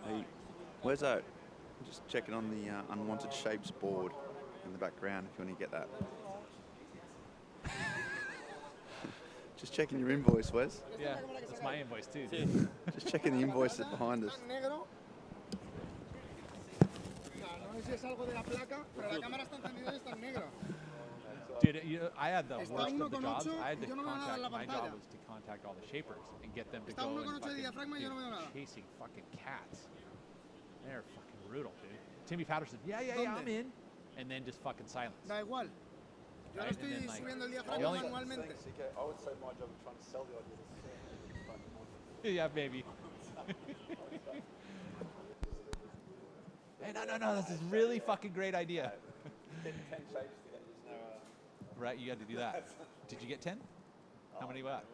Hey, where's that? Just checking on the unwanted shapes board in the background if you want to get that. Just checking your invoice, Wes. Yeah, that's my invoice too. Dude. Just checking the invoice that's behind us. Dude, I had the worst of the jobs. I had to contact, my job was to contact all the shapers and get them to go and fucking chasing fucking cats. They're fucking brutal, dude. Timmy Patterson, yeah, I'm in. And then just fucking silence. Da igual. Yo ahora estoy subiendo el diafragma manualmente. I would say my job is trying to sell the idea. Yeah, maybe. Hey, no, this is really fucking great idea. 10 shapes to get Right, you had to do that. Did you get 10? How many you got?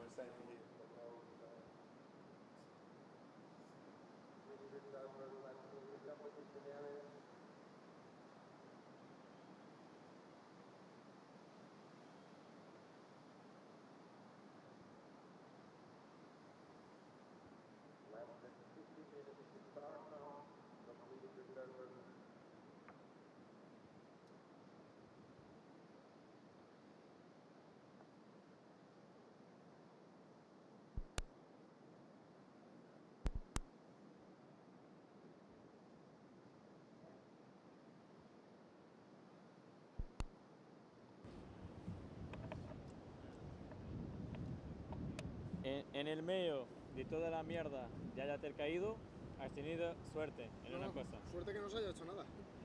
En el medio de toda la mierda de hayate caído, has tenido suerte en una cosa. Suerte que no se haya hecho nada.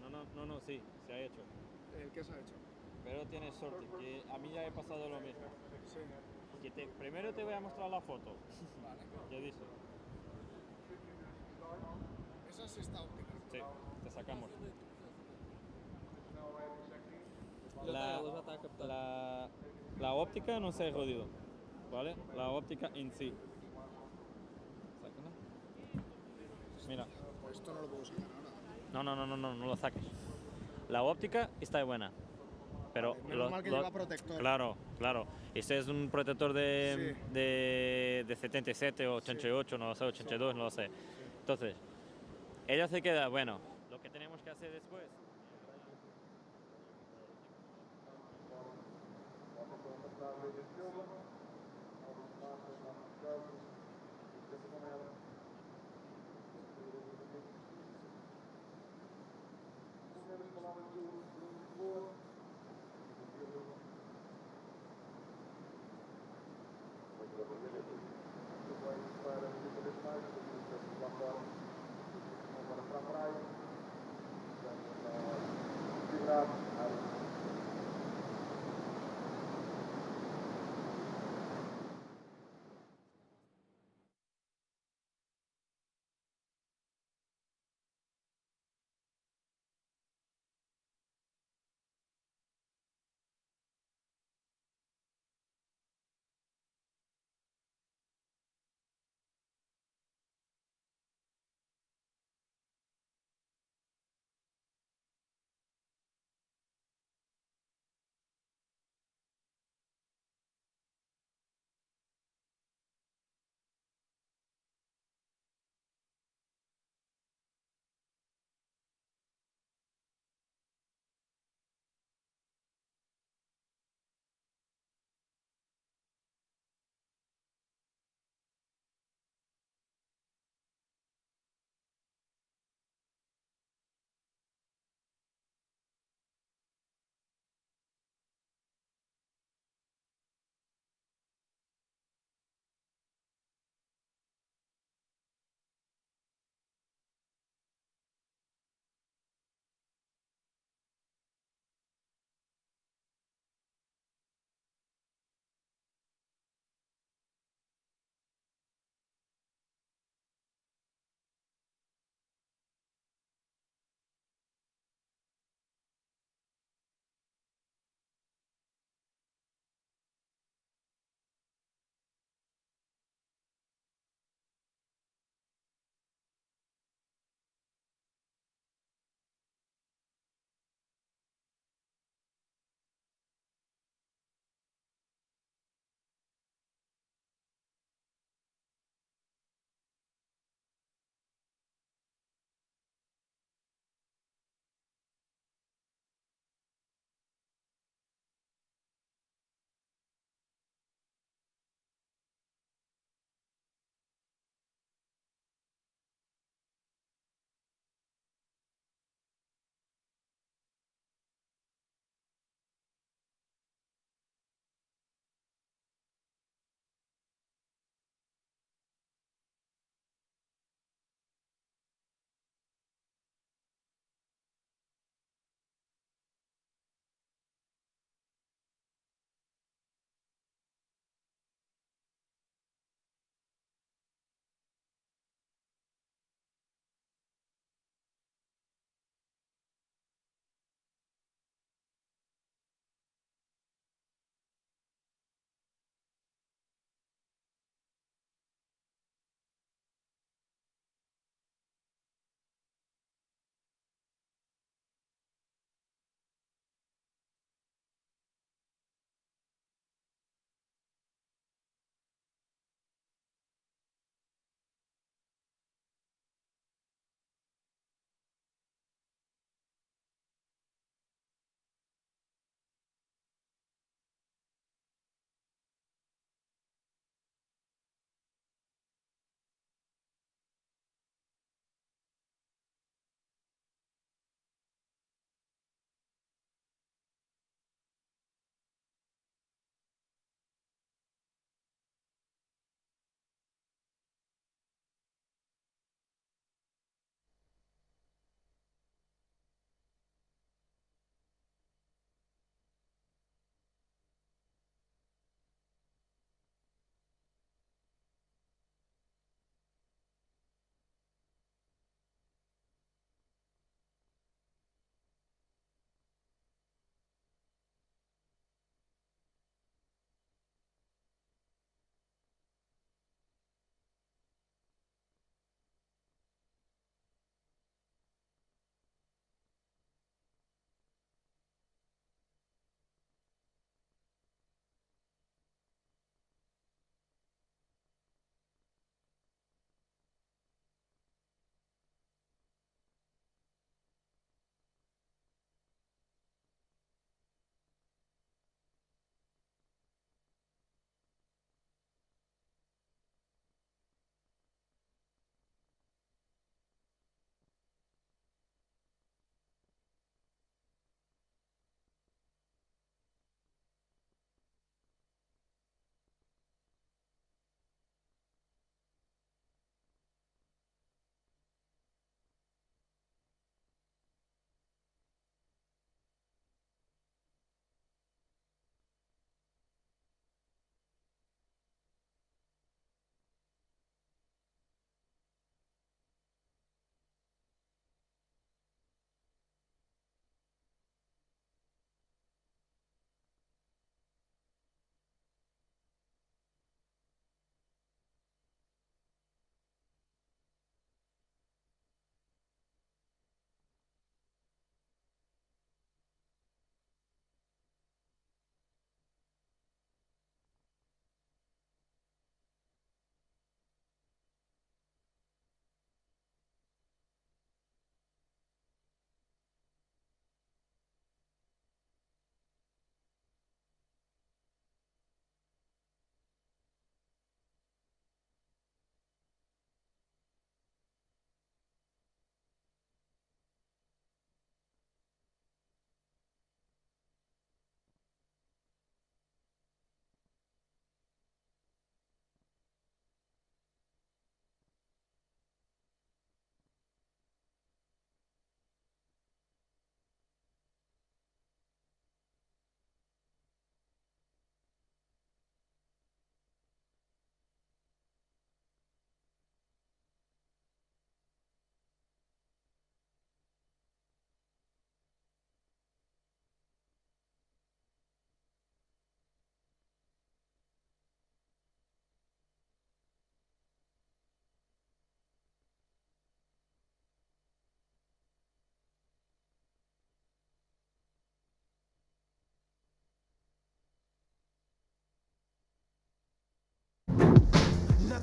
No, sí, se ha hecho. ¿Qué se ha hecho? Pero tienes suerte, que a mí ya he pasado lo mismo. Sí. Que primero te voy a mostrar la foto. Vale. ¿Qué dice? Esa es esta óptica. Sí, te sacamos. La óptica no se ha jodido, ¿vale? La óptica en sí. Sácala. Mira. Pues esto no lo puedo sacar ahora. No lo saques. La óptica está buena. Pero vale, menos mal que lleva protector. Claro. Este es un protector de 77 o 88, sí. No lo sé, 82, no lo sé. Entonces, ella se queda, bueno, lo que tenemos que hacer después.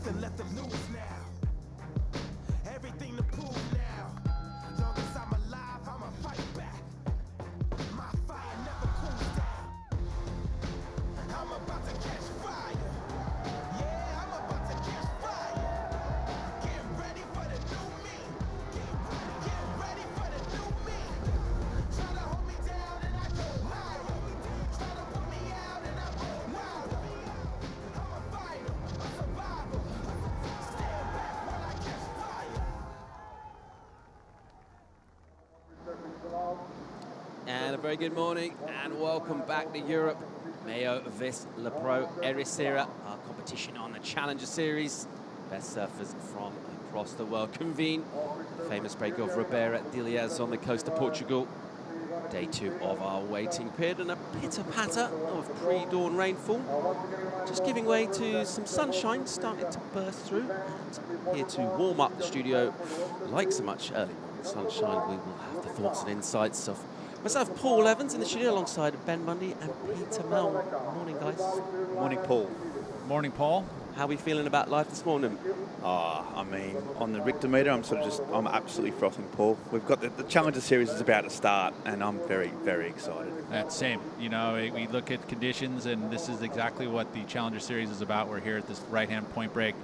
nothing left to lose now. Everything to prove now. Long as I'm alive, I'ma fight back. My fire never cools down. I'm about to catch fire. Yeah, I'm about to catch fire. Get ready for the new me. Get ready for the new me. Try to hold me down and I go wild. Try to put me out and I go wild. I'm a fighter, a survivor. Stand back when I catch fire. And a very good morning and welcome back to Europe. MEO Vissla Pro Ericeira, our competition on the Challenger Series. Best surfers from across the world convene. The famous break of Ribeira de Ilhas on the coast of Portugal. Day 2 of our waiting period and a pitter-patter of pre-dawn rainfall. Just giving way to some sunshine starting to burst through. And here to warm up the studio, like so much early morning sunshine, we will have the thoughts and insights of myself, Paul Evans, in the studio alongside Ben Mundy and Peter Mel. Morning, guys. Morning, Paul. Morning, Paul. How are we feeling about life this morning? I mean, on the Richter meter, I'm absolutely frothing, Paul. We've got the Challenger Series is about to start, and I'm very, very excited. That's same. You know, we look at conditions, and this is exactly what the Challenger Series is about. We're here at this right-hand point break.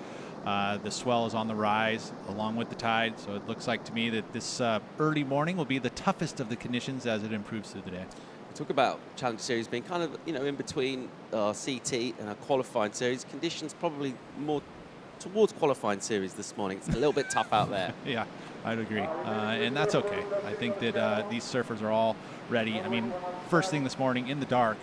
The swell is on the rise along with the tide, so it looks like to me that this early morning will be the toughest of the conditions as it improves through the day. We talk about Challenger Series being kind of, you know, in between our CT and our qualifying series. Conditions probably more towards qualifying series this morning. It's a little bit tough out there. Yeah, I'd agree. And that's okay. I think that these surfers are all ready. I mean, first thing this morning in the dark,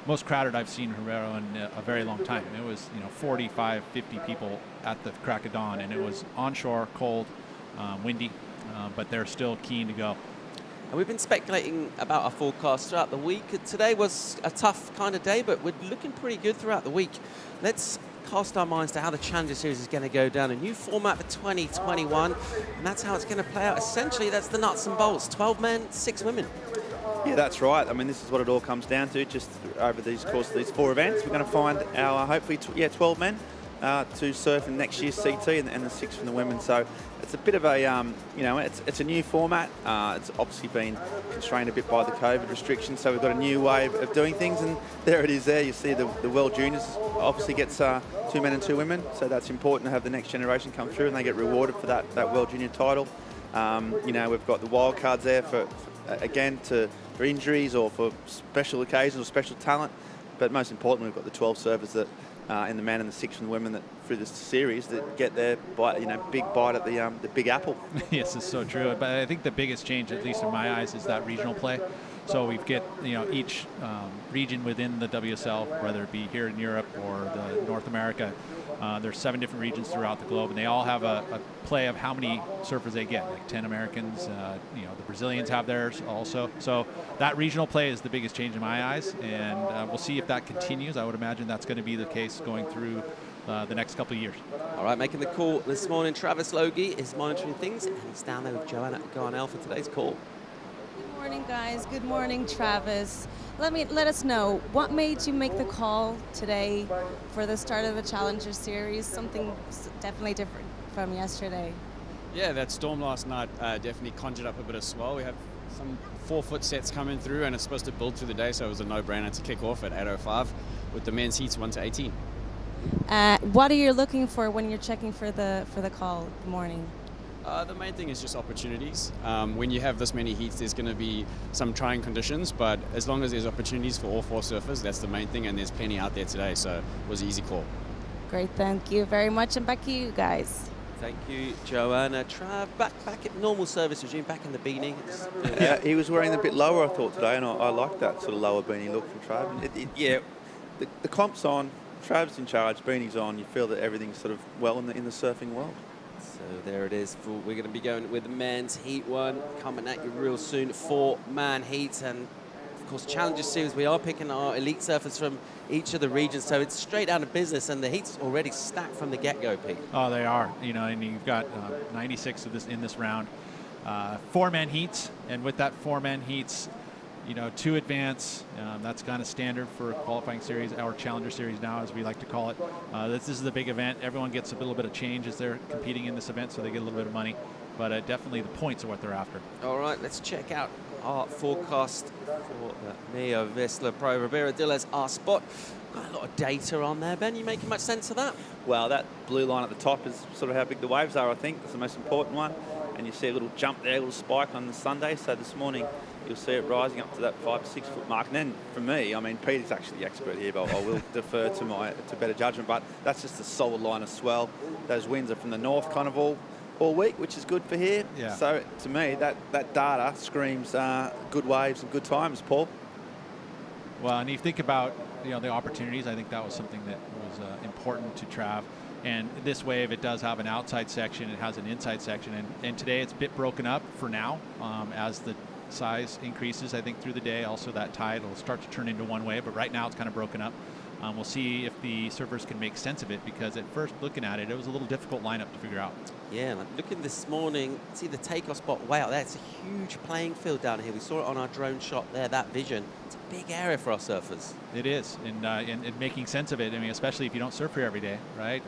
most crowded I've seen Herrero in a very long time. It was, 45, 50 people at the crack of dawn, and it was onshore, cold, windy, but they're still keen to go. And we've been speculating about our forecast throughout the week. Today was a tough kind of day, but we're looking pretty good throughout the week. Let's cast our minds to how the Challenger Series is going to go down. A new format for 2021, and that's how it's going to play out. Essentially, that's the nuts and bolts. 12 men, 6 women. Yeah, that's right. I mean, this is what it all comes down to. Just over these course of these 4 events, we're going to find our hopefully 12 men to surf in next year's CT and the 6 from the women. So it's a bit of a it's a new format. It's obviously been constrained a bit by the COVID restrictions. So we've got a new way of doing things, and there it is. There you see the World Juniors obviously gets 2 men and 2 women. So that's important to have the next generation come through, and they get rewarded for that World Junior title. We've got the wild cards there for injuries or for special occasions or special talent, but most importantly, we've got the 12 surfers that in the men and the 6 from the women that through this series that get their big bite at the big apple. Yes, it's so true. But I think the biggest change, at least in my eyes, is that regional play. So we get each region within the WSL, whether it be here in Europe or the North America. There's 7 different regions throughout the globe, and they all have a play of how many surfers they get. Like 10 Americans, the Brazilians have theirs also. So that regional play is the biggest change in my eyes, and we'll see if that continues. I would imagine that's going to be the case going through the next couple of years. All right, making the call this morning, Travis Logie is monitoring things, and he's down there with Joanna Garnell for today's call. Good morning, guys. Good morning, Travis. Let us know, what made you make the call today for the start of the Challenger Series? Something definitely different from yesterday. Yeah, that storm last night definitely conjured up a bit of swell. We have some 4-foot sets coming through, and it's supposed to build through the day, so it was a no-brainer to kick off at 8:05 with the men's heats 1 to 18. What are you looking for when you're checking for the call in the morning? The main thing is just opportunities. When you have this many heats, there's going to be some trying conditions, but as long as there's opportunities for all 4 surfers, that's the main thing, and there's plenty out there today, so it was an easy call. Great, thank you very much, and back to you guys. Thank you, Joanna. Trav, back at normal service regime, back in the beanie. Yeah, he was wearing a bit lower, I thought, today, and I like that sort of lower beanie look from Trav. The comp's on, Trav's in charge, beanie's on, you feel that everything's sort of well in the surfing world. So there it is. We're going to be going with the men's heat 1 coming at you real soon. 4-man heats, and of course Challenger Series. We are picking our elite surfers from each of the regions, so it's straight down to business. And the heats already stacked from the get-go, Pete. Oh, they are. And you've got 96 of this in this round. 4-man heats, and with that 4-man heats, you know, 2 advance. That's kind of standard for a qualifying series, or challenger series now, as we like to call it. This is the big event. Everyone gets a little bit of change as they're competing in this event, so they get a little bit of money. But definitely the points are what they're after. All right, let's check out our forecast for MEO Vissla Pro Ericeira, our spot. Got a lot of data on there, Ben. You making much sense of that? Well, that blue line at the top is sort of how big the waves are, I think. That's the most important one. And you see a little jump there, a little spike on the Sunday. So this morning, you'll see it rising up to that 5 to 6 foot mark. And then for me, I mean, Peter's actually the expert here, but I will defer to better judgment. But that's just a solid line of swell. Those winds are from the north kind of all week, which is good for here. Yeah. So to me, that data screams good waves and good times, Paul. Well, and you think about, you know, the opportunities. I think that was something that was important to Trav. And this wave, it does have an outside section. It has an inside section. And today it's a bit broken up for now. As the size increases, I think, through the day, also that tide will start to turn into one wave. But right now it's kind of broken up. We'll see if the surfers can make sense of it, because at first looking at it, it was a little difficult lineup to figure out. Yeah, like looking this morning, see the takeoff spot way out there. It's a huge playing field down here. We saw it on our drone shot there, that vision. It's a big area for our surfers. It is, and making sense of it. I mean, especially if you don't surf here every day, right?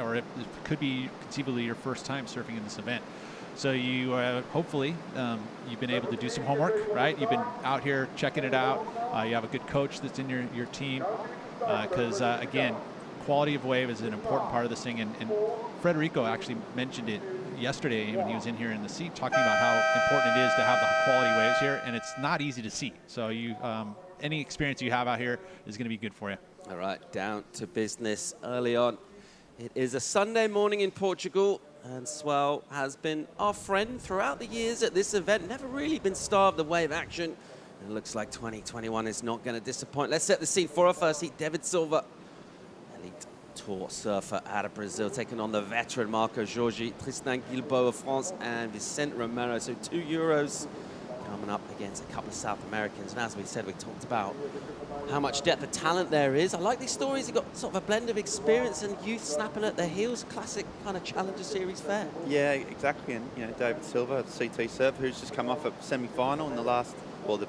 Or it could be conceivably your first time surfing in this event. So you hopefully you've been able to do some homework, right? You've been out here checking it out. You have a good coach that's in your team, because again, quality of wave is an important part of this thing. And Federico actually mentioned it yesterday when he was in here in the seat, talking about how important it is to have the quality waves here, and it's not easy to see. So you any experience you have out here is going to be good for you. All right, down to business early on. It is a Sunday morning in Portugal, and swell has been our friend throughout the years at this event. Never really been starved of wave action. It looks like 2021 is not going to disappoint. Let's set the scene for our first heat. David Silva, elite tour surfer out of Brazil, taking on the veteran Marco Jorge, Tristan Guilbeault of France, and Vicente Romero. So 2 Euros coming up against a couple of South Americans. And as we said, we talked about how much depth of talent there is. I like these stories. You've got sort of a blend of experience and youth snapping at their heels. Classic kind of Challenger Series fare. Yeah, exactly. And, you know, David Silva, the CT surfer, who's just come off a semi-final in the last, well, the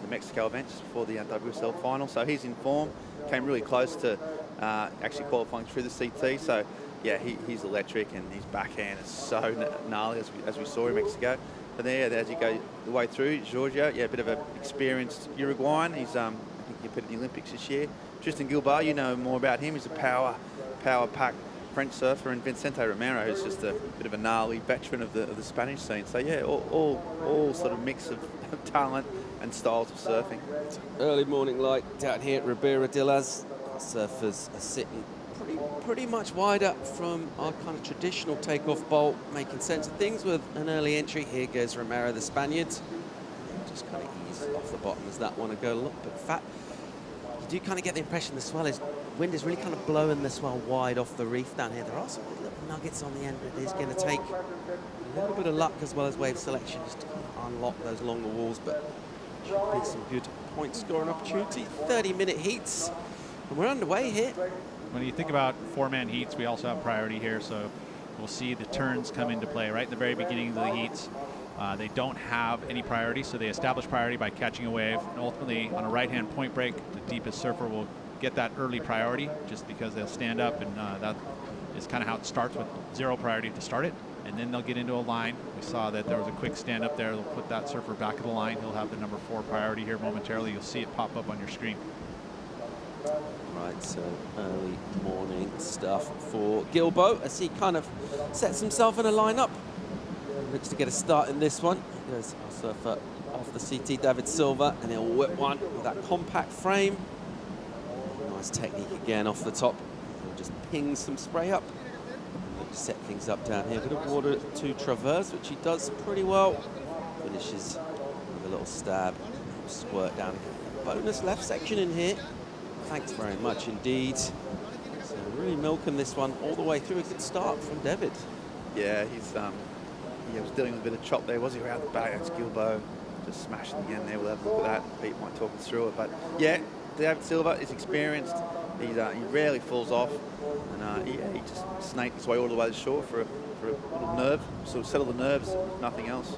Mexico event just before the WSL final. So he's in form, came really close to actually qualifying through the CT. So, yeah, he's electric, and his backhand is so gnarly, as we saw in Mexico. But there, as you go the way through, Giorgio, yeah, a bit of an experienced Uruguayan. He's, I think he put in the Olympics this year. Tristan Guilbeault, you know more about him. He's a power-packed French surfer, and Vicente Romero, who's just a bit of a gnarly veteran of the Spanish scene. So yeah, all sort of mix of talent and styles of surfing. Early morning light down here at Ribeira de las. Surfers are sitting pretty much wide up from our kind of traditional takeoff bolt, making sense of things with an early entry. Here goes Romero, the Spaniard. Just kind of ease off the bottom as that one to go a little bit fat. You do kind of get the impression the wind is really kind of blowing the swell wide off the reef down here. There are some little nuggets on the end, but it is going to take a little bit of luck as well as wave selection just to unlock those longer walls, but should be some good point scoring opportunity. 30-minute heats, and we're underway here. When you think about 4-man heats, we also have priority here, so we'll see the turns come into play right in the very beginning of the heats. They don't have any priority, so they establish priority by catching a wave, and ultimately on a right-hand point break, the deepest surfer will get that early priority just because they'll stand up, and that is kind of how it starts, with 0 priority to start it, and then they'll get into a line. We saw that there was a quick stand up there. They'll put that surfer back of the line. He'll have the number 4 priority here momentarily. You'll see it pop up on your screen. Right, so early morning stuff for Guilbeault as he kind of sets himself in a lineup. Looks to get a start in this one. He goes our surfer off the CT, David Silva, and he'll whip one with that compact frame. Nice technique again off the top. He'll just ping some spray up. Look to set things up down here. A bit of water to traverse, which he does pretty well. Finishes with a little stab, squirt down. Bonus left section in here. Thanks very much indeed. So really milking this one all the way through. A good start from David. Yeah, he's was dealing with a bit of chop there, was he, around the back? That's Guilbeault just smashing again there. We'll have a look at that. Pete might talk us through it, but yeah, David Silva is experienced. He rarely falls off, and he just snaked his way all the way to the shore for a little nerve, sort of settle the nerves, if nothing else.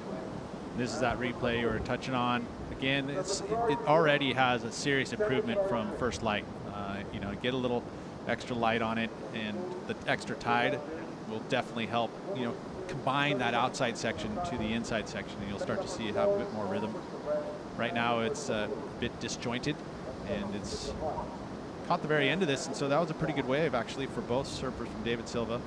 This is that replay you were touching on. again, it already has a serious improvement from first light. You know, get a little extra light on it, and the extra tide will definitely help, you know, combine that outside section to the inside section, and you'll start to see it have a bit more rhythm. Right now it's a bit disjointed, and it's caught the very end of this, and so that was a pretty good wave actually for both surfers from David Silva.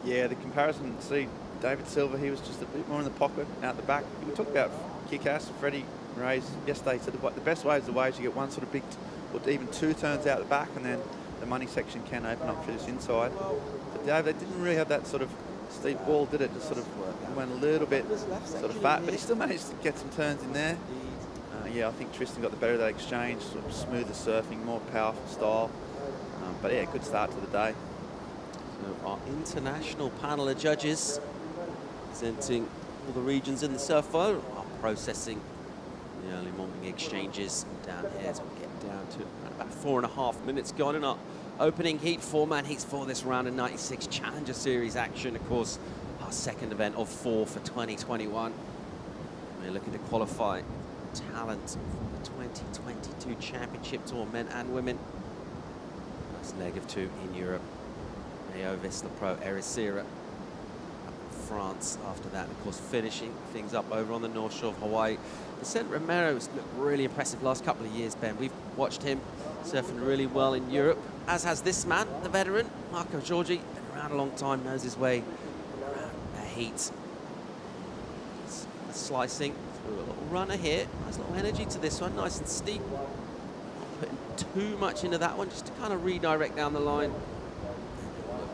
Yeah, the comparison, see, David Silva, he was just a bit more in the pocket, out the back. We talked about kick-ass, Freddie Rays yesterday said the best way is the waves you get one sort of big, or even two turns out the back, and then the money section can open up through this inside. But David, they didn't really have that sort of, Steve Ball did it, just sort of went a little bit sort of fat, but he still managed to get some turns in there. Yeah, I think Tristan got the better of that exchange, sort of smoother surfing, more powerful style. But yeah, good start to the day. So our international panel of judges, presenting all the regions in the surf world, are processing the early morning exchanges down here as we get down to about 4.5 minutes gone in our opening heat, 4-man heats for this round of 96 Challenger Series action. Of course, our second event of 4 for 2021. We're looking to qualify talent for the 2022 Championship Tour, men and women. Nice leg of 2 in Europe. MEO Vissla Pro Ericeira up in France after that. And of course, finishing things up over on the North Shore of Hawaii. Vicente Romero's looked really impressive last couple of years, Ben. We've watched him surfing really well in Europe, as has this man, the veteran, Marco Giorgi. Been around a long time, knows his way around a heat. Slicing through a little runner here. Nice little energy to this one, nice and steep. Not putting too much into that one, just to kind of redirect down the line.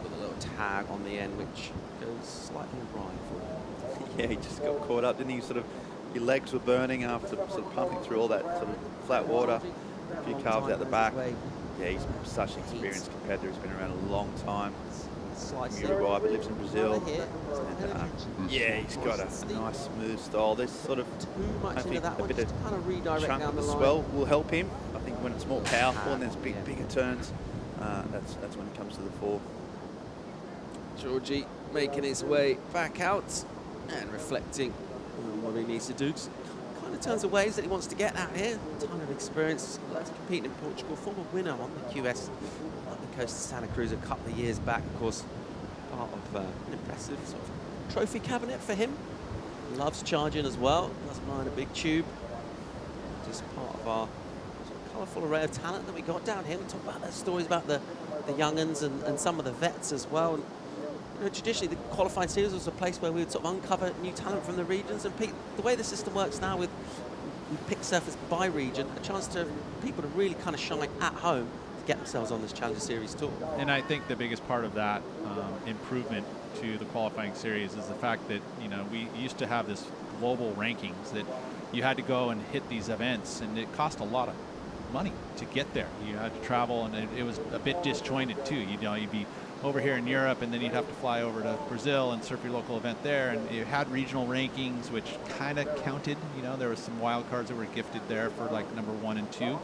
With a little tag on the end, which goes slightly right for him. Yeah, he just got caught up, didn't he? Sort of, your legs were burning after sort of pumping through all that sort of flat water. A few calves out the back. Yeah, he's such an experienced competitor. He's been around a long time. Uruguay, but lives in Brazil. And, yeah, he's got a nice smooth style. There's sort of a bit of chunk of the swell will help him. I think when it's more powerful and there's bigger turns, that's when it comes to the fore. Giorgi making his way back out and reflecting on what he needs to do. Kind of turns the waves that he wants to get out here. A ton of experience, loves competing in Portugal. Former winner on the QS up the coast of Santa Cruz a couple of years back. Of course, part of an impressive sort of trophy cabinet for him. Loves charging as well. Doesn't mind a big tube. Just part of our sort of colourful array of talent that we got down here. We talk about those stories about the young'uns and some of the vets as well. And, you know, traditionally, the qualifying series was a place where we would sort of uncover new talent from the regions. And the way the system works now with we pick surfers by region, a chance to people to really kind of shine at home to get themselves on this Challenger Series tour. And I think the biggest part of that improvement to the qualifying series is the fact that, you know, we used to have this global rankings that you had to go and hit these events, and it cost a lot of money to get there. You had to travel, and it was a bit disjointed too. You know, you'd be over here in Europe, and then you'd have to fly over to Brazil and surf your local event there, and you had regional rankings, which kind of counted. You know, there was some wild cards that were gifted there for like number 1 and 2,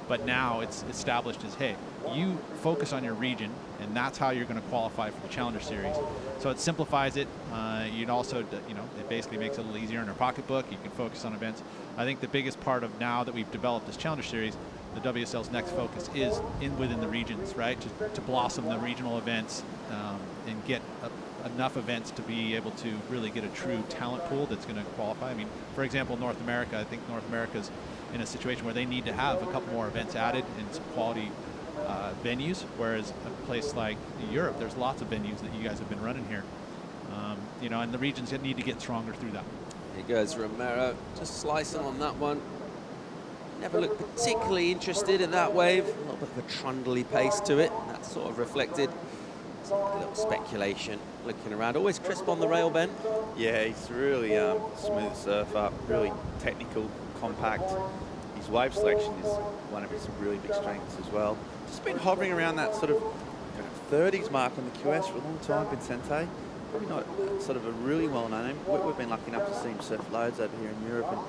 but now it's established as, hey, you focus on your region, and that's how you're going to qualify for the Challenger Series. So it simplifies it. You'd also, you know, it basically makes it a little easier in your pocketbook. You can focus on events. I think the biggest part of now that we've developed this Challenger Series, the WSL's next focus is within the regions, right? To blossom the regional events and get enough events to be able to really get a true talent pool that's going to qualify. I mean, for example, North America, I think North America's in a situation where they need to have a couple more events added and some quality venues, whereas a place like Europe, there's lots of venues that you guys have been running here. You know, and the regions need to get stronger through that. Here goes Romero, just slicing on that one. Never looked particularly interested in that wave. A little bit of a trundly pace to it. That's sort of reflected. A little speculation looking around. Always crisp on the rail, Ben. Yeah, he's really smooth surfer, really technical, compact. His wave selection is one of his really big strengths as well. Just been hovering around that sort of 30s mark on the QS for a long time, Vicente. Probably not sort of a really well-known name. We've been lucky enough to see him surf loads over here in Europe, and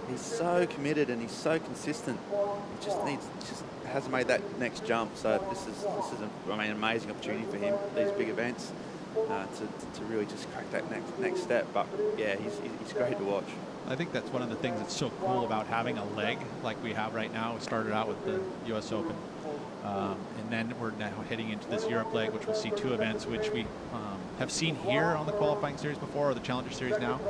he's so committed and he's so consistent. He just hasn't made that next jump. So this is an amazing opportunity for him. These big events. to really just crack that next step. But yeah, he's great to watch. I think that's one of the things that's so cool about having a leg like we have right now. We started out with the U.S. Open, and then we're now heading into this Europe leg, which we'll see 2 events, which we have seen here on the qualifying series before, or the Challenger Series now.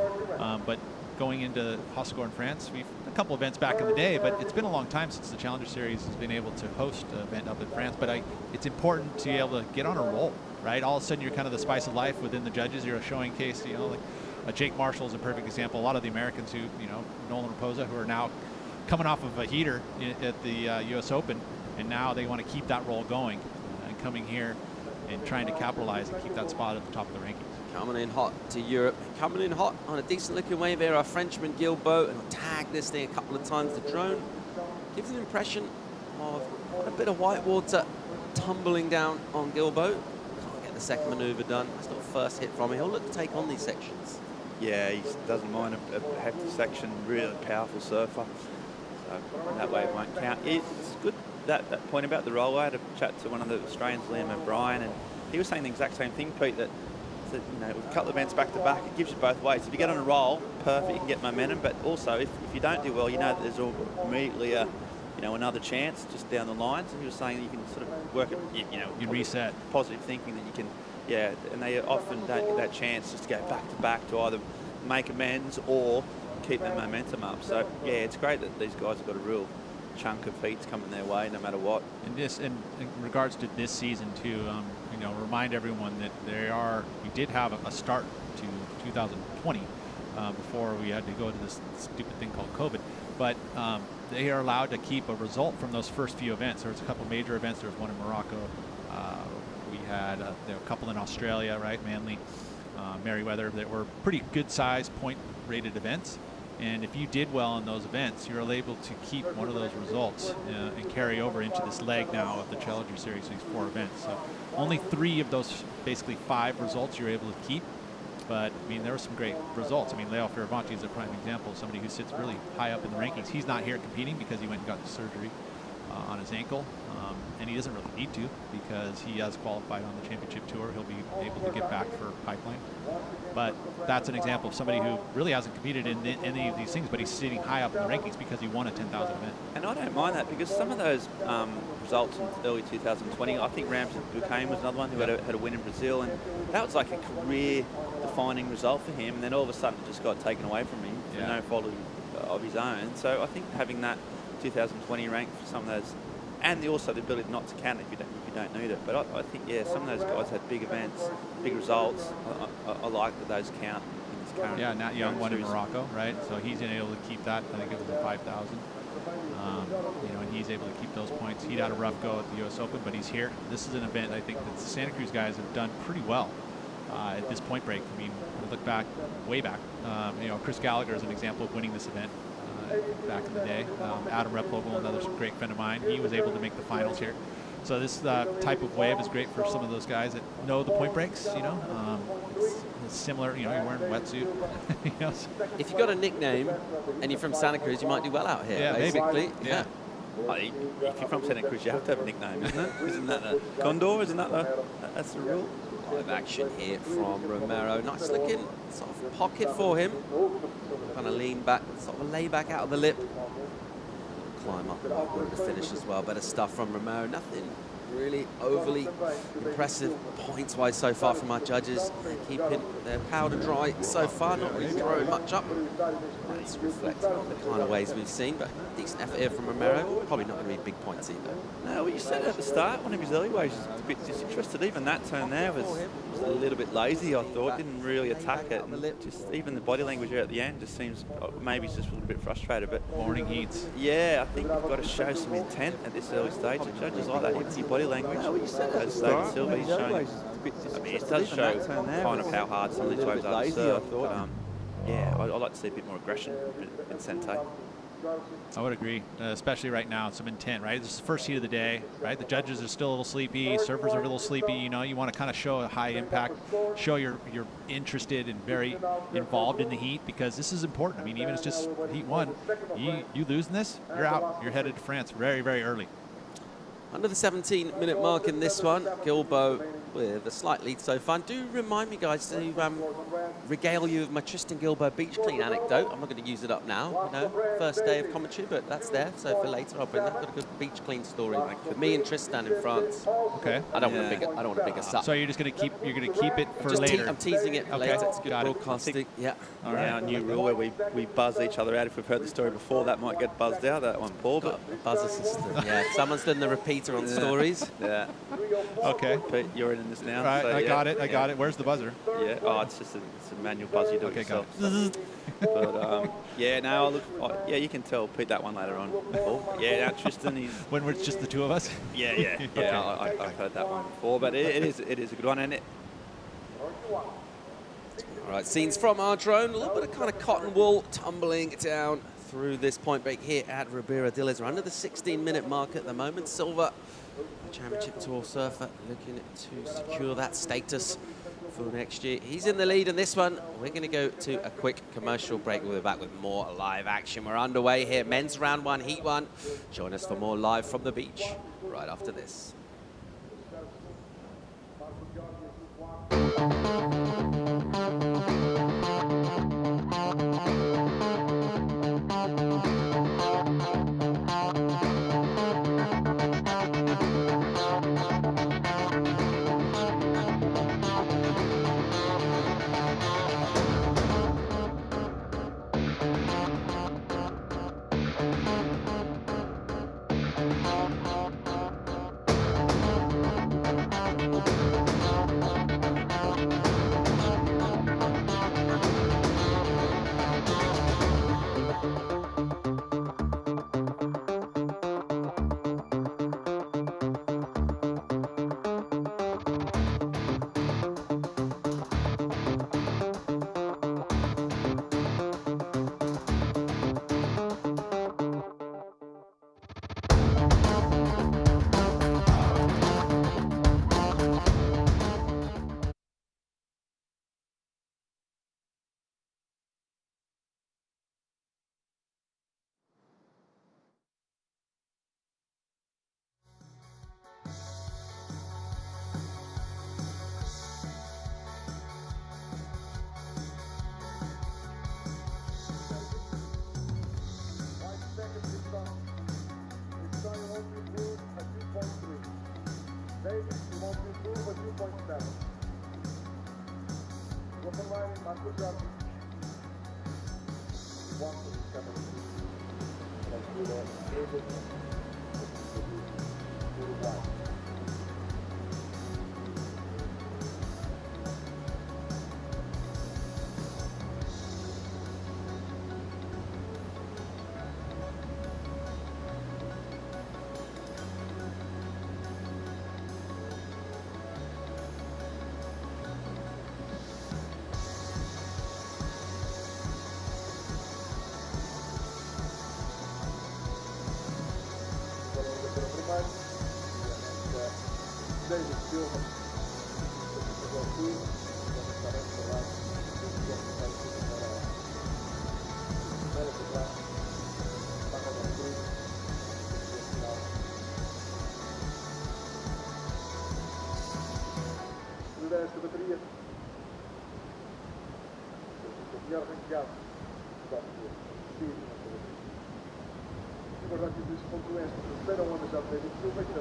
But going into Hossegor in France, we've a couple events back in the day, but it's been a long time since the Challenger Series has been able to host an event up in France. But it's important to be able to get on a roll, right? All of a sudden, you're kind of the spice of life within the judges. You're a showing case, you know, like Jake Marshall is a perfect example. A lot of the Americans who, you know, Nolan Raposa, who are now coming off of a heater at the U.S. Open, and now they want to keep that roll going and coming here and trying to capitalize and keep that spot at the top of the rankings. Coming in hot to Europe, coming in hot on a decent looking wave here, our Frenchman Gilbo, and I'll tag this thing a couple of times. The drone gives an impression of quite a bit of white water tumbling down on Gilbo. Can't get the second maneuver done. That's not first hit from him. He'll look to take on these sections. Yeah, he doesn't mind a hefty section, really powerful surfer. So that wave won't count. It's good, that point about the roll. I had a chat to one of the Australians, Liam O'Brien, and he was saying the exact same thing, Pete, that you know, with a couple of events back to back, it gives you both ways. If you get on a roll, perfect, you can get momentum, but also if you don't do well, you know that there's immediately another chance just down the line. So he was saying you can sort of work it, you reset. Positive thinking that you can, yeah, and they often don't get that chance just to go back to back to either make amends or keep their momentum up. So yeah, it's great that these guys have got a real chunk of heats coming their way no matter what. And in regards to this season too, remind everyone that we did have a start to 2020 before we had to go to this stupid thing called COVID, but they are allowed to keep a result from those first few events. There was a couple major events. There was one in Morocco. We had a couple in Australia, right? Manly, Merriweather, that were pretty good sized point rated events. And if you did well in those events, you're able to keep one of those results and carry over into this leg now of the Challenger Series, these 4 events. So only 3 of those basically 5 results you're able to keep. But, I mean, there were some great results. I mean, Leo Fierro is a prime example, somebody who sits really high up in the rankings. He's not here competing because he went and got the surgery on his ankle. And he doesn't really need to because he has qualified on the championship tour. He'll be able to get back for Pipeline. But that's an example of somebody who really hasn't competed in any of these things, but he's sitting high up in the rankings because he won a 10,000 event. And I don't mind that because some of those results in early 2020, I think Ramsey Buchanan was another one who had a win in Brazil, and that was like a career-defining result for him, and then all of a sudden it just got taken away from him for no fault of his own. So I think having that 2020 rank for some of those, and also the ability not to count if you don't need it. But I think, yeah, some of those guys had big events, big results. I like that those count in this current. Yeah, Nat Young won in Morocco, right? So he's been able to keep that. I think it was a 5,000. And he's able to keep those points. He'd had a rough go at the U.S. Open, but he's here. This is an event I think that the Santa Cruz guys have done pretty well at this point break. I mean, I look back, way back. Chris Gallagher is an example of winning this event. Back in the day. Adam Replogle, another great friend of mine, he was able to make the finals here. So this type of wave is great for some of those guys that know the point breaks, It's similar, you're wearing a wetsuit. If you've got a nickname and you're from Santa Cruz, you might do well out here, yeah, basically. Maybe. Yeah. If you're from Santa Cruz, you have to have a nickname, isn't it? Isn't that the Condor? Isn't that that's the rule? Live action here from Romero. Nice looking sort of pocket for him. Kind of lean back, sort of lay back out of the lip. Climb up and the finish as well. Better stuff from Romero. Nothing really overly impressive points-wise so far from our judges. They're keeping their powder dry so far, not really throwing much up. That's reflecting on the kind of ways we've seen, but decent effort here from Romero. Probably not going to be big points either. No, well, you said at the start, one of his early waves was a bit disinterested. Even that turn there was a little bit lazy, I thought. Didn't really attack it. And just even the body language here at the end just seems, maybe he's just a little bit frustrated. But morning heats. Yeah, I think you've got to show some intent at this early stage. The judges like that. Even your body language. No, you said as David Silver, he's showing. It does show kind of how hard some of these waves are to serve. Yeah, I'd like to see a bit more aggression in Sente. I would agree, especially right now, some intent, right? This is the first heat of the day, right? The judges are still a little sleepy, surfers are a little sleepy, you want to kind of show a high impact, show you're interested and very involved in the heat, because this is important. I mean, even if it's just heat 1, you lose in this, you're out. You're headed to France very, very early. Under the 17-minute mark in this one, Gilbo with a slight lead so far. Do remind me, guys, to regale you of my Tristan Gilbo beach clean anecdote. I'm not going to use it up now, you know, first day of commentary, but that's there. So for later, I'll bring that. Got a good beach clean story for me and Tristan in France. Okay. I don't want to big us up. So you're just going to keep it for just later. I'm teasing it for later. It's good broadcasting. Yeah. All right. Our new rule where we buzz each other out. If we've heard the story before, that might get buzzed out. That one, Paul. Got a buzzer system. Yeah. Someone's done the repeater on stories. Yeah. Okay. Pete, you're in this now. Right. So, I got it. I got it. Where's the buzzer? Yeah. Oh, it's just it's a manual buzz you do yourself. But yeah, no, yeah, you can tell Pete that one later on. Paul. Yeah, now Tristan, he's when it's just the two of us. Yeah. Okay. I've heard that one before, but it is a good one, and it. All right, scenes from our drone. A little bit of kind of cotton wool tumbling down through this point break here at Ribeira de Lez. We're under the 16-minute mark at the moment. Silva, Championship Tour surfer, looking to secure that status for next year. He's in the lead in this one. We're going to go to a quick commercial break. We'll be back with more live action. We're underway here. Men's round 1, heat 1. Join us for more live from the beach right after this.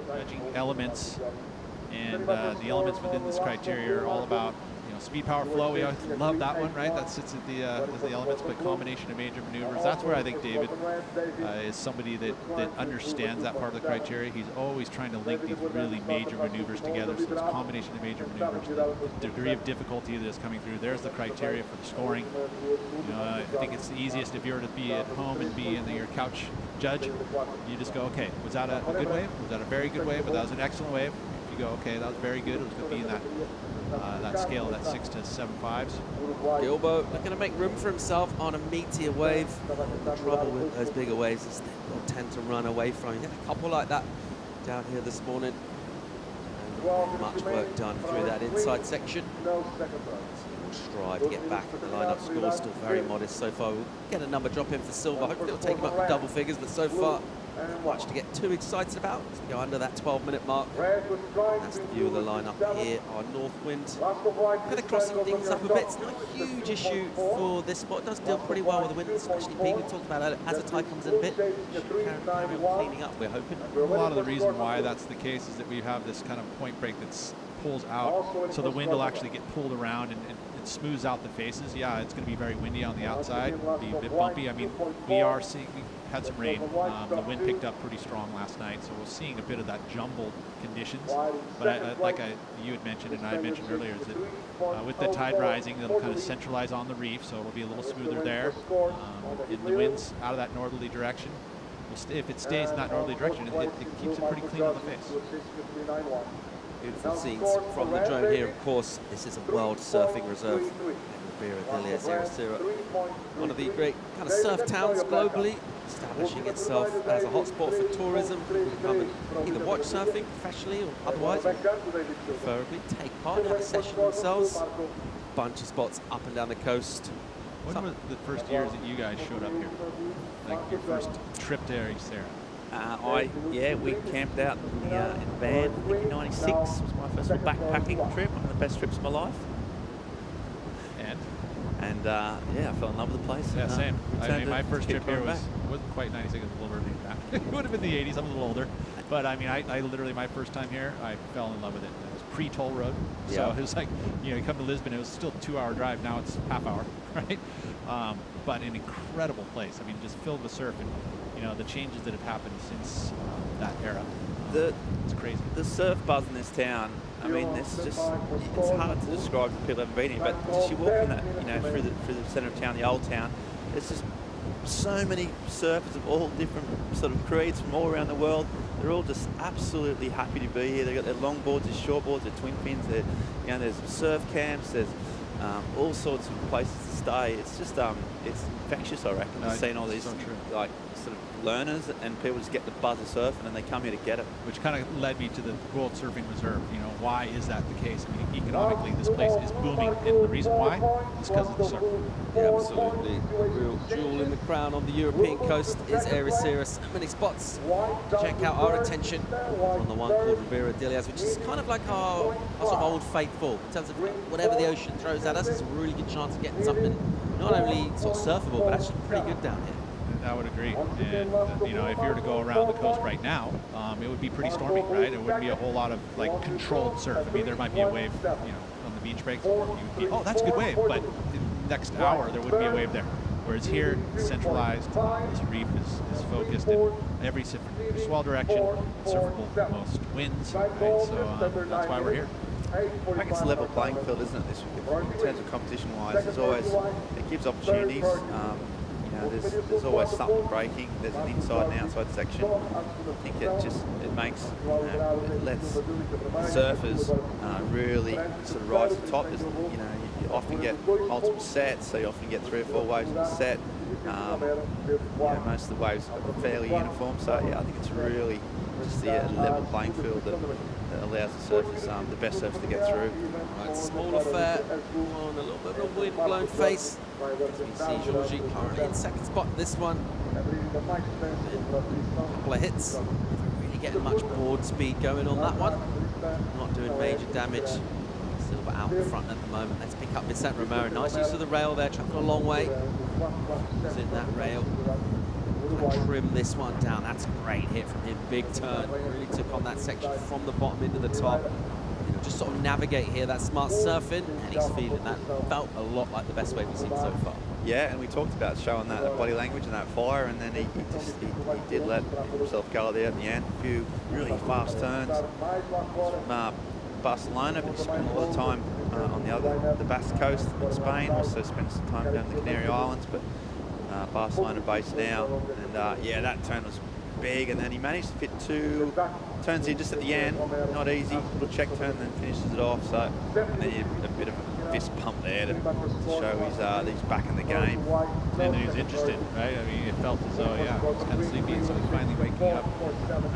Judging elements, and the elements within this criteria are all about, you know, speed, power, flow. We always love that one, right? That sits at the as the elements, but combination of major maneuvers. That's where I think David is somebody that understands that part of the criteria. He's always trying to link these really major maneuvers together. So it's a combination of major maneuvers, the degree of difficulty that is coming through. There's the criteria for the scoring. You know, I think it's the easiest if you were to be at home and be in your couch judge. You just go, okay, was that a good wave? Was that a very good wave? But that was an excellent wave. If you go, okay, that was very good. It was going to be in that scale, that 6 to 7 5s. Gilbo looking to make room for himself on a meteor wave. The trouble with those bigger waves is they tend to run away from you. Had a couple like that down here this morning. And much work done through that inside section. Strive to get back in the lineup. Score still very modest so far. We'll get a number drop in for Silva. Hopefully it'll take him up to double figures, but so far Not much to get too excited about. As we go under that 12-minute mark. That's the view of the lineup here. Our north wind kind of crossing things up a bit. It's not a huge issue for this spot. It does deal pretty well with the wind, especially being we talked about as the tide comes in a bit. Should carry on cleaning up, we're hoping. A lot of the reason why that's the case is that we have this kind of point break that's pulls out, so the wind will actually get pulled around and it smooths out the faces. Yeah, it's going to be very windy on the outside, be a bit bumpy. I mean, we had some rain. The wind picked up pretty strong last night, so we're seeing a bit of that jumbled conditions. But you had mentioned and I had mentioned earlier, is that with the tide rising, it'll kind of centralize on the reef, so it'll be a little smoother there. In the winds out of that northerly direction, if it stays in that northerly direction, it keeps it pretty clean on the face. Beautiful scenes from the drone here, of course. This is a world surfing reserve in Vissla Ericeira, one of the great kind of surf towns globally, establishing itself as a hotspot for tourism. People come and either watch surfing professionally or otherwise, or preferably take part, have a session themselves. Bunch of spots up and down the coast. When was the first years that you guys showed up here? Like your first trip to Ericeira? We camped out in the van. I think in '96 was my first backpacking trip. One of the best trips of my life. And I fell in love with the place. Yeah, same. I mean, my first trip here wasn't quite '96. It was a little earlier than that. It would have been the '80s. I'm a little older. But I mean, I literally, my first time here, I fell in love with it. It was pre-toll road. So it was like, you come to Lisbon, it was still a 2-hour drive. Now it's half hour, right? But an incredible place. I mean, just filled with surf and, the changes that have happened since that era. It's crazy. The surf buzz in this town, I mean, it's hard to describe to people who haven't been here, but as you walk in that, through the centre of town, the old town, there's just so many surfers of all different sort of creeds from all around the world. They're all just absolutely happy to be here. They've got their longboards, their shortboards, their twin fins, there's surf camps, there's all sorts of places to stay. It's just, it's infectious, I reckon. I've seen all these sort of learners and people just get the buzz of surfing and they come here to get it. Which kind of led me to the World Surfing Reserve. Why is that the case? I mean, economically, this place is booming, and the reason why is because of the surf. Yeah, absolutely. A real jewel in the crown on the European coast is Ericeira. So many spots to check out. Our attention on the one called Ribeira de Ilhas, which is kind of like our sort of old faithful in terms of whatever the ocean throws at us. It's a really good chance of getting something not only sort of surfable, but actually pretty good down here. I would agree. And, if you were to go around the coast right now, it would be pretty stormy, right? It wouldn't be a whole lot of, controlled surf. I mean, there might be a wave, on the beach breaks. Oh, that's a good wave. But the next hour, there wouldn't be a wave there. Whereas here, centralized, this reef is focused in every swell direction, surfable most winds, right? So that's why we're here. I think it's a level playing field, isn't it, this in terms of competition-wise. It gives opportunities. There's always something breaking. There's an inside and outside section. I think it makes, it lets surfers really sort of rise to the top. You often get multiple sets, so you often get 3 or 4 waves in a set. Most of the waves are fairly uniform, so I think it's really just the level playing field that allows the surfers, the best surfers to get through. Right, small affair on a little bit of a wind-blown face. As we see Georgie currently in second spot in this one. A couple of hits. Not really getting much board speed going on that one. Not doing major damage. Silver out in front at the moment. Let's pick up Vicente Romero. Nice use of the rail there, traveling a long way. He's in that rail. Trim this one down. That's a great hit from him. Big turn. Really took on that section from the bottom into the top. Just sort of navigate here, that smart surfing, and he's feeling that. Felt a lot like the best wave we've seen so far. Yeah, and we talked about showing that body language and that fire, and then he did let himself go there at the end. A few really fast turns from Barcelona, but he spent a lot of time on the Basque Coast in Spain. Also spent some time down in the Canary Islands, but Barcelona based now. And that turn was big, and then he managed to fit 2 turns in just at the end. Not easy, little check turn, then finishes it off. So, and then a bit of a fist pump there to show he's back in the game. And he was interested, right? I mean, it felt as though, he was kind of sleepy, so he's finally waking up.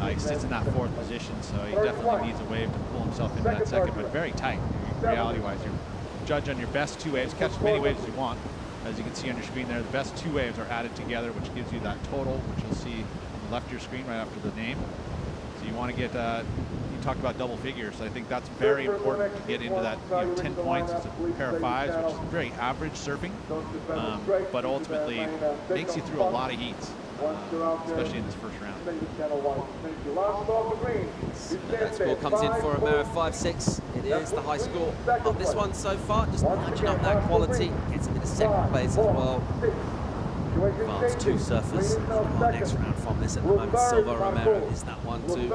He sits in that 4th position, so he definitely needs a wave to pull himself into that second, but very tight. Reality-wise, you judge on your best 2 waves, catch as many waves as you want. As you can see on your screen there, the best 2 waves are added together, which gives you that total, which you'll see the left of your screen right after the name. So you want to get, you talked about double figures. I think that's very important to get into that, 10 points. It's a pair of fives, which is very average surfing, but ultimately makes you through a lot of heats, especially in this first round. So that score comes in for a MEO 5-6. It is the high score of this one so far, just nudging up that quality. Gets him into second place as well. Advanced 2 surfers in our next round from this at the moment. Silva Romero is that one too.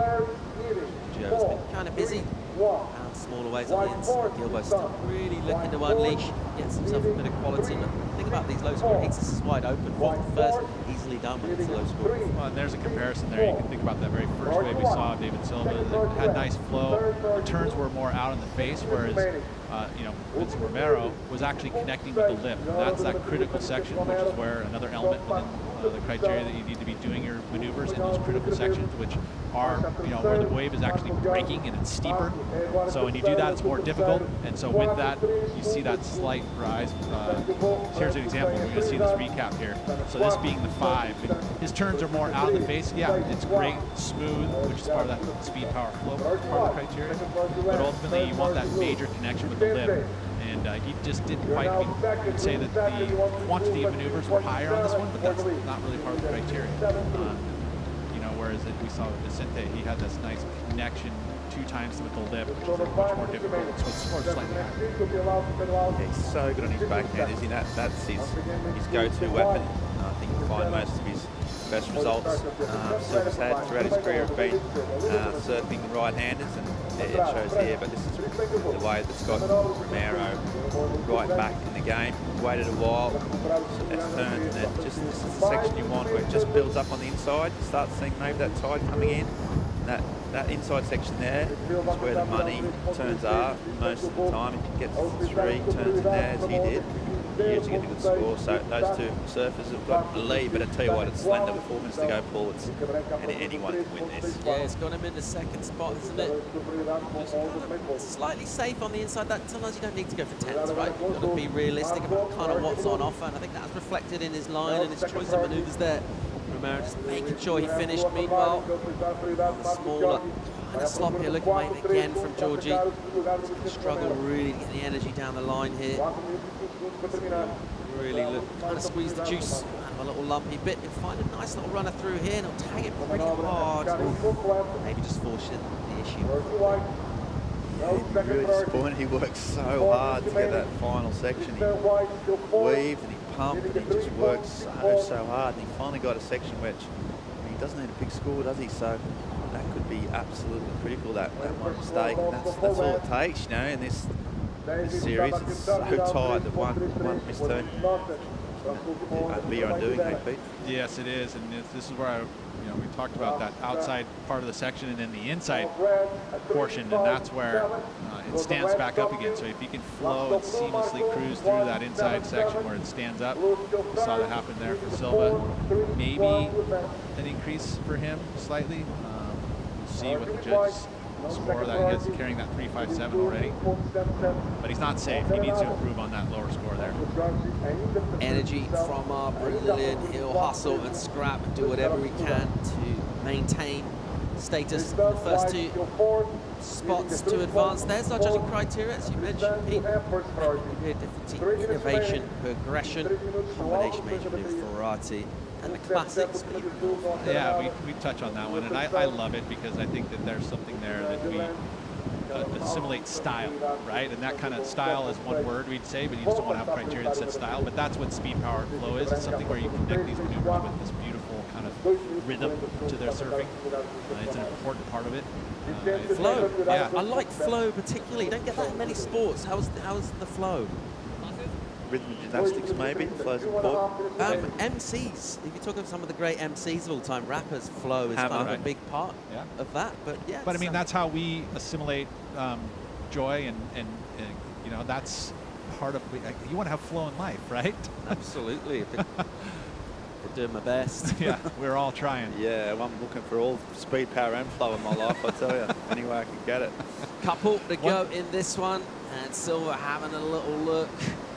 Joe's been kind of busy. Found smaller waves on the inside. Gilbo's still really looking to unleash, gets himself a bit of quality. But think about these low score heats. This is wide open. Fourth and first, easily done when it's a low score. Well, and there's a comparison there. You can think about that very first wave we saw of David Silva. That had nice flow. The turns were more out in the face, whereas Vincent Romero was actually connecting with the lip. And that's that critical section, which is where another element within the criteria that you need to be doing your maneuvers in those critical sections, which are, where the wave is actually breaking and it's steeper. So when you do that, it's more difficult. And so with that, you see that slight rise. Here's an example. We're going to see this recap here. So this being the 5. His turns are more out of the face. Yeah, it's great, smooth, which is part of that speed, power, flow part of the criteria. But ultimately, you want that major connection with the lip. And he just didn't quite, you'd say that the quantity of maneuvers were higher on this one, but that's not really part of the criteria. Whereas we saw with Vicente, he had this nice connection 2 times with the lip, which is much more difficult. So it's scored slightly higher. Yeah, he's so good on his backhand, isn't he? That's his go-to weapon. I think you'll find most of his best results Silva's had throughout his career have been surfing right-handers, and it shows here. But this is the way that's got Romero right back in the game. Waited a while, so that's turned, and then just this is the section you want where it just builds up on the inside. You start seeing maybe that tide coming in. That inside section there is where the money turns are most of the time. If you get 3 turns in there, as he did, you usually get a good score. So those 2 surfers have got the lead, but I tell you what, it's slender with 4 minutes to go, Paul. It's anyone can win this. Yeah, it's got him in the second spot, isn't it? Just kind of slightly safe on the inside. That sometimes you don't need to go for 10s, right? You've got to be realistic about kind of what's on offer, and I think that's reflected in his line and his choice of manoeuvres there. Romero just making sure he finished. Meanwhile, smaller kind of sloppier looking wave again from Georgie. Struggle really to get the energy down the line here. Really trying to squeeze the juice out of a little lumpy bit. He'll find a nice little runner through here and he'll tag it pretty hard. Maybe just forcing the issue. Yeah, really disappointed. He worked so hard to get that final section. He weaved and he pumped and he just worked so hard. And he finally got a section which he doesn't need a big score, does he? So that could be absolutely critical, that one mistake. That's all it takes, in this series. It's so tight that one misturn be your undoing, hey Pete? Yes, it is, and this is where we talked about that outside part of the section and then the inside portion, and that's where it stands back up again. So if you can flow and seamlessly cruise through that inside section where it stands up, we saw that happen there for Silva. Maybe an increase for him slightly. We'll see what the judges score that he is, carrying that 3.57 already, but he's not safe. He needs to improve on that lower score there. Energy from our Brazilian. He'll hustle and scrap and do whatever he can to maintain status in the first 2 spots to advance. There's our judging criteria, as you mentioned, Pete. Difficulty, innovation, progression, combination major move, variety, and the classics. Yeah, we touch on that one, and I love it because I think that there's something there that we assimilate style, right? And that kind of style is one word we'd say, but you just don't want to have criteria that says style. But that's what speed, power, and flow is. It's something where you connect these maneuvers with this beautiful kind of rhythm to their surfing. It's an important part of it. Flow. Yeah. I like flow particularly. You don't get that in many sports. How's the flow? Rhythm gymnastics, maybe. Flow's important. MCs. If you talk of some of the great MCs of all time, rappers, flow is kind of a big part of that. But yeah. But I mean, that's how we assimilate joy, and that's part of. You want to have flow in life, right? Absolutely. Doing my best. Yeah, we're all trying. Yeah, I'm looking for all speed, power, and flow in my life. I tell you, any way I can get it. Couple to go in this one, and Silva having a little look.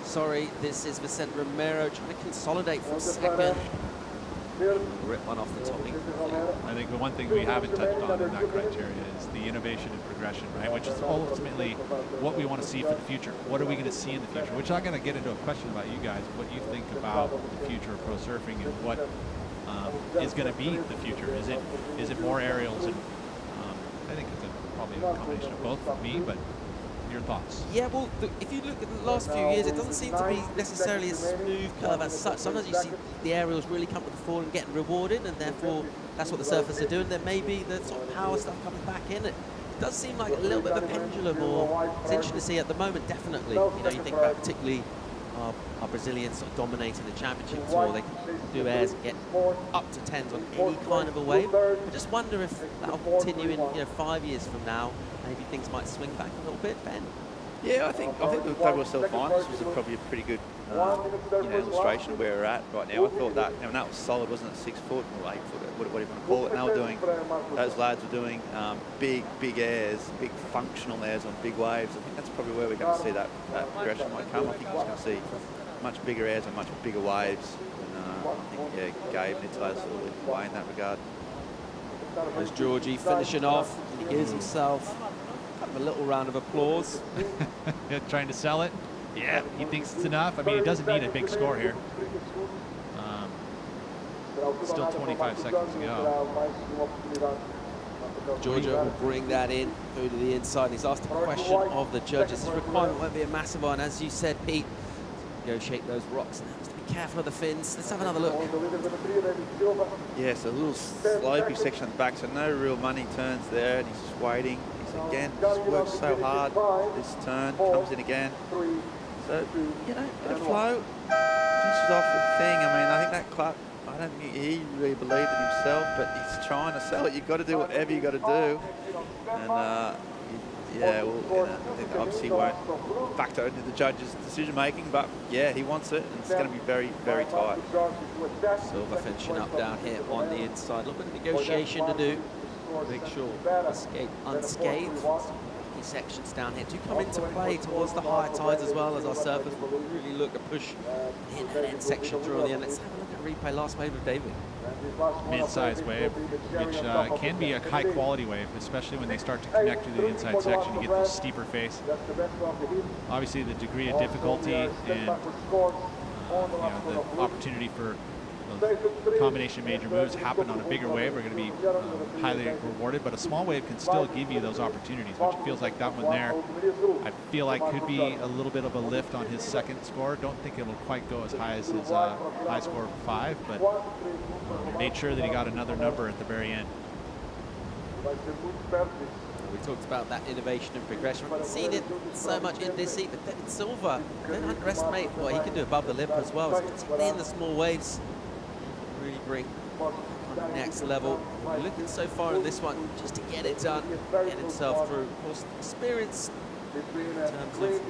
Sorry, this is Vicente Romero trying to consolidate for second. Rip one off the topping. I think the one thing we haven't touched on in that criteria is the innovation and progression, right? Which is ultimately what we want to see for the future. What are we going to see in the future? Which I'm going to get into a question about you guys, what you think about the future of pro surfing and what is going to be the future. Is it more aerials? And I think it's probably a combination of both for me, but your thoughts? Yeah, well, if you look at the last few years, it doesn't seem to be necessarily a smooth curve as such. Sometimes you see the aerials really come to the fore and getting rewarded, and therefore that's what the surfers are doing. There may be the sort of power stuff coming back in. It does seem like a little bit of a pendulum, or it's interesting to see at the moment, definitely. You know, you think about particularly our Brazilians sort of dominating the championship tour. They can do airs and get up to 10s on any kind of a wave. I just wonder if that'll continue in 5 years from now. Maybe things might swing back a little bit, Ben. Yeah, I think the Global Self Finals was probably a pretty good illustration of where we're at right now. I thought that, and that was solid, wasn't it? 6 foot or 8 foot, whatever you want to call it. And they were doing, those lads were doing big airs, big functional airs on big waves. I think that's probably where we're going to see that progression might come. I think we're going to see much bigger airs on much bigger waves. And I think, Gabe and Italo sort of lead the way in that regard. There's Georgie finishing off. He gives himself kind of a little round of applause. Trying to sell it. Yeah, he thinks it's enough. I mean, he doesn't need a big score here. Still 25 seconds to go. Georgia will bring that in through to the inside. He's asked a question of the judges. His requirement won't be a massive one, as you said, Pete. Negotiate those rocks now. Just be careful of the fins. Let's have another look. Yes, a little slopey section at the back, so no real money turns there, and he's just waiting. He's again just works so hard. This turn comes in again. So, bit of flow. Finishes off the thing. I mean, I think that club, I don't think he really believed in himself, but he's trying to sell it. You've got to do whatever you've got to do. And yeah, well, I think obviously won't factor into the judge's decision making, but yeah, he wants it, and it's going to be very, very tight. Silva finishing up down here on the inside. A little bit of negotiation to do. Make sure escape unscathed. These sections down here do come into play towards the higher tides as well, as our surfers will really look to push in that end section through on the end. Let's have a look at replay. Last wave of David. Mid-sized wave, which can be a high-quality wave, especially when they start to connect to the inside section. You get this steeper face. Obviously, the degree of difficulty and the opportunity for combination major moves happen on a bigger wave are going to be highly rewarded, but a small wave can still give you those opportunities, which feels like that one there, I feel like could be a little bit of a lift on his second score. Don't think it'll quite go as high as his high score of 5, but made sure that he got another number at the very end. We talked about that innovation and progression. We've seen it so much in this heat, but David Silva, don't underestimate what he can do above the lip as well, particularly in the small waves. Really bring on the next level. We're looking so far in this one just to get it done, get himself through. Of course, experience in terms of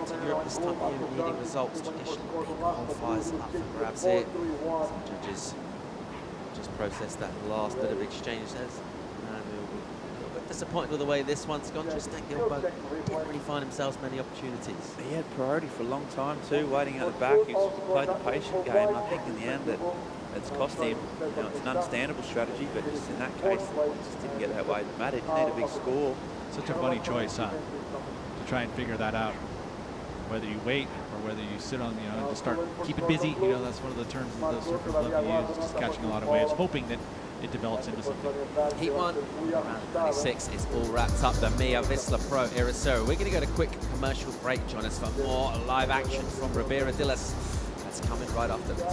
to Europe this time of year, needing results. Traditionally, big qualifiers up for grabs here. Some judges just processed that last bit of exchange. Says, disappointed with the way this one's gone. Just think Gilbo didn't really find himself many opportunities. He had priority for a long time too, waiting at the back. He's played the patient game. I think in the end that it's cost him. It's an understandable strategy, but just in that case, it just didn't get that way. It mattered. You need a big score. Such a funny choice, huh? To try and figure that out. Whether you wait or whether you sit on, just start keeping busy. That's one of the terms that the surfers love to use. Just catching a lot of waves, hoping that it develops into something. Heat 1, round 26 is all wrapped up. The MEO Vissla Pro Ericeira. We're going to go to quick commercial break. Join us for more live action from Rivera Dillas. That's coming right after this.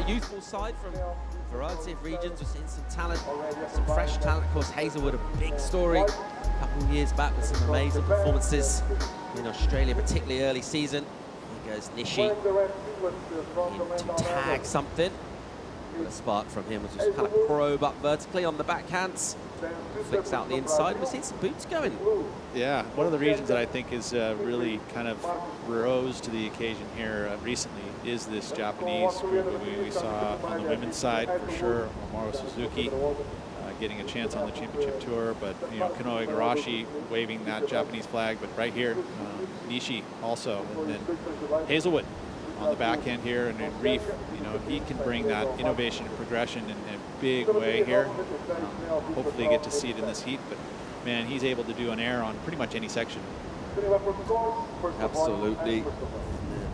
youthful side from a variety of regions. We're seeing some talent, some fresh talent. Of course, Hazelwood, a big story. A couple of years back with some amazing performances in Australia, particularly early season. Here goes Nishi to tag something. A spark from him was just kind of probe up vertically on the backhands. Flicks out the inside. We've seen some boots going. Yeah, one of the regions that I think is really kind of rose to the occasion here recently is this Japanese group that we saw on the women's side for sure. Mamoru Suzuki getting a chance on the championship tour, but you know, Kano Igarashi waving that Japanese flag, but right here, Nishi also, and then Hazelwood on the back end here, and then Reef, you know, he can bring that innovation and progression in a big way here. Hopefully get to see it in this heat, but man, he's able to do an air on pretty much any section. Absolutely.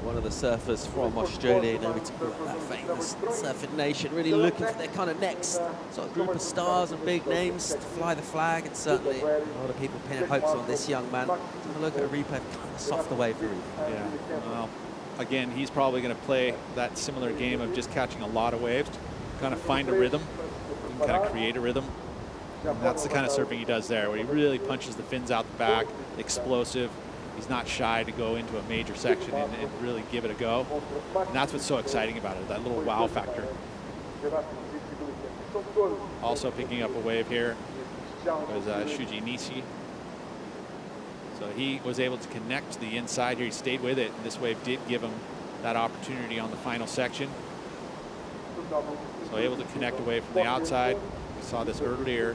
One of the surfers from Australia, you know, we talk about that famous surfing nation, really looking for their kind of next sort of group of stars and big names to fly the flag, and certainly a lot of people pinning hopes on this young man. Have a look at a replay, kind of soft away for him. Yeah. Well, again, he's probably going to play that similar game of just catching a lot of waves, kind of find a rhythm, and kind of create a rhythm. And that's the kind of surfing he does there, where he really punches the fins out the back, explosive. He's not shy to go into a major section and really give it a go. And that's what's so exciting about it, that little wow factor. Also picking up a wave here was Shuji Nishi. So he was able to connect to the inside here. He stayed with it, and this wave did give him that opportunity on the final section. So able to connect away from the outside. We saw this earlier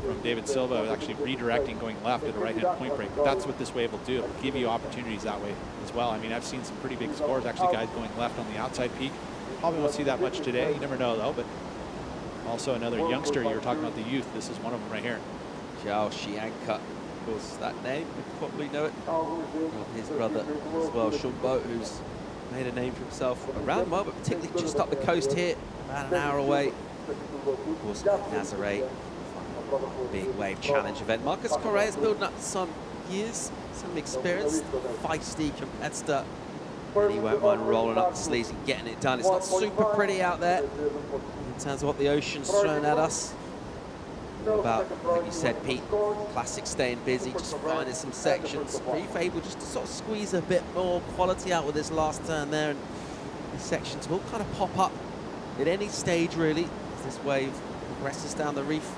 from David Silva, actually redirecting, going left at a right-hand point break. But that's what this wave will do. It'll give you opportunities that way as well. I mean, I've seen some pretty big scores, actually, guys going left on the outside peak. Probably won't see that much today. You never know, though. But also another youngster. You were talking about the youth. This is one of them right here. Zhao Xianka, of course, that name, you probably know it. His brother as well, Shumbo, who's made a name for himself around the world, but particularly just up the coast here, about an hour away. Of course, Nazaré, big wave challenge event. Marcus Correa's building up some years, some experience, feisty competitor. And he won't mind rolling up the sleeves and getting it done. It's not super pretty out there in terms of what the ocean's thrown at us. About, like you said, Pete, classic staying busy, just finding some sections. Reef able just to sort of squeeze a bit more quality out with this last turn there, and these sections will kind of pop up at any stage, really, as this wave progresses down the reef.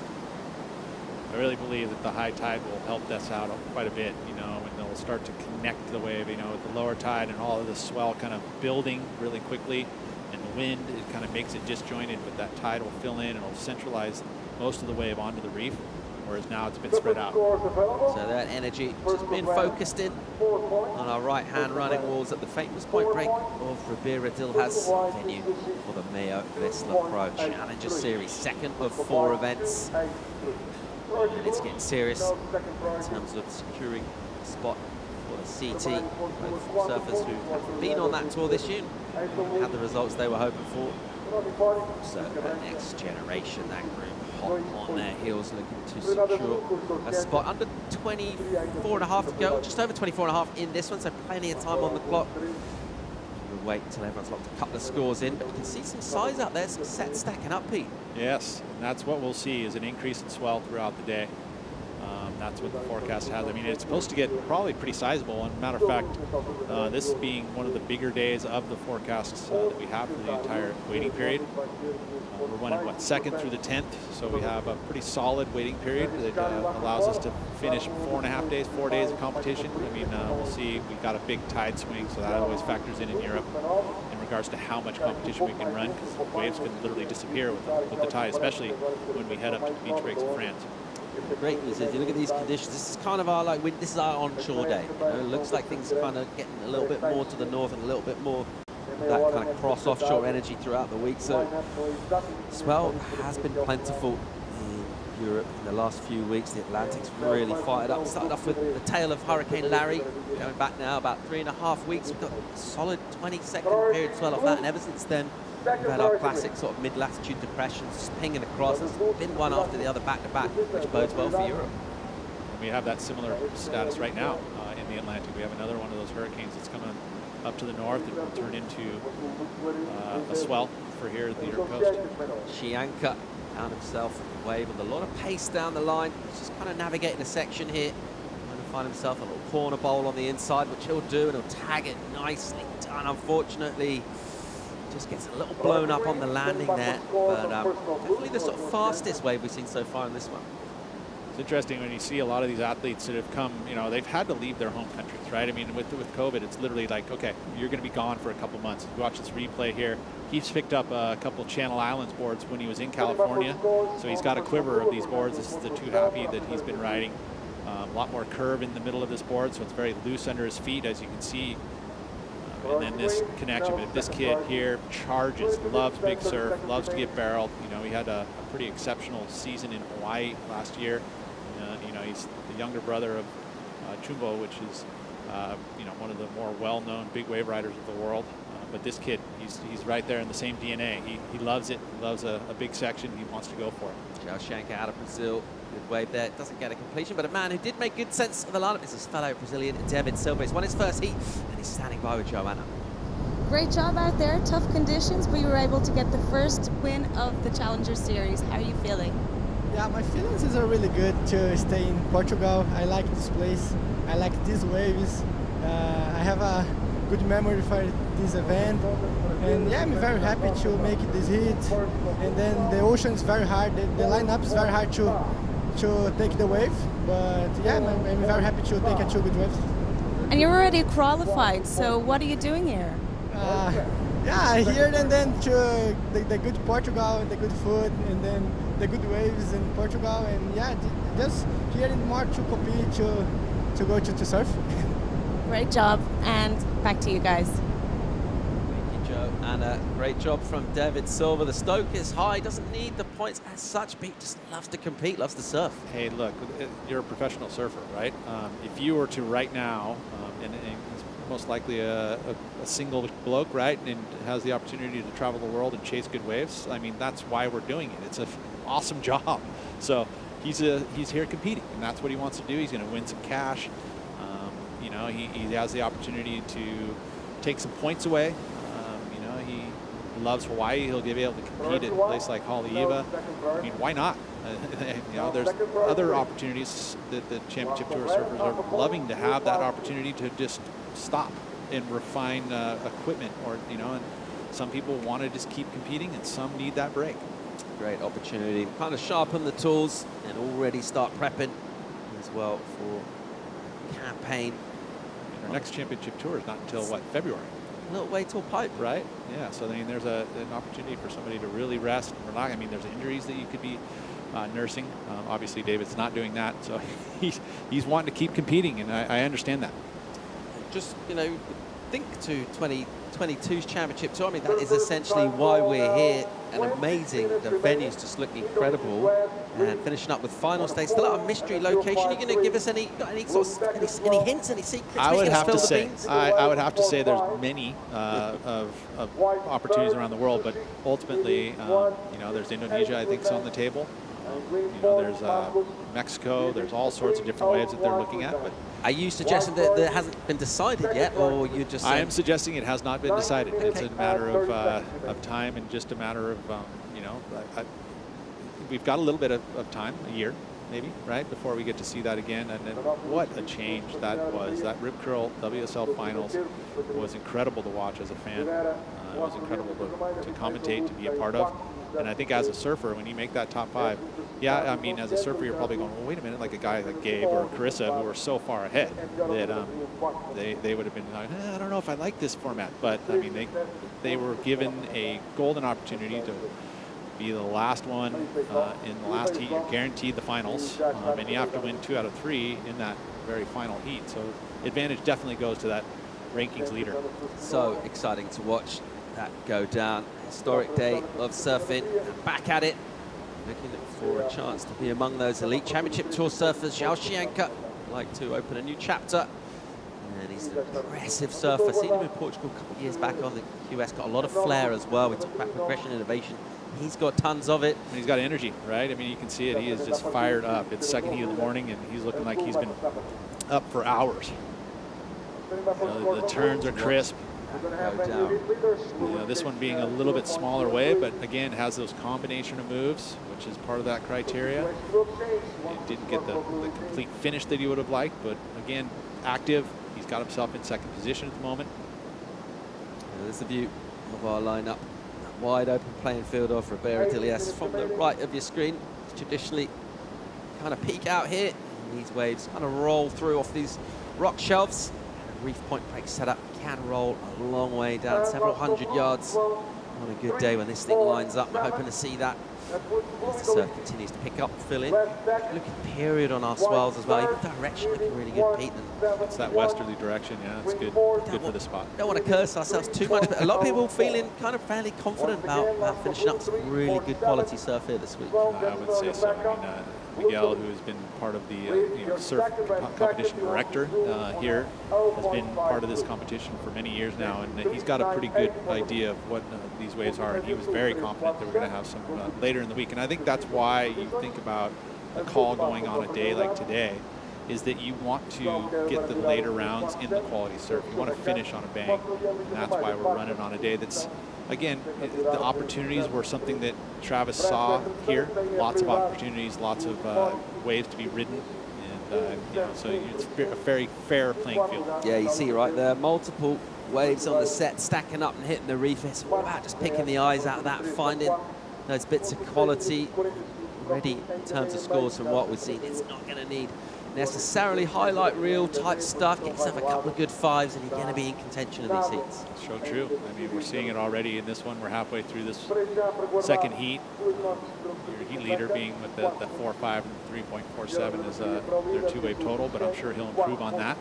I really believe that the high tide will help this out quite a bit, you know, and they'll start to connect the wave, you know, with the lower tide and all of the swell kind of building really quickly, and the wind, it kind of makes it disjointed, but that tide will fill in and it'll centralize most of the wave onto the reef, whereas now it's been spread out. So that energy just being focused in on our right-hand running walls at the famous point break of Ribera Dilhaz venue for the MEO Vissla Pro Challenger Series, second of 4 events. And it's getting serious in terms of securing a spot for the CT. Both surfers who have been on that tour this year had the results they were hoping for. So the next generation, that group hot on their heels, looking to secure a spot. Under 24 and a half to go, just over 24 and a half in this one, so plenty of time on the clock. We'll wait until everyone's locked a couple of scores in, but you can see some size out there, some sets stacking up, Pete. Yes, and that's what we'll see, is an increase in swell throughout the day. That's what the forecast has. I mean, it's supposed to get probably pretty sizable. And matter of fact, this being one of the bigger days of the forecasts that we have for the entire waiting period. We're running, what, 2nd through the 10th, so we have a pretty solid waiting period that allows us to finish 4.5 days, 4 days of competition. I mean, we'll see. We've got a big tide swing, so that always factors in Europe in regards to how much competition we can run, because waves can literally disappear with the tide, especially when we head up to the beach breaks in France. The great news is, you look at these conditions, this is kind of our, this is our onshore day. You know, it looks like things are kind of getting a little bit more to the north and a little bit more of that kind of cross-offshore energy throughout the week. So swell has been plentiful in Europe in the last few weeks. The Atlantic's really fired up. Started off with the tail of Hurricane Larry, going back now about 3.5 weeks. We've got a solid 20-second period swell off that, and ever since then, we've had our classic sort of mid-latitude depressions just pinging across. It's been one after the other back-to-back, which bodes well for Europe. And we have that similar status right now in in the Atlantic. We have another one of those hurricanes that's coming up to the north and will turn into a swell for here at the Euro coast. Shianka found himself in the wave with a lot of pace down the line. He's just kind of navigating a section here. Trying to find himself a little corner bowl on the inside, which he'll do, and he'll tag it nicely done. Unfortunately, just gets a little blown up on the landing there. But definitely the sort of fastest wave we've seen so far in this one. It's interesting when you see a lot of these athletes that have come, you know, they've had to leave their home countries, right? I mean, with COVID, it's literally like, okay, you're going to be gone for a couple months. You watch this replay here. He's picked up a couple Channel Islands boards when he was in California, so he's got a quiver of these boards. This is the Too Happy that he's been riding. A lot more curve in the middle of this board, so it's very loose under his feet, as you can see. And then this connection, but this kid here charges, loves big surf, loves to get barreled. You know, he had a pretty exceptional season in Hawaii last year. You know, he's the younger brother of Chumbo, which is, you know, one of the more well-known big wave riders of the world. But this kid, he's right there in the same DNA. He loves it. He loves a big section. He wants to go for it. João Shanka out of Brazil. Good wave there. Doesn't get a completion, but a man who did make good sense of the lineup is his fellow Brazilian, David Silva. He's won his first heat, and he's standing by with Joanna. Great job out there. Tough conditions, but you were able to get the first win of the Challenger Series. How are you feeling? Yeah, my feelings are really good to stay in Portugal. I like this place. I like these waves. I have a good memory for this event. And yeah, I'm very happy to make this hit. And then the ocean is very hard. The lineup is very hard to take the wave. But yeah, I'm very happy to take two good waves. And you're already qualified, so what are you doing here? Yeah, here and then to the good Portugal, the good food, and then the good waves in Portugal, and yeah, just here and more to compete, to go to surf. Great job, and back to you guys. Thank you, Joe. And a great job from David Silva. The stoke is high, doesn't need the points as such, but he just loves to compete, loves to surf. Hey, look, you're a professional surfer, right? If you were to right now, and most likely a single bloke, right, and has the opportunity to travel the world and chase good waves, I mean, that's why we're doing it. It's an awesome job. So he's here competing, and that's what he wants to do. He's going to win some cash. You know, he has the opportunity to take some points away. You know, he loves Hawaii. He'll be able to compete at a place like Haleiwa. I mean, why not? You know, there's other opportunities that the Championship Tour surfers are loving to have that opportunity to just stop and refine equipment, or, you know, and some people want to just keep competing and some need that break. Great opportunity, kind of sharpen the tools and already start prepping as well for campaign. Our next Championship Tour is not until, what, February? A little way till pipe. Right, yeah, so I mean, there's an opportunity for somebody to really rest and relax. I mean, there's injuries that you could be nursing. Obviously, David's not doing that, so he's wanting to keep competing, and I understand that. Just, you know, think to 2022's Championship Tour. I mean, that is essentially why we're here. And amazing. The venues just look incredible. And finishing up with final stage, still at a mystery location. Are you going to give us any hints, any secrets? I would have to say there's many of opportunities around the world, but ultimately, you know, there's Indonesia, I think, is on the table. You know, there's Mexico. There's all sorts of different waves that they're looking at. But are you suggesting that it hasn't been decided yet, or you just? I am suggesting it has not been decided. Okay. It's a matter of time, and just a matter of you know, we've got a little bit of time, a year maybe, right, before we get to see that again. And then what a change that was. That Rip Curl WSL Finals was incredible to watch as a fan. It was incredible to commentate, to be a part of. And I think as a surfer, when you make that top 5, yeah, I mean, as a surfer, you're probably going, well, wait a minute, like a guy like Gabe or Carissa, who are so far ahead that they would have been like, I don't know if I like this format. But, I mean, they were given a golden opportunity to be the last one in the last heat. You're guaranteed the finals, and you have to win 2 out of 3 in that very final heat. So advantage definitely goes to that rankings leader. So exciting to watch that go down. Historic day of surfing, and back at it, looking for a chance to be among those elite Championship Tour surfers. João Shanka would like to open a new chapter, and he's an impressive surfer. Seen him in Portugal a couple of years back on the QS, got a lot of flair as well. We talk about progression, innovation. He's got tons of it. And he's got energy, right? I mean, you can see it. He is just fired up. It's second heat of the morning, and he's looking like he's been up for hours. The turns are crisp. Go down. This one being a little bit smaller wave, but again has those combination of moves, which is part of that criteria. It didn't get the complete finish that he would have liked, but again, active. He's got himself in second position at the moment. There's the view of our lineup. Wide open playing field of Ribeira de Lies from the right of your screen. Traditionally kind of peak out here. And these waves kind of roll through off these rock shelves. Reef point break setup can roll a long way down, several hundred yards on a good day when this thing lines up. We're hoping to see that as the surf continues to pick up, fill in. Looking period on our swells as well. Even direction looking really good, Pete. It's that westerly direction, yeah, it's good for the spot. Don't want to curse ourselves too much, but a lot of people feeling kind of fairly confident about finishing up some really good quality surf here this week. I would say so. I mean, Miguel, who has been part of the surf competition director here, has been part of this competition for many years now, and he's got a pretty good idea of what these waves are, and he was very confident that we're going to have some later in the week. And I think that's why you think about a call going on a day like today, is that you want to get the later rounds in the quality surf. You want to finish on a bang, and that's why we're running on a day that's, again, the opportunities were something that Travis saw here. Lots of opportunities, lots of waves to be ridden, and so it's a very fair playing field. Yeah, you see right there, multiple waves on the set, stacking up and hitting the reef. It's all about just picking the eyes out of that, finding those bits of quality. Already, in terms of scores from what we've seen, it's not going to need necessarily highlight reel type stuff. Get yourself a couple of good fives and you're going to be in contention in these heats. So true. I mean, we're seeing it already in this one. We're halfway through this second heat. Your heat leader being with the 4.5 and 3.47 is their two-wave total, but I'm sure he'll improve on that.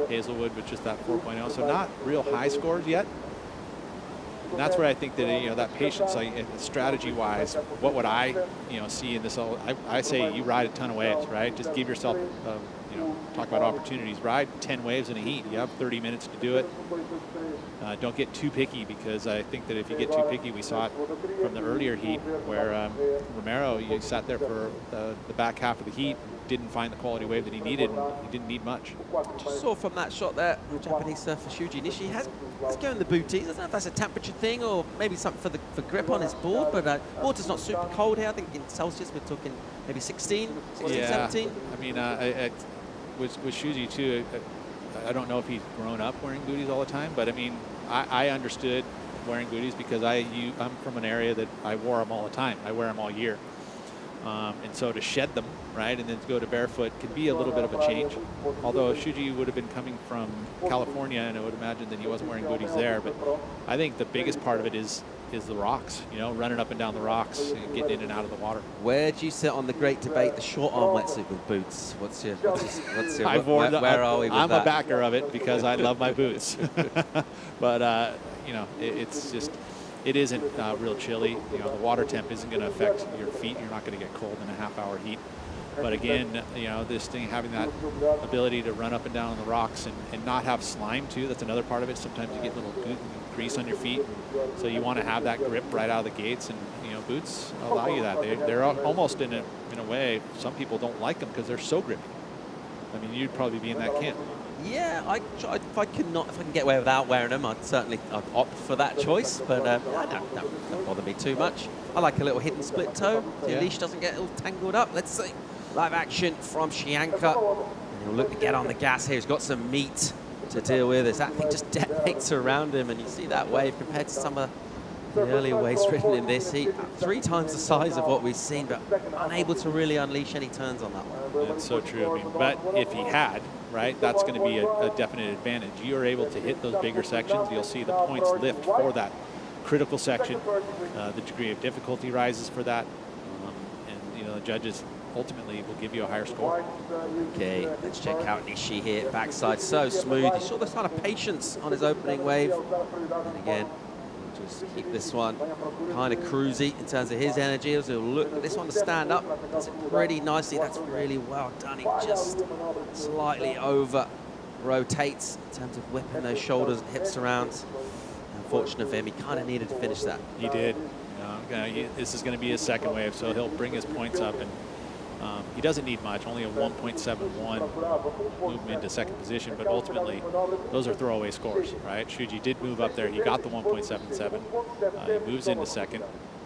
Hazelwood with just that 4.0, so not real high scores yet. And that's where I think that that patience, like strategy-wise, what would I see in this? I say you ride a ton of waves, right? Just give yourself, talk about opportunities. Ride 10 waves in a heat. You have 30 minutes to do it. Don't get too picky, because I think that if you get too picky, we saw it from the earlier heat where Romero, you sat there for the back half of the heat, didn't find the quality wave that he needed, and he didn't need much. Just saw from that shot there, the Japanese surfer Shuji Nishi has going the booties. I don't know if that's a temperature thing or maybe something for grip on his board, but water's not super cold here. I think in Celsius we're talking maybe 16, 17. I mean, with Shuji too, I don't know if he's grown up wearing booties all the time, but I mean, I understood wearing booties because I'm from an area that I wore them all the time. I wear them all year. And so to shed them, right, and then to go to barefoot can be a little bit of a change. Although Shuji would have been coming from California, and I would imagine that he wasn't wearing booties there. But I think the biggest part of it is the rocks, running up and down the rocks and getting in and out of the water. Where do you sit on the great debate, the short arm wetsuit with boots? What's your where are we with I'm that? a backer of it because I love my boots. But, it's just, it isn't real chilly. The water temp isn't going to affect your feet. You're not going to get cold in a half-hour heat. But again, this thing, having that ability to run up and down on the rocks and not have slime too, that's another part of it. Sometimes you get a little grease on your feet. So you want to have that grip right out of the gates, and boots allow you that. They're almost in a way, some people don't like them because they're so grippy. I mean, you'd probably be in that camp. Yeah, if I can get away without wearing them, I'd opt for that choice. But don't bother me too much. I like a little hidden split toe. The leash doesn't get all tangled up. Let's see. Live action from Shianka. And he'll look to get on the gas here. He's got some meat to deal with as that thing just detonates around him. And you see that wave compared to some of the earlier waves ridden in this heat. 3 times the size of what we've seen, but unable to really unleash any turns on that one. That's so true. I mean, but if he had, right, that's going to be a definite advantage. You are able to hit those bigger sections. You'll see the points lift for that critical section. The degree of difficulty rises for that. And, the judges ultimately will give you a higher score. Okay, let's check out Nishi here. Backside so smooth. You saw the kind of patience on his opening wave. And again, just keep this one kind of cruisy in terms of his energy. As he'll look at this one to stand up. Does it pretty nicely. That's really well done. He just slightly over rotates in terms of whipping those shoulders and hips around. Unfortunate for him, he kind of needed to finish that. He did. This is going to be his second wave, so he'll bring his points up, and He doesn't need much, only a 1.71 movement into second position, but ultimately those are throwaway scores, right? Shuji did move up there. He got the 1.77. He moves into second.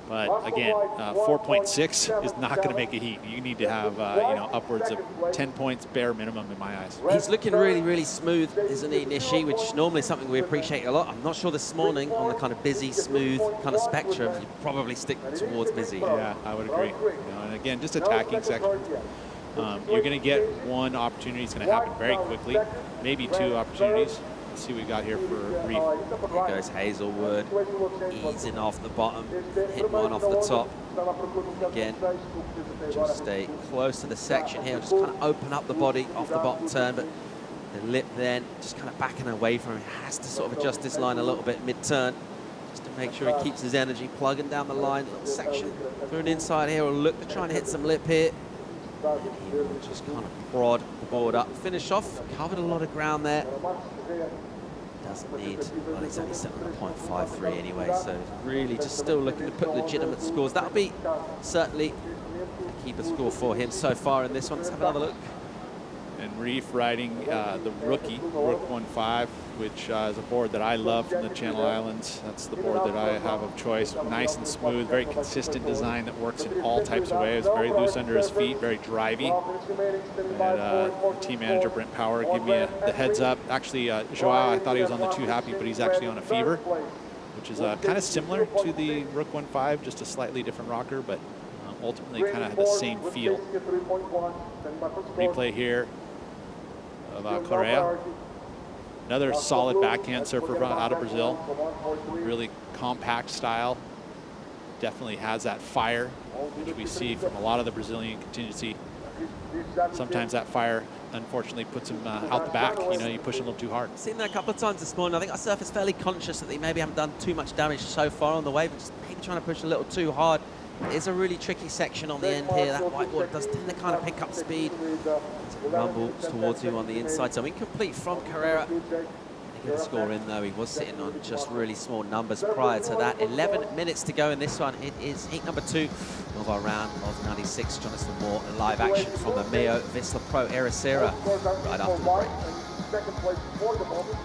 But again, 4.6 is not going to make a heat. You need to have, you know, upwards of 10 points bare minimum in my eyes. He's looking really, really smooth, isn't he, Nishi? Which normally is something we appreciate a lot. I'm not sure this morning on the kind of busy, smooth kind of spectrum, you probably stick towards busy. Yeah, I would agree. You know, and again, just attacking sections. You're going to get one opportunity. It's going to happen very quickly. Maybe two opportunities. Let's see what we got here for Reef. Here goes Hazelwood, easing off the bottom, hit one off the top. Again, just stay close to the section here, just kind of open up the body off the bottom turn, but the lip then just kind of backing away from him. Has to sort of adjust this line a little bit mid-turn, just to make sure he keeps his energy plugging down the line. Little section through an inside here, will look to try and hit some lip here. And he will just kind of prod the board up. Finish off, covered a lot of ground there. Doesn't need, well, he's only sitting on a 0.53 anyway, so really just still looking to put legitimate scores. That'll be certainly a keeper score for him so far in this one. Let's have another look. And Reef riding the rookie, Rook 1.5, which is a board that I love from the Channel Islands. That's the board that I have of choice. Nice and smooth, very consistent design that works in all types of ways. Very loose under his feet, very drivey. And team manager Brent Power gave me the heads up. Actually, Joao, I thought he was on the Too Happy, but he's actually on a Fever, which is kind of similar to the Rook 1.5, just a slightly different rocker, but ultimately kind of the same feel. Replay here of Correa. Another solid backhand surfer out of Brazil. Really compact style. Definitely has that fire, which we see from a lot of the Brazilian contingency. Sometimes that fire, unfortunately, puts him out the back. You know, you push him a little too hard. Seen that a couple of times this morning. I think our surfer's fairly conscious that they maybe haven't done too much damage so far on the wave, but just maybe trying to push a little too hard. It is a really tricky section on the end here. That whiteboard does tend to kind of pick up speed. Rumbles towards him on the inside. So incomplete from Carrera. He got a score in though. He was sitting on just really small numbers prior to that. 11 minutes to go in this one. It is heat number 2 of our round of 96. Join us for more live action from the MEO Vissla Pro Ericeira right after the break. Second place for the moment.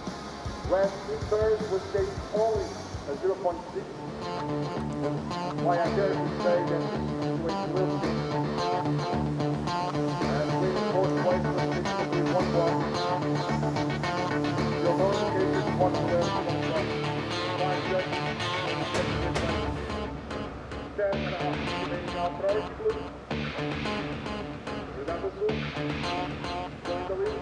Last 2 thirds was stage only a 0.6. Why I dare to say that this situation will change. And leading fourth place was stage 1-1. Your notification was there. 5 seconds. 10.5 remaining now priority group. Remember soon. Join the lead.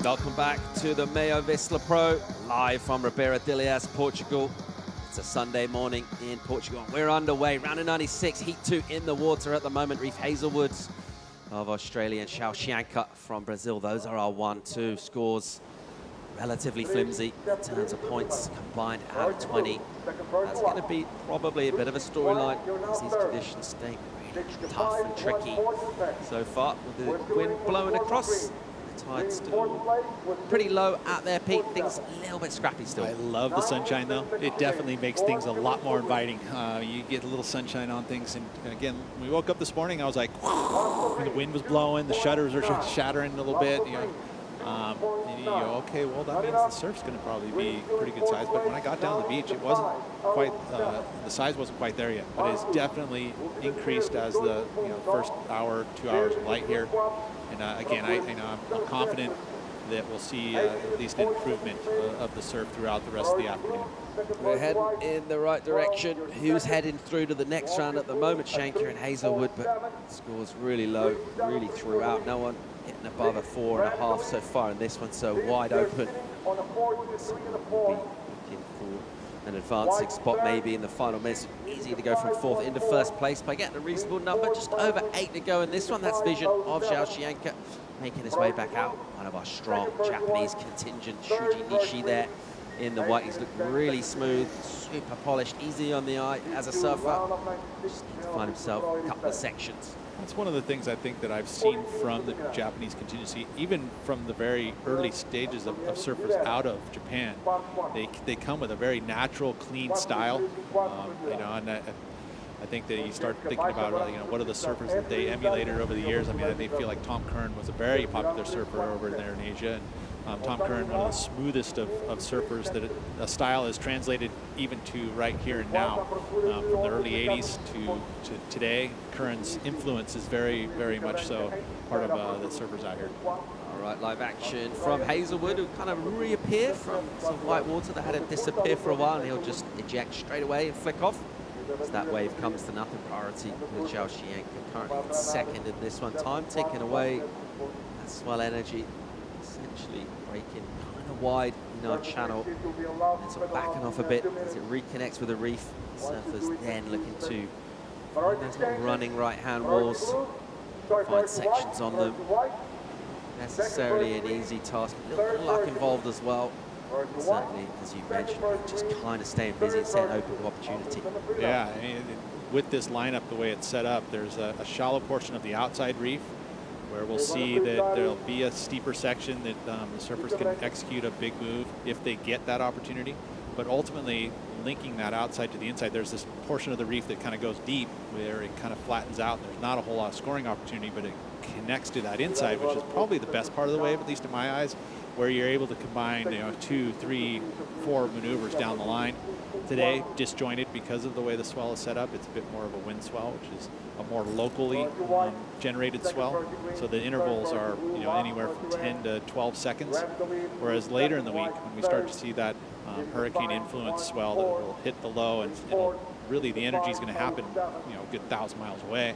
Welcome back to the MEO Vissla Pro, live from Ribeira de Ilhas, Portugal. It's a Sunday morning in Portugal. We're underway, round of 96, heat 2 in the water at the moment. Reef Hazelwood of Australia and Xiaoxianka from Brazil. Those are our 1-2 scores. Relatively flimsy in terms of points combined out of 20. That's going to be probably a bit of a storyline as these conditions stay really tough and tricky so far. With the wind blowing across, tide's still pretty low at their peak. Things a little bit scrappy still. I love the sunshine though. It definitely makes things a lot more inviting. You get a little sunshine on things, and again, when we woke up this morning, I was like, the wind was blowing, the shutters are shattering a little bit. You know, and you go, okay, well that means the surf's going to probably be pretty good size. But when I got down to the beach, it wasn't quite the size wasn't quite there yet. But it's definitely increased as the first hour, 2 hours of light here. And again, I'm confident that we'll see at least an improvement of the surf throughout the rest of the afternoon. We're heading in the right direction. Who's heading through to the next round at the moment? Shanker and Hazelwood, but scores really low, really throughout. No one hitting above a 4.5 so far in this one, so wide open On a 4-3 and a 4. Looking for an advancing spot maybe in the final minutes. Easy to go from 4th into 1st place by getting a reasonable number. Just over 8 to go in this one. That's vision of Zhao Xianke making his way back out. One of our strong Japanese contingent. Shuji Nishi there in the white. He's looked really smooth, super polished, easy on the eye as a surfer. Just needs to find himself a couple of sections. That's one of the things I think that I've seen from the Japanese contingency, even from the very early stages of surfers out of Japan. They come with a very natural, clean style, you know, and I think that you start thinking about, you know, what are the surfers that they emulated over the years. I mean, they feel like Tom Curran was a very popular surfer over there in Asia. And Tom Curran, one of the smoothest of surfers that a style is translated even to right here and now. From the early 80s to today, Curran's influence is very, very much so part of the surfers out here. All right, live action from Hazelwood, who kind of reappear from some white water that had him disappear for a while, and he'll just eject straight away and flick off. As that wave comes to nothing, priority with Zhao Xianke currently in 2nd in this one. Time ticking away. That swell energy essentially breaking kind of wide in our channel. And sort of backing off a bit as it reconnects with the reef. Surfers then looking to find those little running right-hand walls, find sections on them. Necessarily an easy task, a little bit of luck involved as well. Certainly, as you mentioned, just kind of staying busy and staying open to opportunity. Yeah, I mean, with this lineup, the way it's set up, there's a shallow portion of the outside reef where we'll see that there'll be a steeper section that the surfers can execute a big move if they get that opportunity. But ultimately, linking that outside to the inside, there's this portion of the reef that kind of goes deep where it kind of flattens out. There's not a whole lot of scoring opportunity, but it connects to that inside, which is probably the best part of the wave, at least in my eyes, where you're able to combine, you know, 2, 3, 4 maneuvers down the line. Today, disjointed because of the way the swell is set up. It's a bit more of a wind swell, which is a more locally generated swell. So the intervals are, you know, anywhere from 10 to 12 seconds. Whereas later in the week, when we start to see that hurricane influence swell that will hit the low, and really the energy is going to happen, you know, a good 1,000 miles away.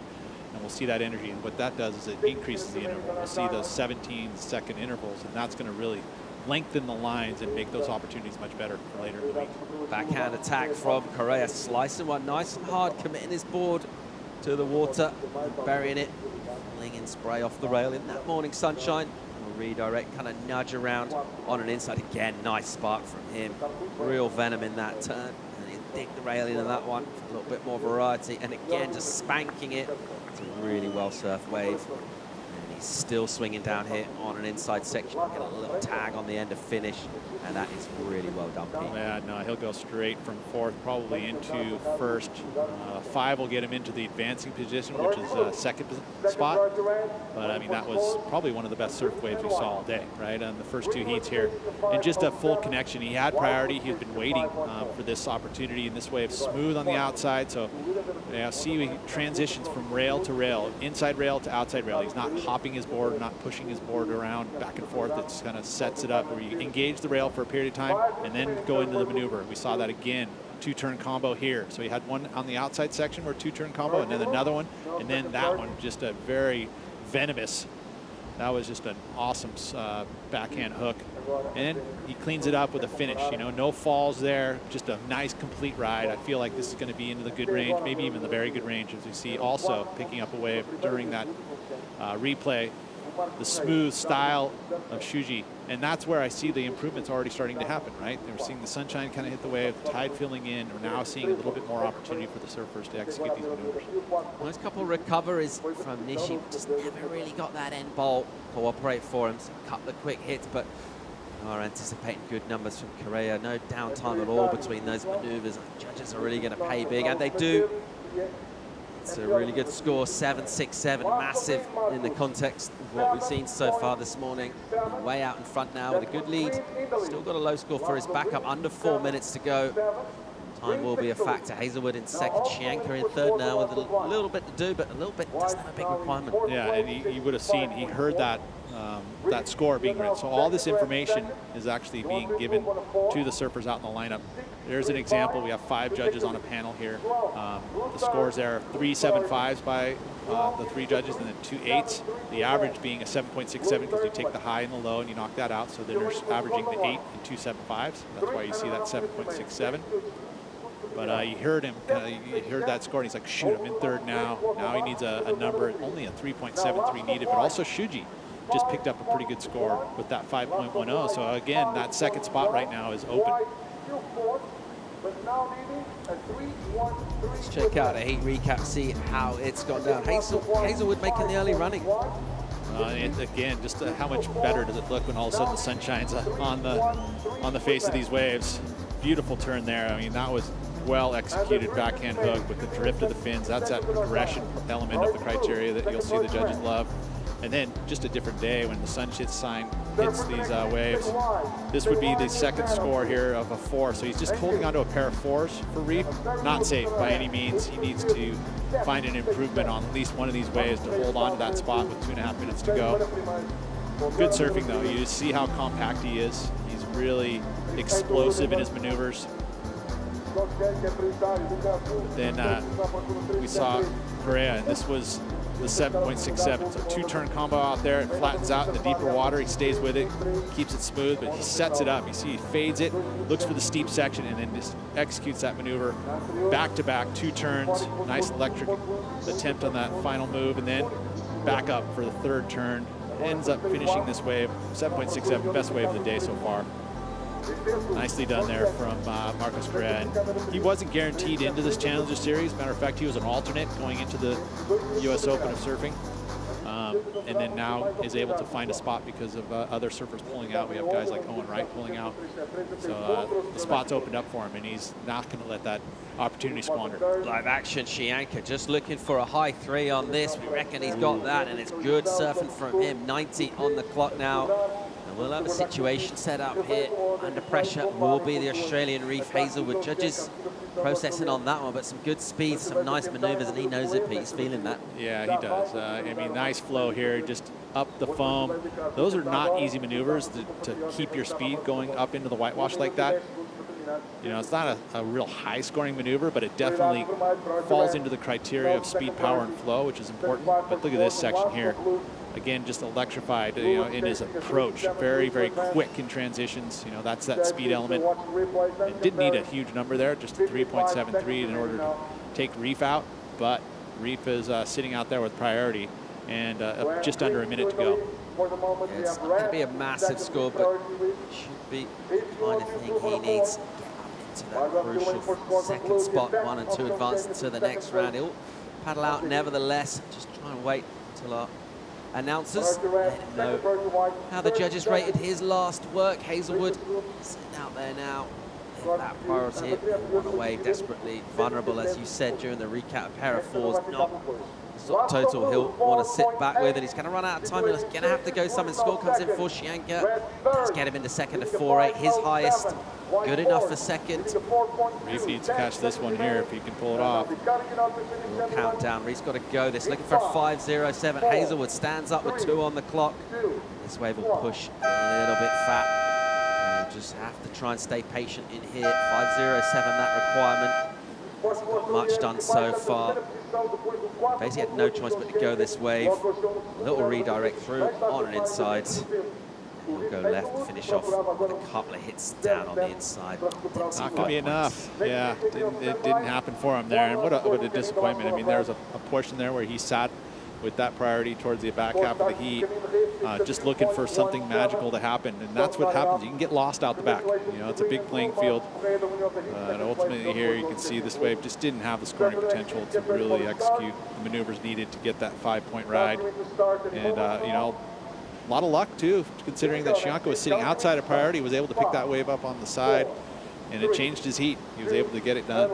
And we'll see that energy, and what that does is it increases the interval. We'll see those 17-second intervals, and that's going to really lengthen the lines and make those opportunities much better for later in the week. Backhand attack from Correa, slicing one nice and hard, committing his board to the water, burying it, flinging spray off the rail in that morning sunshine. We'll redirect, kind of nudge around on an inside. Again, nice spark from him. Real venom in that turn. And he dig the rail into that one for a little bit more variety. And again, just spanking it. It's a really well-surfed wave. And he's still swinging down here on an inside section. Get a little tag on the end of finish. And that is really well done, Pete. Yeah, no, he'll go straight from 4th, probably into 1st. 5 will get him into the advancing position, which is 2nd spot. But I mean, that was probably one of the best surf waves we saw all day, right? On the first 2 heats here. And just a full connection. He had priority. He had been waiting for this opportunity, and this wave smooth on the outside. So, yeah, see, he transitions from rail to rail, inside rail to outside rail. He's not hopping his board, not pushing his board around back and forth. It just kind of sets it up where you engage the rail for a period of time and then go into the maneuver. We saw that again, 2-turn combo here. So he had one on the outside section where 2-turn combo, and then another one, and then that one, just a very venomous. That was just an awesome backhand hook. And then he cleans it up with a finish, you know, no falls there, just a nice complete ride. I feel like this is going to be into the good range, maybe even the very good range, as we see also picking up a wave during that replay. The smooth style of Shuji, and that's where I see the improvements already starting to happen, right? We're seeing the sunshine kind of hit the wave, the tide filling in. We're now seeing a little bit more opportunity for the surfers to execute these maneuvers. Nice couple of recoveries from Nishi, just never really got that end bolt cooperate for him. So a couple of quick hits, but are anticipating good numbers from Correa. No downtime at all between those maneuvers. Judges are really going to pay big, and they do. It's a really good score, 7-6-7, massive in the context of what we've seen so far this morning. Way out in front now with a good lead. Still got a low score for his backup, under 4 minutes to go. Time will be a factor. Hazelwood in second, Shianka in third now with a little bit to do, but a little bit doesn't have a big requirement. Yeah, and he would have seen, he heard that that score being written. So all this information is actually being given to the surfers out in the lineup. There's an example. We have 5 judges on a panel here. The scores there are 3 7.5s by the 3 judges and then 2 8s. The average being a 7.67 because you take the high and the low and you knock that out. So then they're averaging the 8 and 2 7.5s. That's why you see that 7.67. But you heard him, you heard that score, and he's like, shoot, I'm in third now. Now he needs a number, only a 3.73 needed, but also Shuji just picked up a pretty good score with that 5.10. So again, that second spot right now is open. Let's check out a heat recap, see how it's gone down. Hazelwood making the early running. And again, just how much better does it look when all of a sudden the sun shines on the face of these waves. Beautiful turn there. I mean, that was well executed backhand hook with the drift of the fins. That's that progression element of the criteria that you'll see the judges love. And then just a different day when the sun sign hits these waves. This would be the second score here of a 4. So he's just holding onto a pair of 4s for Reef. Not safe by any means. He needs to find an improvement on at least one of these waves to hold on to that spot with 2.5 minutes to go. Good surfing though. You see how compact he is. He's really explosive in his maneuvers. Then we saw Correa, and this was the 7.67. So 2-turn combo out there. It flattens out in the deeper water. He stays with it, keeps it smooth, but he sets it up. You see he fades it, looks for the steep section, and then just executes that maneuver back-to-back, 2 turns. Nice electric attempt on that final move, and then back up for the 3rd turn. Ends up finishing this wave, 7.67, best wave of the day so far. Nicely done there from Marcos Correa. And he wasn't guaranteed into this Challenger Series. Matter of fact, he was an alternate going into the U.S. Open of surfing. And then now is able to find a spot because of other surfers pulling out. We have guys like Owen Wright pulling out. So the spot's opened up for him, and he's not going to let that opportunity squander. Live action, Shianka just looking for a high 3 on this. We reckon he's got that, and it's good surfing from him. 90 on the clock now. And we'll have a situation set up here. Under pressure will be the Australian Reef Hazelwood. Judges processing on that one, but some good speed, some nice maneuvers, and he knows it, Pete. He's feeling that. Yeah, he does. I mean, nice flow here, just up the foam. Those are not easy maneuvers to keep your speed going up into the whitewash like that. You know, it's not a real high-scoring maneuver, but it definitely falls into the criteria of speed, power, and flow, which is important. But look at this section here. Again, just electrified, you know, in his approach. Very, very quick in transitions. You know, that's that speed element. It didn't need a huge number there, just a 3.73 in order to take Reef out. But Reef is sitting out there with priority, and just under a minute to go. Yeah, it's not going to be a massive score, but should be the kind of thing he needs to get up into that crucial second spot. 1 and 2 advance to the next round. He'll paddle out nevertheless. Just try and wait until our announcers let him know how the judges rated his last work. Hazelwood sitting out there now with that priority. On the wave, desperately vulnerable, as you said during the recap. A pair of 4s, not sort of total he'll want to sit back with, and he's going to run out of time. He's going to have to go some, and score comes in for Shianka. Let's get him into second to 4.8, his highest. Good enough for second. Reef needs to catch this one here if he can pull it off. Countdown. Reef's got to go this. Looking for a 5.07. Hazelwood stands up with 2 on the clock. This wave will push a little bit fat. We'll just have to try and stay patient in here. 5.07, that requirement. Hasn't got much done so far. Basically had no choice but to go this wave. A little redirect through on an inside. He'll go left and finish off with a couple of hits down on the inside. Not going to be enough. Yeah, it didn't happen for him there. And what a disappointment. I mean, there was a portion there where he sat with that priority towards the back half of the heat, just looking for something magical to happen. And that's what happens. You can get lost out the back. You know, it's a big playing field. And ultimately here you can see this wave just didn't have the scoring potential to really execute the maneuvers needed to get that 5-point ride. And, you know, a lot of luck, too, considering that Shianka was sitting outside of priority, was able to pick that wave up on the side, and it changed his heat. He was able to get it done.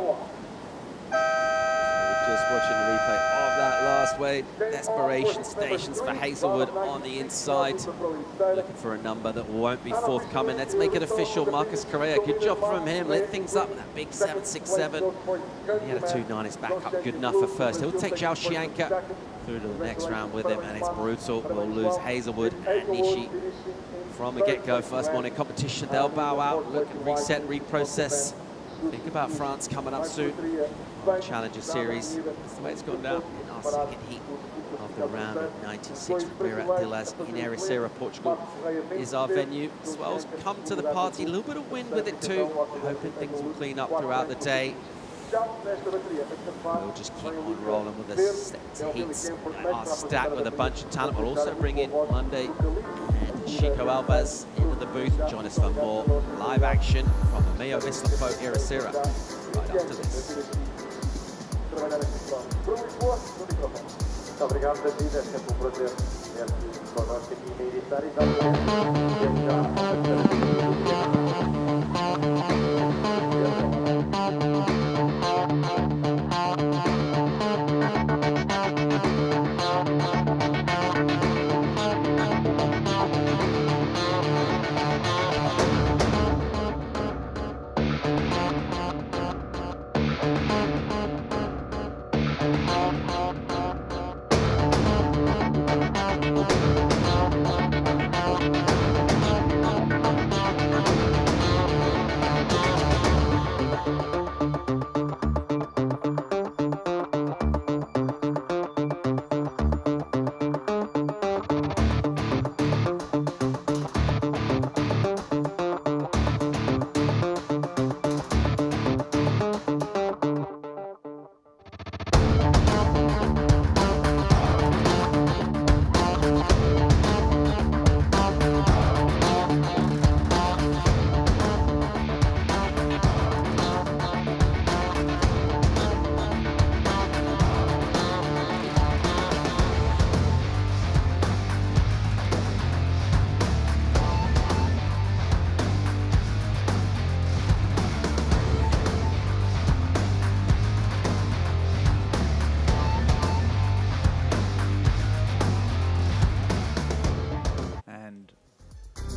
Just watching the replay of that last wave. Desperation stations for Hazelwood on the inside. Looking for a number that won't be forthcoming. Let's make it official. Marcus Correa, good job from him. Lit things up with that big 7.67. He had a 2.9. It's back up good enough for first. He'll take Zhao Xianka through to the next round with him, and it's brutal. We'll lose Hazelwood and Nishi from the get-go. First morning competition. They'll bow out, look and reset, reprocess. Think about France coming up soon. Challenger Series. That's the way it's gone down in our second heat of the round of 96. Ribeira Dilas in Ericeira, Portugal is our venue. Swells come to the party. A little bit of wind with it too. Hoping things will clean up throughout the day. We'll just keep on rolling with the set heats that are stacked with a bunch of talent. We'll also bring in Monday and Chico Alves into the booth. Join us for more live action from the MEO Vissla Pro Ericeira right after this. Obrigado, David. É sempre prazer ter-te connosco aqui em Ericeira.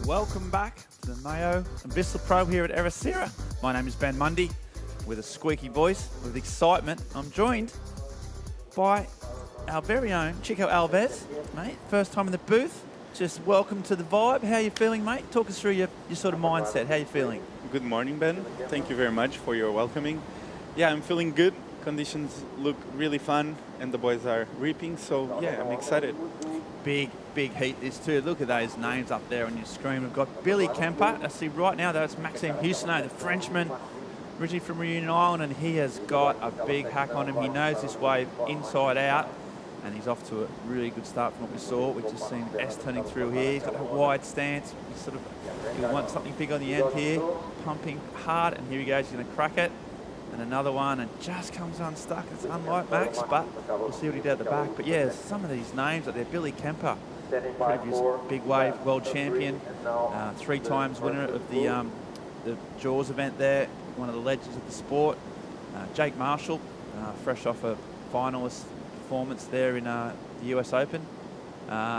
Welcome back to the MEO Vissla Pro here at Ericeira. My name is Ben Mundy with a squeaky voice, with excitement. I'm joined by our very own Chico Alves, mate. First time in the booth. Just welcome to the vibe. How are you feeling, mate? Talk us through your sort of mindset. How are you feeling? Good morning, Ben. Thank you very much for your welcoming. Yeah, I'm feeling good. Conditions look really fun and the boys are reaping, so yeah, I'm excited. Big heat this too. Look at those names up there on your screen. We've got Billy Kemper. I see right now that's Maxime Husseinot, the Frenchman, originally from Reunion Island, and he has got a big hack on him. He knows this wave inside out, and he's off to a really good start from what we saw. We've just seen S turning through here. He's got a wide stance. He'll want something big on the end here, pumping hard, and here he goes. He's going to crack it. And another one, and just comes unstuck. It's unlike Max, but we'll see what he did at the back. But yeah, some of these names up there. Billy Kemper, previous big wave world champion, 3 times winner of the Jaws event there, one of the legends of the sport. Jake Marshall, fresh off a finalist performance there in the US Open.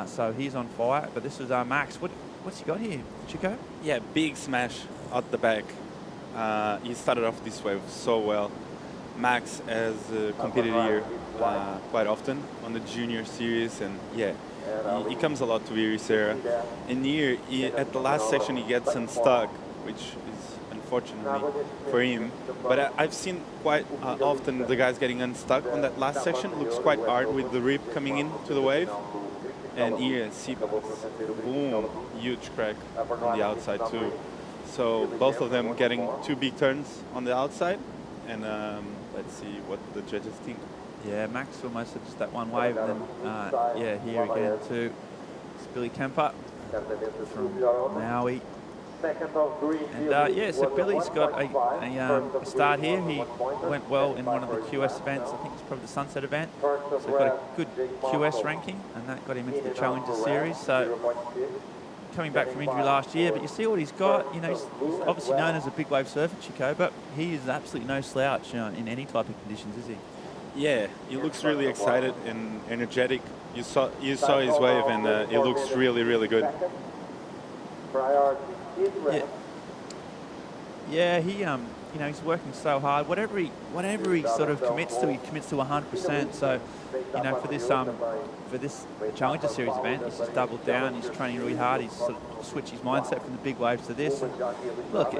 So he's on fire. But this is Max. What's he got here, Chico? Yeah, big smash out the back. He started off this wave so well. Max has competed here quite often on the junior series, and yeah, he comes a lot to Ericeira. And here, at the last section, he gets unstuck, which is unfortunately for him. But I've seen quite often the guys getting unstuck on that last section. It looks quite hard with the rip coming into the wave. And here, see, boom, huge crack on the outside too. So both of them getting 2 big turns on the outside, and let's see what the judges think. Yeah, Max almost had just that one wave, and then yeah, here again too. It's Billy Kemper from Maui. And yeah, so Billy's got a start here. He went well in one of the QS events. I think it's probably the Sunset event. So got a good QS ranking, and that got him into the Challenger Series. So coming back from injury last year, but you see what he's got. You know, he's obviously known as a big wave surfer, Chico, but he is absolutely no slouch, you know, in any type of conditions, is he? Yeah, he looks really excited and energetic. You saw his wave, and it looks really, really good. Yeah, he you know, he's working so hard. Whatever he sort of commits to, he commits to 100%. So, you know, for this Challenger Series event, he's just doubled down. He's training really hard. He's sort of switched his mindset from the big waves to this. And look,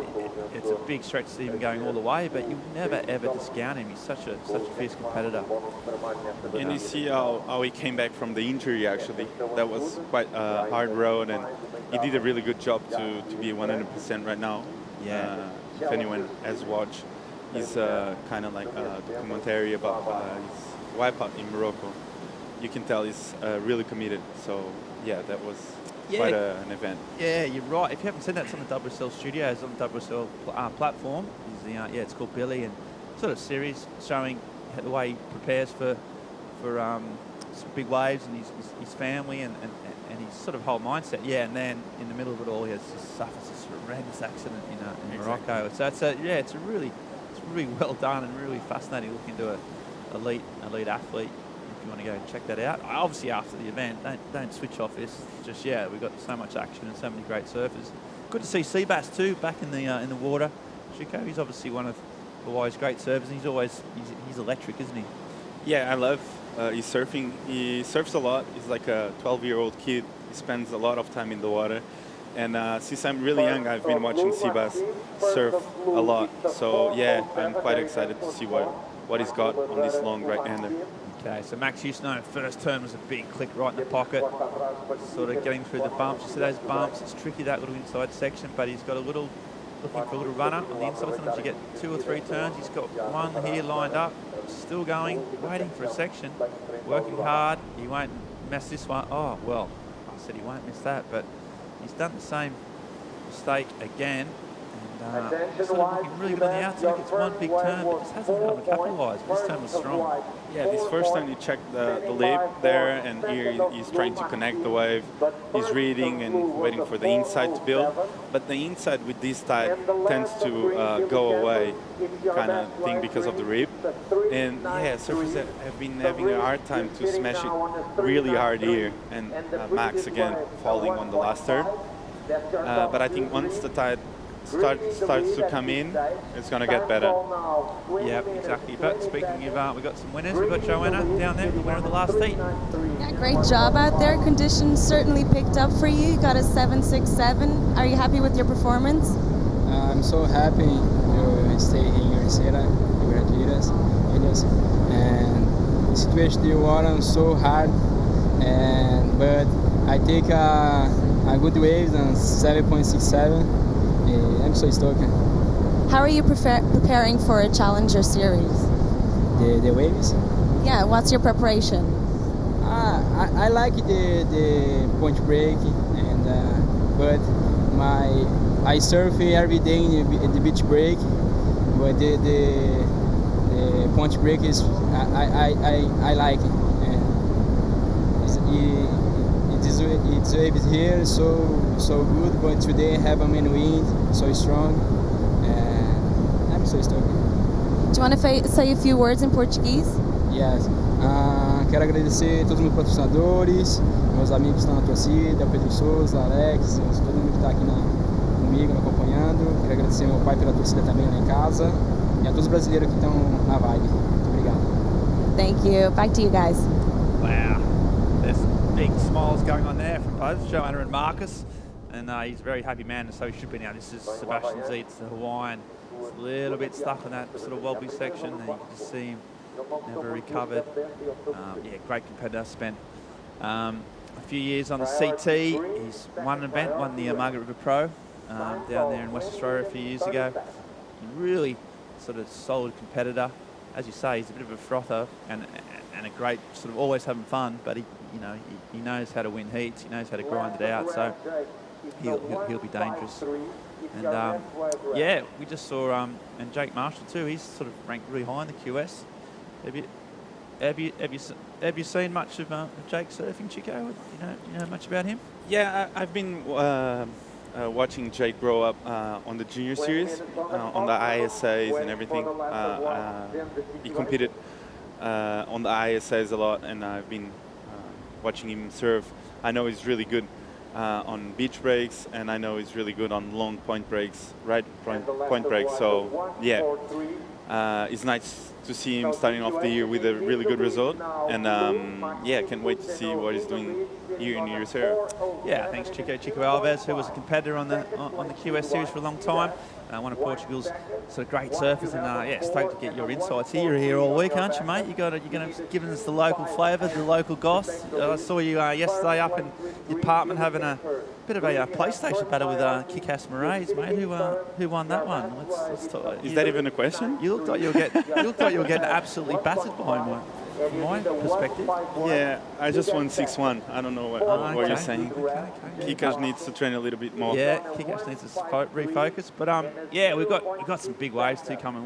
it's a big stretch to see him going all the way, but you never ever discount him. He's such a fierce competitor. And you see how he came back from the injury. Actually, that was quite a hard road, and he did a really good job to be 100% right now. Yeah. If anyone has watched his kind of like documentary about his wipeout in Morocco, you can tell he's really committed. So yeah, that was quite an event. Yeah, you're right. If you haven't seen that, it's on the WSL Studios on the WSL platform. It's called Billy, and sort of series showing the way he prepares for some big waves and his family and his sort of whole mindset. Yeah, and then in the middle of it all, he has suffers this horrendous accident in Morocco. So it's really well done and really fascinating. Look into an elite athlete. If you want to go and check that out, obviously after the event, don't switch off this just yet. We've got so much action and so many great surfers. Good to see Seabass too back in the water. Chico, he's obviously one of Hawaii's great surfers. He's electric, isn't he? Yeah, I love his surfing. He surfs a lot. He's like a 12-year-old kid. He spends a lot of time in the water. And since I'm really young, I've been watching Seabass surf a lot. So yeah, I'm quite excited to see what he's got on this long right-hander. Okay, so Max Houston, first turn was a big click right in the pocket, sort of getting through the bumps. You see those bumps, it's tricky, that little inside section, but he's got looking for a little runner on the inside. Sometimes you get 2 or 3 turns. He's got one here lined up, still going, waiting for a section, working hard. He won't mess this one. Oh, well, I said he won't miss that, but he's done the same mistake again. And sort of looking really good on the outside. It's one big turn, but just hasn't been able to capitalise. This turn was strong. Yeah, this first time he checked the lip there, and here he's trying to connect the wave. He's reading and waiting for the inside to build, but the inside with this tide tends to go away, kind of thing, because of the rip. And yeah, surfers have been having a hard time to smash it really hard here, and Max again falling on the last turn. But I think once the tide starts to come in, it's going to get better. Yeah, exactly. But speaking of, we've got some winners. We've got Joanna down there, the winner of the last heat. Yeah, great job out there. Conditions certainly picked up for you. You got a 7.67. Are you happy with your performance? I'm so happy to stay here in Ericeira, and the situation in the water is so hard, but I take a good wave on 7.67. I'm so stoked. How are you preparing for a Challenger Series? The waves? Yeah, what's your preparation? I like the point break, but I surf every day in the beach break, but the point break is I like it. And it's waves here so good, but today I have a main wind so strong, and I'm so stoked. Do you want to say a few words in Portuguese? Yes. Quero agradecer a todos os meus patrocinadores, meus amigos que estão na torcida, Pedro Souza, Alex, todo mundo que está aqui comigo, me acompanhando. Quero agradecer meu pai pela torcida também lá em casa e a todos os brasileiros que estão na vibe. Muito obrigado. Thank you. Back to you guys. Wow. There's big smiles going on there from both Joanna and Marcus, and he's a very happy man, and so he should be now. This is Sebastian Zeitz, the Hawaiian. He's a little bit stuck in that sort of wobbly section, and you can just see him never recovered. Yeah, great competitor. Spent a few years on the CT. He's won an event, won the Margaret River Pro down there in West Australia a few years ago. Really sort of solid competitor. As you say, he's a bit of a frother and a great sort of always having fun, but he knows how to win heats. He knows how to grind it out, so he'll be dangerous. And yeah, we just saw and Jake Marshall too. He's sort of ranked really high in the QS. Have you seen much of Jake surfing, Chico? Do you know much about him? Yeah, I've been watching Jake grow up on the junior series, on the ISAs and everything. He competed on the ISAs a lot, and I've been watching him serve. I know he's really good on beach breaks, and I know he's really good on long point breaks, right point breaks. So yeah, it's nice to see him starting off the year with a really good result, and yeah, can't wait to see what he's doing here in Ericeira. Yeah, thanks Chico Alves, who was a competitor on the QS series for a long time. One of Portugal's sort of great surfers, and yeah, stoked to get your insights here. You're here all week, aren't you, mate? You're going to give us the local flavour, the local goss. I saw you yesterday up in your apartment having a bit of a PlayStation battle with Kick-Ass Moraes, mate. Who won that one? Let's talk. Is that even a question? You looked like you were getting absolutely battered by him. From my perspective. Yeah, I just won 6-1. I don't know what you're saying. Okay. Kikash needs to train a little bit more. Yeah, Kikash needs to refocus. But yeah, you've got some big waves too coming.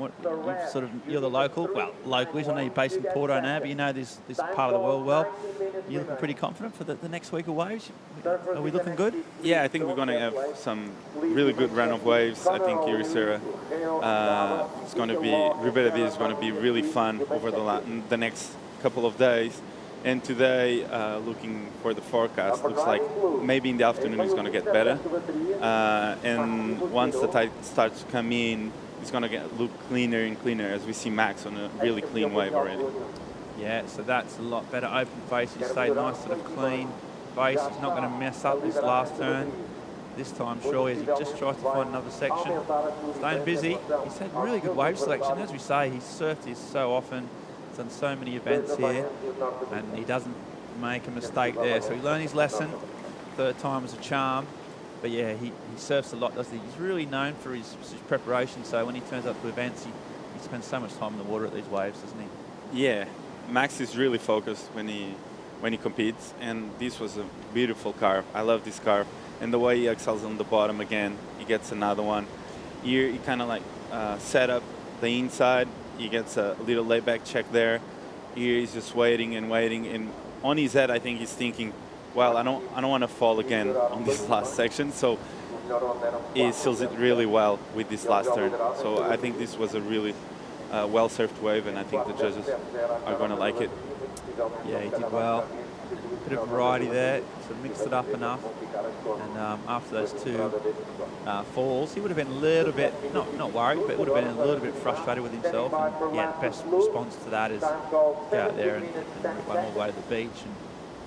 You're the local. Well, locally, I know you're based in Porto now, but you know this part of the world well. You're looking pretty confident for the next week of waves. Are we looking good? Yeah, I think we're going to have some really good run of waves. I think Ericeira it's going to be Ribeira is going to be really fun over the next couple of days. And today, looking for the forecast, looks like maybe in the afternoon it's going to get better. And once the tide starts to come in, it's going to look cleaner and cleaner as we see Max on a really clean wave already. Yeah, so that's a lot better. Open face, you stay nice sort of clean face. He's not going to mess up this last turn. This time, surely, as he just tries to find another section. Staying busy. He's had really good wave selection. As we say, he's surfed this so often. He's done so many events here, and he doesn't make a mistake there. So he learned his lesson. Third time was a charm. But yeah, he surfs a lot, doesn't he? He's really known for his preparation. So when he turns up to events, he spends so much time in the water at these waves, doesn't he? Yeah, Max is really focused when he competes, and this was a beautiful carve. I love this carve. And the way he excels on the bottom again, he gets another one. Here, he kind of like set up the inside. He gets a little layback check there. Here, he's just waiting and waiting. And on his head, I think he's thinking, well, I don't want to fall again on this last section. So he seals it really well with this last turn. So I think this was a really well-surfed wave, and I think the judges are going to like it. Yeah, he did well. Bit of variety there, sort of mixed it up enough. And after those two falls, he would have been a little bit, not worried, but would have been a little bit frustrated with himself. And yeah, the best response to that is go out there and rip one all the way to the beach. And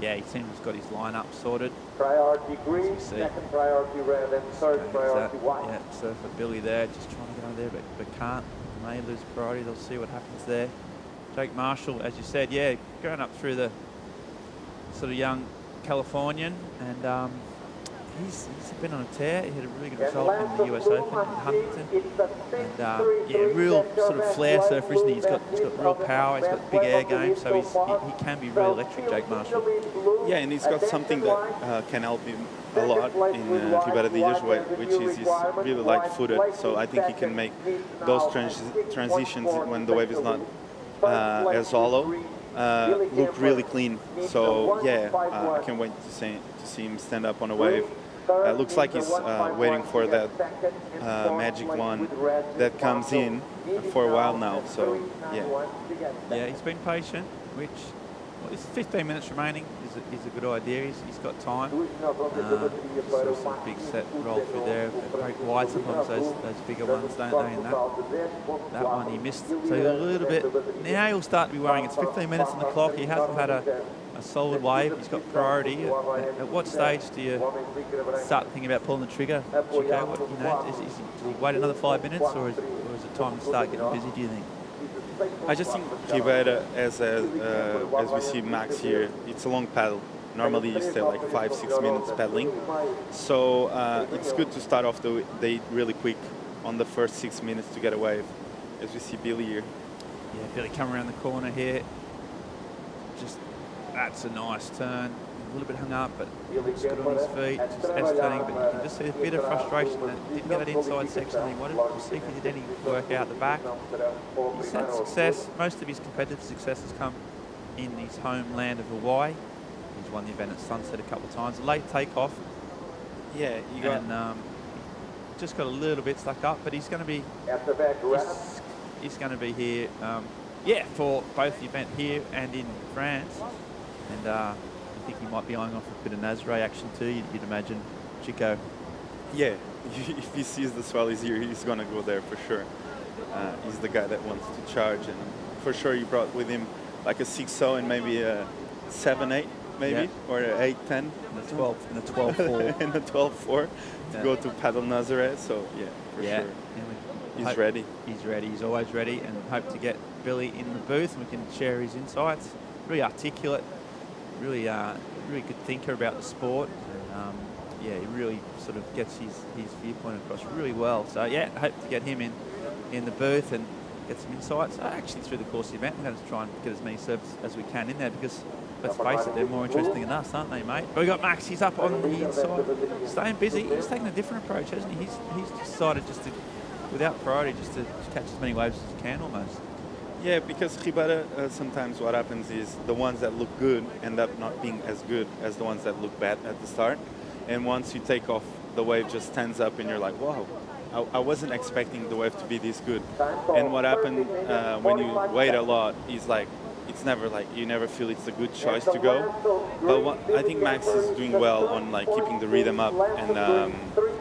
yeah, he seems to have got his lineup sorted. Priority green, second priority red, and third priority white. Yeah, surfer Billy there, just trying to get over there, but can't. May lose priority. They'll see what happens there. Jake Marshall, as you said, yeah, going up through the sort of young Californian, and he's been on a tear. He had a really good result in the US Open in Huntington, and yeah, real sort of flair surfer, isn't he? He's got real power. He's got big air game, so he can be really electric, Jake Marshall. Yeah, and he's got something that can help him a lot in Ribeira de Ilhas, which is he's really light-footed. So I think he can make those transitions when the wave is not as hollow. Look really clean. So yeah, I can't wait to see him stand up on a wave. Looks like he's waiting for that magic one that comes in for a while now. So yeah, he's been patient, which it's 15 minutes remaining is a good idea. He's got time. Some big set roll through there. They're very wide sometimes, those bigger ones, don't they? And that one he missed. So a little bit. Now he'll start to be worrying. It's 15 minutes on the clock. He hasn't had a solid wave. He's got priority. At what stage do you start thinking about pulling the trigger, Chico? Does he wait another 5 minutes, or is it time to start getting busy, do you think? I just think Ribeira, as we see Max here, it's a long paddle. Normally you stay like 5-6 minutes paddling. So it's good to start off the day really quick on the first 6 minutes to get a wave, as we see Billy here. Yeah, Billy coming around the corner here. That's a nice turn. A little bit hung up, but he's good on his feet, just hesitating, but you can just see a bit of frustration that didn't get that inside section he wanted. We'll see if he did any work out the back. He's had success. Most of his competitive success has come in his homeland of Hawaii. He's won the event at Sunset a couple of times. A late takeoff. Yeah, just got a little bit stuck up, but he's going to be he's going to be here yeah, for both the event here and in France. And I think he might be eyeing off a bit of Nazare action too, you'd imagine, Chico. Yeah, if he sees the swell is here, he's going to go there for sure. He's the guy that wants to charge, and for sure he brought with him like a 6-0 and maybe a 7-8 maybe, or a 8-10. And a 12-4. And a 12-4 to go to paddle Nazare, so yeah, for sure. He's ready. He's ready, he's always ready, and hope to get Billy in the booth and we can share his insights. Really articulate, really good thinker about the sport. And, yeah, he really sort of gets his viewpoint across really well. So yeah, hope to get him in the booth and get some insights. Actually, through the course of the event, we're going to try and get as many serves as we can in there because, let's face it, they're more interesting than us, aren't they, mate? But we got Max. He's up on the inside, staying busy. He's taking a different approach, hasn't he? He's decided just to, without priority, just to catch as many waves as he can almost. Yeah, because Ribera, sometimes what happens is the ones that look good end up not being as good as the ones that look bad at the start. And once you take off, the wave just stands up and you're like, wow, I wasn't expecting the wave to be this good. And what happened when you wait a lot is like, it's never like, you never feel it's a good choice to go. But I think Max is doing well on like keeping the rhythm up, and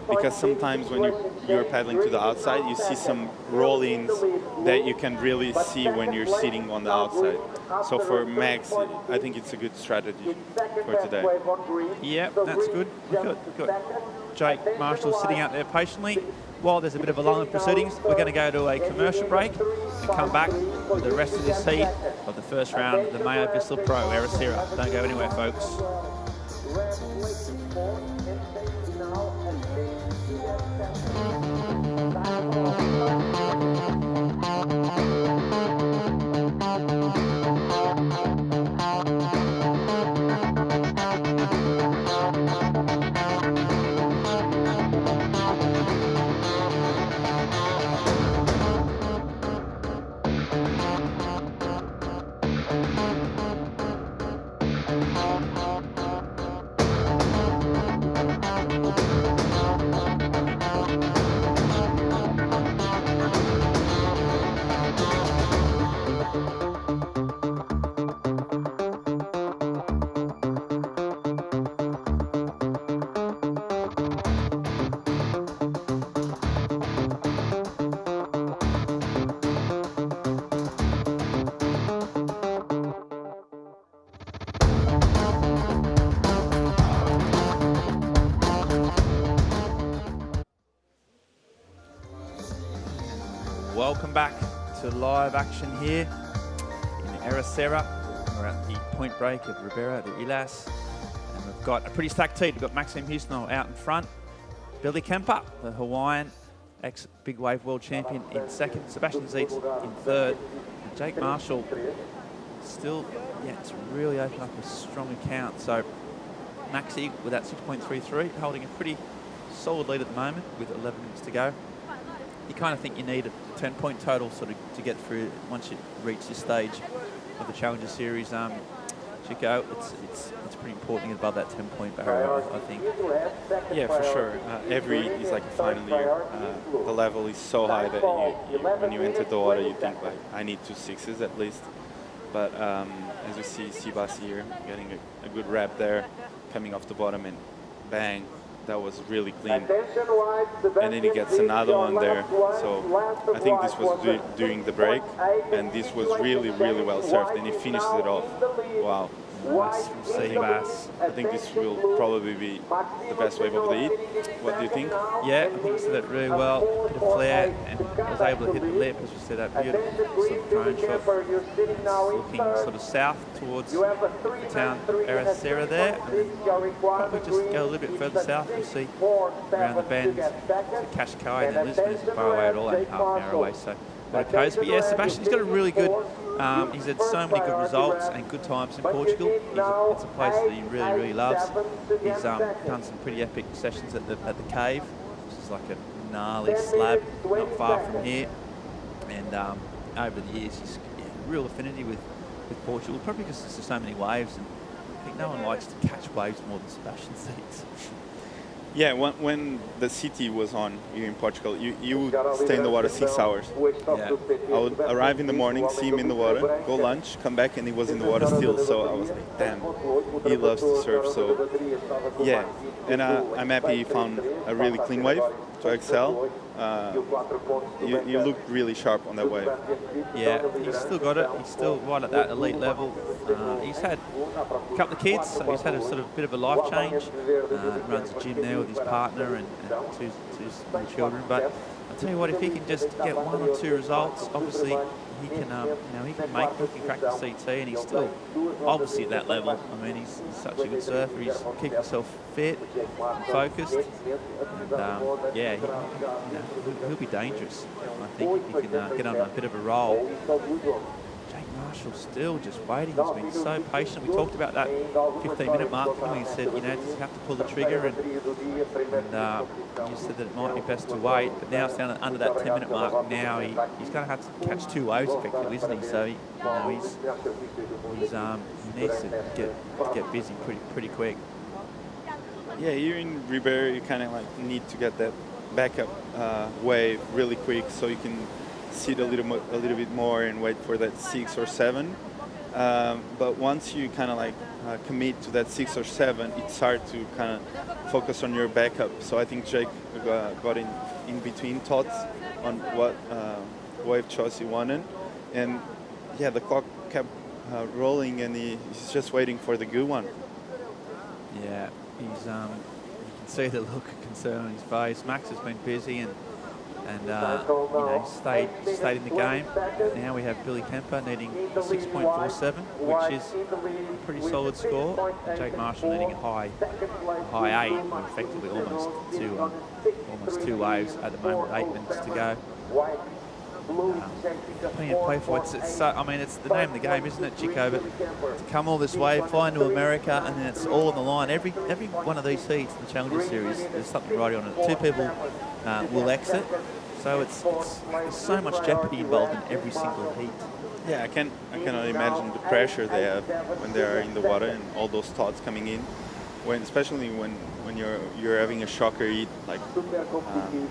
because sometimes when you're paddling to the outside, you see some roll-ins that you can really see when you're sitting on the outside. So for Max, I think it's a good strategy for today. Yeah, that's good. We've got Jake Marshall sitting out there patiently. While there's a bit of a lull in proceedings, we're going to go to a commercial break and come back with the rest of this heat of the first round of the MEO Vissla Pro Ericeira. Don't go anywhere, folks. Welcome back to live action here in Ericeira. We're at the point break of Ribera de Ilas. And we've got a pretty stacked team. We've got Maxime Husnell out in front. Billy Kemper, the Hawaiian ex-big wave world champion, in second. Sebastian Zietz in third. And Jake Marshall still, it's really opened up a strong account. So Maxi with that 6.33, holding a pretty solid lead at the moment with 11 minutes to go. You kind of think you need a 10-point total sort of to get through once you reach this stage of the Challenger Series. Chico, it's pretty important to get above that 10-point barrier, I think. Yeah, for sure. Every is like a final year. The level is so high that when you enter the water, you think like, I need 2 6s at least. But as we see Sibas here getting a good wrap there, coming off the bottom, and bang, that was really clean. And then he gets another one there. So I think this was during the break, and this was really, really well served, and he finishes it off. Wow. Nice from Sibas. I think this will probably be the best wave of the heat. What do you think? Yeah, I think he did that really well. Bit of flair, and was able to hit the lip, as we said, that beautiful sort of drone shot. Looking sort of south towards the town of Ericeira there. And probably just go a little bit further south, you'll see around the bend to Kashkai, and then Lisbon isn't far away at all, only half an hour away. So what a coast. But yeah, Sebastian's got a really good, he's had so many good results and good times in Portugal. It's a place that he really, really loves. He's done some pretty epic sessions at the cave, which is like a gnarly slab not far from here. And over the years, he's real affinity with Portugal, probably because there's so many waves. And I think no one likes to catch waves more than Sebastian Zietz. Yeah, when the city was on here in Portugal, you would stay in the water 6 hours. Yeah. I would arrive in the morning, see him in the water, go lunch, come back, and he was in the water still. So I was like, damn, he loves to surf. So yeah, and I'm happy he found a really clean wave to excel. You looked really sharp on that wave. Yeah, he's still got it. He's still right at that elite level. He's had a couple of kids, so he's had a sort of bit of a life change. Runs a gym there with his partner and two small children. But I'll tell you what, if he can just get 1 or 2 results, obviously he can, he can crack the CT, and he's still obviously at that level. I mean, he's such a good surfer. He's keeping himself fit and focused, and yeah, he'll be dangerous. I think if he can get on a bit of a roll. Marshall's still just waiting. He's been so patient. We talked about that 15-minute mark. He said, does he have to pull the trigger? And you said that it might be best to wait. But now it's down under that 10-minute mark. Now he's going to have to catch 2 waves effectively, isn't he? So he needs to get busy pretty quick. Yeah, here in Ribeira, you kind of like need to get that backup wave really quick so you can sit a little bit more and wait for that 6 or 7. But once you kind of like commit to that 6 or 7, it's hard to kind of focus on your backup. So I think Jake got in between thoughts on what wave choice he wanted, and yeah, the clock kept rolling, and he's just waiting for the good one. Yeah, you can see the look of concern on his face. Max has been busy and stayed in the game. Now we have Billy Kemper needing a 6.47, which is a pretty solid score. And Jake Marshall needing a high 8, effectively almost 2 waves at the moment, 8 minutes to go. Plenty to play for. It's the name of the game, isn't it, Chico? But to come all this way, fly into America, and then it's all on the line. Every one of these heats in the Challenger Series, there's something right on it. 2 people will exit, so there's so much jeopardy involved in every single heat. Yeah, I cannot imagine the pressure they have when they are in the water and all those thoughts coming in. Especially when you're having a shocker heat like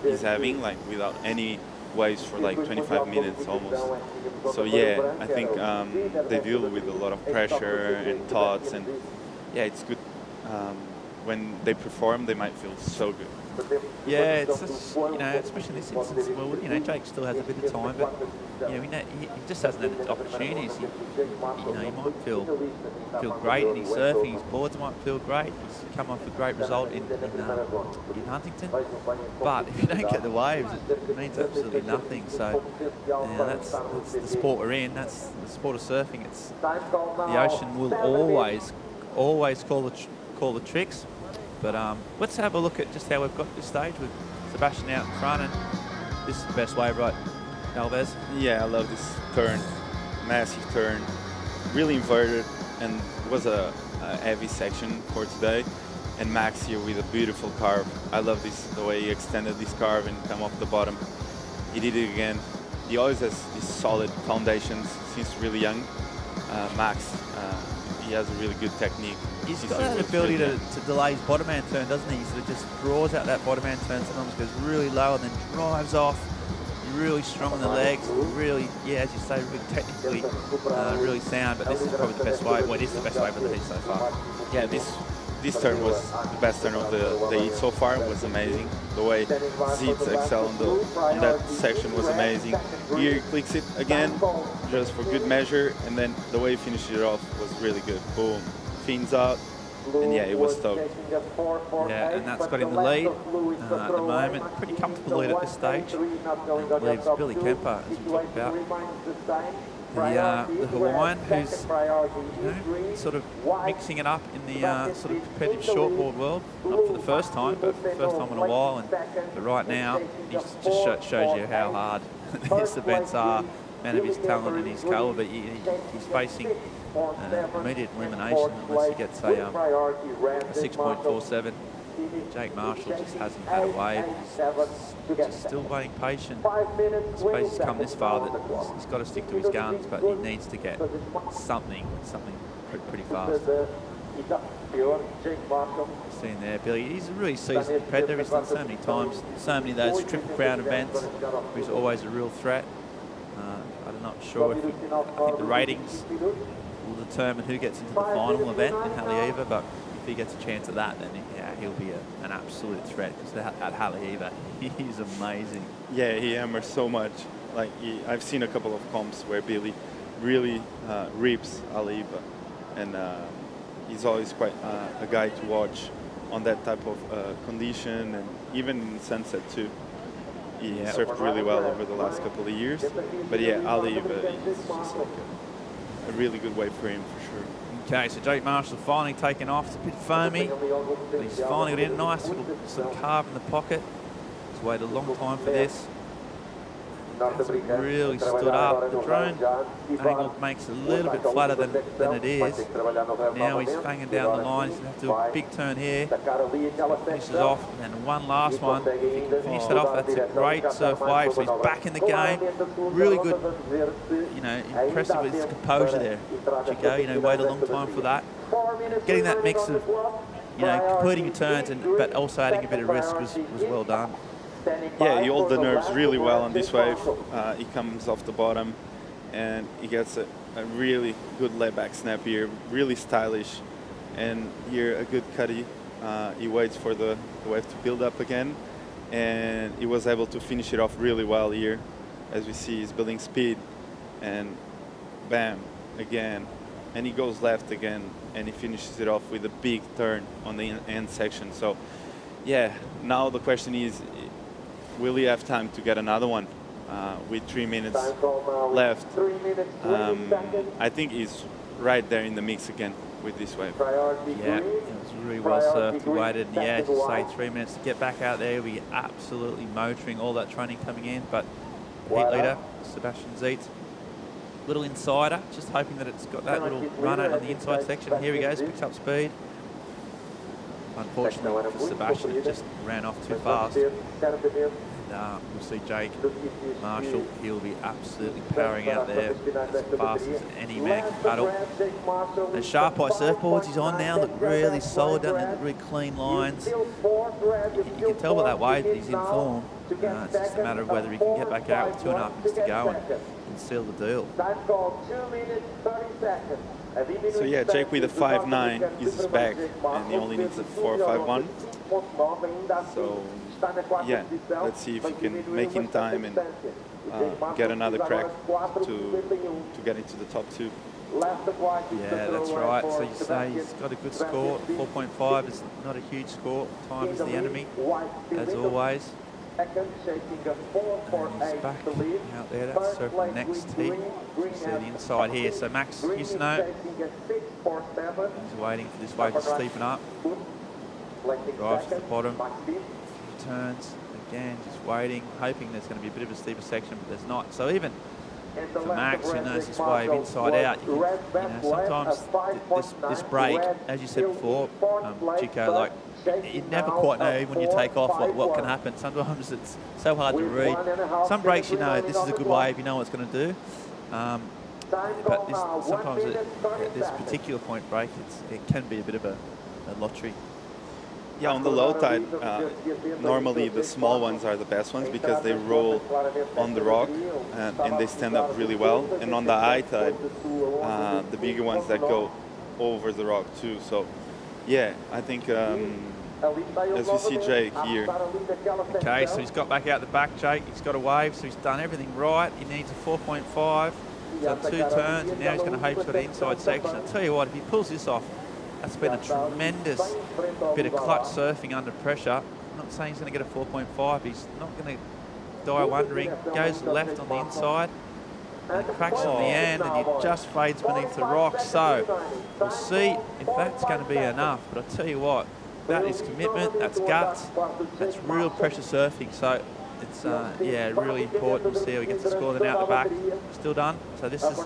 he's having, like without any waves for like 25 minutes almost. So yeah, I think they deal with a lot of pressure and thoughts, and yeah, it's good when they perform. They might feel so good. Yeah, it's just, especially in this instance. Well, Jake still has a bit of time, but he just hasn't had the opportunities. He might feel great in his surfing. His boards might feel great. He's come off a great result in Huntington, but if you don't get the waves, it means absolutely nothing. So that's the sport we're in. That's the sport of surfing. It's the ocean will always call the tricks. But let's have a look at just how we've got this stage with Sebastian out in front, and this is the best wave, right, Alves? Yeah, I love this turn, massive turn, really inverted, and it was a heavy section for today. And Max here with a beautiful carve. I love the way he extended this carve and come off the bottom. He did it again. He always has these solid foundations since really young. Max, he has a really good technique. He's got that ability to delay his bottom hand turn, doesn't he? So it just draws out that bottom hand turn, sometimes goes really low and then drives off. Really strong on the legs, really, as you say, really technically really sound. But this is probably the best wave. Well, it is the best wave of the heat so far. Yeah, this turn was the best turn of the heat so far. It was amazing. The way Zitz excel on that section was amazing. Here he clicks it again, just for good measure, and then the way he finished it off was really good. Boom, fins out, and yeah, it was stoked. Yeah, and that's got him the lead at the moment. Pretty comfortable lead at this stage. And leaves Billy Kemper, as we talked about. The Hawaiian, who's sort of mixing it up in the sort of competitive shortboard world, not for the first time, but for the first time in a while. But right now, he just shows you how hard these events are. Man of his talent and his caliber, he's facing immediate elimination unless he gets a 6.47. Jake Marshall just hasn't had a wave. He's just still waiting patient. I suppose he's come this far that he's got to stick to his guns, but he needs to get something pretty fast. Seeing there, Billy, he's a really seasoned competitor. He's done so many times, so many of those Triple Crown events. He's always a real threat. I'm not sure if I think the ratings will determine who gets into the final event in Haleiwa, but if he gets a chance at that, then yeah, he'll be an absolute threat, because at Haleiwa, he's amazing. Yeah, he hammers so much. Like I've seen a couple of comps where Billy really rips Haleiwa, and he's always quite a guy to watch on that type of condition, and even in sunset too. He surfed really well over the last couple of years. But yeah, Haleiwa is just like a really good wave for him for sure. Okay, so Jake Marshall finally taken off. It's a bit foamy, but he's finally got in. Nice little sort of carve in the pocket. He's waited a long time for this. Hasn't really stood up. The drone angle makes it a little bit flatter than it is. Now he's fanging down the line. He's going to have to do a big turn here. Finishes off, and one last one. If he can finish that off, that's a great surf wave. So he's back in the game. Really good, impressive with his composure there. Chico, wait a long time for that. Getting that mix of, completing your turns but also adding a bit of risk was well done. Yeah, he holds the nerves really well on this wave. He comes off the bottom and he gets a really good layback snap here, really stylish. And here a good cutty. He waits for the wave to build up again, and he was able to finish it off really well here. As we see, he's building speed, and bam, again. And he goes left again, and he finishes it off with a big turn on the end section. So yeah, now the question is, will he have time to get another one with 3 minutes left? I think he's right there in the mix again with this wave. Yeah, it was really well surfed. He waited, just say 3 minutes to get back out there. He'll be absolutely motoring, all that training coming in. But the heat leader, Sebastian Zietz, little insider, just hoping that it's got that little runner on the inside section. Here he goes, picks up speed. Unfortunately for Sebastian, it just ran off too fast. And we'll see Jake Marshall. He'll be absolutely powering out there as fast as any man can paddle. The Sharp Eye surfboards he's on now look really solid, don't they? Look really clean lines. You can tell by that wave that he's in form. It's just a matter of whether he can get back out with 2.5 minutes to go and seal the deal. So yeah, Jake with a 5.9 is back, and he only needs a 4.51. So yeah, let's see if he can make in time and get another crack to get into the top 2. Yeah, that's right. So you say he's got a good score. 4.5 is not a huge score. Time is the enemy, as always. And he's back out there. That's surfing next heat. You see the inside here. So Max Husno, he's waiting for this wave to steepen up. Drives to the bottom. Turns again, just waiting, hoping there's going to be a bit of a steeper section, but there's not. So even for Max, who knows this wave inside out, sometimes this break, as you said before, Chico, you never quite know when you take off what can happen. Sometimes it's so hard to read. Some breaks, this is a good wave, you know what it's going to do. But sometimes at this particular point break, it can be a bit of a lottery. Yeah, on the low tide, normally the small ones are the best ones because they roll on the rock and they stand up really well. And on the high tide, the bigger ones that go over the rock too. So yeah, I think as we see Jake here. Okay, so he's got back out the back, Jake. He's got a wave, so he's done everything right. He needs a 4.5. He's done 2 turns, and now he's going to hope he's got an inside section. I'll tell you what, if he pulls this off, that's been a tremendous bit of clutch surfing under pressure. I'm not saying he's going to get a 4.5. He's not going to die wondering. Goes left on the inside and cracks on the end, and he just fades beneath the rocks. So we'll see if that's going to be enough. But I'll tell you what, that is commitment, that's guts, that's real pressure surfing. So it's really important. We'll see how he gets the score then out the back. Still done. So this is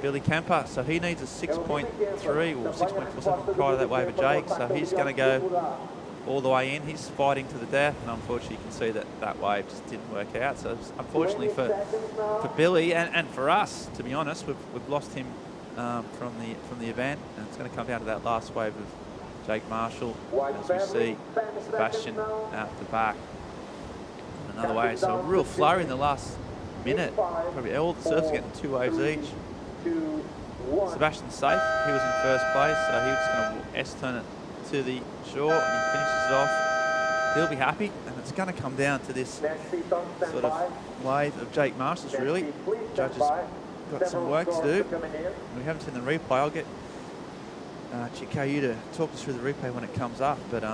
Billy Kemper. So he needs a 6.3 or 6.47 prior to that wave of Jake. So he's going to go all the way in. He's fighting to the death, and unfortunately you can see that wave just didn't work out. So unfortunately for Billy and for us, to be honest, we've lost him from the event, and it's going to come down to that last wave of Jake Marshall as we see Sebastian out the back. Another wave, so a real flurry in the last minute. Probably all the surfers getting 2 waves each. Sebastian's safe. He was in first place, so he was just going to S-turn it to the shore, and he finishes it off. He'll be happy, and it's going to come down to this sort of wave of Jake Marshall's, really. Judges got some work to do. We haven't seen the replay. I'll get Chikayu to talk us through the replay when it comes up, but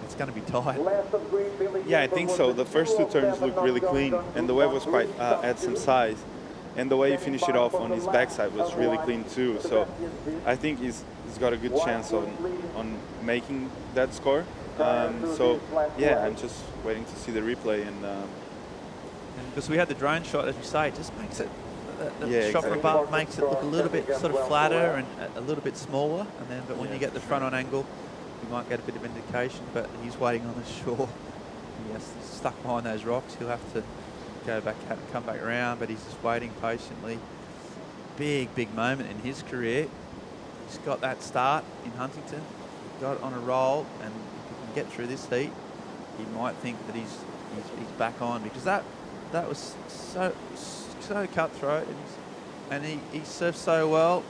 it's going to be tight. Yeah, I think so. The first 2 turns looked really clean, and the wave was quite had some size. And the way he finished it off on his backside was really clean too. So I think he's got a good chance on making that score. So yeah, I'm just waiting to see the replay. And because we had the drone shot, as you say, it just makes it, the shot from exactly. above makes it look a little bit sort of flatter and a little bit smaller. And then, but when you get the front on angle, you might get a bit of indication. But he's waiting on the shore. He's stuck behind those rocks. He'll have to go back, come back around, but he's just waiting patiently. Big moment in his career. He's got that start in Huntington. He got on a roll, and if he can get through this heat, he might think that he's back on, because that was so cutthroat, and he surfed so well,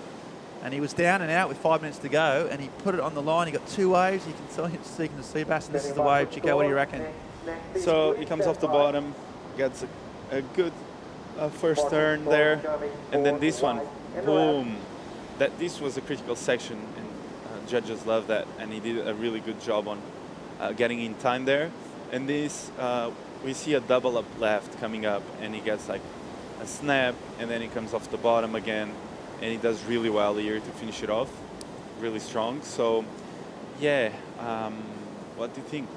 and he was down and out with 5 minutes to go, and he put it on the line. He got 2 waves. You can see him seeking the sea bass, and this is the wave. Chico, what do you reckon? so he comes off the bottom, gets a good first turn there, and then this one, boom. This was a critical section, and judges love that, and he did a really good job on getting in time there. And this, we see a double up left coming up, and he gets like a snap, and then he comes off the bottom again, and he does really well here to finish it off, really strong. So yeah, what do you think?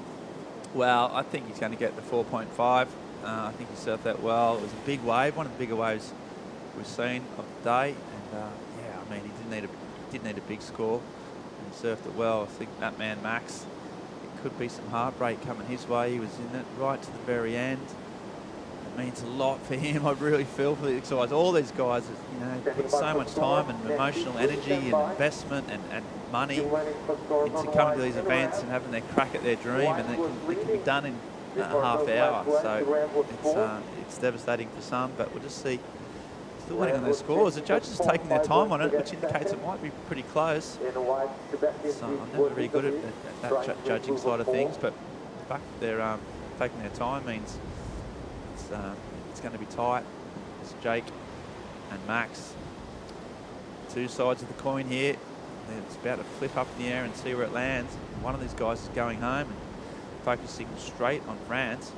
Well, I think he's going to get the 4.5. I think he surfed that well. It was a big wave, one of the bigger waves we've seen of the day. And yeah, I mean, he didn't need a big score, and he surfed it well. I think that man Max, it could be some heartbreak coming his way. He was in it right to the very end. It means a lot for him. I really feel for these guys. All these guys, you know, put so much time and emotional energy and investment and money into coming to these events and having their crack at their dream, and it can be done in a half hour. So it's devastating for some, but we'll just see. Still waiting on those scores. The judges are taking their time on it, which indicates it might be pretty close. So I'm never very good at that judging side of things, but the fact that they're taking their time means it's going to be tight. It's Jake and Max. 2 sides of the coin here. It's about to flip up in the air and see where it lands. One of these guys is going home and focusing straight on France,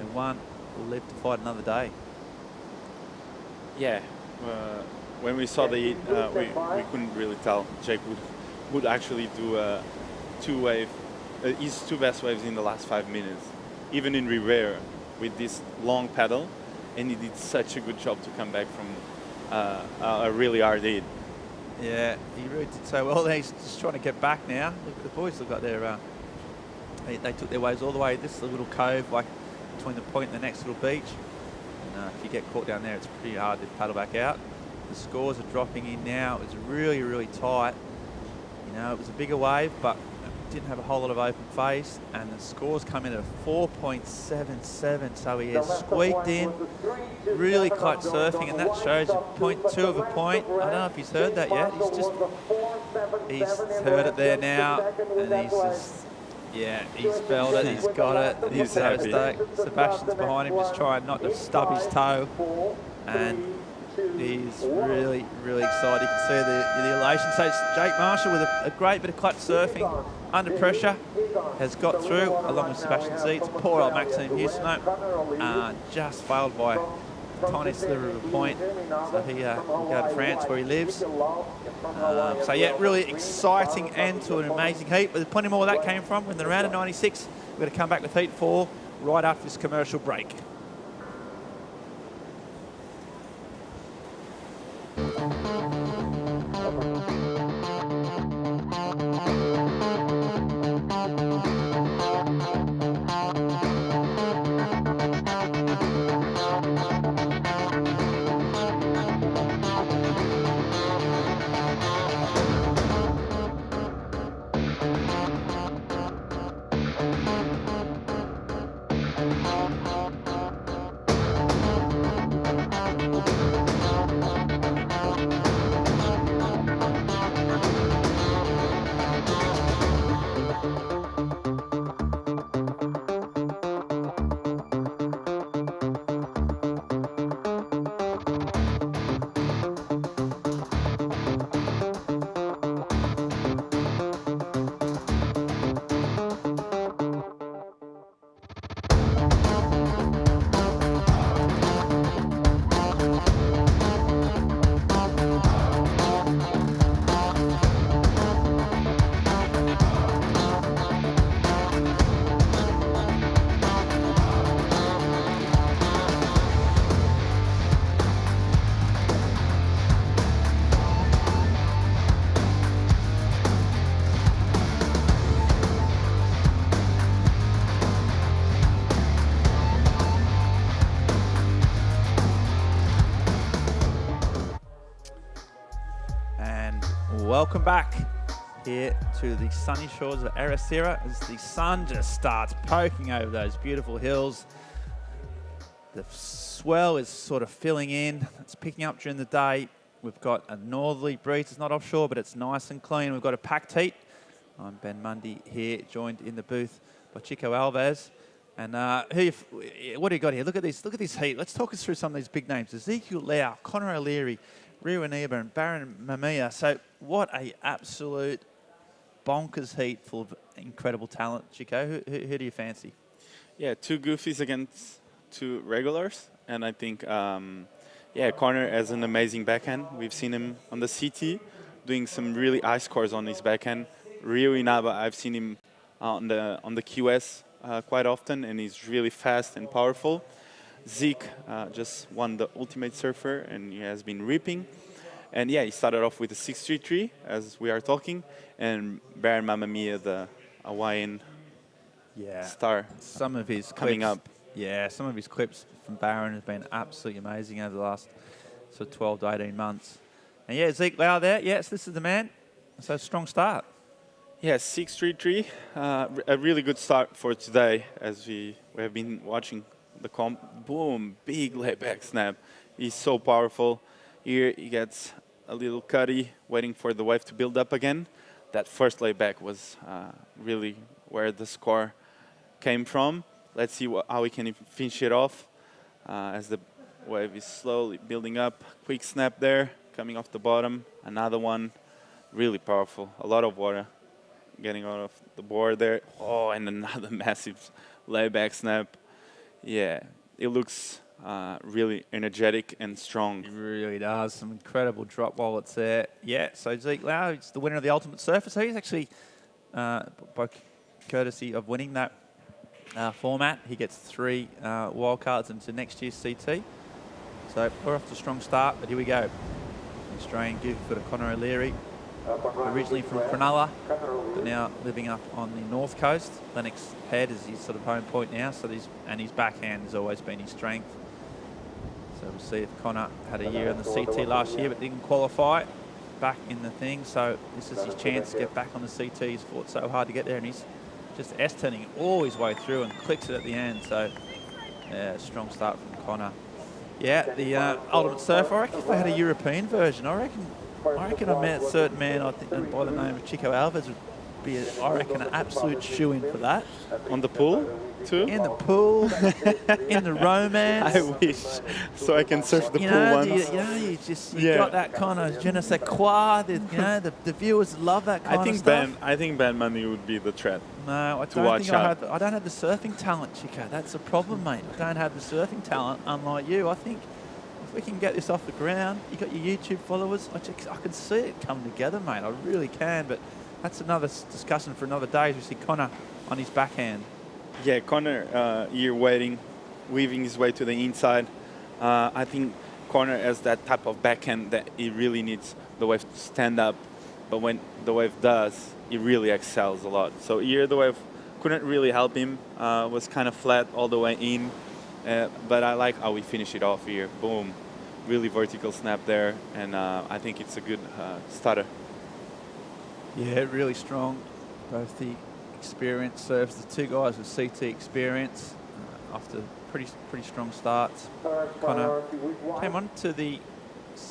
and one will live to fight another day. Yeah, when we saw the heat, we couldn't really tell Jake would actually do a 2-wave, his 2 best waves in the last 5 minutes, even in Rivera with this long paddle, and he did such a good job to come back from a really hard heat. Yeah, he really did so well. He's just trying to get back now. Look at the boys. They've got their they took their waves all the way. This is a little cove, like between the point and the next little beach. And if you get caught down there, it's pretty hard to paddle back out. The scores are dropping in now. It was really, really tight. You know, it was a bigger wave, but it didn't have a whole lot of open face. And the scores come in at 4.77. So he has squeaked in. Really clutch surfing, and that shows you 0.2 of a point. I don't know if he's heard that yet. He's heard it there now, and he's just, yeah, he's felt it, he's got it, and he's so stoked. Sebastian's behind him, just trying not to stub his toe, and he's really, really excited. You can see the elation. So it's Jake Marshall with a great bit of clutch surfing under pressure, has got through along with Sebastian Seeds. Poor old Maxime Houston just failed by a tiny sliver of a point. So he will go to France where he lives. So yeah, really exciting end to an amazing heat. But there's plenty more where that came from. In the round of 96, we're going to come back with heat 4 right after this commercial break. welcome back here to the sunny shores of Ericeira as the sun just starts poking over those beautiful hills. The swell is sort of filling in. It's picking up during the day. We've got a northerly breeze. It's not offshore, but it's nice and clean. We've got a packed heat. I'm Ben Mundy here, joined in the booth by Chico Alves. And what do you got here? Look at this heat. Let's talk us through some of these big names. Ezekiel, Connor O'Leary, Rio Neba and Baron Mamia. So what a absolute bonkers heat full of incredible talent. Chico, who do you fancy? Yeah, 2 goofies against 2 regulars. And I think, Connor has an amazing backhand. We've seen him on the CT doing some really high scores on his backhand. Rio Inaba, I've seen him on the QS quite often, and he's really fast and powerful. Zeke just won the Ultimate Surfer, and he has been ripping. And yeah, he started off with a 6-3-3, as we are talking, and Baron Mamma Mia, the Hawaiian star, some of his coming clips, up. Yeah, some of his clips from Baron have been absolutely amazing over the last sort of 12 to 18 months. And yeah, Zeke Lau there. Yes, this is the man. So strong start. Yeah, 6-3-3. A really good start for today, as we have been watching the comp. Boom, big layback snap. He's so powerful. Here he gets a little cutty, waiting for the wave to build up again. That first layback was really where the score came from. Let's see how he can finish it off as the wave is slowly building up. Quick snap there, coming off the bottom. Another one, really powerful. A lot of water getting out of the board there. Oh, and another massive layback snap. Yeah, it looks really energetic and strong. It really does. Some incredible drop wallets there. Yeah, so Zeke Lau is the winner of the Ultimate Surfer. So he's actually, by courtesy of winning that format, he gets 3 wildcards into next year's CT. So we're off to a strong start, but here we go. Australian gift for Connor O'Leary, originally from Cronulla, but now living up on the north coast. Lennox Head is his sort of home point now, so and his backhand has always been his strength. So we'll see if Connor had a year in the CT last year but didn't qualify back in the thing. So this is his chance to get back on the CT. He's fought so hard to get there, and he's just S-turning all his way through and clicks it at the end. So yeah, strong start from Connor. Yeah, the Ultimate Surfer, I reckon if they had a European version, I reckon a certain man, I think, by the name of Chico Alves would be, I reckon, an absolute shoe-in for that. On the pool, too? In the pool, in the romance. I wish, so I can surf the pool once. You got that kind of je ne sais quoi. The viewers love that kind of stuff. I think Ben Mundy would be the threat. No, I don't think I don't have the surfing talent, Chico. That's the problem, mate. I don't have the surfing talent, unlike you. I think if we can get this off the ground, you got your YouTube followers. I can see it come together, mate. I really can. But that's another discussion for another day. As we see Connor on his backhand. Yeah, Connor here weaving his way to the inside. I think Connor has that type of backhand that he really needs the wave to stand up. But when the wave does, he really excels a lot. So here the wave couldn't really help him. Was kind of flat all the way in. But I like how we finish it off here. Boom. Really vertical snap there. And I think it's a good starter. Yeah, really strong. Both the experienced serves, the 2 guys with CT experience after pretty strong starts. Connor came on to the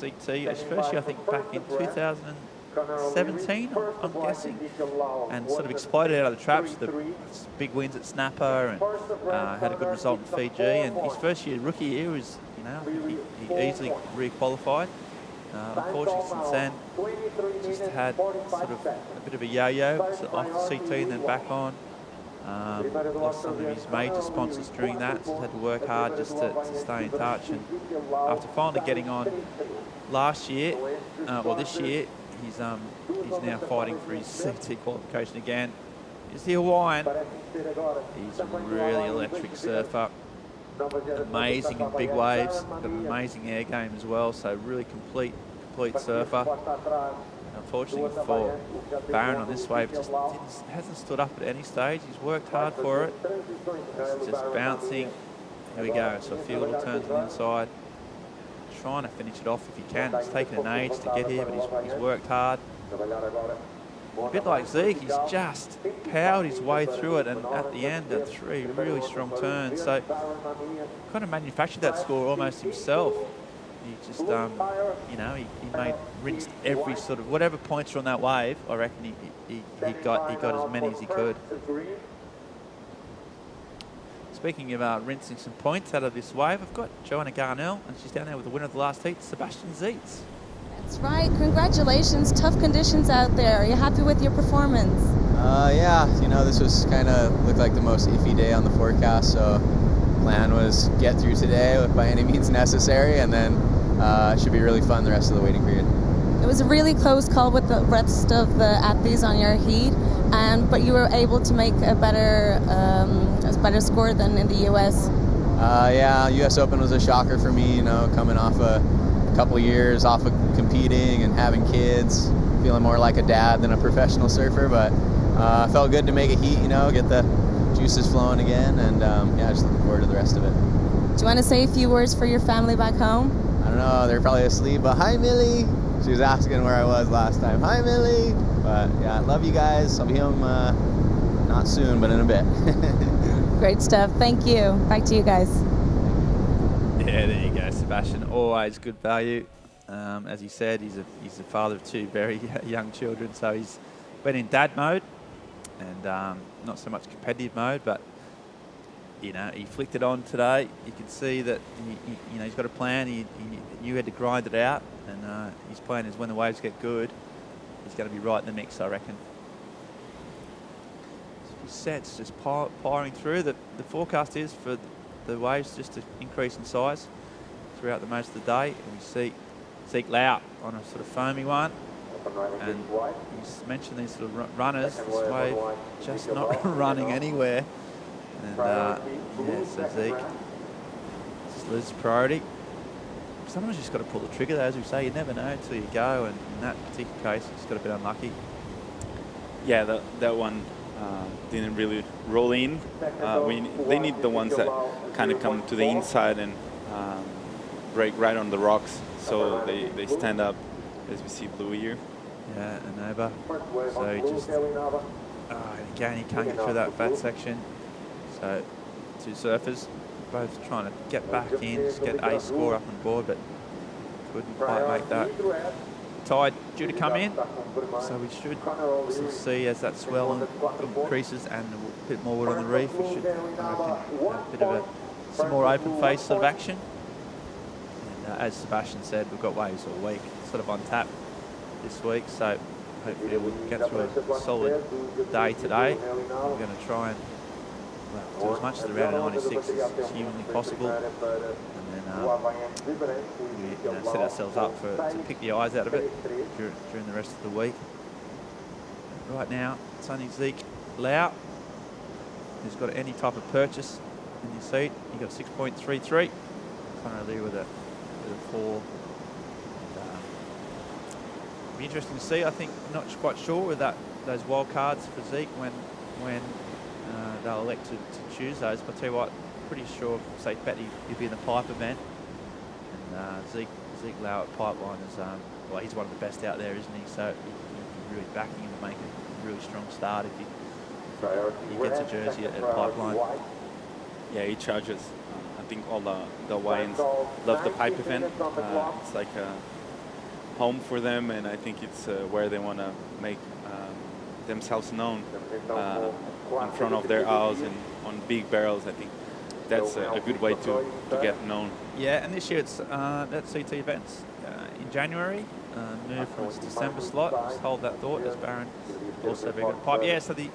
CT his first year, I think, back in 2017, I'm guessing, and sort of exploded out of the traps with the big wins at Snapper and had a good result in Fiji. And his first year, rookie year, was, he easily re-qualified. Unfortunately, since then, just had sort of a bit of a yo-yo, off the CT and then back on. Lost some of his major sponsors during that, so had to work hard just to stay in touch. And after finally getting on last year, this year, he's now fighting for his CT qualification again. Is the Hawaiian. He's a really electric surfer. Amazing in big waves, got an amazing air game as well, so really complete surfer. Unfortunately for Baron on this wave, just hasn't stood up at any stage. He's worked hard for it. It's just bouncing. Here we go, so a few little turns on the inside. Trying to finish it off if he can. It's taken an age to get here, but he's worked hard. A bit like Zeke, he's just powered his way through it, and at the end, 3 really strong turns. So kind of manufactured that score almost himself. He just, you know, he rinsed every sort of whatever points are on that wave. I reckon he got as many as he could. Speaking of rinsing some points out of this wave, I've got Joanna Garnell, and she's down there with the winner of the last heat, Sebastian Zietz. That's right. Congratulations. Tough conditions out there. Are you happy with your performance? Yeah, you know, this was kind of looked like the most iffy day on the forecast, so plan was get through today by any means necessary, and then it should be really fun the rest of the waiting period. It was a really close call with the rest of the athletes on your heat, but you were able to make a better score than in the U.S. Yeah, U.S. Open was a shocker for me, you know, coming off a couple years off of competing and having kids, feeling more like a dad than a professional surfer, but felt good to make a heat, you know, get the juices flowing again, and yeah, just looking forward to the rest of it. Do you want to say a few words for your family back home? I don't know, they're probably asleep, but hi Millie! She was asking where I was last time. Hi Millie! But yeah, I love you guys. I'll be home not soon, but in a bit. Great stuff. Thank you. Back to you guys. Yeah, there you go, Sebastian. Always good value. As he said, he's a father of 2 very young children, so he's been in dad mode and not so much competitive mode, but you know, he flicked it on today. You can see that you know, he's got a plan. He knew he had to grind it out, and his plan is when the waves get good, he's going to be right in the mix, I reckon. Sets just powering through. The forecast is for the waves just to increase in size throughout the most of the day. And we see Zeke Lau on a sort of foamy one. And you mentioned these sort of runners, this wave just not running anywhere. And yeah, so Zeke just loses priority. Sometimes you just got to pull the trigger though, as we say, you never know until you go, and in that particular case, you just got a bit unlucky. Yeah, that one didn't really roll in. They need the ones that kind of come to the inside and break right on the rocks, so they stand up, as we see Blue here. Yeah, and over. So he just, again, he can't get through that fat section. So 2 surfers, both trying to get back in, just get a score up on board, but couldn't quite make that. Tide due to come in, so we should see as that swell increases and a bit more wood on the reef, we should have a bit of some more open face sort of action. And as Sebastian said, we've got waves all week, sort of on tap this week, so hopefully we'll get through a solid day today. We're going to try and do as much as around 96 as humanly possible, and then we set ourselves up to pick the eyes out of it during the rest of the week. Right now, it's only Zeke Lau who's got any type of purchase in his seat. He got 6.33. Connor Lee with a 4. It'll be interesting to see. I think not quite sure with those wild cards for Zeke when they'll elect to choose those. But I'll tell you what, pretty sure, say, Betty, he'll be in the pipe event. And Zeke Lau at Pipeline is, well, he's one of the best out there, isn't he? So you'd be really backing him to make a really strong start if he gets a jersey at Pipeline. Yeah, he charges. I think all the Hawaiians love the pipe event. It's like a home for them, and I think it's where they want to make themselves known in front of their owls and on big barrels. I think that's a good way to get known. Yeah, and this year it's that CT events in January, moved from its December slot. Just hold that thought, as Barron also very good at pipe. Yeah, so the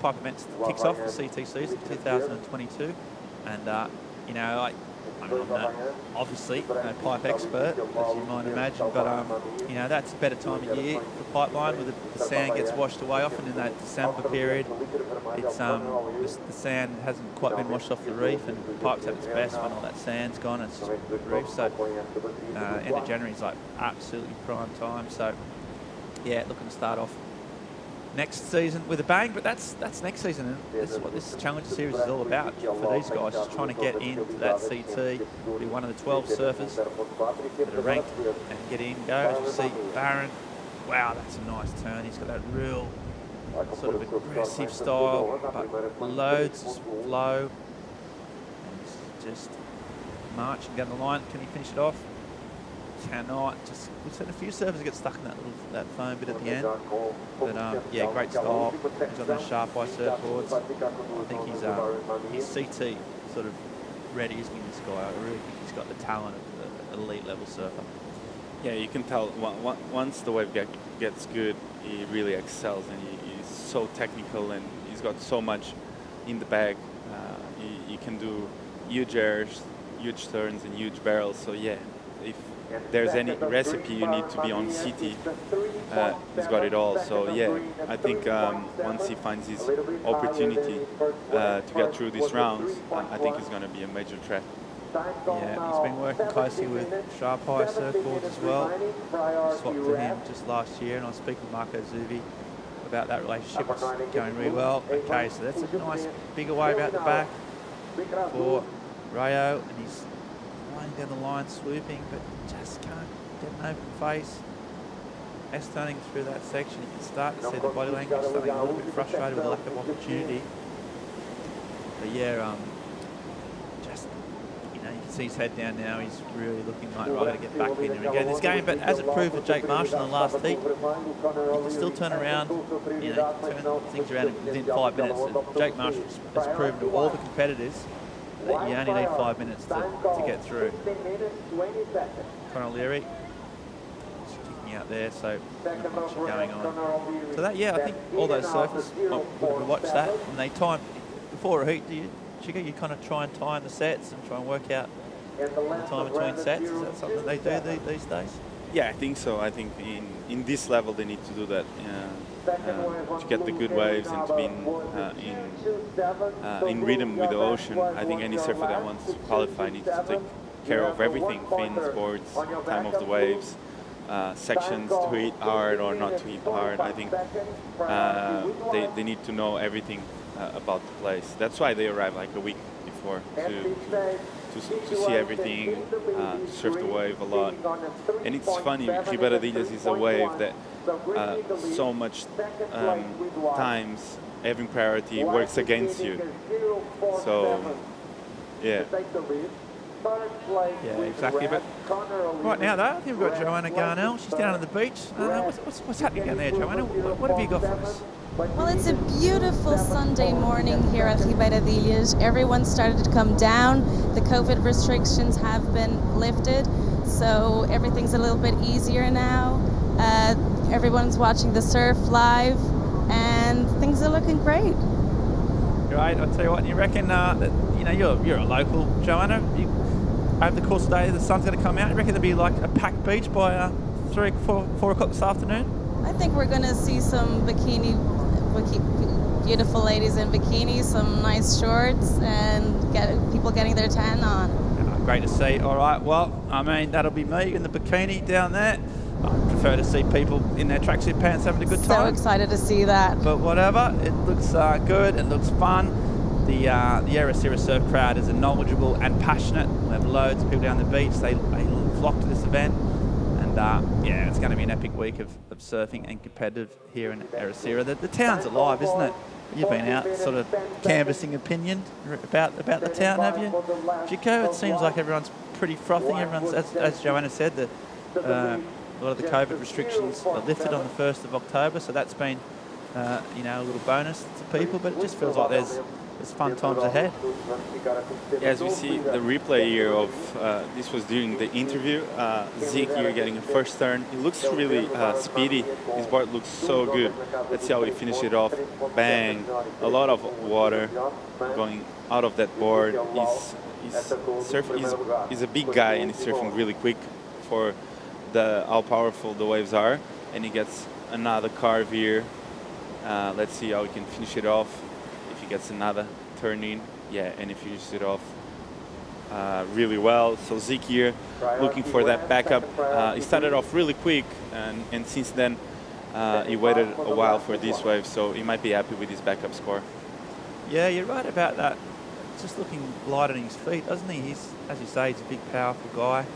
pipe events kicks off the CT season 2022, and you know, I'm not obviously no pipe expert, as you might imagine, but you know, that's a better time of year for Pipeline, where the sand gets washed away often in that December period. It's the sand hasn't quite been washed off the reef, and the pipe's at its best when all that sand's gone. It's just the reef. So end of January is like absolutely prime time. So yeah, looking to start off next season with a bang, but that's next season, and that's what this Challenger Series is all about for these guys, just trying to get into that CT, be one of the 12 surfers that are ranked and get in, go. As you see, Barron wow, that's a nice turn. He's got that real sort of aggressive style, but loads of flow. And he's just marching down the line. Can he finish it off? Cannot. Just we've seen a few surfers get stuck in that foam bit at the end. But yeah, great style. He's on those sharp eye surfboards. I think he's CT sort of ready, isn't he, this guy? I really think he's got the talent of an elite level surfer. Yeah, you can tell once the wave gets good, he really excels, and he's so technical, and he's got so much in the bag. He can do huge airs, huge turns, and huge barrels. So yeah, if there's any recipe you need to be on CT, he's got it all. So yeah, I think once he finds his opportunity to get through these rounds, I think he's going to be a major threat. Yeah, he's been working closely with sharp eye surfboards as well. Swapped to him just last year, and I was speaking with Marco Zuvi about that relationship. It's going really well. Okay, so that's a nice bigger wave out the back for Rayo, and he's running down the line, swooping, but just can't get an open face. As turning through that section, you can start to see the body language starting a little bit frustrated with the lack of opportunity. But yeah, you can see his head down now. He's really looking like, right, to get back in there again this game. But as it proved for Jake Marshall in the last heat, he can still turn around, turn things around within 5 minutes. And Jake Marshall has proven to all the competitors that you only need 5 minutes to get through. Conor Leary sticking out there, so not much going on. So that, yeah, I think all those surfers, we watched that, and they time before a heat. You kind of try and time the sets and try and work out the time between sets. Is that something they do these days? Yeah, I think so. I think in this level they need to do that to get the good waves and to be in rhythm with the ocean. I think any surfer that wants to qualify needs to take care of everything: fins, boards, time of the waves, sections to hit hard or not to hit hard. I think they need to know everything about the place. That's why they arrive like a week before to see everything, to surf the wave a lot. And it's funny, Ribaradillas is a wave that so much times having priority works against you. So, yeah. Yeah, exactly. But right now, though, I think we've got Joanna Garnell. She's down on the beach. What's happening down there, Joanna? What have you got for us? Well, it's a beautiful Sunday morning here at Ribaradillas. Everyone started to come down. The COVID restrictions have been lifted, so everything's a little bit easier now. Everyone's watching the surf live, and things are looking great. Great. I'll tell you what, you reckon that, you're a local, Joanna. Over the course of the day, the sun's going to come out. You reckon there'll be like a packed beach by 3, 4 o'clock this afternoon? I think we're going to see some beautiful ladies in bikinis, some nice shorts, and people getting their tan on. Great to see. All right, well, I mean, that'll be me in the bikini down there. I prefer to see people in their tracksuit pants having a good time. So excited to see that. But whatever, it looks good, it looks fun. The Ericeira surf crowd is knowledgeable and passionate. We have loads of people down the beach. They flock to this event. And yeah, it's going to be an epic week of surfing and competitive here in Ericeira. The town's alive, isn't it? You've been out sort of canvassing opinion about the town, have you? Chico, it seems like everyone's pretty frothy. Everyone's, as Joanna said, a lot of the COVID restrictions are lifted on the 1st of October, so that's been a little bonus to people, but it just feels like there's fun times ahead. As we see the replay here of this was during the interview, Zeke here getting a first turn. He looks really speedy. His board looks so good. Let's see how he finishes it off. Bang! A lot of water going out of that board. He's a big guy and he's surfing really quick for how powerful the waves are. And he gets another carve here. Let's see how he can finish it off. Gets another turn in, yeah, and he finishes it off really well. So Zeke here looking for that backup. He started off really quick, and since then he waited a while for this wave, so he might be happy with his backup score. Yeah, you're right about that. Just looking light on his feet, doesn't he? He's, as you say, he's a big, powerful guy.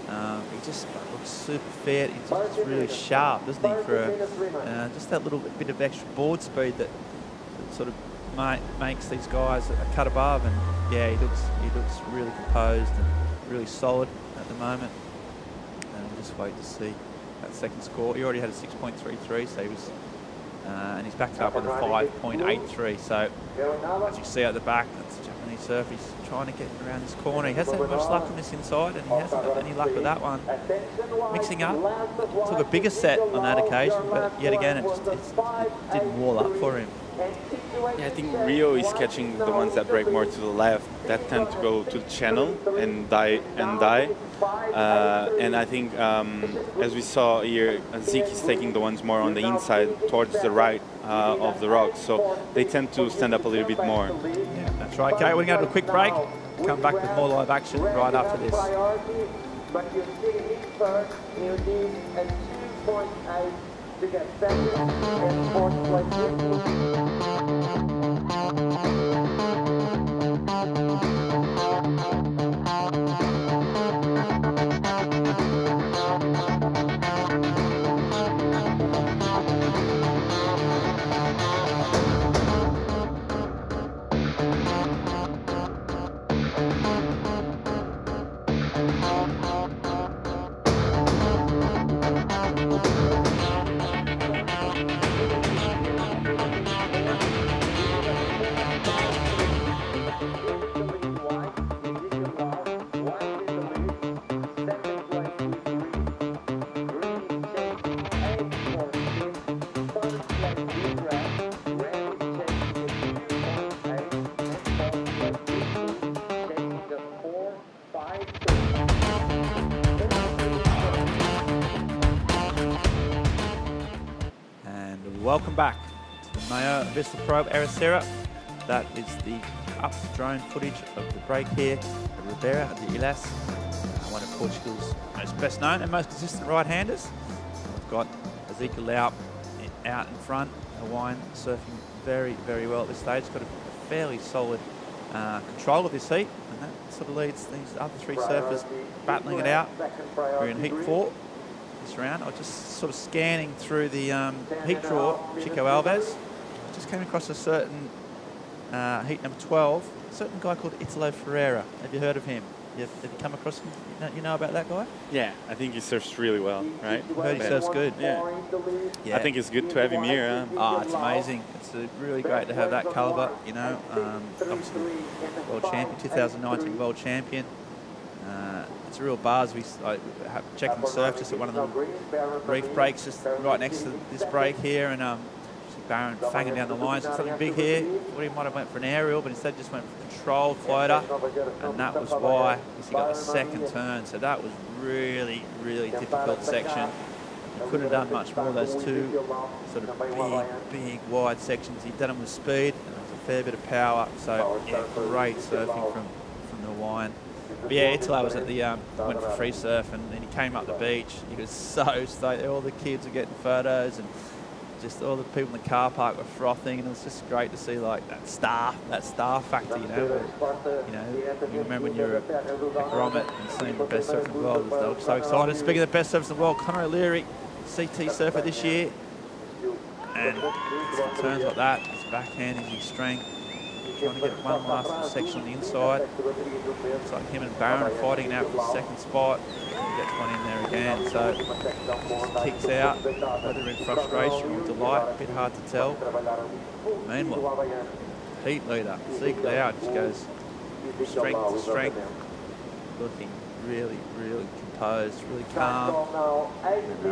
He just looks super fit. He's just really sharp, doesn't he? For just that little bit of extra board speed that sort of makes these guys a cut above. And yeah, he looks really composed and really solid at the moment. And we'll just wait to see that second score. He already had a 6.33, so he was. And he's backed up with a 5.83. So as you see at the back, that's Japanese surf. He's trying to get around this corner. He hasn't had much luck on this inside, and he hasn't got any luck with that one. Mixing up, took a bigger set on that occasion, but yet again, it didn't wall up for him. Yeah, I think Rio is catching the ones that break more to the left, that tend to go to the channel and die. And I think, as we saw here, Zeke is taking the ones more on the inside, towards the right of the rocks. So they tend to stand up a little bit more. Yeah, that's right. Okay, we're going to go to a quick break. Come back with more live action right after this. But you're seeing me first, you need a 2.8 to get second and fourth place. Welcome back to the MEO Vissla Pro Ericeira. That is the up-drone footage of the break here at Ribeira de Ilhas, one of Portugal's most best known and most consistent right-handers. We've got Ezekiel out in front, Hawaiian surfing very, very well at this stage. He's got a fairly solid control of this heat, and that sort of leads these other three surfers battling it out. We're in heat 4. Round. I was just sort of scanning through the heat draw, Chico Alves. I just came across a certain heat number 12, a certain guy called Italo Ferreira. Have you heard of him? Have you come across him? You know about that guy? Yeah, I think he surfs really well, right? I heard he surfs good. Yeah. I think it's good to have him here. Oh, it's amazing. It's really great to have that caliber, you know. Obviously, world champion, 2019 world champion. It's a real buzz. We checking the surf just at one of the reef breaks just right next to this break here, and Barron fanging down the lines. Something big here. Thought he might have went for an aerial, but instead just went for a controlled floater, and that was why he got the second turn. So that was really, really difficult section. He couldn't have done much more. Those two sort of big, wide sections. He'd done them with speed, and there was a fair bit of power. So yeah, great surfing from the Hawaiian. But yeah, Italo was at the went for free surf, and then he came up the beach. He was so stoked. All the kids were getting photos, and just all the people in the car park were frothing, and it was just great to see like that star factor. You know, you remember when you were at Grommet and seeing the best surfer in the world. They were so excited. Speaking of the best surfers in the world, Connor O'Leary, CT surfer this year, and turns like that. His backhand is his strength. Trying to get one last section on the inside. Looks like him and Barron fighting out for the second spot. He gets one in there again, so just kicks out, whether in frustration or delight, a bit hard to tell. Meanwhile, heat leader, Zeke Lau just goes strength to strength, looking really, really composed, really calm, and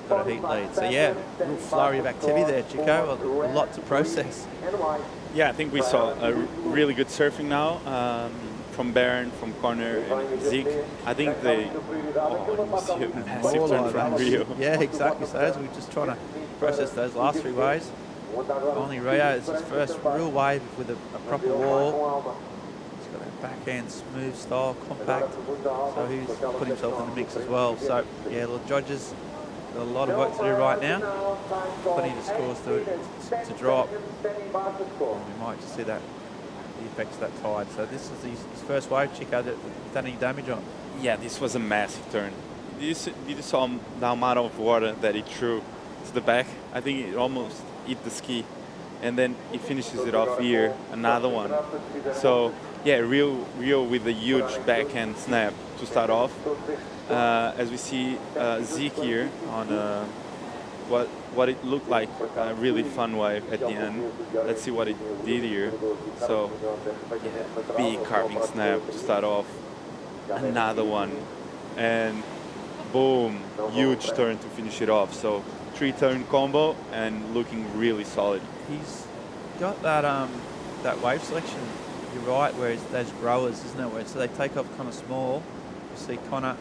got a heat lead. So yeah, a real flurry of activity there, Chico, a lot to process. Yeah, I think we saw a really good surfing now from Barron, from Connor, and Zeke. I think they see a massive turn from Rio. Yeah, exactly. So as we're just trying to process those last three waves, only Rio is his first real wave with a proper wall. He's got that backhand smooth style, compact, so he's put himself in the mix as well. So yeah, the judges got a lot of work to do right now. Plenty of scores to drop. And we might just see that the effects of that tide. So this is his first wave, Chico, that done any damage on? Yeah, this was a massive turn. Did you saw the amount of water that he threw to the back? I think it almost hit the ski. And then he finishes it off here, another one. So, yeah, real with a huge backhand snap to start off. As we see Zeke here on what it looked like a really fun wave at the end. Let's see what it did here. So, yeah, big carving snap to start off. Another one. And boom, huge turn to finish it off. So 3-turn combo and looking really solid. He's got that wave selection, you're right, where those growers, isn't it? Where so they take off kind of small. You see Connor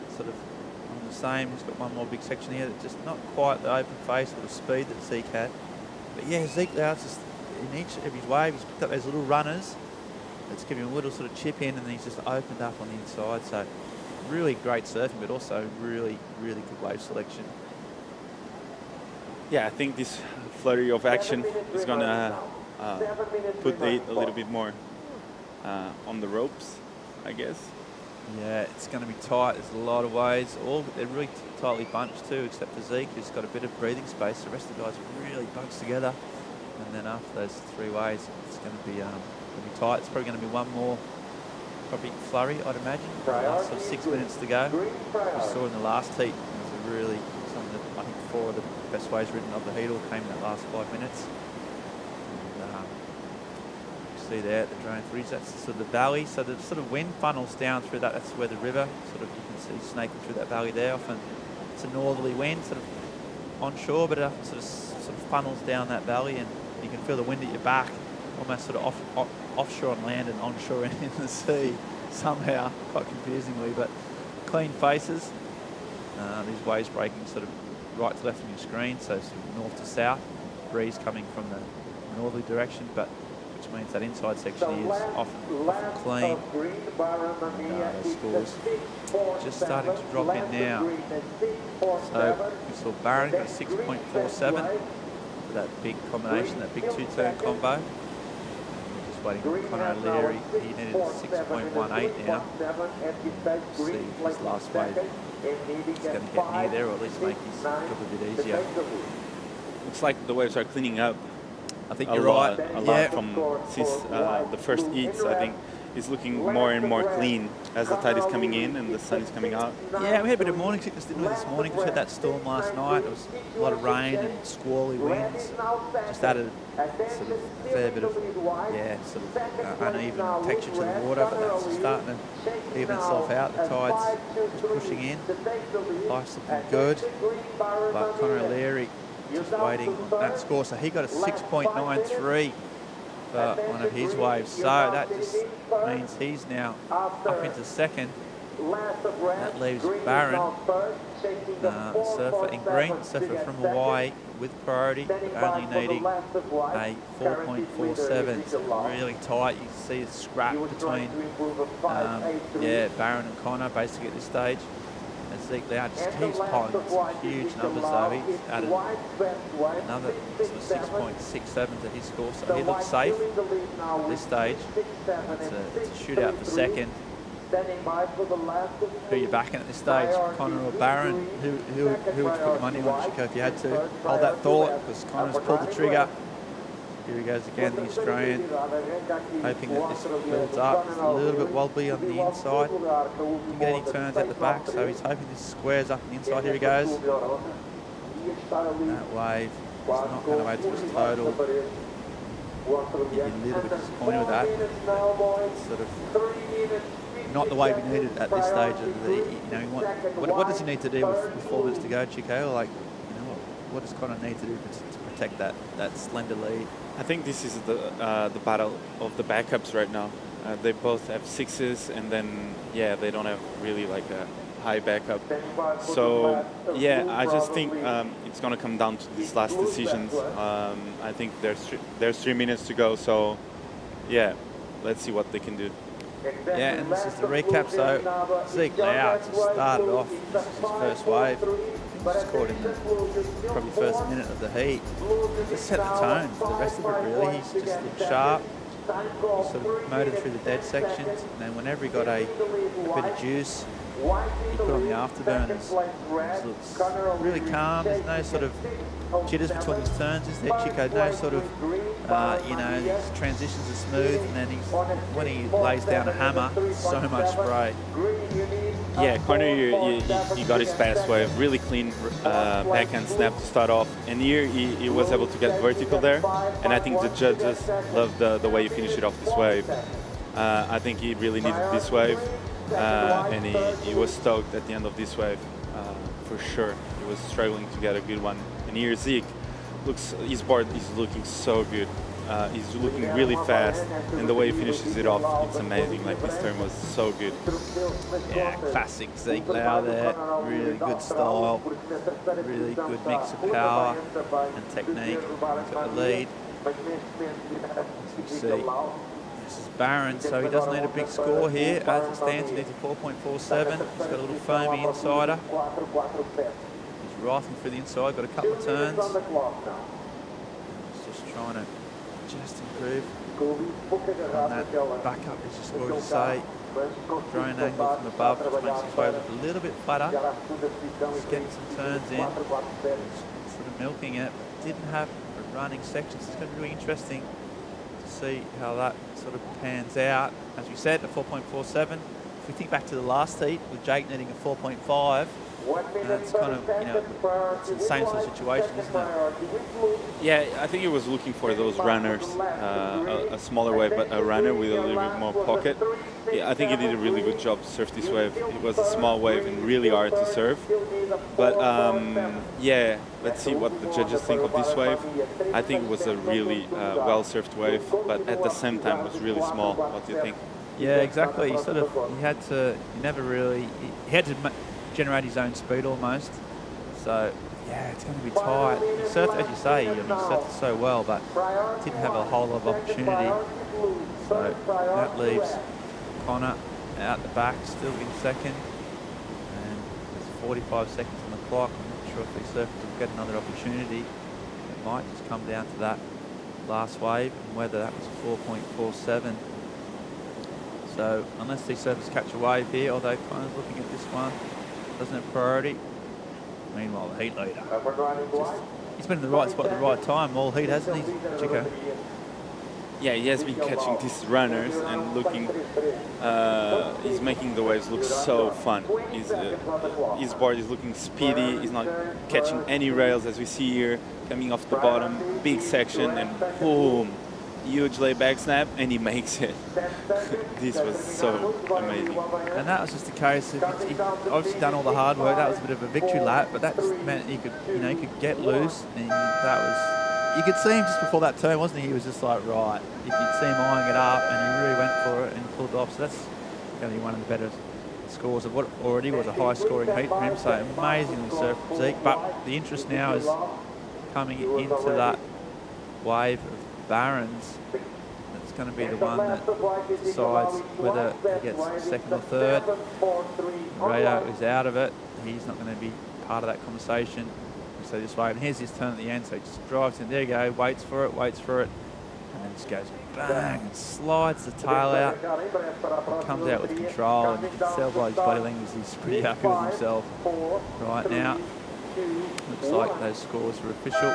sort of on the same. He's got one more big section here that's just not quite the open face or the speed that Zeke had. But yeah, Zeke now just in each of his wave, he's picked up those little runners. It's giving him a little sort of chip in, and then he's just opened up on the inside. So really great surfing, but also really good wave selection. Yeah, I think this flurry of action is going to put the a little bit more on the ropes, I guess. Yeah, it's going to be tight. There's a lot of waves. They're really tightly bunched too, except for Zeke, who's got a bit of breathing space. The rest of the guys are really bunched together. And then after those 3 waves, it's going to be tight. It's probably going to be one more, probably flurry, I'd imagine. Last sort of 6 minutes to go. We saw in the last heat, it was a really, I think 4 of the best waves ridden of the heat all came in that last 5 minutes. And, you see there at the drone footage, that's sort of the valley. So the sort of wind funnels down through that. That's where the river, sort of, you can see snaking through that valley there. Often it's a northerly wind, sort of onshore, but it often sort of funnels down that valley, and you can feel the wind at your back, almost sort of offshore on land and onshore in the sea somehow, quite confusingly, but clean faces. These waves breaking sort of right to left from your screen, so sort of north to south, breeze coming from the northerly direction, but which means that inside section is often clean. And, those scores just starting to drop in now. So we saw Barron got a 6.47 for that big combination, that big 2-turn combo. Just waiting for Connor O'Leary. He needed 6.18 now. See if his last wave is going to get near there, or at least make his job a bit easier. Looks like the waves are cleaning up. I think you're right. A lot from since the first heats. I think it's looking more and more clean as the tide is coming in and the sun is coming out. Yeah, we had a bit of morning sickness, didn't we, this morning? We had that storm last night. There was a lot of rain and squally winds. Just added sort of a fair bit of, sort of uneven texture to the water, but that's starting to even itself out. The tide's just pushing in. Life's looking good. But Connor O'Leary just waiting on that score. So he got a 6.93 for one of his waves. So that just means he's now up into second. That leaves Barron, surfer in green, surfer from Hawaii with priority, only needing a 4.47. So really tight. You can see a scrap between Barron and Connor basically at this stage. Zeke now just keeps piling some huge numbers though. He's added another sort of 6.67 to his score, so he looks safe at this stage. It's a shootout for second. Who are you backing at this stage? Connor or Barron? Who would you put money on, Chico, if you had to? Hold that thought, because Connor's pulled the trigger. Here he goes again, the Australian, hoping that this builds up. It's a little bit wobbly on the inside. Didn't get any turns at the back, so he's hoping this squares up on the inside. Here he goes. That wave is not going to add to his total. You're a little bit disappointed with that. It's sort of not the way we needed at this stage of the, what does he need to do with 4 minutes to go, Chico? Like, what does Connor need to do to protect that slender lead? I think this is the battle of the backups right now. They both have 6s, and then they don't have really like a high backup. So I just think it's gonna come down to these last decisions. I think there's 3 minutes to go. So let's see what they can do. Yeah, and this is the recap. So Zeke now just started off. This is his first wave. Just caught in the probably first minute of the heat. Just set the tone for the rest of it, really. He's just looked sharp. he sort of motored through the dead sections, and then whenever he got a bit of juice, he put on the afterburners. He looks really calm. There's no sort of jitters between his turns, is there, Chico? No sort of, his transitions are smooth, and then when he lays down a hammer, so much spray. Yeah, corner you got his pass wave, really clean backhand snap to start off, and here he was able to get vertical there, and I think the judges loved the way he finished it off this wave. I think he really needed this wave, and he was stoked at the end of this wave, for sure. He was struggling to get a good one, and here Zeke his board is looking so good. He's looking really fast, and the way he finishes it off, it's amazing. Like, this turn was so good. Yeah, classic Zeke Lau there. Really good style, really good mix of power and technique. He's got the lead. As you see, this is Barron, so he doesn't need a big score here. As it stands, he needs a 4.47. He's got a little foamy insider. He's rifling through the inside, got a couple of turns. He's just trying to improve. And that back up is just gorgeous to say. Drone angle from above just makes his way look a little bit flatter. Just getting some turns in. Sort of milking it. Didn't have a running section, so it's going to be really interesting to see how that sort of pans out. As we said, a 4.47. If we think back to the last heat with Jake needing a 4.5, it's kind of, it's the same sort of situation, isn't it? Yeah, I think he was looking for those runners, a smaller wave, but a runner with a little bit more pocket. Yeah, I think he did a really good job to surf this wave. It was a small wave and really hard to surf. But yeah, let's see what the judges think of this wave. I think it was a really well-surfed wave, but at the same time it was really small. What do you think? Yeah, exactly. He had to generate his own speed almost. So yeah, it's going to be tight. He surfed, as you say, he surfed so well, but didn't have a whole lot of opportunity. So that leaves Connor out the back, still in second. And there's 45 seconds on the clock. I'm not sure if these surfers will get another opportunity. It might just come down to that last wave and whether that was 4.47. So unless these surfers catch a wave here, although Connor's looking at this one, doesn't have priority. Meanwhile, the heat leader, he's been in the right spot at the right time all heat, hasn't he, Chico? Yeah, he has been catching these runners and looking, he's making the waves look so fun. His board is looking speedy, he's not catching any rails as we see here, coming off the bottom, big section, and boom, huge layback snap, and he makes it. This was so amazing. And that was just a case of he'd obviously done all the hard work. That was a bit of a victory lap, but that just meant he could, he could get loose, and you could see him just before that turn, wasn't he? He was just like, right. You could see him eyeing it up, and he really went for it and pulled it off. So that's going to be one of the better scores of what already was a high-scoring heat for him. So amazingly surfed Zeke. But the interest now is coming into that wave of Barons. That's going to be the one that decides whether he gets second or third. Rayo is out of it. He's not going to be part of that conversation. So this way, and here's his turn at the end. So he just drives in. There you go. Waits for it. And then just goes bang and slides the tail out. And comes out with control. And you can tell by his body language he's pretty happy with himself right now. Looks like those scores are official.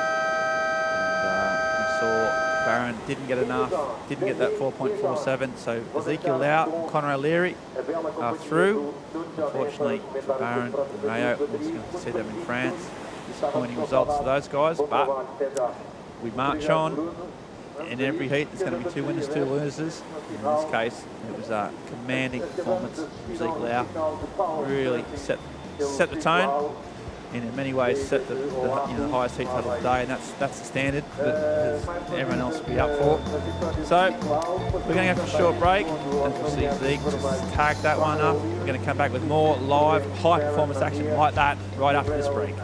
And we saw Barron didn't get enough, didn't get that 4.47. So Ezekiel out and Connor O'Leary are through. Unfortunately for Barron and Rayo, we're just going to see them in France. Disappointing results for those guys, but we march on. In every heat, there's going to be 2 winners, 2 losers. In this case, it was a commanding performance from Zeke Lau. Really set the tone. And in many ways set the highest heat total of the day, and that's the standard that everyone else will be up for. So we're going to go for a short break. As we see Zeke just tag that one up. We're going to come back with more live high performance action like that right after this break.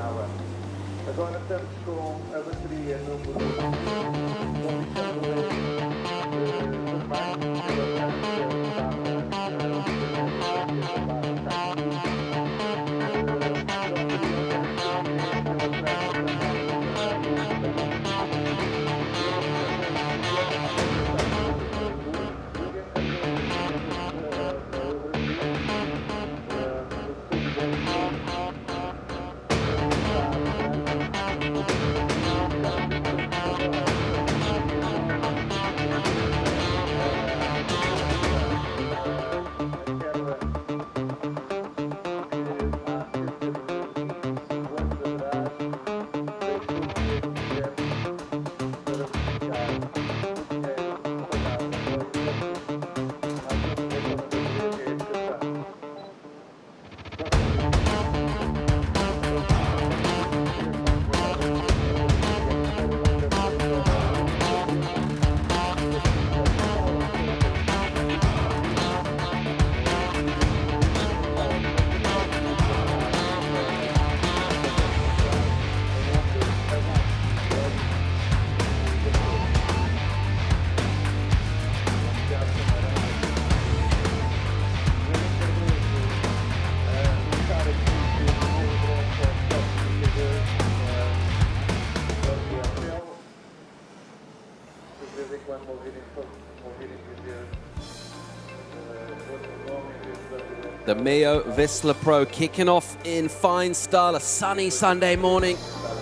The MEO Vissla Pro kicking off in fine style. A sunny Sunday morning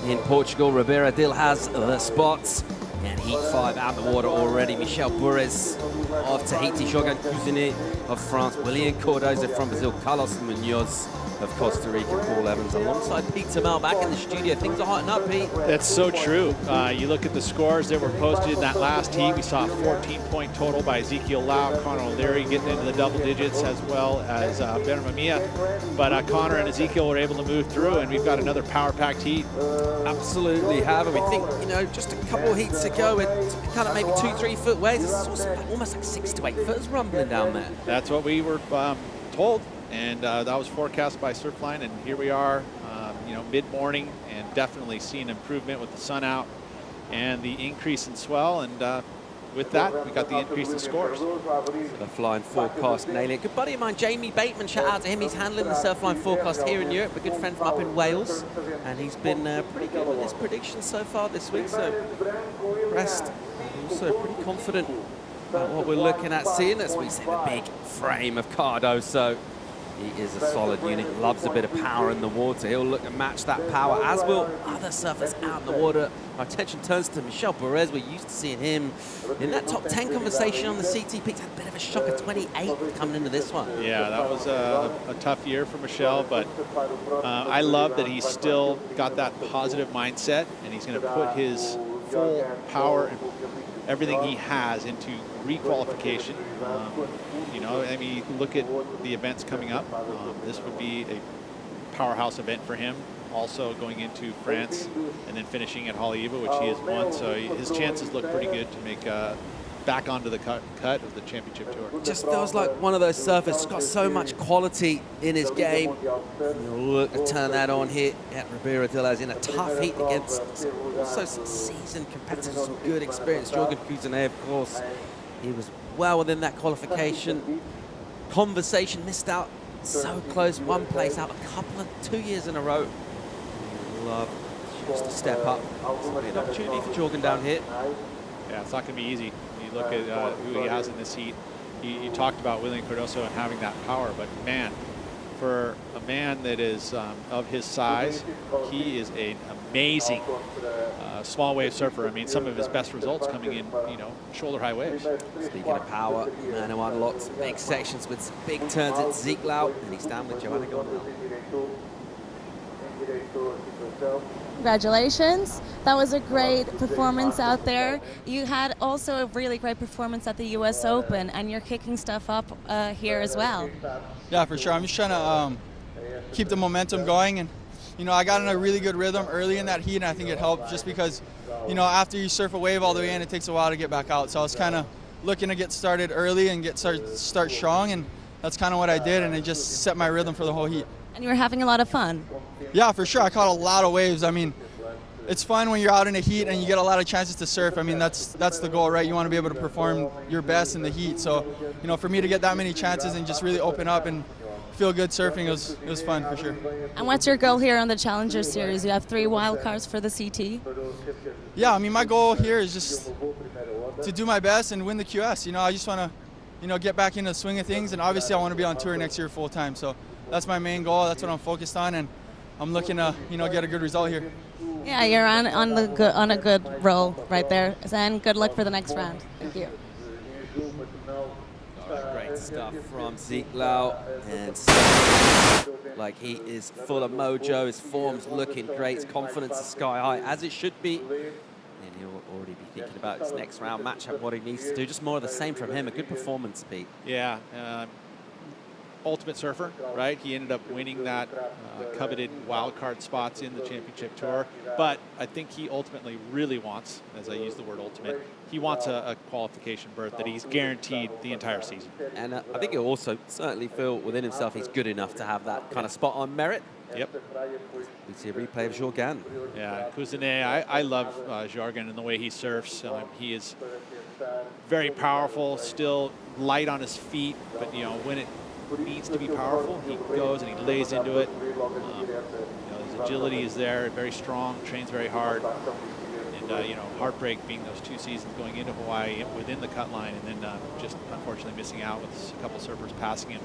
in Portugal. Ribeira Dil has the spots. And Heat 5 out the water already. Michel Burres of Tahiti, Jorgen Cousinet of France, William Cordoza from Brazil, Carlos Munoz of Costa Rica, Paul Evans alongside Peter Mel back in the studio. Things are hotting up, Pete. That's so true. You look at the scores that were posted in that last heat. We saw a 14-point total by Ezekiel Lau, Connor O'Leary getting into the double digits, as well as Benramamia. But Connor and Ezekiel were able to move through, and we've got another power-packed heat. Absolutely have. And we think, you know, just a couple of heats ago, it's kind of maybe 2-3 foot waves. It's almost like 6 to 8 footers rumbling down there. That's what we were told. And that was forecast by Surfline, and here we are, you know, mid-morning, and definitely seeing improvement with the sun out and the increase in swell. And with that, we got the increase in scores. The flying forecast nailing it. Good buddy of mine, Jamie Bateman, shout out to him. He's handling the Surfline forecast here in Europe. A good friend from up in Wales, and he's been pretty good with his predictions so far this week. So, rest, also pretty confident about what we're looking at seeing. As we see the big frame of Cardoso. He is a solid unit, loves a bit of power in the water. He'll look to match that power, as will other surfers out in the water. Our attention turns to Michel Burres. We're used to seeing him in that top 10 conversation on the CT Peaks. Had a bit of a shocker, 28 coming into this one. Yeah, that was a tough year for Michel, but I love that he's still got that positive mindset, and he's going to put his full power and everything he has into requalification. You know, I mean, look at the events coming up. This would be a powerhouse event for him. Also going into France and then finishing at Haleiwa, which he has won. So his chances look pretty good to make back onto the cut of the championship tour. Just feels like one of those surfers who's got so much quality in his game. He'll look to turn that on here at Ribeira Dil in a tough heat against also some seasoned competitors, some good experience. Jorgen Cousinet, of course, he was well within that qualification conversation, missed out so close, one place out a couple of 2 years in a row. Love just to step up. It's an opportunity for Jorgen down here. Yeah, it's not going to be easy. You look at who he has in this heat. You talked about William Cardoso and having that power, but man, for a man that is of his size, he is an amazing small wave surfer. I mean, some of his best results coming in, you know, shoulder high waves. Speaking of power, man who unlocks big sections with some big turns at Ezekiel, and he's down with Joanna Gondel. Congratulations. That was a great performance out there. You had also a really great performance at the US Open, and you're kicking stuff up here as well. Yeah, for sure. I'm just trying to keep the momentum going, and you know, I got in a really good rhythm early in that heat, and I think it helped just because, you know, after you surf a wave all the way in, it takes a while to get back out. So I was kind of looking to get started early and start strong, and that's kind of what I did, and it just set my rhythm for the whole heat. And you were having a lot of fun. Yeah, for sure. I caught a lot of waves. I mean, it's fun when you're out in the heat and you get a lot of chances to surf. I mean, that's the goal, right? You want to be able to perform your best in the heat. So, you know, for me to get that many chances and just really open up and feel good surfing, it was fun for sure. And what's your goal here on the Challenger Series? You have 3 wild cards for the CT. Yeah, I mean, my goal here is just to do my best and win the QS. You know, I just want to, you know, get back into the swing of things, and obviously I want to be on tour next year full time. So that's my main goal. That's what I'm focused on, and I'm looking to, you know, get a good result here. Yeah, you're on a good roll right there. And good luck for the next round. Thank you. Great stuff from Ezekiel, and like he is full of mojo. His form's looking great. His confidence is sky high, as it should be. And he'll already be thinking about his next round matchup, what he needs to do. Just more of the same from him. A good performance, Pete. Yeah. Ultimate surfer, right? He ended up winning that coveted wildcard spots in the championship tour. But I think he ultimately really wants, as I use the word ultimate, he wants a qualification berth that he's guaranteed the entire season. And I think he'll also certainly feel within himself he's good enough to have that kind of spot on merit. Yep. We see a replay of Jorgen. Yeah, Cousinet, I love Jorgen and the way he surfs. He is very powerful, still light on his feet, but, you know, when it needs to be powerful, he goes and he lays into it. You know, his agility is there, very strong, trains very hard, and And, you know, heartbreak being those 2 seasons going into Hawaii within the cut line, and then just unfortunately missing out with a couple surfers passing him.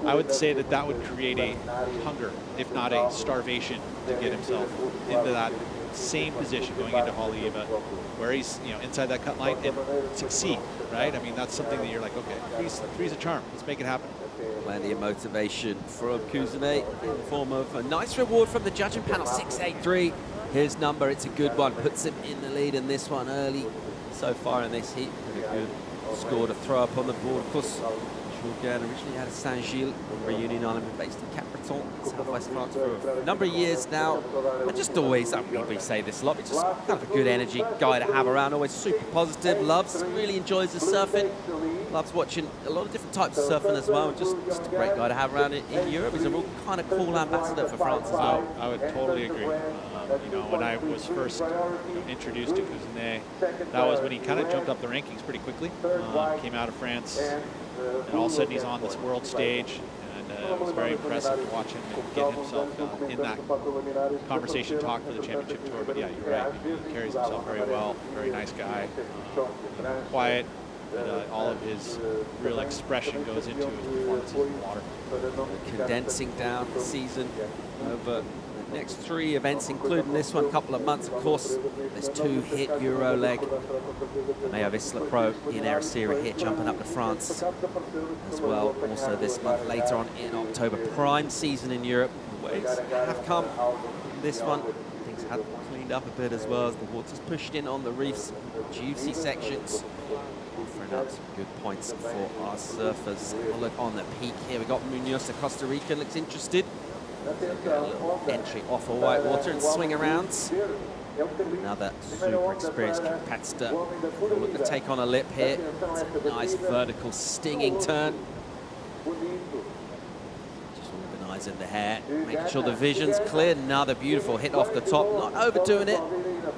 I would say that would create a hunger, if not a starvation, to get himself into that same position going into Haleiwa, where he's, you know, inside that cut line and succeed, right? I mean, that's something that you're like, okay, three's a charm. Let's make it happen. Plenty of motivation from Kuzune in the form of a nice reward from the judging panel, 683. His number, it's a good one, puts him in the lead in this one early so far in this heat. And a good score to throw up on the board. Of course, Jourdain originally had a Saint-Gilles reunion island, based in Capbreton, southwest France, for a number of years now. And just always, I mean, we say this a lot, but just kind of a good energy guy to have around, always super positive, really enjoys the surfing, loves watching a lot of different types of surfing as well. Just a great guy to have around in Europe. He's a real kind of cool ambassador for France as well. I would totally agree. You know, when I was first introduced to Kuzune, that was when he kind of jumped up the rankings pretty quickly. Came out of France, and all of a sudden he's on this world stage, and it was very impressive to watch him and get himself in that conversation talk for the championship tour. But yeah, you're right. He carries himself very well. Very nice guy. Quiet. But all of his real expression goes into his performances in the water. Condensing down the season over the next 3 events, including this one, a couple of months, of course. There's 2 hit Euro leg. The MEO Vissla Pro in Ericeira here, jumping up to France as well. Also this month, later on in October, prime season in Europe. The waves have come. This one, things have cleaned up a bit as well as the water's pushed in on the reefs, juicy sections. Offering up some good points for our surfers. We'll look on the peak here. We got Munoz, the Costa Rican, looks interested. Got a little entry off of white water and swing arounds. Another super experienced competitor. We'll look to take on a lip here. It's a nice vertical stinging turn. Just organising the hair, making sure the vision's clear. Another beautiful hit off the top, not overdoing it.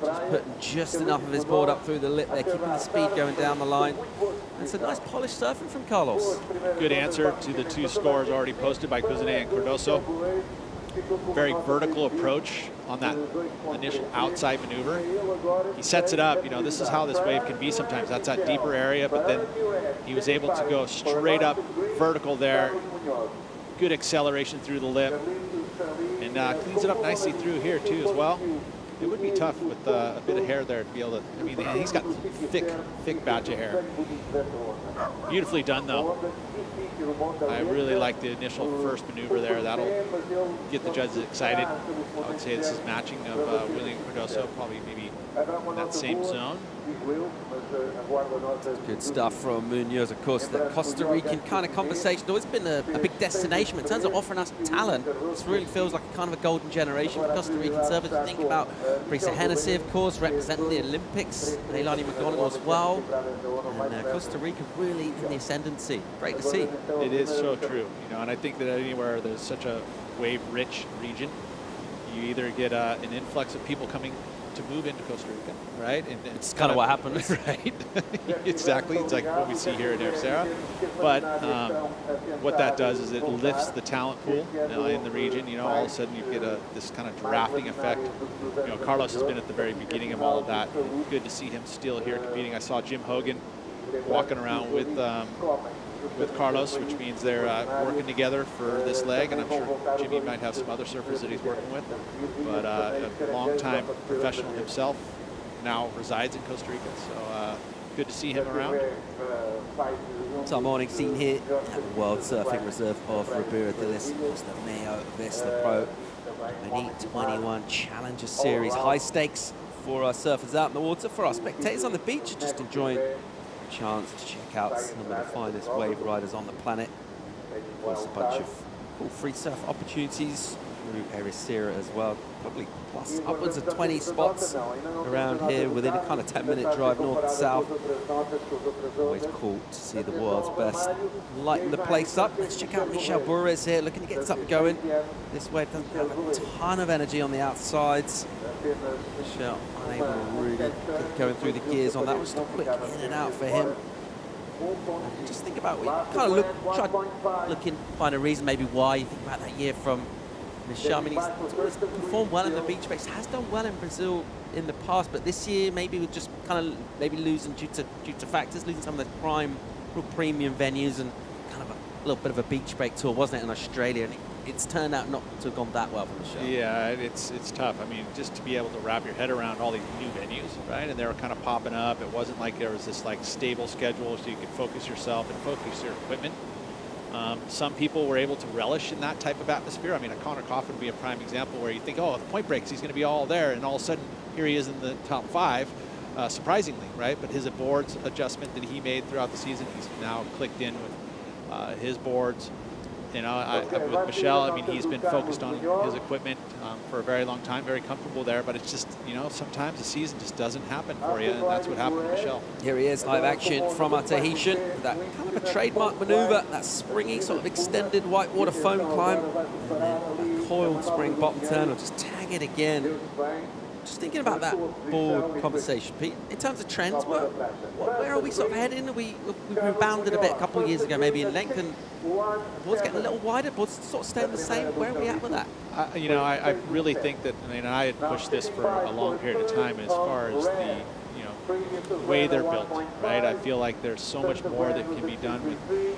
Just putting just enough of his board up through the lip there, keeping the speed going down the line. And it's a nice polished surfing from Carlos. Good answer to the 2 scores already posted by Kuzune and Cardoso. Very vertical approach on that initial outside maneuver. He sets it up, you know, this is how this wave can be sometimes. That's that deeper area, but then he was able to go straight up vertical there. Good acceleration through the lip. And cleans it up nicely through here too as well. It would be tough with a bit of hair there to be able to, I mean, he's got thick batch of hair. Beautifully done though. I really like the initial first maneuver there. That'll get the judges excited. I would say this is matching of William Cardoso, probably maybe in that same zone. Good stuff from Munoz, of course. The Costa Rican kind of conversation always been a big destination, but in terms of offering us talent, this really feels like a kind of a golden generation for Costa Rican surfers. Think about Brisa Hennessy, of course, representing the Olympics, Leilani McGonigal as well. And Costa Rica really in the ascendancy. Great to see. It is so true, you know, and I think that anywhere there's such a wave-rich region, you either get an influx of people coming to move into Costa Rica, right? And it's kind of what happens. Right, exactly. It's like what we see here in Ericeira. But what that does is it lifts the talent pool in the region. You know, all of a sudden you get this kind of drafting effect. You know, Carlos has been at the very beginning of all of that. Good to see him still here competing. I saw Jim Hogan walking around with Carlos, which means they're working together for this leg, and I'm sure Jimmy might have some other surfers that he's working with. But a long-time professional himself now resides in Costa Rica, so good to see him around. So morning scene here at the World Surfing Reserve of Ribeira de Lis, of course the MEO Vissla Pro 2021 Challenger Series. High stakes for our surfers out in the water, for our spectators on the beach, just enjoying chance to check out some of the finest wave riders on the planet. Of course, a bunch of cool free surf opportunities through Ericeira as well. Probably plus upwards of 20 spots around here within a kind of 10-minute drive north to south. Always cool to see the world's best lighten the place up. Let's check out Michel Bourrez here, looking to get something going. This wave doesn't have a ton of energy on the outsides. Michel unable to really get going through the gears on that. Was just a quick in and out for him. And just think about, we kind of find a reason maybe why you think about that year from Michel. I mean, he's performed well in the beach race, has done well in Brazil in the past, but this year maybe we're just kind of maybe losing due to factors, losing some of the prime, real premium venues, and kind of a little bit of a beach break tour, wasn't it, in Australia? And it's turned out not to have gone that well for Michelle. Yeah, it's tough. I mean, just to be able to wrap your head around all these new venues, right? And they were kind of popping up. It wasn't like there was this like stable schedule so you could focus yourself and focus your equipment. Some people were able to relish in that type of atmosphere. I mean, a Connor Coffin would be a prime example where you think, oh, the point breaks, he's going to be all there, and all of a sudden here he is in the top 5, surprisingly, right? But his boards adjustment that he made throughout the season, he's now clicked in with his boards. You know, with Michelle, I mean, he's been focused on his equipment for a very long time, very comfortable there, but it's just, you know, sometimes the season just doesn't happen for you, and that's what happened to Michelle. Here he is, live action from our Tahitian. That kind of a trademark maneuver, that springy sort of extended whitewater foam climb, and then a coiled spring bottom turn, or just tag it again. Just thinking about that board conversation, Pete, in terms of trends, where are we sort of heading? We've rebounded a bit a couple of years ago, maybe in length, and boards getting a little wider, boards sort of staying the same. Where are we at with that? You know, I really think that, I mean, I had pushed this for a long period of time as far as the, you know, way they're built, right? I feel like there's so much more that can be done with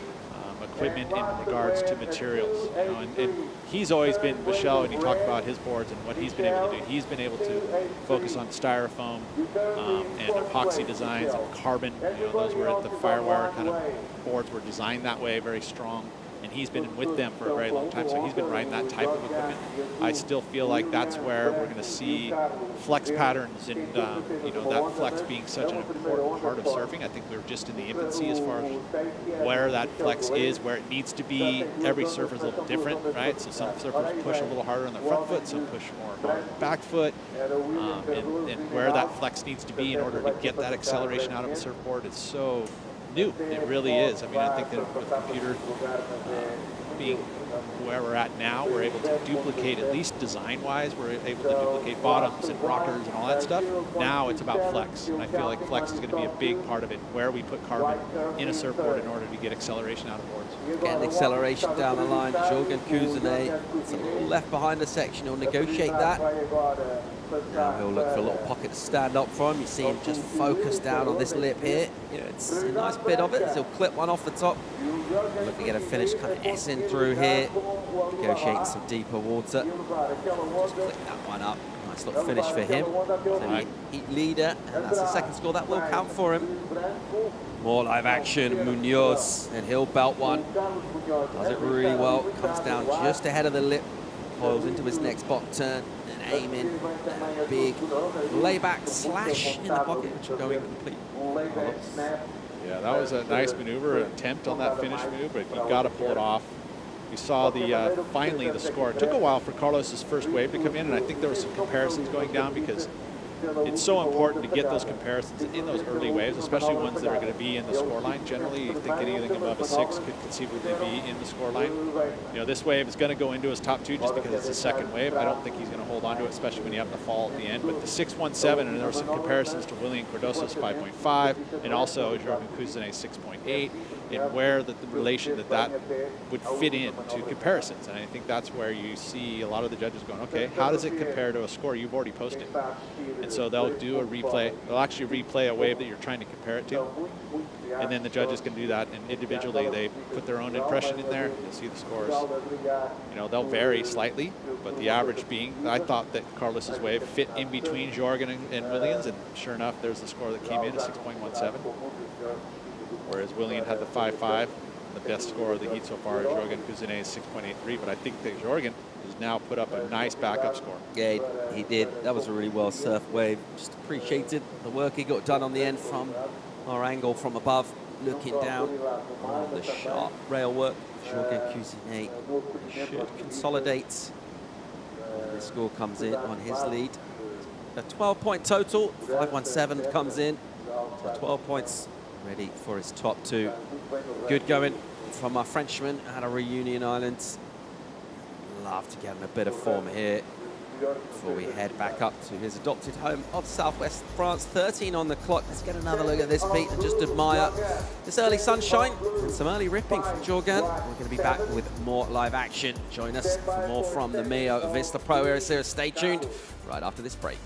equipment in regards to materials, you know, and he's always been, Michelle, when you talk about his boards and what he's been able to do, he's been able to focus on styrofoam and epoxy designs and carbon. You know, those were the Firewire kind of boards were designed that way, very strong, and he's been with them for a very long time, so he's been riding that type of equipment. I still feel like that's where we're going to see flex patterns and, you know, that flex being such an important part of surfing. I think we're just in the infancy as far as where that flex is, where it needs to be. Every surfer's a little different, right? So some surfers push a little harder on the front foot, some push more on the back foot, and where that flex needs to be in order to get that acceleration out of a surfboard is so new. It really is. I mean, I think that with the computer being where we're at now, we're able to duplicate, at least design-wise, we're able to duplicate bottoms and rockers and all that stuff. Now it's about flex, and I feel like flex is going to be a big part of it, where we put carbon in a surfboard in order to get acceleration out of boards. Getting acceleration down the line. Jorgen Kuzene, it's a little left behind the section. He'll negotiate that. Now he'll look for a little pocket to stand up for him. You see him just focus down on this lip here. You know, it's a nice bit of it. So he'll clip one off the top. Look to get a finish kind of S-ing through here. Negotiating some deeper water. Just click that one up. Nice little finish for him. So heat leader, and that's the second score. That will count for him. More live action, Munoz, and he'll belt one. Does it really well. Comes down just ahead of the lip. Coils into his next bottom turn. Aiming that big layback slash in the pocket, which are going complete. Yeah, that was a nice maneuver, an attempt on that finish move, but you got to pull it off. We saw the finally the score. It took a while for Carlos's first wave to come in, and I think there were some comparisons going down because it's so important to get those comparisons in those early waves, especially ones that are going to be in the scoreline. Generally, you think anything above a 6 could conceivably be in the scoreline. You know, this wave is going to go into his top 2 just because it's the second wave. I don't think he's going to hold on to it, especially when you have to fall at the end. But the 6.17, and there were some comparisons to William Cardoso's 5.5, and also Jorgen Kuzene's 6.8, and where the relation that would fit in to comparisons. And I think that's where you see a lot of the judges going, okay, how does it compare to a score you've already posted? And so they'll do a replay. They'll actually replay a wave that you're trying to compare it to. And then the judges can do that, and individually they put their own impression in there. You'll see the scores. You know, they'll vary slightly, but the average being, I thought that Carlos's wave fit in between Jorgen and Williams, and sure enough, there's the score that came in, a 6.17. Whereas William had the 5.5. The best score of the heat so far is Jorgen Kuzene's 6.83, but I think that Jorgen has now put up a nice backup score. Yeah, he did. That was a really well surfed wave. Just appreciated the work he got done on the end from our angle from above, looking down on the sharp rail work. Jorgen Kuzene should consolidate. The score comes in on his lead. A 12-point total, 5.17 comes in. So 12 points ready for his top 2. Good going from our Frenchman at a Reunion Island. Love to get him a bit of form here. before we head back up to his adopted home of Southwest France. 13 on the clock. Let's get another look at this beat and just admire this early sunshine and some early ripping from Jorgan. We're going to be back with more live action. Join us for more from the MEO Vissla Pro Ericeira. Stay tuned right after this break.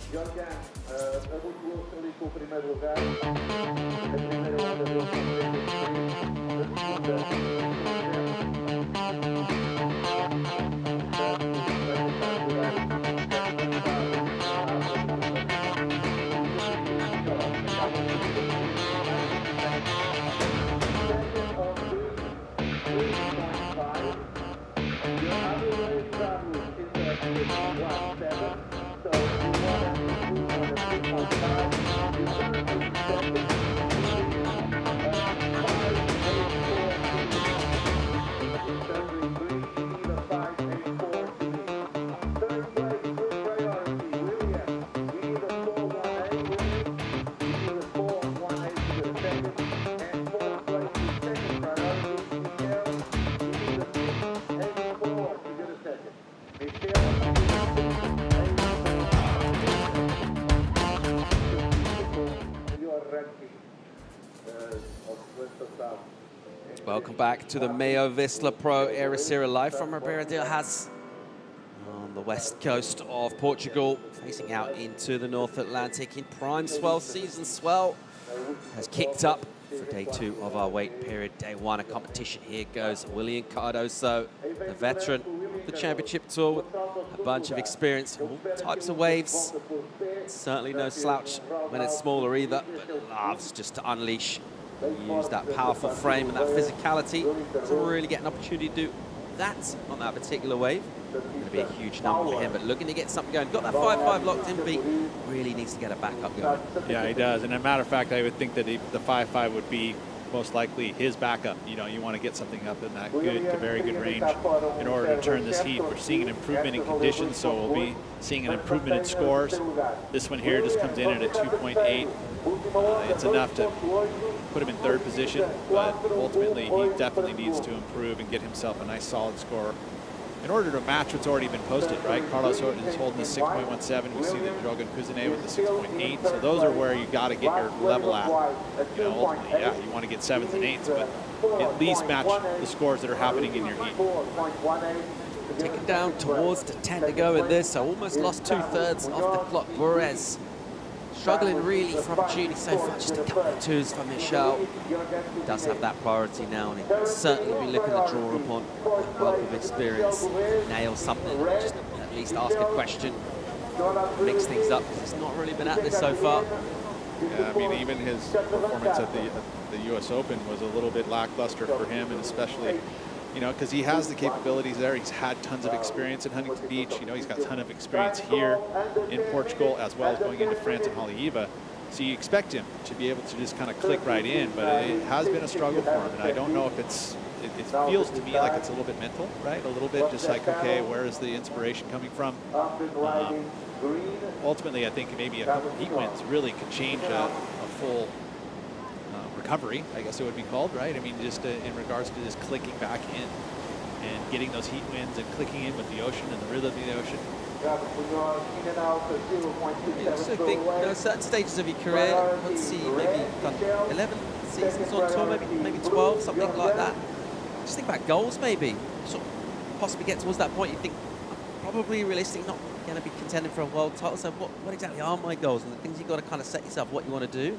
Welcome back to the MEO Vissla Pro Ericeira live from Ribeira del Haz on the west coast of Portugal, facing out into the North Atlantic in prime swell season. Swell has kicked up for day 2 of our weight period. Day 1 of competition. Here goes William Cardoso, the veteran of the championship tour with a bunch of experience, all types of waves. Certainly no slouch when it's smaller either, but loves just to unleash. Use that powerful frame and that physicality to really get an opportunity to do that on that particular wave. It's going to be a huge number for him, but looking to get something going. Got that 5-5 locked in beat. Really needs to get a backup going. Yeah, he does. And as a matter of fact, I would think that the 5-5 would be most likely his backup. You know, you want to get something up in that good to very good range in order to turn this heat. We're seeing an improvement in conditions, so we'll be seeing an improvement in scores. This one here just comes in at a 2.8. It's enough to put him in 3rd position, but ultimately he definitely needs to improve and get himself a nice solid score in order to match what's already been posted, right? Carlos is holding the 6.17. We see that Jorgan Kuzine with the 6.8. So those are where you got to get your level at. You know, ultimately, yeah, you want to get 7s and 8s, but at least match the scores that are happening in your heat. Taken down towards the 10 to go in this, so almost lost 2/3 off the clock. Burez struggling really from Judy so far, just a couple of 2s for Michel. Does have that priority now, and he'll certainly be looking to draw upon that wealth of experience, nail something, just at least ask a question, mix things up, because he's not really been at this so far. Yeah, I mean, even his performance at the U.S. Open was a little bit lackluster for him, and especially, you know, because he has the capabilities there. He's had tons of experience in Huntington Beach. You know, he's got a ton of experience here in Portugal, as well as going into France and Haleiwa. So you expect him to be able to just kind of click right in, but it has been a struggle for him. And I don't know if it feels to me like it's a little bit mental, right? A little bit just like, okay, where is the inspiration coming from? Ultimately, I think maybe a couple of heat wins really could change a full recovery, I guess it would be called, right? I mean, just in regards to just clicking back in and getting those heat wins and clicking in with the ocean and the rhythm of the ocean. I also think there are certain stages of your career, let's see, maybe done 11 seasons on tour, maybe 12, something like that. Just think about goals, maybe. Sort of possibly get towards that point, you think, probably realistic, not going to be contending for a world title. So what exactly are my goals? And the things you've got to kind of set yourself what you want to do.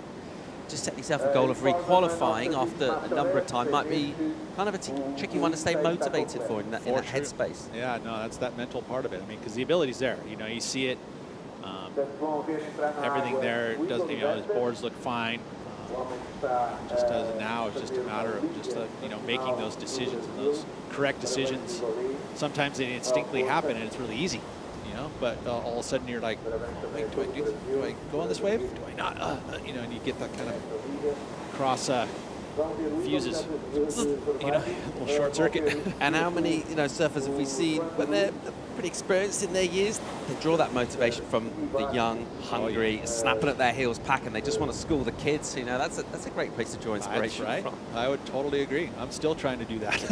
Just set yourself a goal of re-qualifying after a number of time might be kind of a tricky one to stay motivated for in that headspace. Yeah, no, that's that mental part of it. I mean, because the ability's there. You know, you see it. Everything there does. You know, his boards look fine. Just does it now. It's just a matter of just you know, making those decisions and those correct decisions. Sometimes they instinctively happen and it's really easy. You know, but all of a sudden you're like, oh, wait, do I go on this wave? Do I not? You know, and you get that kind of cross fuses, you know, a little short circuit. And how many, you know, surfers have we seen when they're pretty experienced in their years? They draw that motivation from the young, hungry, snapping at their heels pack, and they just want to school the kids. You know, that's a great place to draw inspiration from. I would totally agree. I'm still trying to do that.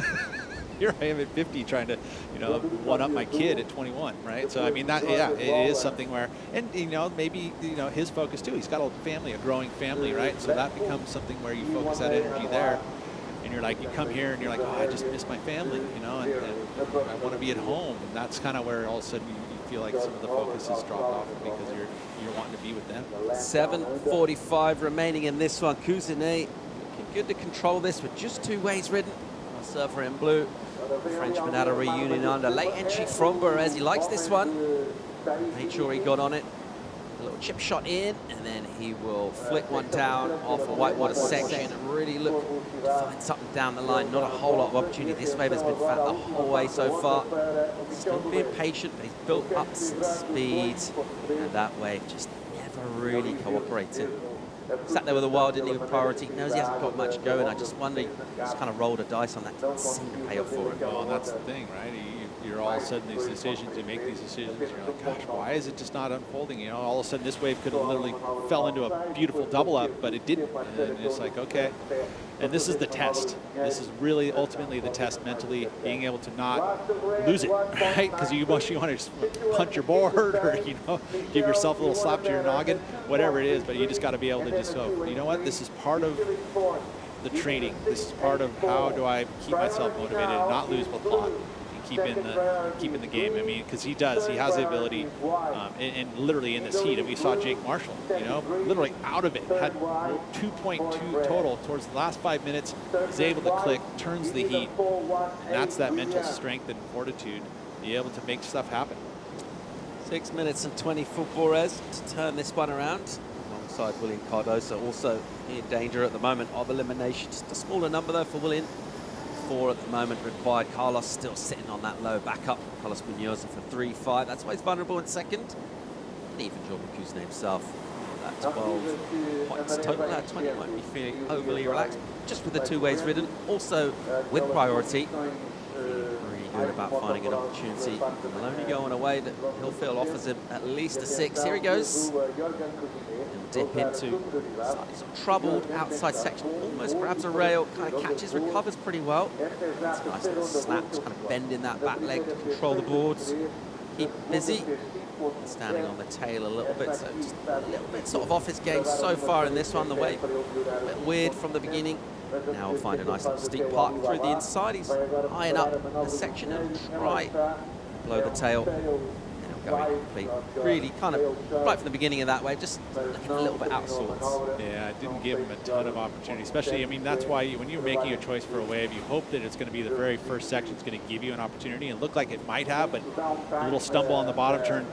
here I am at 50 trying to, one up my kid at 21, right? So I mean, that it is something where, and maybe his focus too. He's got a family, a growing family, right? So that becomes something where you focus that energy there. And you're like, you come here and you're like, oh, I just miss my family, and I want to be at home. And that's kind of where all of a sudden you feel like some of the focus has dropped off because you're wanting to be with them. 7:45 remaining in this one. Kuzine looking good to control this with just 2 ways ridden. Our surfer in blue. The Frenchman had a reunion under late entry from Perez. He likes this one. Made sure he got on it. A little chip shot in, and then he will flick one down off a whitewater section and really look to find something down the line. Not a whole lot of opportunity. This wave has been fat the whole way so far. Still being patient, but he's built up some speed, and that wave just never really cooperated. Sat there with a while, didn't even priority. Knows he hasn't got much going. I just wonder, just kind of rolled a dice on that. Didn't seem to pay off for him. Well, and that's the thing, right? You're all of a sudden these decisions, you make these decisions, you're like, gosh, why is it just not unfolding? All of a sudden this wave could have literally fell into a beautiful double up, but it didn't. And it's like, okay. And this is the test. This is really ultimately the test mentally, being able to not lose it, right? Because you want to just punch your board or, give yourself a little slap to your noggin, whatever it is, but you just got to be able to just go, you know what, this is part of the training. This is part of how do I keep myself motivated and not lose the plot. Keep in the game. I mean, because he has the ability, and literally in this heat, and we saw Jake Marshall, literally out of it, had 2.2 total towards the last 5 minutes, was able to click, turns the heat, and that's that mental strength and fortitude, be able to make stuff happen. 6 minutes and 20 for Perez to turn this one around, alongside William Cardoso, also in danger at the moment of elimination. Just a smaller number though for William. 4 at the moment required. Carlos still sitting on that low backup. Carlos Munoz for 3-5. That's why he's vulnerable in second. And even Jordan Kuzine himself. That 12 points total. That 20 might be feeling overly relaxed. Just with the 2 ways ridden. Also with priority. Feeling really good about finding an opportunity. Maloney going away that he'll feel offers him at least a 6. Here he goes. Dip into slightly sort of troubled outside section, almost grabs a rail, kind of catches, recovers pretty well. It's a nice little snap, just kind of bending that back leg to control the boards. Keep busy, standing on the tail a little bit, so just a little bit sort of off his game so far in this one. The wave a bit weird from the beginning. Now we'll find a nice little steep park through the inside. He's eyeing up the section and try blow the tail. Going complete. Really kind of right from the beginning of that wave, just looking a little bit out of sorts. Yeah, it didn't give him a ton of opportunity, especially, I mean, that's why when you're making a choice for a wave, you hope that it's going to be the very first section that's going to give you an opportunity, and looked like it might have, but a little stumble on the bottom turn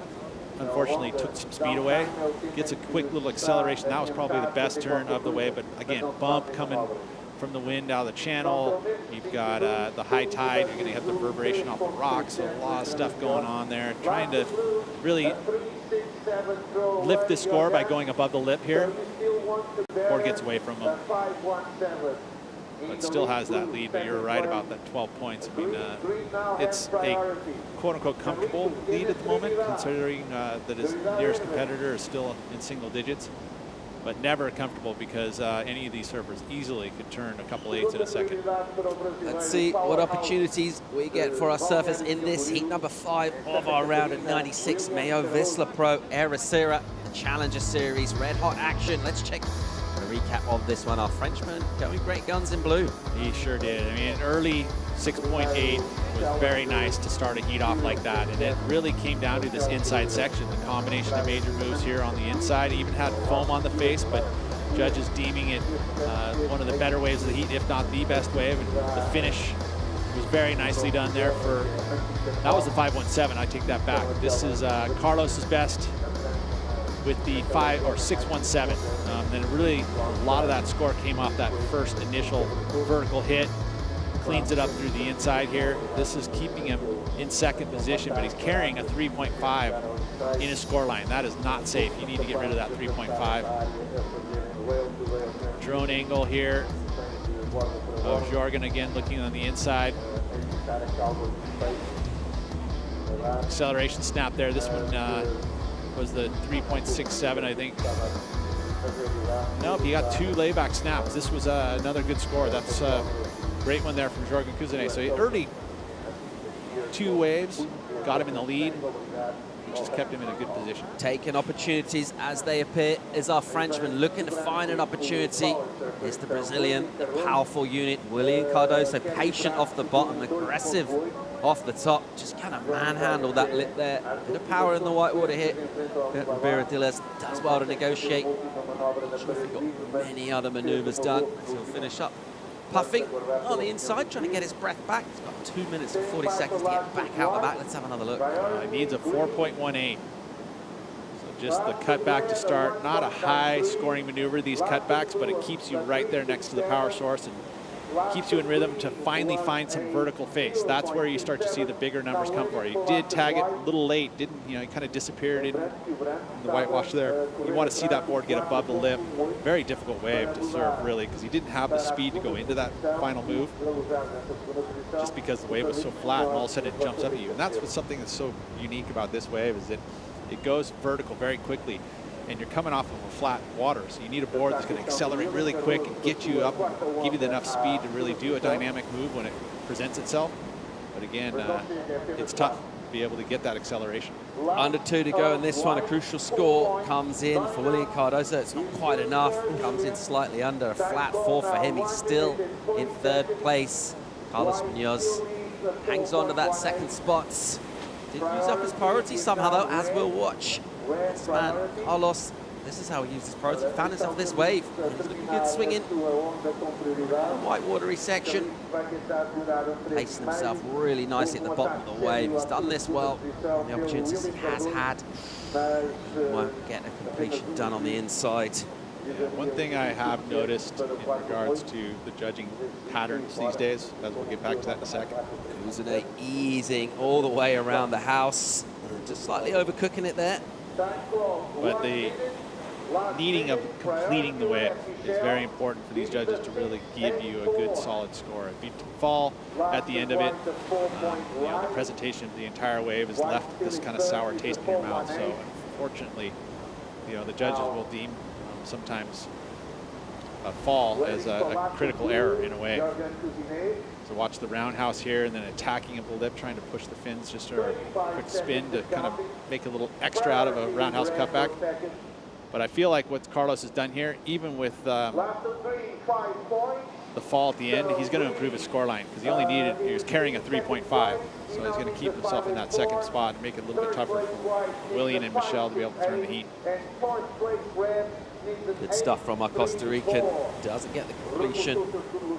unfortunately took some speed away. Gets a quick little acceleration. That was probably the best turn of the wave, but again, bump coming from the wind out of the channel. You've got the high tide. You're going to have the reverberation off the rocks. So a lot of stuff going on there. Trying to really lift this score by going above the lip here. Board gets away from him. But still has that lead. But you're right about that 12 points. I mean, it's a quote-unquote comfortable lead at the moment, considering that his nearest competitor is still in single digits. But never comfortable because any of these surfers easily could turn a couple 8s in a second. Let's see what opportunities we get for our surfers in this heat number 5 of our round at 96. MEO Vissla Pro Ericeira, the Challenger Series, red hot action. Let's check a recap of this one. Our Frenchman going great guns in blue. He sure did. I mean, early 6.8 was very nice to start a heat off like that, and it really came down to this inside section. The combination of major moves here on the inside, he even had foam on the face, but judges deeming it one of the better waves of the heat, if not the best wave. And the finish was very nicely done there for, that was the 517, I take that back. This is Carlos's best with the 617. Then really a lot of that score came off that first initial vertical hit. Cleans it up through the inside here. This is keeping him in second position, but he's carrying a 3.5 in his score line. That is not safe. You need to get rid of that 3.5. Drone angle here of Jorgen again looking on the inside. Acceleration snap there. This one was the 3.67, I think. Nope, he got 2 layback snaps. This was another good score. That's great one there from Jorgen Kuzine. So early 2 waves, got him in the lead, which has kept him in a good position. Taking opportunities as they appear is our Frenchman, looking to find an opportunity. It's the Brazilian, the powerful unit, William Cardoso, patient off the bottom, aggressive off the top, just kind of manhandle that lip there. Bit of power in the whitewater here. Ribeiro Diles does well to negotiate. Not sure if he got many other maneuvers done. So he'll finish up puffing on the inside, trying to get his breath back. He's got 2 minutes and 40 seconds to get back out the back. Let's have another look. He needs a 4.18. So just the cutback to start. Not a high scoring maneuver, these cutbacks, but it keeps you right there next to the power source and keeps you in rhythm to finally find some vertical face. That's where you start to see the bigger numbers come for you. He did tag it a little late, didn't, you know, he kind of disappeared in the whitewash there. You want to see that board get above the lip. Very difficult wave to serve, really, because he didn't have the speed to go into that final move, just because the wave was so flat and all of a sudden it jumps up at you. And that's what's something that's so unique about this wave, is that it goes vertical very quickly, and you're coming off of a flat water, so you need a board that's going to accelerate really quick and get you up, give you enough speed to really do a dynamic move when it presents itself. But again, it's tough to be able to get that acceleration. Under 2 to go in this one. A crucial score comes in for William Cardoso. It's not quite enough. Comes in slightly under. A flat 4 for him. He's still in 3rd place. Carlos Munoz hangs on to that 2nd spot. Didn't use up his priority somehow, though, as we'll watch. This man, Carlos, this is how he used his priority. Found himself this wave. He's looking good swinging. Whitewatery section. Placing himself really nicely at the bottom of the wave. He's done this well on the opportunities he has had. He won't get a completion done on the inside. Yeah, one thing I have noticed in regards to the judging patterns these days, as we'll get back to that in a second. Kuzune easing all the way around the house. Just slightly overcooking it there. But the needing of completing the wave is very important for these judges to really give you a good solid score. If you fall at the end of it, you know, the presentation of the entire wave has left this kind of sour taste in your mouth. So unfortunately, you know, the judges will deem sometimes a fall as a critical error in a wave. So watch the roundhouse here, and then attacking of the lip, trying to push the fins just a quick spin to kind of make a little extra out of a roundhouse cutback. But I feel like what Carlos has done here, even with the fall at the end, he's going to improve his scoreline, because he was carrying a 3.5. So he's going to keep himself in that 2nd spot and make it a little bit tougher for William and Michelle to be able to turn the heat. Good stuff from our Costa Rican. Doesn't get the completion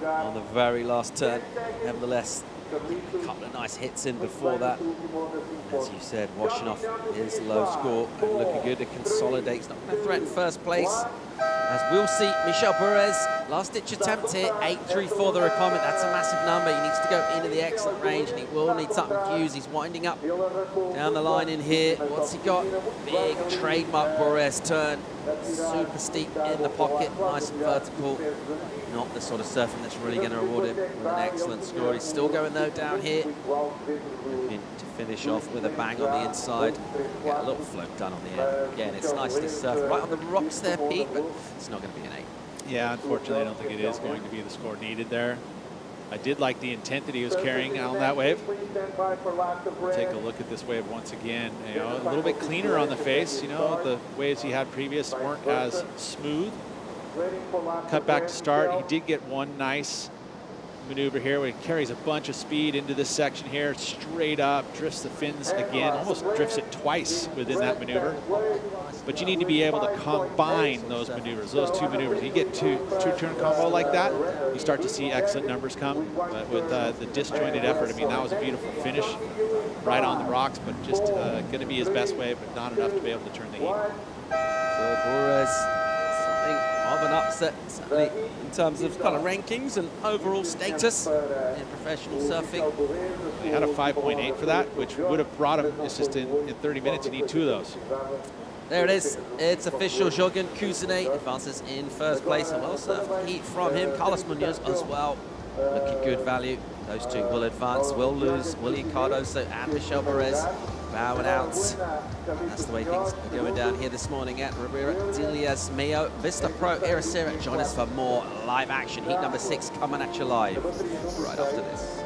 on the very last turn. Nevertheless, a couple of nice hits in before that. As you said, washing off his low score and looking good to consolidate. He's not going to threaten 1st place. As we'll see, Michel Perez, last-ditch attempt here, 8.34 the requirement. That's a massive number. He needs to go into the excellent range, and he will need something to use. He's winding up down the line in here. What's he got? Big trademark Perez turn. Super steep in the pocket, nice and vertical. Not the sort of surfing that's really going to reward him with an excellent score. He's still going, though, down here. Looking to finish off with a bang on the inside. Get a little float done on the end. Again, it's nicely surfed right on the rocks there, Pete, but it's not going to be an 8. Yeah, unfortunately, I don't think it is going to be the score needed there. I did like the intent that he was carrying on that wave. We'll take a look at this wave once again. You know, a little bit cleaner on the face. You know, the waves he had previous weren't as smooth. Cut back to start. He did get one nice maneuver here where he carries a bunch of speed into this section here, straight up, drifts the fins again, almost drifts it twice within that maneuver. But you need to be able to combine those maneuvers, those 2 maneuvers. You get two-turn combo like that, you start to see excellent numbers come. But with the disjointed effort, I mean, that was a beautiful finish right on the rocks, but just going to be his best wave, but not enough to be able to turn the heat. So Perez, something of an upset, certainly in terms of kind of rankings and overall status in professional surfing. He had a 5.8 for that, which would have brought him, it's just in 30 minutes, you need 2 of those. There it is. It's official. Jorgen Kuzune advances in 1st place. A well-served heat from him. Carlos Munoz as well. Looking good value. Those 2 will advance. Will lose William Cardoso and Michel Perez. Bowing out. That's the way things are going down here this morning at Ribeiro Diles MEO Vissla Pro Ericeira. Join us for more live action. Heat number 6 coming at you live right after this.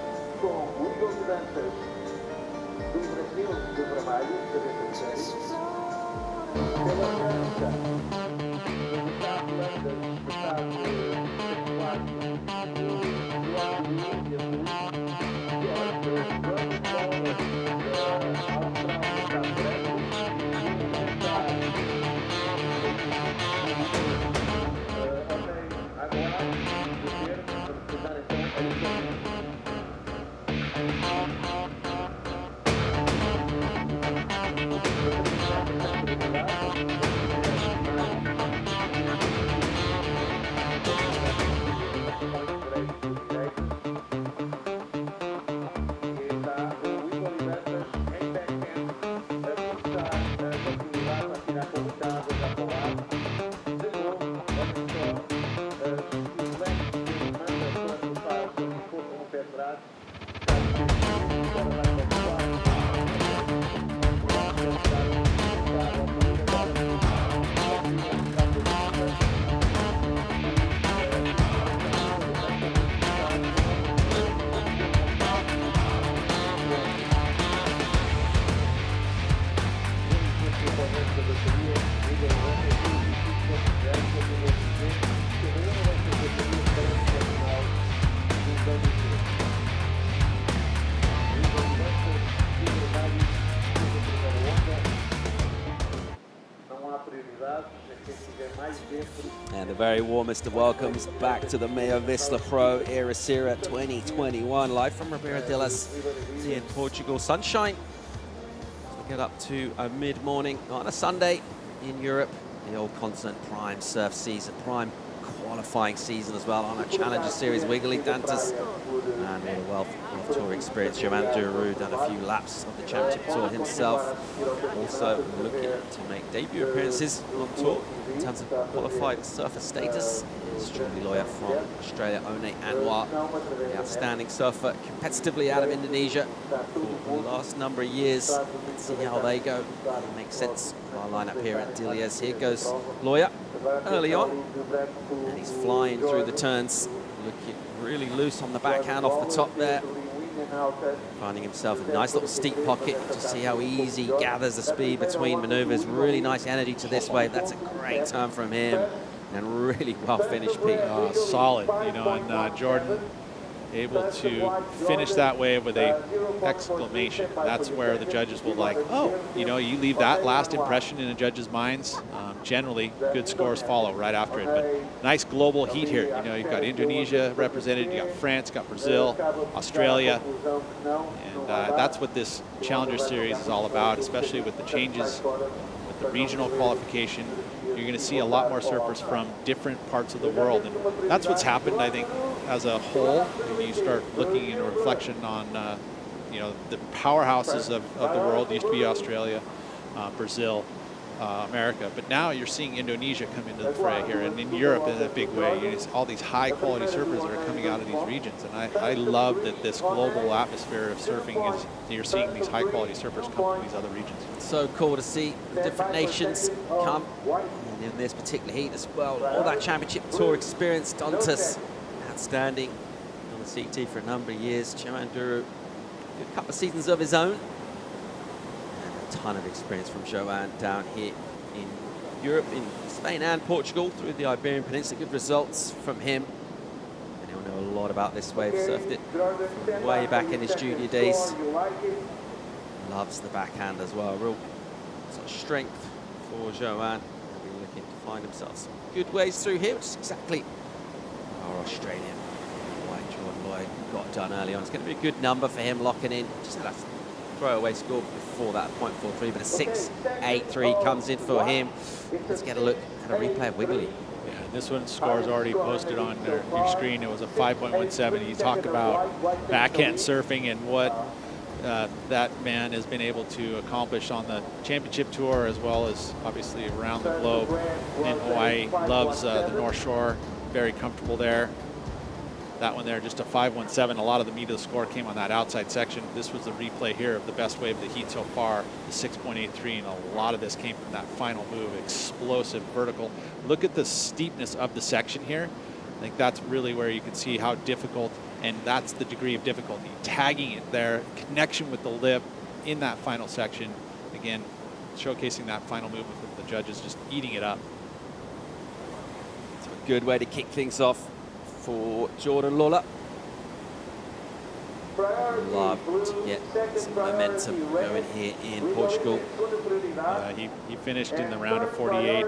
And the very warmest of welcomes back to the MEO Vissla Pro Ericeira 2021, live from Ribeira de las in Portugal. Sunshine. We get up to a mid-morning on a Sunday in Europe. The old continent prime surf season, prime qualifying season as well on a Challenger Series. Wiggly Dantas and a wealth of tour experience. Joan Duru done a few laps of the Championship Tour himself. Also looking to make debut appearances on tour in terms of qualified surfer status. Strongly lawyer from Australia, One Anwar, the outstanding surfer competitively out of Indonesia for the last number of years. Let's see how they go. It makes sense. Our lineup here at Dilias. Here goes Lawyer early on, and he's flying through the turns, looking really loose on the backhand off the top there. Finding himself a nice little steep pocket to see how easy he gathers the speed between maneuvers. Really nice energy to this wave. That's a great turn from him. And really well finished, Pete. Solid, you know, and Jordan able to finish that wave with a exclamation. That's where the judges will like, oh, you know, you leave that last impression in a judge's minds. Generally, good scores follow right after it. But nice global heat here. You know, you've got Indonesia represented, you got France, got Brazil, Australia, and that's what this Challenger Series is all about, especially with the changes with the regional qualification. You're going to see a lot more surfers from different parts of the world, and that's what's happened, I think, as a whole. When you start looking in a reflection on, you know, the powerhouses of the world. Used to be Australia, Brazil, America, but now you're seeing Indonesia come into the fray here, and in Europe in a big way. You know, all these high-quality surfers that are coming out of these regions, and I love that this global atmosphere of surfing is. You're seeing these high-quality surfers come from these other regions. So cool to see different nations come in this particular heat as well. All that Championship Tour experience. Dantas, outstanding on the CT for a number of years. Joan Duru, a couple of seasons of his own. And a ton of experience from Joan down here in Europe, in Spain and Portugal, through the Iberian Peninsula. Good results from him. And he'll know a lot about this wave. Surfed it way back in his junior days. Loves the backhand as well. Real sort of strength for Joan. Looking to find himself some good ways through here, which is exactly our Australian white Jordan Lloyd got done early on. It's going to be a good number for him, locking in. Just had a throwaway score before that, 0.43, but a 6.83 comes in for him. Let's get a look at a replay of Wiggly. Yeah, this one's score is already posted on your screen. It was a 5.17. You talk about backhand surfing and what that man has been able to accomplish on the Championship Tour, as well as obviously around the globe in Hawaii. Loves the North Shore, very comfortable there. That one there, just a 5.17. A lot of the meat of the score came on that outside section. This was the replay here of the best wave of the heat so far, the 6.83, and a lot of this came from that final move. Explosive, vertical. Look at the steepness of the section here. I think that's really where you can see how difficult, and that's the degree of difficulty. Tagging it there, connection with the lip, in that final section, again, showcasing that final movement with the judges just eating it up. It's a good way to kick things off for Jordan Lawler. Love to get some momentum going here in Portugal. He finished in the round of 48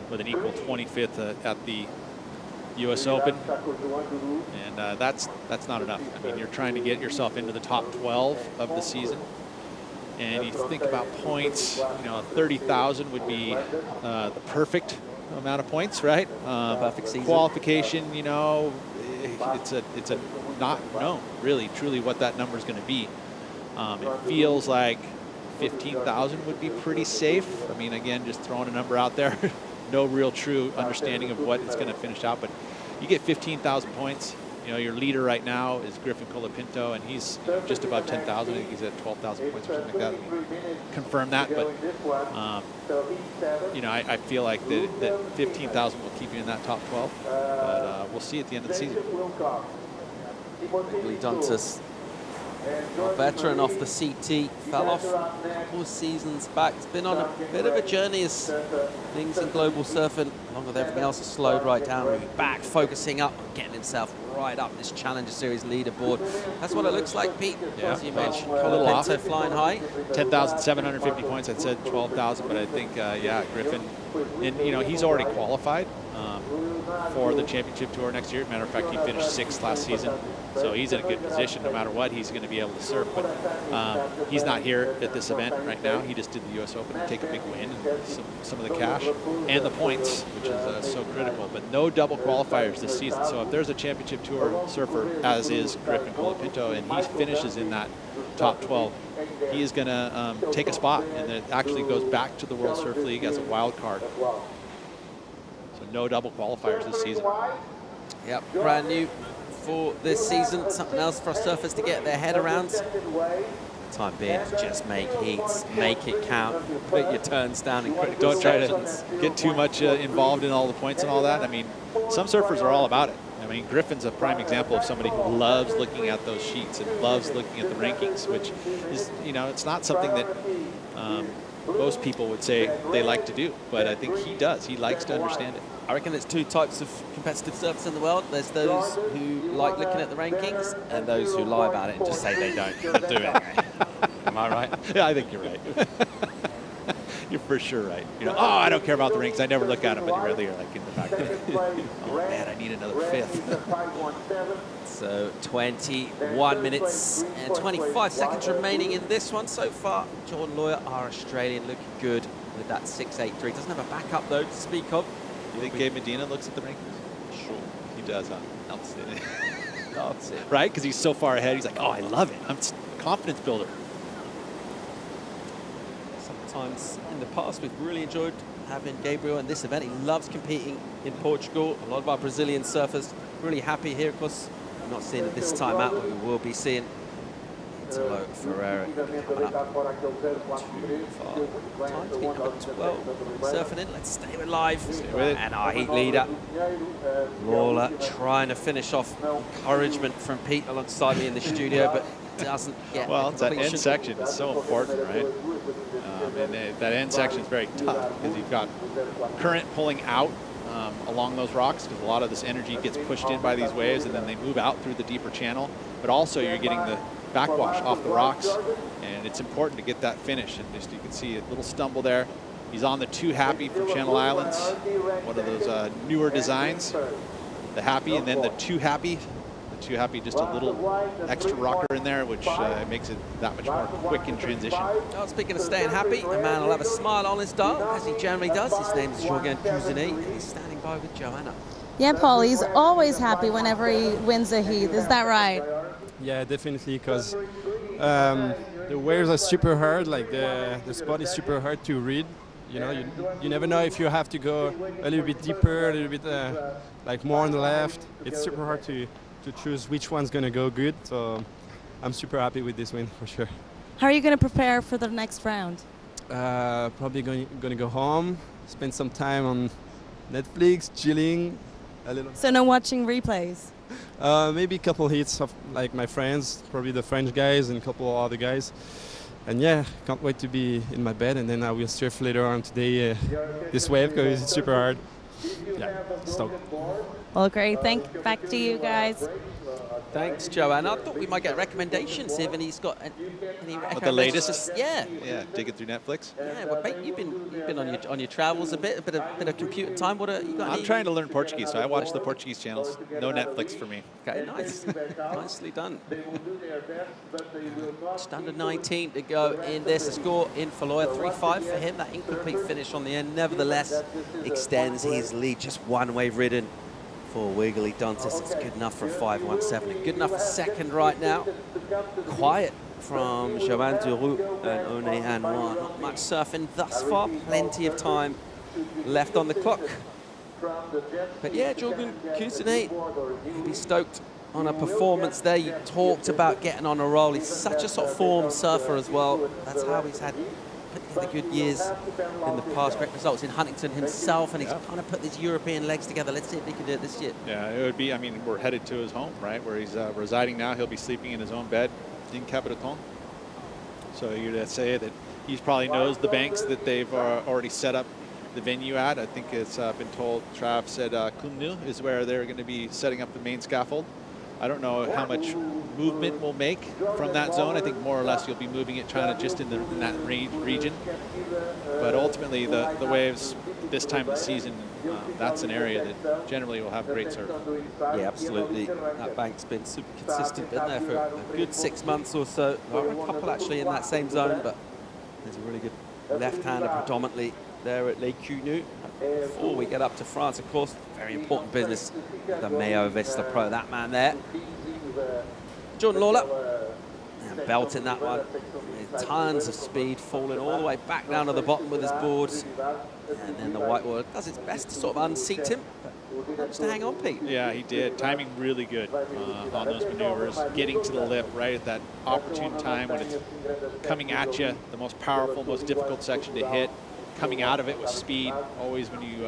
with an equal 25th at the U.S. Open, and that's not enough. I mean, you're trying to get yourself into the top 12 of the season, and you think about points. 30,000 would be the perfect amount of points, right? Perfect season. Qualification, it's a not known really truly what that number is going to be. It feels like 15,000 would be pretty safe. I mean, again, just throwing a number out there. No real true understanding of what it's going to finish out, but you get 15,000 points. Your leader right now is Griffin Colapinto, and he's just above 10,000. I think he's at 12,000 points or something like that. Confirm that, but I feel like that 15,000 will keep you in that top 12. But we'll see at the end of the season. Lee Duntus, a veteran off the CT, fell off a couple of seasons back. It's been on a bit of a journey as things in global surfing, along with everything else, has slowed right down. We'll be back, focusing up, getting himself right up this Challenger Series leaderboard. That's what it looks like, Pete. Yeah, as you mentioned, a little off. flying high. 10,750 points. I said 12,000, but I think, Griffin, and he's already qualified for the championship tour next year. Matter of fact, he finished 6th last season, so he's in a good position. No matter what, he's going to be able to surf. But he's not here at this event right now. He just did the U.S. Open and take a big win and some of the cash and the points, which is so critical. But no double qualifiers this season. So if there's a championship tour surfer, as is Griffin Colapinto, and he finishes in that top 12, he is going to take a spot, and it actually goes back to the World Surf League as a wild card. So no double qualifiers this season. Yep, brand new for this season. Something else for our surfers to get their head around. Time being, just make heats, make it count, put your turns down in critical Don't try sections. to get too much involved in all the points and all that. I mean, some surfers are all about it. I mean, Griffin's a prime example of somebody who loves looking at those sheets and loves looking at the rankings, which is, it's not something that most people would say they like to do, but I think he does. He likes to understand it. I reckon there's two types of competitive surfers in the world. There's those who like looking at the rankings and those who lie about it and just say they don't do it. Am I right? Yeah, I think you're right. You're for sure right. I don't care about the rankings. I never look at them, but you really are like in the back. Oh man, I need another 5th. So 21 minutes and 25 seconds remaining in this one so far. Jordan Lawler, our Australian, looking good with that 6.83. Doesn't have a backup though to speak of. You think Gabe Medina looks at the rankings? Sure. He does, huh? That's it. That's it. Right? Because he's so far ahead. He's like, I love it. I'm a confidence builder. Sometimes in the past we've really enjoyed having Gabriel in this event. He loves competing in Portugal. A lot of our Brazilian surfers really happy here. Of course, we're not seeing it this time out, but we will be seeing Italo Ferreira coming up too far. Time to be number 12. Surfing in. Let's stay live. And our heat leader, Lawler, trying to finish off encouragement from Pete alongside me in the studio, but doesn't get well, that end section is so important, right? And that end section is very tough because you've got current pulling out along those rocks because a lot of this energy gets pushed in by these waves and then they move out through the deeper channel. But also you're getting the backwash off the rocks, and it's important to get that finish. And just you can see a little stumble there. He's on the Too Happy from Channel Islands, one of those newer designs. The Happy and then the Too Happy. The Too Happy, just a little extra rocker in there, which makes it that much more quick in transition. Oh, speaking of staying happy, a man will have a smile on his dial, as he generally does. His name is Jorgen Cousinet, and he's standing by with Joanna. Yeah, Paul, he's always happy whenever he wins a heat. Is that right? Yeah, definitely, because the waves are super hard. Like the spot is super hard to read. You never know if you have to go a little bit deeper, a little bit like more on the left. It's super hard to choose which one's going to go good. So I'm super happy with this win for sure. How are you going to prepare for the next round? Probably going to go home, spend some time on Netflix, chilling a little. So no watching replays? Maybe a couple hits of like my friends, probably the French guys and a couple of other guys. And yeah, can't wait to be in my bed, and then I will surf later on today this wave because it's super hard. Yeah, stoked. Well, great. Back to you guys. Thanks, Joanne. I thought we might get recommendations if he's got any recommendations. The latest? Yeah. Yeah, digging through Netflix. Yeah, well, mate, you've been on your travels a bit of computer time. What you got? I'm trying to learn Portuguese, so I watch the Portuguese channels. No Netflix for me. Okay, nice. Nicely done. Just under 19 to go in this. A score in Faloya, 3-5 for him. That incomplete finish on the end, nevertheless, extends his lead. Just one wave ridden for Wiggly Dantas. It's good enough for a 5-1-7 and good enough for second right now. Quiet from Joanne Duroux and One Hanois. Not much surfing thus far. Plenty of time left on the clock. But yeah, Jorgen Kusenay will be stoked on a performance there. You talked about getting on a roll. He's such a sort of form surfer as well. That's how he's had the good years in the past. Great results in Huntington himself, and he's kind of put these European legs together. Let's see if he can do it this year. Yeah, it would be, I mean, we're headed to his home, right, where he's residing now. He'll be sleeping in his own bed in Cap-Breton. So you're to say that he probably knows the banks that they've already set up the venue at. I think it's been told, Trav said Kumnu is where they're going to be setting up the main scaffold. I don't know how much movement we'll make from that zone. I think more or less you'll be moving it trying to just in that region. But ultimately, the waves this time of the season, that's an area that generally will have great surf. Yeah, absolutely. That bank's been super consistent, been there for a good 6 months or so. Well, a couple actually in that same zone, but there's a really good left-hander predominantly there at Les Cunus. Before we get up to France, of course, very important business, the MEO Vissla Pro, that man there. Jordan Lawler, and belting that one. With tons of speed, falling all the way back down to the bottom with his boards. And then the whiteboard does its best to sort of unseat him, but managed to hang on, Pete. Yeah, he did. Timing really good on those maneuvers, getting to the lip right at that opportune time when it's coming at you, the most powerful, most difficult section to hit. Coming out of it with speed. Always when you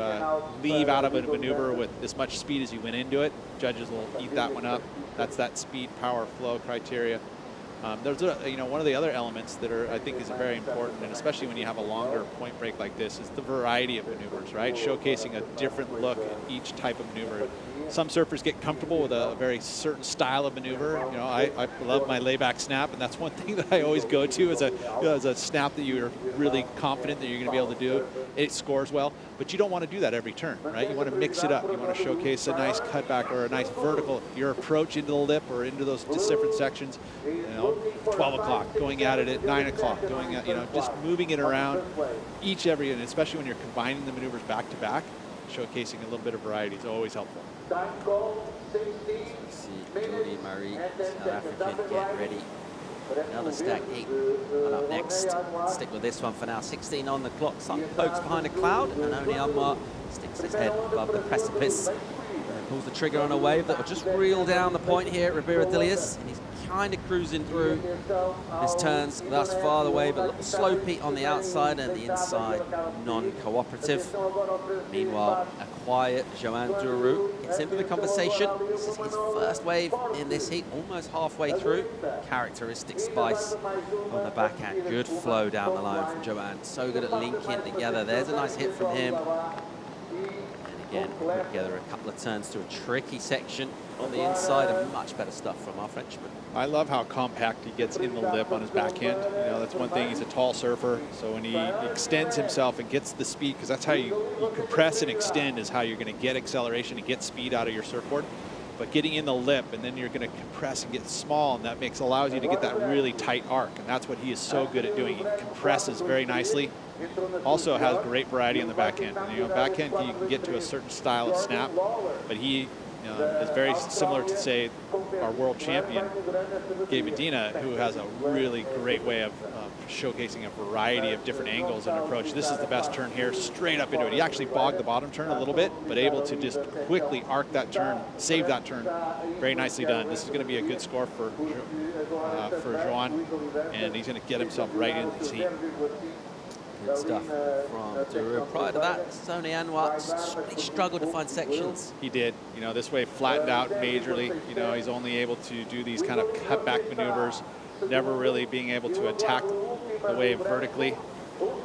leave out of a maneuver with as much speed as you went into it, judges will eat that one up. That's that speed, power, flow criteria. There's one of the other elements that I think is very important, and especially when you have a longer point break like this, is the variety of maneuvers, right? Showcasing a different look at each type of maneuver. Some surfers get comfortable with a very certain style of maneuver. You know, I love my layback snap, and that's one thing that I always go to as a snap that you're really confident that you're going to be able to do. It scores well, but you don't want to do that every turn, right? You want to mix it up. You want to showcase a nice cutback or a nice vertical. Your approach into the lip or into those different sections, 12 o'clock, going at it at 9 o'clock, going at, just moving it around and especially when you're combining the maneuvers back to back, showcasing a little bit of variety is always helpful. See Jody Marie, South African, get ready. Another stack 8 and up next. Stick with this one for now. 16 on the clock. Sun pokes behind a cloud, and only Anwar sticks his head above the precipice. Pulls the trigger on a wave that will just reel down the point here at Ribeira Dilias, and he's kind of cruising through his turns thus far. The wave a little slopey on the outside, and the inside non-cooperative. Meanwhile, a quiet Joanne Duroux gets into the conversation. This is his first wave in this heat, almost halfway through. Characteristic spice on the backhand. Good flow down the line from Joanne. So good at linking together. There's a nice hit from him. Again, put together a couple of turns to a tricky section on the inside, and much better stuff from our Frenchman. I love how compact he gets in the lip on his backhand. That's one thing. He's a tall surfer, so when he extends himself and gets the speed, because that's how you compress and extend is how you're going to get acceleration and get speed out of your surfboard. But getting in the lip, and then you're going to compress and get small, and that allows you to get that really tight arc, and that's what he is so good at doing. He compresses very nicely. Also has great variety on the backhand. Backhand you can get to a certain style of snap, but he is very similar to, say, our world champion, Gabe Medina, who has a really great way of showcasing a variety of different angles and approach. This is the best turn here, straight up into it. He actually bogged the bottom turn a little bit, but able to just quickly arc that turn, save that turn. Very nicely done. This is going to be a good score for Joan, and he's going to get himself right into the heat. Good stuff from Duroux. Prior to that, Sony Anwar really struggled to find sections. He did. This wave flattened out majorly. He's only able to do these kind of cutback maneuvers, never really being able to attack the wave vertically.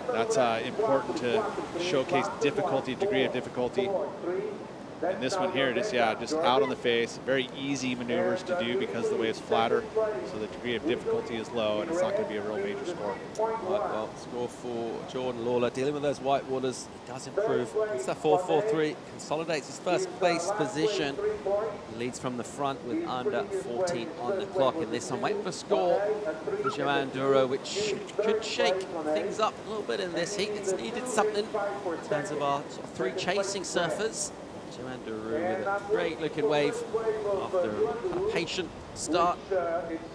That's important to showcase difficulty, degree of difficulty. And this one here, just out on the face. Very easy maneuvers to do because the wave's flatter, so the degree of difficulty is low, and it's not going to be a real major score. Right, well, score for Jordan Lawler. Dealing with those white waters, he does improve. It's that 4.43, consolidates his first place position. Leads from the front with under 14 on the clock in this one. Waiting for score for Joan Duro, which could shake things up a little bit in this heat. It's needed something in terms of our sort of 3 chasing surfers. Joan Duro with a great looking wave after a patient start.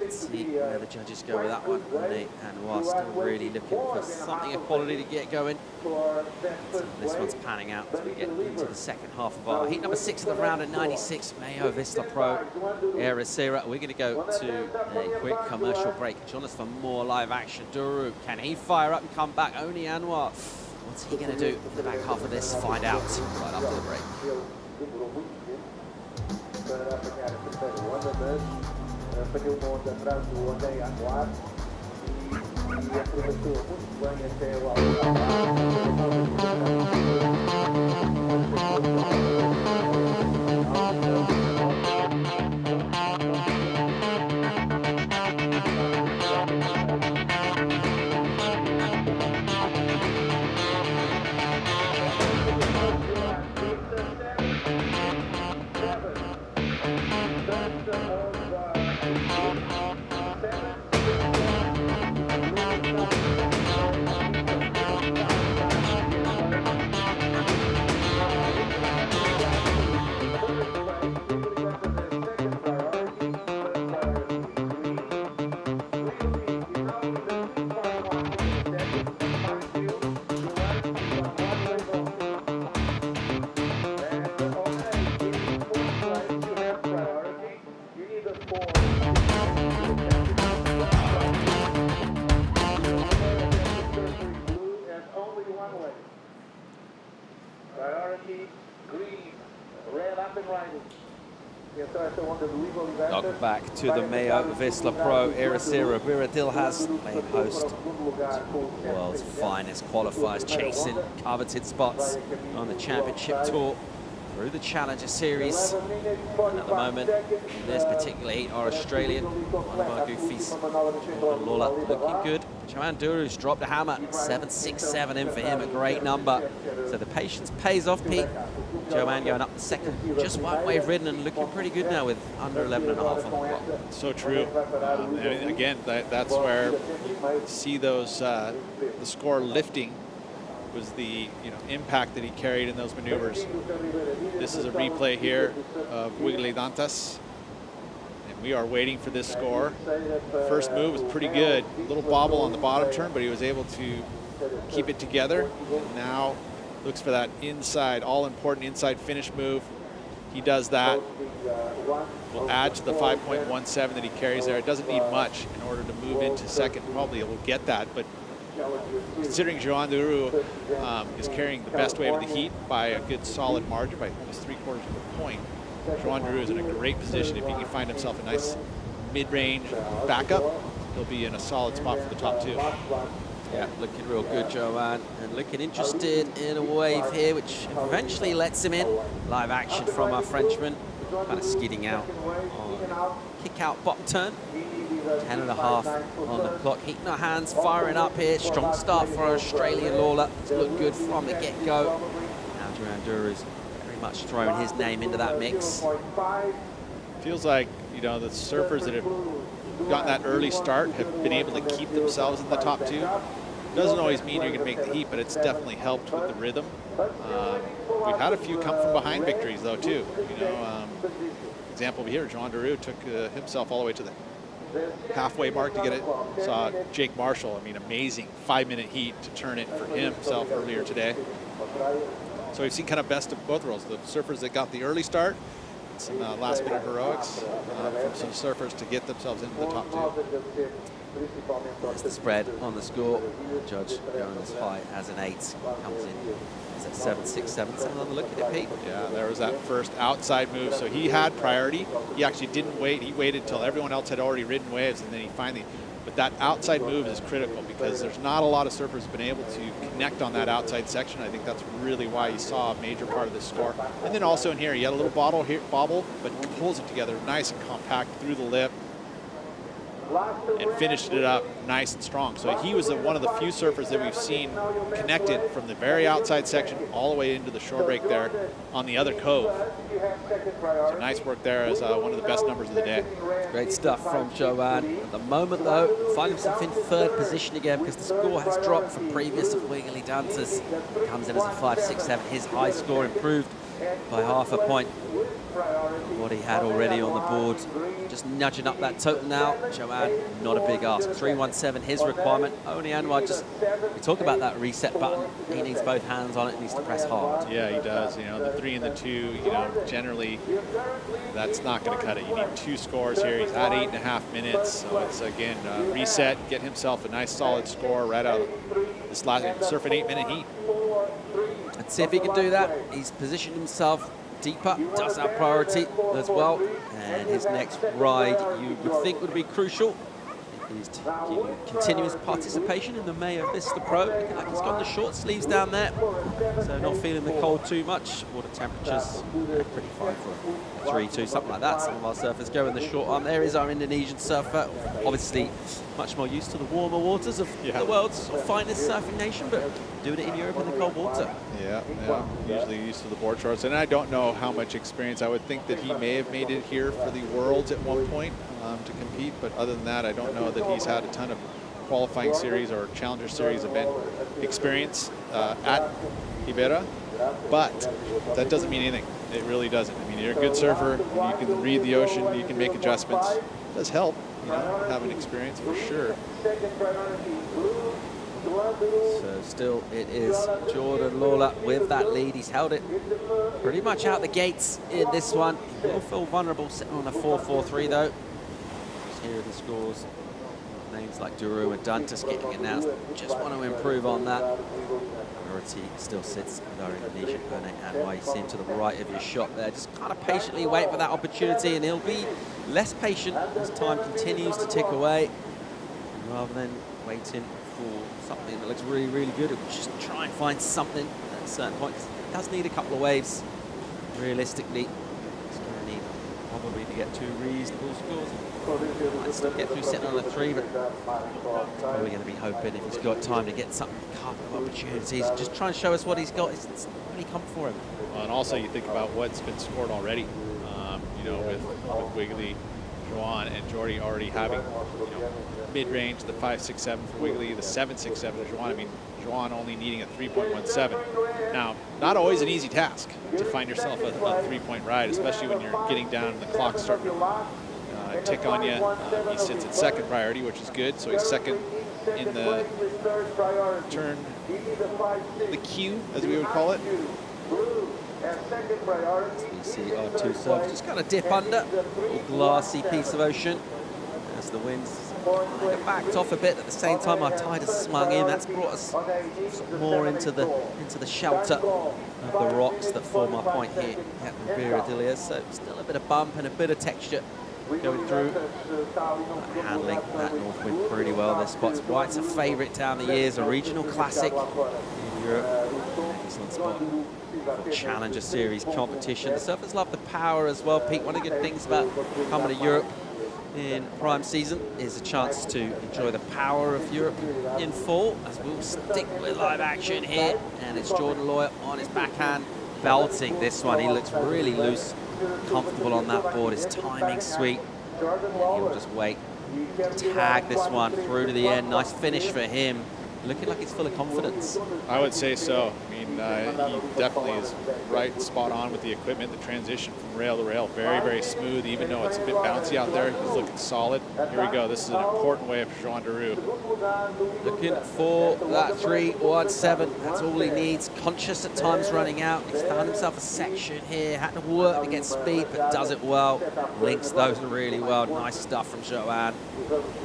Let's see where the judges go with that one. Nate Anwar still really looking for something of quality to get going. So this one's panning out as we get into the second half of our heat number 6 of the round at 96. MEO Vissla Pro Ericeira. We're going to go to a quick commercial break. Join us for more live action. Duro, can he fire up and come back? Only Anwar. What's he going to do in the back half of this? Find out right after the break. Welcome back to the MEO Vissla Pro Ericeira. Viradil has played host to the world's finest qualifiers, chasing coveted spots on the championship tour through the Challenger Series. And at the moment, in this particular heat, our Australian, one of our goofies, Jordan Lawler, looking good. Joan Duro's dropped a hammer, 7.67 in for him, a great number. So the patience pays off, Pete. Joan going up the second, just one wave ridden and looking pretty good now with under 11.5 on the clock. So true. And again, that's where you see those the score lifting was the impact that he carried in those maneuvers. This is a replay here of Wiggly Dantas. And we are waiting for this score. First move was pretty good. A little bobble on the bottom turn, but he was able to keep it together. And now looks for that inside, all-important inside finish move. He does that. Will add to the 5.17 that he carries there. It doesn't need much in order to move into second. Probably it will get that, but considering Joan Duro is carrying the best wave of the heat by a good solid margin, by almost 3/4 of a point, Joan Duro is in a great position. If he can find himself a nice mid-range backup, he'll be in a solid spot for the top 2. Yeah, looking real good, Joan, and looking interested in a wave here, which eventually lets him in. Live action from our Frenchman, kind of skidding out on kick-out bop turn. 10.5 on the clock. Heat in our hands, firing up here. Strong start for our Australian Lawler. It's looked good from the get-go. Now Joan Duro is very much throwing his name into that mix. Feels like, the surfers that have gotten that early start have been able to keep themselves in the top 2. Doesn't always mean you're going to make the heat, but it's definitely helped with the rhythm. We've had a few come from behind victories, though, too. Example here, Joan Duro took himself all the way to the halfway mark to get it. Saw Jake Marshall, amazing 5-minute heat to turn it for himself earlier today. So we've seen kind of best of both worlds. The surfers that got the early start, some last-minute heroics from some surfers to get themselves into the top 2. That's the spread on the score. Judge going as high as an 8. Comes in. Is that 7.677 on the look at it, Pete? Yeah, there was that first outside move. So he had priority. He actually didn't wait. He waited until everyone else had already ridden waves, and then he finally But that outside move is critical because there's not a lot of surfers who've been able to connect on that outside section. I think that's really why you saw a major part of the score. And then also in here, you had a little bobble, but pulls it together nice and compact through the lip and finished it up nice and strong. So he was one of the few surfers that we've seen connected from the very outside section all the way into the shore break there on the other cove. So nice work there as one of the best numbers of the day. Great stuff from Joanne. At the moment, though, finding himself in third position again because the score has dropped from previous of Wiggly Dances. Comes in as a 5.67. His high score improved by half a point. What he had already on the board. Just nudging up that total now. Joanne, not a big ask. 3.17, his requirement. Only Anwar, we talk about that reset button. He needs both hands on it, needs to press hard. Yeah, he does. You know, the 3 and the 2, generally that's not going to cut it. You need 2 scores here. He's at 8.5 minutes. So it's, again, reset, get himself a nice solid score right out of this last surfing 8-minute heat. Let's see if he can do that. He's positioned himself deeper, does have priority as well. And his next ride, you would think, would be crucial. He's continuing his participation in the MEO Vissla Pro. Looking like he's got the short sleeves down there, so not feeling the cold too much. Water temperatures pretty fine for 3-2, something like that. Some of our surfers go in the short arm. There is our Indonesian surfer, obviously much more used to the warmer waters of the world's finest surfing nation, but doing it in Europe in the cold water. Yeah, usually used to the board shorts. And I don't know how much experience. I would think that he may have made it here for the Worlds at one point to compete, but other than that, I don't know that he's had a ton of qualifying series or Challenger Series event experience at Ribera, but that doesn't mean anything. It really doesn't. I mean, you're a good surfer, you can read the ocean, you can make adjustments. It does help, having experience for sure. So still it is Jordan Lawler with that lead. He's held it pretty much out the gates in this one. He will feel vulnerable sitting on a 4.43 though. Just here are the scores. Names like Duru and Dantas getting announced. Just want to improve on that. Priority still sits with our Indonesian opponent, and why you see him to the right of your shot there. Just kind of patiently wait for that opportunity, and he'll be less patient as time continues to tick away. Rather than waiting for something that looks really, really good, it will just try and find something at a certain point. It does need a couple of waves. Realistically, it's going to need probably to get 2 reasonable scores. Might still get through sitting on a 3, but probably going to be hoping if he's got time to get some couple of opportunities. Just try and show us what he's got. It's really come for him. Well, and also you think about what's been scored already. With Wiggly, Joanne, and Jordy already having mid-range, the 5.67 for Wiggly, the 7.67 for Joanne. I mean, Joanne only needing a 3.17. Now, not always an easy task to find yourself a 3-point ride, especially when you're getting down and the clock's starting to tick on you. He sits at second priority, which is good. So he's second in the turn, the queue, as we would call it. You see our 2 surfers just kind of dip under, a little glassy piece of ocean as the wind's kind of backed off a bit. At the same time, our tide has swung in. That's brought us more into the shelter of the rocks that form our point here at Ribera d'Ilha. So still a bit of bump and a bit of texture going through. Handling that north wind pretty well. This spot's why it's a favourite down the years, a regional classic in Europe. Excellent spot for Challenger Series competition. The surfers love the power as well, Pete. One of the good things about coming to Europe in prime season is a chance to enjoy the power of Europe in full, as we'll stick with live action here. And it's Jordan Lawler on his backhand, belting this one. He looks really loose, comfortable on that board. His timing's sweet, and he'll just wait to tag this one through to the end. Nice finish for him. Looking like he's full of confidence. I would say so. I mean, he definitely is right spot on with the equipment. The transition from rail to rail, very, very smooth, even though it's a bit bouncy out there. He's looking solid. Here we go. This is an important wave for Joan Duru. Looking for that 3.17. That's all he needs. Conscious at times running out. He's found himself a section here. Had to work to get speed, but does it well. Links those really well. Nice stuff from Joanne.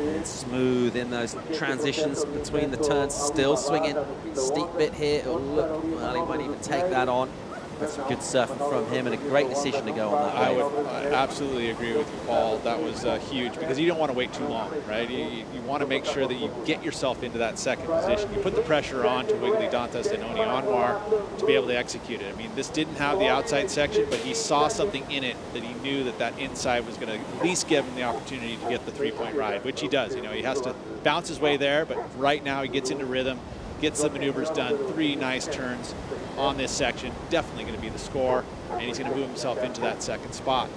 And smooth in those transitions between the turns. Still swinging. Steep bit here. Oh, look. Well, he won't even take that on. That's some good surfing from him and a great decision to go on that wave. I absolutely agree with you, Paul. That was huge because you don't want to wait too long, right? You want to make sure that you get yourself into that second position. You put the pressure on to Wiggly Dantas and Oni Anwar to be able to execute it. I mean, this didn't have the outside section, but he saw something in it that he knew that inside was going to at least give him the opportunity to get the three-point ride, which he does. You know, he has to bounce his way there, but right now he gets into rhythm, gets the maneuvers done, 3 nice turns on this section, definitely going to be the score, and he's going to move himself into that second spot.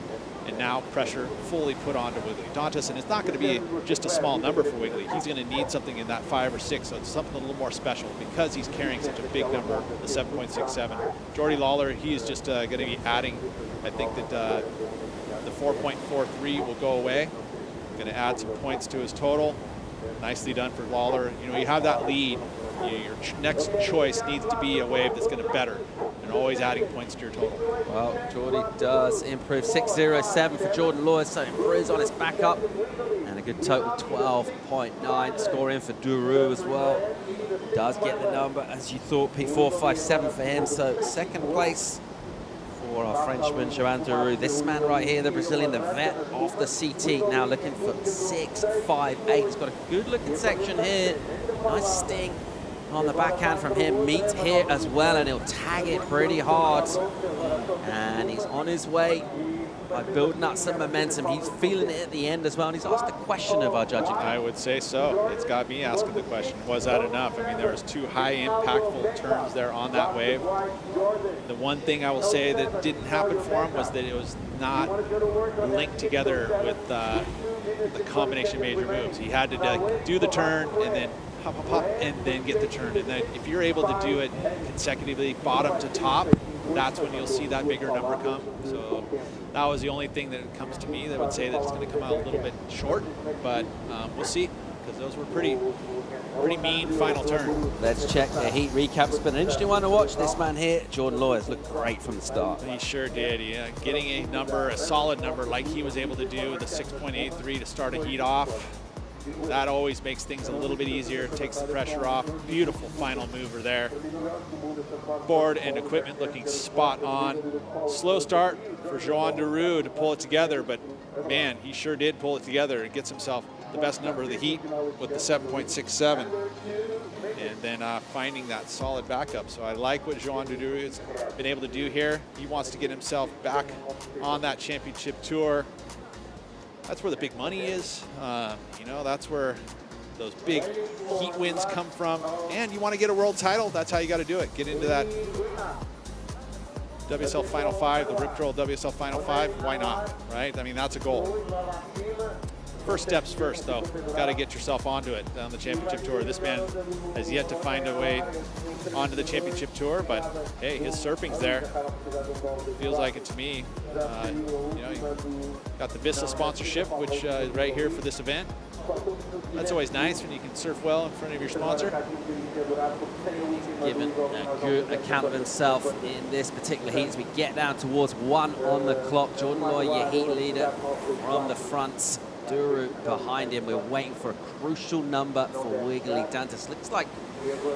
And now pressure fully put onto Wiggly Dantas, and it's not going to be just a small number for Wiggly. He's going to need something in that 5 or 6, so it's something a little more special because he's carrying such a big number, the 7.67. Jordy Lawler, he is just going to be adding, I think that the 4.43 will go away. Going to add some points to his total. Nicely done for Lawler. You know, you have that lead. Your next choice needs to be a wave that's going to better, and always adding points to your total. Well, Jordy does improve 6.07 for Jordan Lewis, so improves on his backup, and a good total 12.9 score in for Duru as well. Does get the number as you thought, P457 for him, so second place for our Frenchman, Joan Duru. This man right here, the Brazilian, the vet off the CT, now looking for 6.58. He's got a good looking section here. Nice sting on the backhand from him. Meet here as well, and he'll tag it pretty hard. And he's on his way by building up some momentum. He's feeling it at the end as well, and he's asked the question of our judging. I would say so. It's got me asking the question, was that enough? I mean, there was 2 high impactful turns there on that wave. The one thing I will say that didn't happen for him was that it was not linked together with the combination major moves. He had to do the turn and then hop, hop, hop, and then get the turn. And then if you're able to do it consecutively, bottom to top, that's when you'll see that bigger number come. So that was the only thing that comes to me that would say that it's going to come out a little bit short, but we'll see, because those were pretty mean final turn. Let's check the heat recaps. It's been an interesting one to watch. This man here, Jordan Lewis, looked great from the start. He sure did. Yeah, getting a number, a solid number like he was able to do, the 6.83 to start a heat off. That always makes things a little bit easier, takes the pressure off. Beautiful final mover there. Board and equipment looking spot on. Slow start for Joan Duru to pull it together, but man, he sure did pull it together and gets himself the best number of the heat with the 7.67. And then finding that solid backup. So I like what Joan Duru has been able to do here. He wants to get himself back on that championship tour. That's where the big money is. You know, that's where those big heat wins come from. And you want to get a world title, that's how you got to do it. Get into that WSL Final 5, the Rip Curl WSL Final 5. Why not, right? I mean, that's a goal. First steps first, though. Got to get yourself onto it on the championship tour. This man has yet to find a way onto the championship tour, but hey, his surfing's there. Feels like it to me. You know, you got the Vissla sponsorship, which is right here for this event. That's always nice when you can surf well in front of your sponsor. Given a good account of himself in this particular heat as we get down towards 1 on the clock. Jordan Loy, your heat leader from the front. Duru behind him. We're waiting for a crucial number for Wiggly Dantas. Looks like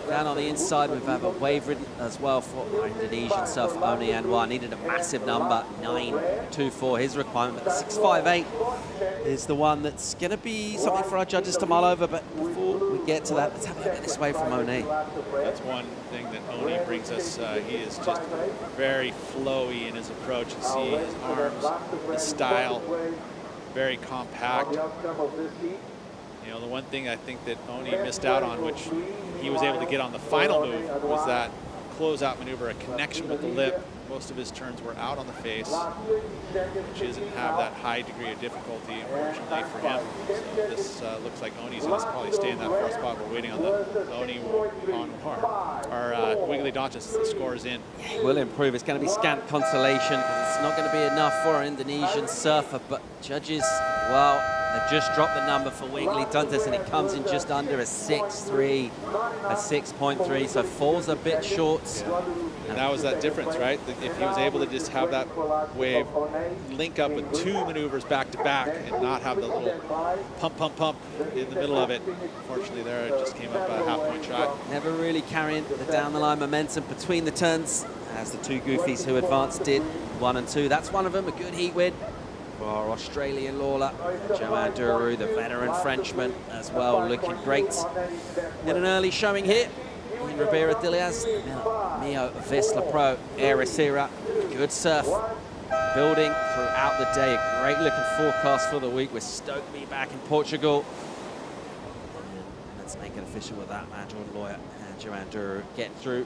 down on the inside we've had a wave ridden as well for our Indonesian surfer Oni Anwar. Needed a massive number, 9.24 his requirement, but the 6.58 is the one that's going to be something for our judges to mull over. But before we get to that, let's have a look at this wave from Oni. That's one thing that Oni brings us. He is just very flowy in his approach. You see his arms, his style. Very compact. You know, the one thing I think that Oni missed out on, which he was able to get on the final move, was that closeout maneuver, a connection with the lip. Most of his turns were out on the face, which doesn't have that high degree of difficulty, unfortunately, for him. So this looks like Oni's going to probably stay in that 4th spot. We're waiting on the Oni on our Wiggly Dantas. The score is in. Will improve. It's going to be scant consolation because it's not going to be enough for an Indonesian surfer, but judges, well, they've just dropped the number for Wiggly Dantas, and it comes in just under a 6.3, a 6.3, so falls a bit short. Yeah. And that was that difference, right? If he was able to just have that wave link up with 2 maneuvers back to back and not have the little pump, pump, pump in the middle of it. Unfortunately, there it just came up a half-point shot. Never really carrying the down-the-line momentum between the turns as the two goofies who advanced did, 1 and 2. That's one of them, a good heat win for our Australian Lawler. Joanne Duru, the veteran Frenchman, as well, looking great in an early showing here in Ribera Dilias. MEO Vissla Pro Ericeira, good surf, building throughout the day. A great looking forecast for the week. We're stoked to be back in Portugal. Let's make it official with that, man. Jordan Lawyer and Joanne Duru getting through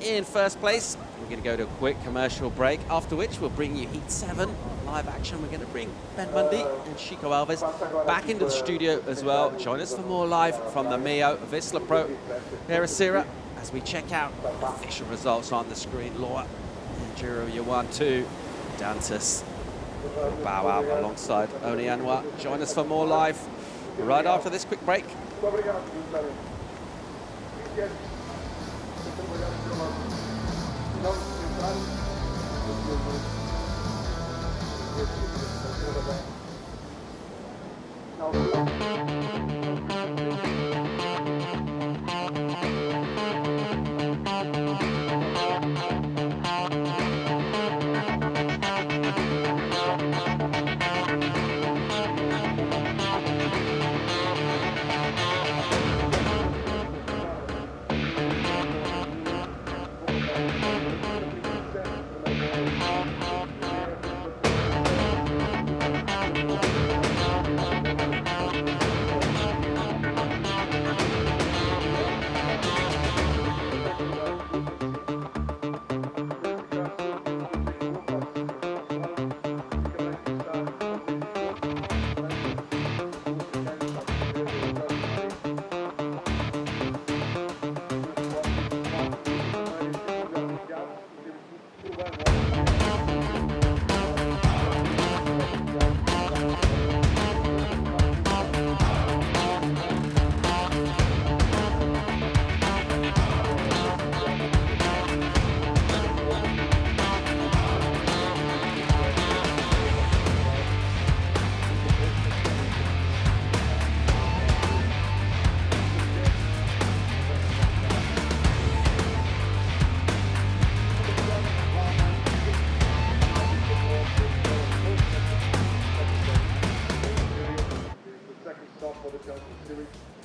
in first place. We're going to go to a quick commercial break, after which we'll bring you Heat 7 live action. We're going to bring Ben Mundy and Chico Alves back into the studio as well. Join us for more live from the MEO Vissla Pro Ericeira as we check out official results on the screen. Lawyer and Duru, your 1-2. Dantas bow out alongside Oni Anwar. Join us for more live right after this quick break.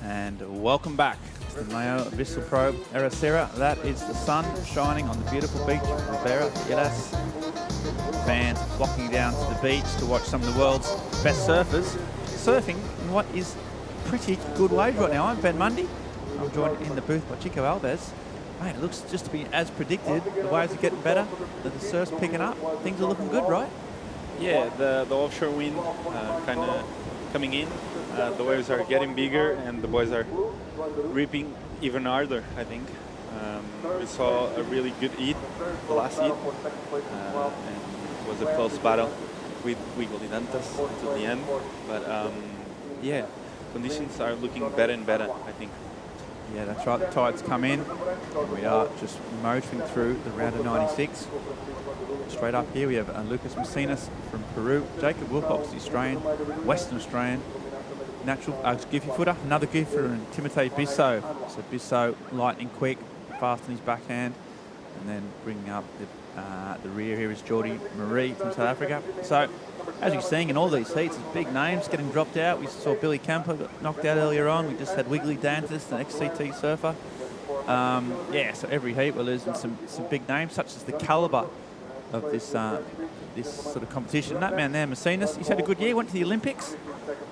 And welcome back to the MEO Vissla Pro Ericeira. That is the sun shining on the beautiful beach of Ribera Dilias. Fans flocking down to the beach to watch some of the world's best surfers surfing in what is pretty good waves right now. I'm Ben Mundy. I'm joined in the booth by Chico Alves. Mate, it looks just to be as predicted. The waves are getting better, the surf's picking up. Things are looking good, right? Yeah, the offshore wind kind of coming in. The waves are getting bigger and the boys are ripping even harder, I think. We saw a really good heat, the last heat, and it was a close battle with Wiggly Dantas until the end. But yeah, conditions are looking better and better, I think. Yeah, that's right. The tides come in. We are just motoring through the round of 96. Straight up here we have Lucas Macinas from Peru, Jacob Wilcox, the Australian, Western Australian, natural goofy footer, another goofy footer, and Timotei Bissau. So Bissau lightning quick, fast on his backhand, and then bringing up the rear here is Geordie Marie from South Africa. So as you're seeing in all these heats, there's big names getting dropped out. We saw Billy Camper got knocked out earlier on. We just had Wiggly Dantas, the ex-CT surfer. Yeah, so every heat we're losing some big names, such as the calibre of this sort of competition. That man there, Macinas, he's had a good year, went to the Olympics.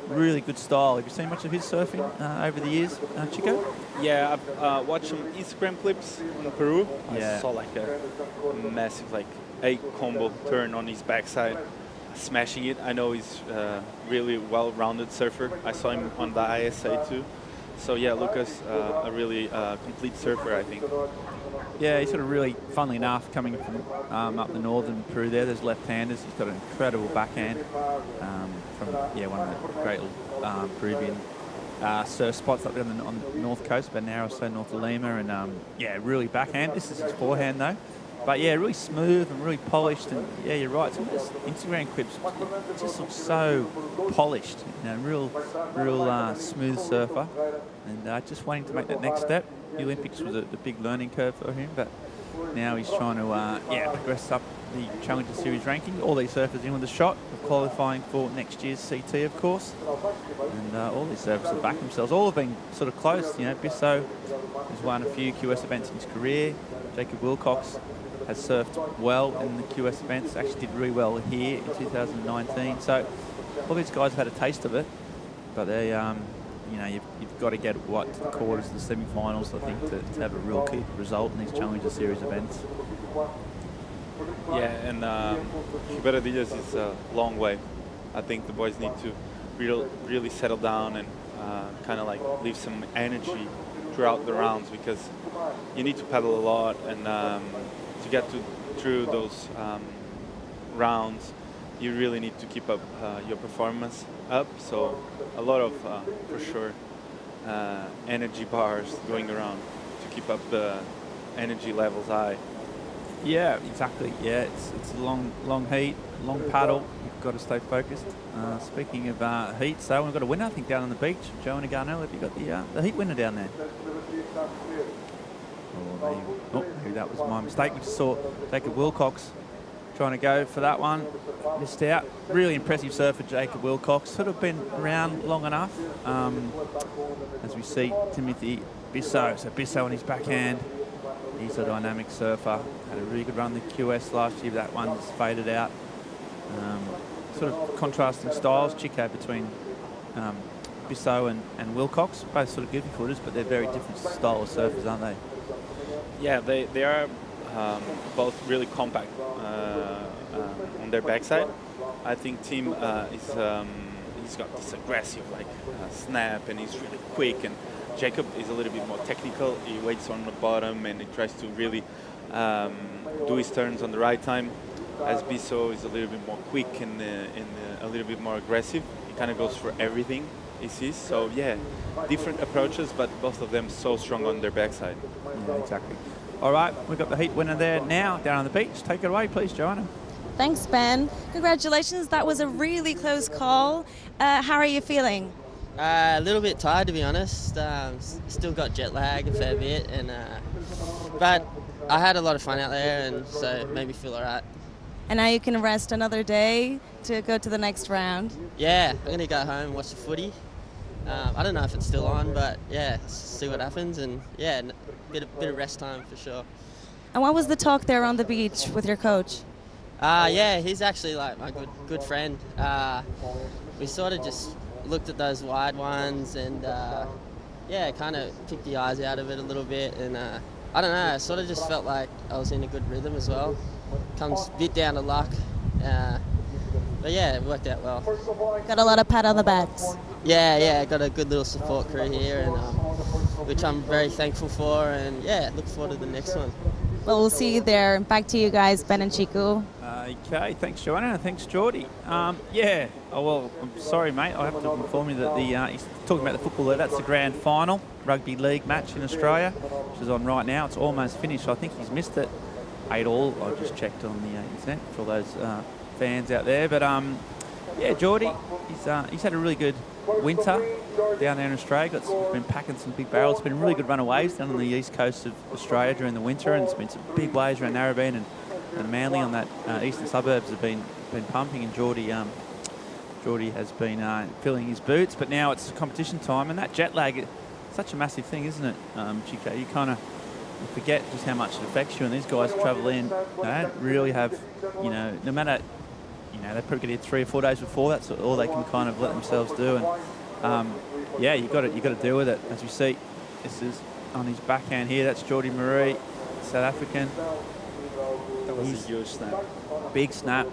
Really good style. Have you seen much of his surfing over the years, Chico? Yeah, I've watched some Instagram clips in Peru. Yeah. I saw like a massive, like 8 combo turn on his backside, smashing it. I know he's really well-rounded surfer. I saw him on the ISA too. So yeah, Lucas, a really complete surfer, I think. Yeah, he's sort of really, funnily enough, coming from up the northern Peru there, there's left-handers. He's got an incredible backhand from, one of the great Peruvian surf spots up there on the north coast, about an hour or so north of Lima, and really backhand. This is his forehand though. But yeah, really smooth and really polished, and yeah, you're right. Some of those Instagram clips it just looks so polished, real smooth surfer, and just waiting to make that next step. The Olympics was a big learning curve for him, but Now he's trying to progress up the Challenger Series ranking. All these surfers in with a shot of qualifying for next year's CT, of course. And all these surfers have backed themselves. All have been sort of close. You know, Bisso has won a few QS events in his career. Jacob Wilcox has surfed well in the QS events. Actually did really well here in 2019. So all these guys have had a taste of it, but they, you've got to get to the quarters, the semi-finals, I think, to have a real key result in these Challenger Series events. Yeah, and Quebradillas is a long way. I think the boys need to really settle down and kind of like leave some energy throughout the rounds, because you need to pedal a lot, and to get through those rounds, you really need to keep up your performance up. So a lot of, for sure, energy bars going around to keep up the energy levels high. Yeah, exactly. Yeah, it's a long heat, long paddle. You've got to stay focused. Speaking of heat, so we've got a winner, I think, down on the beach. Joanna Garnell, have you got the heat winner down there? Maybe that was my mistake. We just saw Jacob Wilcox trying to go for that one. Missed out. Really impressive surfer, Jacob Wilcox. Sort of been around long enough. As we see Timothy Bisso. So Bisso on his backhand. He's a dynamic surfer. Had a really good run in the QS last year. That one's faded out. Sort of contrasting styles, Chico, between Bisso and Wilcox. Both sort of goofy footers, but they're very different style of surfers, aren't they? Yeah, they are both really compact on their backside. I think Tim he's got this aggressive snap, and he's really quick, and Jacob is a little bit more technical. He waits on the bottom and he tries to really do his turns on the right time. As Bisso is a little bit more quick and a little bit more aggressive. He kind of goes for everything he sees. So yeah, different approaches, but both of them so strong on their backside. Yeah, exactly. All right, we've got the heat winner there now down on the beach. Take it away, please, Joanna. Thanks, Ben. Congratulations. That was a really close call. How are you feeling? A little bit tired, to be honest. Still got jet lag a fair bit, but I had a lot of fun out there, and so it made me feel all right. And now you can rest another day to go to the next round. Yeah, I'm going to go home and watch the footy. I don't know if it's still on, but yeah, see what happens, and yeah, bit of rest time for sure. And what was the talk there on the beach with your coach? Yeah, he's actually like my good friend. We sort of just looked at those wide ones and yeah, kind of picked the eyes out of it a little bit, and I don't know, I sort of just felt like I was in a good rhythm as well. Comes a bit down to luck, but yeah, it worked out well. Got a lot of pat on the backs. Yeah, got a good little support crew here, and which I'm very thankful for, and yeah, look forward to the next one. Well, we'll see you there. Back to you guys, Ben and Chico. Okay, thanks, Joanna, and thanks, Geordie. Yeah, well, I'm sorry, mate. I have to inform you that he's talking about the football there. That's the grand final rugby league match in Australia, which is on right now. It's almost finished. I think he's missed it 8-all. I just checked on the internet for all those fans out there. But yeah, Geordie, he's had a really good winter down there in Australia. He's been packing some big barrels. It's been a really good run of waves down on the east coast of Australia during the winter, and it's been some big waves around Narrabeen and Manly on that eastern suburbs have been pumping, and Geordie has been filling his boots. But now it's competition time, and that jet lag, it's such a massive thing, isn't it, Chico? You kind of forget just how much it affects you, and these guys travel in. They don't really have, no matter, they probably get here 3 or 4 days before. That's all they can kind of let themselves do, and yeah, you got to deal with it. As you see, this is on his backhand here. That's Geordie Marie, South African. That was a huge snap. Big snap.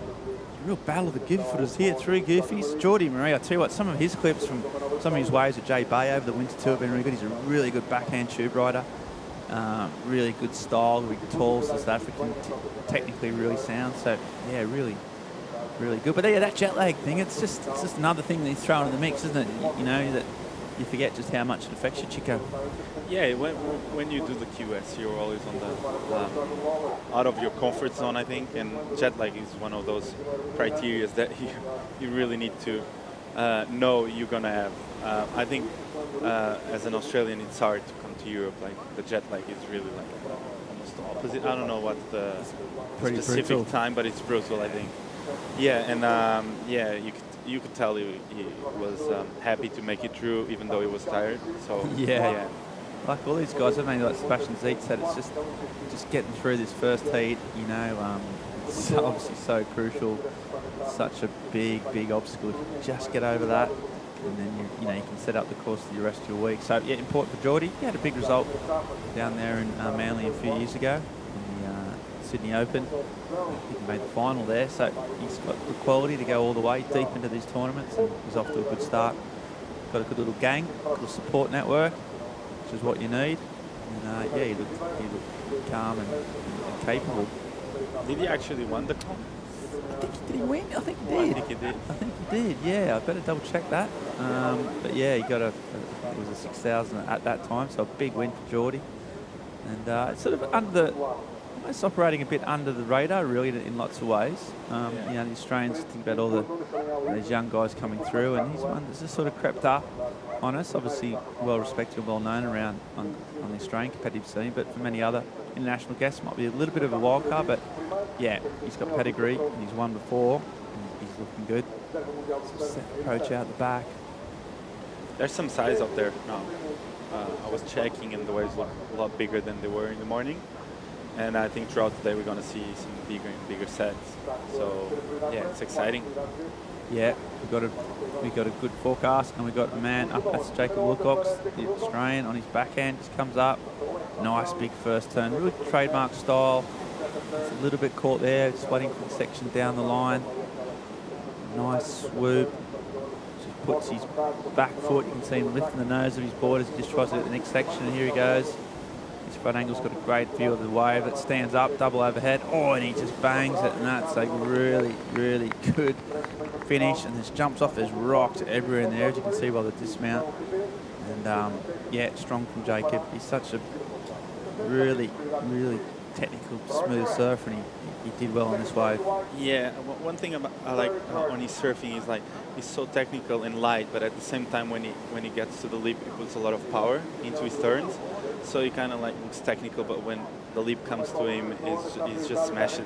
Real battle of the goofy footers here. 3 goofies. Geordie Marie, I tell you what, some of his clips from some of his waves at J Bay over the winter too have been really good. He's a really good backhand tube rider. Really good style, really tall, South African, technically really sound. So yeah, really good. But yeah, that jet lag thing, it's just another thing that he's thrown in the mix, isn't it? That you forget just how much it affects you, Chico. Yeah, when you do the QS, you're always on the out of your comfort zone, I think, and jet lag is one of those criteria that you really need to know you're gonna have. I think as an Australian, it's hard to come to Europe. Like the jet lag is really like almost Just opposite. I don't know what the Pretty specific brutal. time, but it's brutal, I think. Yeah, and yeah, you could tell he was happy to make it through, even though he was tired. So Yeah. Like all these guys, I mean, like Sebastian Zeet said, it's just getting through this first heat. You know, it's obviously so crucial. Such a big obstacle. If you just get over that, and then you can set up the course for the rest of your week. So yeah, important for Geordie. He had a big result down there in Manly a few years ago in the Sydney Open. I think he made the final there. So he's got the quality to go all the way deep into these tournaments, and he's off to a good start. Got a good little gang, little support network, which is what you need. And yeah, he looked calm and capable. did he actually win the comp? Did he win? I think he did. I think he did. I think he did, yeah. I better double check that. But yeah, he got it was a 6,000 at that time, so a big win for Geordie. And it's sort of almost operating a bit under the radar, really, in lots of ways. You know, the Australians think about all these young guys coming through, and he's one that's just sort of crept up on us. Obviously, well respected and well known around on the Australian competitive scene, but for many other international guests, might be a little bit of a wild card. But yeah, he's got pedigree, and he's won before, and he's looking good. Some set approach out the back. There's some size up there now. I was checking, and the waves look a lot bigger than they were in the morning. And I think throughout the day we're going to see some bigger and bigger sets. So yeah, it's exciting. Yeah, we got a good forecast, and we got a man up. That's Jacob Wilcox, the Australian, on his backhand. Just comes up, nice big first turn, really trademark style. It's a little bit caught there, just waiting for the section down the line. Nice swoop. Just puts his back foot. You can see him lifting the nose of his board as he just tries to get the next section. And here he goes. His front angle's got a great view of the wave that stands up, double overhead. Oh, and he just bangs it, and that's a really, really good finish. And this jumps off, there's rocks everywhere in there, as you can see by the dismount. And yeah, strong from Jacob. He's such a really, really technical, smooth surfer, and he did well on this wave. Yeah, one thing I like on his surfing is like he's so technical and light, but at the same time when he gets to the lip, he puts a lot of power into his turns. So he kind of like looks technical, but when the lip comes to him, he's just smash it.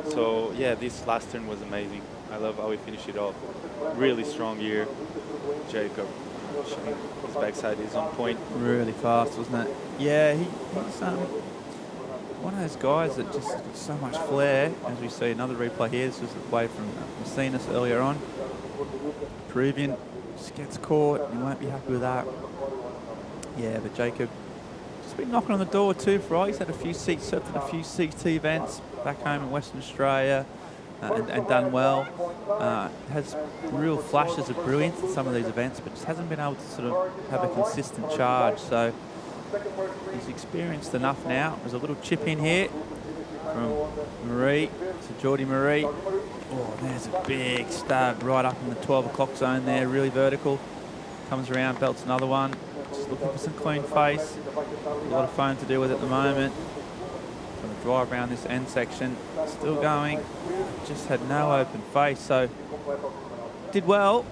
So yeah, this last turn was amazing. I love how he finished it off. Really strong year, Jacob. His backside is on point. Really fast, wasn't it? Yeah, he's one of those guys that just got so much flair. As we see another replay here, this was the wave from Macinus earlier on. Peruvian just gets caught, he won't be happy with that. Yeah, but Jacob just been knocking on the door too for all. He's had a few surfed at a few CT events back home in Western Australia and done well. Has real flashes of brilliance in some of these events, but just hasn't been able to sort of have a consistent charge. So he's experienced enough now. There's a little chip in here from Marie to Geordie Marie. Oh, there's a big stab right up in the 12 o'clock zone there, really vertical. Comes around, belts another one. Just looking for some clean face. A lot of foam to deal with at the moment. Trying to drive around this end section. Still going. Just had no open face, so did well,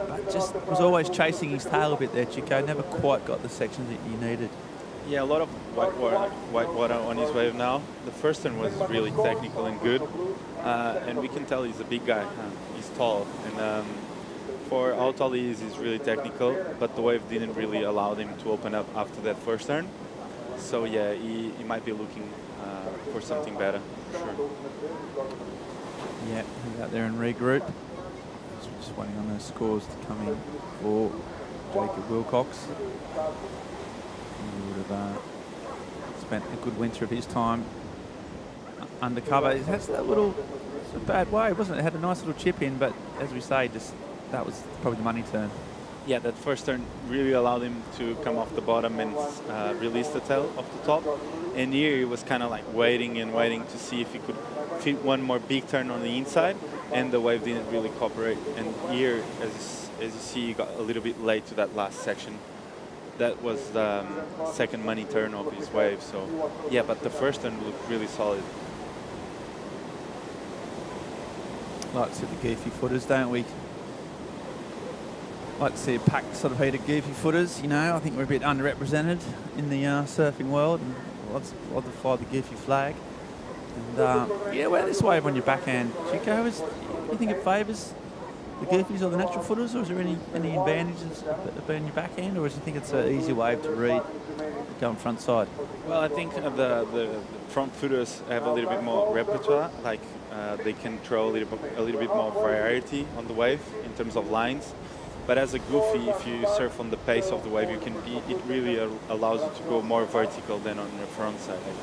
but just was always chasing his tail a bit there, Chico. Never quite got the sections that you needed. Yeah, a lot of white water on his wave now. The first turn was really technical and good, and we can tell he's a big guy. He's tall, and for how tall he is, he's really technical, but the wave didn't really allow him to open up after that first turn. So yeah, he might be looking for something better, for sure. Yeah, he's out there and regroup. Just waiting on those scores to come in for Jacob Wilcox. He would have spent a good winter of his time undercover. It has that little, it's a bad wave, wasn't it? It had a nice little chip in, but as we say, just that was probably the money turn. Yeah, that first turn really allowed him to come off the bottom and release the tail off the top. And here he was kind of like waiting and waiting to see if he could fit one more big turn on the inside, and the wave didn't really cooperate. And here, as you see, he got a little bit late to that last section. That was the second money turn of his wave. So yeah, but the first turn looked really solid. Like to see the goofy footers, don't we? Like to see a packed sort of heat of goofy footers. You know, I think we're a bit underrepresented in the surfing world. And lots of fly the goofy flag. And yeah, well, this wave on your backhand, Chico, you think it favours the goofies or the natural footers, or is there any advantages of being your backhand, or do you think it's an easy wave to read going front side? Well, I think the front footers have a little bit more repertoire, like they can throw a little bit more variety on the wave in terms of lines. But as a goofy, if you surf on the pace of the wave, it really allows you to go more vertical than on the front side, I think.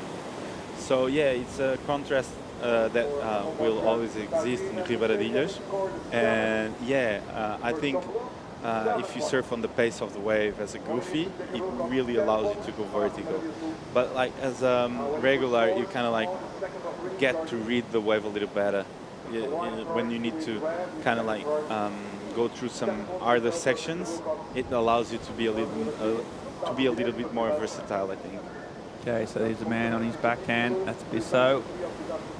So yeah, it's a contrast that will always exist in Ribaradilhas. And yeah, I think if you surf on the pace of the wave as a goofy, it really allows you to go vertical. But like as regular, you kind of like get to read the wave a little better. When you need to kind of like go through some harder sections, it allows you to be a little bit more versatile, I think. Okay, so there's a man on his backhand. That's Bissot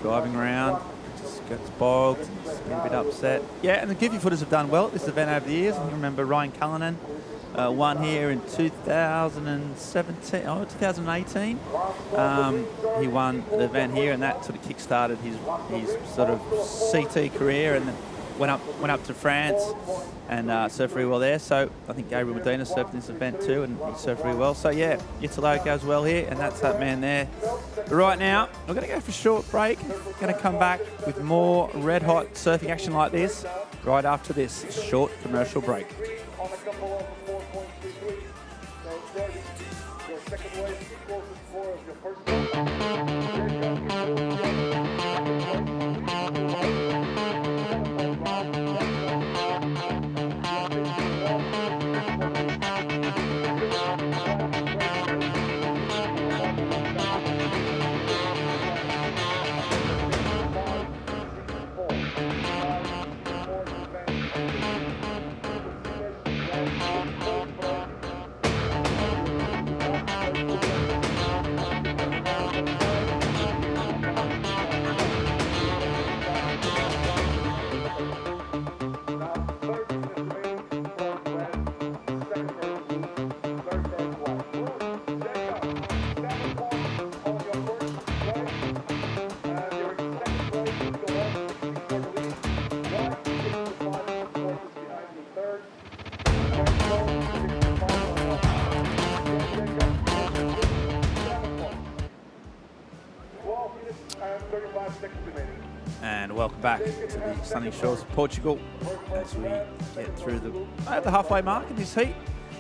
driving around. Just gets bogged. Just been a bit upset. Yeah, and the goofy footers have done well at this event over the years. I remember Ryan Cullinan won here in 2018. He won the event here, and that sort of kick-started his sort of CT career, and then went up to France and surfed very well there. So I think Gabriel Medina surfed this event too, and he surfed very well. So yeah, Italo goes well here, and that's that man there. But right now, we're going to go for a short break. We're going to come back with more red-hot surfing action like this right after this short commercial break. And welcome back to the sunny shores of Portugal as we get through the halfway mark in this heat.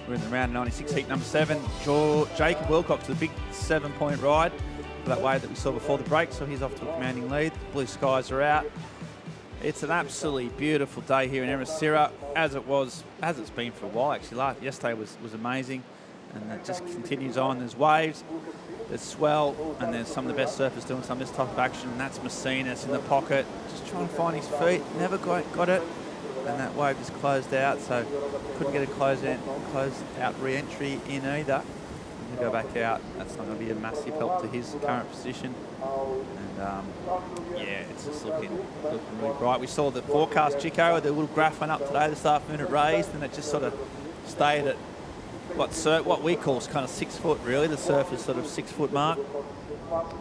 We're in the round 96 heat number 7. Jacob Wilcox with a big 7-point ride for that wave that we saw before the break, so he's off to a commanding lead. The blue skies are out. It's an absolutely beautiful day here in Ericeira, as it's been for a while actually. Yesterday was amazing, and it just continues on. There's waves, there's swell, and there's some of the best surfers doing some of this type of action, and that's Messinas in the pocket, just trying to find his feet, never got it, and that wave just closed out, so couldn't get a closed out re-entry in either. He'll go back out. That's not going to be a massive help to his current position. And yeah, it's just looking really bright. We saw the forecast, Chico, the little graph went up today this afternoon, it raised, and it just sort of stayed at what we call kind of 6 foot, really. The surf is sort of 6 foot mark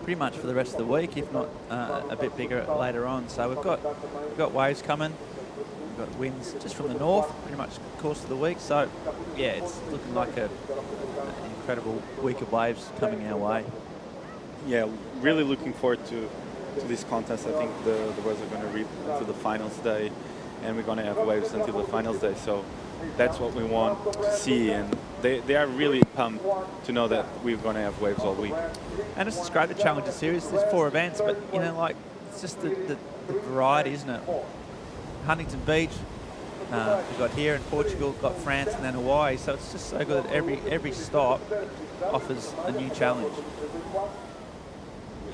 pretty much for the rest of the week, if not a bit bigger later on. So we've got waves coming. We've got winds just from the north pretty much the course of the week. So yeah, it's looking like an incredible week of waves coming our way. Yeah, really looking forward to this contest. I think the waves are going to read until the finals day, and we're going to have waves until the finals day. So that's what we want to see, and they are really pumped to know that we're going to have waves all week. And it's just great, the Challenger Series. There's 4 events, but you know, like, it's just the variety, isn't it? Huntington Beach, we've got here in Portugal, got France, and then Hawaii. So it's just so good that every stop offers a new challenge.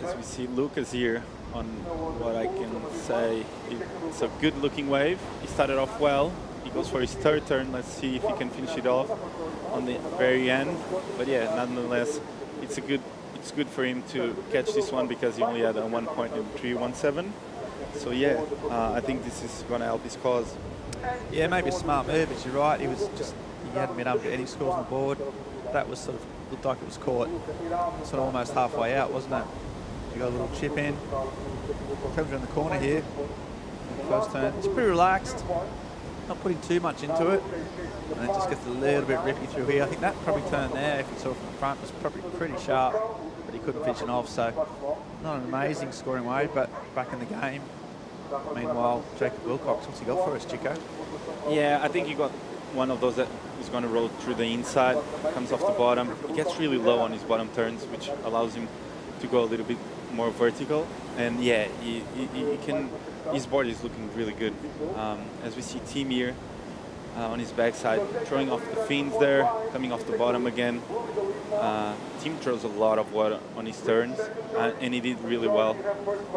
As we see Lucas here on what I can say, it's a good looking wave. He started off well. He goes for his 3rd turn. Let's see if he can finish it off on the very end. But yeah, nonetheless, it's good for him to catch this one because he only had a 1.317. So yeah, I think this is going to help his cause. Yeah, maybe a smart move, but you're right. He he hadn't been able to get any scores on the board. That was sort of looked like it was caught sort of almost halfway out, wasn't it? You got a little chip in. Comes around the corner here. First turn. It's pretty relaxed. Not putting too much into it. And it just gets a little bit rippy through here. I think that probably turn there, if you saw from the front, was probably pretty sharp. But he couldn't finish it off. So not an amazing scoring way, but back in the game. Meanwhile, Jacob Wilcox, what's he got for us, Chico? Yeah, I think he got one of those that is going to roll through the inside, comes off the bottom. He gets really low on his bottom turns, which allows him to go a little bit more vertical. And yeah, he can. His board is looking really good. As we see Tim here on his backside, throwing off the fins there, coming off the bottom again. Tim throws a lot of water on his turns, and he did really well.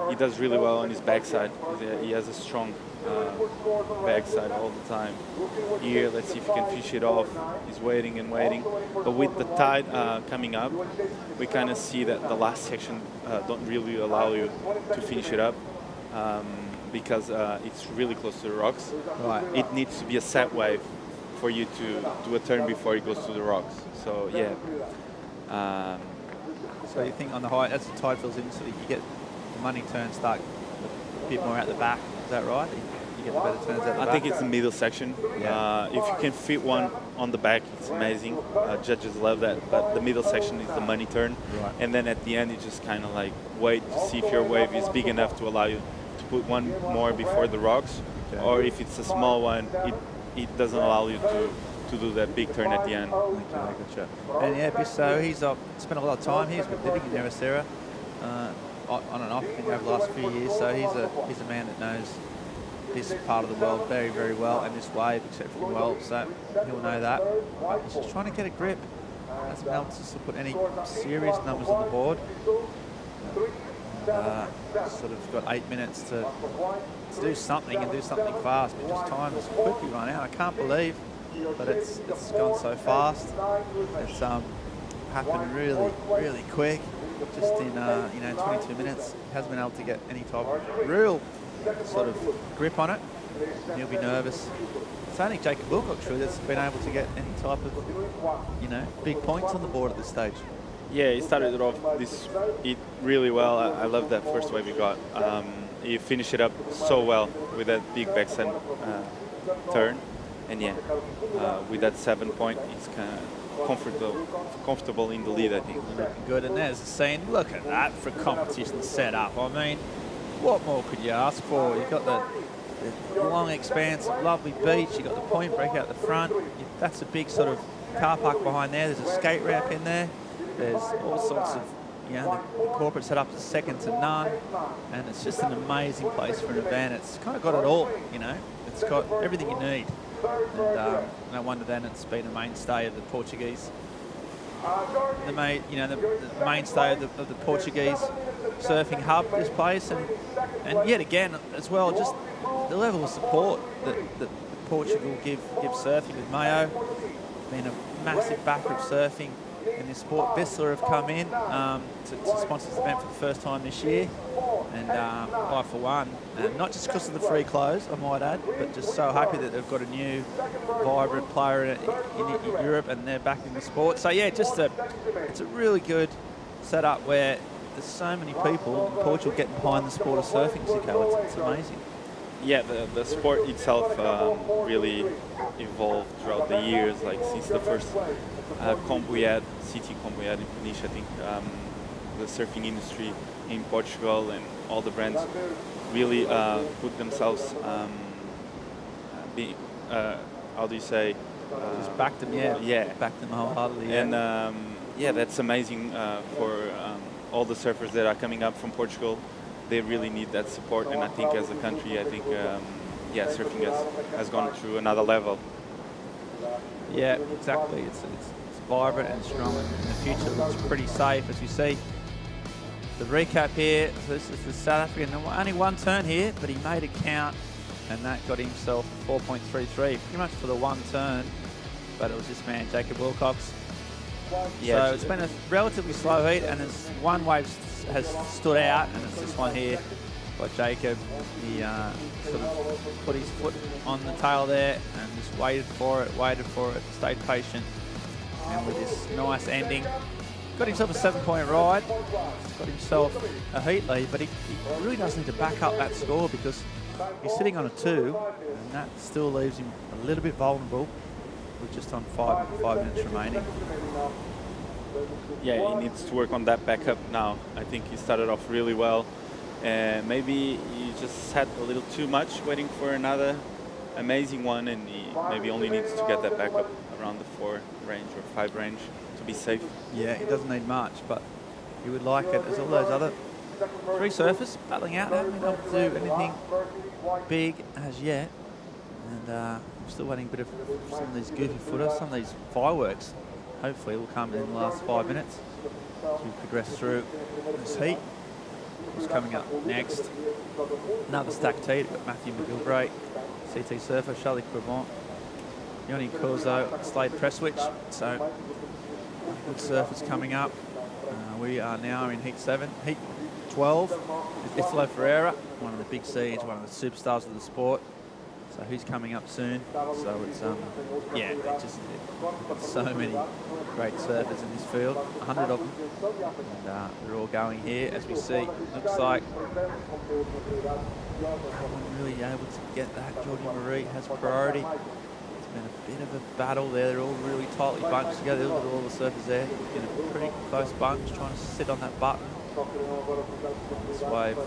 He does really well on his backside. He has a strong backside all the time. Here, let's see if he can fish it off. He's waiting and waiting. But with the tide coming up, we kind of see that the last section don't really allow you to finish it up. Because it's really close to the rocks. Right. It needs to be a set wave for you to do a turn before it goes to the rocks. So yeah. So you think on the height, as the tide fills in, so you get the money turn start a bit more out the back. Is that right? You get the better turns out the back? I think it's the middle section. Yeah. If you can fit one on the back, it's amazing. Judges love that. But the middle section is the money turn. Right. And then at the end, you just kind of like wait to see if your wave is big enough to allow you put one more before the rocks, okay. Or if it's a small one, it doesn't allow you to do that big turn at the end. Okay, gotcha. And yeah, Bisso, he's spent a lot of time here. He's been living in Ericeira on and off over the last few years. So he's a man that knows this part of the world very, very well, and this wave exceptionally well. So he'll know that. But he's just trying to get a grip. Hasn't been able to put any serious numbers on the board. Sort of got 8 minutes to do something and do something fast, but just time has quickly run out. I can't believe, but it's gone so fast. It's happened really, really quick. Just in 22 minutes, he hasn't been able to get any type of real sort of grip on it. And he'll be nervous. It's only Jacob Wilcox really that's been able to get any type of big points on the board at this stage. Yeah, he started it off really well. I love that first wave he got. He finished it up so well with that big backside turn. And yeah, with that 7 point, he's kind of comfortable in the lead, I think. Looking good. And there's the scene. Look at that for competition set up. I mean, what more could you ask for? You've got the long expanse of lovely beach. You've got the point break out the front. That's a big sort of car park behind there. There's a skate ramp in there. There's all sorts of, the corporate setup is second to none, and it's just an amazing place for an event. It's kind of got it all, It's got everything you need, and no wonder then it's been a mainstay of the Portuguese. The mainstay of the Portuguese surfing hub, this place, and yet again as well, just the level of support that Portugal give surfing with MEO. Been a massive backer of surfing in this sport. Vissla have come in to sponsor this event for the first time this year, and I for one, not just because of the free clothes, I might add, but just so happy that they've got a new vibrant player in Europe and they're backing the sport. So yeah, it's a really good setup where there's so many people in Portugal getting behind the sport of surfing, Ezekiel. It's amazing. Yeah, the sport itself really evolved throughout the years, like since the first comp we had, city comp we had in Peniche, I think the surfing industry in Portugal and all the brands really put themselves, how do you say? Just backed them, yeah. Backed them wholeheartedly. And that's amazing for all the surfers that are coming up from Portugal. They really need that support, and I think as a country, surfing has gone through another level. Yeah, exactly. It's vibrant and strong, and in the future it looks pretty safe, as you see. The recap here, so this is the South African, only one turn here, but he made it count, and that got himself 4.33, pretty much for the one turn, but it was this man, Jacob Wilcox. Yeah, so it's been a relatively slow heat, and there's one wave has stood out, and it's this one here. by Jacob. He sort of put his foot on the tail there and just waited for it, stayed patient. And with this nice ending, got himself a 7-point ride, got himself a heat lead, but he really does need to back up that score because he's sitting on a 2, and that still leaves him a little bit vulnerable with just on 5 minutes remaining. Yeah, he needs to work on that backup now. I think he started off really well. And maybe he just had a little too much waiting for another amazing one, and he maybe only needs to get that back up around the 4 range or 5 range to be safe. Yeah, he doesn't need much, but he would like it. There's all those other 3 surfers battling out. They haven't been able to do anything big as yet, and I'm still waiting a bit of some of these goofy footers, some of these fireworks. Hopefully will come in the last 5 minutes as we progress through this heat. Who's coming up next? Another stacked heat. We've got Matthew McGilvray, CT surfer, Charlie Crevant, Yoni Corzo, Slade Presswich. So good surfers coming up. We are now in heat 7. Heat 12 is Italo Ferreira, one of the big C's, one of the superstars of the sport. So he's coming up soon. So it's yeah, just so many great surfers in this field, 100 of them, and they're all going here as we see. Looks like no one really able to get that. Geordie Marie has priority. It's been a bit of a battle there. They're all really tightly bunched together. Look at all the surfers there in a pretty close bunch, trying to sit on that button. This wave.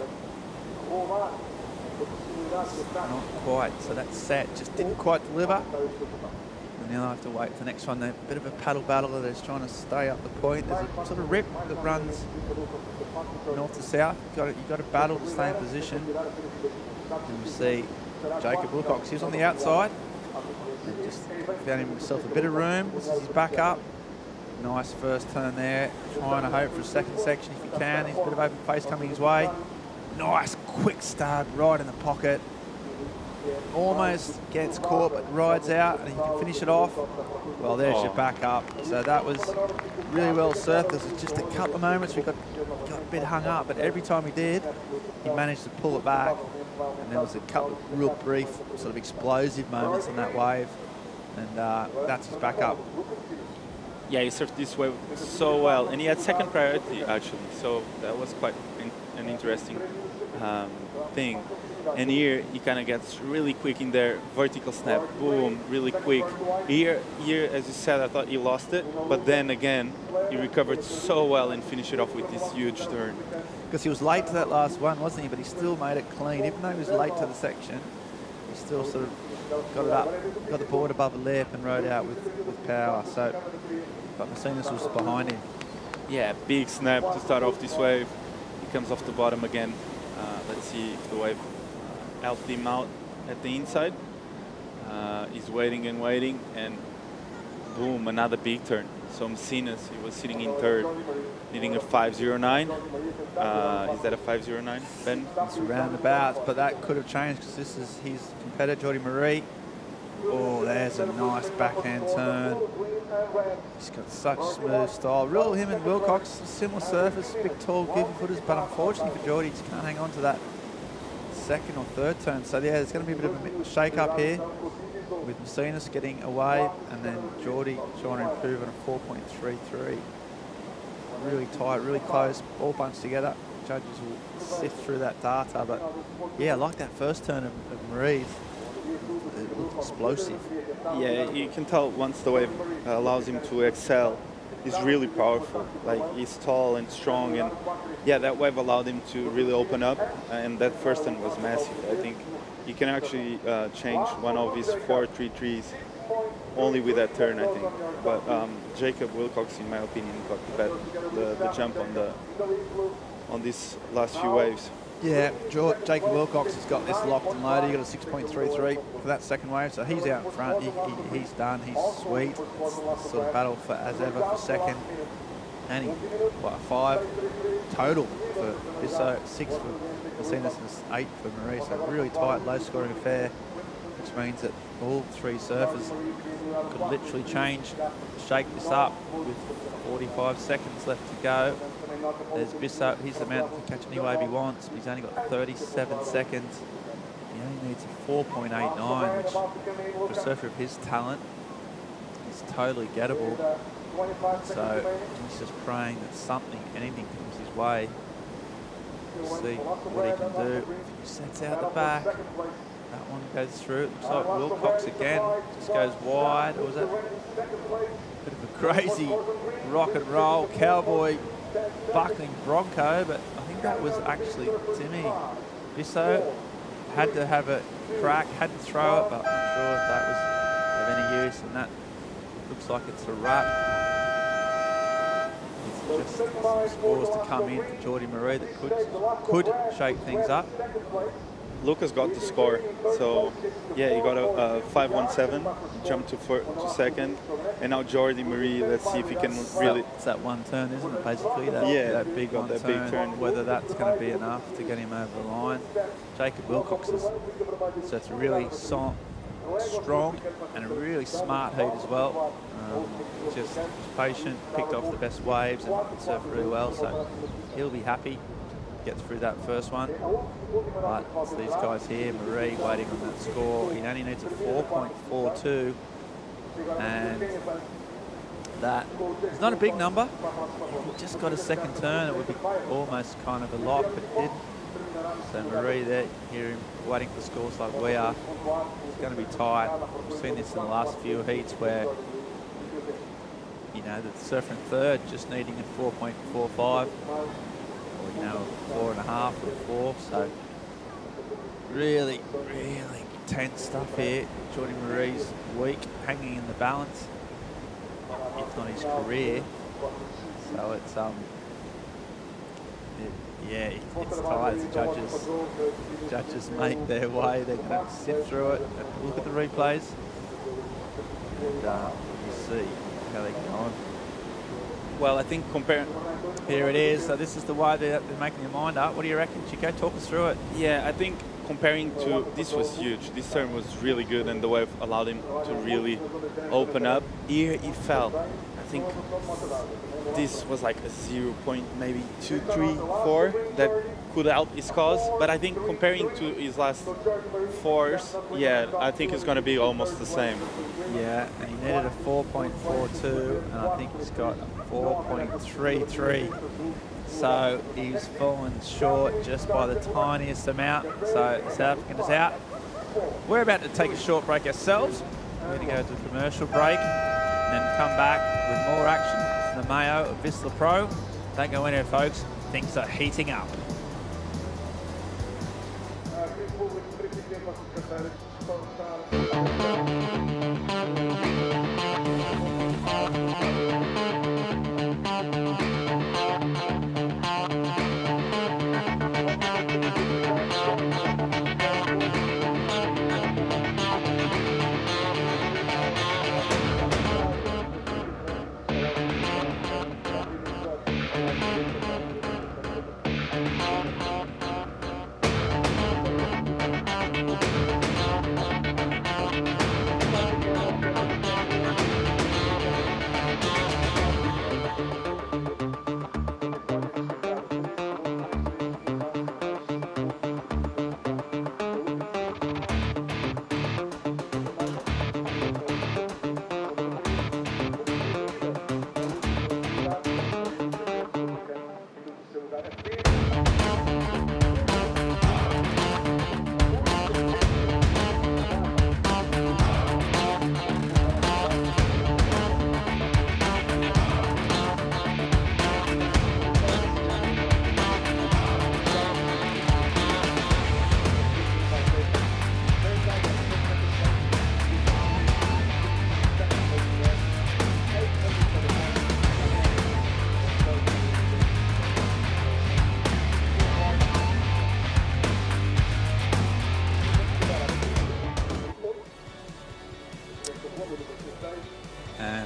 Not quite, so that set just didn't quite deliver. And now I have to wait for the next one. They're a bit of a paddle battle. They're just trying to stay up the point. There's a sort of rip that runs north to south. You've got to battle to stay in position. And you see Jacob Wilcox, he was on the outside. And just found himself a bit of room. This is his back up. Nice first turn there. Trying to hope for a second section if he can. There's a bit of open face coming his way. Nice quick start right in the pocket. Almost gets caught but rides out and he can finish it off. Well, there's your back up. So that was really well surfed. There's just a couple of moments we got a bit hung up, but every time he did, he managed to pull it back. And there was a couple of real brief sort of explosive moments on that wave. And that's his back up. Yeah, he surfed this wave so well, and he had second priority actually. So that was quite an interesting thing. And here he kind of gets really quick in there, vertical snap, boom, really quick. Here, as you said, I thought he lost it, but then again, he recovered so well and finished it off with this huge turn. Because he was late to that last one, wasn't he? But he still made it clean, even though he was late to the section. He still sort of got it up, got the board above the lip and rode out with power. So, but Macinas was behind him. Yeah, big snap to start off this wave. He comes off the bottom again. Let's see if the wave helped him out at the inside. He's waiting and waiting, and boom, another big turn. So Macinas, he was sitting in third, needing a 509. Is that a 509, Ben? It's roundabouts, but that could have changed because this is his competitor, Geordie Marie. Oh, there's a nice backhand turn. He's got such smooth style. Real him and Wilcox, similar surface, big, tall, goofy footers, but unfortunately for Geordie, he just can't hang on to that second or third turn. So yeah, there's going to be a bit of a shake-up here with Macinas getting away, and then Geordie trying to improve on a 4.33. Really tight, really close, all bunched together. Judges will sift through that data, but yeah, I like that first turn of Marie's. It looked explosive. Yeah, you can tell once the wave allows him to excel, he's really powerful. Like, he's tall and strong, and yeah, that wave allowed him to really open up, and that first turn was massive. I think he can actually change one of his 4.33s only with that turn, I think. But Jacob Wilcox, in my opinion, got the jump on these last few waves. Yeah, Jacob Wilcox has got this locked and loaded. He got a 6.33 for that second wave, so he's out in front. He's done. He's sweet. It's sort of battle for as ever for second. And he, what, 5 total for Vissla, 6 for Macinas and 8 for Marie. So really tight, low-scoring affair, which means that all 3 surfers could literally shake this up with 45 seconds left to go. There's Vissla. He's the man that can catch any wave he wants. But he's only got 37 seconds. He only needs a 4.89, which for a surfer of his talent is totally gettable. So he's just praying that anything comes his way. We'll see what he can do. He sets out the back. That one goes through. It looks like Wilcox again just goes wide. Or was that a bit of a crazy rock and roll cowboy buckling Bronco? But I think that was actually Timmy Vissla. Had to have a crack, had to throw it, but I'm not sure if that was of any use. And that looks like it's a wrap. It's just some scores to come in for Jordi Marie that could shake things up. Lucas got the score, so yeah, he got a 5.17, jumped to second, and now Jordi Marie. Let's see if he can really. It's that one turn, isn't it? Basically, that big one that turn, big turn. Whether that's going to be enough to get him over the line. Jacob Wilcox is so it's a really strong and a really smart heat as well. Just patient, picked off the best waves and surfed really well, so he'll be happy. Get through that first one, but it's these guys here, Marie waiting on that score. He only needs a 4.42, and that is not a big number. If he just got a second turn, it would be almost kind of a lock, but it didn't. So Marie there, hear him waiting for scores like we are. It's going to be tight. We've seen this in the last few heats where, you know, the surfer in third just needing a 4.45. You know, 4.5 or 4, so really tense stuff here. Jordi Marie's weak, hanging in the balance, if not his career. So it's it's tight. The judges make their way. They're going to sift through it and look at the replays, and you see how they get on. Well, I think Here it is. So this is the way they're making their mind up. What do you reckon, Chico? Talk us through it. Yeah, I think comparing to this was huge. This turn was really good, and the wave allowed him to really open up. Here he fell. I think this was like a 0.234 that could help his cause. But I think comparing to his last fours, yeah, I think it's going to be almost the same. Yeah, and he needed a 4.42, and I think he's got a 4.33. So he's fallen short just by the tiniest amount. So the South African is out. We're about to take a short break ourselves. We're going to go to a commercial break and then come back with more action from the MEO Vissla Pro. Don't go anywhere, folks. Things are heating up.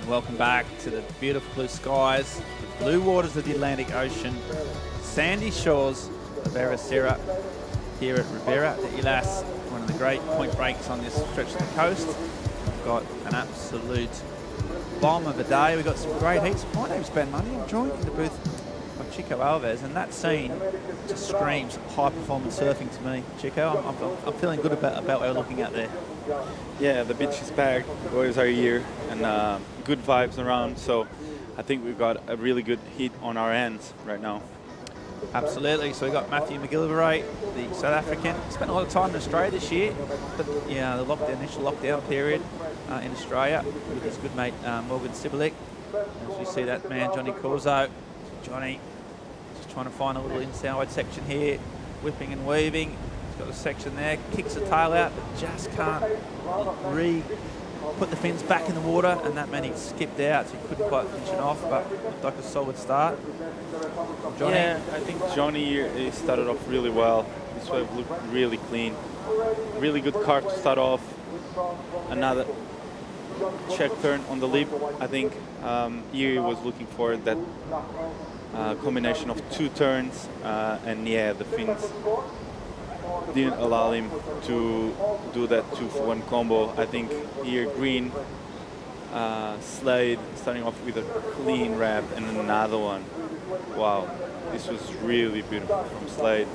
Welcome back to the beautiful blue skies, the blue waters of the Atlantic Ocean, sandy shores of Ericeira here at Ribeira de Ilhas, one of the great point breaks on this stretch of the coast. We've got an absolute bomb of a day. We've got some great heats. My name's Ben Money. I'm joined in the booth by Chico Alves, and that scene just screams high-performance surfing to me. Chico, I'm feeling good about what we're looking at there. Yeah, the beach is packed, the boys are here, and good vibes around, so I think we've got a really good heat on our hands right now. Absolutely. So we've got Matthew McGillivray, the South African. Spent a lot of time in Australia this year, but yeah, the initial lockdown period in Australia with his good mate Morgan Sibilik. As we see that man, Johnny Corzo. Johnny just trying to find a little inside section here, whipping and weaving. He's got a section there, kicks the tail out, but just can't put the fins back in the water, and that meant he skipped out, so he couldn't quite finish it off, but looked like a solid start. Johnny. Yeah, I think Johnny he started off really well. This wave looked really clean. Really good car to start off. Another check turn on the lip. I think he was looking for that combination of 2 turns, and yeah, the fins didn't allow him to do that 2-for-1 combo. I think here green, Slade starting off with a clean wrap and another one. Wow, this was really beautiful from Slade.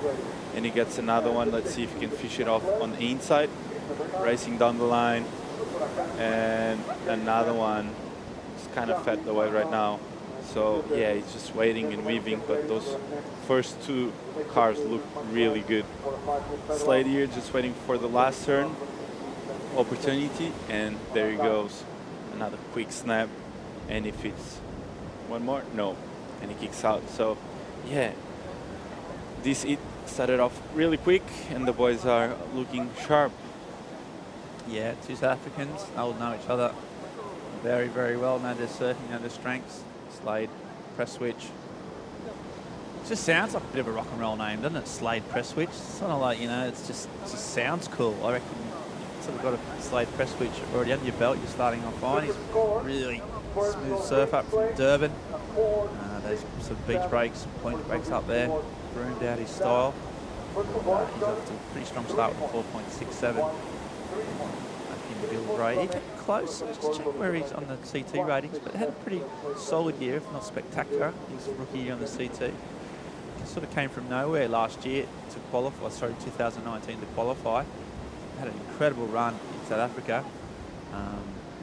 And he gets another one. Let's see if he can fish it off on the inside. Racing down the line. And another one. It's kind of fed away right now. So yeah, he's just waiting and weaving, but those first 2 cars look really good. Slade here just waiting for the last turn opportunity, and there he goes. Another quick snap, and if it's one more, no, and he kicks out. So yeah, this it started off really quick, and the boys are looking sharp. Yeah, 2 South Africans, they'll know each other very, very well, know their surfing, know their strengths. Slade, press switch. It just sounds like a bit of a rock and roll name, doesn't it? Slade press switch. It's sort of like, you know, it just sounds cool. I reckon you've sort of got a Slade press switch already under your belt. You're starting off fine. He's really smooth surf up from Durban. Those sort of beach breaks, point breaks up there, groomed out his style. He's off to a pretty strong start with a 4.67. He came close. Just check where he's on the CT ratings, but had a pretty solid year, if not spectacular. His rookie year on the CT. He sort of came from nowhere last year to qualify. Sorry, 2019 to qualify. Had an incredible run in South Africa.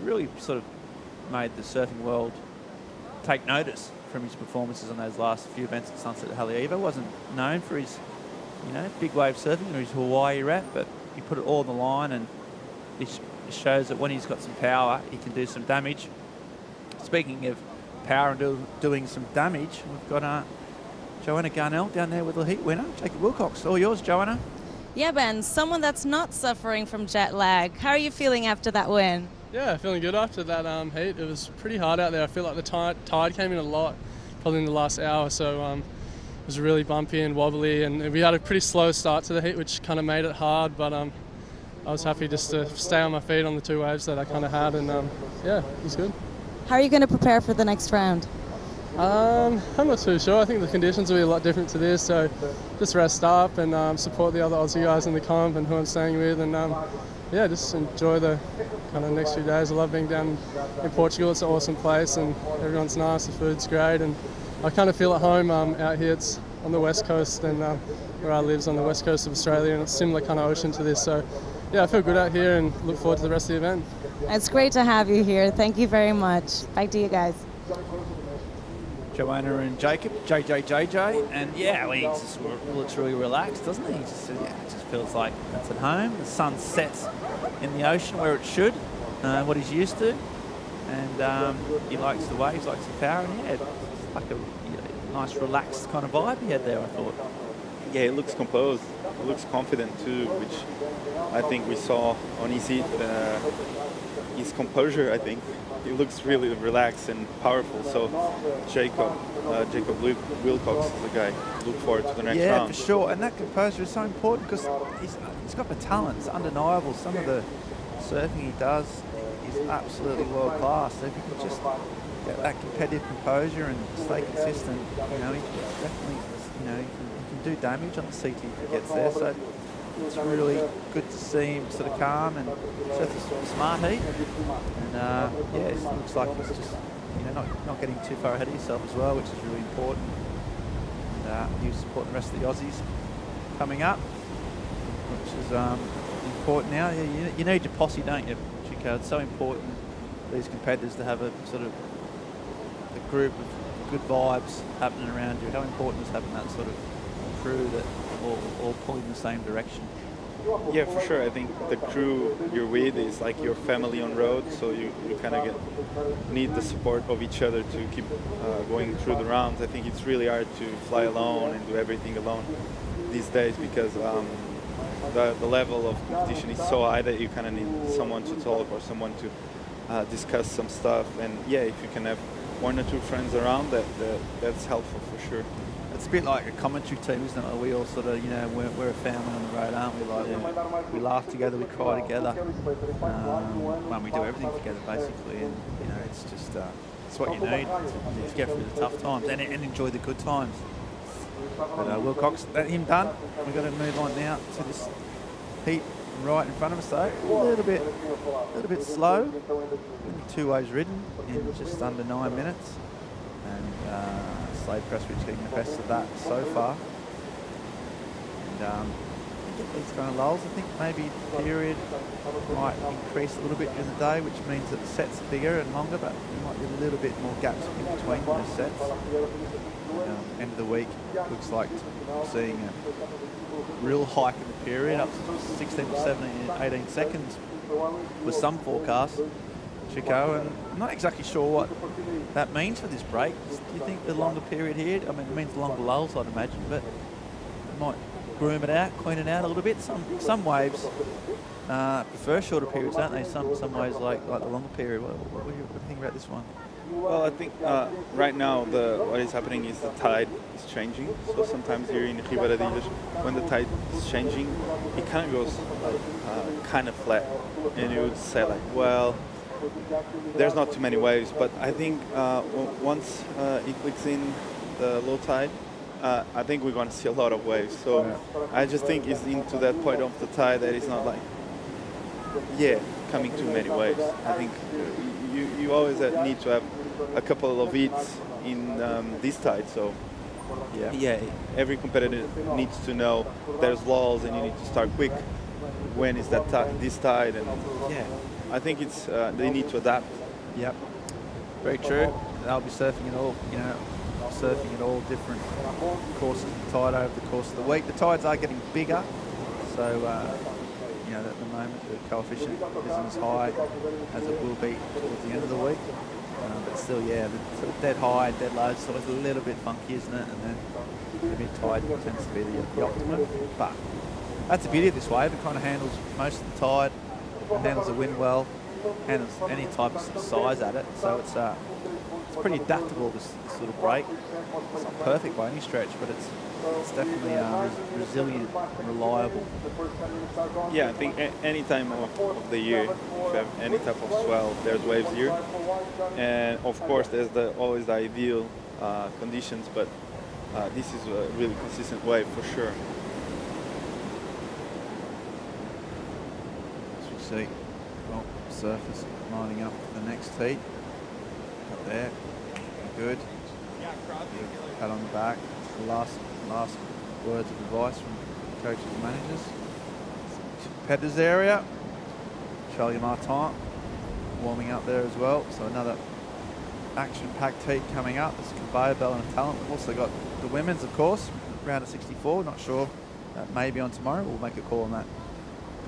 Really sort of made the surfing world take notice from his performances on those last few events at Sunset Haleiwa. Wasn't known for his, you know, big wave surfing or his Hawaii rap, but he put it all on the line, and this shows that when he's got some power, he can do some damage. Speaking of power and doing some damage, we've got Joanna Garnell down there with the heat winner, Jacob Wilcox. All yours, Joanna. Yeah, Ben, someone that's not suffering from jet lag. How are you feeling after that win? Yeah, feeling good after that heat. It was pretty hard out there. I feel like the tide came in a lot, probably in the last hour, so it was really bumpy and wobbly, and we had a pretty slow start to the heat, which kind of made it hard, but I was happy just to stay on my feet on the 2 waves that I kind of had, and yeah, it was good. How are you going to prepare for the next round? I'm not too sure. I think the conditions will be a lot different to this, so just rest up and support the other Aussie guys in the comp and who I'm staying with, and yeah, just enjoy the kind of next few days. I love being down in Portugal. It's an awesome place and everyone's nice, the food's great, and I kind of feel at home out here. It's on the west coast, and where I live is on the west coast of Australia, and it's a similar kind of ocean to this, so yeah, I feel good out here and look forward to the rest of the event. It's great to have you here. Thank you very much. Back to you guys. Joanna and Jacob, JJ, and yeah, he just looks really relaxed, doesn't he? It just feels like it's at home. The sun sets in the ocean where it should, what he's used to, and he likes the waves, likes the power, and yeah, it's like a nice relaxed kind of vibe he had there, I thought. Yeah, he looks composed, he looks confident too, which I think we saw on his heat, his composure, I think. He looks really relaxed and powerful. So Jacob Wilcox is the guy. Look forward to the next round. Yeah, for sure. And that composure is so important because he's got the talent. It's undeniable. Some of the surfing he does is absolutely world class. So if he can just get that competitive composure and stay consistent, you know, he definitely, you know, he can do damage on the CT if he gets there. So it's really good to see him sort of calm and surf a smart heat. And yeah, it looks like he's just, you know, not getting too far ahead of himself as well, which is really important. and you support the rest of the Aussies coming up, which is important now. You need your posse, don't you, Chico? It's so important these competitors to have a sort of a group of good vibes happening around you. How important is having that sort of crew that all pulling in the same direction? Yeah, for sure. I think the crew you're with is like your family on road, so you kind of need the support of each other to keep going through the rounds. I think it's really hard to fly alone and do everything alone these days because the level of competition is so high that you kind of need someone to talk or someone to discuss some stuff. And yeah, if you can have one or two friends around, that's helpful for sure. It's a bit like a commentary team, isn't it? Like we all sort of, we're a family on the road, aren't we? Like we laugh together, we cry together, when we do everything together, basically. And it's just it's what you need to get through the tough times and enjoy the good times. But Wilcox, him done. We've got to move on now to this heat right in front of us, though. A little bit slow. 2 ways ridden in just under 9 minutes, and Slade Pressridge getting the best of that so far. And get these kind of lulls. I think maybe the period might increase a little bit during the day, which means that the sets are bigger and longer, but there might be a little bit more gaps in between those sets. End of the week looks like seeing a real hike in the period, up to 16 to 17, 18 seconds with some forecasts, Chico, and I'm not exactly sure what that means for this break. Do you think the longer period here, I mean, it means longer lulls, I'd imagine, but it might groom it out, clean it out a little bit. Some waves prefer shorter periods, don't they? Some waves like the longer period. What do you think about this one? Well, I think right now what is happening is the tide is changing. So sometimes here in Ribeira de Ilhas, when the tide is changing, it kind of goes kind of flat, and you would say like, well, there's not too many waves. But I think once it clicks in the low tide, I think we're going to see a lot of waves. So I just think it's into that point of the tide that it's not like, coming too many waves. I think you always need to have a couple of hits in this tide. So every competitor needs to know there's lulls and you need to start quick. When is that this tide? And I think it's they need to adapt. Yep, very true. They'll be surfing at all different courses of the tide over the course of the week. The tides are getting bigger, so at the moment the coefficient isn't as high as it will be towards the end of the week. But still, the sort of dead high, dead low is sort of a little bit funky, isn't it? And then the mid tide tends to be the optimum. But that's the beauty of this wave. It kind of handles most of the tide, it handles the wind well, handles any type of size at it. So it's pretty adaptable, this sort of break. It's not perfect by any stretch, but it's definitely resilient and reliable. Yeah, I think any time of the year, if you have any type of swell, there's waves here. And of course, there's always the ideal conditions, but this is a really consistent wave for sure. As we see, surface lining up for the next heat. Up there, good. Pat on the back. The last words of advice from coaches and managers. Competitors area. Charlie Martin warming up there as well. So another action-packed heat coming up. There's a conveyor belt and a talent. We've also got the women's, of course, round of 64. Not sure. Maybe on tomorrow. We'll make a call on that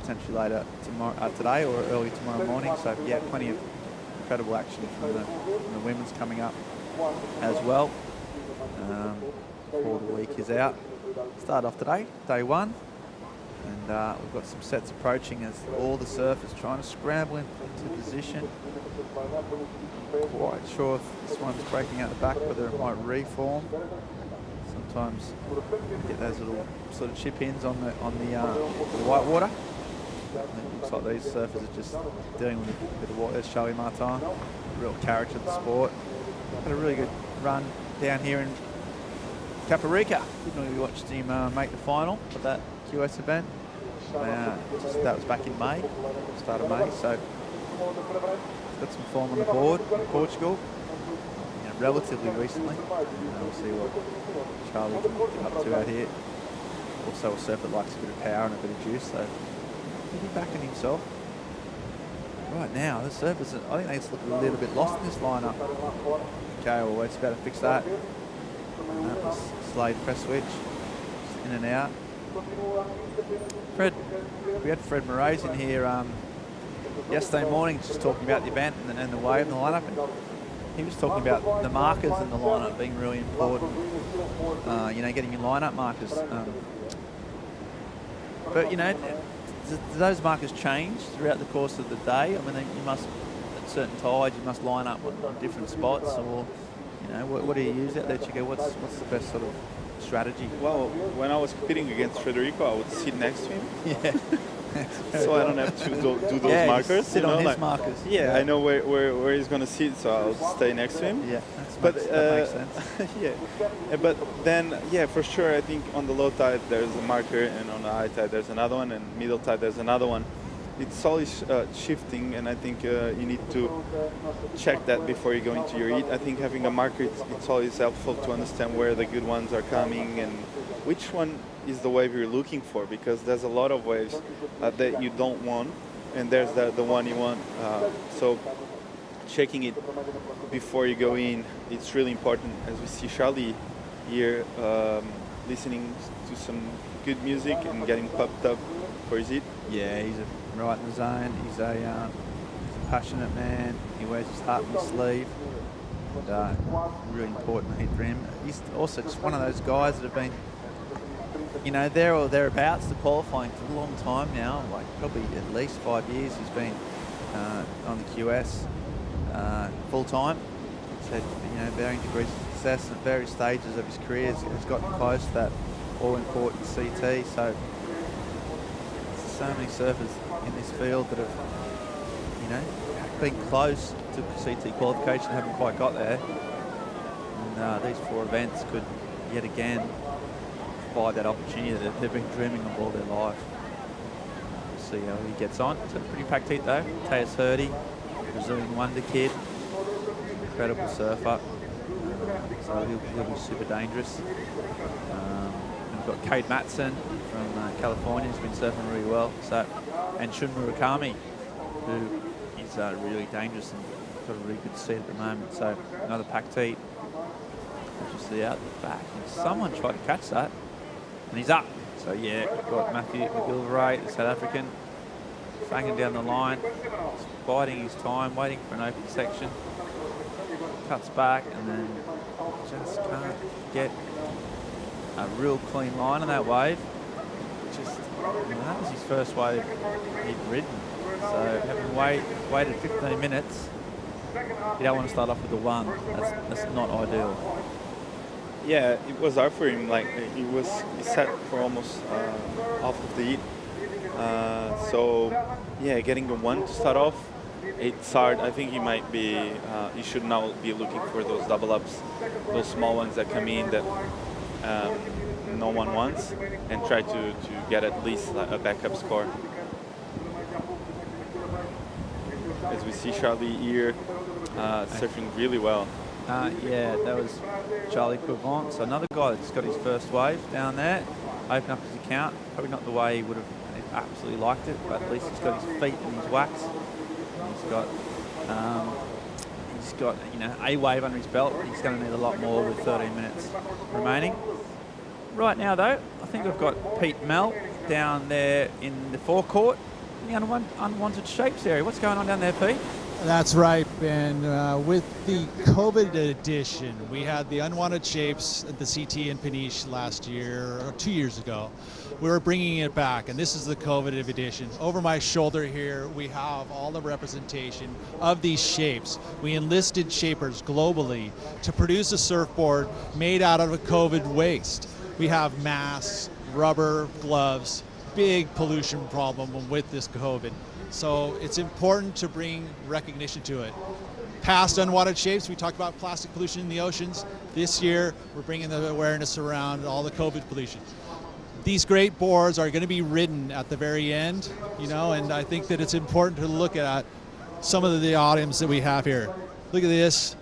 potentially later today or early tomorrow morning. So plenty of incredible action from the women's coming up as well. Before the week is out. Start off today, day one, and we've got some sets approaching as all the surfers trying to scramble into position. Not quite sure if this one's breaking out the back, whether it might reform. Sometimes you get those little sort of chip-ins on the white water. It looks like these surfers are just dealing with a bit of water. There's Charlie Martin, real character of the sport. Had a really good run down here in Caparica. We watched him make the final for that QS event. That was back in May, start of May. So got some form on the board in Portugal. relatively recently. We'll see what Charlie can get up to out here. Also a surfer that likes a bit of power and a bit of juice, so he'll be backing himself. Right now, the surfers, I think they just look a little bit lost in this lineup. Okay, well, it's about to fix that. And that was Slade press switch, just in and out. We had Fred Moraes in here yesterday morning, just talking about the event and the wave and the lineup. And he was talking about the markers in the lineup being really important. Getting your lineup markers. But do those markers change throughout the course of the day? I mean, you must, at certain tides, you must line up on different spots, or what do you use out there, Chico? What's the best sort of strategy? Well, when I was competing against Federico, I would sit next to him. Yeah. So I don't have to do those markers. Sit on his markers. Yeah, I know where he's going to sit, so I'll stay next to him. Yeah, that makes sense. Yeah, but then, for sure, I think on the low tide there's a marker, and on the high tide there's another one, and middle tide there's another one. It's always shifting, and I think you need to check that before you go into your heat. I think having a marker, it's always helpful to understand where the good ones are coming and which one is the wave you're looking for, because there's a lot of waves that you don't want, and there's the one you want. So checking it before you go in, it's really important. As we see Charlie here listening to some good music and getting pumped up for his heat. Yeah, he's right in the zone. He's a passionate man. He wears his heart on his sleeve. And, really important heat for him. He's also just one of those guys that have been, there or thereabouts to qualifying for a long time now, like probably at least 5 years. He's been on the QS full time. He's had varying degrees of success at various stages of his career. He's gotten close to that all-important CT. So many surfers in this field that have been close to CT qualification, haven't quite got there. And these 4 events could yet again provide that opportunity that they've been dreaming of all their life. See how he gets on. It's a pretty packed heat though. Mateus Herdy, Brazilian wonder kid, incredible surfer. So he'll be super dangerous. We've got Cade Matson from California, who's been surfing really well. So, and Shun Murakami, who is really dangerous and got a really good seat at the moment. So another packed heat. You see out the back. And someone tried to catch that, and he's up. So yeah, we've got Matthew McGilvray, the South African, banging down the line, biding his time, waiting for an open section. Cuts back and then just can't get a real clean line on that wave. That was his first wave he'd ridden. So having waited 15 minutes, you don't want to start off with a 1. That's not ideal. Yeah, it was hard for him. Like he sat for almost half of the heat. Getting a 1 to start off, it's hard. I think he might be. He should now be looking for those double ups, those small ones that come in that no one wants, and try to get at least a backup score. As we see Charlie here surfing really well. That was Charlie Quivant. So another guy that's got his first wave down there. Open up his account. Probably not the way he would have absolutely liked it, but at least he's got his feet in his wax. He's got a wave under his belt. He's going to need a lot more with 13 minutes remaining. Right now, though, I think we've got Pete Mel down there in the forecourt in the unwanted shapes area. What's going on down there, Pete? That's right, Ben. With the COVID edition, we had the unwanted shapes at the CT in Peniche last year, or 2 years ago. We were bringing it back, and this is the COVID edition. Over my shoulder here, we have all the representation of these shapes. We enlisted shapers globally to produce a surfboard made out of a COVID waste. We have masks, rubber, gloves, big pollution problem with this COVID. So it's important to bring recognition to it. Past unwanted shapes, we talked about plastic pollution in the oceans. This year, we're bringing the awareness around all the COVID pollution. These great boards are going to be ridden at the very end, and I think that it's important to look at some of the items that we have here. Look at this.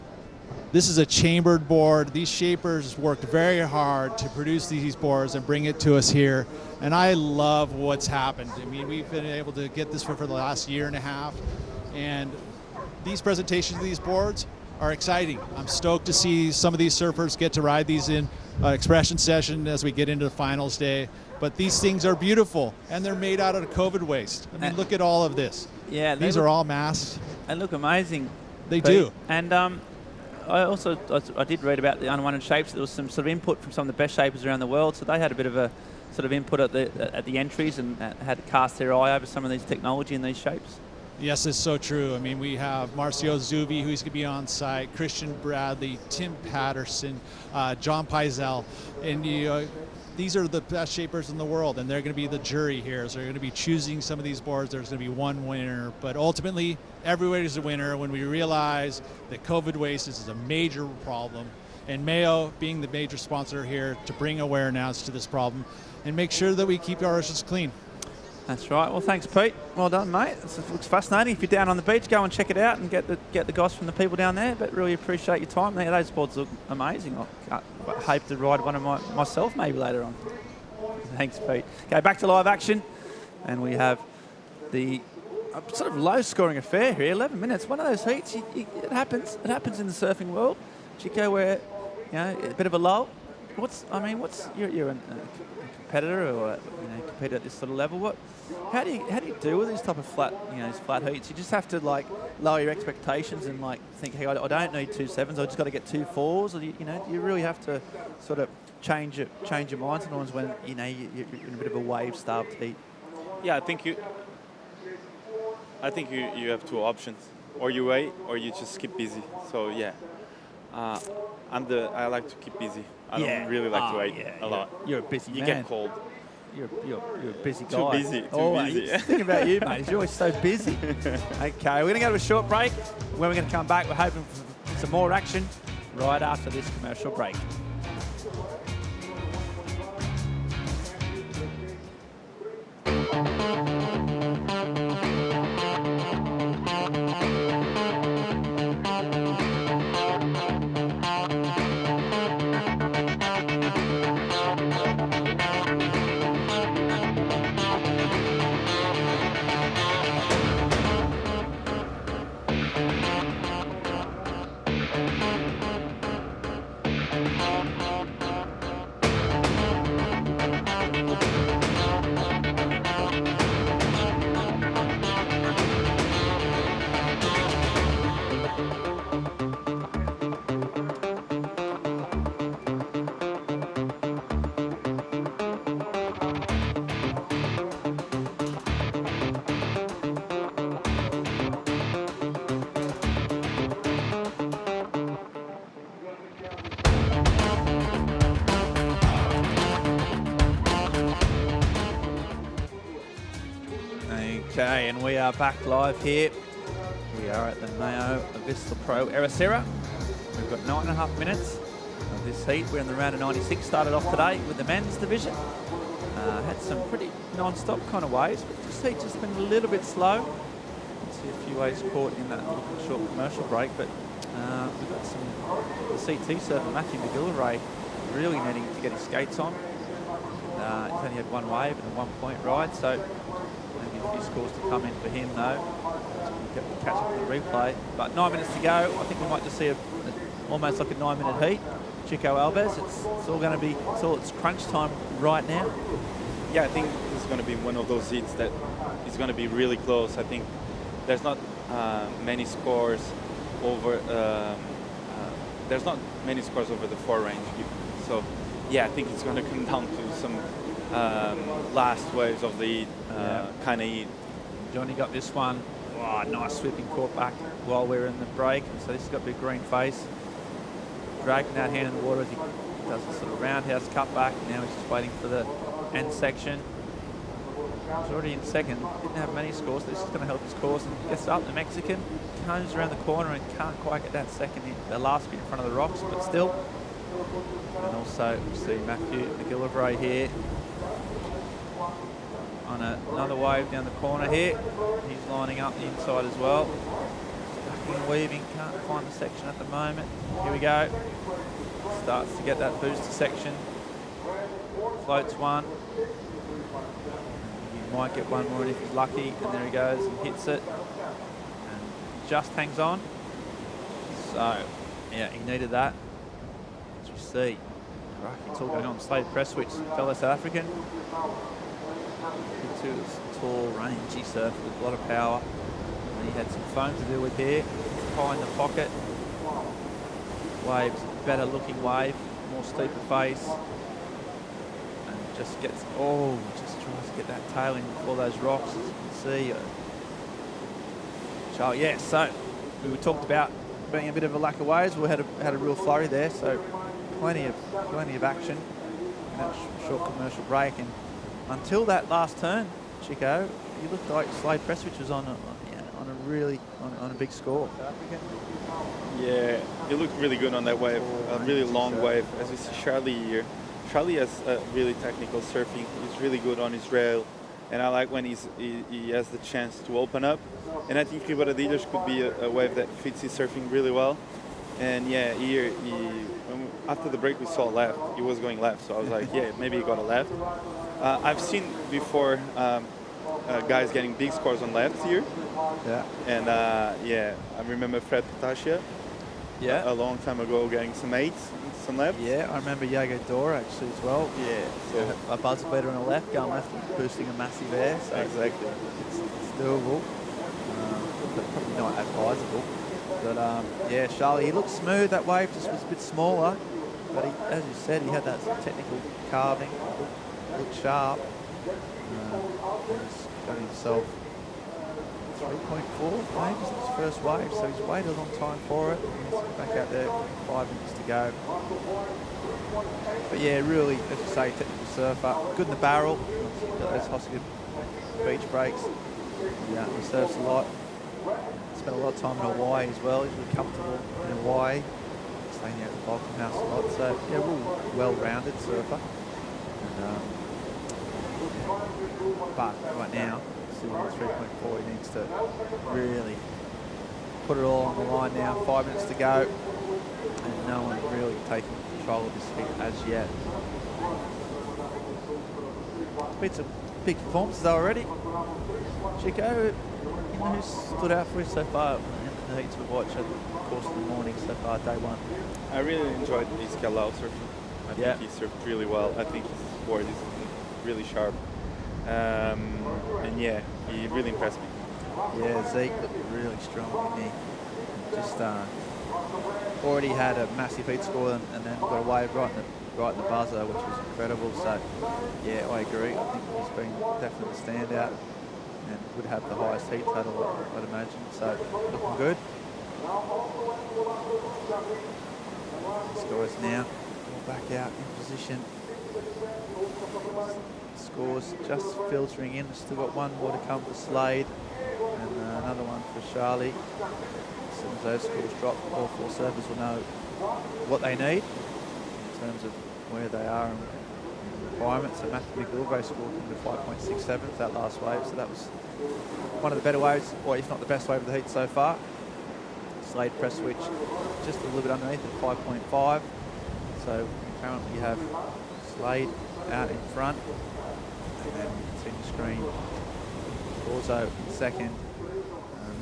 This is a chambered board. These shapers worked very hard to produce these boards and bring it to us here. And I love what's happened. I mean, we've been able to get this for the last year and a half. And these presentations of these boards are exciting. I'm stoked to see some of these surfers get to ride these in expression session as we get into the finals day. But these things are beautiful, and they're made out of COVID waste. I mean, look at all of this. Yeah, these are all masked. They look amazing. They Pete. do. And I did read about the unwanted shapes. There was some sort of input from some of the best shapers around the world, so they had a bit of a sort of input at the entries and had to cast their eye over some of these technology and these shapes. Yes, it's so true. I mean, we have Marcio Zubi, who's going to be on site, Christian Bradley, Tim Patterson, John Pizell, and these are the best shapers in the world, and they're going to be the jury here. So they're going to be choosing some of these boards. There's going to be one winner, but ultimately, everybody's a winner when we realize that COVID waste is a major problem, and MEO being the major sponsor here to bring awareness to this problem and make sure that we keep our oceans clean. That's right. Well, thanks, Pete. Well done, mate. It looks fascinating. If you're down on the beach, go and check it out and get the goss from the people down there. But really appreciate your time. Yeah, those boards look amazing. I hope to ride one of myself maybe later on. Thanks, Pete. Okay, back to live action, and we have the sort of low-scoring affair here. 11 minutes. One of those heats. It happens. It happens in the surfing world, Chico, where a bit of a lull. You're a competitor or compete at this sort of level. How do you deal with these type of flat heats? You just have to lower your expectations and think, hey, I don't need 2 7s. I just got to get 2 4s. Or you really have to sort of change your mind sometimes when you're in a bit of a wave-starved heat. Yeah, I think you have 2 options: or you wait, or you just keep busy. So yeah, I like to keep busy. I don't really like to wait a lot. You're a busy man. You get cold. You're a busy guy. Too busy. Just think about you, mate. You're always so busy. Okay, we're going to go to a short break. When we're going to come back, we're hoping for some more action right after this commercial break. Okay, and we are back live here. We are at the MEO Vissla Pro Ericeira. We've got 9.5 minutes of this heat. We're in the round of 96. Started off today with the men's division. Had some pretty non-stop kind of waves, but this heat's just been a little bit slow. See a few waves caught in that short commercial break, but we've got the CT surfer, Matthew McGillivray, really needing to get his skates on. He's only had 1 wave and a 1-point ride, so maybe a few scores to come in for him though. We'll catch up with the replay. But 9 minutes to go. I think we might just see almost like a 9-minute heat. Chico Alves, it's crunch time right now. Yeah, I think this is going to be one of those heats that is going to be really close. I think there's not many scores over. There's not many scores over the 4 range. So, yeah, I think it's going to come down to some last waves of the kind of heat. Johnny got this one. Oh, nice sweeping caught back while we're in the break. So this has got a big green face. Dragging that hand in the water as he does a sort of roundhouse cut back. Now he's just waiting for the end section. He's already in second. Didn't have many scores. So this is going to help his course. And gets up. The Mexican comes around the corner and can't quite get that the last bit in front of the rocks, but still. And also we see Matthew McGillivray here on another wave down the corner here. He's lining up the inside as well. ducking and weaving. Can't find the section at the moment. Here we go. Starts to get that booster section. Floats one. He might get one more if he's lucky. And there he goes and hits it. And just hangs on. So, yeah, he needed that. As we see. Right, it's all going on. Slade press switch. Fellow South African. Tall, rangy surfer with a lot of power. And he had some foam to deal with here. High in the pocket. Waves, better looking wave, more steeper face. And just gets, just tries to get that tail in before those rocks, as you can see. Charlie, yeah, so we were talked about being a bit of a lack of waves. We had a real flurry there, so plenty of action. And that short commercial break, and until that last turn, Chico, you looked like Slade press switch was on a big score. Yeah, it looked really good on that wave, a really long wave. As we see Charlie here, Charlie has really technical surfing. He's really good on his rail, and I like when he has the chance to open up. And I think Ribeiradilhas could be a wave that fits his surfing really well. And yeah, here after the break we saw left. He was going left, so I was like, yeah, maybe he got a left. I've seen before guys getting big scores on lefts here. Yeah. And yeah, I remember Fred Patashia. Yeah. A long time ago, getting some 8s, some lefts. Yeah, I remember Yago Dora actually as well. Yeah. So a buzzer beater on a left, going left and boosting a massive air. So exactly. It's doable, but probably not advisable. But yeah, Charlie, he looked smooth. That wave just was a bit smaller, but he, as you said, he had that technical carving. Looked sharp. He's got himself 3.4 waves in his first wave, so he's waited a long time for it. He's back out there, 5 minutes to go. But yeah, really, as you say, technical surfer, good in the barrel. Got those Hossigan beach breaks. Yeah, he surfs a lot. Spent a lot of time in Hawaii as well. He's really comfortable in Hawaii, staying out at the Balkan House a lot. So yeah, real well-rounded surfer. And, but right now, sitting at 3.4, he needs to really put it all on the line now. 5 minutes to go, and no one really taking control of this heat as yet. Been some big performances already. Chico, you know who stood out for you so far in the heats we watched at the course of the morning so far, day one? I really enjoyed Ezekiel surfing. I think he surfed really well. I think his board is really sharp. And yeah, he really impressed me. Yeah, Zeke looked really strong, didn't he? Just already had a massive heat score and then got away right in the buzzer, which was incredible. So yeah, I agree. I think he's been definitely a standout and would have the highest heat total, I'd imagine. So looking good. Scores now. All back out in position. Scores just filtering in. Still got one more to come for Slade and another one for Charlie. As soon as those scores drop, all 4 surfers will know what they need in terms of where they are and requirements. So Matthew McGilvray scored into 5.67 for that last wave, so that was one of the better waves, or if not the best wave of the heat so far. Slade press switch just a little bit underneath at 5.5. So currently you have Slade out in front, and then you can see on the screen also in second.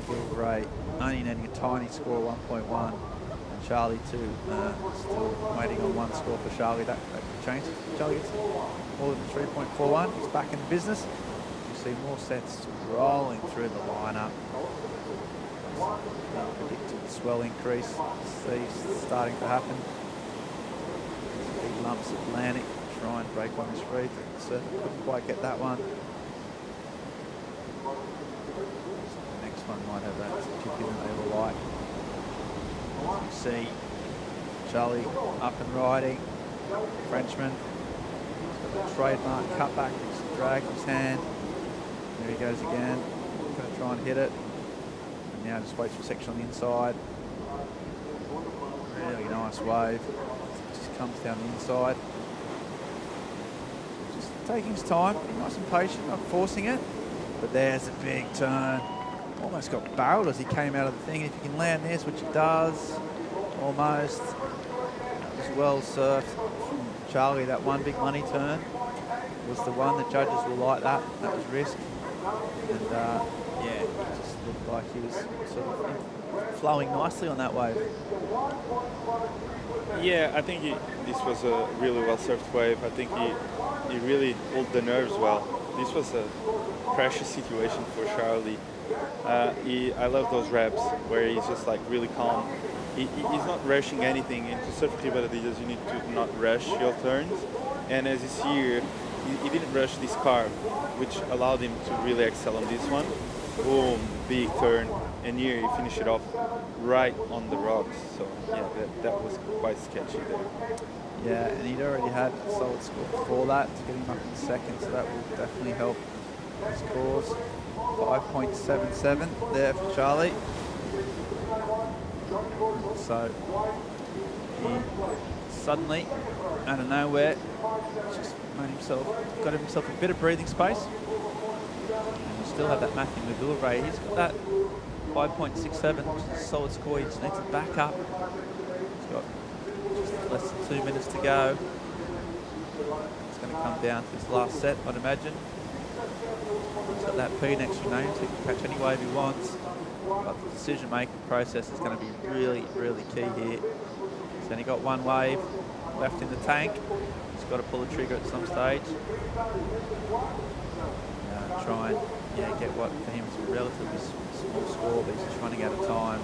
McGilvray only needing a tiny score of 1.1, and Charlie too, still waiting on one score for Charlie. That could change. Charlie gets more than 3.41. He's back in business. You see more sets rolling through the lineup. Predicted swell increase. See starting to happen. Big lumps of Atlantic try and break on this reef. So couldn't quite get that one. The next one might have that chip in that they will like. As you see, Charlie up and riding. Frenchman. He's got the trademark cutback. He's dragged his hand. There he goes again. Going to try and hit it. And now just waits for a section on the inside. Really nice wave. Just comes down the inside. Just taking his time, being nice and patient, not forcing it. But there's a big turn. almost got barreled as he came out of the thing. And if he can land this, which he does, almost, as well surfed from Charlie. That one big money turn was the one. The judges will like that. That was risk. And yeah, it just looked like he was sort of flowing nicely on that wave. Yeah, I think this was a really well surfed wave. I think he really pulled the nerves well. This was a precious situation for Charlie. I love those reps where he's just like really calm. He's not rushing anything. And to surf Adidas, you need to not rush your turns. And as you see here, he didn't rush this carve, which allowed him to really excel on this one. Boom, big turn. And here he finished it off right on the rocks. So yeah, that was quite sketchy there. Yeah, and he'd already had a solid score before that to get him up in second, so that will definitely help his cause. 5.77 there for Charlie. So he suddenly, out of nowhere, just got himself a bit of breathing space. And we still have that Matthew McGillivray. He's got that 5.67, which is a solid score. He just needs to back up. He's got just less than 2 minutes to go. It's going to come down to his last set, I'd imagine. He's got that P next to his name, so he can catch any wave he wants. But the decision-making process is going to be really, really key here. He's only got one wave left in the tank. He's got to pull the trigger at some stage. Try and get what for him is a relatively small score, but he's just running out of time.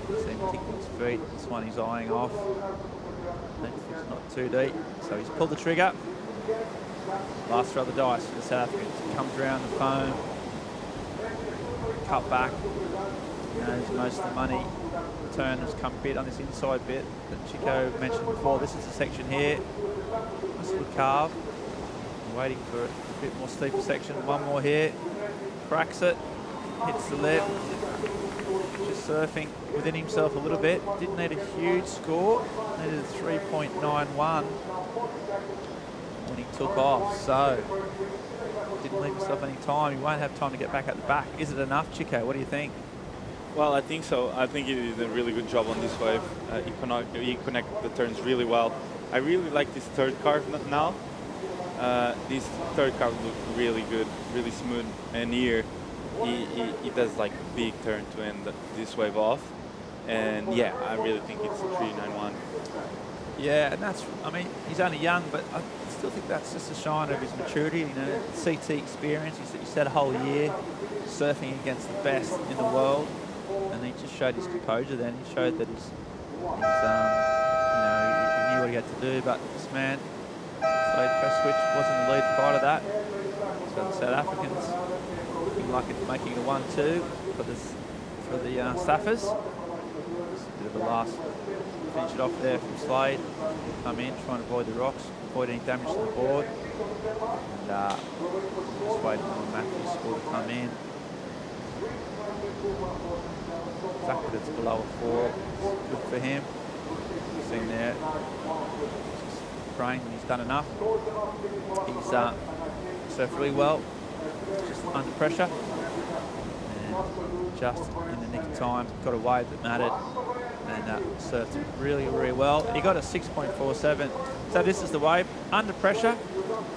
See him kicking his feet. This one he's eyeing off. I think it's not too deep, so he's pulled the trigger. Last throw of the dice for the South Africans. He comes around the foam, cut back. Knows most of the money turn has come a bit on this inside bit that Chico mentioned before. This is the section here. Nice little carve. Waiting for a bit more steeper section. One more here. Cracks it. Hits the lip. Just surfing within himself a little bit. Didn't need a huge score. Needed a 3.91 when he took off. So didn't leave himself any time. He won't have time to get back at the back. Is it enough, Chico? What do you think? Well, I think so. I think he did a really good job on this wave. He connected the turns really well. I really like this third carve now. This third carve looked really good, really smooth. And here, he does like a big turn to end this wave off. And yeah, I really think it's a 3.91. Yeah, and that's, I mean, he's only young, but I still think that's just a sign of his maturity, you know, CT experience. He said a whole year surfing against the best in the world. And he just showed his composure then. He showed that he's you know, he knew what he had to do. But this man, slide press switch, wasn't the lead part of that. So the South Africans looking like it's making a 1-2 for the Saffers. Just a bit of a last finish it off there from Slade. Come in, trying to avoid the rocks, avoid any damage to the board. And just waiting on Matthew's score to come in. The fact that it's below a 4 is good for him. You've seen there, just praying he's done enough. He's surfed really well, just under pressure, and just in the nick of time got a wave that mattered, and surfed really, really well. He got a 6.47. So this is the wave, under pressure,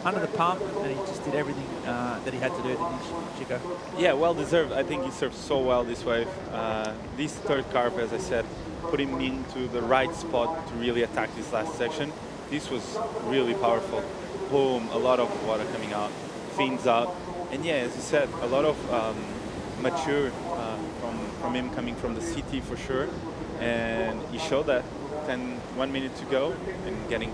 under the pump, and he just did everything that he had to do, didn't he, Chico? Yeah, well deserved. I think he surfed so well this wave. This third carve, as I said, put him into the right spot to really attack this last section. This was really powerful. Boom, a lot of water coming out, fins out. And yeah, as you said, a lot of mature from him coming from the CT for sure. And he showed that 1 minute to go and getting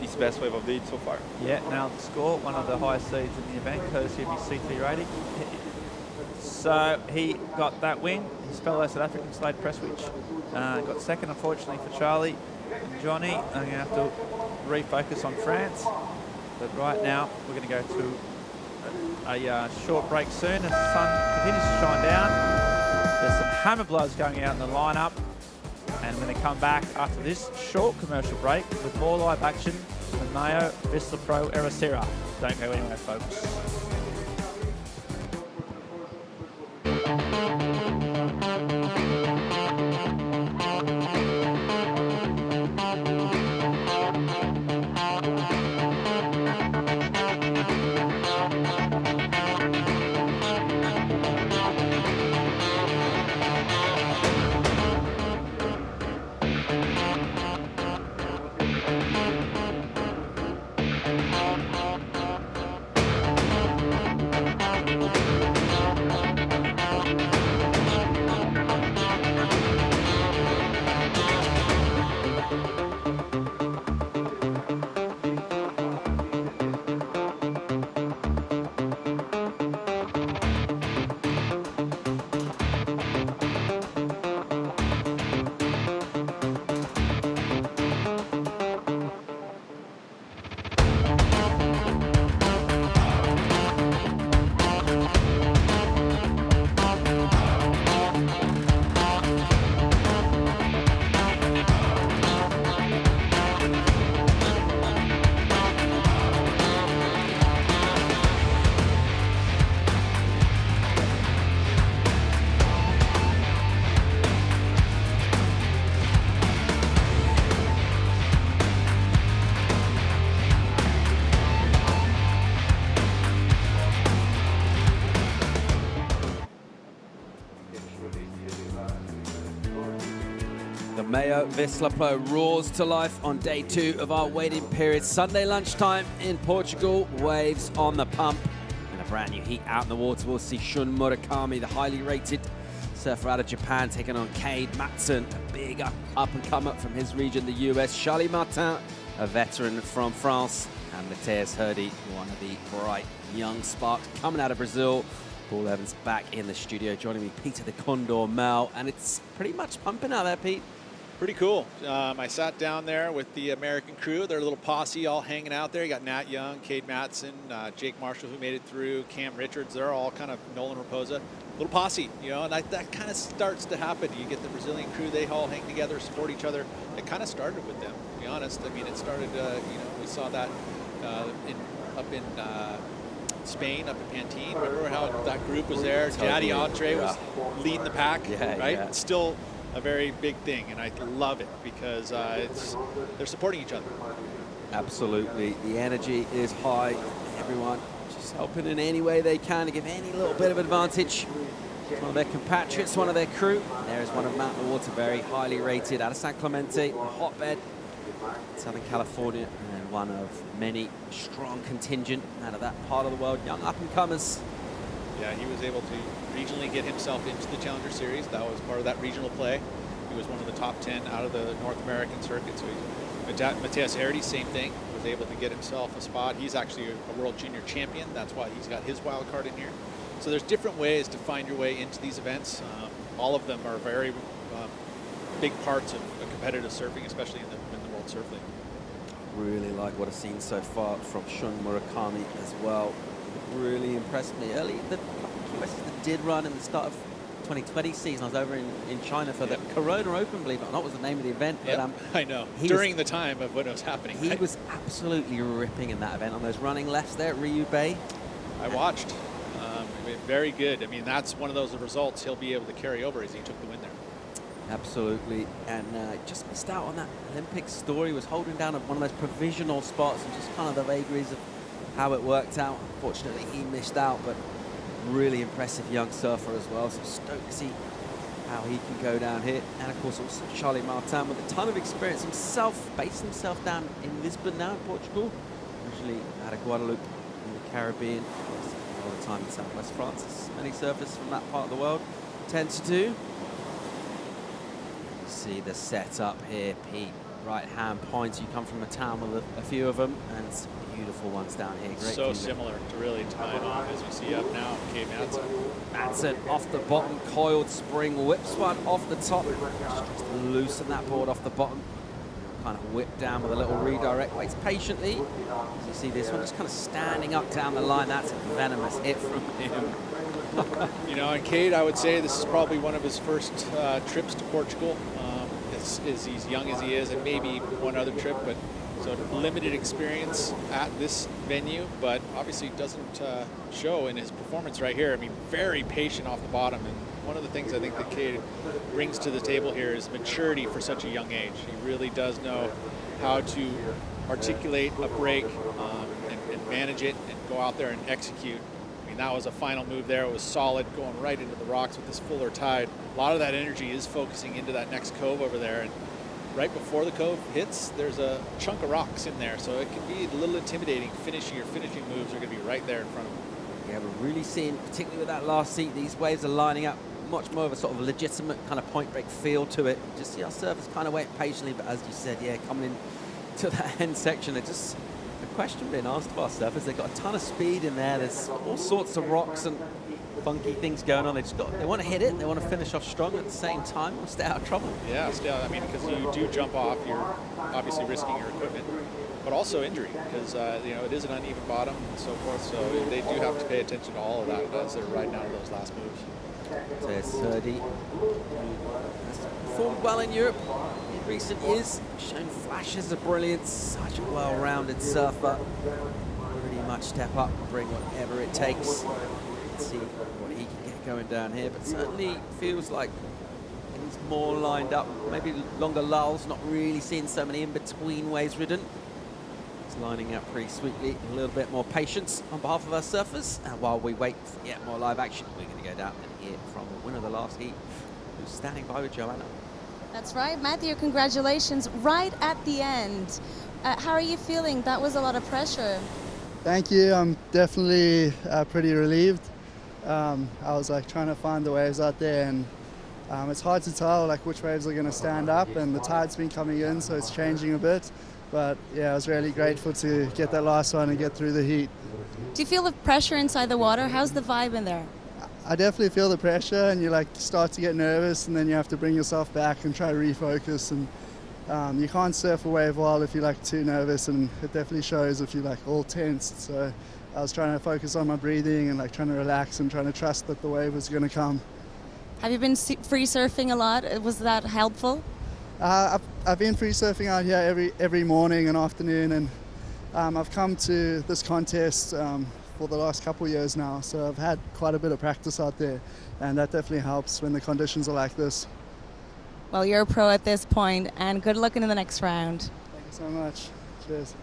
his best wave of the heat so far. Yeah, now the score, one of the highest seeds in the event, courtesy of his CT rating. So he got that win. His fellow South African Slade Presswich got second, unfortunately, for Charlie and Johnny. I'm going to have to refocus on France. But right now, we're going to go to a short break soon as the sun continues to shine down. There's some hammer blows going out in the lineup. And we're going to come back after this short commercial break with more live action from the MEO Vissla Pro Ericeira. Don't go anywhere, folks. The MEO Vissla Pro roars to life on day 2 of our waiting period. Sunday lunchtime in Portugal, waves on the pump. And a brand new heat out in the water. We'll see Shun Murakami, the highly rated surfer out of Japan, taking on Cade Matson, a big up-and-comer from his region, the US. Charlie Martin, a veteran from France. And Mateus Herdy, one of the bright young sparks coming out of Brazil. Paul Evans back in the studio, joining me, Peter the Condor Mel. And it's pretty much pumping out there, Pete. Pretty cool. I sat down there with the American crew, their little posse all hanging out there. You got Nat Young, Cade Matson, Jake Marshall, who made it through, Cam Richards. They're all kind of Nolan Raposa. Little posse, you know, and that kind of starts to happen. You get the Brazilian crew, they all hang together, support each other. It kind of started with them, to be honest. I mean, it started, you know, we saw that up in Spain, up in Pantene. Remember how that group was there? Totally. Daddy Andre was leading the pack, right? Yeah. It's still a very big thing, and I love it because they're supporting each other. Absolutely. The energy is high. Everyone just helping in any way they can to give any little bit of advantage. One of their compatriots, one of their crew. There is one of Mountain Water, very highly rated out of San Clemente, a hotbed, Southern California, and one of many strong contingent out of that part of the world, young up-and-comers. Yeah, he was able to regionally get himself into the Challenger Series. That was part of that regional play. He was one of the top 10 out of the North American circuit. So Mateus Herdy, same thing, was able to get himself a spot. He's actually a World Junior Champion. That's why he's got his wild card in here. So there's different ways to find your way into these events. All of them are very big parts of competitive surfing, especially in the World Surf League. Really like what I've seen so far from Shun Murakami as well. Really impressed me early. The QSs that did run in the start of 2020 season, I was over in China for the Corona Open, believe it or not, was the name of the event. Yep, But, I know. During the time of when it was happening. He was absolutely ripping in that event on those running lefts there at Ryu Bay. I watched. Very good. I mean, that's one of those results he'll be able to carry over as he took the win there. Absolutely, and just missed out on that Olympic story. Was holding down one of those provisional spots and just kind of the vagaries of how it worked out. Unfortunately, he missed out, but really impressive young surfer as well. So stoked to see how he can go down here. And of course, also Charlie Martin with a ton of experience himself, based himself down in Lisbon now in Portugal. Originally out of Guadeloupe in the Caribbean. All the time in Southwest France, as many surfers from that part of the world tend to do. See the setup here, Pete. Right-hand points. You come from a town with a few of them, and some beautiful ones down here. Great so similar to really tie it off as we see up now. Cade Matson. Matson off the bottom, coiled spring, whips one off the top. Just loosen that board off the bottom. Kind of whip down with a little redirect. Waits patiently. As you see this one just kind of standing up down the line. That's a venomous hit from him. You know, and Cade, I would say this is probably one of his first trips to Portugal. As he's young as he is, and maybe one other trip, but So limited experience at this venue, but obviously doesn't show in his performance right here. I mean, very patient off the bottom. And one of the things I think that Cade brings to the table here is maturity for such a young age. He really does know how to articulate a break and manage it and go out there and execute. I mean, that was a final move there. It was solid, going right into the rocks with this fuller tide. A lot of that energy is focusing into that next cove over there. And right before the cove hits, there's a chunk of rocks in there. So it can be a little intimidating. Your finishing moves are going to be right there in front of him. Yeah, we're really seeing, particularly with that last seat, these waves are lining up much more of a sort of legitimate kind of point break feel to it. Just see our surfers kind of wait patiently, but as you said, yeah, coming in to that end section, it's just a question being asked of our surfers. They've got a ton of speed in there. There's all sorts of rocks and funky things going on. They want to hit it. They want to finish off strong at the same time. Want to stay out of trouble. Yeah, stay out. I mean, because you do jump off, you're obviously risking your equipment, but also injury, because you know, it is an uneven bottom and so forth. So they do have to pay attention to all of that as they're riding out of those last moves. There's Herdy, has performed well in Europe in recent years, shown flashes of brilliance, such a well-rounded surfer. Pretty much step up, bring whatever it takes. Let's see what he can get going down here, but certainly feels like he's more lined up, maybe longer lulls, not really seeing so many in-between waves ridden. He's lining up pretty sweetly, a little bit more patience on behalf of our surfers. And while we wait for yet more live action, we're going to go down and hear from the winner of the last heat, who's standing by with Joanna. That's right, Matthew, congratulations. Right at the end. How are you feeling? That was a lot of pressure. Thank you. I'm definitely pretty relieved. I was like trying to find the waves out there, and it's hard to tell like which waves are going to stand up, and the tide's been coming in, so it's changing a bit. But yeah, I was really grateful to get that last one and get through the heat. Do you feel the pressure inside the water? How's the vibe in there? I definitely feel the pressure, and you like start to get nervous, and then you have to bring yourself back and try to refocus. And you can't surf a wave well if you're like too nervous, and it definitely shows if you're like all tensed. So I was trying to focus on my breathing and like trying to relax and trying to trust that the wave was going to come. Have you been free surfing a lot? Was that helpful? I've been free surfing out here every morning and afternoon, and I've come to this contest for the last couple of years now, so I've had quite a bit of practice out there, and that definitely helps when the conditions are like this. Well, you're a pro at this point, and good luck in the next round. Thank you so much. Cheers.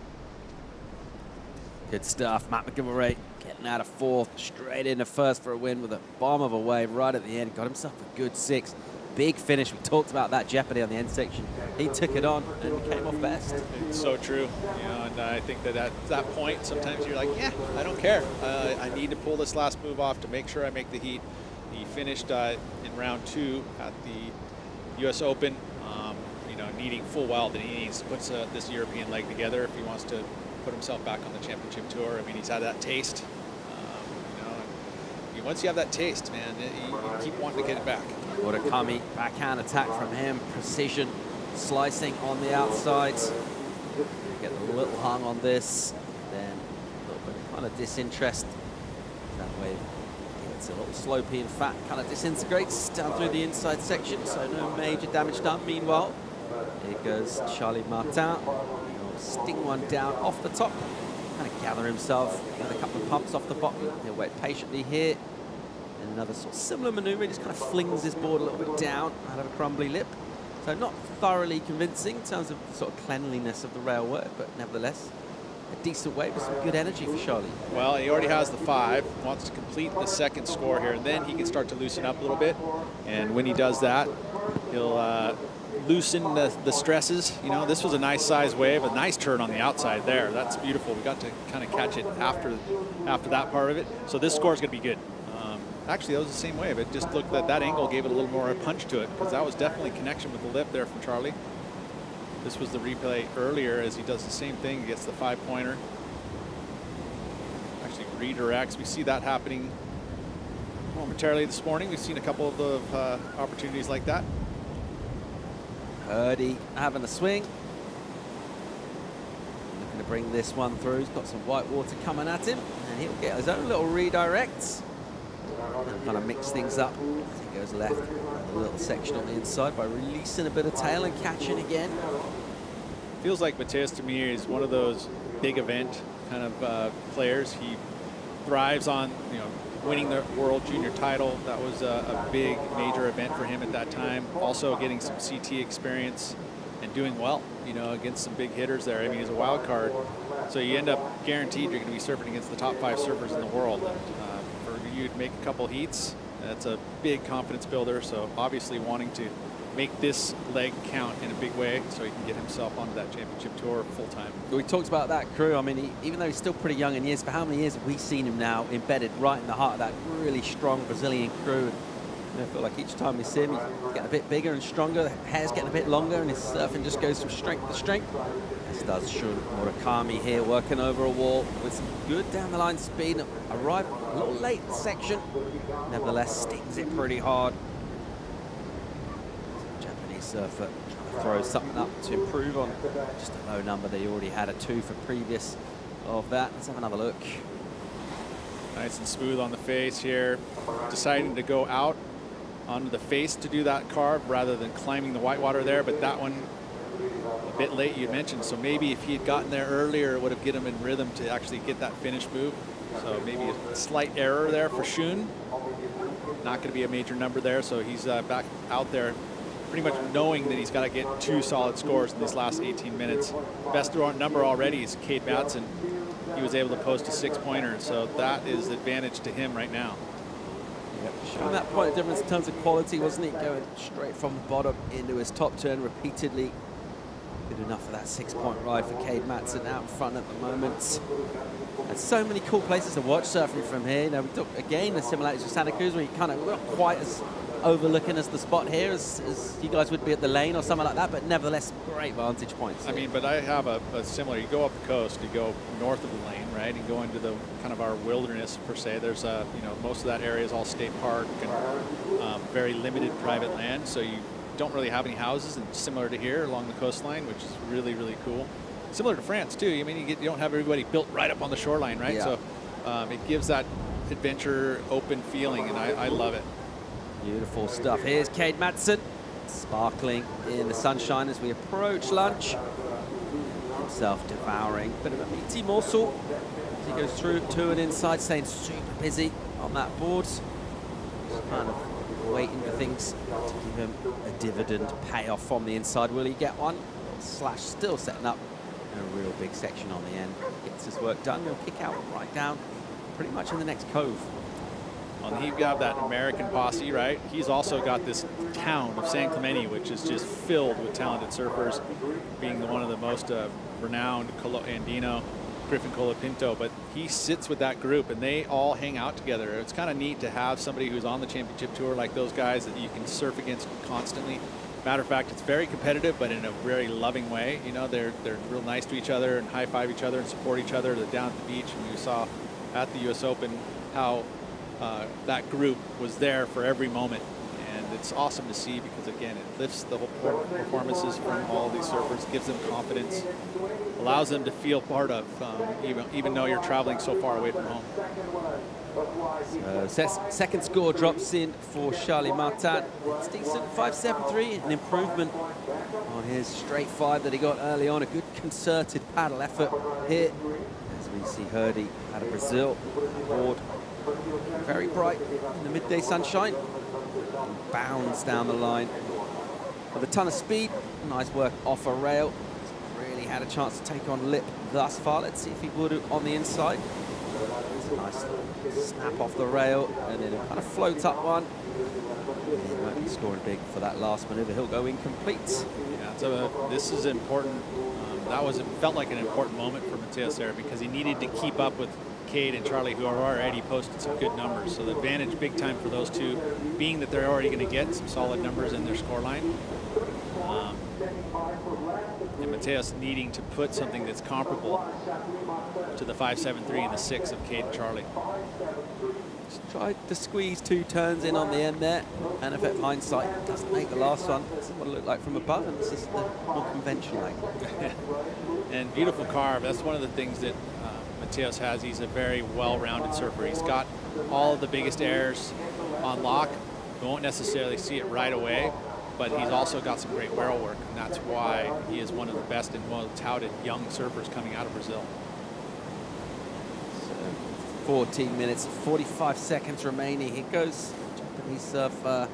Good stuff. Matt McGilvray getting out of fourth, straight into first for a win with a bomb of a wave right at the end. Got himself a good six. Big finish. We talked about that jeopardy on the end section. He took it on and came off best. It's so true. You know, and I think that at that point, sometimes you're like, yeah, I don't care. I need to pull this last move off to make sure I make the heat. He finished in round 2 at the U.S. Open, you know, needing full well that he needs to put this European leg together if he wants to put himself back on the championship tour. I mean, he's had that taste, you know, and once you have that taste, man, you keep wanting to get it back. Murakami, backhand attack from him, precision, slicing on the outsides. Get a little hung on this, then a little bit of kind of disinterest. That wave gets a little slopey and fat, kind of disintegrates down through the inside section, so no major damage done. Meanwhile, here goes Charlie Martin. He'll sting one down off the top, kind of gather himself, get a couple of pumps off the bottom. He'll wait patiently here. And another sort of similar maneuver, he just kind of flings his board a little bit down out of a crumbly lip. So not thoroughly convincing in terms of the sort of cleanliness of the rail work, but nevertheless, a decent wave with some good energy for Charlie. Well, he already has the 5, wants to complete the second score here, and then he can start to loosen up a little bit. And when he does that, he'll loosen the stresses. You know, this was a nice size wave, a nice turn on the outside there. That's beautiful. We got to kind of catch it after that part of it. So this score is going to be good. Actually, that was the same wave. It just looked that angle gave it a little more punch to it, because that was definitely connection with the lip there from Charlie. This was the replay earlier as he does the same thing. He gets the 5-pointer. Actually redirects. We see that happening momentarily this morning. We've seen a couple of the opportunities like that. Herdy having a swing. Looking to bring this one through. He's got some white water coming at him, and he'll get his own little redirects. And kind of mix things up as he goes left. A little section on the inside by releasing a bit of tail and catching again. Feels like Mateus to me is one of those big event kind of players. He thrives on, you know, winning the World Junior title. That was a big major event for him at that time. Also getting some CT experience and doing well, you know, against some big hitters there. I mean, he's a wild card, so you end up guaranteed you're going to be surfing against the top 5 surfers in the world. And for you to make a couple heats, that's a big confidence builder. So obviously wanting to make this leg count in a big way so he can get himself onto that championship tour full time. We talked about that crew. I mean, even though he's still pretty young in years, for how many years have we seen him now embedded right in the heart of that really strong Brazilian crew? And I feel like each time we see him, he's getting a bit bigger and stronger. The hair's getting a bit longer, and his surfing just goes from strength to strength. As does Shun Murakami here, working over a wall with some good down the line speed. Arrived a little late in the section, nevertheless stings it pretty hard. Surfer trying to throw something up to improve on just a low number that he already had a 2 for previous of that. Let's have another look. Nice and smooth on the face here. Deciding to go out onto the face to do that carve rather than climbing the whitewater there, but that one a bit late, you mentioned. So maybe if he had gotten there earlier, it would have get him in rhythm to actually get that finish move. So maybe a slight error there for Shun. Not going to be a major number there, so he's back out there pretty much knowing that he's got to get 2 solid scores in these last 18 minutes. Best number already is Cade Matson. He was able to post a 6-pointer, so that is advantage to him right now. Yep. Showing that point of difference in terms of quality, wasn't he? Going straight from the bottom into his top turn repeatedly. Good enough for that 6-point ride for Cade Matson out in front at the moment. And so many cool places to watch surfing from here. You know, we talk again the similarities with Santa Cruz, where you kind of not quite as overlooking as the spot here as you guys would be at the lane or something like that, but nevertheless great vantage points. I mean, but I have a similar, you go up the coast, you go north of the lane, right, and go into the kind of our wilderness per se. There's a, you know, most of that area is all state park and very limited private land, so you don't really have any houses, and similar to here along the coastline, which is really, really cool. Similar to France too. I mean, you don't have everybody built right up on the shoreline, right? Yeah. So it gives that adventure open feeling, and I love it. Beautiful stuff. Here's Cade Matson, sparkling in the sunshine as we approach lunch. Himself devouring a bit of a meaty morsel as he goes through to and inside, staying super busy on that board. Just kind of waiting for things to give him a dividend payoff from the inside. Will he get one? Slash still setting up a real big section on the end. Gets his work done. He'll kick out right down pretty much in the next cove. Well, he's got that American posse, right? He's also got this town of San Clemente, which is just filled with talented surfers, being one of the most renowned Andino, Griffin Colapinto. But he sits with that group, and they all hang out together. It's kind of neat to have somebody who's on the championship tour like those guys that you can surf against constantly. Matter of fact, it's very competitive, but in a very loving way. You know, they're real nice to each other and high-five each other and support each other. They're down at the beach, and you saw at the U.S. Open how that group was there for every moment, and it's awesome to see because, again, it lifts the whole performances from all of these surfers, gives them confidence, allows them to feel part of, even though you're traveling so far away from home. Second score drops in for Charlie Martin. It's decent, 5.73, an improvement on his straight 5 that he got early on. A good concerted paddle effort here as we see Herdy out of Brazil board. Very bright in the midday sunshine. Bounds down the line with a ton of speed. Nice work off a rail. He's really had a chance to take on lip thus far. Let's see if he will do on the inside. It's a nice snap off the rail, and then it kind of floats up one. He might be scoring big for that last maneuver. He'll go incomplete. Yeah, so this is important. Felt like an important moment for Mateus there because he needed to keep up with Cade and Charlie, who are already posted some good numbers. So the advantage big time for those two, being that they're already going to get some solid numbers in their scoreline. And Mateus needing to put something that's comparable to the 5.73 and the 6 of Cade and Charlie. Just tried to squeeze 2 turns in on the end there, and if at hindsight doesn't make the last one. This is what it looked like from above, and this is the more conventional angle. And beautiful carve. That's one of the things that Mateus has. He's a very well-rounded surfer. He's got all of the biggest airs on lock. You won't necessarily see it right away, but he's also got some great barrel work, and that's why he is one of the best and most touted young surfers coming out of Brazil. So 14 minutes, 45 seconds remaining. Here goes Japanese surfer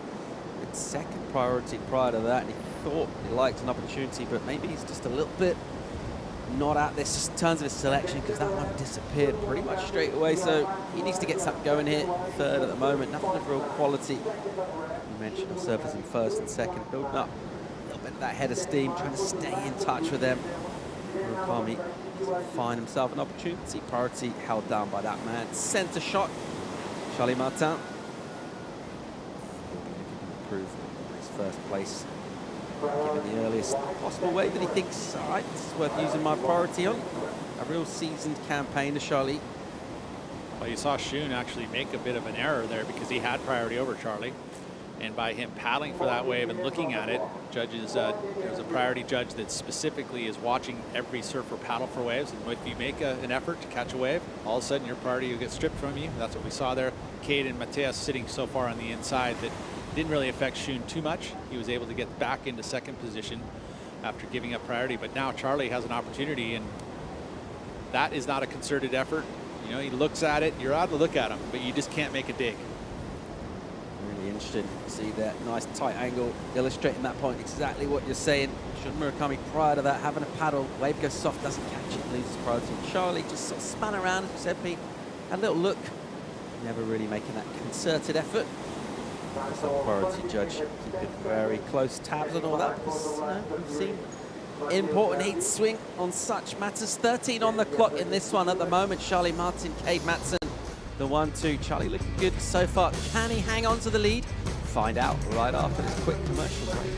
with second priority prior to that, and he thought he liked an opportunity, but maybe he's just a little bit not at this in terms of his selection, because that one disappeared pretty much straight away. So he needs to get something going here. Third at the moment, nothing of real quality. You mentioned the surfers in first and second, building up a little bit of that head of steam, trying to stay in touch with them. Murakami doesn't find himself an opportunity. Priority held down by that man. Center shot. Charlie Martin. Improve his first place, given the earliest possible wave that he thinks, all right, this is worth using my priority on. A real seasoned campaign to Charlie. Well, you saw Shun actually make a bit of an error there because he had priority over Charlie. And by him paddling for that wave and looking at it, judges, there's a priority judge that specifically is watching every surfer paddle for waves. And if you make an effort to catch a wave, all of a sudden your priority will get stripped from you. That's what we saw there. Cade and Mateus sitting so far on the inside that didn't really affect Shun too much. He was able to get back into second position after giving up priority. But now Charlie has an opportunity, and that is not a concerted effort. You know, he looks at it, you're allowed to look at him, but you just can't make a dig. Really interesting to see that nice tight angle illustrating that point, exactly what you're saying. Shun Murakami prior to that having a paddle, wave goes soft, doesn't catch it, loses priority. Charlie just sort of spun around, as you said, Pete, had a little look, never really making that concerted effort. Some priority judge keeping very close tabs on all that, because you know, we've seen important heat swing on such matters. 13 on the clock in this one at the moment. Charlie Martin, Cade Matson, the 1-2. Charlie looking good so far. Can he hang on to the lead? Find out right after this quick commercial break.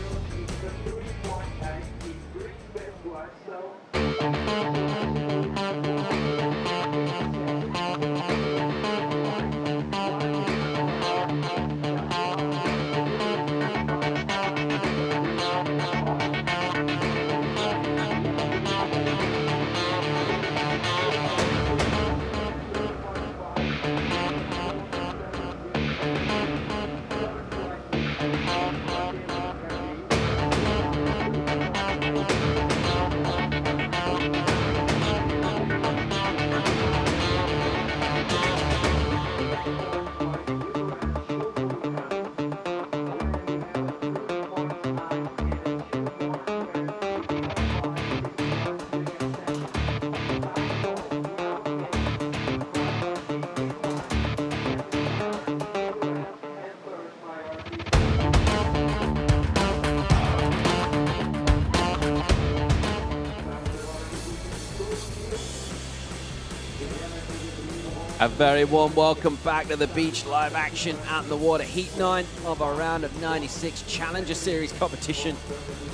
A very warm welcome back to the beach. Live action at the water. Heat 9 of our round of 96 Challenger Series competition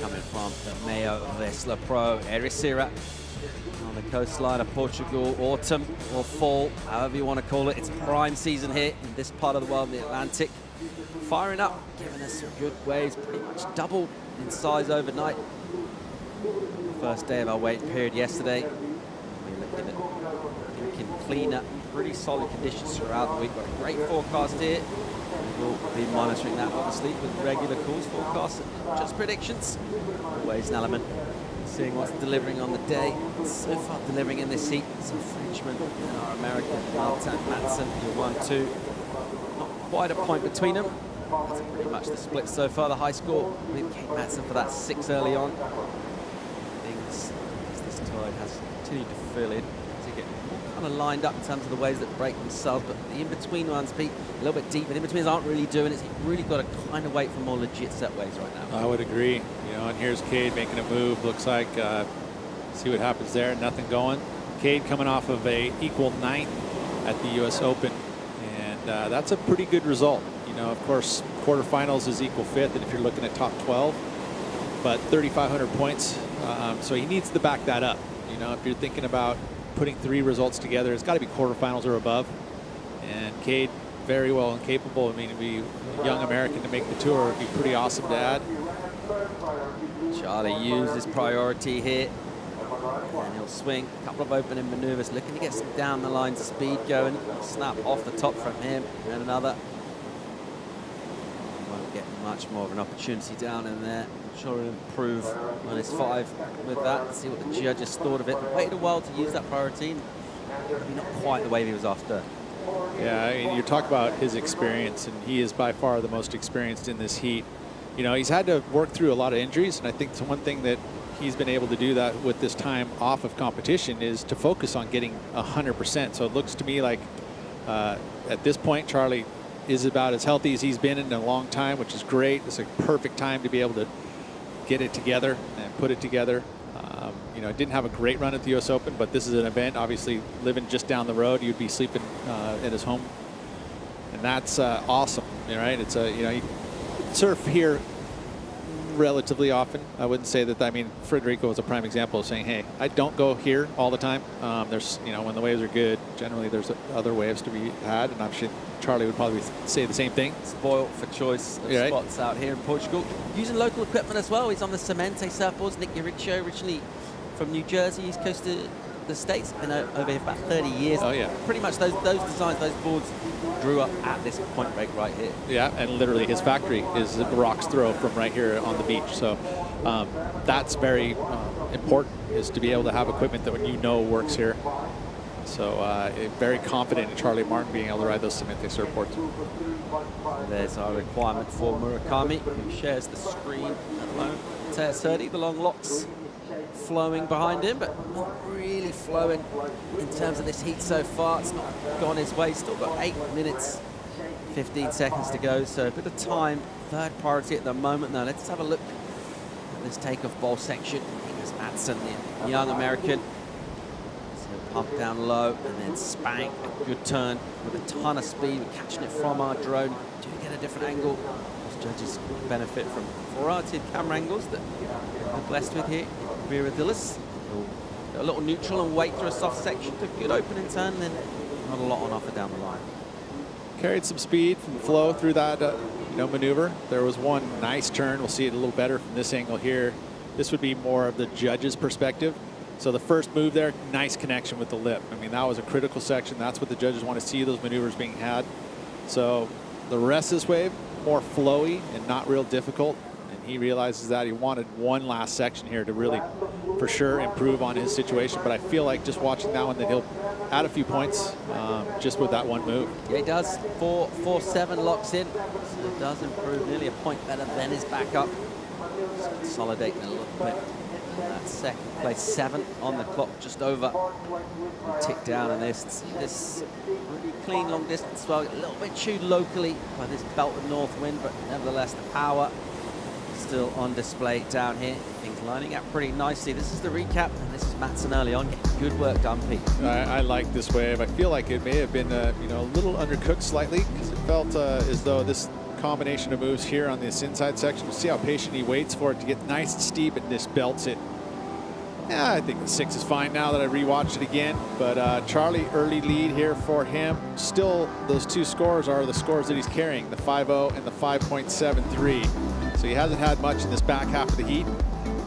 coming from the MEO Vissla Pro Ericeira on the coastline of Portugal. Autumn or fall, however you want to call it. It's prime season here in this part of the world, in the Atlantic. Firing up, giving us some good waves, pretty much doubled in size overnight. First day of our wait period yesterday. We're looking at cleaner, pretty solid conditions throughout the week. Got a great forecast here. We'll be monitoring that obviously with regular calls, forecasts, and just predictions. Always an element. Seeing what's delivering on the day. So far delivering in this heat. Some Frenchmen and our American Martin Matson, your 1-2. Not quite a point between them. That's pretty much the split so far. The high score with Cade Matson for that 6 early on. Things as this tide has continued to fill in. Kind of lined up in terms of the waves that break themselves, but the in-between ones, Pete, a little bit deeper. The in-betweens aren't really doing it. You've really got to kind of wait for more legit set waves right now. I would agree. You know, and here's Cade making a move. Looks like, see what happens there. Nothing going. Cade coming off of a equal 9th at the U.S. Open, and that's a pretty good result. You know, of course, quarterfinals is equal 5th, and if you're looking at top 12, but 3,500 points. So he needs to back that up. You know, if you're thinking about putting 3 results together, it's got to be quarterfinals or above. And Cade, very well and capable. I mean, to be a young American to make the tour would be pretty awesome to add. Charlie used his priority here. And he'll swing a couple of opening maneuvers, looking to get some down the line speed going. Snap off the top from him, and another. Won't get much more of an opportunity down in there. I'm sure he'll improve on his 5 with that. See what the judges thought of it. Waited a while to use that priority. Maybe not quite the wave he was after. Yeah, I mean, you talk about his experience, and he is by far the most experienced in this heat. You know, he's had to work through a lot of injuries, and I think the one thing that he's been able to do that with this time off of competition is to focus on getting 100%. So it looks to me like at this point, Charlie is about as healthy as he's been in a long time, which is great. It's a perfect time to be able to get it together and put it together. You know, didn't have a great run at the U.S. Open, but this is an event. Obviously, living just down the road, you'd be sleeping at his home, and that's awesome. Right? It's a, you know, you surf here relatively often. I wouldn't say that. I mean, Federico was a prime example of saying, "Hey, I don't go here all the time." There's, you know, when the waves are good, generally there's other waves to be had, and I'm sure Charlie would probably say the same thing. Spoiled for choice of spots out here in Portugal. Using local equipment as well. He's on the Semente surfboards. Nick Yaricho, originally from New Jersey, East Coast of the States. Been over here for about 30 years. Oh, yeah. Pretty much those designs, those boards grew up at this point break right here. Yeah, and literally his factory is a rock's throw from right here on the beach. So that's very important, is to be able to have equipment that when you know works here. So very confident in Charlie Martin being able to ride those Semente surfboards. There's our requirement for Murakami, who shares the screen at the moment. Mateus Herdy, the long locks flowing behind him, but not really flowing in terms of this heat so far. It's not gone his way. Still got 8 minutes, 15 seconds to go, so a bit of time. Third priority at the moment. Now let's have a look at this takeoff bowl section. Here's Madsen, the young American. So pump down low and then spank. A good turn with a ton of speed. We're catching it from our drone. Do get a different angle. Those judges benefit from a variety of camera angles that we're blessed with here. Dillis. A little neutral and wait through a soft section. A good opening turn, then not a lot on offer down the line. Carried some speed from the flow through that maneuver. There was one nice turn. We'll see it a little better from this angle here. This would be more of the judge's perspective. So the first move there, nice connection with the lip. I mean, that was a critical section. That's what the judges want to see, those maneuvers being had. So the rest of this wave, more flowy and not real difficult. He realizes that he wanted one last section here to really, for sure, improve on his situation. But I feel like just watching that one that he'll add a few points just with that one move. Yeah, he does. 4.47 locks in. So it does improve, nearly a point better than his backup. Just consolidating a little bit. That second place, 7 on the clock, just over. We'll tick down on this. This really clean long distance swell. A little bit chewed locally by this belt of north wind, but nevertheless the power still on display down here. Things lining up pretty nicely. This is the recap, and this is Madsen early on. Good work done, Pete. I like this wave. I feel like it may have been a little undercooked slightly, because it felt as though this combination of moves here on this inside section, see how patient he waits for it to get nice and steep, and this belts it. Yeah, I think the 6 is fine now that I rewatched it again. But Charlie, early lead here for him. Still, those 2 scores are the scores that he's carrying, the 5.0 and the 5.73. So he hasn't had much in this back half of the heat.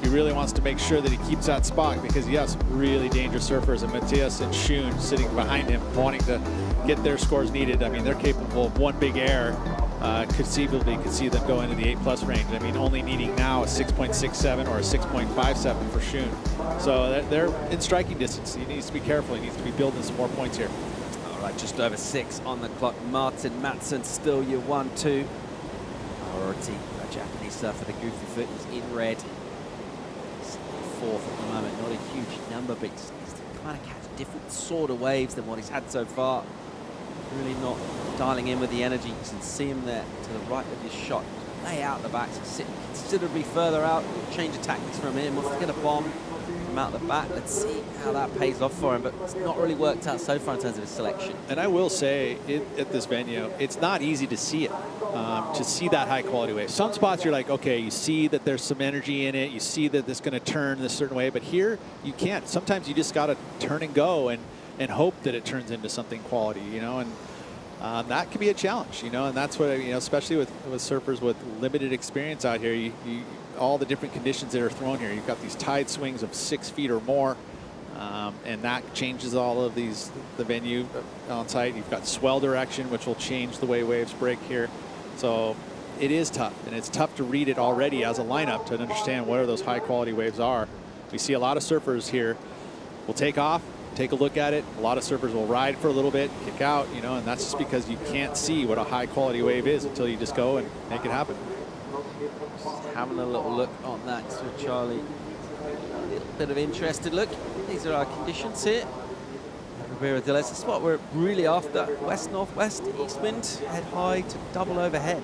He really wants to make sure that he keeps that spot, because he has really dangerous surfers, and Mateus and Schoon sitting behind him wanting to get their scores needed. I mean, they're capable of one big error. Conceivably could see them go into the 8+ range. I mean, only needing now a 6.67 or a 6.57 for Schoon. So they're in striking distance. He needs to be careful. He needs to be building some more points here. All right, just over 6 on the clock. Martin Madsen still your 1-2. Priority. Japanese surfer, the goofy foot, is in red. 4th at the moment, not a huge number, but he's kind of catch different sort of waves than what he's had so far. Really not dialing in with the energy. You can see him there to the right of his shot. Lay out the back, so sitting considerably further out. Change of tactics from him. Wants to get a bomb from out the back. Let's see how that pays off for him, but it's not really worked out so far in terms of his selection. And I will say, at this venue, it's not easy to see it. To see that high quality wave. Some spots you're like, okay, you see that there's some energy in it, you see that it's going to turn this certain way, but here you can't. Sometimes you just got to turn and go and hope that it turns into something quality, and that can be a challenge, and that's what, especially with surfers with limited experience out here, all the different conditions that are thrown here. You've got these tide swings of 6 feet or more, and that changes all of the venue on site. You've got swell direction, which will change the way waves break here. So it is tough, and it's tough to read it already as a lineup to understand what those high quality waves are. We see a lot of surfers here will take off, take a look at it. A lot of surfers will ride for a little bit, kick out, you know, and that's just because you can't see what a high quality wave is until you just go and make it happen. Just having a little look on that, so Charlie, a little bit of interested look. These are our conditions here. This is what we're really after. West-northwest, east wind, head high to double overhead.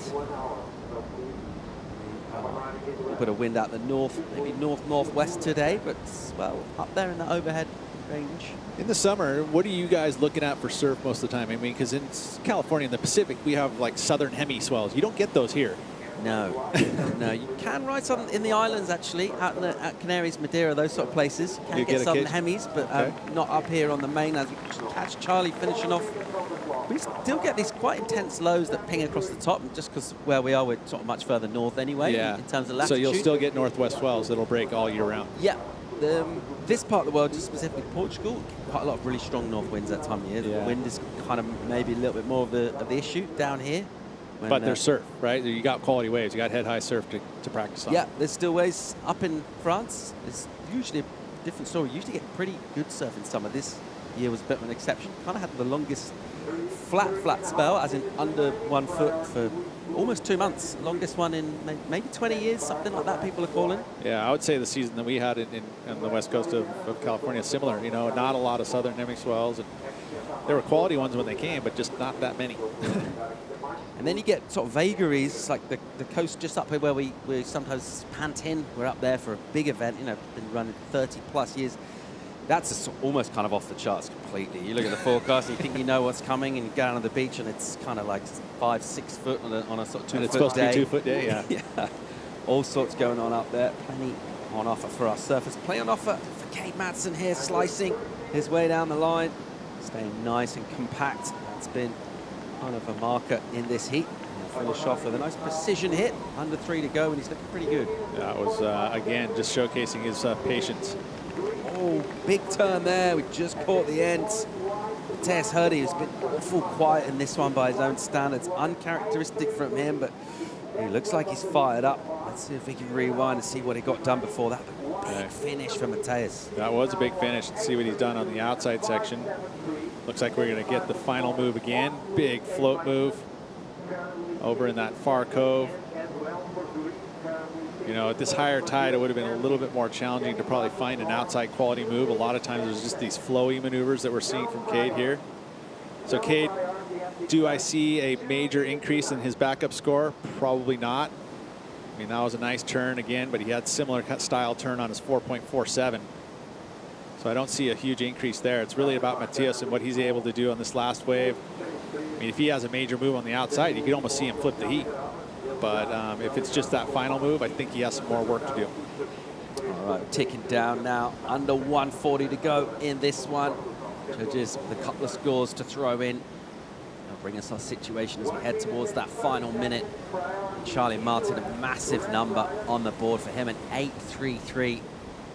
A little bit of wind out the north, maybe north-northwest today, but well, up there in the overhead range. In the summer, what are you guys looking at for surf most of the time? I mean, because in California, in the Pacific, we have like southern hemi swells. You don't get those here. No, no. You can ride some in the islands, actually, out in the Canaries, Madeira, those sort of places. You can get southern hemis, but not up here on the mainland. You catch Charlie finishing off. We still get these quite intense lows that ping across the top, just because where we are, we're sort of much further north anyway, in terms of latitude. So you'll still get northwest swells that'll break all year round. Yeah. This part of the world, just specifically Portugal, quite a lot of really strong north winds that time of year. The wind is kind of maybe a little bit more of the issue down here. But there's surf, right? You got quality waves. You got head-high surf to practice on. Yeah, there's still waves up in France. It's usually a different story. You usually get pretty good surf in summer. This year was a bit of an exception. Kind of had the longest flat spell, as in under 1 foot for almost 2 months. Longest one in maybe 20 years, something like that, people are calling. Yeah, I would say the season that we had on the west coast of California is similar. You know, not a lot of southern hemi swells. And there were quality ones when they came, but just not that many. And then you get sort of vagaries, like the coast just up here where we sometimes pant in. We're up there for a big event, you know, been running 30+ years. That's almost kind of off the charts completely. You look at the forecast and you think you know what's coming, and you go down on the beach and it's kind of like 5-6 foot on a sort of 2 foot day. And it's supposed to be 2 foot day, yeah. Yeah. All sorts going on up there. Plenty on offer for our surfers. Plenty on offer for Cade Matson here, slicing his way down the line, staying nice and compact. It's been kind of a marker in this heat. He'll finish off with a nice precision hit, under 3 to go, and he's looking pretty good. That was, again, just showcasing his patience. Oh, big turn there. We just caught the end. Mateus Herdy has been awful quiet in this one by his own standards. Uncharacteristic from him, but he looks like he's fired up. Let's see if we can rewind and see what he got done before that. Big finish for Mateus. That was a big finish. Let's see what he's done on the outside section. Looks like we're going to get the final move again. Big float move over in that far cove. You know, at this higher tide, it would have been a little bit more challenging to probably find an outside quality move. A lot of times there's just these flowy maneuvers that we're seeing from Cade here. So Cade, do I see a major increase in his backup score? Probably not. I mean, that was a nice turn again, but he had similar style turn on his 4.47. So I don't see a huge increase there. It's really about Mateus and what he's able to do on this last wave. I mean, if he has a major move on the outside, you could almost see him flip the heat. But if it's just that final move, I think he has some more work to do. All right, ticking down now. Under 140 to go in this one. Judges with a couple of scores to throw in. That'll bring us our situation as we head towards that final minute. Charlie Martin, a massive number on the board for him, an 8.33.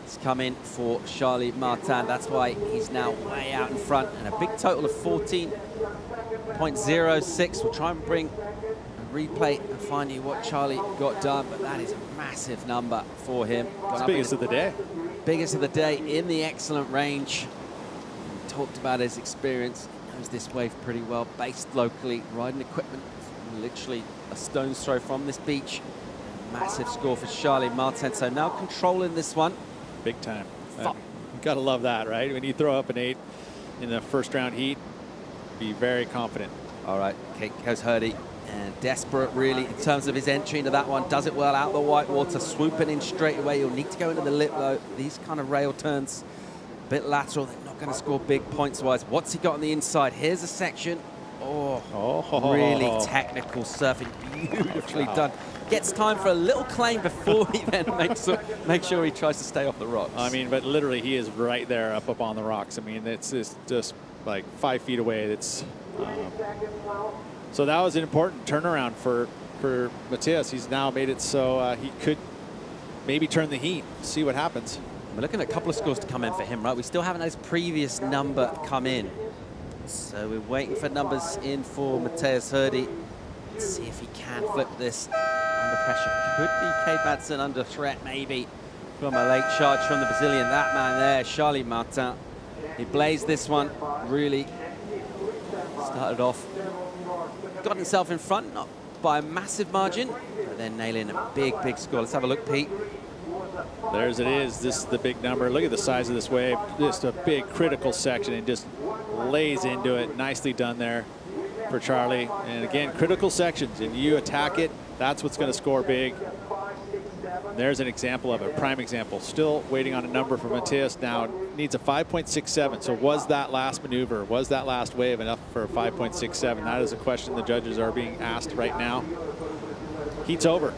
It's come in for Charlie Martin. That's why he's now way out in front, and a big total of 14.06. We'll try and bring a replay and find you what Charlie got done, but that is a massive number for him. It's the biggest of the day. Biggest of the day in the excellent range. We talked about his experience. He knows this wave pretty well, based locally, riding equipment literally a stone's throw from this beach. Massive score for Charlie Martin. So now controlling this one. Big time. You gotta love that, right? When you throw up an 8 in the first round heat, be very confident. All right, goes Herdy, and desperate really in terms of his entry into that one. Does it well out the white water, swooping in straight away. You'll need to go into the lip though. These kind of rail turns, a bit lateral. They're not going to score big points wise. What's he got on the inside? Here's a section. Really technical surfing, beautifully done. Gets time for a little claim before he then makes sure he tries to stay off the rocks. I mean, but literally he is right there up on the rocks. I mean, it's just like 5 feet away. It's so that was an important turnaround for Mateus. He's now made it so he could maybe turn the heat, see what happens. We're looking at a couple of scores to come in for him, right? We still haven't had his previous number come in. So we're waiting for numbers in for Mateus Herdy. Let's see if he can flip this under pressure. Could be Cade Matson under threat, maybe, from a late charge from the Brazilian. That man there, Charlie Martin. He blazed this one, really started off, got himself in front, not by a massive margin, but then nailing a big, big score. Let's have a look, Pete. There's it is. This is the big number. Look at the size of this wave. Just a big critical section and just lays into it. Nicely done there for Charlie. And again, critical sections, and you attack it, that's what's going to score big. There's an example of it, prime example. Still waiting on a number for Mateus now. Needs a 5.67. So was that last maneuver, was that last wave enough for a 5.67? That is a question the judges are being asked right now. Heat's over.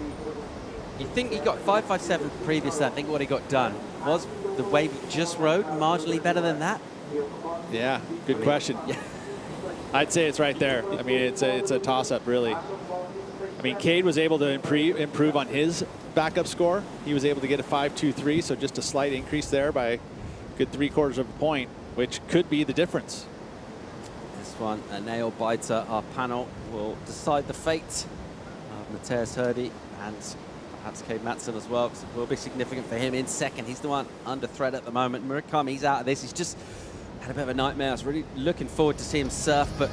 You think he got 5.57 previously? I think what he got done was the wave he just rode marginally better than that. Yeah, good question. Yeah. I'd say it's right there. I mean, it's a toss-up, really. I mean, Cade was able to improve on his backup score. He was able to get a 5.23, so just a slight increase there by a good 3/4 of a point, which could be the difference. This one, a nail biter. Our panel will decide the fate of Mateus Herdy and perhaps Cade Matson as well, because it will be significant for him in second. He's the one under threat at the moment. Murakami, he's out of this. He's just had a bit of a nightmare. I was really looking forward to see him surf, but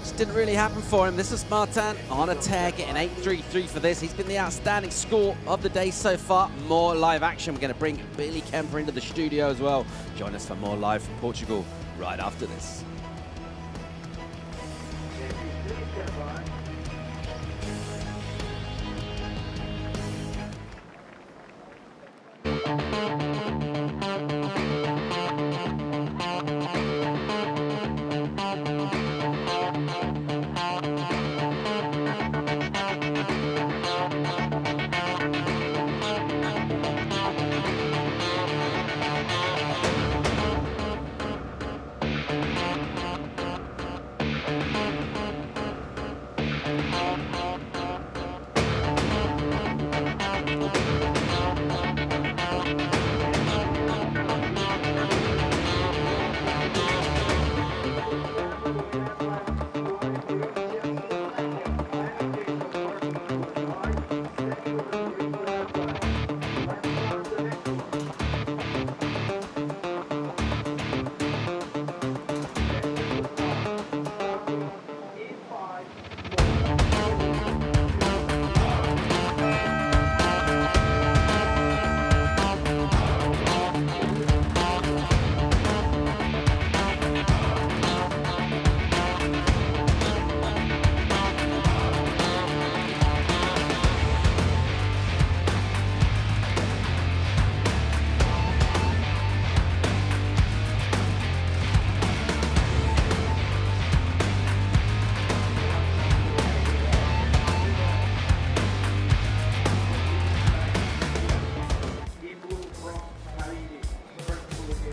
just didn't really happen for him. This is Martin on a tear, getting 8.33 for this. He's been the outstanding score of the day so far. More live action. We're going to bring Billy Kemper into the studio as well. Join us for more live from Portugal right after this.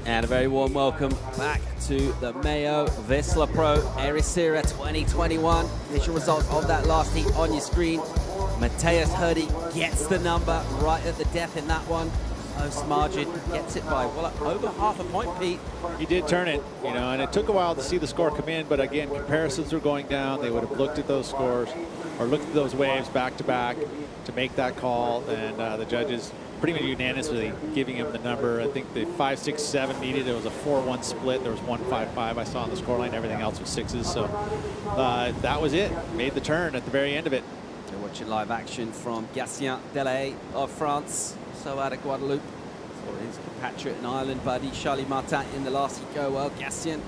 And a very warm welcome back to the MEO Vissla Pro Ericeira 2021. Official results of that last heat on your screen. Mateus Herdy gets the number right at the death in that one. Close margin, gets it by well over half a point, Pete. He did turn it, you know, and it took a while to see the score come in, but again, comparisons were going down. They would have looked at those scores or looked at those waves back to back to make that call, and the judges pretty much unanimously giving him the number. I think the 5.67 needed. It was a 4-1 split. There was 1.55 I saw on the scoreline. Everything else was sixes. So that was it. Made the turn at the very end of it. We're watching live action from Gatien Delahaye of France. So out of Guadeloupe. So his compatriot and Ireland buddy Charlie Martin in the last heat go well. Gatien,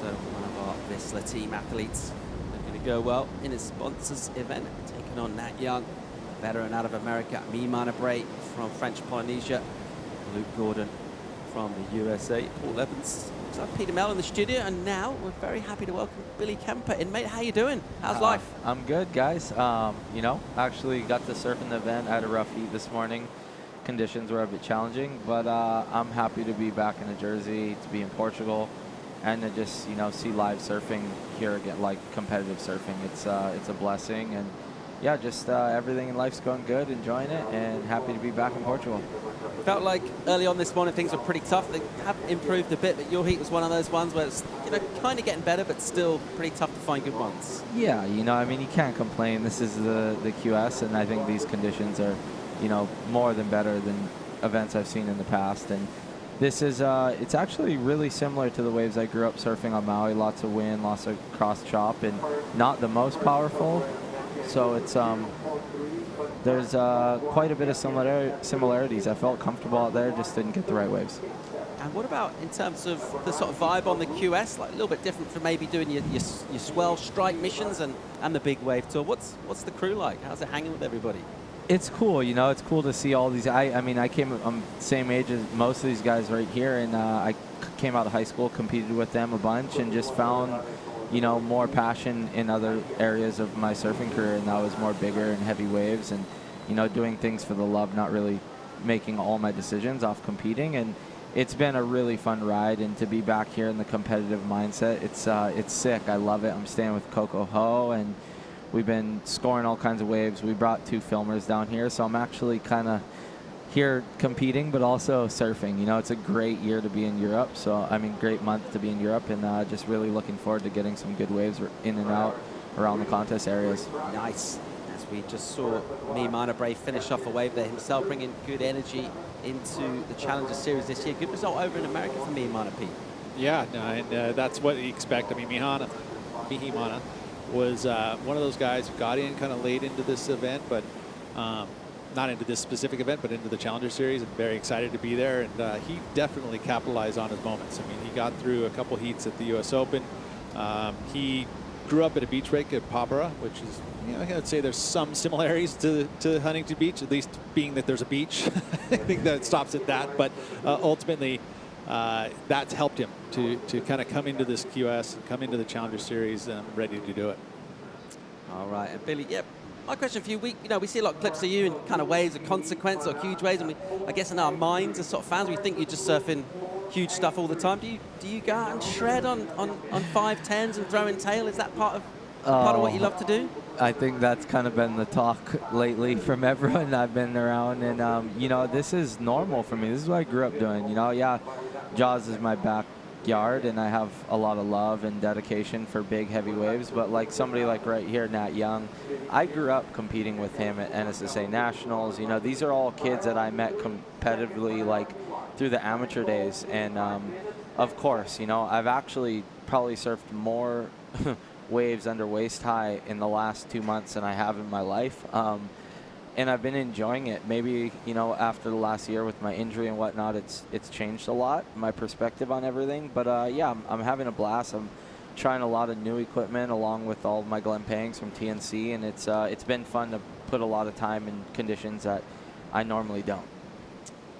so one of our Vissla team athletes, looking to go well in his sponsors event, taking on Nat Young, veteran out of America, Mimana Bray from French Polynesia, Luke Gordon from the USA, Paul Evans. So Peter Mel in the studio, and now we're very happy to welcome Billy Kemper in. Mate, how you doing? How's life? I'm good, guys. You know, actually got to surf in the event. I had a rough heat this morning. Conditions were a bit challenging, but I'm happy to be back in New Jersey, to be in Portugal, and to just, you know, see live surfing here again, like competitive surfing. It's a blessing, and yeah, just everything in life's going good, enjoying it, and happy to be back in Portugal. Felt like early on this morning things were pretty tough. They have improved a bit, but your heat was one of those ones where it's kind of getting better, but still pretty tough to find good ones. Yeah, I mean, you can't complain. This is the QS, and I think these conditions are, more than better than events I've seen in the past. And this is, it's actually really similar to the waves I grew up surfing on Maui. Lots of wind, lots of cross chop, and not the most powerful. So it's, there's quite a bit of similarities. I felt comfortable out there, just didn't get the right waves. And what about in terms of the sort of vibe on the QS? Like a little bit different from maybe doing your swell strike missions and the big wave tour. What's the crew like? How's it hanging with everybody? It's cool, it's cool to see all these. I'm same age as most of these guys right here, and I came out of high school, competed with them a bunch, and just found, more passion in other areas of my surfing career, and that was more bigger and heavy waves, and doing things for the love, not really making all my decisions off competing. And it's been a really fun ride, and to be back here in the competitive mindset, it's sick. I love it. I'm staying with Coco, and we've been scoring all kinds of waves. We brought 2 filmers down here, so I'm actually kind of here competing, but also surfing. It's a great year to be in Europe, so great month to be in Europe, and just really looking forward to getting some good waves in and out around the contest areas. Nice. As we just saw MEO Brave finish off a wave there himself, bringing good energy into the Challenger Series this year. Good result over in America for MEO, Pete. Yeah, no, and that's what you expect. I mean, Mihimana was one of those guys who got in kind of late into this event, but not into this specific event, but into the Challenger Series, and very excited to be there. And he definitely capitalized on his moments. I mean, he got through a couple heats at the U.S. Open. He grew up at a beach break at Papara, which is, I would say there's some similarities to Huntington Beach, at least being that there's a beach. I think that it stops at that, but ultimately that's helped him to kind of come into this QS and come into the Challenger Series ready to do it. All right, and Billy, my question for you, we see a lot of clips of you in kind of waves of consequence or huge waves, and I guess in our minds as sort of fans, we think you're just surfing huge stuff all the time. Do you go out and shred on 510s and throw in tail? Is that part of what you love to do? I think that's kind of been the talk lately from everyone I've been around, and this is normal for me. This is what I grew up doing. Yeah, Jaws is my backyard, and I have a lot of love and dedication for big, heavy waves. But like somebody like right here, Nat Young, I grew up competing with him at NSSA Nationals. These are all kids that I met competitively, like through the amateur days. And of course, I've actually probably surfed more waves under waist high in the last 2 months than I have in my life. And I've been enjoying it. Maybe, after the last year with my injury and whatnot, it's changed a lot, my perspective on everything. But yeah, I'm having a blast. I'm trying a lot of new equipment along with all of my Glen Pangs from TNC, and it's been fun to put a lot of time in conditions that I normally don't.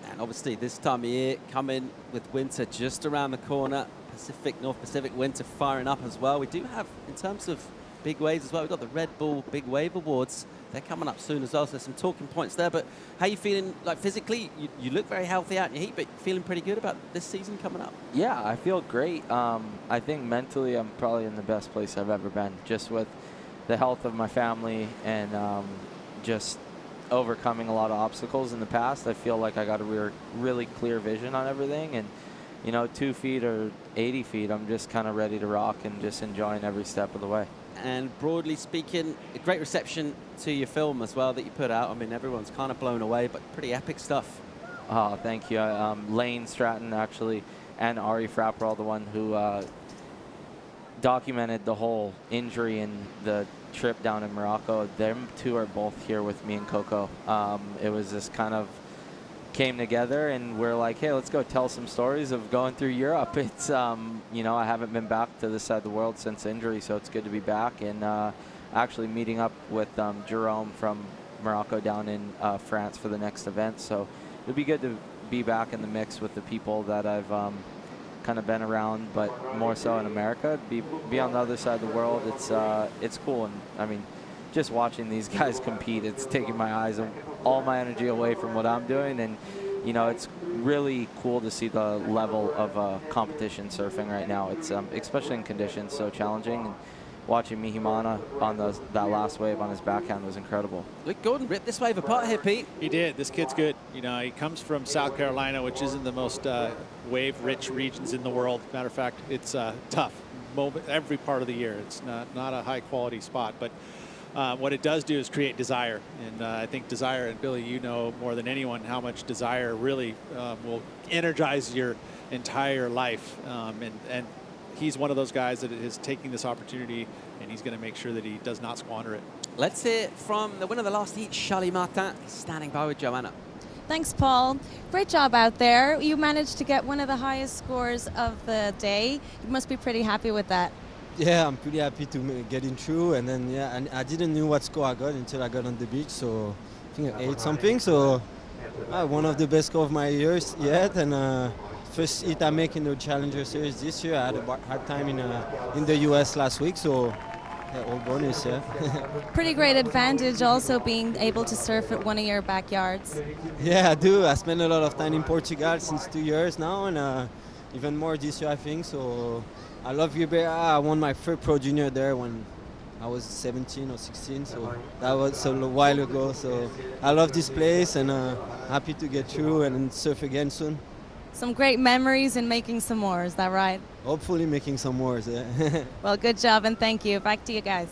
And obviously this time of year, coming with winter just around the corner, North Pacific winter firing up as well. We do have, in terms of big waves as well, we've got the Red Bull Big Wave Awards. They're coming up soon as well, so there's some talking points there. But how are you feeling, like physically? You look very healthy out in your heat, but feeling pretty good about this season coming up? Yeah, I feel great. I think mentally I'm probably in the best place I've ever been, just with the health of my family and just overcoming a lot of obstacles in the past. I feel like I got a really clear vision on everything, and 2 feet or 80 feet, I'm just kind of ready to rock and just enjoying every step of the way. And broadly speaking, a great reception to your film as well that you put out. I mean, everyone's kind of blown away, but pretty epic stuff. Oh, thank you. Lane Stratton, actually, and Ari Frapp are all the one who documented the whole injury and the trip down in Morocco. Them 2 are both here with me and Coco. It was this kind of came together, and we're like, hey, let's go tell some stories of going through Europe. It's I haven't been back to this side of the world since injury, so it's good to be back, and actually meeting up with Jerome from Morocco down in France for the next event. So it'd be good to be back in the mix with the people that I've kind of been around, but more so in America. Be on the other side of the world. It's cool, and I mean, just watching these guys compete, it's taking my eyes and all my energy away from what I'm doing, and it's really cool to see the level of competition surfing right now. It's especially in conditions so challenging, and watching Mihimana on that last wave on his backhand was incredible. Luke Gordon ripped this wave apart here, Pete. He did. This kid's good. You know, he comes from South Carolina, which isn't the most wave-rich regions in the world. Matter of fact, it's tough every part of the year. It's not a high-quality spot, but what it does do is create desire. And I think desire, and Billy, you know more than anyone how much desire really will energize your entire life. And he's one of those guys that is taking this opportunity, and he's going to make sure that he does not squander it. Let's hear from the winner of the last heat, Charlie Martin, standing by with Joanna. Thanks, Paul. Great job out there. You managed to get one of the highest scores of the day. You must be pretty happy with that. Yeah, I'm pretty happy to get in through, and then and I didn't know what score I got until I got on the beach, so I think I 8 something, so one of the best scores of my years yet, and first hit I make in the Challenger Series this year. I had a hard time in the US last week, so yeah, all bonus, yeah. Pretty great advantage also being able to surf at one of your backyards. Yeah, I do. I spent a lot of time in Portugal since 2 years now, and even more this year, I think, so I love Ribeira. I won my first Pro Junior there when I was 17 or 16, so that was a while ago. So I love this place, and happy to get through and surf again soon. Some great memories and making some more, is that right? Hopefully making some more, yeah. Well, good job and thank you. Back to you guys.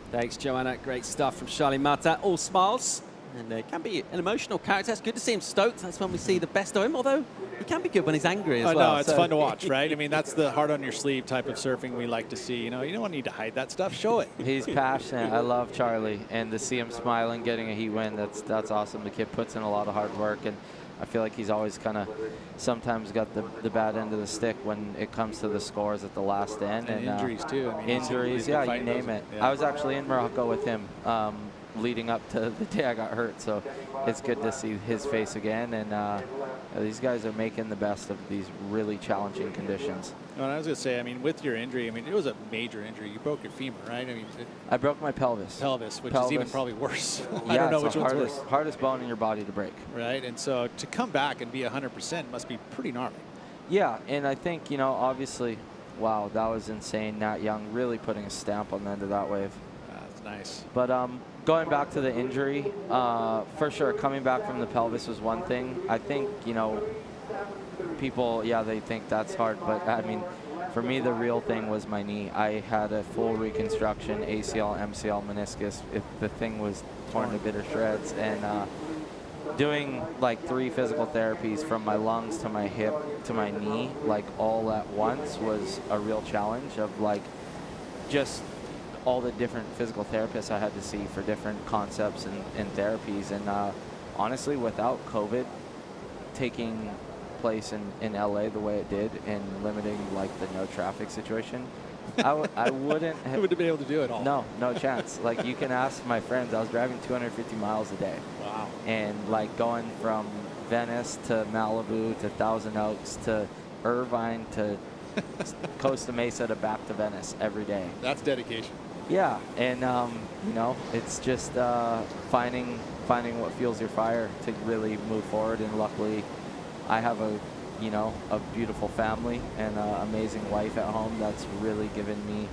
Thanks, Joanna. Great stuff from Charlie Martin. All smiles. And it can be an emotional character. It's good to see him stoked. That's when we see the best of him, although he can be good when he's angry as well. No, it's fun to watch, right? I mean, that's the heart on your sleeve type of surfing we like to see. You know, you don't need to hide that stuff. Show it. He's passionate. I love Charlie, and to see him smiling, getting a heat win, that's awesome. The kid puts in a lot of hard work, and I feel like he's always kind of sometimes got the bad end of the stick when it comes to the scores at the last end. And injuries, too. I mean, injuries, yeah, you name it. Yeah. I was actually in Morocco with him leading up to the day I got hurt, so it's good to see his face again. And these guys are making the best of these really challenging conditions. Well, I was going to say, I mean, with your injury, I mean, it was a major injury. You broke your femur, right? I mean, I broke my pelvis. Which is even probably worse. I Yeah, don't know it's which the one's worse. hardest bone in your body to break. Right, and so to come back and be 100% must be pretty gnarly. Yeah, and I think, you know, obviously, wow, that was insane. Nat Young really putting a stamp on the end of that wave. That's nice. But going back to the injury, for sure, coming back from the pelvis was one thing. I think, you know, people, yeah, they think that's hard, but I mean, for me, the real thing was my knee. I had a full reconstruction, ACL, MCL, meniscus. The thing was torn to bitter shreds, and doing like 3 physical therapies from my lungs to my hip to my knee, like all at once, was a real challenge of like just all the different physical therapists I had to see for different concepts and therapies. And honestly, without COVID taking place in LA the way it did and limiting like the no traffic situation, I wouldn't have been able to do it all. No chance. Like, you can ask my friends, I was driving 250 miles a day. Wow. And like going from Venice to Malibu to Thousand Oaks to Irvine to Costa Mesa to back to Venice every day. That's dedication. Yeah, and you know, it's just finding what fuels your fire to really move forward. And luckily, I have a beautiful family and an amazing wife at home that's really given me,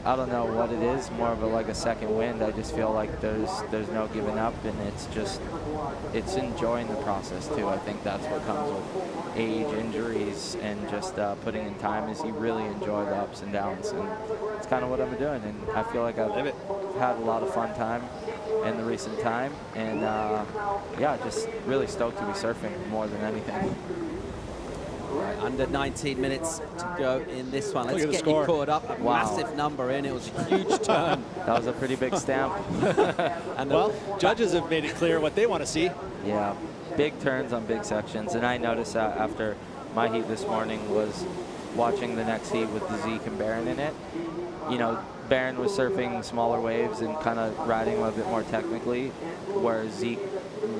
I don't know what it is, more of like a second wind. I just feel like there's no giving up, and it's enjoying the process too. I think that's what comes with age, injuries, and just putting in time, is you really enjoy the ups and downs, and it's kind of what I'm doing. And I feel like I've had a lot of fun time in the recent time, and yeah, just really stoked to be surfing more than anything. Right, under 19 minutes to go in this one. Let's Look at the get score. you caught up. A massive number in. It was a huge turn. That was a pretty big stamp. And well, judges have made it clear what they want to see. Yeah, big turns on big sections. And I noticed that after my heat this morning was watching the next heat with the Zeke and Barron in it. You know, Barron was surfing smaller waves and kind of riding a bit more technically, where Zeke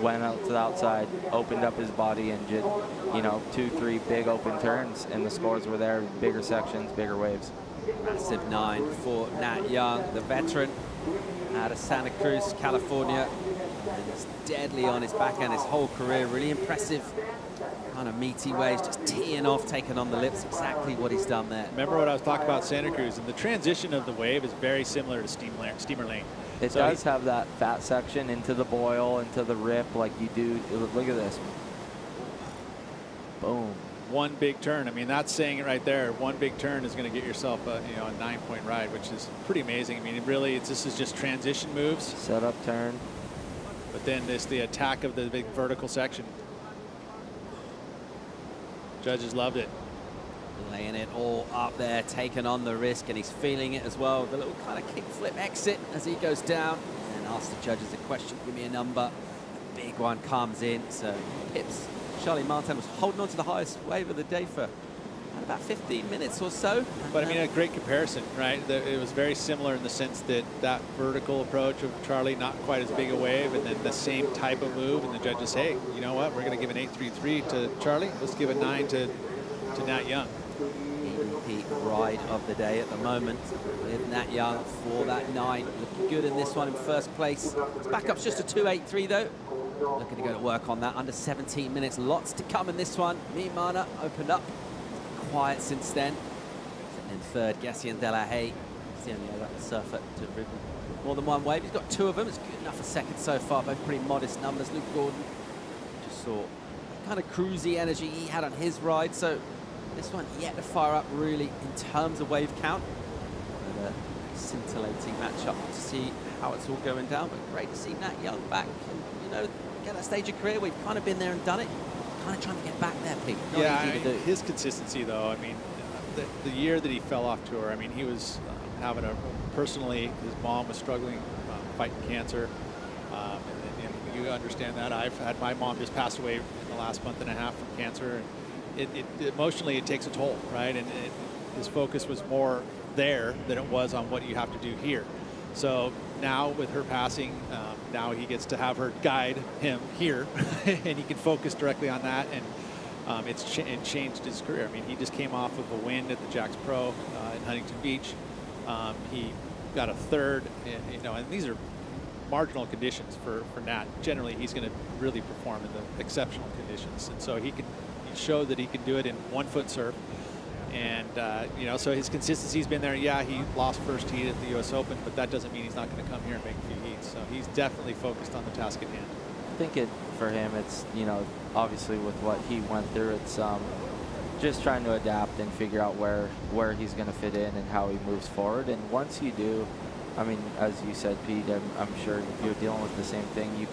went out to the outside, opened up his body, and did, 2-3 big open turns, and the scores were there, bigger sections, bigger waves. Massive 9 for Nat Young, the veteran out of Santa Cruz, California. And he's deadly on his backhand his whole career. Really impressive kind of meaty waves, just teeing off, taking on the lips. Exactly what he's done there. Remember what I was talking about Santa Cruz, and the transition of the wave is very similar to Steamer Lane. It does have that fat section into the boil, into the rip, like you do. Look at this. Boom. One big turn. I mean, that's saying it right there. One big turn is going to get yourself a 9-point ride, which is pretty amazing. I mean, this is just transition moves. Set up turn. But then the attack of the big vertical section. Judges loved it. Laying it all up there, taking on the risk, and he's feeling it as well. The little kind of kick flip exit as he goes down. And asks the judges a question, give me a number. The big one comes in, so Pips. Charlie Martin was holding on to the highest wave of the day for about 15 minutes or so. But I mean, a great comparison, right? It was very similar in the sense that vertical approach of Charlie, not quite as big a wave, and then the same type of move. And the judges, hey, you know what? We're going to give an 8.33 to Charlie. Let's give a 9 to Nat Young. EVP ride of the day at the moment with Nat Young for that 9. Looking good in this one in first place. His backup's just a 2.83 though. Looking to go to work on that under 17 minutes. Lots to come in this one. Mimana opened up. Quiet since then. Sitting in third, Gassian De La Haye. He's the only other surfer to have ridden more than one wave. He's got 2 of them. It's good enough for second so far. Both pretty modest numbers. Luke Gordon just saw kind of cruisy energy he had on his ride. So this one yet to fire up really in terms of wave count. But a scintillating matchup to see how it's all going down. But great to see Nat Young back. And, get that stage of career. We've kind of been there and done it. Kind of trying to get back there, Pete. Not yeah, easy to do. His consistency, though, I mean, the year that he fell off tour, I mean, he was having personally, his mom was struggling, fighting cancer. And you understand that. I've had my mom just pass away in the last month and a half from cancer. And emotionally, it takes a toll, right? And his focus was more there than it was on what you have to do here. So now with her passing, now he gets to have her guide him here, and he can focus directly on that. And it changed his career. I mean, he just came off of a win at the Jacks Pro in Huntington Beach. He got a third, and these are marginal conditions for Nat. Generally, he's going to really perform in the exceptional conditions, and so he showed that he can do it in 1-foot surf. And, so his consistency's been there. Yeah, he lost first heat at the U.S. Open, but that doesn't mean he's not going to come here and make a few heats. So he's definitely focused on the task at hand. I think for him, it's, obviously with what he went through, it's just trying to adapt and figure out where he's going to fit in and how he moves forward. And once you do, I mean, as you said, Pete, I'm sure you're dealing with the same thing.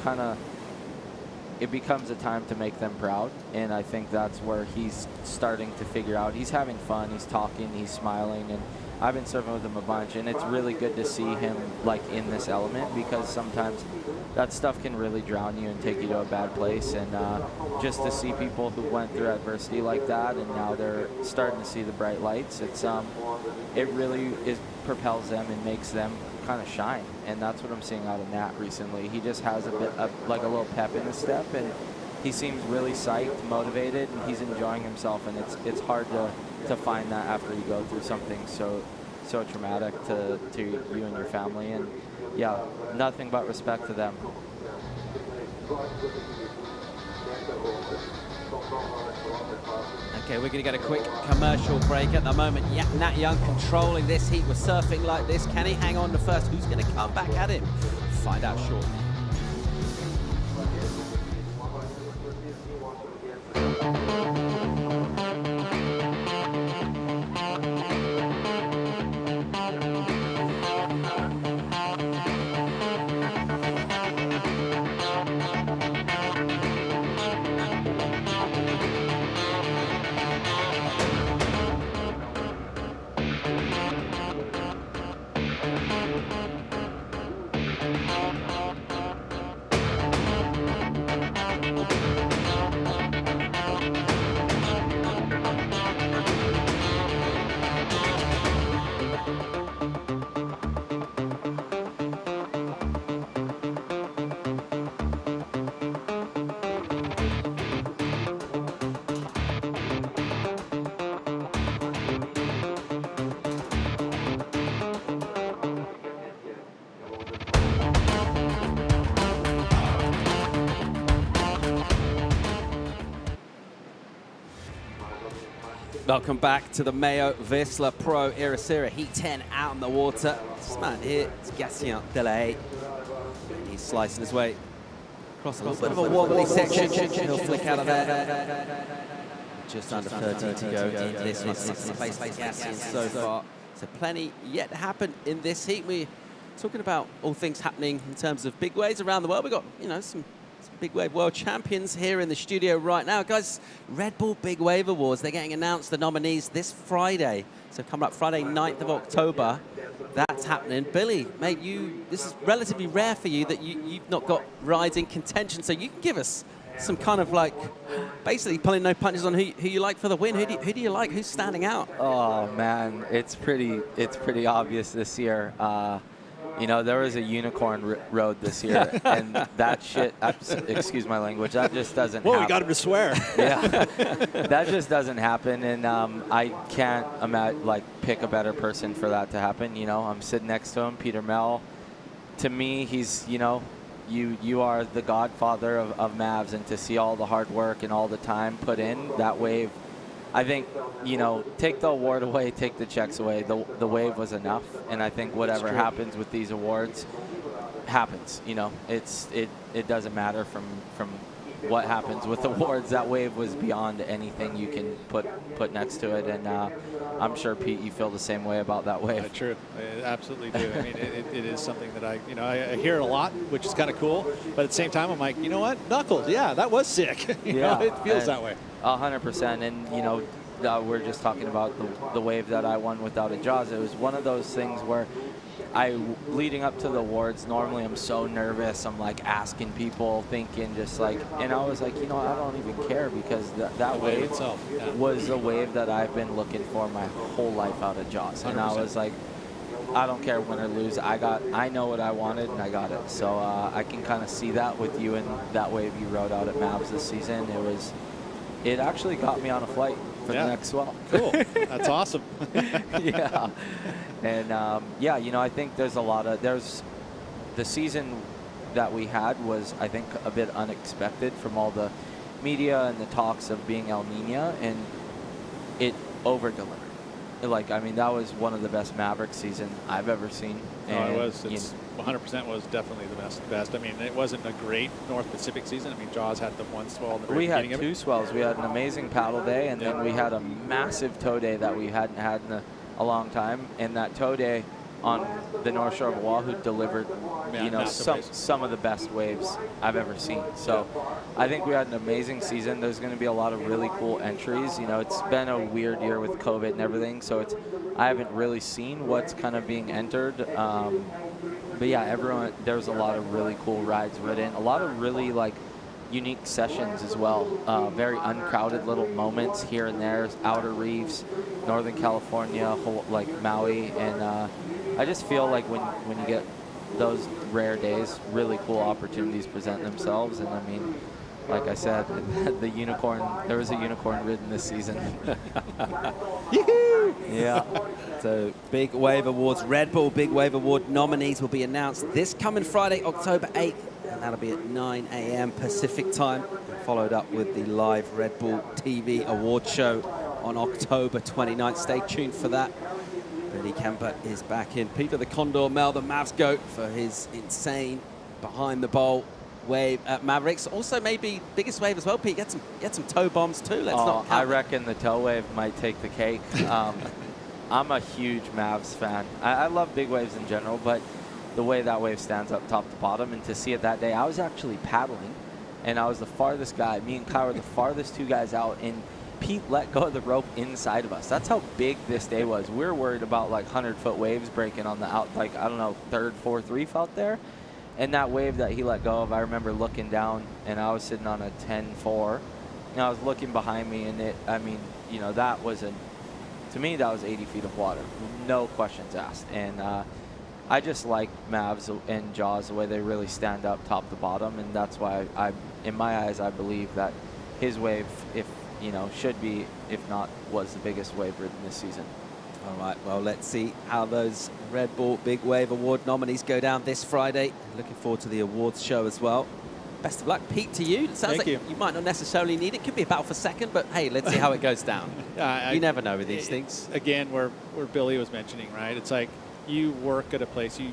It becomes a time to make them proud, and I think that's where he's starting to figure out. He's having fun, he's talking, he's smiling, and I've been surfing with him a bunch, and it's really good to see him like in this element, because sometimes that stuff can really drown you and take you to a bad place. And just to see people who went through adversity like that and now they're starting to see the bright lights, it really propels them and makes them kind of shine. And that's what I'm seeing out of Nat recently. He just has a little pep in his step, and he seems really psyched, motivated, and he's enjoying himself. And it's hard to find that after you go through something so traumatic to you and your family. And yeah, nothing but respect to them. Okay, we're going to get a quick commercial break at the moment. Yeah, Nat Young controlling this heat. We're surfing like this. Can he hang on to first? Who's going to come back at him? Find out shortly. Welcome back to the MEO Vissla Pro Ericeira Heat 10 out in the water. This man here is Gatien Delahaye. He's slicing his way across a little bit of a wobbly section. He'll flick out of there. Just under 30 to go in this one. Sixth place for Gatien so far. So plenty yet to happen in this heat. We're talking about all things happening in terms of big waves around the world. We've got, you know, some big wave world champions here in the studio right now. Guys, Red Bull Big Wave Awards, they're getting announced, the nominees, this Friday. So coming up Friday, 9th of October, that's happening. Billy, mate, this is relatively rare for you that you've not got rides in contention, so you can give us some kind of like, basically pulling no punches on who you like for the win. Who do you like? Who's standing out? Oh man, it's pretty obvious this year. You know, there was a unicorn road this year, and that shit, excuse my language, that just doesn't happen. Well, we got him to swear. Yeah, that just doesn't happen, and I can't pick a better person for that to happen. You know, I'm sitting next to him, Peter Mel. To me, he's, you know, you are the godfather of Mavs, and to see all the hard work and all the time put in, that wave, I think, you know, take the award away, take the checks away. The wave was enough, and I think whatever happens with these awards happens. You know, it doesn't matter from what happens with awards. That wave was beyond anything you can put next to it, and I'm sure, Pete, you feel the same way about that wave. True, I absolutely do. I mean, it is something that I hear a lot, which is kind of cool. But at the same time, I'm like, you know what, Knuckles, yeah, that was sick. you know, it feels that way. 100%, and you know, we're just talking about the wave that I won without a Jaws. It was one of those things where leading up to the awards, normally I'm so nervous. I'm like asking people, thinking just like, and I was like, you know, I don't even care, because that wave itself was a wave that I've been looking for my whole life out of Jaws. 100%. And I was like, I don't care win or lose. I know what I wanted, and I got it. So I can kind of see that with you and that wave you rode out at Mavs this season. It actually got me on a flight for the next swell. Cool. That's awesome. Yeah. And, yeah, you know, I think there's the season that we had was, I think, a bit unexpected from all the media and the talks of being El Nino, and it over-delivered. Like, I mean, that was one of the best Maverick season I've ever seen. No, it was. 100% was definitely the best. I mean, it wasn't a great North Pacific season. I mean, Jaws had the one swell in the very beginning of it. We had two swells. We had an amazing paddle day, and then we had a massive tow day that we hadn't had in a long time. And that tow day on the North Shore of Oahu delivered, you know, some of the best waves I've ever seen. So I think we had an amazing season. There's going to be a lot of really cool entries. You know, it's been a weird year with COVID and everything, so I haven't really seen what's kind of being entered. But yeah, there's a lot of really cool rides ridden, a lot of really like unique sessions as well. Very uncrowded little moments here and there, outer reefs, Northern California, like Maui, and I just feel like when you get those rare days, really cool opportunities present themselves. And I mean, like I said, there was a unicorn ridden this season. Yeah. So Big Wave Awards, Red Bull Big Wave Award nominees will be announced this coming Friday, October 8th, and that'll be at 9 a.m. Pacific time, followed up with the live Red Bull TV award show on October 29th. Stay tuned for that. Billy Kemper is back in. Peter the Condor Mel, the Mavs goat, for his insane behind the bowl wave at Mavericks. Also maybe biggest wave as well, Pete. Get some toe bombs too. Let's not count. I reckon the toe wave might take the cake. I'm a huge Mavs fan. I love big waves in general, but the way that wave stands up top to bottom, and to see it that day, I was actually paddling, and I was the farthest guy. Me and Kyle were the farthest two guys out, and Pete let go of the rope inside of us. That's how big this day was. We were worried about like 100-foot waves breaking on the like, I don't know, third, fourth reef out there. And that wave that he let go of, I remember looking down, and I was sitting on a 10-4, and I was looking behind me, and I mean, you know, to me, that was 80 feet of water, no questions asked. And I just like Mavs and Jaws, the way they really stand up top to bottom, and that's why in my eyes, I believe that his wave, should be, if not, was the biggest wave ridden this season. All right, well, let's see how those Red Bull Big Wave Award nominees go down this Friday. Looking forward to the awards show as well. best of luck. Pete, to you. It sounds Thank like you might not necessarily need it. Could be a battle for second, but hey, let's see how it goes down. You never know with these things. Again, where Billy was mentioning, right? It's like you work at a place, you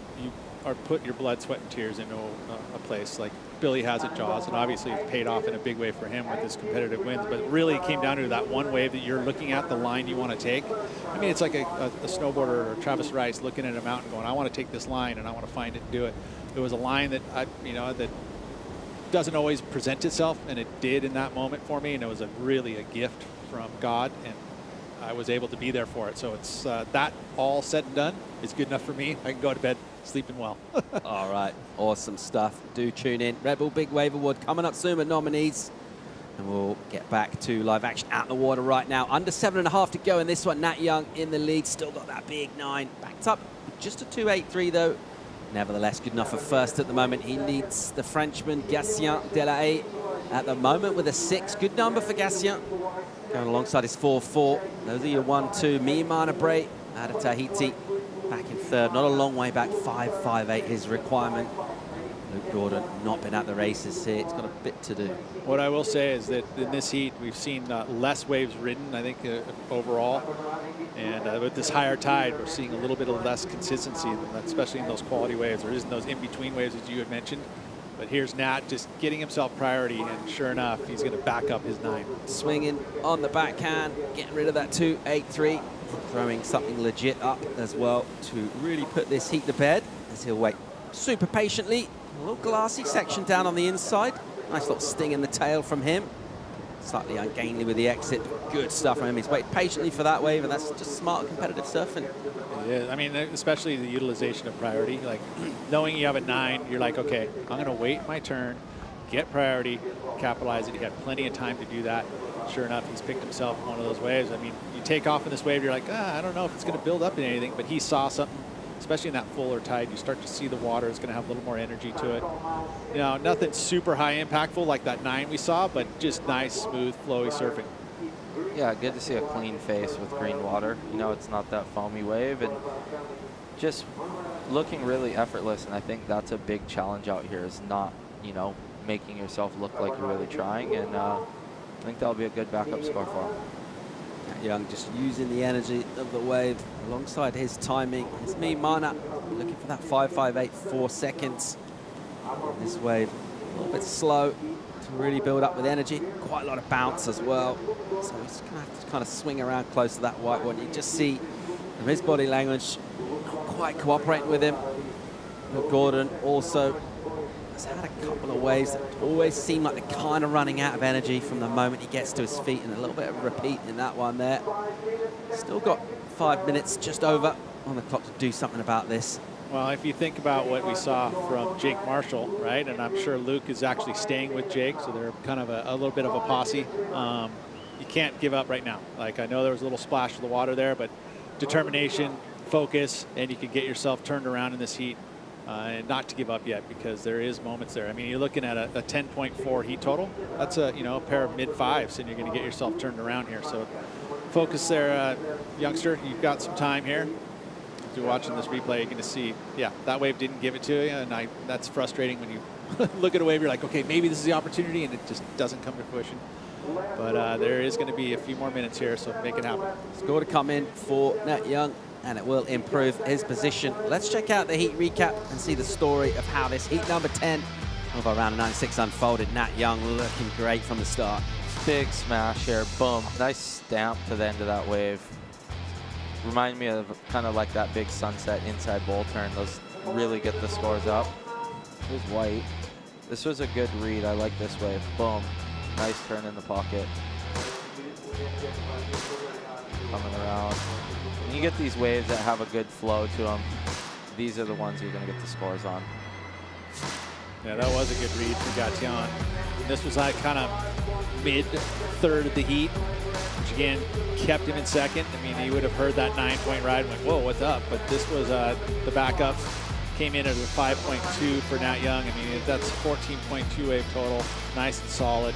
are put your blood, sweat, and tears into a place like Billy has at Jaws, and obviously it's paid off in a big way for him with his competitive wins. But really it came down to that one wave that you're looking at, the line you want to take. I mean, it's like a snowboarder or Travis Rice looking at a mountain going, I want to take this line and I want to find it and do it. It was a line that that doesn't always present itself, and it did in that moment for me, and it was really a gift from God, and I was able to be there for it. So it's that all said and done is good enough for me. I can go to bed sleeping well. All right, awesome stuff. Do tune in. Red Bull Big Wave Award coming up soon with nominees. And we'll get back to live action out in the water right now. Under 7.5 to go in this one. Nat Young in the lead. Still got that big 9. Backed up with just a 2.83 though. Nevertheless, good enough for first at the moment. He leads the Frenchman Gatien Delahaye at the moment with a 6. Good number for Gatien. Going alongside his 4.4. Those are your 1-2. Mimana Bray out of Tahiti. Back in third, not a long way back, 5.58 his requirement. Luke Gordon not been at the races here. It's got a bit to do. What I will say is that in this heat, we've seen less waves ridden, I think, overall. And with this higher tide, we're seeing a little bit of less consistency, especially in those quality waves. There isn't those in-between waves as you had mentioned. But here's Nat just getting himself priority, and sure enough, he's going to back up his 9. Swinging on the backhand, getting rid of that 2.83. Throwing something legit up as well to really put this heat to bed, as he'll wait super patiently. A little glassy section down on the inside. Nice little sting in the tail from him. Slightly ungainly with the exit, but good stuff from him. He's waited patiently for that wave, and that's just smart competitive surfing. Yeah, I mean, especially the utilization of priority. Like, knowing you have a 9, you're like, okay, I'm going to wait my turn, get priority, capitalize it. He had plenty of time to do that. Sure enough, he's picked himself one of those waves. I mean, you take off in this wave, you're like, I don't know if it's going to build up in anything, but he saw something, especially in that fuller tide. You start to see the water is going to have a little more energy to it. You know, nothing super high impactful like that 9 we saw, but just nice, smooth, flowy surfing. Yeah, good to see a clean face with green water. You know, it's not that foamy wave, and just looking really effortless. And I think that's a big challenge out here, is not, making yourself look like you're really trying. And I think that'll be a good backup score for him. Young just using the energy of the wave alongside his timing. It's Mimana looking for that 5.58, 4 seconds. This wave a little bit slow to really build up with energy. Quite a lot of bounce as well. So he's going to have to kind of swing around close to that white one. You just see from his body language not quite cooperating with him. But Gordon also has had a couple of waves that always seem like they're kind of running out of energy from the moment he gets to his feet, and a little bit of a repeat in that one there. Still got 5 minutes just over on the clock to do something about this. Well, if you think about what we saw from Jake Marshall, right, and I'm sure Luke is actually staying with Jake, so they're kind of a little bit of a posse. You can't give up right now. Like, I know there was a little splash of the water there, but determination, focus, and you can get yourself turned around in this heat. And not to give up yet, because there is moments there. I mean, you're looking at a 10.4 heat total. That's a pair of mid-5s, and you're going to get yourself turned around here. So focus there, youngster. You've got some time here. If you're watching this replay, you're going to see, yeah, that wave didn't give it to you, and that's frustrating when you look at a wave. You're like, okay, maybe this is the opportunity, and it just doesn't come to fruition. But there is going to be a few more minutes here, so make it happen. Score to come in for Nat Young, and it will improve his position. Let's check out the heat recap and see the story of how this heat number 10 of our round 96 unfolded. Nat Young looking great from the start. Big smash here, boom. Nice stamp to the end of that wave. Remind me of kind of like that big sunset inside bowl turn. Those really get the scores up. It was white. This was a good read. I like this wave. Boom. Nice turn in the pocket. Coming around. When you get these waves that have a good flow to them, these are the ones you're going to get the scores on. Yeah, that was a good read for Gatien. This was like kind of mid-third of the heat, which again kept him in second. I mean, he would have heard that 9-point ride and like, whoa, what's up? But this was the backup. Came in at a 5.2 for Nat Young. I mean, that's 14.2 wave total. Nice and solid.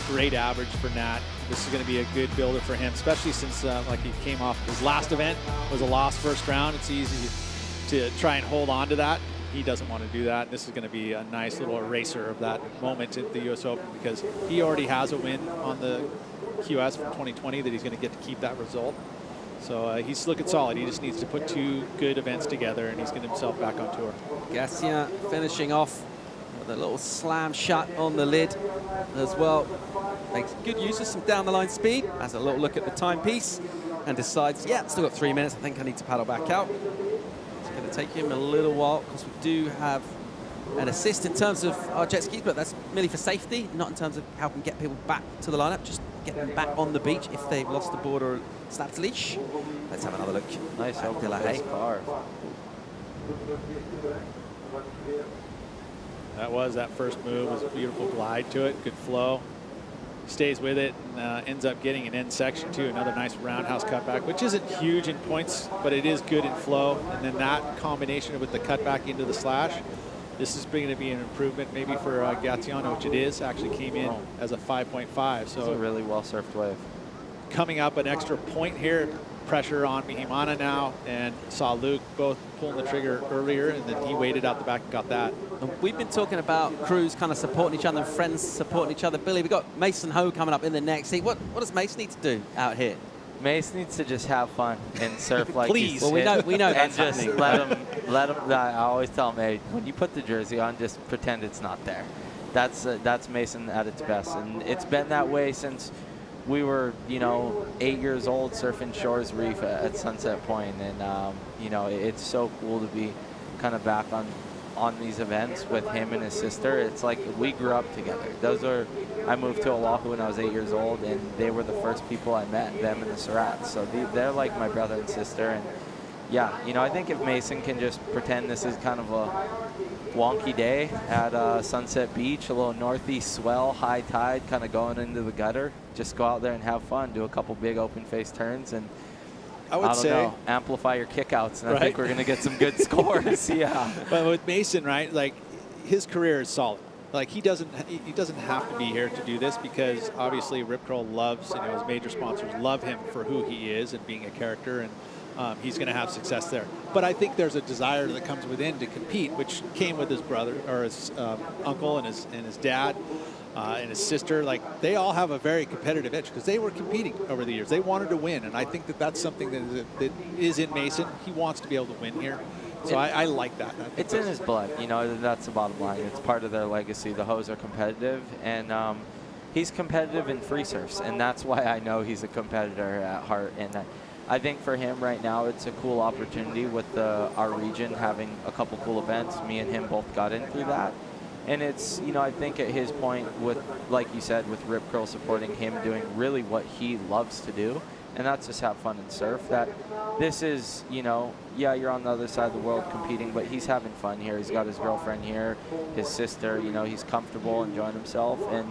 Great average for Nat. This is going to be a good builder for him, especially since like he came off his last event was a lost first round. It's easy to try and hold on to that. he doesn't want to do that. This is going to be a nice little eraser of that moment at the U.S. Open because he already has a win on the QS from 2020 that he's going to get to keep that result. So he's looking solid. He just needs to put 2 good events together, and he's getting himself back on tour. Gatien finishing off with a little slam shut on the lid as well. Makes good use of some down-the-line speed. Has a little look at the timepiece and decides, yeah, still got 3 minutes. I think I need to paddle back out. It's going to take him a little while because we do have an assist in terms of our jet skis, but that's merely for safety, not in terms of how we can get people back to the lineup. Just get them back on the beach if they've lost the board or snapped the leash. Let's have another look. Nice at open car. That was that first move. Was a beautiful glide to it, good flow. Stays with it and ends up getting an end section too. Another nice roundhouse cutback, which isn't huge in points, but it is good in flow. And then that combination with the cutback into the slash, this is going to be an improvement maybe for Gatien, which it is. Actually came in as a 5.5. So it's a really well surfed wave. Coming up an extra point here. Pressure on Mihimana now, and saw Luke both pulling the trigger earlier, and then he waited out the back and got that. And we've been talking about crews kind of supporting each other and friends supporting each other. Billy, we've got Mason Ho coming up in the next heat. What does Mason need to do out here? Mace needs to just have fun and surf like Please. Well, we know that's and just happening. let him. I always tell him, hey, when you put the jersey on, just pretend it's not there. That's Mason at its best, and it's been that way since we were, 8 years old surfing Shores Reef at Sunset Point, and it's so cool to be kind of back on these events with him and his sister. It's like we grew up together. I moved to Oahu when I was 8 years old, and they were the first people I met, them and the Surats. So they're like my brother and sister, and yeah, I think if Mason can just pretend this is kind of a wonky day at Sunset Beach, a little northeast swell, high tide, kind of going into the gutter. Just go out there and have fun, do a couple big open face turns, and I don't know, amplify your kickouts, and I think we're going to get some good scores. Yeah. But with Mason, right, like his career is solid. Like he doesn't have to be here to do this because obviously Rip Curl loves, his major sponsors love him for who he is and being a character, and he's going to have success there. But I think there's a desire that comes within to compete, which came with his brother or his uncle and his dad and his sister. Like they all have a very competitive edge because they were competing over the years. They wanted to win, and I think that's something that is in Mason. He wants to be able to win here. So I like that. It's in his blood, that's the bottom line. It's part of their legacy. The Hoes are competitive, and he's competitive in free surfs, and that's why I know he's a competitor at heart. And I think for him right now, it's a cool opportunity with our region having a couple cool events. Me and him both got in through that. And it's, I think at his point with, like you said, with Rip Curl supporting him doing really what he loves to do, and that's just have fun and surf, that this is, yeah, you're on the other side of the world competing, but he's having fun here. He's got his girlfriend here, his sister, he's comfortable, enjoying himself. And,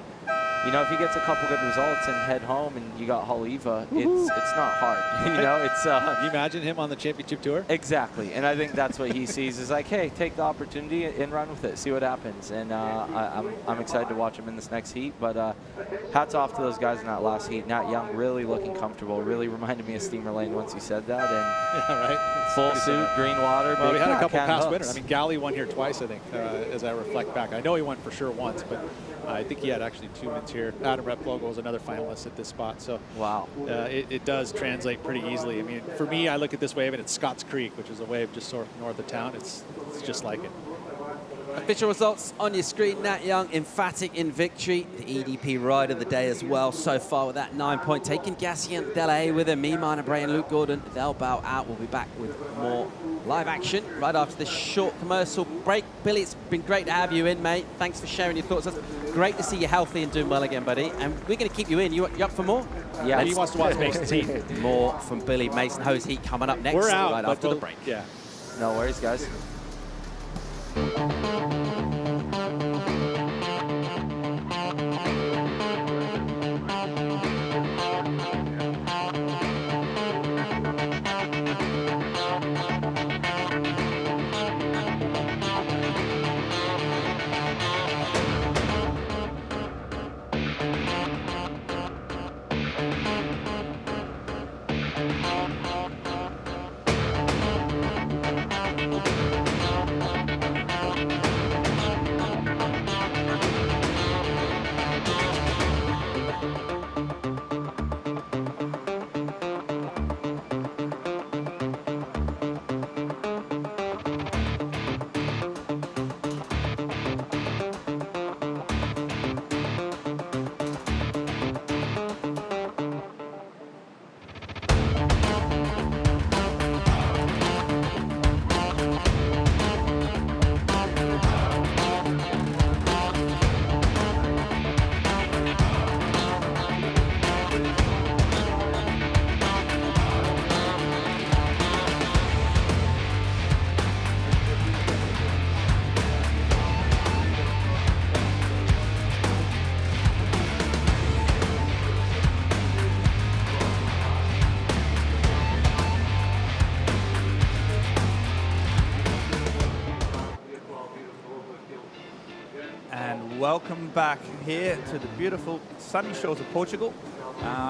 if he gets a couple good results and head home and you got Haleiwa, it's not hard. It's Can you imagine him on the championship tour? Exactly. And I think that's what he sees is like, hey, take the opportunity and run with it, see what happens. And I'm excited to watch him in this next heat. But hats off to those guys in that last heat. Nat Young really looking comfortable, really reminded me of Steamer Lane once you said that. And yeah, right. Full suit, green water. Well, we had a couple past hooks. winners. I mean, Galley won here twice, I think, as I reflect back. I know he won for sure once, but I think he had actually 2 wins here. Adam Replogo was another finalist at this spot. So wow, it does translate pretty easily. I mean, for me, I look at this wave and it's Scotts Creek, which is a wave just sort of north of town. It's just like it. Official results on your screen. Nat Young emphatic in victory. The EDP ride of the day as well so far with that 9-point taken. Gatien Delahaye with him. Mihimana Bray and Luke Gordon. They'll bow out. We'll be back with more live action right after this short commercial break. Billy, it's been great to have you in, mate. Thanks for sharing your thoughts. It's great to see you healthy and doing well again, buddy. And we're going to keep you in. You up for more? Yeah. He wants to watch Mason's heat. More from Billy. Mason Ho's heat coming up next. We're out right after the break. Yeah. No worries, guys. welcome back here to the beautiful sunny shores of Portugal.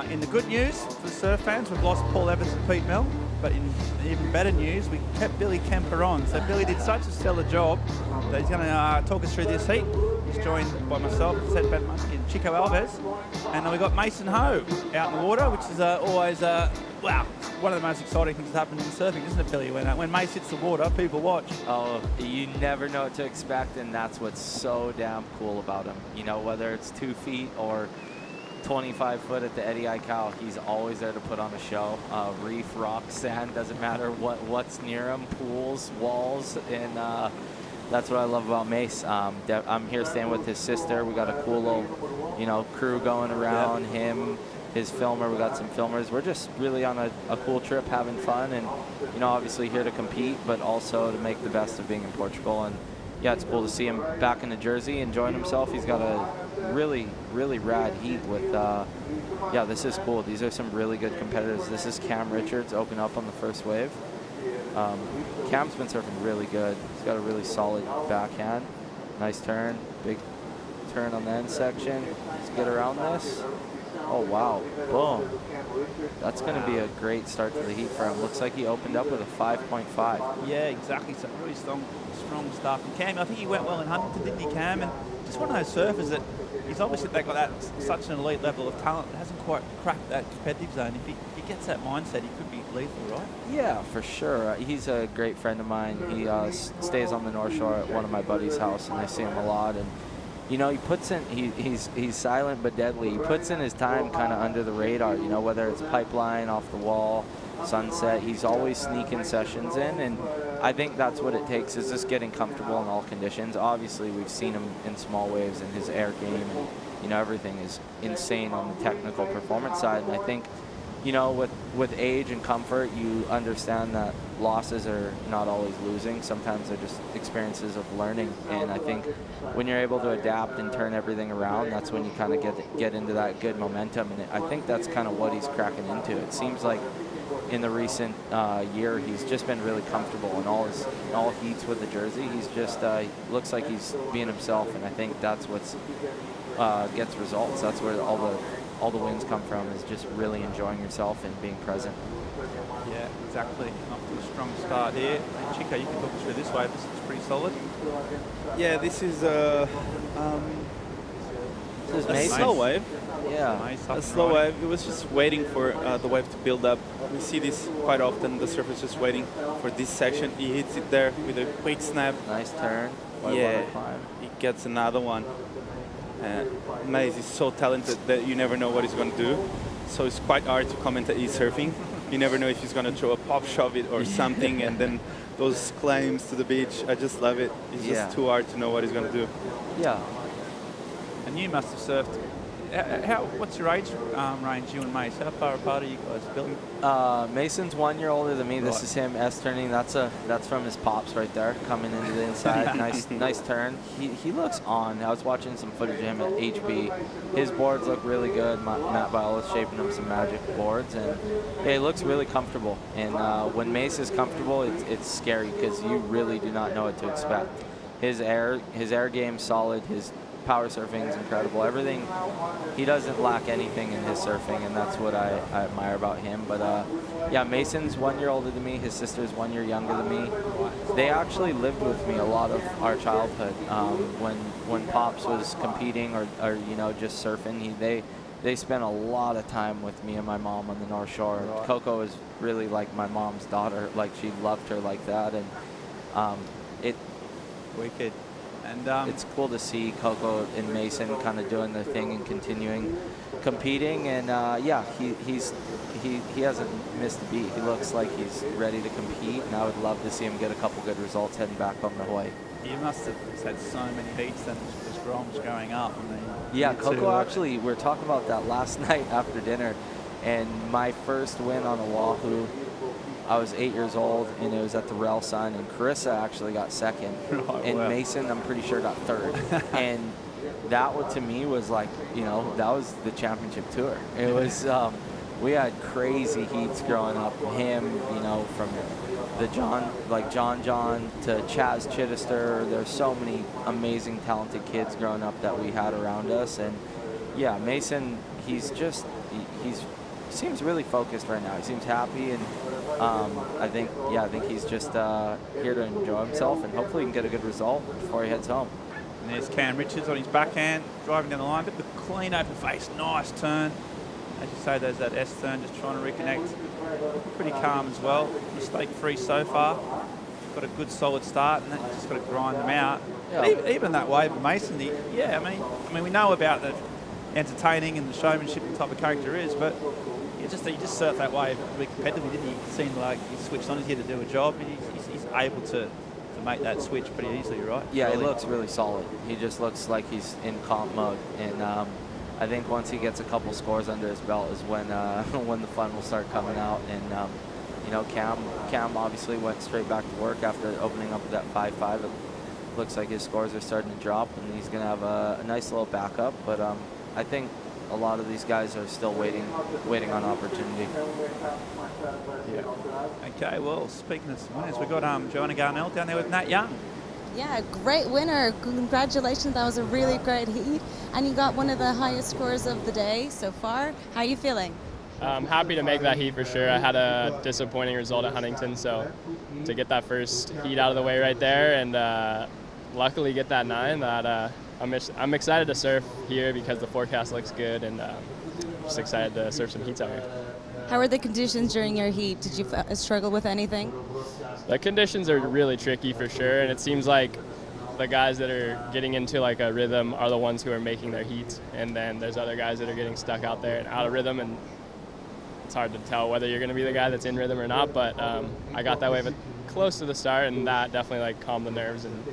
In the good news for the surf fans, we've lost Paul Evans and Pete Mill, but in the even better news, we kept Billy Kemper on. So Billy did such a stellar job that he's going to talk us through this heat. He's joined by myself, Zed Ben Muskie and Chico Alves. And then we've got Mason Ho out in the water, which is always, wow, one of the most exciting things that happens in surfing, isn't it, Billy? When Mace hits the water, people watch. Oh, you never know what to expect, and that's what's so damn cool about him. You know, whether it's 2 feet or 25 foot at the Eddie Aikau, he's always there to put on a show. Reef, rock, sand, doesn't matter what's near him, pools, walls, and that's what I love about Mace. I'm here staying with his sister. We got a cool little, crew going around, him, his filmer. We got some filmers. We're just really on a cool trip, having fun, and, obviously here to compete, but also to make the best of being in Portugal. And yeah, it's cool to see him back in the Jersey, enjoying himself. He's got a really, really rad heat with, yeah, this is cool. These are some really good competitors. This is Cam Richards, open up on the first wave. Cam's been surfing really good. He's got a really solid backhand. Nice turn, big turn on the end section. Let's get around this. Oh, wow, boom. That's going to be a great start to the heat for him. Looks like he opened up with a 5.5. Yeah, exactly. So really strong stuff. And Cam, I think he went well in Huntington, didn't he, Cam? And just one of those surfers that he's obviously got that such an elite level of talent, but hasn't quite cracked that competitive zone. If he gets that mindset, he could be lethal, right? Yeah, for sure. He's a great friend of mine. He stays on the North Shore at one of my buddies' house, and I see him a lot. And he puts in, he's silent but deadly. He puts in his time kind of under the radar, whether it's pipeline, off the wall, sunset. He's always sneaking sessions in, and I think that's what it takes, is just getting comfortable in all conditions. Obviously, we've seen him in small waves, and his air game and, everything is insane on the technical performance side. And I think, with age and comfort, you understand that losses are not always losing. Sometimes they're just experiences of learning. And I think when you're able to adapt and turn everything around, that's when you kind of get into that good momentum. And I think that's kind of what he's cracking into. It seems like in the recent year, he's just been really comfortable in all heats with the jersey. He's just looks like he's being himself, and I think that's what's gets results. That's where all the wins come from, is just really enjoying yourself and being present. Yeah, exactly. Off to a strong start here. And Chico, you can talk us through this wave. This is pretty solid. Yeah, this is a slow wave. Yeah, a slow wave. It was just waiting for the wave to build up. We see this quite often. The surfer's just waiting for this section. He hits it there with a quick snap. Nice turn. Yeah, he gets another one. Mace is so talented that you never know what he's going to do. So it's quite hard to comment at his surfing. You never know if he's going to throw a pop shove it or something, and then those claims to the beach. I just love it. It's just too hard to know what he's going to do. Yeah. And you must have surfed. What's your age range, you and Mace? How far apart are you guys, Billy? Mason's 1 year older than me. This is him S-turning. That's from his pops right there, coming into the inside. nice turn. He looks on. I was watching some footage of him at HB. His boards look really good. Matt Viola's shaping him some magic boards, and he looks really comfortable. And when Mace is comfortable, it's scary, because you really do not know what to expect. His air game's solid. His power surfing is incredible. Everything, he doesn't lack anything in his surfing, and that's what I admire about him. But yeah, Mason's 1 year older than me. His sister's 1 year younger than me. They actually lived with me a lot of our childhood. When Pops was competing or just surfing, they spent a lot of time with me and my mom on the North Shore. Coco is really like my mom's daughter. Like, she loved her like that, and wicked. And it's cool to see Coco and Mason kind of doing their thing and continuing competing. And yeah, he hasn't missed a beat. He looks like he's ready to compete, and I would love to see him get a couple good results heading back home to Hawaii. You must have had so many heats then, just ROMs going up. Yeah, Coco, actually, we were talking about that last night after dinner, and my first win on Oahu, I was 8 years old, and it was at the Rel Sun, and Carissa actually got second, and Mason, I'm pretty sure, got third. And that one, to me, was like, that was the championship tour. It was, we had crazy heats growing up. Him, from John to Chaz Chittister. There's so many amazing, talented kids growing up that we had around us. And yeah, Mason, he seems really focused right now. He seems happy, and I think he's just here to enjoy himself, and hopefully he can get a good result before he heads home. And there's Cam Richards on his backhand, driving down the line, but the clean open face, nice turn. As you say, there's that S turn, just trying to reconnect. Pretty calm as well, mistake-free so far. Got a good solid start, and then just got to grind them out. Yeah. Even that way, but Mason, I mean, we know about the entertaining and the showmanship and type of character is, but he just surfed that way really competitively, didn't he? He seemed like he switched on, he's here to do a job. He's able to make that switch pretty easily, right? Yeah, he looks really solid. He just looks like he's in comp mode, and I think once he gets a couple scores under his belt is when the fun will start coming out. And you know, Cam obviously went straight back to work after opening up with that 5-5. It looks like his scores are starting to drop, and he's going to have a nice little backup. But I think a lot of these guys are still waiting on opportunity. Yeah. Okay, well, speaking of some winners, we've got Joanna Garnell down there with Nat Young. Yeah, great winner. Congratulations. That was a really great heat. And you got one of the highest scores of the day so far. How are you feeling? I'm happy to make that heat for sure. I had a disappointing result at Huntington, so to get that first heat out of the way right there and luckily get that 9, that I'm excited to surf here because the forecast looks good, and just excited to surf some heats out here. How were the conditions during your heat? Did you struggle with anything? The conditions are really tricky for sure, and it seems like the guys that are getting into like a rhythm are the ones who are making their heats, and then there's other guys that are getting stuck out there and out of rhythm, and it's hard to tell whether you're going to be the guy that's in rhythm or not, but I got that wave close to the start, and that definitely like calmed the nerves, and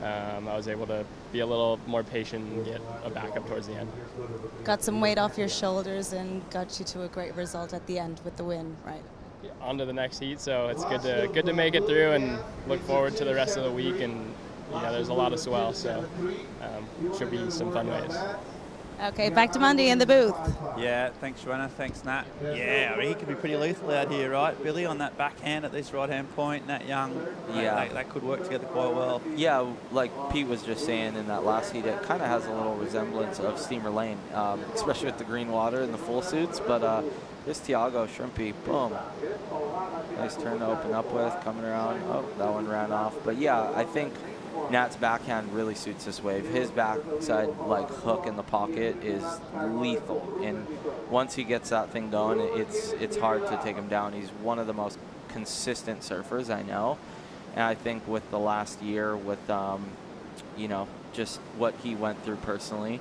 I was able to be a little more patient and get a backup towards the end. Got some weight off your shoulders and got you to a great result at the end with the win, right? Yeah, on to the next heat, so it's good to make it through and look forward to the rest of the week, and there's a lot of swell, so should be some fun waves. Okay, back to Monday in the booth. Yeah, thanks, Joanna. Thanks, Nat. Yeah, I mean, he could be pretty lethal out here, right, Billy, on that backhand at this right-hand point. Nat Young, Yeah. that could work together quite well. Yeah, like Pete was just saying in that last heat, it kind of has a little resemblance of Steamer Lane, especially with the green water and the full suits. But this Tiago Shrimpy, boom. Nice turn to open up with, coming around. Oh, that one ran off. But yeah, I think Nat's backhand really suits this wave. His backside like hook in the pocket is lethal, and once he gets that thing going, it's hard to take him down. He's one of the most consistent surfers I know, and I think with the last year, with just what he went through personally,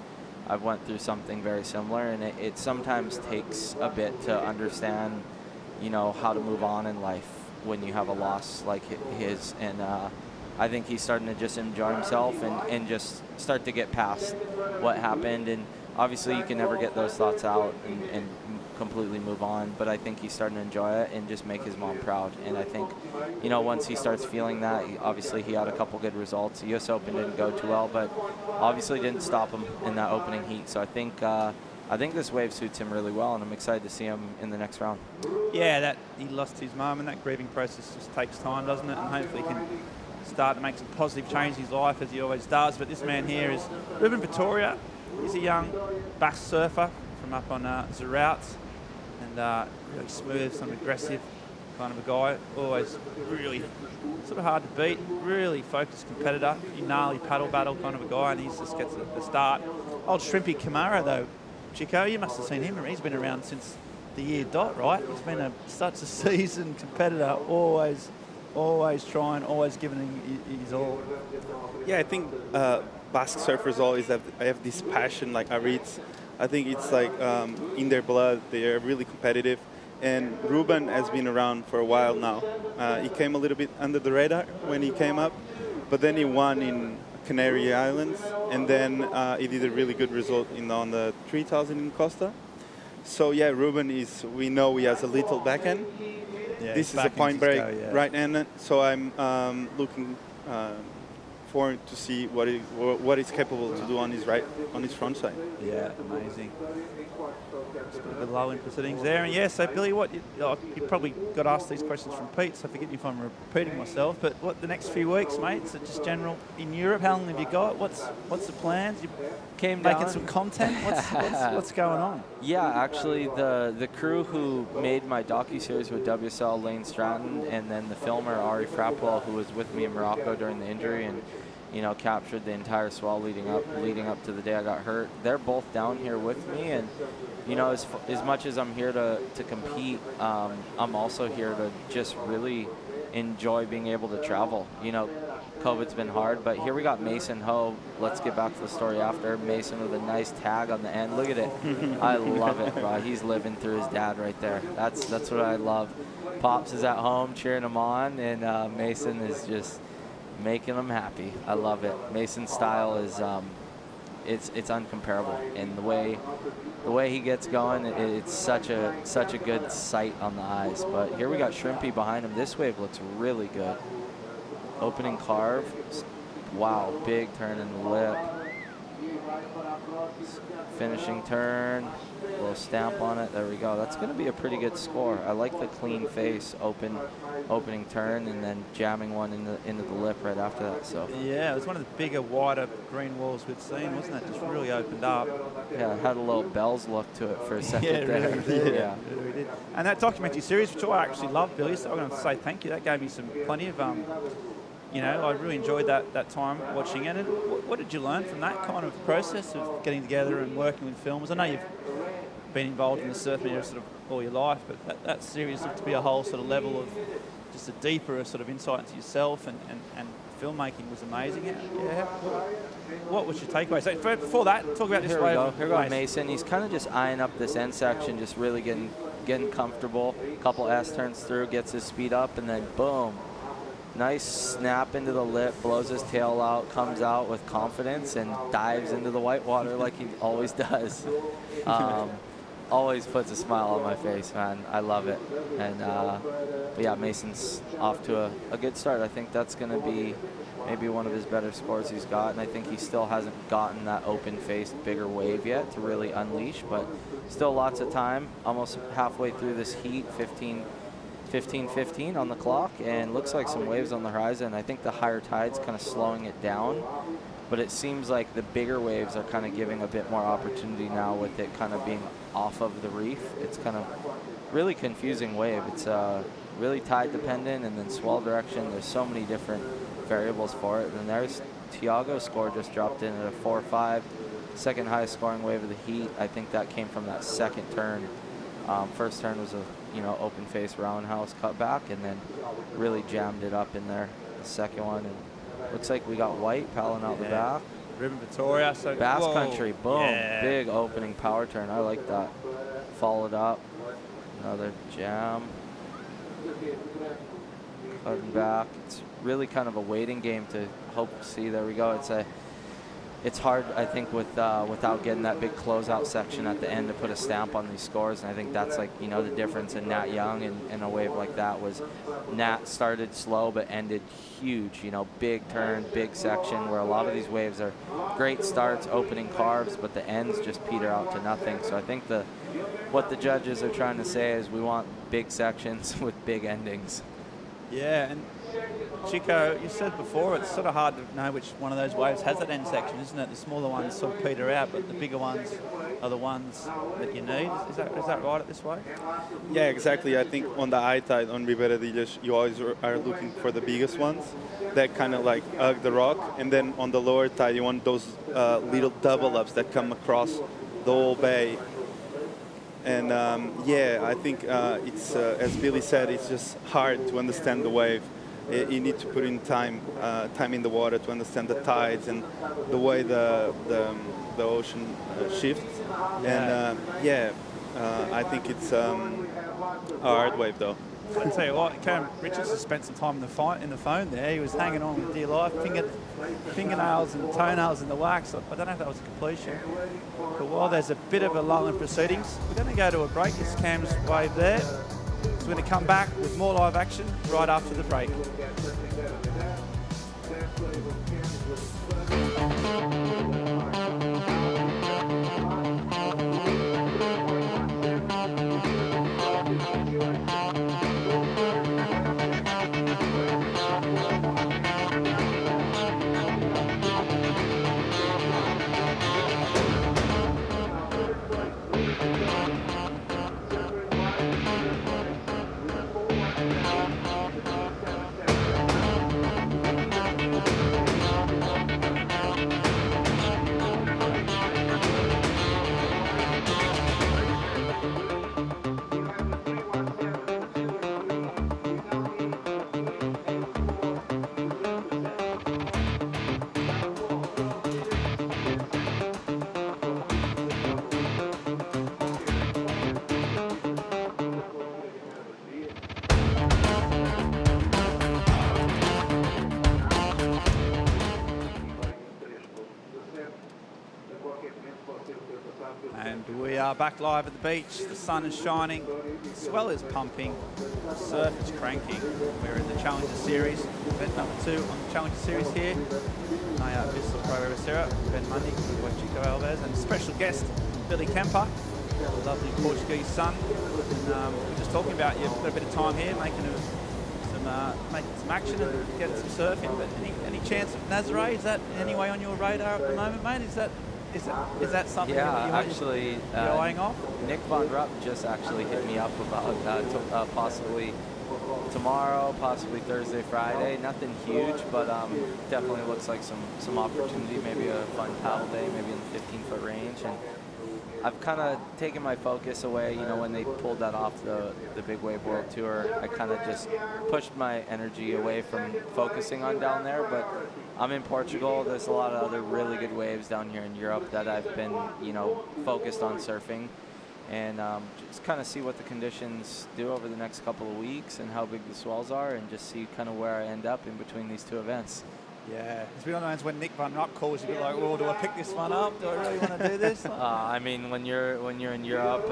I've went through something very similar, and it sometimes takes a bit to understand, how to move on in life when you have a loss like his, and I think he's starting to just enjoy himself and just start to get past what happened. And obviously you can never get those thoughts out and completely move on, but I think he's starting to enjoy it and just make his mom proud. And I think, once he starts feeling that, obviously he had a couple good results. The US Open didn't go too well, but obviously didn't stop him in that opening heat. So I think this wave suits him really well, and I'm excited to see him in the next round. Yeah, that he lost his mum, and that grieving process just takes time, doesn't it? And hopefully he can start to make some positive change in his life, as he always does. But this man here is Ruben Vittoria. He's a young Basque surfer from up on Zeraut, and really smooth, some aggressive kind of a guy. Always really sort of hard to beat, really focused competitor, gnarly paddle battle kind of a guy, and he just gets the start. Old Shrimpy Kamara though, Chico, you must have seen him. He's been around since the year dot, right? He's been such a seasoned competitor, always trying, always giving his all. Yeah, I think Basque surfers always have this passion like Aritz. I think it's like in their blood. They are really competitive. And Ruben has been around for a while now. He came a little bit under the radar when he came up, but then he won in Canary Islands, and then he did a really good result on the 3000 in Costa. So yeah, Ruben we know he has a little backhand. Yeah, this is a point break right-handed, so I'm looking important to see what he's capable to do on his front side. Yeah, amazing. Just got a bit low in proceedings there. And yeah, so Billy, you probably got asked these questions from Pete, so forgive me if I'm repeating myself, but what the next few weeks, mate? Is it just general in Europe? How long have you got? What's the plans? You came making down. some content? What's going on? Yeah, actually, the crew who made my docuseries with WSL, Lane Stratton, and then the filmer Ari Frappwell, who was with me in Morocco during the injury and captured the entire swell leading up to the day I got hurt. They're both down here with me, and as much as I'm here to compete, I'm also here to just really enjoy being able to travel. COVID's been hard, but here we got Mason Ho. Let's get back to the story after. Mason with a nice tag on the end. Look at it. I love it, bro. He's living through his dad right there. That's what I love. Pops is at home cheering him on, and Mason is just making him happy. I love it. Mason's style is it's uncomparable, and the way he gets going, it's such a good sight on the eyes. But here we got Shrimpy behind him. This wave looks really good. Opening carve. Wow, big turn in the lip. Finishing turn. A little stamp on it. There we go. That's going to be a pretty good score. I like the clean face, opening turn, and then jamming one into the lip right after that. So yeah, it was one of the bigger, wider green walls we've seen, wasn't it? Just really opened up. Yeah, it had a little Bell's look to it for a second yeah, there. Really did. Yeah, it really did. And that documentary series, which I actually loved, Billy, so I'm going to say thank you. That gave me plenty of I really enjoyed that time watching it. And what did you learn from that kind of process of getting together and working with filmers? I know you've been involved in the surf media sort of all your life, but that series looked to be a whole sort of level of just a deeper sort of insight into yourself, and filmmaking was amazing. What was your takeaway? So before that, talk about this wave. Here we go Mason. He's kind of just eyeing up this end section, just really getting comfortable. A couple S turns through, gets his speed up, and then boom. Nice snap into the lip, blows his tail out, comes out with confidence, and dives into the white water like he always does. Always puts a smile on my face, man. I love it. And but yeah, Mason's off to a good start. I think that's going to be maybe one of his better scores he's got, and I think he still hasn't gotten that open-faced bigger wave yet to really unleash, but still lots of time. Almost halfway through this heat, 15:15 on the clock, and looks like some waves on the horizon. I think the higher tide's kind of slowing it down, but it seems like the bigger waves are kind of giving a bit more opportunity now with it kind of being off of the reef. It's kind of really confusing wave. It's really tide dependent, and then swell direction. There's so many different variables for it. And there's Tiago's score just dropped in at a 4.5, second highest scoring wave of the heat. I think that came from that second turn. First turn was a open face roundhouse cut back, and then really jammed it up in there. The second one, and looks like we got White paddling out the back. Ribbon Victoria, so Bass whoa. Country, boom, Yeah. big opening power turn. I like that. Followed up, another jam. Cutting back. It's really kind of a waiting game to hope to see. There we go. It's hard, I think, without getting that big closeout section at the end to put a stamp on these scores. And I think that's like, the difference in Nat Young and a wave like that was Nat started slow but ended huge, big turn, big section, where a lot of these waves are great starts, opening carves, but the ends just peter out to nothing. So I think what the judges are trying to say is we want big sections with big endings. Yeah, and Chico, you said before, it's sort of hard to know which one of those waves has that end section, isn't it? The smaller ones sort of peter out, but the bigger ones are the ones that you need. Is that right at this wave? Yeah, exactly. I think on the high tide, on Ribeiradilhas, you always are looking for the biggest ones that kind of like hug the rock. And then on the lower tide, you want those little double ups that come across the whole bay. And yeah, I think it's, as Billy said, it's just hard to understand the wave. You need to put in time in the water to understand the tides and the way the ocean shifts. Yeah. And yeah, I think it's a hard wave though. I tell you what, Cam Richards has spent some time in the phone there. He was hanging on with dear life, fingernails and toenails in the wax. I don't know if that was a completion. But while there's a bit of a lull in proceedings, we're going to go to a break. This Cam's wave there. So we're going to come back with more live action right after the break. We are back live at the beach. The sun is shining, the swell is pumping, the surf is cranking. We're in the Challenger Series, event number 2 on the Challenger Series here. MEO Vissla Pro Ericeira, Ben Mundy, Chico Alves, and special guest Billy Kemper, the lovely Portuguese son. And we're just talking about you've got a bit of time here, making some action and getting some surfing. But any chance of Nazare? Is that in any way on your radar at the moment, mate? Is that something yeah, that actually, you're eyeing off? Nick Von Rupp just actually hit me up about possibly tomorrow, possibly Thursday, Friday. Nothing huge, but definitely looks like some opportunity, maybe a fun paddle day, maybe in the 15-foot range. And I've kind of taken my focus away, you know, when they pulled that off the Big Wave World Tour. I kind of just pushed my energy away from focusing on down there, but I'm in Portugal. There's a lot of other really good waves down here in Europe that I've been, you know, focused on surfing, and just kind of see what the conditions do over the next couple of weeks and how big the swells are, and just see kind of where I end up in between these two events. Yeah, it's been one of those when Nick Von Rupp calls, you be like, "Well, do I pick this one up? Do I really want to do this?" I mean, when you're in Europe,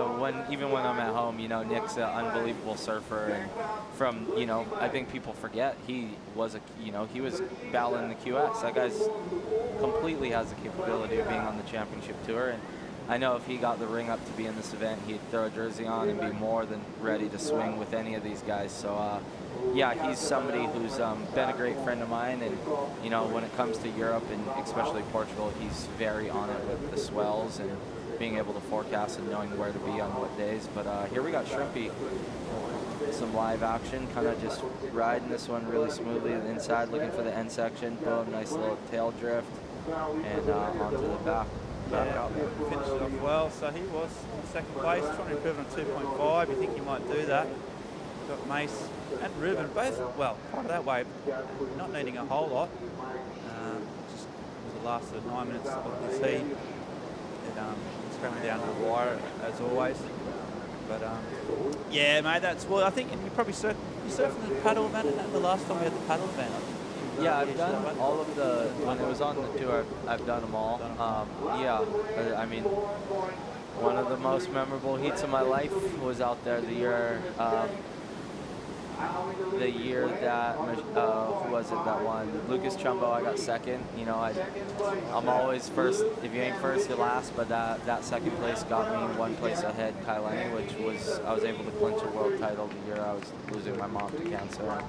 even when I'm at home, you know, Nick's an unbelievable surfer, and from, you know, I think people forget he was he was battling the QS. That guy's completely has the capability of being on the championship tour, and I know if he got the ring up to be in this event, he'd throw a jersey on and be more than ready to swing with any of these guys. So, yeah, he's somebody who's been a great friend of mine, and, you know, when it comes to Europe and especially Portugal, he's very on it with the swells and being able to forecast and knowing where to be on what days. But here we got Shrimpy, some live action, kind of just riding this one really smoothly inside, looking for the end section. Boom, nice little tail drift, and onto the back. Yeah, finished it off well. So he was in second place, trying to improve on 2.5. You think you might do that? Got Mace and Ruben both, well, part of that wave, not needing a whole lot. Just the last 9 minutes of the heat. It's coming down to the wire as always. But yeah, mate, that's well. I think you probably surfed the paddle event the last time we had the paddle event. Yeah, I've done all of the, when it was on the tour, I've done them all. Yeah, I mean, one of the most memorable heats of my life was out there the year that, who was it that won? Lucas Chumbo, I got second. You know, I'm always first. If you ain't first, you're last. But that second place got me one place ahead, Kailani, which was, I was able to clinch a world title the year I was losing my mom to cancer.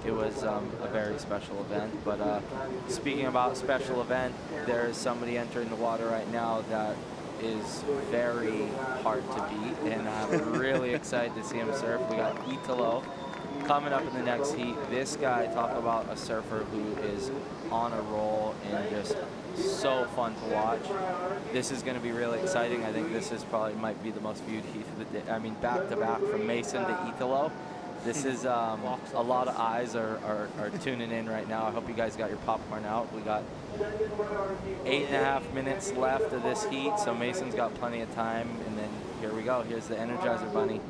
It was a very special event. But speaking about special event, there's somebody entering the water right now that is very hard to beat, and I'm really excited to see him surf. We got Italo coming up in the next heat. This guy, talk about a surfer who is on a roll and just so fun to watch. This is going to be really exciting. I think this is probably might be the most viewed heat of the day. I mean, back to back from Mason to Italo. This is a lot of eyes are tuning in right now. I hope you guys got your popcorn out. We got 8.5 minutes left of this heat, so Mason's got plenty of time. And then here we go. Here's the Energizer Bunny.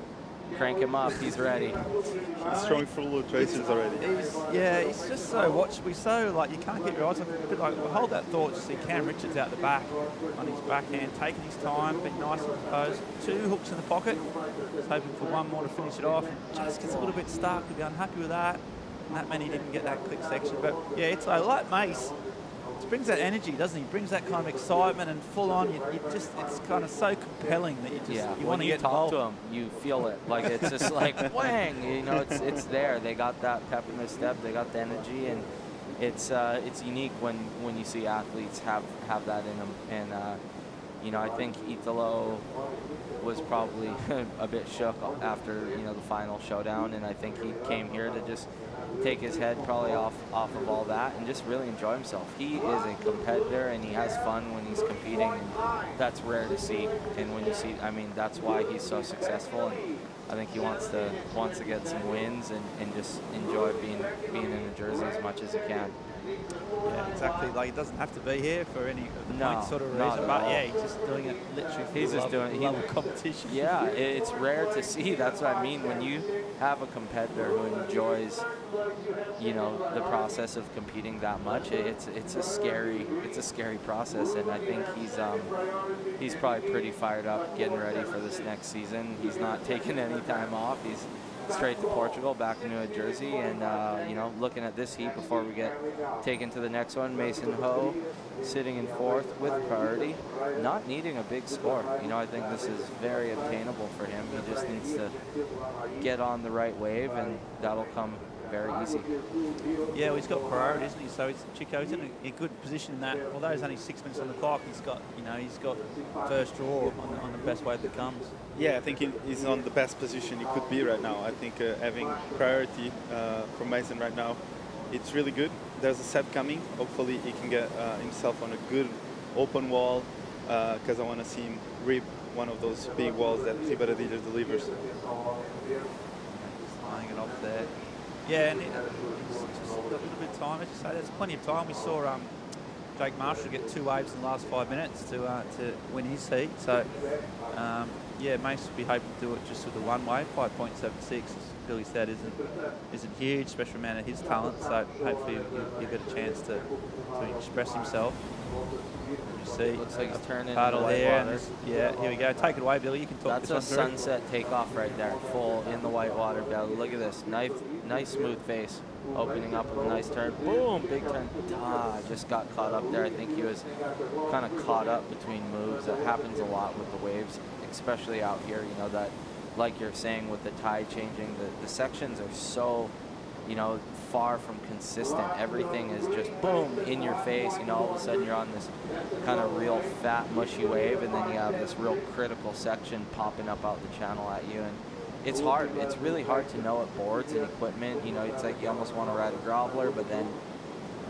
Crank him up. He's ready. He's showing full traces already. He's just so watchable. So, like, you can't get your eyes off him. But, like, hold that thought. Just see Cam Richards out the back on his backhand, taking his time, being nice and composed. 2 hooks in the pocket. Just hoping for one more to finish it off. And just gets a little bit stuck. He'll be unhappy with that. And that meant he didn't get that quick section. But, yeah, it's like Mace. It brings that energy, doesn't he? Brings that kind of excitement and full on. You just, it's kind of so compelling that you just you want to get involved. When you talk to them, you feel it. Like, it's just like whang. You know, it's there. They got that pep in their step. They got the energy, and it's unique when you see athletes have that in them. And you know, I think Italo was probably a bit shook after, you know, the final showdown, and I think he came here to just take his head probably off of all that and just really enjoy himself. He is a competitor, and he has fun when he's competing, and that's rare to see. And when you see, I mean, that's why he's so successful, and I think he wants to get some wins and just enjoy being in New Jersey as much as he can. Yeah, exactly. Like, he doesn't have to be here for any of the No, point sort of not reason, at but all. yeah, he's just doing it literally for He's the just doing level competition. Yeah, it's rare to see. That's what I mean. When you have a competitor who enjoys, you know, the process of competing that much, it's a scary process. And I think he's probably pretty fired up, getting ready for this next season. He's not taking any time off. He's straight to Portugal, back to New Jersey, and you know, looking at this heat before we get taken to the next one. Mason Ho sitting in 4th with priority, not needing a big score. You know, I think this is very obtainable for him. He just needs to get on the right wave, and that'll come very easy. Yeah, well, he's got priority, isn't he? So Chico's in a good position in that. Although there's only 6 minutes on the clock, he's got first draw on the best wave that comes. Yeah, I think he's on the best position he could be right now. I think having priority from Mason right now, it's really good. There's a set coming. Hopefully he can get himself on a good open wall, because I want to see him rip one of those big walls that Ribaradilha delivers. Laying it off there. Yeah, and it's just a little bit of time. As you say, there's plenty of time. We saw Jake Marshall get 2 waves in the last 5 minutes to win his heat. So, yeah, Mace will be hoping to do it just with the 1 wave. 5.76, as Billy said, isn't huge, especially a man of his talent. So hopefully he'll get a chance to express himself. You see, looks like he's turning paddle into the there. white water. Yeah, here we go. Take it away, Billy. You can talk That's this a one through. sunset takeoff right there, full in the white water belly. Look at this, nice smooth face, opening up with a nice turn. Boom, big turn. Just got caught up there. I think he was kind of caught up between moves. That happens a lot with the waves, especially out here. You know, that, like you're saying, with the tide changing, the sections are so, you know, far from consistent. Everything is just boom in your face. You know, all of a sudden you're on this kind of real fat, mushy wave, and then you have this real critical section popping up out the channel at you. And it's hard. It's really hard to know at boards and equipment. You know, it's like you almost want to ride a groveler, but then,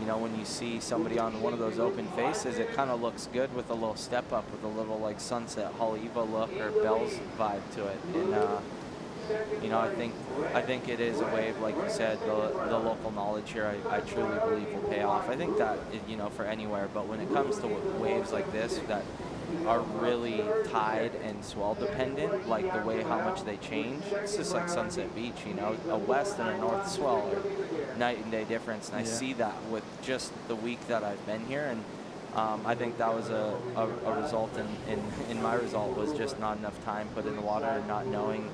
you know, when you see somebody on one of those open faces, it kind of looks good with a little step up, with a little like sunset Haleiwa look or Bell's vibe to it. And you know, I think it is a wave, like you said, the local knowledge here, I truly believe will pay off. I think that, you know, for anywhere, but when it comes to waves like this that are really tide and swell dependent, like the way how much they change, it's just like Sunset Beach, you know, a west and a north swell are night and day difference, and I see that with just the week that I've been here. And I think that was a result in my result was just not enough time put in the water and not knowing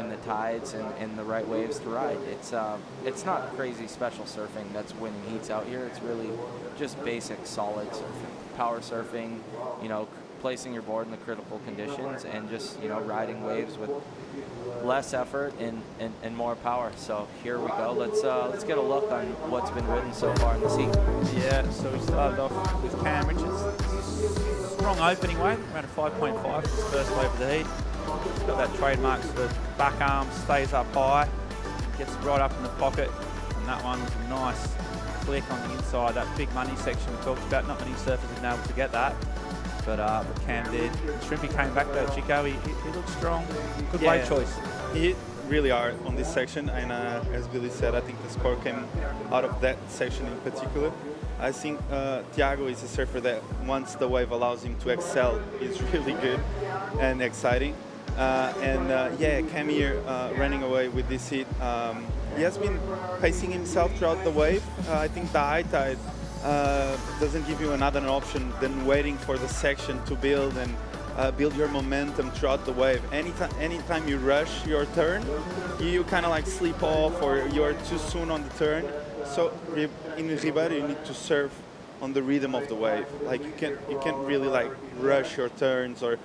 the tides and the right waves to ride. It's not crazy special surfing that's winning heats out here. It's really just basic solid surfing, power surfing, you know, placing your board in the critical conditions and just, you know, riding waves with less effort and more power. So here we go. Let's get a look on what's been ridden so far in the heat. Yeah, so we started off with Cam Richards. Strong opening wave, around a 5.5 for his first wave of the heat. He's got that trademark sort of back arm, stays up high, gets right up in the pocket, and that one was a nice click on the inside, that big money section we talked about. Not many surfers have been able to get that, but Cam did. Shrimpy came back though, Chico. He looked strong. Good wave choice. He hit really hard on this section, and as Billy said, I think the score came out of that section in particular. I think Thiago is a surfer that once the wave allows him to excel, is really good and exciting. Yeah, Cam here running away with this heat. He has been pacing himself throughout the wave. I think the high tide doesn't give you another option than waiting for the section to build and build your momentum throughout the wave. Anytime you rush your turn, you kind of like slip off or you're too soon on the turn. So in Ribeira, you need to surf on the rhythm of the wave. Like you can't really like rush your turns or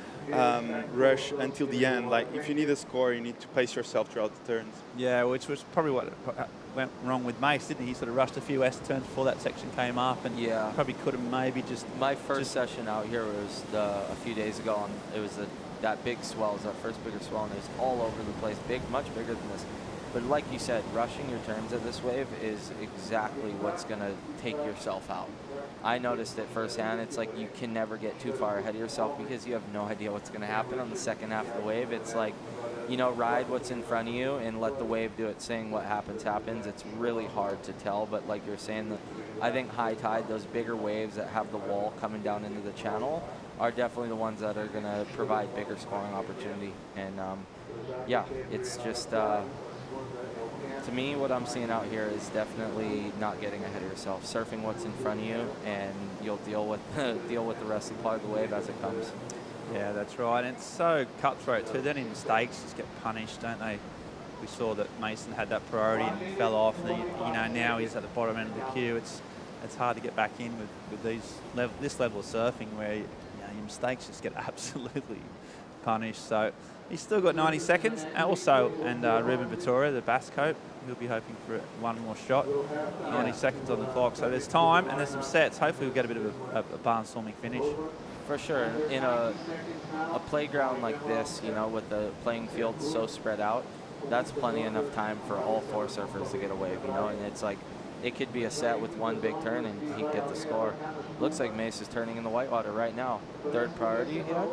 rush until the end. Like if you need a score, you need to pace yourself throughout the turns. Yeah, which was probably what went wrong with Mace, didn't he? He sort of rushed a few S turns before that section came up, and probably could have maybe just. My first session out here was a few days ago, and it was that big swell, it was our first bigger swell, and it was all over the place, much bigger than this. But like you said, rushing your turns at this wave is exactly what's going to take yourself out. I noticed it firsthand. It's like you can never get too far ahead of yourself because you have no idea what's going to happen on the second half of the wave. It's like, you know, ride what's in front of you and let the wave do its thing. What happens, happens. It's really hard to tell, but like you're saying, I think high tide, those bigger waves that have the wall coming down into the channel, are definitely the ones that are going to provide bigger scoring opportunity. And yeah, it's just, to me, what I'm seeing out here is definitely not getting ahead of yourself. Surfing what's in front of you, and you'll deal with the rest of the part of the wave as it comes. Yeah, that's right. And it's so cutthroat too. Then any mistakes just get punished, don't they? We saw that Mason had that priority and fell off. Now he's at the bottom end of the queue. It's hard to get back in with this level of surfing where your mistakes just get absolutely punished. So he's still got 90 seconds. Also, Ruben Vittoria, the bass coat, he'll be hoping for one more shot. 90 seconds on the clock. So there's time and there's some sets. Hopefully we'll get a bit of a barnstorming finish. For sure. In a playground like this, with the playing field so spread out, that's plenty enough time for all 4 surfers to get a wave, and it's like, it could be a set with one big turn and he'd get the score. Looks like Mace is turning in the whitewater right now. 3rd priority he had?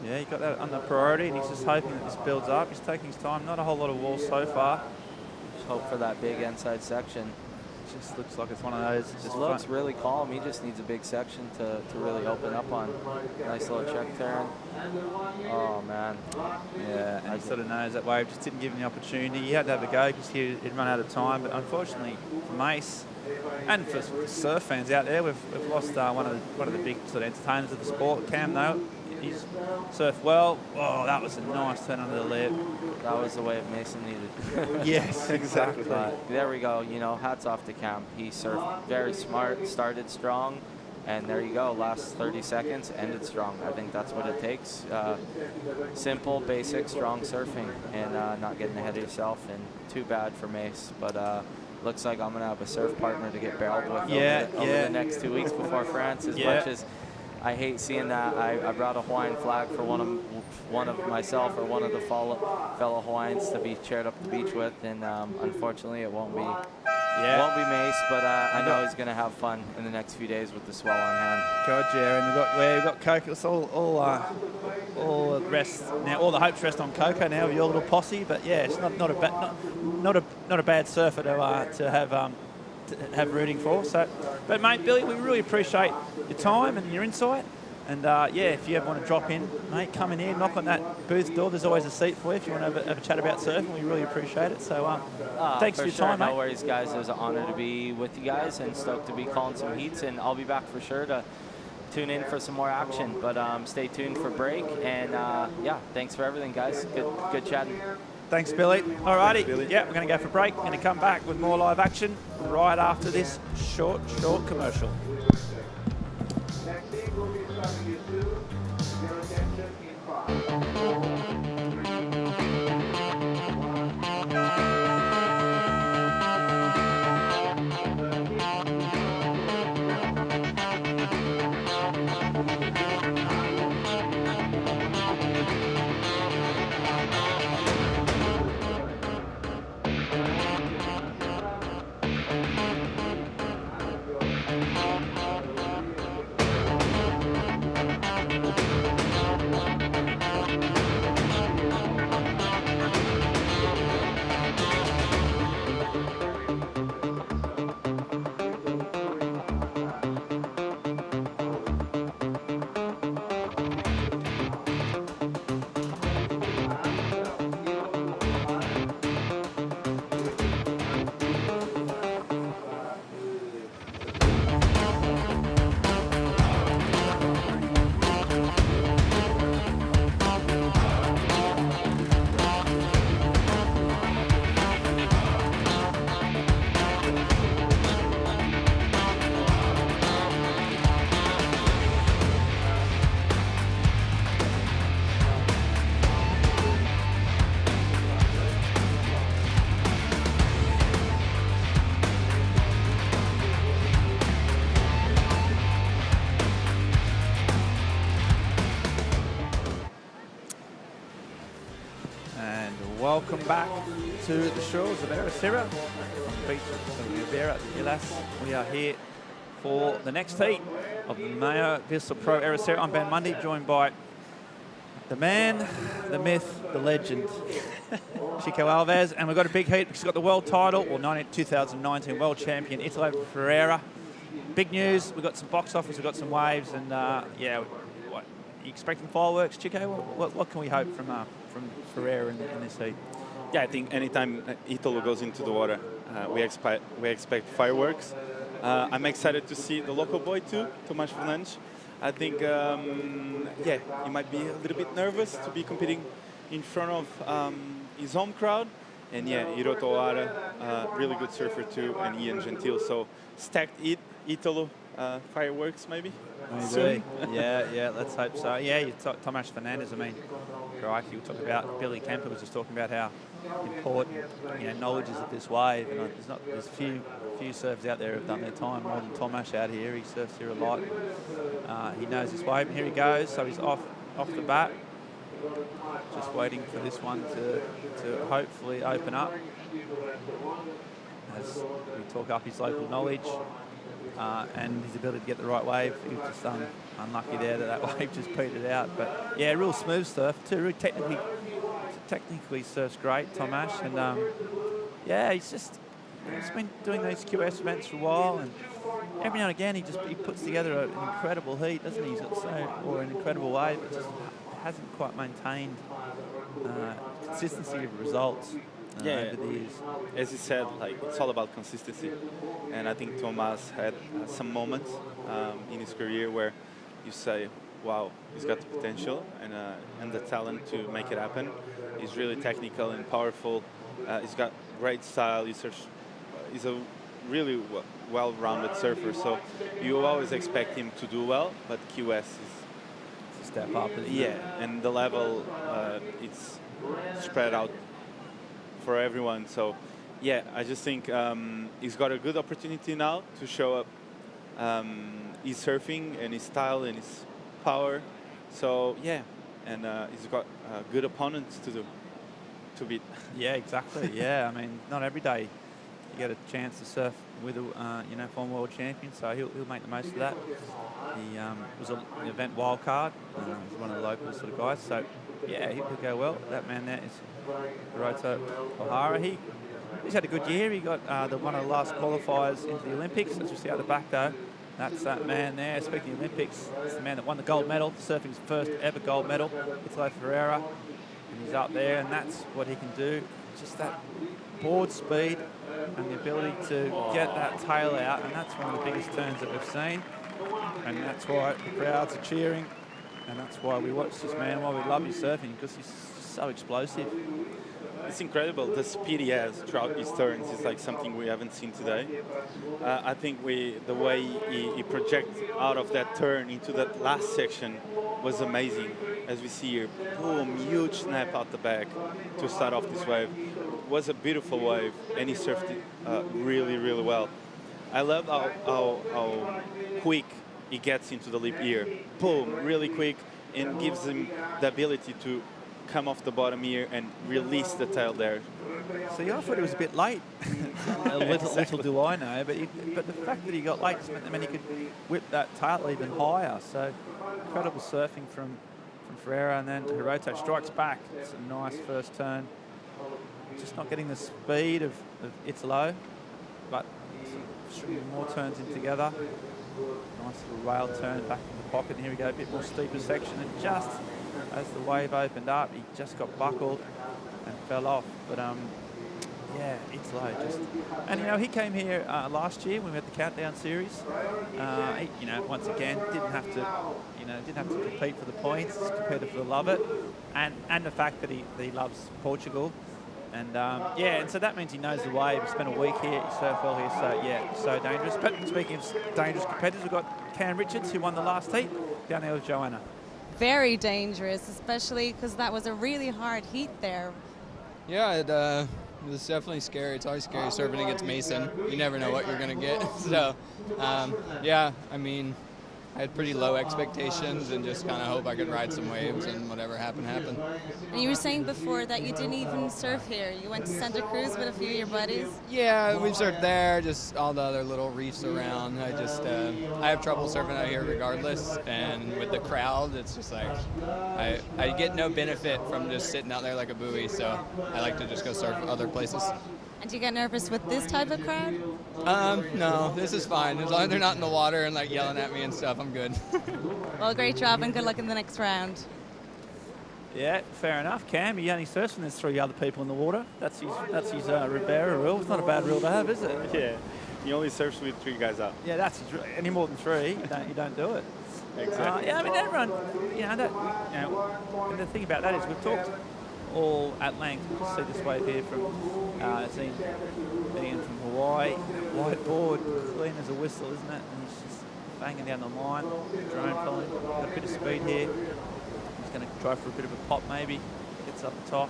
Yeah, he got that on the priority and he's just hoping that this builds up. He's taking his time. Not a whole lot of walls so far. Just hope for that big inside section. Just looks like it's one of those. Just looks really calm. He just needs a big section to really open up on. Nice little check turn. Oh, man. Yeah, and he sort of knows that wave just didn't give him the opportunity. He had to have a go because he'd run out of time. But unfortunately for Mace and for surf fans out there, we've lost one of the big sort of entertainers of the sport. Cam, though, he's surfed well. Oh, that was a nice turn under the lip. That was the wave Mason needed. Yes, exactly. But there we go. Hats off to Cam. He surfed very smart, started strong, and there you go. Last 30 seconds, ended strong. I think that's what it takes. Simple, basic, strong surfing, and not getting ahead of yourself. And too bad for Mace, but looks like I'm going to have a surf partner to get barreled with over the next 2 weeks before France. As much as I hate seeing that, I brought a Hawaiian flag for one of myself or one of the fellow Hawaiians to be chaired up the beach with, and unfortunately it won't be Mace, but I know he's going to have fun in the next few days with the swell on hand. God, yeah, and we've got Coco. It's all the rest now. All the hopes rest on Coco now with your little posse. But yeah, it's not a bad surfer to have rooting for. So, but mate, Billy, we really appreciate your time and your insight. And if you ever want to drop in, mate, come in here, knock on that booth door. There's always a seat for you if you want to have a chat about surfing. We really appreciate it. So thanks for your time, mate. No worries, guys. It was an honor to be with you guys and stoked to be calling some heats. And I'll be back for sure to tune in for some more action. But stay tuned for break. And thanks for everything, guys. Good chatting. Thanks, Billy. All righty. Yeah, we're going to go for break. We're going to come back with more live action right after this short commercial. Welcome back to the shores of Ericeira on the beach of Rivera Illas. We are here for the next heat of the MEO Vissla Pro Ericeira. I'm Ben Mundy, joined by The man, the myth, the legend, Chico Alves. And we've got a big heat because he's got the world title, or 2019 world champion, Italo Ferreira. Big news. We've got some box offers, we've got some waves, and yeah, what, you expecting fireworks, Chico? What can we hope from Ferreira in this heat? Yeah, I think anytime Italo goes into the water, we expect fireworks. I'm excited to see the local boy too, Tomás Fernandes. I think, yeah, he might be a little bit nervous to be competing in front of his home crowd. And yeah, Hiroto Ohara, really good surfer too, and Ian Gentile. So stacked Italo fireworks maybe. Soon. Yeah, let's hope so. Yeah, you Tomás Fernandes, I mean, crikey, we talk about, Billy Kemper was just talking about how important, knowledge is of this wave, and there's few surfers out there who have done their time more than Tomás out here. He surfs here a lot. He knows his wave, and here he goes. So he's off the bat, just waiting for this one to hopefully open up. As we talk up his local knowledge and his ability to get the right wave. He was just unlucky there that wave just petered out. But yeah, real smooth surf too. Really technically surfs great, Tomás, and yeah, he's been doing these QS events for a while, and every now and again he puts together an incredible heat, doesn't he? He's got or an incredible wave, but just hasn't quite maintained consistency of results over the years. As you said, like, it's all about consistency, and I think Tomás had some moments in his career where you say, wow, he's got the potential and the talent to make it happen. He's really technical and powerful. He's got great style. He's a really well-rounded surfer, so you always expect him to do well, but QS is a step up. Yeah, and the level, it's spread out for everyone. So yeah, I just think he's got a good opportunity now to show up his surfing and his style and his power. So yeah, and he's got good opponents to beat. Yeah, exactly. Yeah, I mean, not every day you get a chance to surf with a former world champion, so he'll make the most of that. He was an event wild card. He's one of the local sort of guys, so yeah, he'll go well. That man there is Hiroto Ohara. He's had a good year. He got one of the last qualifiers into the Olympics. As you see out the back though, that's that man there. Speaking of Olympics, it's the man that won the gold medal, surfing his first ever gold medal. Italo Ferreira, and he's up there, and that's what he can do. Just that board speed and the ability to get that tail out, and that's one of the biggest turns that we've seen. And that's why the crowds are cheering, and that's why we watch this man, why we love his surfing, because he's so explosive. It's incredible. The speed he has throughout his turns is like something we haven't seen today. I think the way he projects out of that turn into that last section was amazing. As we see here, boom, huge snap out the back to start off this wave. It was a beautiful wave, and he surfed it really, really well. I love how quick he gets into the lip here. Boom, really quick, and gives him the ability to come off the bottom here and release the tail there. See, I thought it was a bit late. Little do I know, but the fact that he got late just meant he could whip that tail even higher. So incredible surfing from Ferreira, and then Hiroto strikes back. It's a nice first turn. Just not getting the speed of Italo, but stringing more turns in together. Nice little rail turn back in the pocket, and here we go, a bit more steeper section, and just as the wave opened up, he just got buckled and fell off. But yeah, Italo just, and he came here last year when we had the countdown series. He, once again didn't have to compete for the points, competed for the love it, and the fact that he loves Portugal. And yeah, and so that means he knows the wave. He spent a week here, he surfed well here, so yeah, so dangerous. But speaking of dangerous competitors, we've got Cam Richards, who won the last heat, down there with Joanna. Very dangerous, especially because that was a really hard heat there. Yeah, it was definitely scary. It's always scary surfing against Mason. You never know what you're going to get. So, yeah, I mean, I had pretty low expectations and just kind of hope I could ride some waves and whatever happened, happened. And you were saying before that you didn't even surf here. You went to Santa Cruz with a few of your buddies. Yeah, we've surfed there, just all the other little reefs around. I have trouble surfing out here regardless, and with the crowd, it's just like, I get no benefit from just sitting out there like a buoy, so I like to just go surf other places. And do you get nervous with this type of crowd? No, this is fine. As long as they're not in the water and like yelling at me and stuff, I'm good. Well, great job and good luck in the next round. Yeah, fair enough. Cam, he only surfs when there's 3 other people in the water. That's his Ribera rule. It's not a bad rule to have, is it? Yeah, he only surfs with 3 guys out. Yeah, that's his, any more than 3, you don't do it. Exactly. Yeah, I mean, everyone, and the thing about that is we've talked all at length. You can see this wave here from Ian from Hawaii. Whiteboard, clean as a whistle, isn't it? And he's just banging down the line. Drone following, got a bit of speed here. He's going to try for a bit of a pop maybe. Gets up the top.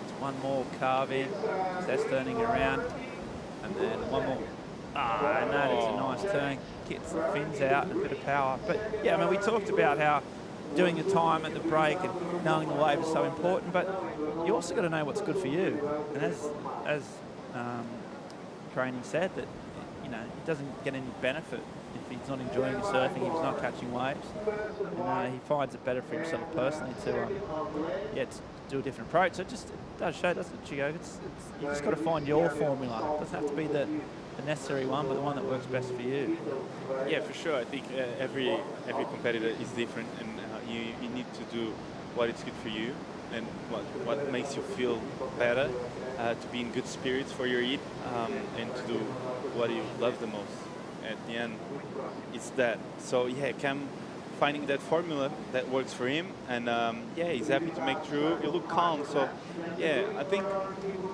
It's one more carve in. That's turning around. And then one more. And that is a nice turn. Gets the fins out and a bit of power. But yeah, I mean, we talked about how doing your time at the break and knowing the wave is so important, but you also got to know what's good for you. And as Training said, that he doesn't get any benefit if he's not enjoying the surfing, if he's not catching waves. And he finds it better for himself personally to do a different approach. So it just does show, doesn't it, Chico? You just got to find your formula. It doesn't have to be the necessary one, but the one that works best for you. Yeah, for sure. I think every competitor is different, and you need to do what is good for you and what makes you feel better, to be in good spirits for your heat, and to do what you love the most. At the end, it's that. So yeah, Cam finding that formula that works for him, and he's happy to make through. You look calm, so yeah, I think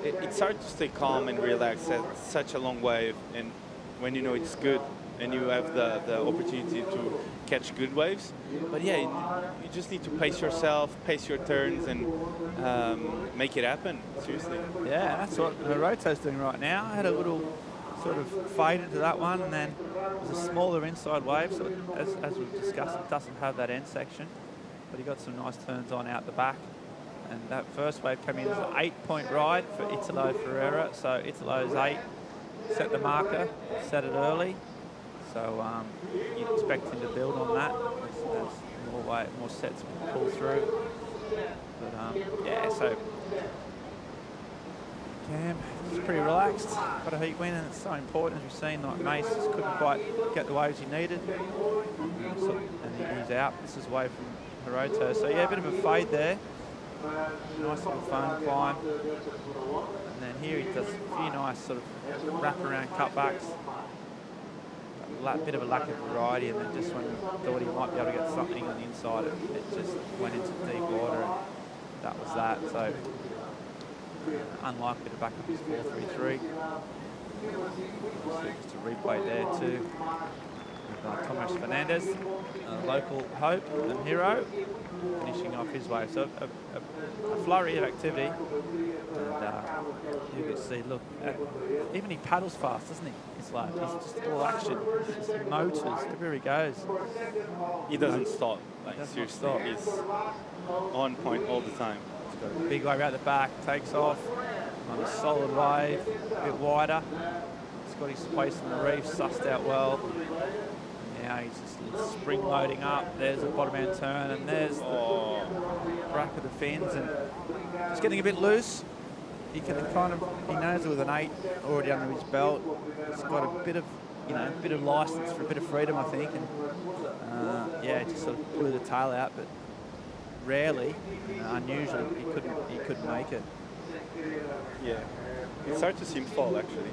it's hard to stay calm and relaxed at such a long wave, and when you know it's good and you have the opportunity to catch good waves. But yeah, you just need to pace yourself, pace your turns, and make it happen, seriously. Yeah, that's what Hiroto's doing right now. I had a little sort of fade into that one, and then there's a smaller inside wave, so as we've discussed, it doesn't have that end section, but he got some nice turns on out the back. And that first wave came in as an 8-point ride for Italo Ferreira, so Italo's 8, set the marker, set it early, so you'd expect him to build on that as more sets pull through. But so Cam is pretty relaxed, got a heat win, and it's so important, as we've seen, like Mace just couldn't quite get the waves he needed, and he's out. This is away from Hiroto, so yeah, a bit of a fade there. Nice little foam climb, and then here he does a few nice sort of wrap-around cutbacks. A bit of a lack of variety, and then just when we thought he might be able to get something on the inside, it just went into deep water, and that was that. So unlikely to back up his 4.33. Just a replay there too. With Thomas Fernandez, local hope and hero, finishing off his wave. So a flurry of activity, and you can see, look, even he paddles fast, doesn't he? He's just all action, he's just motors everywhere he goes. He doesn't stop, seriously, he's on point all the time. He's got a big wave out the back, takes off on a solid wave, a bit wider. He's got his place in the reef, sussed out well. Now he's just spring loading up. There's a bottom end turn, and there's the crack of the fins, and just getting a bit loose. He can he knows it with an 8 already under his belt. He's got a bit of license for a bit of freedom, I think, and just sort of blew the tail out, but rarely, unusually, he couldn't make it. Yeah, it's hard to see him fall actually.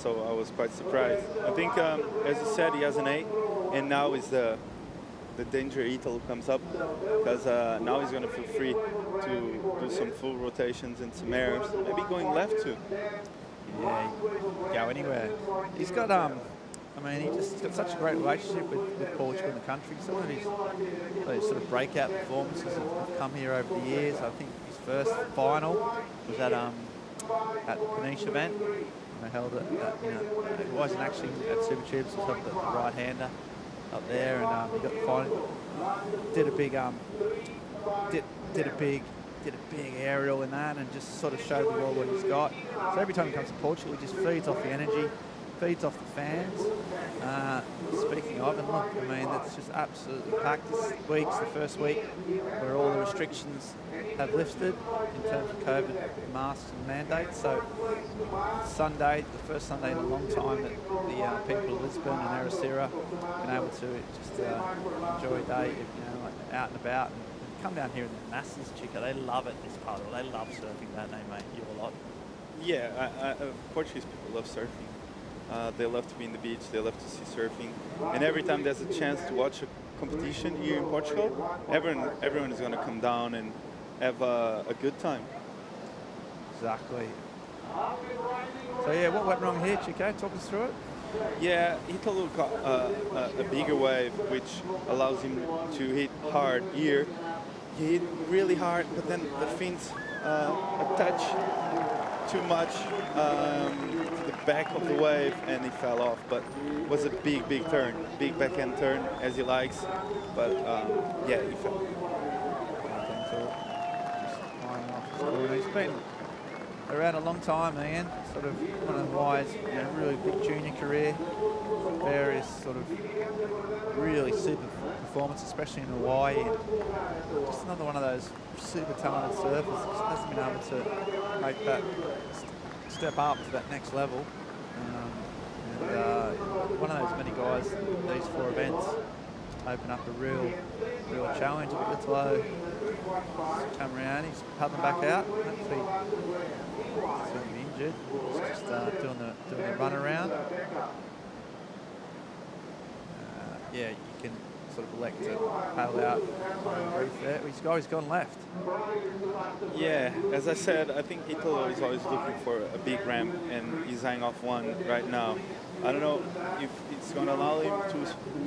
So I was quite surprised. I think, as you said, he has an 8, and now is the danger Italo comes up, because now he's going to feel free to do some full rotations and some airs, maybe going left too. Yeah, he can go anywhere. He's got, he's got such a great relationship with Portugal and the country. Some of his sort of breakout performances have come here over the years. I think his first final was at the Peniche event. They held it, it wasn't actually at Super Tubes, it was held at the right-hander. up there, and he got the final. Did a big did a big aerial in that, and just sort of showed the world what he's got. So every time he comes to Portugal, he just feeds off the energy, feeds off the fans. Speaking of, and look, I mean, that's just absolutely packed. This week's the first week where all the restrictions have lifted in terms of COVID masks and mandates. So Sunday, the first Sunday in a long time that the people of Lisbon and Ericeira have been able to just enjoy a day, like out and about. And come down here in the masses, Chico. They love it, this part of it. They love surfing, don't they, mate? You a lot. Yeah, Portuguese people love surfing. They love to be in the beach, they love to see surfing. And every time there's a chance to watch a competition here in Portugal, everyone is going to come down and have a good time. Exactly. So yeah, what went wrong here, Chico? Talk us through it. Yeah, Italo got a bigger wave, which allows him to hit hard here. He hit really hard, but then the fins a touch too much to the back of the wave, and he fell off. But it was a big turn, big backhand turn, as he likes. But yeah, he fell. He's been around a long time, Ian. Sort of one of the wise, really big junior career. Various sort of really super performance, especially in Hawaii. And just another one of those super talented surfers. Just hasn't been able to make that step up to that next level. And one of those many guys, these 4 events open up a real challenge. Look at Italo come around, he's paddling back out. Hopefully he's going to be injured. He's just doing the run around. Yeah, you can sort of elect to paddle out on the reef there. He's gone left. Yeah, as I said, I think Italo is always looking for a big ramp, and he's eyeing off one right now. I don't know if it's going to allow him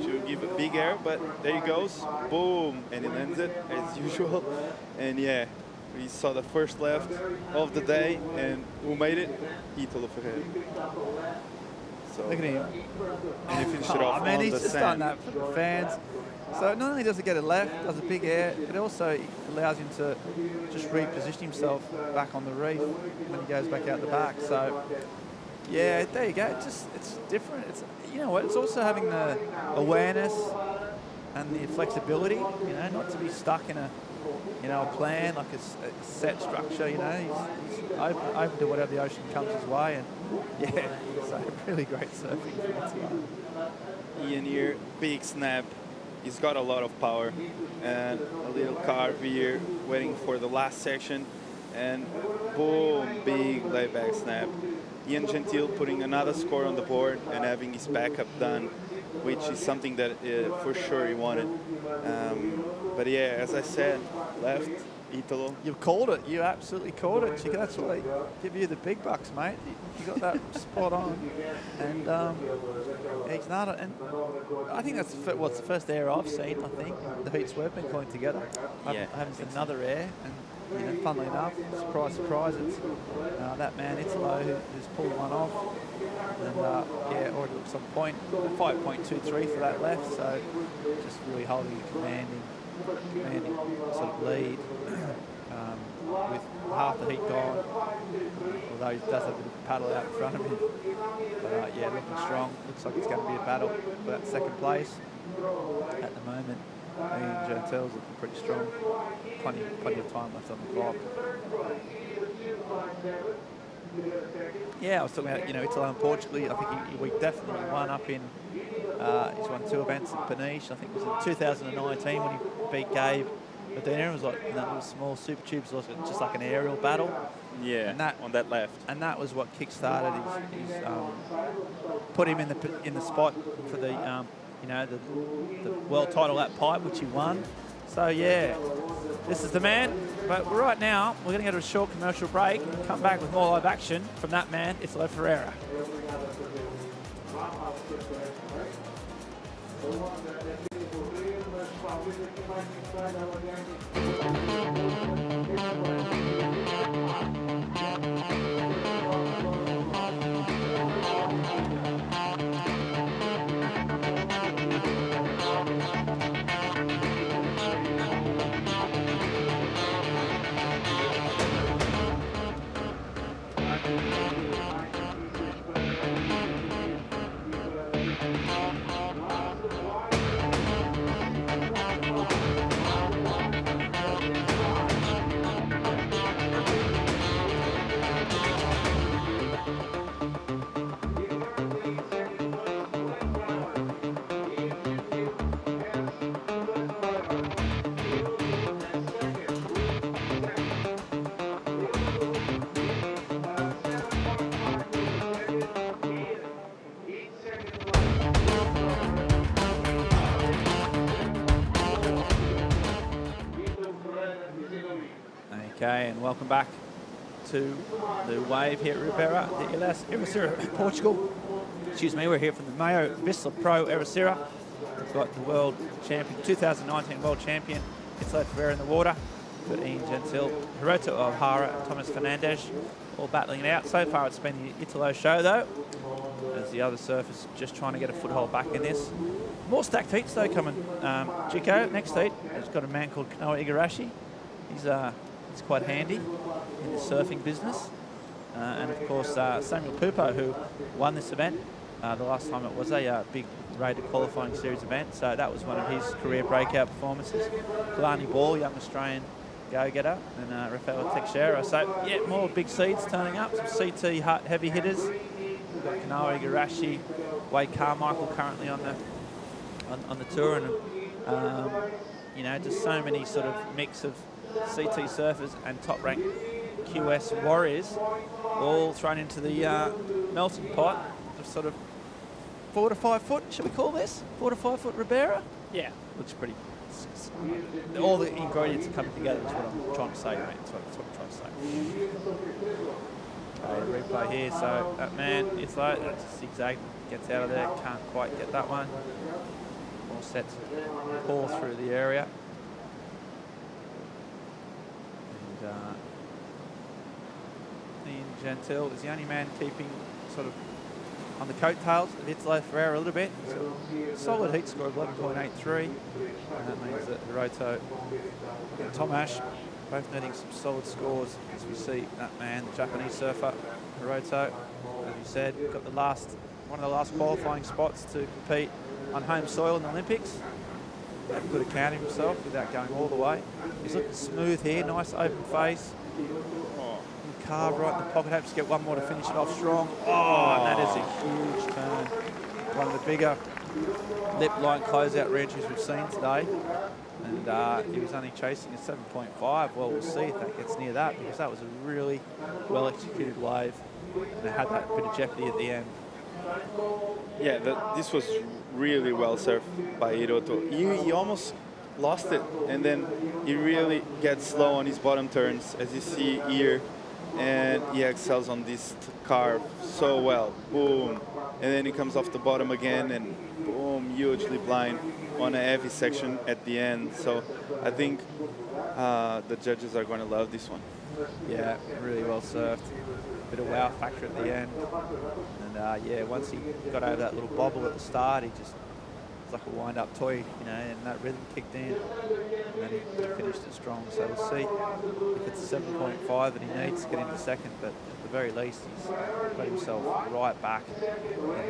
to give a big air, but there he goes, boom, and he lands it as usual. And yeah, we saw the first left of the day, and who made it? Italo Ferreira. So, look at him. And he finished it off on he's the just sand. done that for the fans. So not only does he get it left, does a big air, but also it allows him to just reposition himself back on the reef when he goes back out the back. So yeah, there you go. It's different. It's, you know what? It's also having the awareness and the flexibility. Not to be stuck in a plan, like a set structure. He's open to whatever the ocean comes his way, and yeah, so really great surfing. Ian here, big snap. He's got a lot of power, and a little carve here, waiting for the last section, and boom, big layback snap. Ian Gentile putting another score on the board and having his backup done, which is something that for sure he wanted. But yeah, as I said, left, Italo. You called it. You absolutely called it, Chico. That's why they give you the big bucks, mate. You got that spot on. And he's not. And I think that's what's the first air I've seen. I think the heats we've been pulling together. Yeah, I haven't seen another air. And funnily enough, surprise, it's that man Italo who's pulled one off. And yeah, already looks on point. 5.23 for that left. So just really holding a commanding sort of lead with half the heat gone, although he does have a bit of paddle out in front of him. But yeah, looking strong. Looks like it's going to be a battle for that second place at the moment. And Gentile's looking pretty strong. Plenty of time left on the clock. Yeah, I was talking about, Italo in Portugal. I think we definitely won up in, he's won 2 events at Peniche. I think it was in 2019 when he beat Gabe Medina. It was like in that little small super tubes, just like an aerial battle. Yeah, and that, on that left. And that was what kick-started his put him in the spot for the, the world title at Pipe, which he won. So yeah, this is the man. But right now, we're going to go to a short commercial break and come back with more live action from that man, Italo Ferreira. Okay, and welcome back to the wave here at Ribeira de Ericeira, Portugal. Excuse me, we're here from the MEO Vissla Pro Ericeira. We've got the world champion, 2019 world champion, Italo Ferreira in the water. We've got Ian Gentile, Hiroto O'Hara, and Thomas Fernandes all battling it out. So far it's been the Italo show though, as the other surfers just trying to get a foothold back in this. More stacked heats though coming. Chico, next heat, has got a man called Kanoa Igarashi. He's quite handy in the surfing business. And of course Samuel Pupo, who won this event the last time it was a big rated qualifying series event, so that was one of his career breakout performances. Kalani Ball, young Australian go-getter, and Rafael Teixeira. So yeah, more big seeds turning up, some CT heavy hitters. We've got Kanoa Igarashi, Wade Carmichael currently on the tour, and you know, just so many sort of mix of CT surfers and top-ranked QS warriors all thrown into the melting pot of sort of 4 to 5 foot, should we call this? 4 to 5 foot Ribeira? Yeah. Looks pretty, all the ingredients are coming together is what I'm trying to say, mate. That's what I'm trying to say. Okay, replay here, so that man, it's like, that's zigzag, gets out of there, can't quite get that one. All set to pour through the area. And Ian Gentile is the only man keeping sort of on the coattails of Italo Ferreira a little bit. Solid heat score of 11.83, and that means that Hiroto and Tomash both netting some solid scores as we see that man, the Japanese surfer Hiroto, as you said, got one of the last qualifying spots to compete on home soil in the Olympics. Had a good account of himself without going all the way. He's looking smooth here, nice open face. Carve right in the pocket, hopes to get one more to finish it off strong. Oh, and that is a huge turn. One of the bigger lip line closeout reentries we've seen today. And he was only chasing a 7.5. Well, we'll see if that gets near that, because that was a really well executed wave. And it had that bit of jeopardy at the end. Yeah, this was really well surfed by Hiroto. He almost lost it, and then he really gets slow on his bottom turns, as you see here. And he excels on this carve so well. Boom. And then he comes off the bottom again, and boom, hugely blind on a heavy section at the end. So I think the judges are going to love this one. Yeah, really well surfed. Bit of wow factor at the end. And yeah, once he got over that little bobble at the start, he just, it's like a wind-up toy, you know, and that rhythm kicked in. And then he finished it strong. So we'll see if it's a 7.5 that he needs to get into second, but at the very least, he's got himself right back in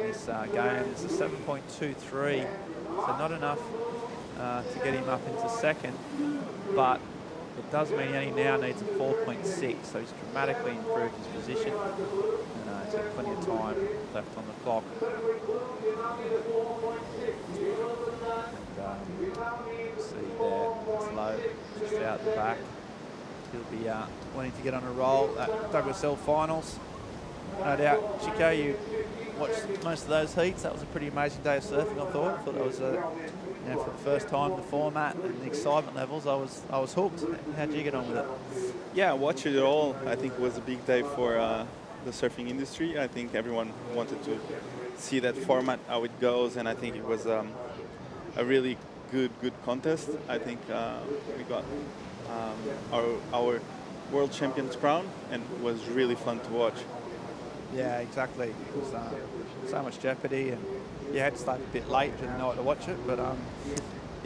this game. It's a 7.23, so not enough to get him up into second, but it does mean he only now needs a 4.6, so he's dramatically improved his position. And he's got plenty of time left on the clock. And see there, it's low, just out the back. He'll be wanting to get on a roll at WSL finals. No doubt, Chico, you watched most of those heats. That was a pretty amazing day of surfing, I thought. I thought it was you know, for the first time, the format and the excitement levels, I was hooked. How'd you get on with it? Yeah, I watched it all. I think it was a big day for the surfing industry. I think everyone wanted to see that format, how it goes, and I think it was a really good contest. I think we got our world champion's crown, and it was really fun to watch. Yeah, exactly. It was so much jeopardy, and you had to start a bit late, didn't know how to watch it, but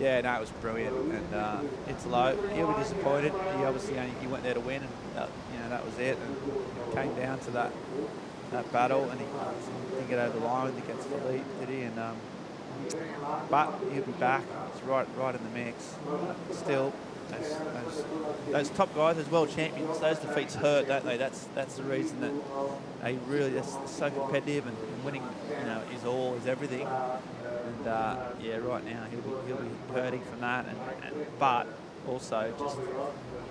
yeah, no, it was brilliant. And it's low. He'll be disappointed. He obviously he went there to win, and you know, that was it. And it came down to that battle, and he didn't get over the line against the lead, did he? And but he'll be back. It's right in the mix. Still, those top guys, those world champions, those defeats hurt, don't they? That's the reason that they really, they're so competitive, and winning, you know, is everything. And yeah, right now he'll be hurting from that, but also just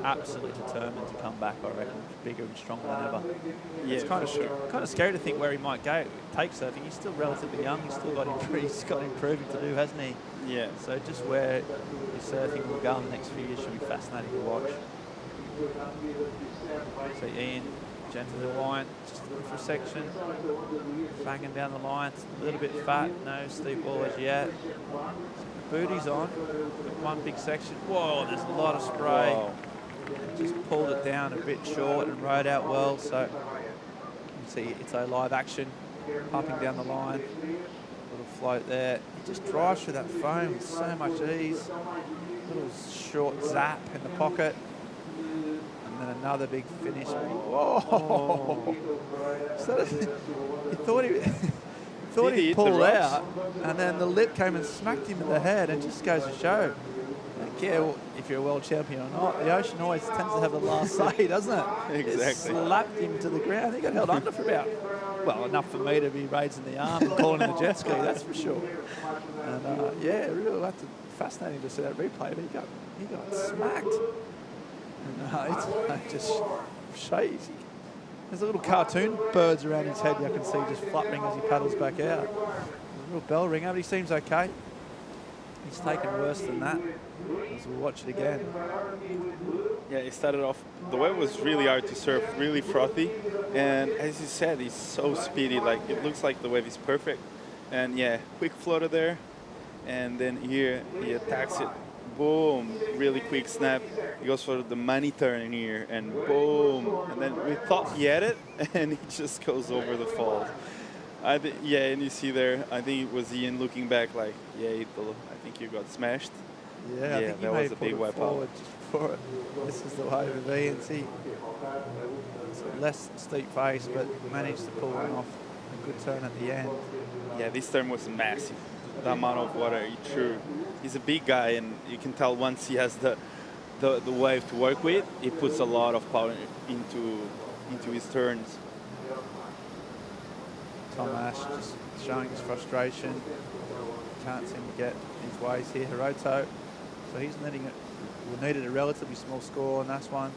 absolutely determined to come back, I reckon, bigger and stronger than ever. Yeah, it's kind of scary to think where he might go. Take surfing, he's still relatively young. He's got improving to do, hasn't he? Yeah. So just where his surfing will go in the next few years should be fascinating to watch. So Ian, gentle to the line, just looking for a section. Banging down the line, it's a little bit fat, no steep wall as yet. Booty's on, got one big section. Whoa, there's a lot of spray. Wow. Just pulled it down a bit short and rode out well, so you can see it's a live action, pumping down the line. Little float there. He just drives through that foam with so much ease. Little short zap in the pocket. And then another big finish. Whoa! So he thought he'd pull out, and then the lip came and smacked him in the head, and just goes to show. Don't care if you're a world champion or not, the ocean always tends to have the last say, doesn't it? Exactly. It slapped him to the ground. He got held under for about, well, enough for me to be raising the arm and calling the jet ski, that's for sure. And yeah, really fascinating to see that replay, but he got smacked. And it's just shades. There's a little cartoon birds around his head I can see just fluttering as he paddles back out. A little bell ringer, but he seems okay. He's taken worse than that, as we'll watch it again. Yeah, he started off, the wave was really hard to surf, really frothy. And as you said, he's so speedy, like it looks like the wave is perfect. And yeah, quick floater there. And then here, he attacks it. Boom, really quick snap. He goes for the money turn in here, and boom. And then we thought he had it, and he just goes over the falls. Yeah, and you see there, I think it was Ian looking back like, yeah, Italo, I think you got smashed. Yeah, I think that was a big wipe out. Just before it. This is the wave of Ian. See, it's a less steep face, but managed to pull one off. A good turn at the end. Yeah, this turn was massive. The amount of water he threw. He's a big guy, and you can tell once he has the wave to work with, he puts a lot of power into his turns. Tom Ash just showing his frustration. Can't seem to get his ways here. Hiroto, so he's needed a relatively small score on this one.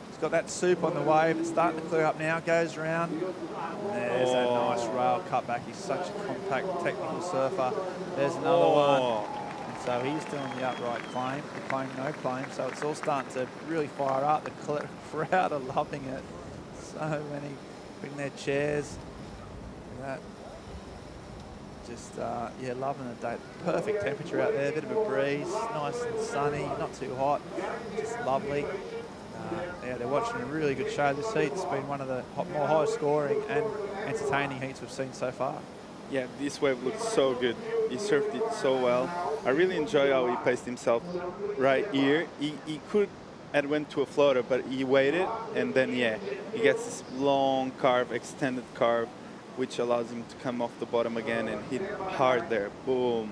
He's got that soup on the wave. It's starting to clear up now. Goes around. And there's that nice rail cut back. He's such a compact, technical surfer. There's another one. And so he's doing the upright claim, the claim, no claim. So it's all starting to really fire up. The crowd are loving it. So many bring their chairs. That. Just, yeah, loving the day. Perfect temperature out there, a bit of a breeze, nice and sunny, not too hot, just lovely. Yeah, they're watching a really good show this heat. It's been one of the more high scoring and entertaining heats we've seen so far. Yeah, this wave looked so good. He surfed it so well. I really enjoy how he paced himself right here. He could have went to a floater, but he waited, and then, yeah, he gets this long carve, extended carve, which allows him to come off the bottom again and hit hard there. Boom.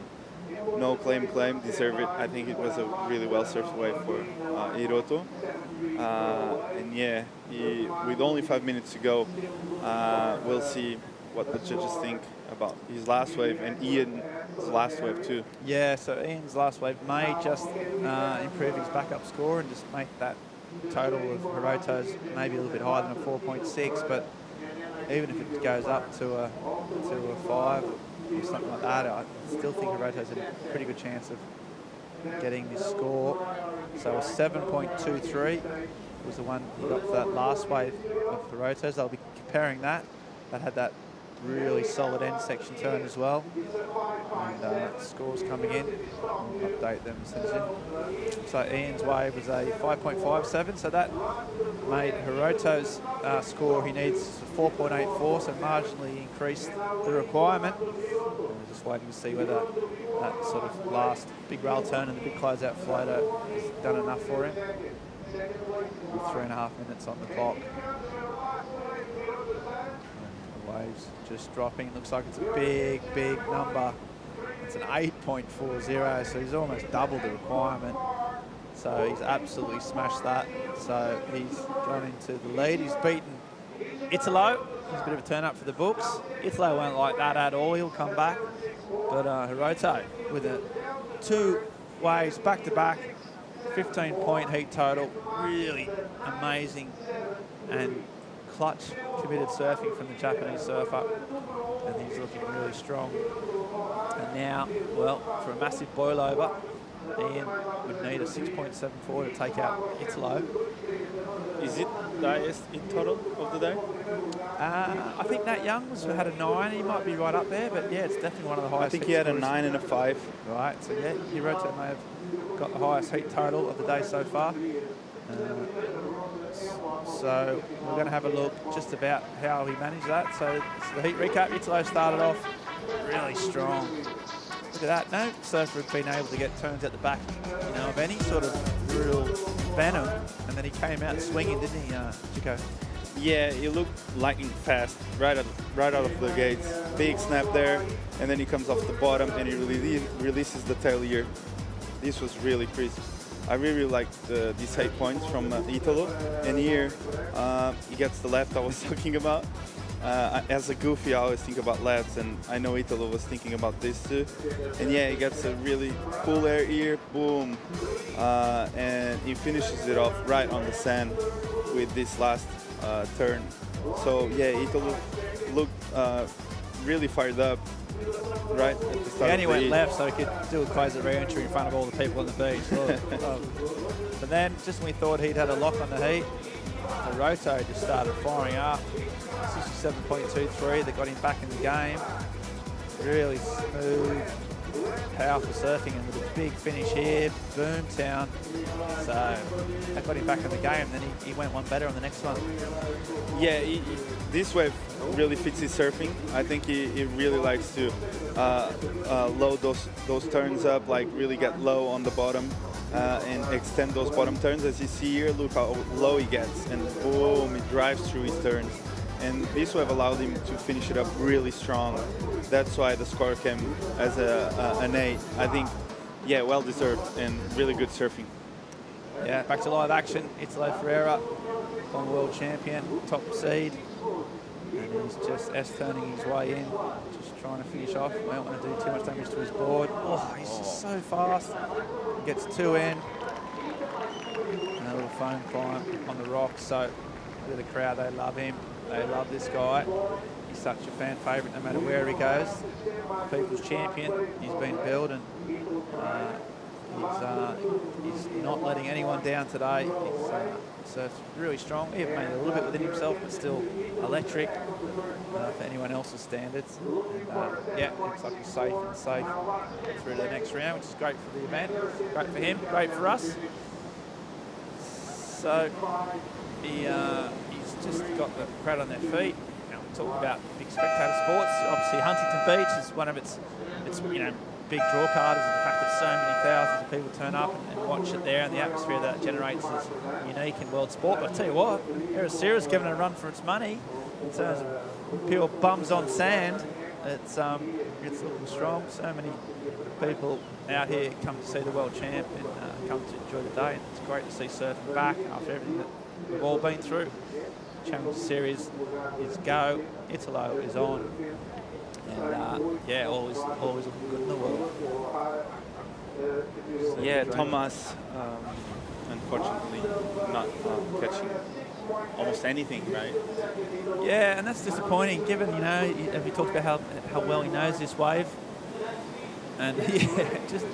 No claim, deserve it. I think it was a really well surfed wave for Hiroto. And yeah, with only 5 minutes to go, we'll see what the judges think about his last wave and Ian's last wave too. Yeah, so Ian's last wave may just improve his backup score and just make that total of Hiroto's maybe a little bit higher than a 4.6, but even if it goes up to a 5 or something like that, I still think Hiroto's had a pretty good chance of getting this score. So a 7.23 was the one he got for that last wave of Hiroto's. They'll be comparing that. That had that really solid end section turn as well. And scores coming in. We'll update them as soon as in. So Ian's wave was a 5.57, so that made Hiroto's score he needs 4.84, so marginally increased the requirement. And we're just waiting to see whether that sort of last big rail turn and the big closeout floater has done enough for him. With 3.5 minutes on the clock. Waves just dropping. Looks like it's a big, big number. It's an 8.40, so he's almost double the requirement. So he's absolutely smashed that. So he's gone into the lead. He's beaten Italo. He's a bit of a turn up for the books. Italo won't like that at all. He'll come back. But Hiroto with 2 waves back to back, 15-point heat total. Really amazing and clutch committed surfing from the Japanese surfer, and he's looking really strong. And now, well, for a massive boil over, Ian would need a 6.74 to take out Italo. Is it the highest in total of the day? I think Nat Young had a 9. He might be right up there, but yeah, it's definitely one of the highest. I think he had a 9 and a 5. Right, so yeah, Hiroto may have got the highest heat total of the day so far. So we're going to have a look just about how he managed that. So the heat recap, Italo started off really strong. Look at that. No surfer had been able to get turns at the back, of any sort of real venom. And then he came out swinging, didn't he, Chico? Yeah, he looked lightning fast right out of the gates. Big snap there, and then he comes off the bottom and he releases the tail here. This was really crisp. I really liked these 8 points from Italo. And here, he gets the left I was talking about. As a goofy, I always think about lefts, and I know Italo was thinking about this too. And yeah, he gets a really cool air here, boom. And he finishes it off right on the sand with this last turn. So yeah, Italo looked really fired up right at the start. He only of the went heat. left so he could do a close the re-entry in front of all the people on the beach. But then, just when we thought he'd had a lock on the heat, the roto just started firing up. 67.23 that got him back in the game. Really smooth, powerful surfing, and with a big finish here, Boomtown. So that got him back in the game, and then he went one better on the next one. Yeah, this wave really fits his surfing. I think he really likes to load those turns up, like really get low on the bottom and extend those bottom turns. As you see here, look how low he gets, and boom, he drives through his turns. And this wave allowed him to finish it up really strong. That's why the score came as an 8. I think, yeah, well deserved and really good surfing. Yeah, back to live action. Italo Ferreira, former world champion, top seed. And he's just S-turning his way in, just trying to finish off. We don't want to do too much damage to his board. Oh, he's just so fast. He gets 2 in. And a little foam climb on the rocks. So look at the crowd, they love him. They love this guy. He's such a fan favourite no matter where he goes. People's champion. He's been billed, and he's not letting anyone down today. He's surfs really strong. He made a little bit within himself, but still electric for anyone else's standards. And yeah, looks like he's safe through to the next round, which is great for the event. Great for him, great for us. So he's just got the crowd on their feet. Now, we talk about big spectator sports. Obviously, Huntington Beach is one of its big draw card, is the fact that so many thousands of people turn up and watch it there, and the atmosphere that generates is unique in world sport. But I tell you what, Ericeira's given it a run for its money in terms of pure bums on sand. It's looking strong. So many people out here come to see the world champ and come to enjoy the day. And it's great to see surfing back after everything that we've all been through. Challenger Series is go. Italo is on. And yeah, always looking good in the world. Yeah, Thomas, unfortunately, not catching almost anything, right? Yeah, and that's disappointing, given, we talked about how well he knows this wave. And yeah, just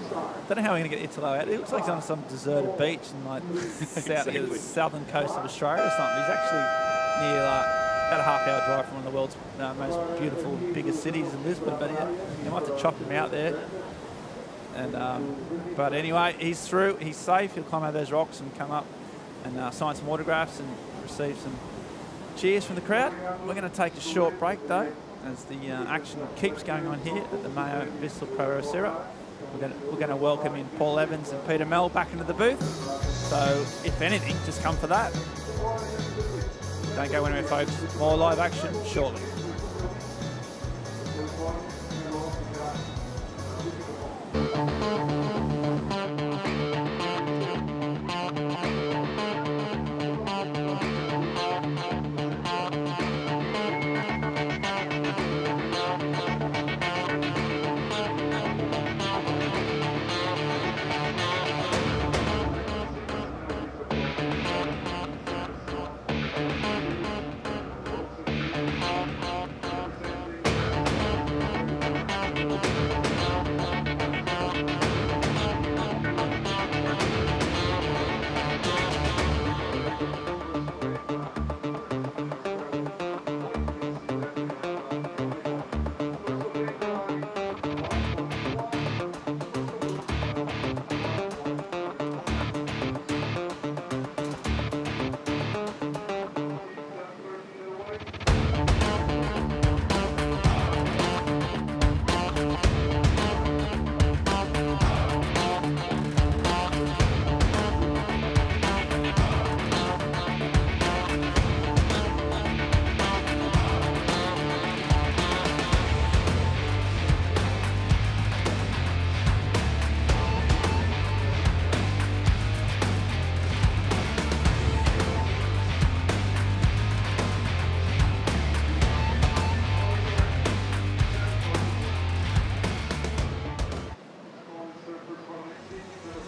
don't know how we're going to get Italo out. It looks like he's on some deserted beach in the southern coast of Australia or something. He's actually near about a half-hour drive from one of the world's most beautiful, biggest cities in Lisbon. But yeah, you might have to chop him out there. And but anyway, he's through. He's safe. He'll climb over those rocks and come up and sign some autographs and receive some cheers from the crowd. We're going to take a short break though, as the action keeps going on here at the MEO Vissla Pro Ericeira. We're going to welcome in Paul Evans and Peter Mell back into the booth. So if anything, just come for that. Don't go anywhere, folks. More live action shortly.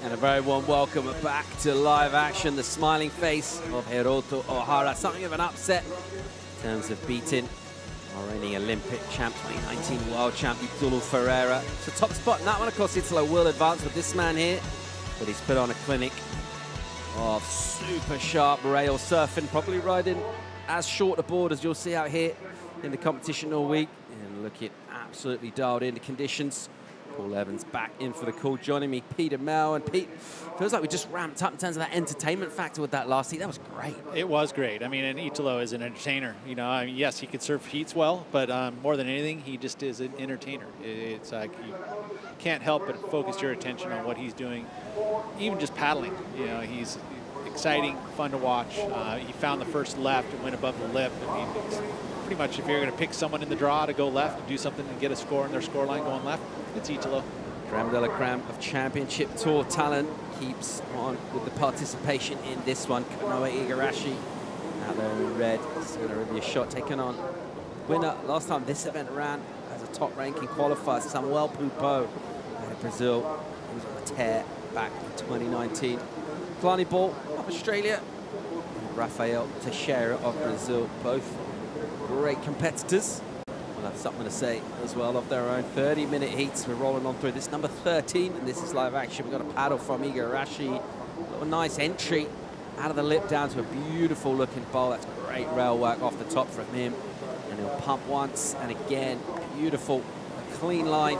And a very warm welcome back to live action. The smiling face of Hiroto Ohara. Something of an upset in terms of beating our reigning Olympic champ, 2019 world champ, Italo Ferreira. It's a top spot in that one. Of course, Italo will advance with this man here, but he's put on a clinic of super sharp rail surfing, probably riding as short a board as you'll see out here in the competition all week, and looking absolutely dialed into conditions. Paul Evans back in for the call, joining me, Peter Mel. And Pete, feels like we just ramped up in terms of that entertainment factor with that last heat. That was great. It was great. I mean, and Italo is an entertainer. You know, I mean, yes, he could surf heats well, but more than anything, he just is an entertainer. It's like you can't help but focus your attention on what he's doing, even just paddling. You know, he's exciting, fun to watch. He found the first left and went above the lip. I mean, it's pretty much if you're going to pick someone in the draw to go left and do something and get a score in their score line going left, it's Italo. Creme de la creme of championship tour talent keeps on with the participation in this one. Kanoa Igarashi out there in red. It's going to be a shot taken on winner last time this event ran as a top ranking qualifier, Samuel Pupo out of Brazil. He was on a tear back in 2019. Kalani Ball of Australia and Rafael Teixeira of Brazil, both great competitors. We'll have something to say as well of their own. 30-minute heats. We're rolling on through this number 13, and this is live action. We've got a paddle from Igarashi. A little nice entry out of the lip down to a beautiful looking bowl. That's great rail work off the top from him. And he'll pump once and again. Beautiful, clean line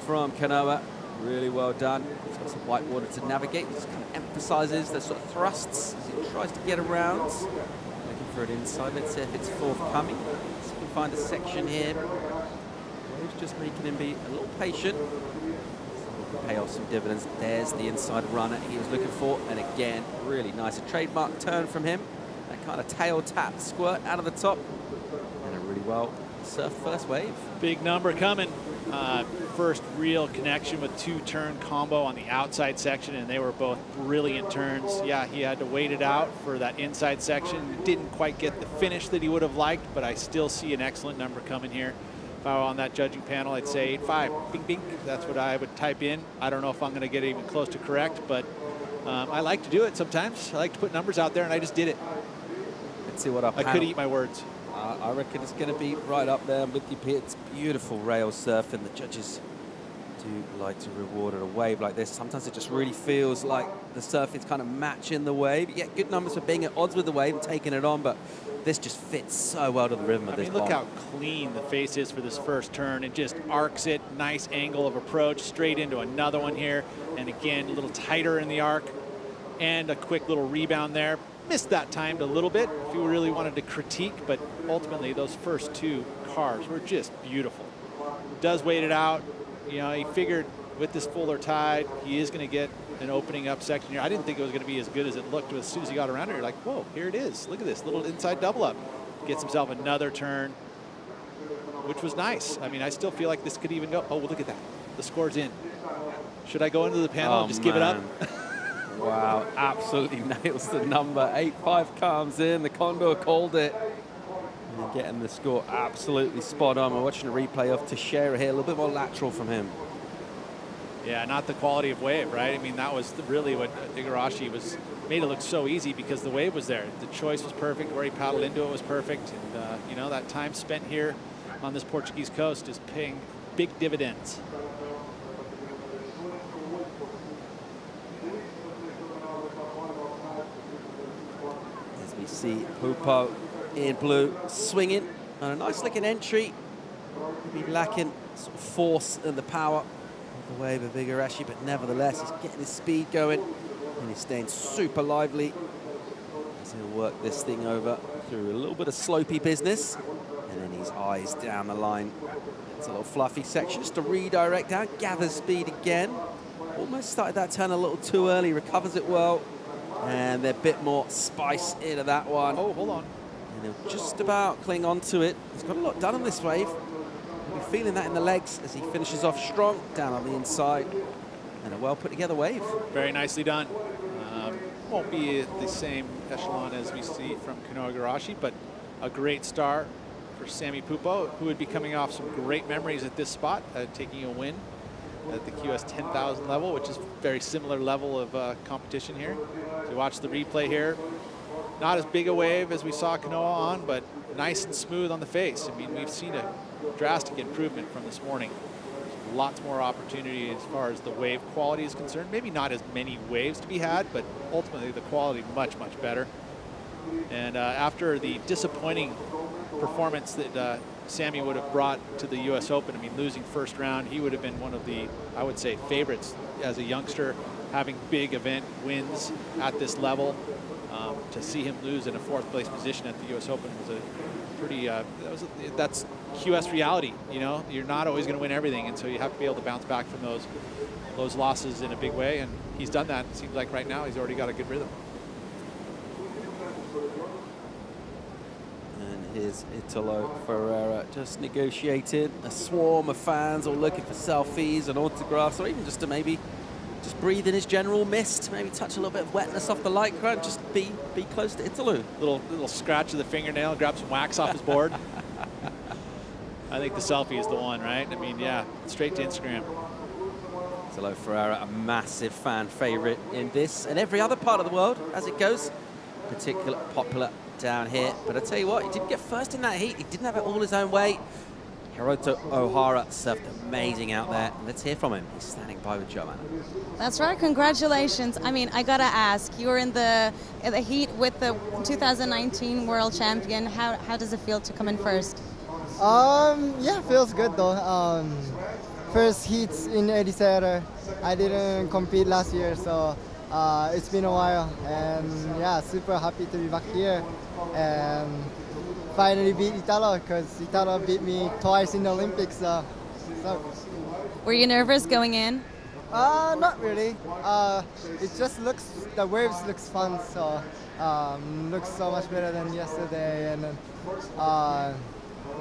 from Kanoa. Really well done. He's got some white water to navigate. Just kind of emphasizes the sort of thrusts as he tries to get around. Looking for it inside. Let's see if it's forthcoming. So we can find a section here. Waves just making him be a little patient. So pay off some dividends. There's the inside runner he was looking for. And again, really nice. A trademark turn from him. That kind of tail tap squirt out of the top. And a really well surf first wave. Big number coming. First real connection with two-turn combo on the outside section, and they were both brilliant turns. Yeah, he had to wait it out for that inside section. Didn't quite get the finish that he would have liked, but I still see an excellent number coming here. If I were on that judging panel, I'd say 8.5. Bing, bing. That's what I would type in. I don't know if I'm going to get even close to correct, but I like to do it sometimes. I like to put numbers out there, and I just did it. Let's see what our I could eat my words. I reckon it's going to be right up there with you, Pete. It's beautiful rail surfing. The judges do like to reward at a wave like this. Sometimes it just really feels like the surfing's kind of matching the wave. Yeah, good numbers for being at odds with the wave and taking it on, but this just fits so well to the rhythm of this look how clean the face is for this first turn. It just arcs it, nice angle of approach, straight into another one here. And again, a little tighter in the arc and a quick little rebound there. Missed that timed a little bit if you really wanted to critique, but ultimately those first two cars were just beautiful. Does wait it out. You know, he figured with this fuller tide, he is going to get an opening up section here. I didn't think it was going to be as good as it looked as soon as he got around here. You're like, whoa, here it is. Look at this little inside double up. Gets himself another turn, which was nice. I mean, I still feel like this could even go. Oh, well, look at that. The score's in. Should I go into the panel and just give it up? Wow, absolutely nails the number. 8.5 comes in. The Condor called it. And getting the score absolutely spot on. We're watching a replay of Teixeira here. A little bit more lateral from him. Yeah, not the quality of wave, right? I mean, that was really what Igarashi made it look so easy because the wave was there. The choice was perfect. Where he paddled into it was perfect. And, you know, that time spent here on this Portuguese coast is paying big dividends. As we see Pupo in blue swinging on a nice looking entry. Maybe lacking sort of force and the power of the wave of Igarashi, but nevertheless he's getting his speed going and he's staying super lively as he'll work this thing over through a little bit of slopey business, and then his eyes down the line. It's a little fluffy section just to redirect down, gather speed again. Almost started that turn a little too early, recovers it well, and a bit more spice into that one. Oh, hold on. And he'll just about cling on to it. He's got a lot done on this wave. He'll be feeling that in the legs as he finishes off strong down on the inside. And a well put together wave. Very nicely done. Won't be at the same echelon as we see from Kanoa Igarashi, but a great start for Sammy Pupo, who would be coming off some great memories at this spot, taking a win at the QS 10,000 level, which is very similar level of competition here. So you watch the replay here. Not as big a wave as we saw Kanoa on, but nice and smooth on the face. I mean, we've seen a drastic improvement from this morning. Lots more opportunity as far as the wave quality is concerned. Maybe not as many waves to be had, but ultimately the quality much, much better. And after the disappointing performance that Sammy would have brought to the U.S. Open, I mean, losing first round, he would have been one of the, I would say, favorites as a youngster, having big event wins at this level. To see him lose in a 4th place position at the U.S. Open was a pretty, that's QS reality, you know? You're not always going to win everything, and so you have to be able to bounce back from those losses in a big way, and he's done that. It seems like right now he's already got a good rhythm. And here's Italo Ferreira just negotiated. A swarm of fans all looking for selfies and autographs, or even just to maybe just breathe in his general mist, maybe touch a little bit of wetness off the lycra, and just be close to Italo. Little scratch of the fingernail, grab some wax off his board. I think the selfie is the one, right? I mean, yeah, straight to Instagram. Italo Ferreira, a massive fan favorite in this and every other part of the world as it goes. Particularly popular down here. But I tell you what, he didn't get first in that heat. He didn't have it all his own way. Hiroto Ohara surfed amazing out there. Let's hear from him. He's standing by with Joanna. That's right. Congratulations. I mean, I gotta ask, you were in the heat with the 2019 world champion. How does it feel to come in first? Yeah, feels good though. First heats in Ericeira. I didn't compete last year, so it's been a while. And yeah, super happy to be back here. And finally beat Italo, because Italo beat me twice in the Olympics. So. Were you nervous going in? Not really. It just looks, the waves looks fun, so looks so much better than yesterday. And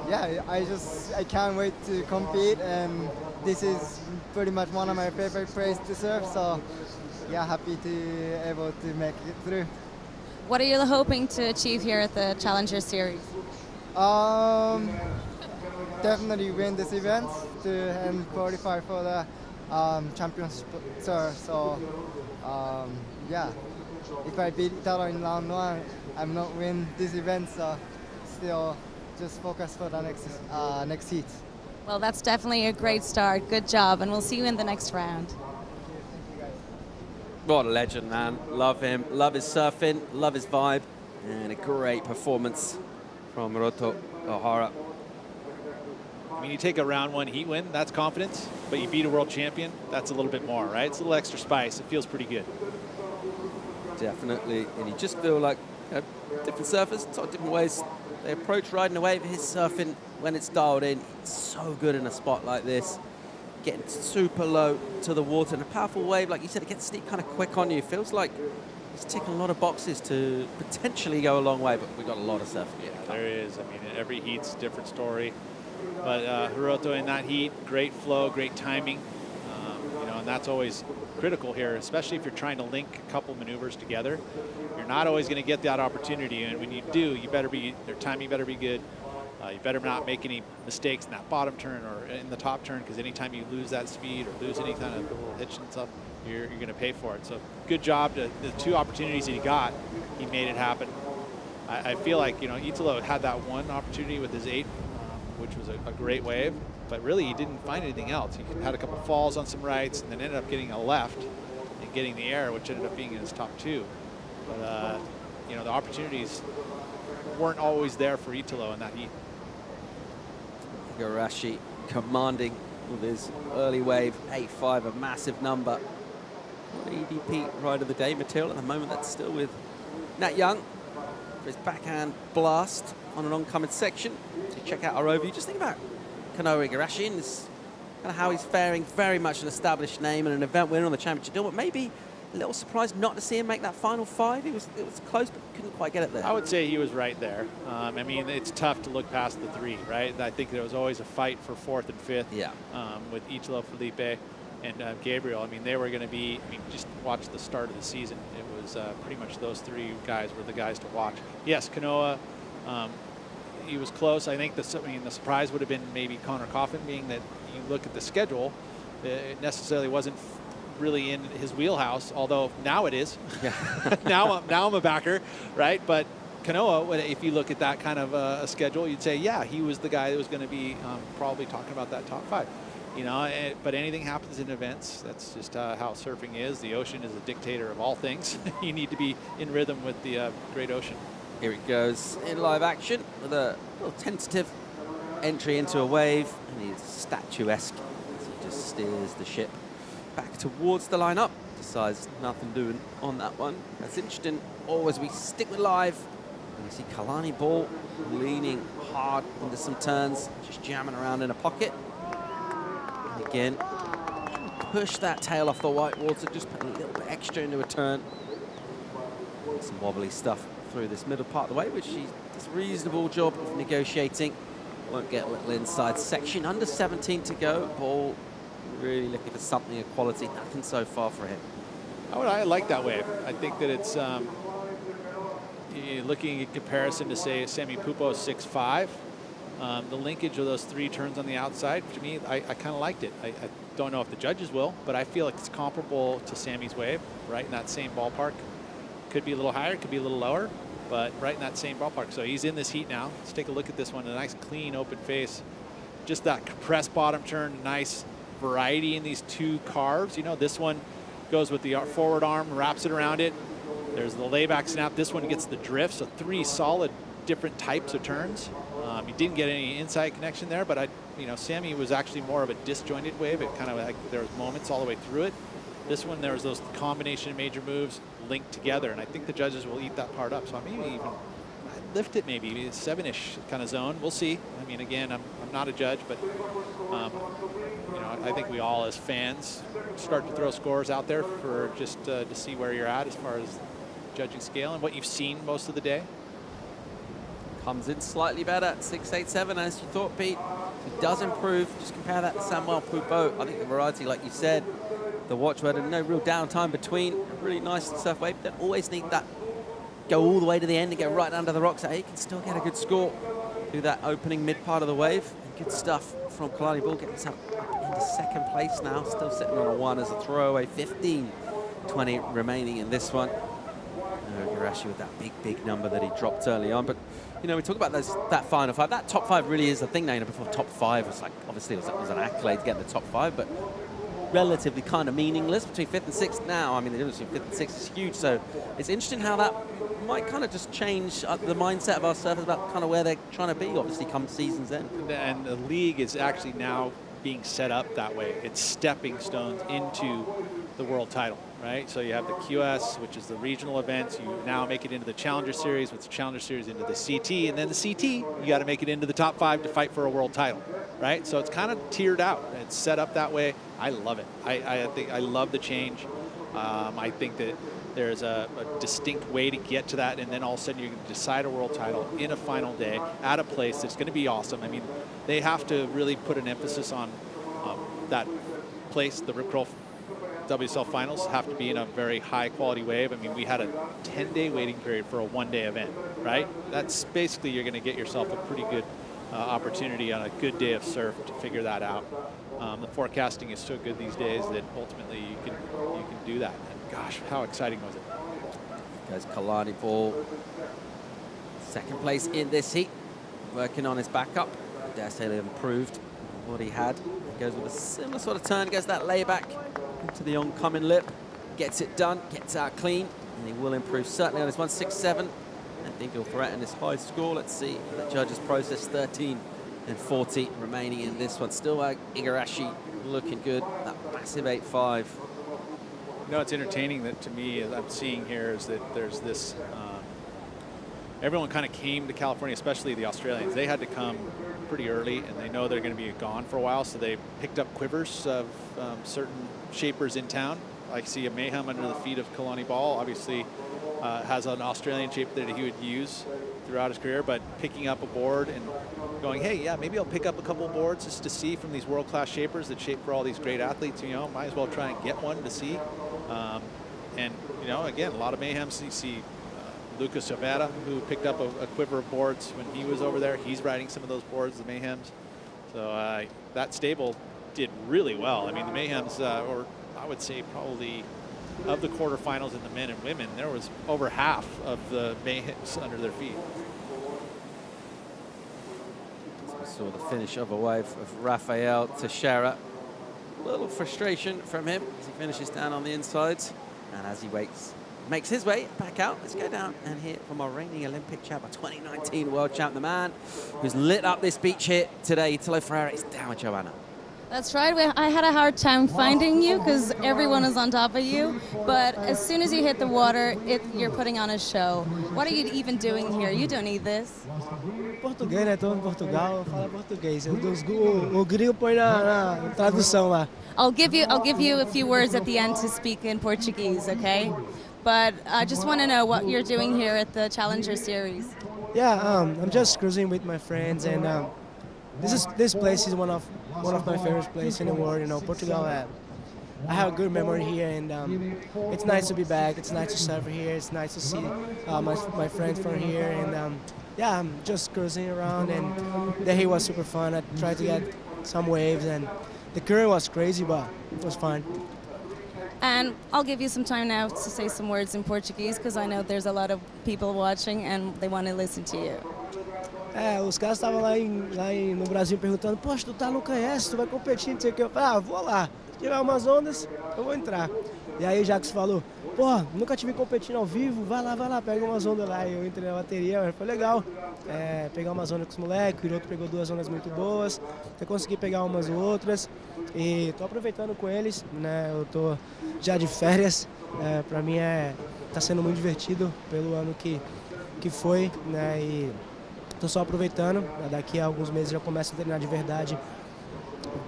yeah, I can't wait to compete, and this is pretty much one of my favorite places to surf. So yeah, happy to be able to make it through. What are you hoping to achieve here at the Challenger Series? Definitely win this event and qualify for the championship tour. So yeah, if I beat Italo in round 1, I'm not win this event. So still just focus for the next heat. Well, that's definitely a great start. Good job, and we'll see you in the next round. What a legend, man. Love him, love his surfing, love his vibe, and a great performance from Hiroto Ohara. I mean, you take a round 1 heat win, that's confidence, but you beat a world champion, that's a little bit more, right? It's a little extra spice. It feels pretty good. Definitely, and you just feel like different surfers, different ways they approach riding a wave. His surfing, when it's dialed in, it's so good in a spot like this. Getting super low to the water, and a powerful wave, like you said, it gets steep kind of quick on you. Feels like he's ticking a lot of boxes to potentially go a long way, but we've got a lot of surfing. Yeah, there is. I mean, every heat's a different story. But Hiroto in that heat, great flow, great timing. You know, and that's always critical here, especially if you're trying to link a couple maneuvers together. You're not always going to get that opportunity, and when you do, you better be, their timing better be good. You better not make any mistakes in that bottom turn or in the top turn, because anytime you lose that speed or lose any kind of little hitch and stuff, you're going to pay for it. So good job to the 2 opportunities that he got. He made it happen. I feel like, you know, Italo had that one opportunity with his 8, which was a great wave, but really he didn't find anything else. He had a couple falls on some rights and then ended up getting a left and getting the air, which ended up being in his top 2. But, you know, the opportunities weren't always there for Italo in that heat. Igarashi commanding with his early wave, 8.5, a massive number. EDP ride of the day material at the moment. That's still with Nat Young for his backhand blast on an oncoming section. So check out our overview. Just think about Kanoa Igarashi and this, kind of how he's faring. Very much an established name and an event winner on the championship deal, but maybe a little surprised not to see him make that final 5. It was close, but couldn't quite get it there. I would say he was right there. I mean, it's tough to look past the 3, right? I think there was always a fight for 4th and 5th. Yeah. With Italo, Felipe, and Gabriel. I mean, they were going to be. I mean, just watch the start of the season. It was pretty much those 3 guys were the guys to watch. Yes, Kanoa. He was close. I think the surprise would have been maybe Connor Coffin, being that you look at the schedule. it necessarily wasn't really in his wheelhouse, although now it is. Yeah. now I'm a backer, right? But Kanoa, if you look at that kind of a schedule, you'd say, yeah, he was the guy that was going to be probably talking about that top 5. You know, but anything happens in events. That's just how surfing is. The ocean is a dictator of all things. You need to be in rhythm with the great ocean. Here it goes in live action with a little tentative entry into a wave, and he's statuesque as he just steers the ship back towards the lineup. Decides nothing doing on that one. That's interesting. Always we stick with live. And you see Kalani Ball leaning hard into some turns, just jamming around in a pocket. And again, push that tail off the white water, just put a little bit extra into a turn. Some wobbly stuff through this middle part of the way, which she does a reasonable job of negotiating. Won't get a little inside section. Under 17 to go. Ball really looking for something of quality. Nothing so far for him. I like that wave. I think that it's looking in comparison to, say, Sami Pupo's 6'5", the linkage of those 3 turns on the outside, to me, I kind of liked it. I don't know if the judges will, but I feel like it's comparable to Sami's wave, right in that same ballpark. Could be a little higher, could be a little lower, but right in that same ballpark. So he's in this heat now. Let's take a look at this one. A nice, clean, open face. Just that compressed bottom turn, nice variety in these 2 carves. You know, this one goes with the forward arm, wraps it around it. There's the layback snap. This one gets the drift, so 3 solid different types of turns. He didn't get any inside connection there, but Sami was actually more of a disjointed wave. It kind of like there was moments all the way through it. This one, there was those combination of major moves linked together, and I think the judges will eat that part up. So maybe even I'd lift it, maybe 7-ish kind of zone. We'll see. I mean, again, I'm not a judge, but I think we all as fans start to throw scores out there for just to see where you're at as far as judging scale and what you've seen most of the day. Comes in slightly better, 6.87 as you thought, Pete. He does improve. Just compare that to Samuel Pupo. I think the variety, like you said, the watchword and no real downtime between. Really nice surf wave. Don't always need that go all the way to the end and get right under the rocks. You can still get a good score through that opening mid part of the wave. And good stuff from Kalani Ball, getting himself into 2nd place now. Still sitting on a 1 as a throwaway. 15-20 remaining in this one. Igarashi with that big number that he dropped early on. But, we talk about that final 5. That top 5 really is the thing now. Before top 5 was like, obviously it was an accolade to get in the top 5, but relatively kind of meaningless between 5th and 6th now. I mean, the difference between 5th and 6th is huge. So it's interesting how that might kind of just change the mindset of our surfers about kind of where they're trying to be, obviously, come season's end. And the league is actually now being set up that way. It's stepping stones into the world title, right? So you have the QS, which is the regional events. You now make it into the Challenger Series, with the Challenger Series into the CT, and then the CT, you got to make it into the top 5 to fight for a world title, right? So it's kind of tiered out. It's set up that way. I love it. I think I love the change. I think that there's a distinct way to get to that, and then all of a sudden you can decide a world title in a final day at a place that's going to be awesome. I mean, they have to really put an emphasis on that place. The Rip Curl WSL finals have to be in a very high quality wave. I mean, we had a 10-day waiting period for a 1-day event, right? That's basically, you're going to get yourself a pretty good opportunity on a good day of surf to figure that out. The forecasting is so good these days that ultimately you can do that. And gosh, how exciting was it? Goes Kalani Ball, 2nd place in this heat, working on his backup. I dare say they've improved what he had. He goes with a similar sort of turn, goes that layback into the oncoming lip, gets it done, gets out clean, and he will improve certainly on his 1.67. I think he'll threaten his high score. Let's see the judges process. 13 and 40 remaining in this one. Still Igarashi looking good. That massive 8.5. It's entertaining that to me, as I'm seeing here, is that there's this, everyone kind of came to California, especially the Australians. They had to come pretty early, and they know they're going to be gone for a while, so they picked up quivers of certain shapers in town. I see a Mayhem under the feet of Kalani Ball. Obviously has an Australian shape that he would use throughout his career, but picking up a board and going, hey, yeah, maybe I'll pick up a couple of boards just to see from these world-class shapers that shape for all these great athletes. Might as well try and get one to see. And again, a lot of Mayhems. You see Lucas Cervera, who picked up a quiver of boards when he was over there. He's riding some of those boards, the Mayhems. So that stable did really well. I mean, the Mayhems, or I would say probably of the quarterfinals in the men and women, there was over half of the Mayhems under their feet. Saw the finish of a wave of Rafael Teixeira. A little frustration from him as he finishes down on the inside. And as he makes his way back out, let's go down and hear from our reigning Olympic champ, 2019 world champ, the man who's lit up this beach here today, Italo Ferreira. Is down with Joanna. That's right. I had a hard time finding you because everyone is on top of you. But as soon as you hit the water, you're putting on a show. What are you even doing here? You don't need this. Português, né? Tô em Portugal, fala português. O gringo põe na tradução lá. I'll give you a few words at the end to speak in Portuguese, okay? But I just want to know what you're doing here at the Challenger Series. Yeah, I'm just cruising with my friends, and this place is one of my favorite places in the world. You know, Portugal. I have a good memory here, and it's nice to be back. It's nice to surf here. It's nice to see my friends from here, and yeah, I'm just cruising around, and the day was super fun. I tried to get some waves, and the current was crazy, but it was fun. And I'll give you some time now to say some words in Portuguese, because I know there's a lot of people watching and they want to listen to you. Os caras estavam lá no Brasil perguntando, poxa, tu não conhece, tu vai competir, não sei o que. Eu falei, vou lá, se tiver umas ondas, eu vou entrar. E aí Jacques falou, pô, nunca tive competindo ao vivo, vai lá, pega umas ondas lá. E eu entrei na bateria, foi legal. Pegar umas ondas com os moleques, o piloto pegou 2 ondas muito boas, eu consegui pegar umas outras. E tô aproveitando com eles, né? Eu tô já de férias, pra mim tá sendo muito divertido pelo ano que foi, né? E tô só aproveitando, daqui a alguns meses já começo a treinar de verdade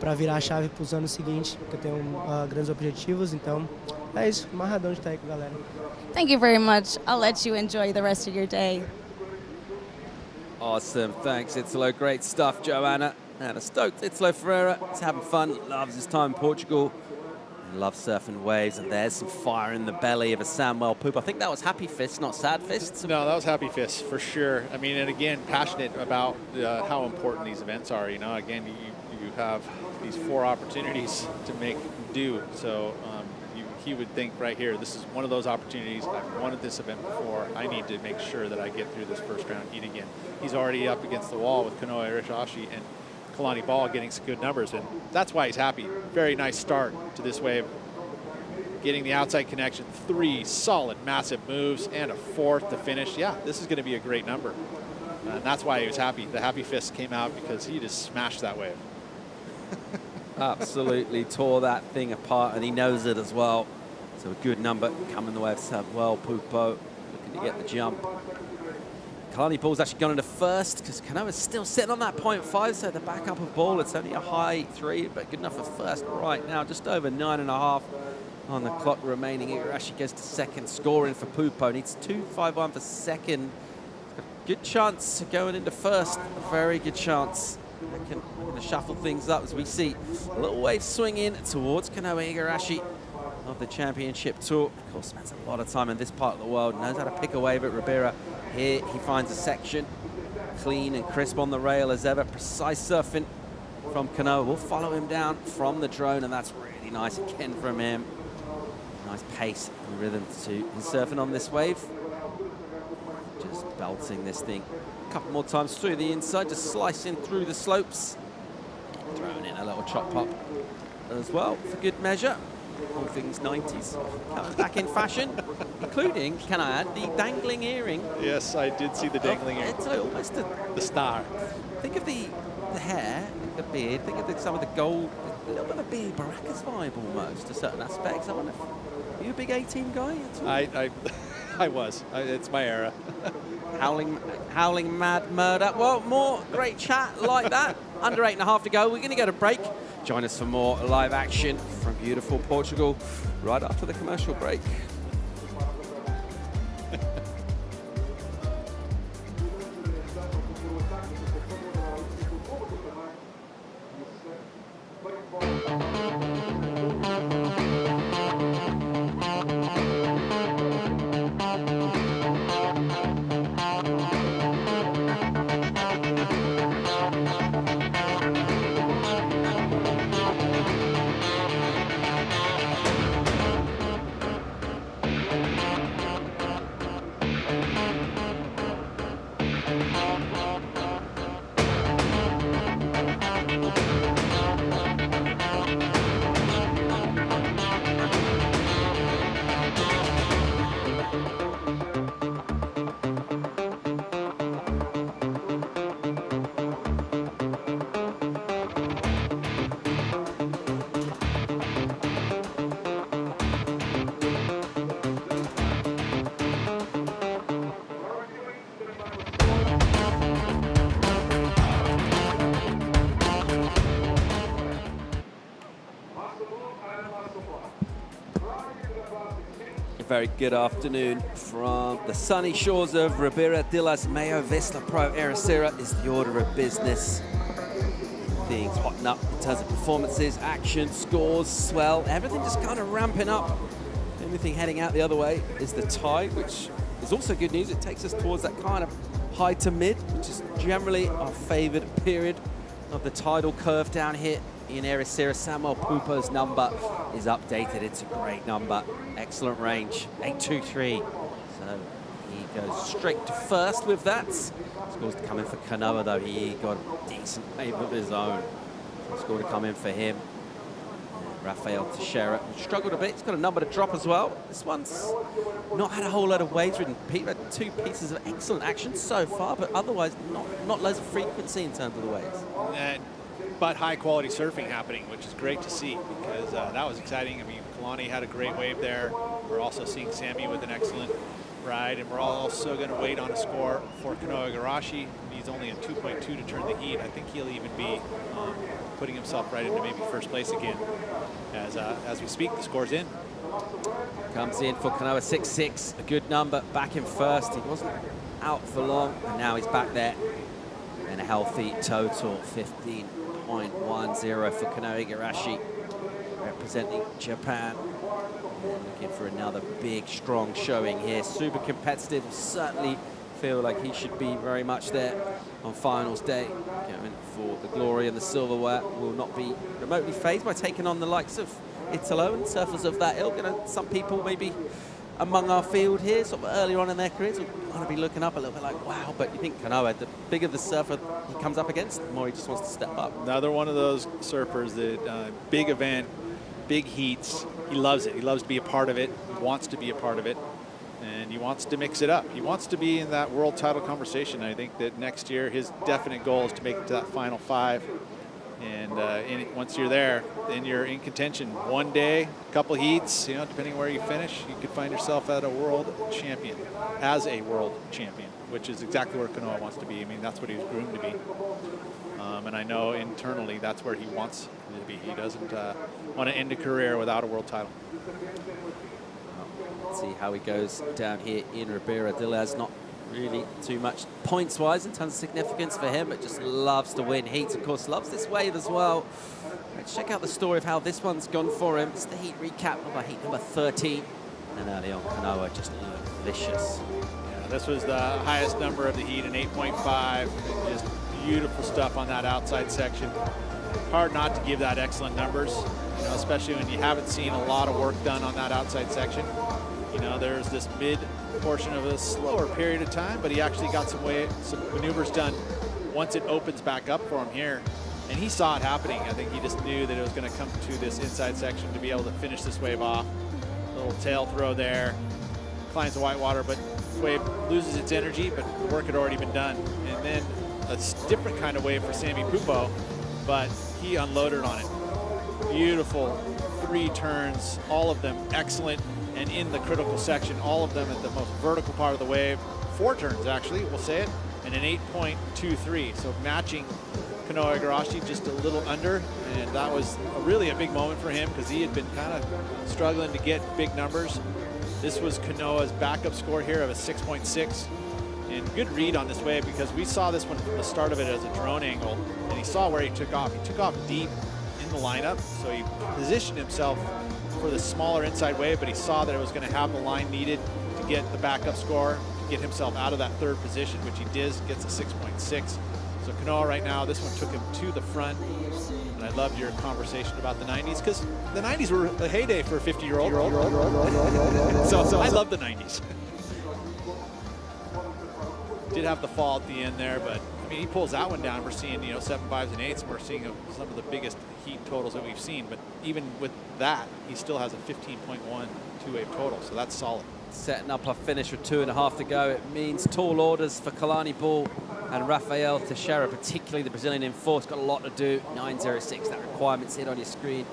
para virar a chave para os anos seguintes, porque eu tenho grandes objetivos, então é isso, amarradão de estar aí com a galera. Thank you very much. I'll let you enjoy the rest of your day. Awesome, thanks Italo, great stuff, Joanna. And a stoked Italo Ferreira, he's having fun, loves his time in Portugal, and loves surfing waves, and there's some fire in the belly of a Samuel Poop. I think that was Happy Fist, not Sad Fist. No, that was Happy Fist, for sure. I mean, and again, passionate about how important these events are, you know. Again, you have these 4 opportunities to make do, so he would think right here, this is one of those opportunities. I've wanted this event before. I need to make sure that I get through this first round heat again. He's already up against the wall with Kanoa Irishashi and Kalani Ball getting some good numbers, and that's why he's happy. Very nice start to this wave. Getting the outside connection, 3 solid, massive moves, and a 4th to finish. Yeah, this is going to be a great number. And that's why he was happy. The Happy Fist came out because he just smashed that wave. Absolutely tore that thing apart, and he knows it as well. So a good number coming the way of Samuel Pupo, looking to get the jump. Kalani Ball's actually gone into first because Kanoa's still sitting on that 0.5, so the backup of Ball, it's only a high 3, but good enough for first right now, just over 9.5 on the clock remaining. Igarashi goes to second, scoring for Pupo, needs 2.51 for second. Good chance of going into first, a very good chance. They're going to shuffle things up as we see a little wave swing in towards Kanoa Igarashi of the championship tour. Of course, spends a lot of time in this part of the world, knows how to pick a wave at Ribeira. Here he finds a section clean and crisp on the rail as ever. Precise surfing from Kanoa. We'll follow him down from the drone, and that's really nice again from him. Nice pace and rhythm to his surfing on this wave. Just belting this thing a couple more times through the inside, just slicing through the slopes. And throwing in a little chop pop as well for good measure. All things 90s coming back in fashion, including, can I add, the dangling earring. Yes, I did see the dangling earring. It's almost the star. Think of the hair, the beard, think of some of the gold, a little bit of a beard Baracus vibe almost to certain aspects. I wonder if, are you a big A-team guy at all? I was. It's my era. Howling mad murder. Well, more great chat like that. Under 8.5 to go. We're going to go to break. Join us for more live action from beautiful Portugal right after the commercial break. very good afternoon from the sunny shores of Ribeira de las MEO Vissla Pro Ericeira is the order of business. Things hotting up in terms of performances, action, scores, swell, everything just kind of ramping up. Everything heading out the other way is the tide, which is also good news. It takes us towards that kind of high to mid, which is generally our favored period of the tidal curve down here in Ericeira. Samuel Pupo's number is updated. It's a great number. Excellent range, 8.23. So he goes straight to first with that. Scores to come in for Kanoa, though. He got a decent wave of his own. So score to come in for him. Rafael Teixeira struggled a bit. He's got a number to drop as well. This one's not had a whole lot of waves ridden. Pete had 2 pieces of excellent action so far, but otherwise not loads of frequency in terms of the waves. But high quality surfing happening, which is great to see because that was exciting. I mean, Kalani had a great wave there. We're also seeing Sammy with an excellent ride, and we're also going to wait on a score for Kanoa Igarashi. He's only a 2.2 to turn the heat. I think he'll even be putting himself right into maybe first place again. As we speak, the score's in. Comes in for Kanoa 6.6, a good number, back in first. He wasn't out for long, and now he's back there. And a healthy total, 15.10 for Kanoa Igarashi, representing Japan. And looking for another big, strong showing here. Super competitive, certainly feel like he should be very much there on finals day. Going for the glory and the silverware, will not be remotely phased by taking on the likes of Italo and surfers of that ilk. You know, some people maybe among our field here, sort of earlier on in their careers, will want to be looking up a little bit like, wow, but you think Kanoa, the bigger the surfer he comes up against, the more he just wants to step up. Another one of those surfers that big event, big heats, he loves it. He loves to be a part of it. He wants to be a part of it. And he wants to mix it up. He wants to be in that world title conversation. I think that next year his definite goal is to make it to that final 5. And once you're there, then you're in contention. One day, a couple heats, you know, depending where you finish, you could find yourself at a world champion, as a world champion, which is exactly where Kanoa wants to be. I mean, that's what he was groomed to be. And I know internally that's where he wants to be. He doesn't want to end a career without a world title. Let's see how he goes down here in Ribeira de las. Not really too much points-wise in terms of significance for him, but just loves to win heats. Of course, loves this wave as well. Let's check out the story of how this one's gone for him. It's the heat recap of heat number 13. And early on, Kanoa just looked vicious. Yeah, this was the highest number of the heat, an 8.5. Just beautiful stuff on that outside section. Hard not to give that excellent numbers, you know, especially when you haven't seen a lot of work done on that outside section. You know, there's this mid portion of a slower period of time, but he actually got some maneuvers done once it opens back up for him here. And he saw it happening. I think he just knew that it was going to come to this inside section to be able to finish this wave off. Little tail throw there, finds the white water, but the wave loses its energy, but the work had already been done. And then a different kind of wave for Sammy Pupo, but he unloaded on it. Beautiful 3 turns, all of them excellent. And in the critical section, all of them at the most vertical part of the wave. 4 turns, actually, we'll say it, and an 8.23. So matching Kanoa Igarashi just a little under, and that was really a big moment for him because he had been kind of struggling to get big numbers. This was Kanoa's backup score here of a 6.6. And good read on this wave because we saw this one from the start of it as a drone angle, and he saw where he took off. He took off deep in the lineup, so he positioned himself for the smaller inside wave, but he saw that it was going to have the line needed to get the backup score, to get himself out of that 3rd position, which he gets a 6.6. So Kanoa right now, this one took him to the front. And I loved your conversation about the 90s, because the 90s were a heyday for a 50-year-old. So I love the 90s. Did have the fall at the end there, but I mean, he pulls that one down. We're seeing, you know, 7 5s and 8s, and we're seeing some of the biggest heat totals that we've seen. But even with that, he still has a 15.1 two-wave total, so that's solid. Setting up our finish with 2.5 to go. It means tall orders for Kalani Ball and Rafael Teixeira, particularly the Brazilian in 4. It's got a lot to do. 9.06, that requirement's hit on your screen.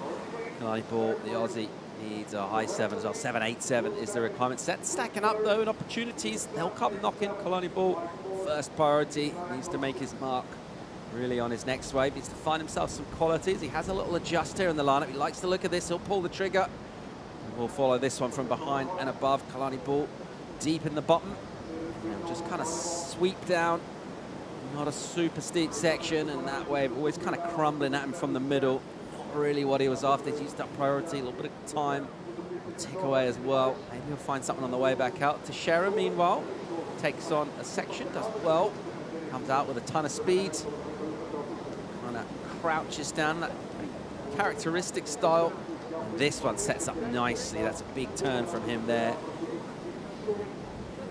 Kalani Ball, the Aussie, needs a high 7 as well. 7.87 is the requirement. Stacking up, though, in opportunities. They'll come knocking. Kalani Ball, first priority, needs to make his mark really on his next wave. Needs to find himself some qualities. He has a little adjust here in the lineup. He likes the look of this. He'll pull the trigger. We'll follow this one from behind and above. Kalani ball deep in the bottom. And just kind of sweep down. Not a super steep section, and that wave always kind of crumbling at him from the middle. Not really what he was after. He's used up priority, a little bit of time. Will tick away as well. Maybe he'll find something on the way back out. Teixeira, meanwhile, takes on a section, does well. Comes out with a ton of speed. Kind of crouches down, that characteristic style. And this one sets up nicely. That's a big turn from him there.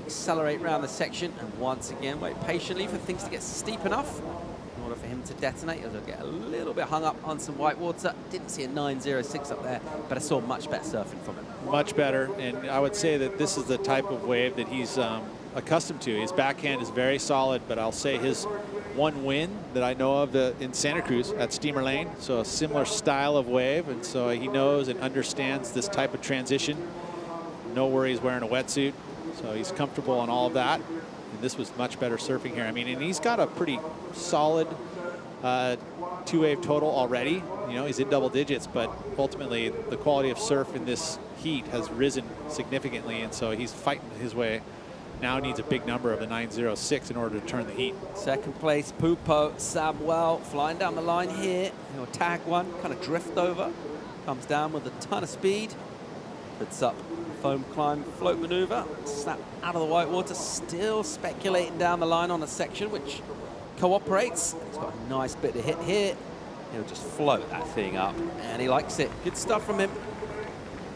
Accelerate around the section, and once again wait patiently for things to get steep enough in order for him to detonate. He'll get a little bit hung up on some white water. Didn't see a 9.06 up there, but I saw much better surfing from him. Much better, and I would say that this is the type of wave that he's accustomed to. His backhand is very solid, but I'll say his one win that I know of in Santa Cruz at Steamer Lane, so a similar style of wave, and so he knows and understands this type of transition. No worries wearing a wetsuit. So he's comfortable on all of that. And this was much better surfing here. I mean, and he's got a pretty solid two-wave total already. You know, he's in double digits, but ultimately the quality of surf in this heat has risen significantly, and so he's fighting his way. Now needs a big number of the 9.06 in order to turn the heat. Second place, Pupo, Samuel flying down the line here. He'll tag one, kind of drift over. Comes down with a ton of speed. Puts up foam climb, float maneuver, snap out of the white water, still speculating down the line on a section which cooperates. He's got a nice bit to hit here. He'll just float that thing up, and he likes it. Good stuff from him.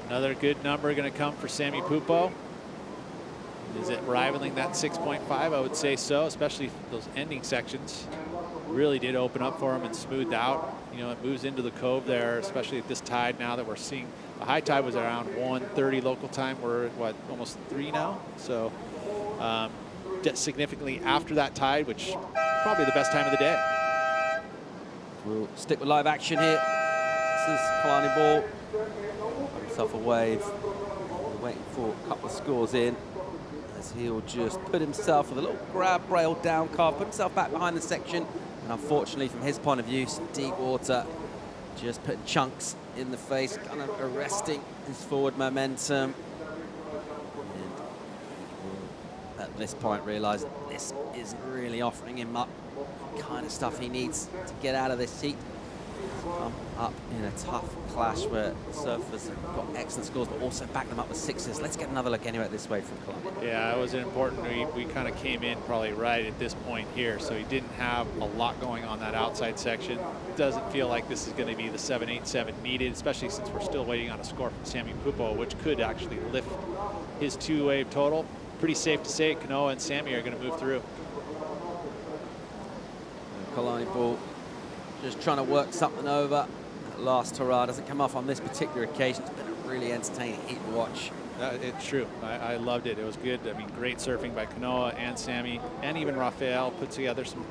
Another good number going to come for Sammy Pupo. Is it rivaling that 6.5? I would say so, especially those ending sections. Really did open up for him and smoothed out. You know, it moves into the cove there, especially at this tide now that we're seeing. The high tide was around 1:30 local time. We're at, what, almost 3 now? So significantly after that tide, which probably the best time of the day. We'll stick with live action here. This is Kalani ball. Himself a wave. Waiting for a couple of scores in, as he'll just put himself with a little grab rail down carve, put himself back behind the section. And unfortunately, from his point of view, some deep water, just putting chunks in the face, kind of arresting his forward momentum. And at this point, realize this isn't really offering him up the kind of stuff he needs to get out of this heat. Come up in a tough clash where surfers have got excellent scores, but also back them up with sixes. Let's get another look anyway at this wave from Kalani. Yeah, it was important. We kind of came in probably right at this point here, so he didn't have a lot going on that outside section. Doesn't feel like this is going to be the 7.87 needed, especially since we're still waiting on a score from Sammy Pupo, which could actually lift his two-wave total. Pretty safe to say Kanoa and Sammy are going to move through. Kalani ball just trying to work something over. That last hurrah doesn't come off on this particular occasion. It's been a really entertaining heat to watch. It's true. I loved it. It was good. I mean, great surfing by Kanoa and Sammy, and even Rafael put together some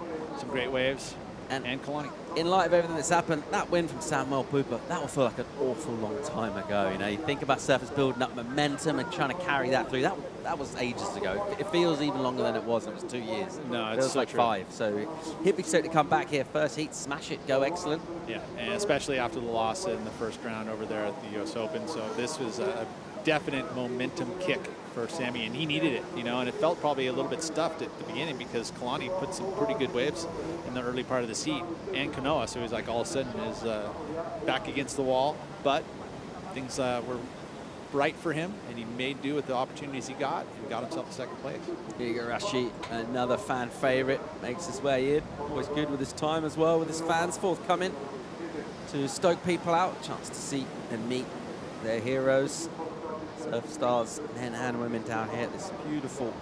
great waves. And Kalani. In light of everything that's happened, that win from Samuel Pupo, that will feel like an awful long time ago. You know, you think about surfers building up momentum and trying to carry that through. That was ages ago. It feels even longer than it was. It was 2 years. No, it it's feels so like true. 5. So he'd be stoked to come back here. First heat, smash it, go excellent. Yeah, and especially after the loss in the first round over there at the US Open. So this was a definite momentum kick for Sammy, and he needed it, you know, and it felt probably a little bit stuffed at the beginning because Kalani put some pretty good waves in the early part of the heat, and Kanoa, so he's like all of a sudden is back against the wall, but things were bright for him, and he made do with the opportunities he got and got himself to second place. Igarashi, another fan favorite, makes his way in. Always good with his time as well, with his fans forthcoming to stoke people out. Chance to see and meet their heroes. Surf stars, men and women down here at this beautiful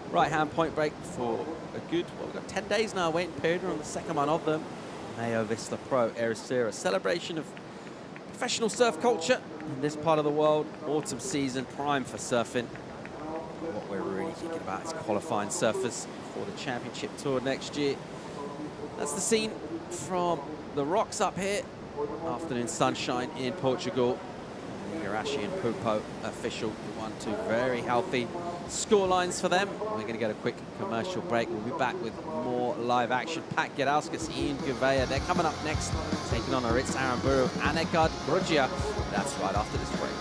right-hand point break for a good, well, we've got 10 days now waiting period. We're on the second one of them. MEO Vissla Pro Ericeira, celebration of professional surf culture in this part of the world. Autumn season, prime for surfing. What we're really thinking about is qualifying surfers for the championship tour next year. That's the scene from the rocks up here. Afternoon sunshine in Portugal. Igarashi and Pupo official 1-2, very healthy score lines for them. We're going to get a quick commercial break. We'll be back with more live action. Pat Gedauskas, Ian Gouveia, they're coming up next, taking on Aritz Aramburu and Edgard Gruggia. That's right after this break.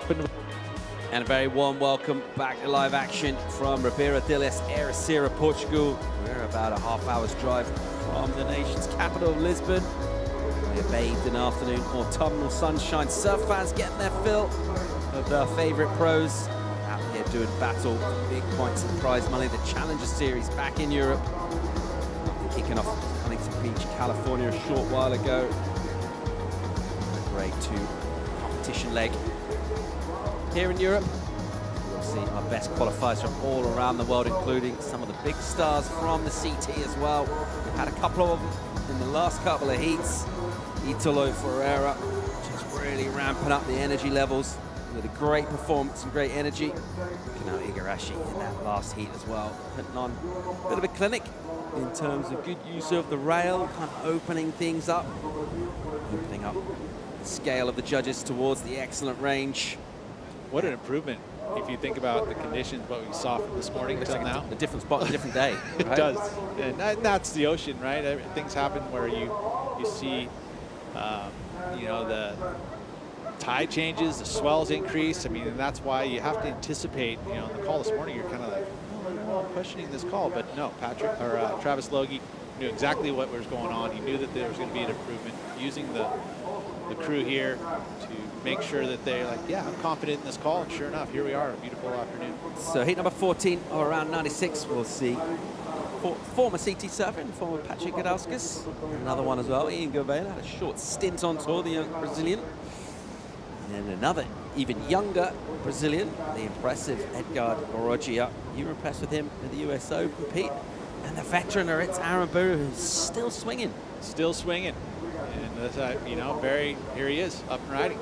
happen. And a very warm welcome back to live action from Ribeira de Ericeira, Portugal. We're about a half-hour's drive from the nation's capital, Lisbon. We're bathed in afternoon autumnal sunshine. Surf fans getting their fill of their favourite pros out here doing battle for big points and prize money. The Challenger Series back in Europe. Kicking off Huntington Beach, California a short while ago. Grade 2 competition leg. Here in Europe, we'll see our best qualifiers from all around the world, including some of the big stars from the CT as well. We've had a couple of them in the last couple of heats. Italo Ferreira just really ramping up the energy levels with a great performance and great energy. Kanao Igarashi in that last heat as well, putting on a bit of a clinic in terms of good use of the rail, kind of opening things up, opening up the scale of the judges towards the excellent range. What an improvement if you think about the conditions, what we saw from this morning until now. A different spot, a different day. It right? does, and that's the ocean, right? Things happen where you see, you know, the tide changes, the swells increase. I mean, and that's why you have to anticipate. You know, in the call this morning, you're kind of like, oh, I'm questioning this call, but no, Travis Logie knew exactly what was going on. He knew that there was going to be an improvement using the crew here to make sure that they're like, yeah, I'm confident in this call, and sure enough, here we are, a beautiful afternoon. So heat number 14, or around 96, we'll see former CT surfer and former Patrick Gadauskas. Another one as well, Ian Gouveia, had a short stint on tour, the young Brazilian. And another, even younger Brazilian, the impressive Edgar Gorogia. You were impressed with him at the US Open, Pete? And the veteran, it's Aaron Buru, who's still swinging. Still swinging. And, you know, here he is, up and riding.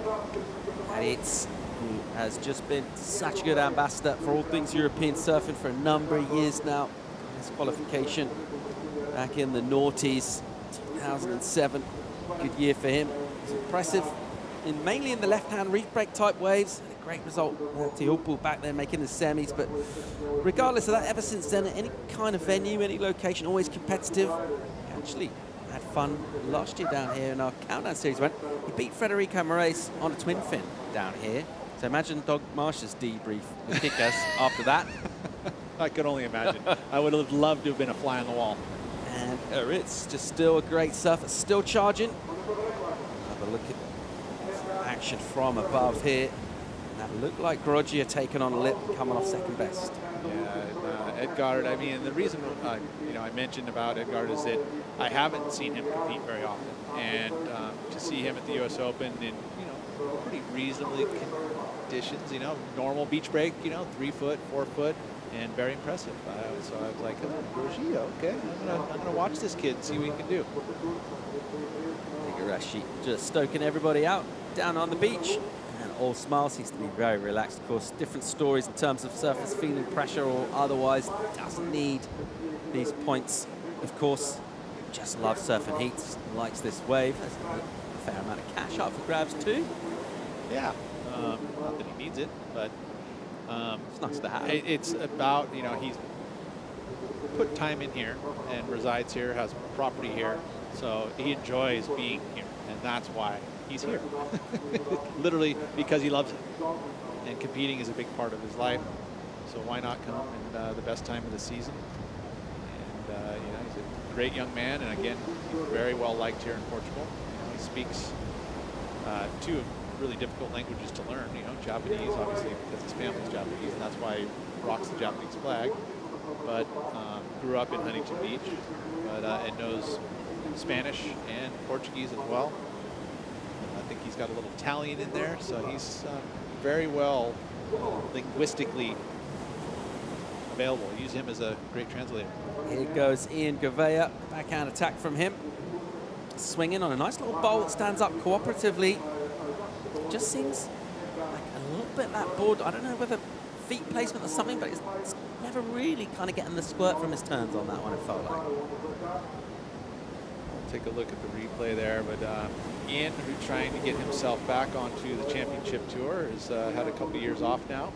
And who has just been such a good ambassador for all things European surfing for a number of years now. His qualification back in the noughties, 2007, good year for him. It's impressive, mainly in the left-hand reef break type waves. A great result, Tehupu back there making the semis, but regardless of that, ever since then, any kind of venue, any location, always competitive. Actually had fun last year down here in our countdown series. He beat Federico Moraes on a twin fin down here. So imagine Doug Marsh's debrief with kick us after that. I could only imagine. I would have loved to have been a fly on the wall. And it's just still a great surfer, still charging. Have a look at action from above here. That looked like Gorogia taking on a lip, coming off second best. Yeah, Edgar, I mean, the reason you know, I mentioned about Edgar is that I haven't seen him compete very often, and to see him at the U.S. Open in, you know, pretty reasonably conditions, you know, normal beach break, you know, 3 foot, 4 foot, and very impressive. So I was like, Gorogia, okay, I'm gonna watch this kid and see what he can do. Igarashi just stoking everybody out down on the beach. All smiles, seems to be very relaxed. Of course, different stories in terms of surfers feeling pressure or otherwise. Doesn't need these points. Of course, just loves surfing heats, likes this wave. There's a fair amount of cash up for grabs too. Yeah, not that he needs it, but it's nice to have. It's about, you know, he's put time in here and resides here, has property here, so he enjoys being here, and that's why he's here. Literally because he loves it. And competing is a big part of his life. So why not come in the best time of the season? And you know, he's a great young man, and again, he's very well liked here in Portugal. You know, he speaks 2 really difficult languages to learn. You know, Japanese, obviously, because his family's Japanese, and that's why he rocks the Japanese flag. But grew up in Huntington Beach, and knows Spanish and Portuguese as well. I think he's got a little Italian in there, so he's very well linguistically available. Use him as a great translator. Here goes Ian Gouveia, backhand attack from him. Swinging on a nice little bowl that stands up cooperatively. Just seems like a little bit that board, I don't know whether feet placement or something, but it's never really kind of getting the squirt from his turns on that one, it felt like. Take a look at the replay there, but Ian, who's trying to get himself back onto the championship tour, has had a couple years off now.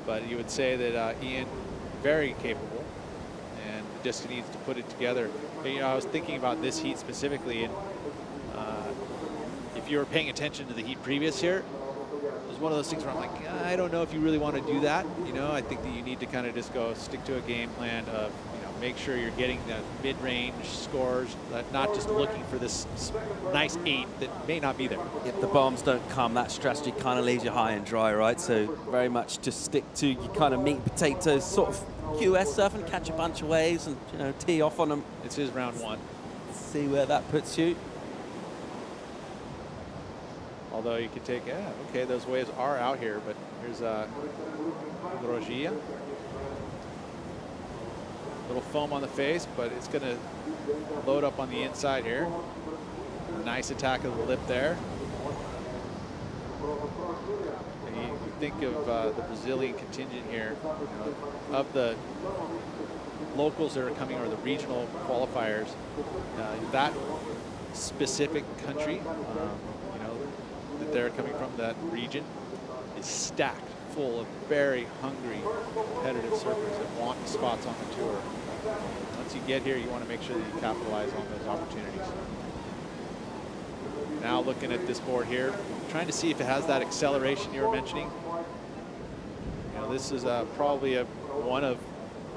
But you would say that Ian, very capable, and just needs to put it together. But, you know, I was thinking about this heat specifically, and if if you were paying attention to the heat previous here, it was one of those things where I'm like, I don't know if you really want to do that. You know, I think that you need to kind of just go stick to a game plan of, you know, make sure you're getting the mid-range scores, not just looking for this nice 8 that may not be there. If the bombs don't come, that strategy kind of leaves you high and dry, right? So very much just stick to your kind of meat and potatoes, sort of QS surfing, catch a bunch of waves and, you know, tee off on them. This is round 1. See where that puts you. Although you could take, yeah, okay, those waves are out here, but here's Grosjean. Little foam on the face, but it's going to load up on the inside here. Nice attack of the lip there. And you think of the Brazilian contingent here, you know, of the locals that are coming, or the regional qualifiers, that specific country, you know, that they're coming from, that region, is stacked full of very hungry, competitive surfers that want spots on the tour. Once you get here, you want to make sure that you capitalize on those opportunities. Now looking at this board here, trying to see if it has that acceleration you were mentioning. You know, this is probably one of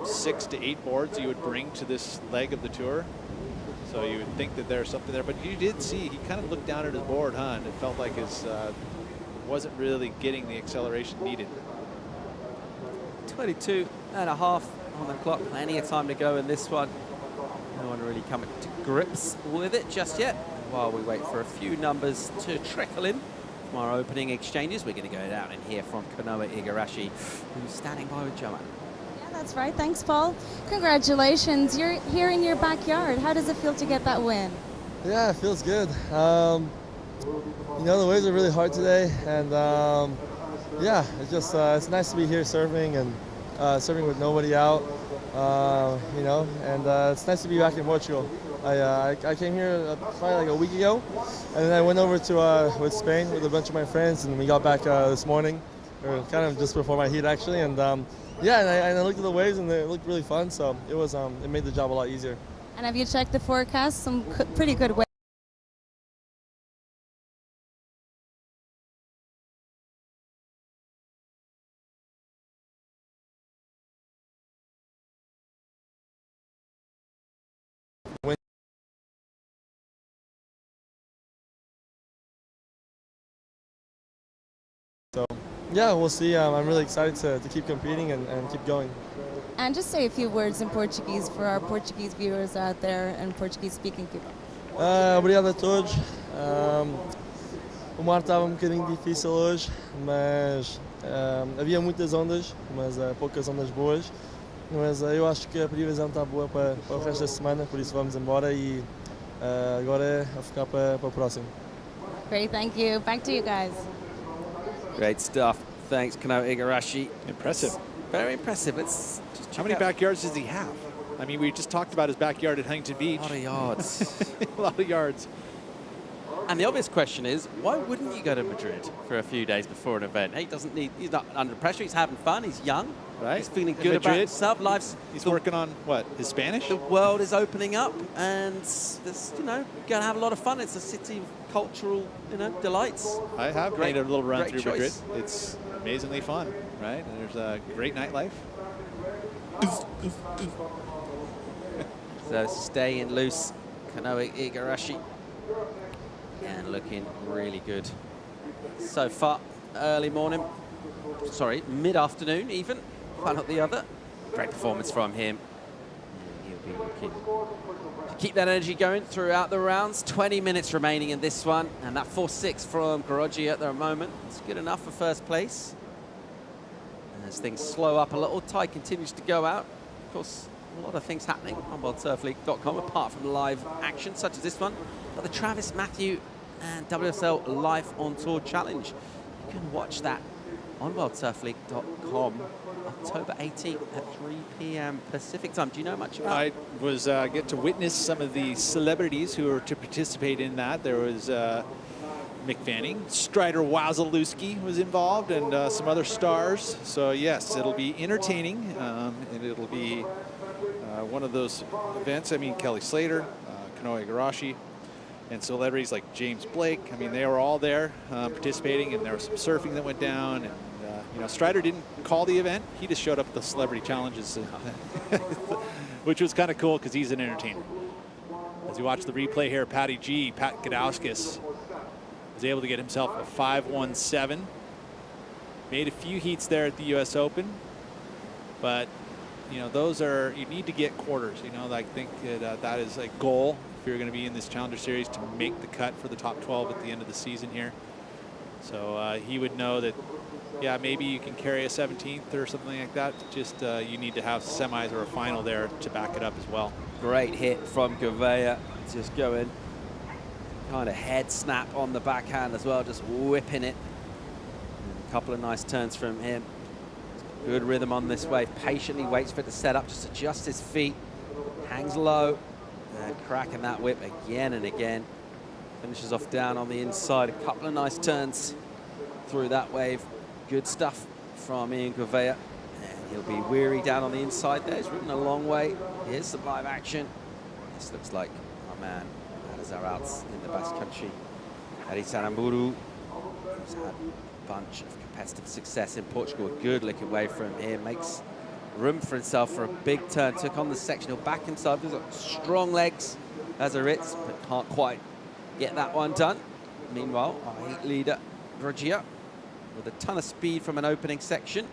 6 to 8 boards you would bring to this leg of the tour. So you would think that there's something there, but you did see he kind of looked down at his board, huh? And it felt like his wasn't really getting the acceleration needed. 22 and a half on the clock, plenty of time to go in this one. No one really coming to grips with it just yet. While we wait for a few numbers to trickle in from our opening exchanges, we're going to go down and hear from Kanoa Igarashi, who's standing by with Joanne. That's right. Thanks, Paul. Congratulations. You're here in your backyard. How does it feel to get that win? Yeah, it feels good. You know, the waves are really hard today, and yeah, it's just it's nice to be here surfing and surfing with nobody out. You know, and it's nice to be back in Portugal. I came here probably like a week ago, and then I went over to with Spain with a bunch of my friends, and we got back this morning, or kind of just before my heat actually, and yeah, and I looked at the waves and they looked really fun, so it was it made the job a lot easier. And have you checked the forecast? Some pretty good waves. So yeah, we'll see. I'm really excited to keep competing and keep going. And just say a few words in Portuguese for our Portuguese viewers out there and Portuguese-speaking people. Obrigado a todos. O mar estava bocadinho difícil hoje, mas havia muitas ondas, mas poucas ondas boas. Mas eu acho que a previsão está boa para o resto da semana, por isso vamos embora e agora é a ficar para o próximo. Great, thank you. Back to you guys. Great stuff. Thanks, Kanoa Igarashi. Impressive. It's very impressive. Let's just How many backyards does he have? I mean, we just talked about his backyard at Huntington Beach. A lot of yards. A lot of yards. And the obvious question is, why wouldn't you go to Madrid for a few days before an event? He's not under pressure, he's having fun, he's young, right? He's feeling good about himself. He's working on, what, his Spanish? The world is opening up, and there's, you know, going to have a lot of fun. It's a city of cultural, you know, delights. I have made a little run through Madrid. Choice. It's amazingly fun, right? And there's a great nightlife. So staying loose, Kanoa Igarashi. And looking really good so far. Early morning, sorry, mid-afternoon even, one not the other. Great performance from him. And he'll be looking to keep that energy going throughout the rounds. 20 minutes remaining in this one, and that 4.6 from Grosjean at the moment. It's good enough for first place. And as things slow up a little, tide continues to go out. Of course, a lot of things happening on WorldSurfLeague.com apart from live action such as this one. But the Travis Matthew and WSL Live on Tour Challenge. You can watch that on WorldSurfLeague.com October 18th at 3 p.m. Pacific time. Do you know much about it? I was get to witness some of the celebrities who were to participate in that. There was Mick Fanning, Strider Wazalewski was involved, and some other stars. So yes, it'll be entertaining, and it'll be one of those events. I mean, Kelly Slater, Kanoa Igarashi, And celebrities like James Blake, I mean, they were all there participating, and there was some surfing that went down. And, you know, Strider didn't call the event. He just showed up at the celebrity challenges, which was kind of cool because he's an entertainer. As you watch the replay here, Pat Gadauskas was able to get himself a 5.17. Made a few heats there at the U.S. Open, but you know, those are, you need to get quarters. You know, I think that is a goal if you're going to be in this Challenger Series, to make the cut for the top 12 at the end of the season here. So he would know that, yeah, maybe you can carry a 17th or something like that. Just you need to have semis or a final there to back it up as well. Great hit from Gouveia, just going kind of head snap on the backhand as well, just whipping it. A couple of nice turns from him. Good rhythm on this wave. Patiently waits for it to set up, just adjusts his feet, hangs low, and cracking that whip again and again. Finishes off down on the inside. A couple of nice turns through that wave. Good stuff from Ian Gouveia. And he'll be weary down on the inside there. He's ridden a long way. Here's some live action. This looks like our man, Azarouts in the Basque Country. Herdy Saramburu, who's had a bunch of competitive success in Portugal. A good looking wave from here. Makes room for himself for a big turn. Took on the section. He'll back himself. He's got strong legs as a Ritz, but can't quite get that one done. Meanwhile, our heat leader, Rogia, with a ton of speed from an opening section.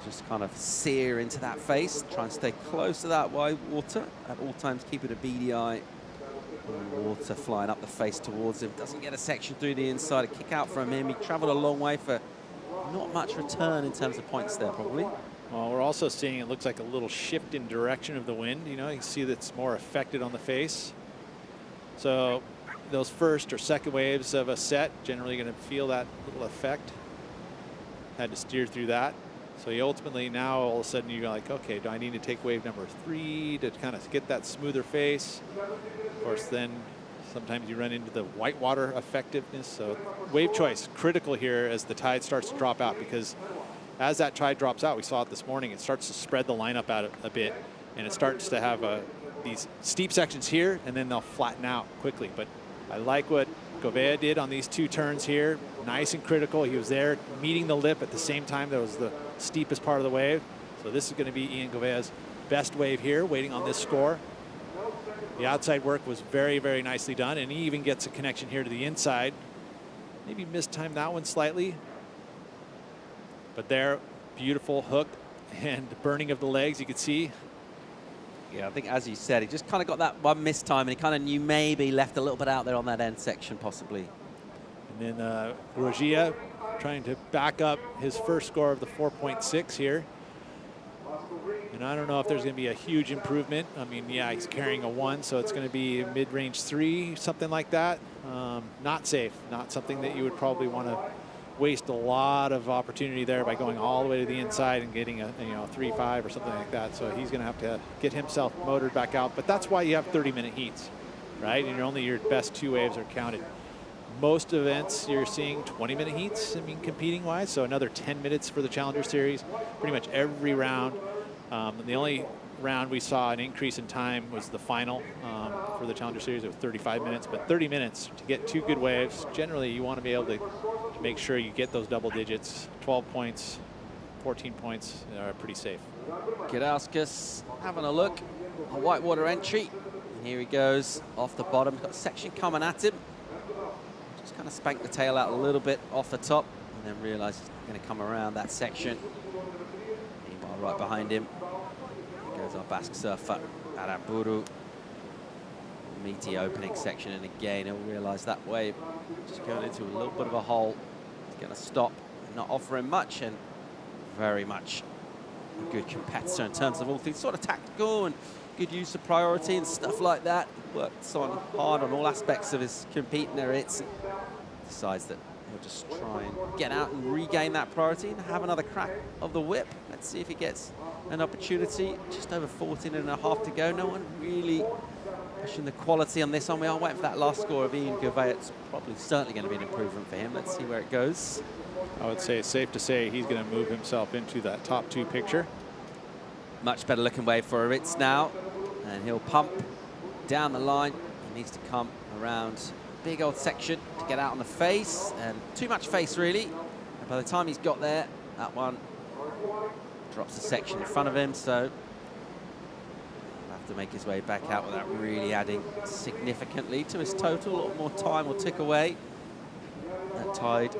Just kind of sear into that face. Try and stay close to that wide water. At all times, keep it a beady eye. Water flying up the face towards him. Doesn't get a section through the inside. A kick out from him. He traveled a long way for not much return in terms of points there, probably. Well, we're also seeing, it looks like a little shift in direction of the wind. You know, you can see that's more affected on the face. So those first or second waves of a set, generally going to feel that little effect. Had to steer through that. So you ultimately now all of a sudden you're like, okay, do I need to take wave number 3 to kind of get that smoother face? Of course, then sometimes you run into the whitewater effectiveness. So wave choice, critical here as the tide starts to drop out, because as that tide drops out, we saw it this morning, it starts to spread the lineup out a bit, and it starts to have these steep sections here, and then they'll flatten out quickly. But I like what Gouveia did on these 2 turns here. Nice and critical. He was there meeting the lip at the same time that was the steepest part of the wave. So this is going to be Ian Gouveia's best wave here, waiting on this score. The outside work was very, very nicely done, and he even gets a connection here to the inside. Maybe mistimed that one slightly. But there, beautiful hook and burning of the legs, you could see. Yeah, I think as you said, he just kind of got that one missed time, and he kind of knew maybe left a little bit out there on that end section, possibly. And then Rogia trying to back up his first score of the 4.6 here. And I don't know if there's going to be a huge improvement. I mean, yeah, he's carrying a 1, so it's going to be mid-range 3, something like that. Not safe, not something that you would probably want to waste a lot of opportunity there by going all the way to the inside and getting a 3.5 or something like that. So he's going to have to get himself motored back out. But that's why you have 30-minute heats, right? And only your best 2 waves are counted. Most events you're seeing 20-minute heats, I mean, competing-wise. So another 10 minutes for the Challenger Series. Pretty much every round. The only round we saw an increase in time was the final for the Challenger Series. It was 35 minutes, but 30 minutes to get 2 good waves. Generally, you want to be able to make sure you get those double digits. 12 points, 14 points are pretty safe. Gadauskas having a look. A whitewater entry. And here he goes off the bottom. Got a section coming at him. Just kind of spanked the tail out a little bit off the top, and then realized he's not going to come around that section. Meanwhile, right behind him, here goes our Basque surfer, Aramburu. Meaty opening section, and again, he'll realize that wave just going into a little bit of a hole. He's going to stop and not offer him much, and very much a good competitor in terms of all things sort of tactical and good use of priority and stuff like that. Works on hard on all aspects of his competing there. It's decides that he'll just try and get out and regain that priority and have another crack of the whip. Let's see if he gets an opportunity. Just over 14.5 to go. No one really pushing the quality on this one. We are waiting for that last score of Ian Gouveia. It's probably certainly going to be an improvement for him. Let's see where it goes. I would say it's safe to say he's going to move himself into that top 2 picture. Much better looking wave for Ritz now, and he'll pump down the line. He needs to come around big old section to get out on the face, and too much face really. And by the time he's got there, that one drops the section in front of him, so he'll have to make his way back out without really adding significantly to his total. A lot more time will tick away. That tide,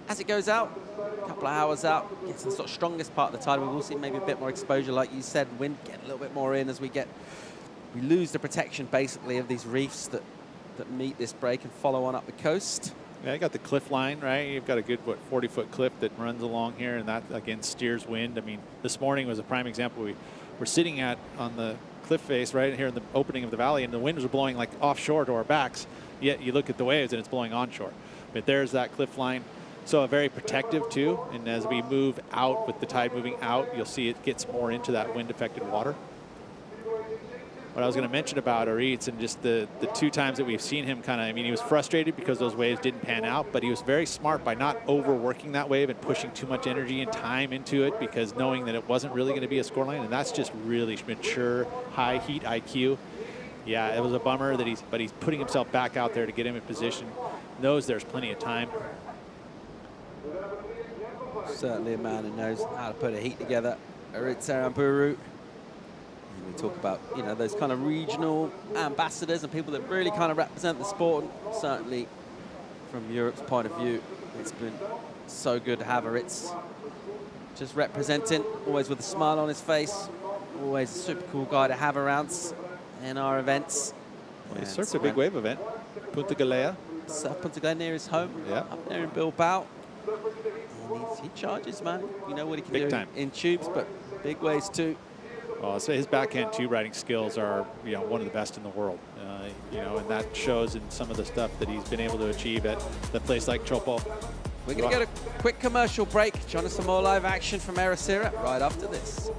as it goes out, a couple of hours out, gets the sort of strongest part of the tide. We will see maybe a bit more exposure, like you said, wind get a little bit more in as we lose the protection basically of these reefs that meet this break and follow on up the coast. Yeah, you got the cliff line, right? You've got a good, 40-foot cliff that runs along here, and that, again, steers wind. I mean, this morning was a prime example. We were sitting on the cliff face right here in the opening of the valley, and the winds were blowing like offshore to our backs, yet you look at the waves and it's blowing onshore. But there's that cliff line. So very protective too, and as we move out with the tide moving out, you'll see it gets more into that wind-affected water. What I was going to mention about Aritz and just the 2 times that we've seen him kind of, I mean, he was frustrated because those waves didn't pan out, but he was very smart by not overworking that wave and pushing too much energy and time into it, because knowing that it wasn't really going to be a scoreline, and that's just really mature, high heat IQ. Yeah, it was a bummer that he's putting himself back out there to get him in position, knows there's plenty of time. Certainly a man who knows how to put a heat together. Aritz Aramburu. We talk about, you know, those kind of regional ambassadors and people that really kind of represent the sport. And certainly from Europe's point of view, it's been so good to have Aritz just representing, always with a smile on his face, always a super cool guy to have around in our events. Well, he surfed a big wave event, Punta Galea. Punta Galea near his home, up there in Bilbao. And he charges, man. You know what he can do time in tubes, but big waves too. Well, so his backhand tube riding skills are, you know, one of the best in the world. You know, and that shows in some of the stuff that he's been able to achieve at the place like Chopo. We're going to get a quick commercial break. Join us some more live action from Ericeira right after this.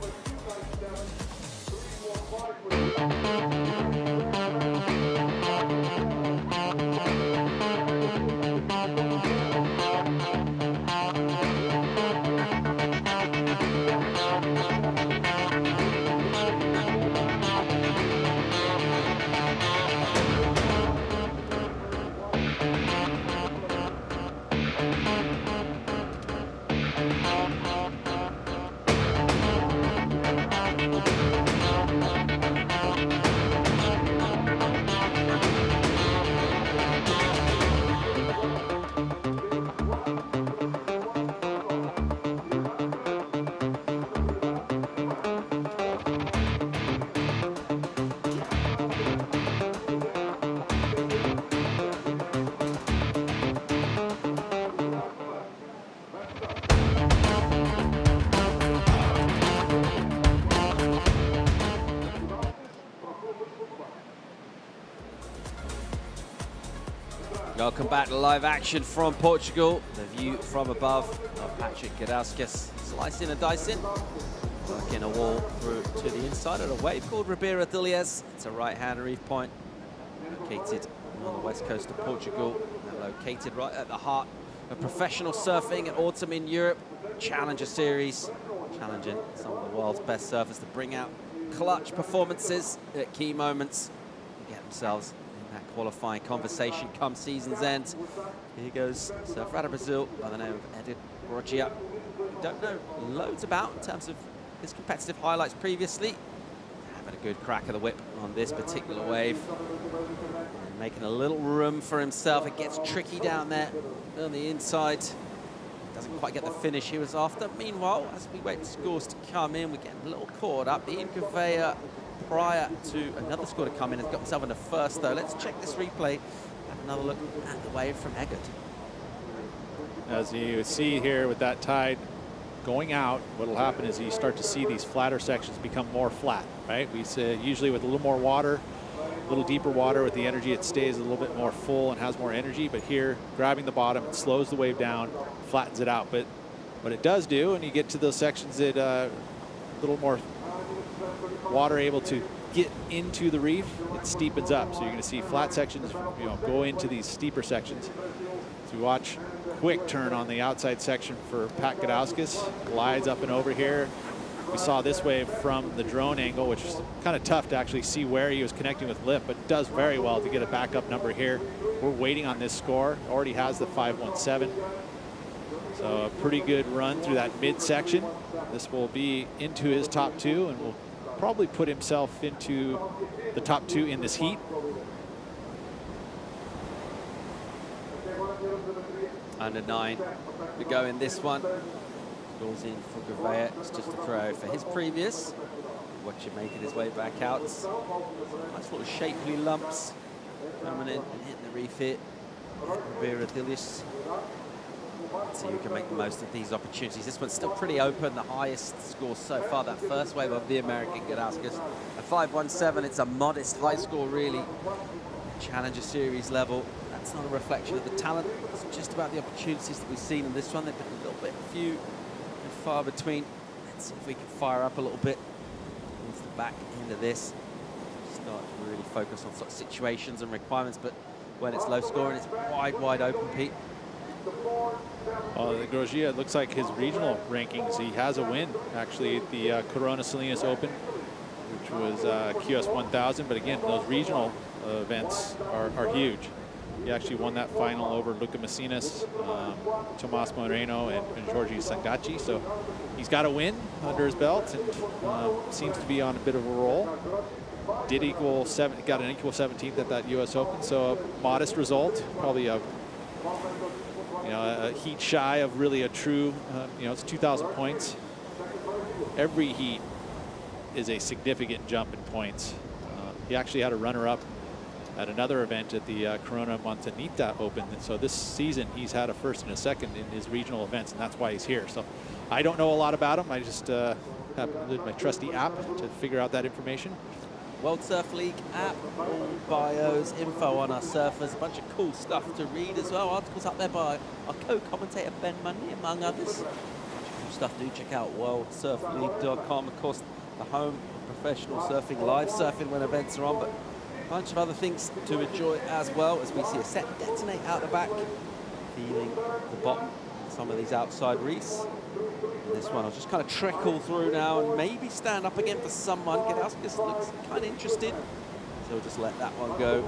Welcome back to live action from Portugal. The view from above of Patrick Gudauskas slicing and dicing, working a wall through to the inside of a wave called Ribeira de Ilhas. It's a right-hand reef point located on the west coast of Portugal, and located right at the heart of professional surfing at autumn in Europe. Challenger Series, challenging some of the world's best surfers to bring out clutch performances at key moments and get themselves that qualifying conversation come season's end. Here goes surfer out of Brazil by the name of Herdy. We don't know loads about in terms of his competitive highlights previously. Having a good crack of the whip on this particular wave. And making a little room for himself. It gets tricky down there on the inside. Doesn't quite get the finish he was after. Meanwhile, as we wait for scores to come in, we're getting a little caught up. The conveyor prior to another score to come in has got himself in the first, though. Let's check this replay. Have another look at the wave from Eggert. As you see here with that tide going out, what will happen is you start to see these flatter sections become more flat, right? We say usually with a little more water, a little deeper water with the energy, it stays a little bit more full and has more energy. But here, grabbing the bottom, it slows the wave down, flattens it out. But what it does do, and you get to those sections that a little more water able to get into the reef, it steepens up. So you're going to see flat sections, you know, go into these steeper sections. So we watch quick turn on the outside section for Pat Gudauskas, glides up and over here, We saw this wave from the drone angle, which is kind of tough to actually see where he was connecting with lip, but does very well to get a backup number here. We're waiting on this score. Already has the 5.17. So a pretty good run through that midsection. This will be into his top 2 and will probably put himself into the top 2 in this heat. Under 9 to go in this one. Goes in for Gouveia. It's just a throw for his previous. Watch him making his way back out. Nice little shapely lumps coming in and hitting the reef hit. Viridilius. So you can make the most of these opportunities. This one's still pretty open. The highest score so far, that first wave of the American Gadauskas. A 5.17, it's a modest high score, really. Challenger Series level. That's not a reflection of the talent. It's just about the opportunities that we've seen in this one. They've been a little bit few and far between. Let's see if we can fire up a little bit towards the back end of this. Start to really focus on sort of situations and requirements, but when it's low scoring, it's wide open, Pete. Well, the Grosjean, it looks like his regional rankings, he has a win actually at the Corona Salinas Open, which was QS 1000. But again, those regional events are huge. He actually won that final over Luca Macinas, Tomas Moreno, and Giorgi Sangachi. So he's got a win under his belt and seems to be on a bit of a roll. Did equal got an equal 17th at that U.S. Open. So a modest result, probably a heat shy of really a true, it's 2,000 points. Every heat is a significant jump in points. He actually had a runner-up at another event at the Corona Montanita Open. And so this season, he's had a first and a second in his regional events, and that's why he's here. So I don't know a lot about him. I just have my trusty app to figure out that information. World Surf League app, all bios, info on our surfers, a bunch of cool stuff to read as well. Articles up there by our co-commentator Ben Mundy, among others. A bunch of cool stuff. Do check out worldsurfleague.com. Of course, the home of professional surfing, live surfing when events are on, but a bunch of other things to enjoy as well, as we see a set detonate out the back, feeling the bottom of some of these outside reefs. This one I'll just kind of trickle through now and maybe stand up again for someone. Gadauskas looks kind of interested, so we'll just let that one go.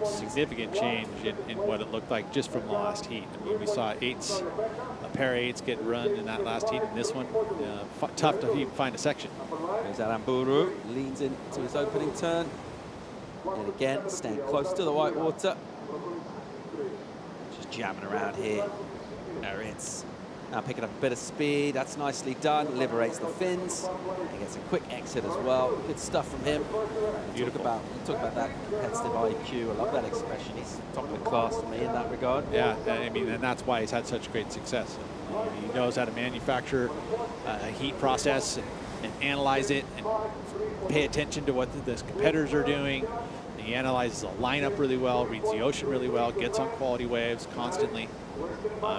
Significant change in what it looked like just from the last heat. I mean, we saw a pair of eights get run in that last heat, and this one, tough to even find a section. There's Aramburu, leans into his opening turn. And again, staying close to the white water. Just jamming around here. There it's now picking up a bit of speed. That's nicely done. Liberates the fins. He gets a quick exit as well. Good stuff from him. Beautiful. You talk about that competitive IQ. I love that expression. He's top of the class for me in that regard. Yeah, I mean, and that's why he's had such great success. He knows how to manufacture a heat process and analyze it and pay attention to what the competitors are doing. And he analyzes the lineup really well, reads the ocean really well, gets on quality waves constantly.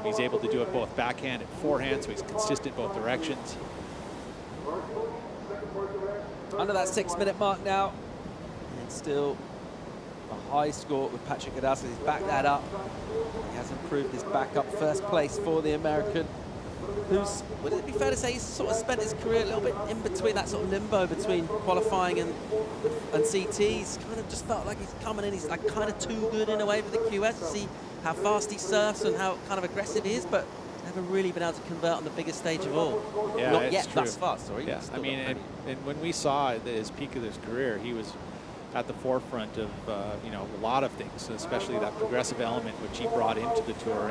He's able to do it both backhand and forehand, so he's consistent both directions. Under that 6-minute mark now, and still a high score with Patrick Gadauskas. He's backed that up. He has improved his backup first place for the American, who's, would it be fair to say, he's sort of spent his career a little bit in between that sort of limbo between qualifying and CT. He's kind of just felt like he's coming in, he's like kind of too good in a way for the QS to see how fast he surfs and how kind of aggressive he is, but never really been able to convert on the biggest stage of all. Yeah, not yet, true. thus far, sorry. Yeah, I mean, and when we saw his peak of his career, he was at the forefront of a lot of things, especially that progressive element which he brought into the tour,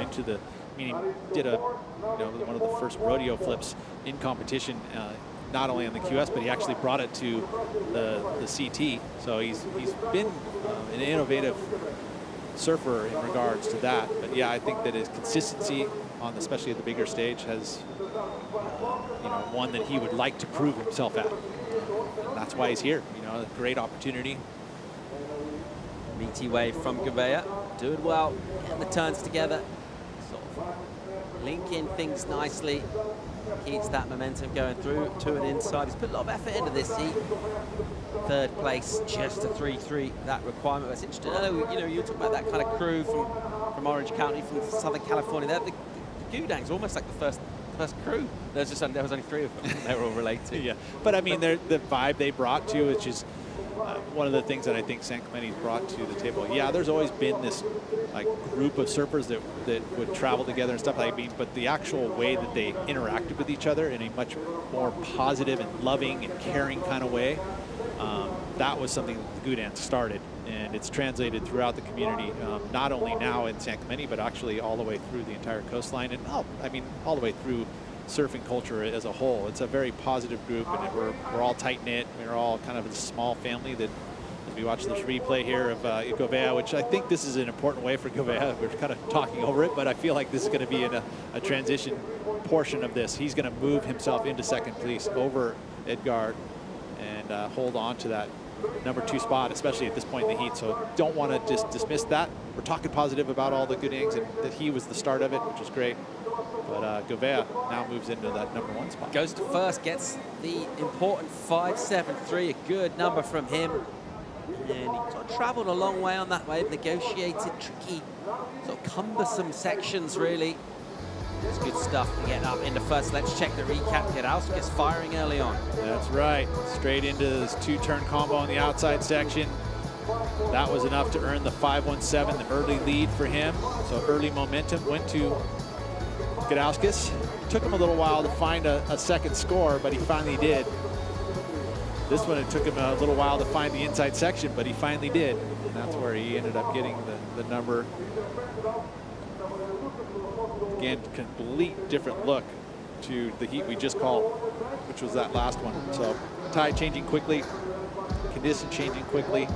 he did one of the first rodeo flips in competition, not only on the QS, but he actually brought it to the CT. So he's been an innovative surfer in regards to that. But yeah, I think that his consistency on especially at the bigger stage has one that he would like to prove himself at. And that's why he's here. A great opportunity. Meaty wave from Gouveia, doing well, getting the turns together, sort of linking things nicely, keeps that momentum going through to an inside. He's put a lot of effort into this heat. Third place, just a 3-3, that requirement. That's interesting. I know, you talk about that kind of crew from Orange County, from Southern California. The Gudang's almost like the first first crew. There was only 3 of them. They were all related. Yeah, but I mean, the vibe they brought to it, which is one of the things that I think San Clemente's brought to the table. Yeah, there's always been this like group of surfers that would travel together and stuff like that, but the actual way that they interacted with each other in a much more positive and loving and caring kind of way, that was something that the Gudans started, and it's translated throughout the community, not only now in San Clemente, but actually all the way through the entire coastline, and I mean all the way through surfing culture as a whole. It's a very positive group, and we're all tight-knit. We're all kind of a small family that, as we watch this replay here of Gouveia, which I think this is an important way for Gouveia. We're kind of talking over it, but I feel like this is going to be in a transition portion of this. He's going to move himself into second place over Edgar and hold on to that number 2 spot, especially at this point in the heat. So don't want to just dismiss that. We're talking positive about all the good innings and that he was the start of it, which is great. But Gouveia now moves into that number 1 spot. Goes to first, gets the important 5.73, a good number from him. And he sort of traveled a long way on that wave, negotiated tricky, sort of cumbersome sections, really. It's good stuff to get up into first. Let's check the recap. Gdauskas firing early on. That's right. Straight into this 2-turn combo on the outside section. That was enough to earn the 5.17, the early lead for him. So early momentum went to Gdauskas. Took him a little while to find a second score, but he finally did. This one, it took him a little while to find the inside section, but he finally did. And that's where he ended up getting the number. Again, complete different look to the heat we just called, which was that last one. So tide changing quickly, condition changing quickly,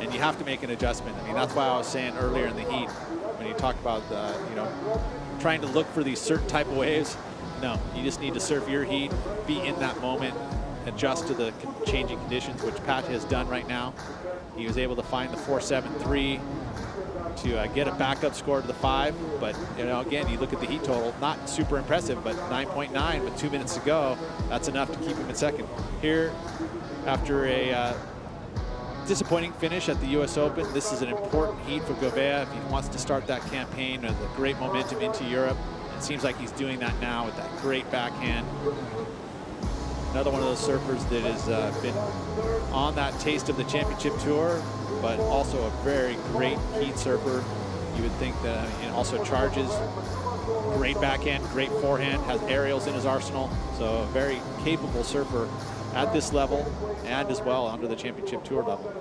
and you have to make an adjustment. I mean, that's why I was saying earlier in the heat, when you talk about, you know, trying to look for these certain type of waves, no, you just need to surf your heat, be in that moment, adjust to the changing conditions, which Pat has done right now. He was able to find the 4.73 to get a backup score to the 5, but you know, again, you look at the heat total, not super impressive, but 9.9 with 2 minutes to go, that's enough to keep him in second. Here, after a disappointing finish at the US Open, this is an important heat for Gouveia if he wants to start that campaign with a great momentum into Europe. It seems like he's doing that now with that great backhand. Another one of those surfers that has been on that taste of the championship tour, but also a very great heat surfer. You would think that, and also charges, great backhand, great forehand, has aerials in his arsenal. So a very capable surfer at this level and as well under the championship tour level.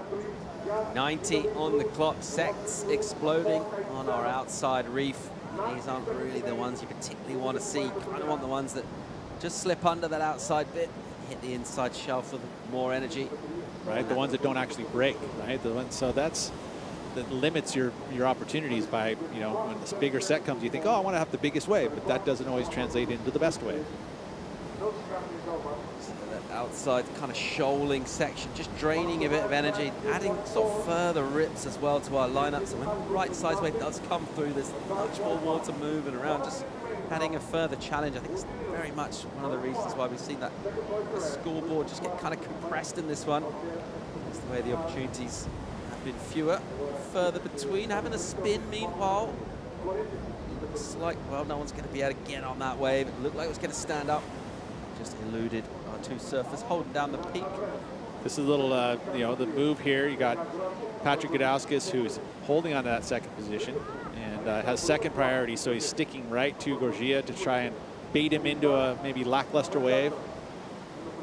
90 on the clock, sets exploding on our outside reef. These aren't really the ones you particularly want to see. You kind of want the ones that just slip under that outside bit, hit the inside shelf with more energy. Right, the ones that don't actually break, right? The ones, so that limits your opportunities by, you know, when this bigger set comes, you think, oh, I want to have the biggest wave, but that doesn't always translate into the best wave. So that outside kind of shoaling section, just draining a bit of energy, adding sort of further rips as well to our lineup. So when the right size wave does come through, there's much more water moving around, just adding a further challenge. I think it's very much one of the reasons why we've seen that the scoreboard just get kind of compressed in this one. It's the way the opportunities have been fewer, further between. Having a spin, meanwhile, looks like, well, no one's going to be able to get on that wave. It looked like it was going to stand up. Just eluded our 2 surfers holding down the peak. This is a little, you know, the move here. You got Patrick Gdauskas, who's holding on to that second position and has second priority, so he's sticking right to Gorgia to try and bait him into a maybe lackluster wave.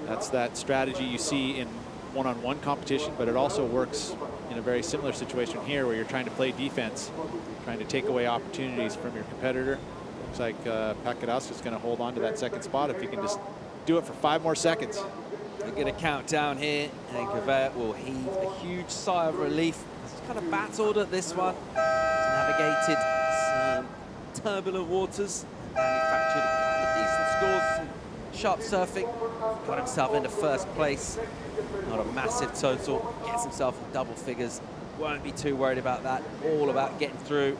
That's that strategy you see in one-on-one competition, but it also works in a very similar situation here where you're trying to play defense, trying to take away opportunities from your competitor. Looks like Pat Gdauskas is going to hold on to that second spot if he can just do it for 5 more seconds. We're going to count down here, and Gouveia will heave a huge sigh of relief. He's kind of battled at this one. He's navigated some turbulent waters, manufactured a couple of decent scores, some sharp surfing, got himself into first place. Not a massive total, gets himself in double figures. Won't be too worried about that. All about getting through.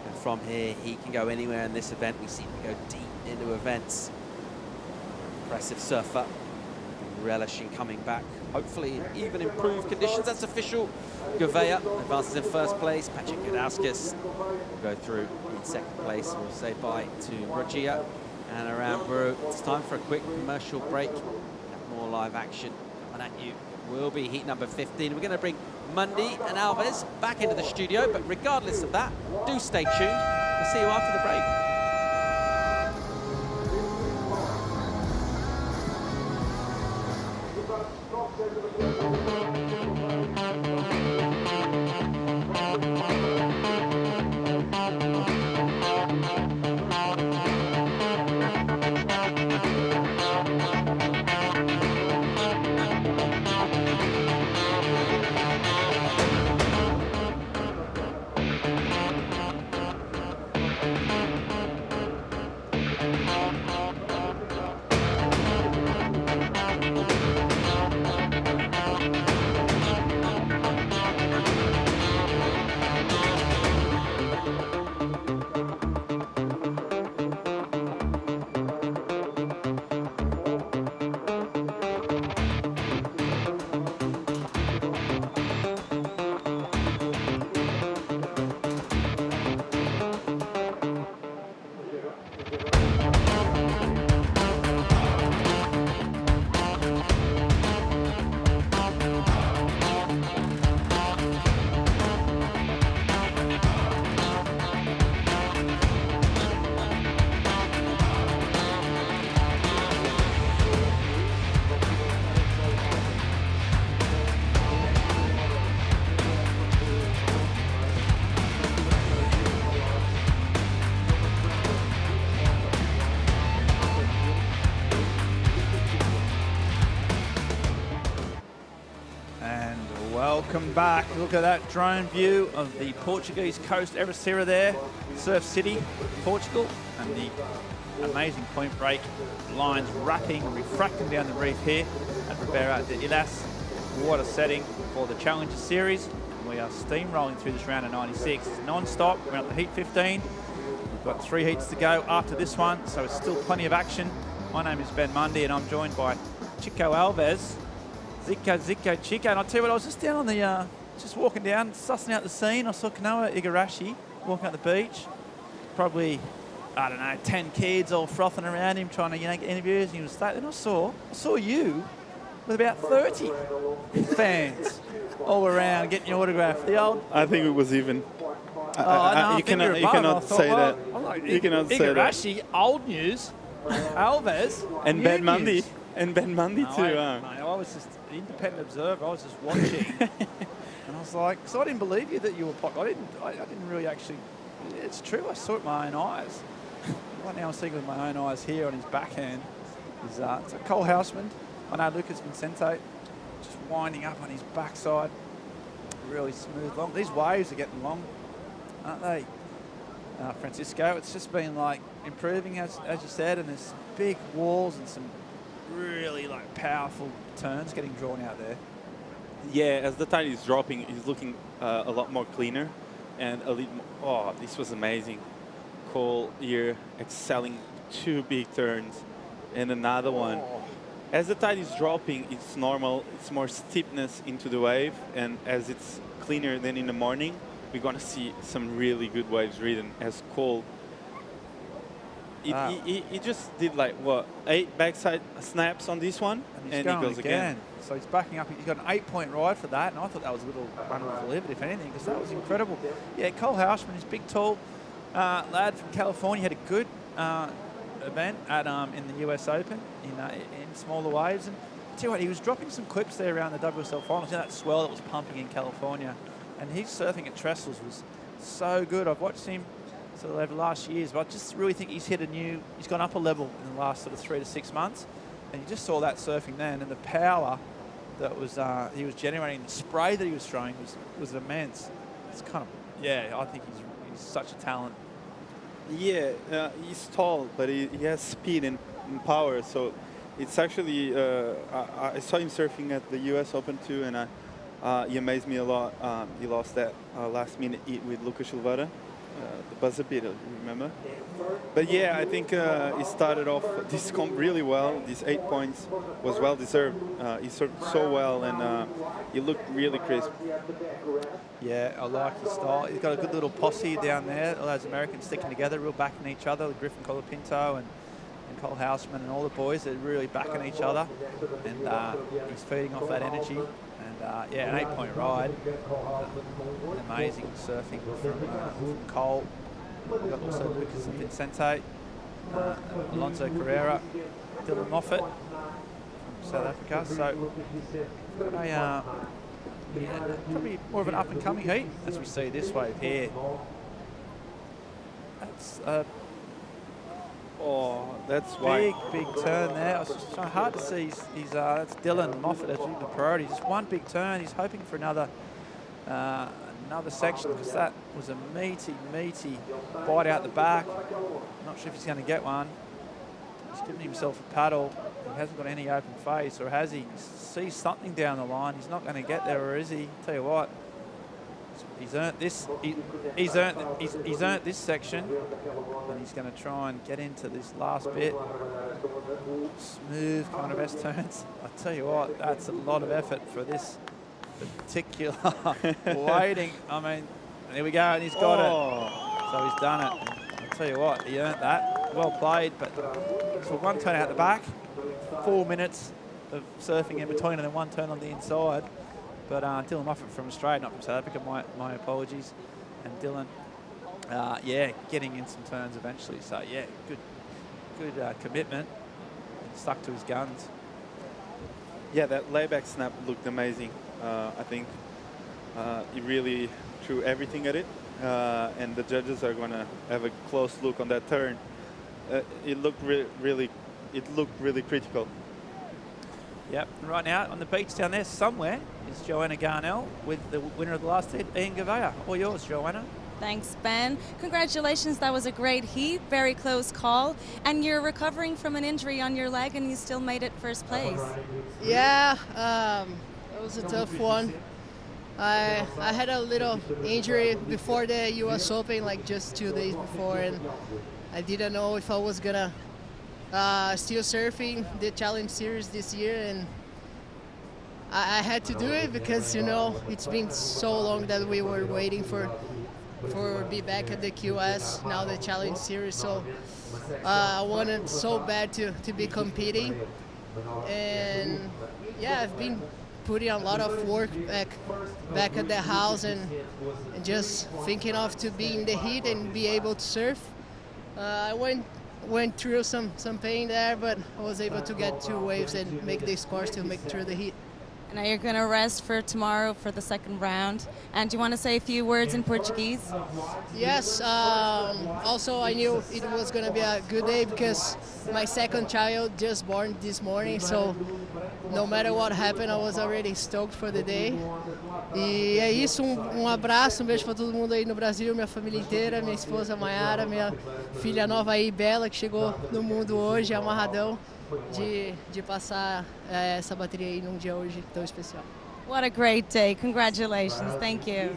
And from here, he can go anywhere in this event. We see him go deep into events. Impressive surfer. Relishing coming back. Hopefully even improved conditions. That's official. Gouveia advances in first place. Patrick Gdauskas will go through in second place. We'll say bye to Gorgia and around Brew. It's time for a quick commercial break. More live action coming at you. Will be heat number 15. We're going to bring Mundy and Alves back into the studio, but regardless of that, do stay tuned. We'll see you after the break. Welcome back. Look at that drone view of the Portuguese coast, Ericeira there, Surf City, Portugal, and the amazing point break lines wrapping, refracting down the reef here at Ribeira de Ilhas. What a setting for the Challenger Series. We are steamrolling through this round of 96. It's non-stop. We're at the heat 15. We've got 3 heats to go after this one, so it's still plenty of action. My name is Ben Mundy, and I'm joined by Chico Alves. Zico, Chico, and I'll tell you what, I was just down on the, just walking down, sussing out the scene. I saw Kanoa Igarashi walking out the beach. Probably, I don't know, 10 kids all frothing around him, trying to, get interviews, and he was staying. Then I saw you with about 30 fans all around getting your autograph. The old. I think it was even. You cannot say that. You cannot say that. Igarashi, old news. Alves and Ben Mundy. And Ben Mundy too. I was just an independent observer. I was just watching, and I was like, so I didn't believe you that you were I didn't really actually. It's true. I saw it with my own eyes. Right now, I'm seeing it with my own eyes here on his backhand. It's a Cole Houseman. I know Lucas Vincente just winding up on his backside, really smooth long. These waves are getting long, aren't they, Francisco? It's just been like improving as you said, and there's big walls and some really powerful turns getting drawn out there. Yeah, as the tide is dropping, it's looking a lot more cleaner and a little more. Oh, this was amazing. Cole here excelling 2 big turns and another one. As the tide is dropping, it's normal. It's more steepness into the wave, and as it's cleaner than in the morning, we're going to see some really good waves ridden as Cole. He just did 8 backside snaps on this one, and he goes again. So he's backing up. He's got an 8-point ride for that, and I thought that was a little under-delivered, if anything, because that was incredible. Yeah, Cole Houseman is big, tall lad from California. Had a good event at in the US Open in smaller waves. And I tell you what, he was dropping some clips there around the WSL finals. That swell that was pumping in California, and his surfing at Trestles was so good. I've watched him over the last years, but I just really think he's gone up a level in the last 3 to 6 months, and you just saw that surfing then, and the power that was he was generating, the spray that he was throwing was immense. It's kind of, I think he's such a talent. Yeah, he's tall, but he has speed and power, so it's actually, I saw him surfing at the US Open too, and he amazed me a lot. He lost that last minute heat with Lucas Silveira. The buzzer beater, remember? But yeah, I think he started off this comp really well. These 8 points was well deserved. He served so well, and he looked really crisp. Yeah, I like his style. He's got a good little posse down there. All those Americans sticking together, real backing each other. Griffin Colapinto and Cole Houseman and all the boys are really backing each other, and he's feeding off that energy. And yeah, an 8-point ride. Amazing surfing from Cole. We've got also Lucas Vincente, Alonso Carrera, Dylan Moffat from South Africa. So probably more of an up-and-coming heat as we see this wave here. That's that's why. Big turn there. It's just hard to see. That's Dylan Moffat as the priority. Just one big turn. He's hoping for another section because that was a meaty bite out the back. Not sure if he's going to get one. He's giving himself a paddle. He hasn't got any open face, or has he? He sees something down the line. He's not going to get there, or is he? Tell you what, he's earned this. He's earned this section, and he's going to try and get into this last bit. Smooth kind of S turns. I tell you what, that's a lot of effort for this particular waiting. I mean, there we go, and he's got it. So he's done it. I tell you what, he earned that. Well played, but so one turn out the back, 4 minutes of surfing in between, and then one turn on the inside. But Dylan Moffat from Australia, not from South Africa, my apologies. And Dylan, yeah, getting in some turns eventually. So yeah, good commitment. And stuck to his guns. Yeah, that layback snap looked amazing. I think he really threw everything at it, and the judges are going to have a close look on that turn. It looked really critical. Yep, and right now on the beach down there somewhere is Joanna Garnell with the winner of the last heat, Ian Gavea. All yours, Joanna. Thanks, Ben. Congratulations, that was a great heat, very close call. And you're recovering from an injury on your leg and you still made it first place. Yeah, it was a tough one. I had a little injury before the US Open, like just 2 days before, and I didn't know if I was gonna still surfing the Challenge Series this year, and I had to do it because, you know, it's been so long that we were waiting for be back at the QS, now the Challenge Series, so I wanted so bad to be competing, and yeah, I've been putting a lot of work back at the house and just thinking of to be in the heat and be able to surf. I went through some pain there, but I was able to get 2 waves and make the scores to make through the heat. And now you're going to rest for tomorrow for the second round. And do you want to say a few words in Portuguese? Yes. Also, I knew it was going to be a good day because my second child just born this morning. So no matter what happened, I was already stoked for the day. E é isso, abraço, beijo para todo mundo aí no Brasil, minha família inteira, minha esposa Mayara, minha filha nova aí, Bela, que chegou no mundo hoje, amarradão de passar essa bateria aí num dia hoje tão especial. What a great day. Congratulations. Thank you.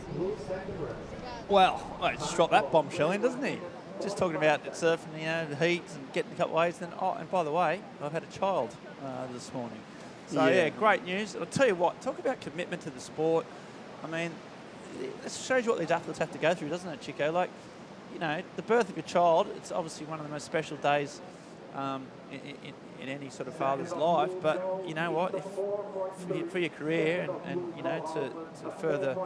Well, I just dropped that bombshell in, doesn't he? Just talking about surfing, you know, the heat and getting a couple waves. And by the way, I've had a child this morning. So yeah, great news. I'll tell you what, talk about commitment to the sport. I mean, it shows you what these athletes have to go through, doesn't it, Chico? Like, you know, the birth of your child, it's obviously one of the most special days in any sort of father's life. But you know what, for your career and you know, to further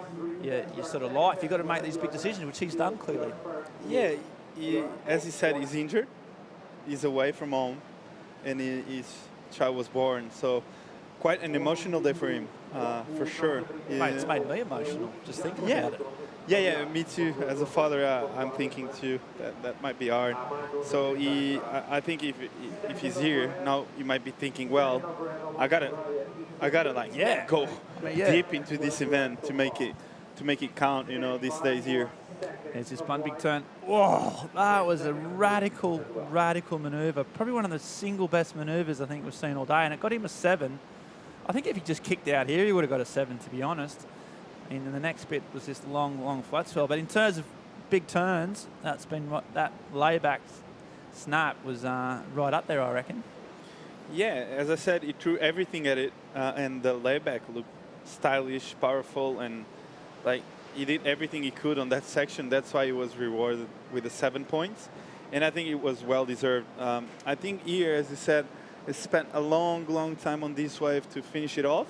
your sort of life, you've got to make these big decisions, which he's done clearly. Yeah, as he said, he's injured. He's away from home, and his child was born. So quite an emotional day for him, for sure. Mate, it's made me emotional just thinking about it. Yeah, me too. As a father, I'm thinking too that might be hard. So I think if he's here now, you might be thinking, well, I gotta like go deep into this event to make it count. You know, these days here. There's this one big turn. Whoa, that was a radical manoeuvre. Probably one of the single best manoeuvres I think we've seen all day, and it got him a 7. I think if he just kicked out here, he would have got a 7, to be honest. And then the next bit was this long flat swell. But in terms of big turns, that's been that layback snap was right up there, I reckon. Yeah, as I said, he threw everything at it, and the layback looked stylish, powerful, and like he did everything he could on that section. That's why he was rewarded with the 7 points. and I think it was well deserved. I think here, as you said, he spent a long time on this wave to finish it off,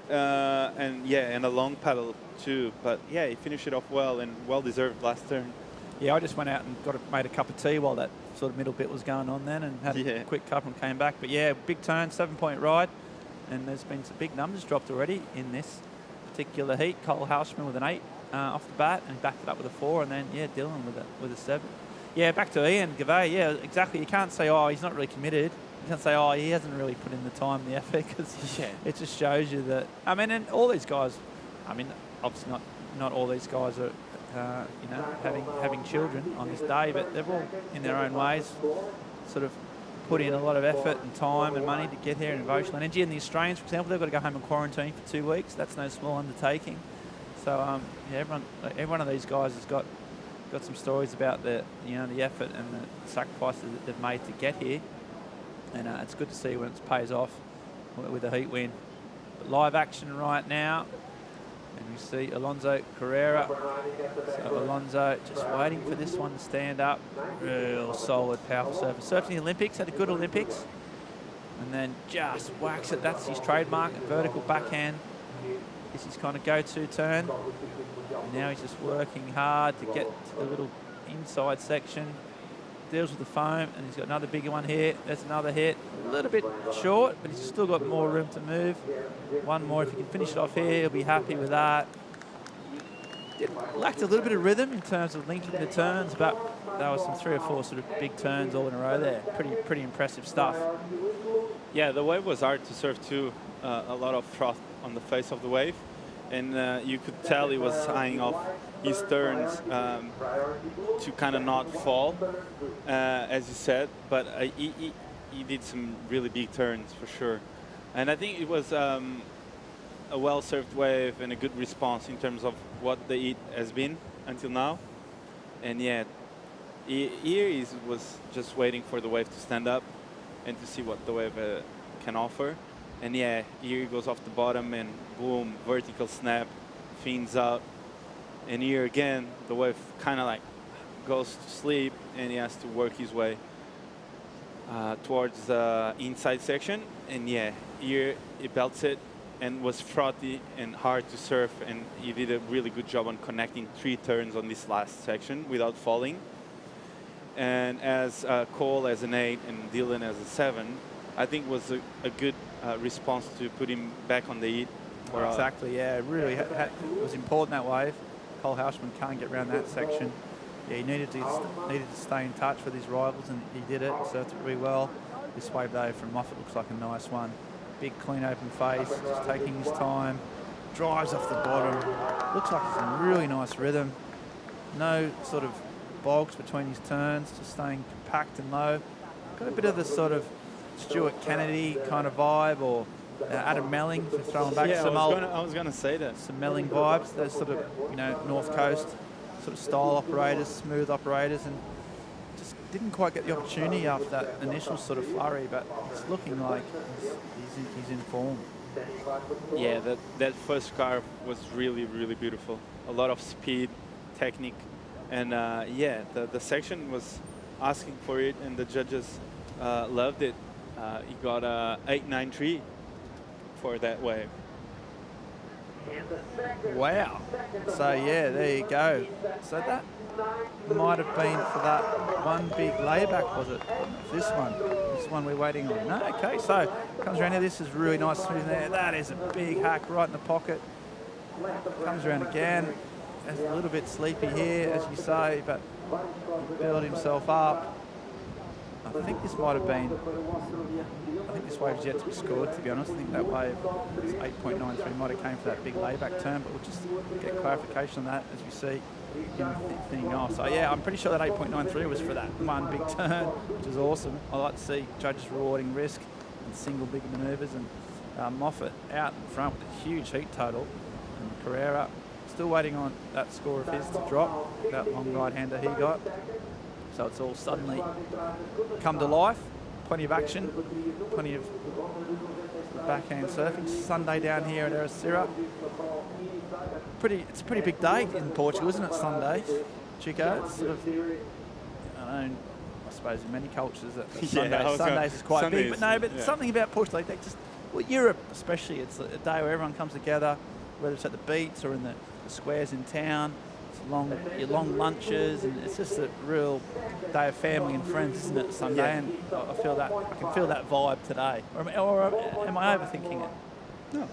and a long paddle too. But yeah, he finished it off well and well deserved last turn. Yeah, I just went out and made a cup of tea while that sort of middle bit was going on then, and had a quick cup and came back. But yeah, big turn, 7-point ride, and there's been some big numbers dropped already in this particular heat. Cole Hausman with an 8 off the bat, and he backed it up with a 4, and then Dylan with a 7. Yeah, back to Ian Gavay. Yeah, exactly. You can't say, oh, he's not really committed. You can't say, oh, he hasn't really put in the time and the effort, because it just shows you that. I mean, and all these guys. I mean, obviously not all these guys are. Having children on this day, but they've all, in their own ways, sort of put in a lot of effort and time and money to get here, and emotional energy. And the Australians, for example, they've got to go home and quarantine for 2 weeks. That's no small undertaking. So every one of these guys has got some stories about the effort and the sacrifices that they've made to get here, and it's good to see when it pays off with a heat win. But live action right now. And we see Alonso Carrera. So Alonso just waiting for this one to stand up. Real solid, powerful surfer. Surfed in the Olympics, had a good Olympics. And then just whacks it. That's his trademark, vertical backhand. This is his kind of go-to turn. And now he's just working hard to get to the little inside section. Deals with the foam, and he's got another bigger one here. There's another hit. A little bit short, but he's still got more room to move. One more. If he can finish it off here, he'll be happy with that. Lacked a little bit of rhythm in terms of linking the turns, but there was some 3 or 4 sort of big turns all in a row there. Pretty impressive stuff. Yeah, the wave was hard to surf too. A lot of froth on the face of the wave, and you could tell he was eyeing off his turns to kind of not fall, as you said, but he did some really big turns for sure. And I think it was a well-served wave and a good response in terms of what the heat has been until now. And yeah, here he was just waiting for the wave to stand up and to see what the wave can offer. And yeah, here he goes off the bottom and boom, vertical snap, fins out. And here again, the wave kind of like goes to sleep, and he has to work his way towards the inside section. And yeah, here he belts it and was frothy and hard to surf, and he did a really good job on connecting 3 turns on this last section without falling. And as Cole as an 8 and Dylan as a 7, I think was a good response to put him back on the heat. Exactly, yeah, it really was important, that wave. Cole Hausman can't get around that section. Yeah, he needed to stay in touch with his rivals, and he did it, surfed it really well. This wave though from Moffat looks like a nice one. Big clean open face, just taking his time. Drives off the bottom. Looks like it's in really nice rhythm. No sort of bogs between his turns, just staying compact and low. Got a bit of the sort of Stuart Kennedy kind of vibe, or Adam Melling for throwing back some I was going to say that. Some Melling vibes, those sort of, North Coast sort of style operators, smooth operators, and just didn't quite get the opportunity after that initial sort of flurry, but it's looking like he's in form. Yeah, that first carve was really, really beautiful. A lot of speed, technique, and the section was asking for it, and the judges loved it. He got 893 for that wave. Wow. So yeah, there you go. So that might have been for that one big layback, was it? This one we're waiting on. No, okay, so comes around here. This is really nice smooth there. That is a big hack right in the pocket. Comes around again. It's a little bit sleepy here, as you say, but he built himself up. I think this might have been, I think this wave's yet to be scored, to be honest. I think that wave, 8.93, might have came for that big layback turn, but we'll just get clarification on that as we see him thinning off. So yeah, I'm pretty sure that 8.93 was for that one big turn, which is awesome. I like to see judges rewarding risk and single big manoeuvres, and Moffat out in front with a huge heat total, and Carrera still waiting on that score of his to drop, that long right-hander he got. So it's all suddenly come to life. Plenty of action, plenty of backhand surfing. Sunday down here at Ericeira. It's a pretty big day in Portugal, isn't it, Sunday, Chico? It's sort of, I suppose in many cultures that Yeah, Sundays is quite big. But no, but yeah. something about Portugal, they just, well, Europe especially, it's a day where everyone comes together, whether it's at the beach or in the squares in town. It's your long lunches, and it's just a real day of family and friends, isn't it, Sunday? Yeah. And I feel that, I can feel that vibe today. Or am I overthinking it? No.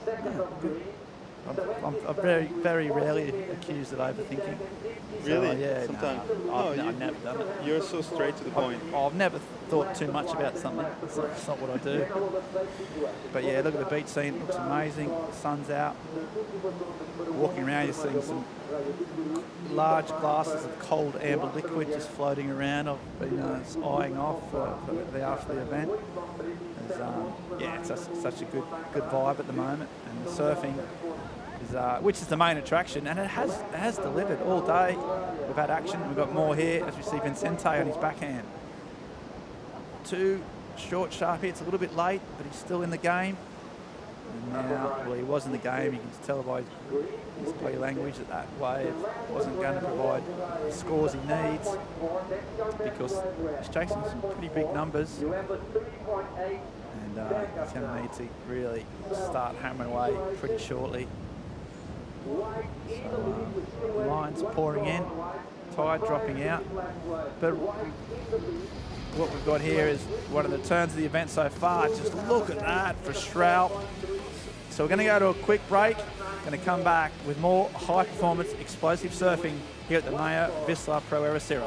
Good. I'm very, very rarely accused of overthinking. Really? So, yeah, Sometimes. I've never done it. You're so straight to the point. I've never thought too much about something. It's not what I do. But yeah, look at the beach scene. It looks amazing. The sun's out. Walking around, you're seeing some large glasses of cold amber liquid just floating around. I've been eyeing off after the event. It's such a good vibe at the moment, and the surfing is, which is the main attraction, and it has delivered all day. We've had action. We've got more here as we see Vicente on his backhand. Too short, sharp here. It's a little bit late, but he's still in the game. And now, well, he was in the game. You can just tell by his body language that wave wasn't going to provide the scores he needs, because he's chasing some pretty big numbers. And he's going to need to really start hammering away pretty shortly. So the line's pouring in, tide dropping out. But what we've got here is one of the turns of the event so far. Just look at that for Straub. So we're going to go to a quick break. Going to come back with more high-performance explosive surfing here at the MEO Vissla Pro Ericeira.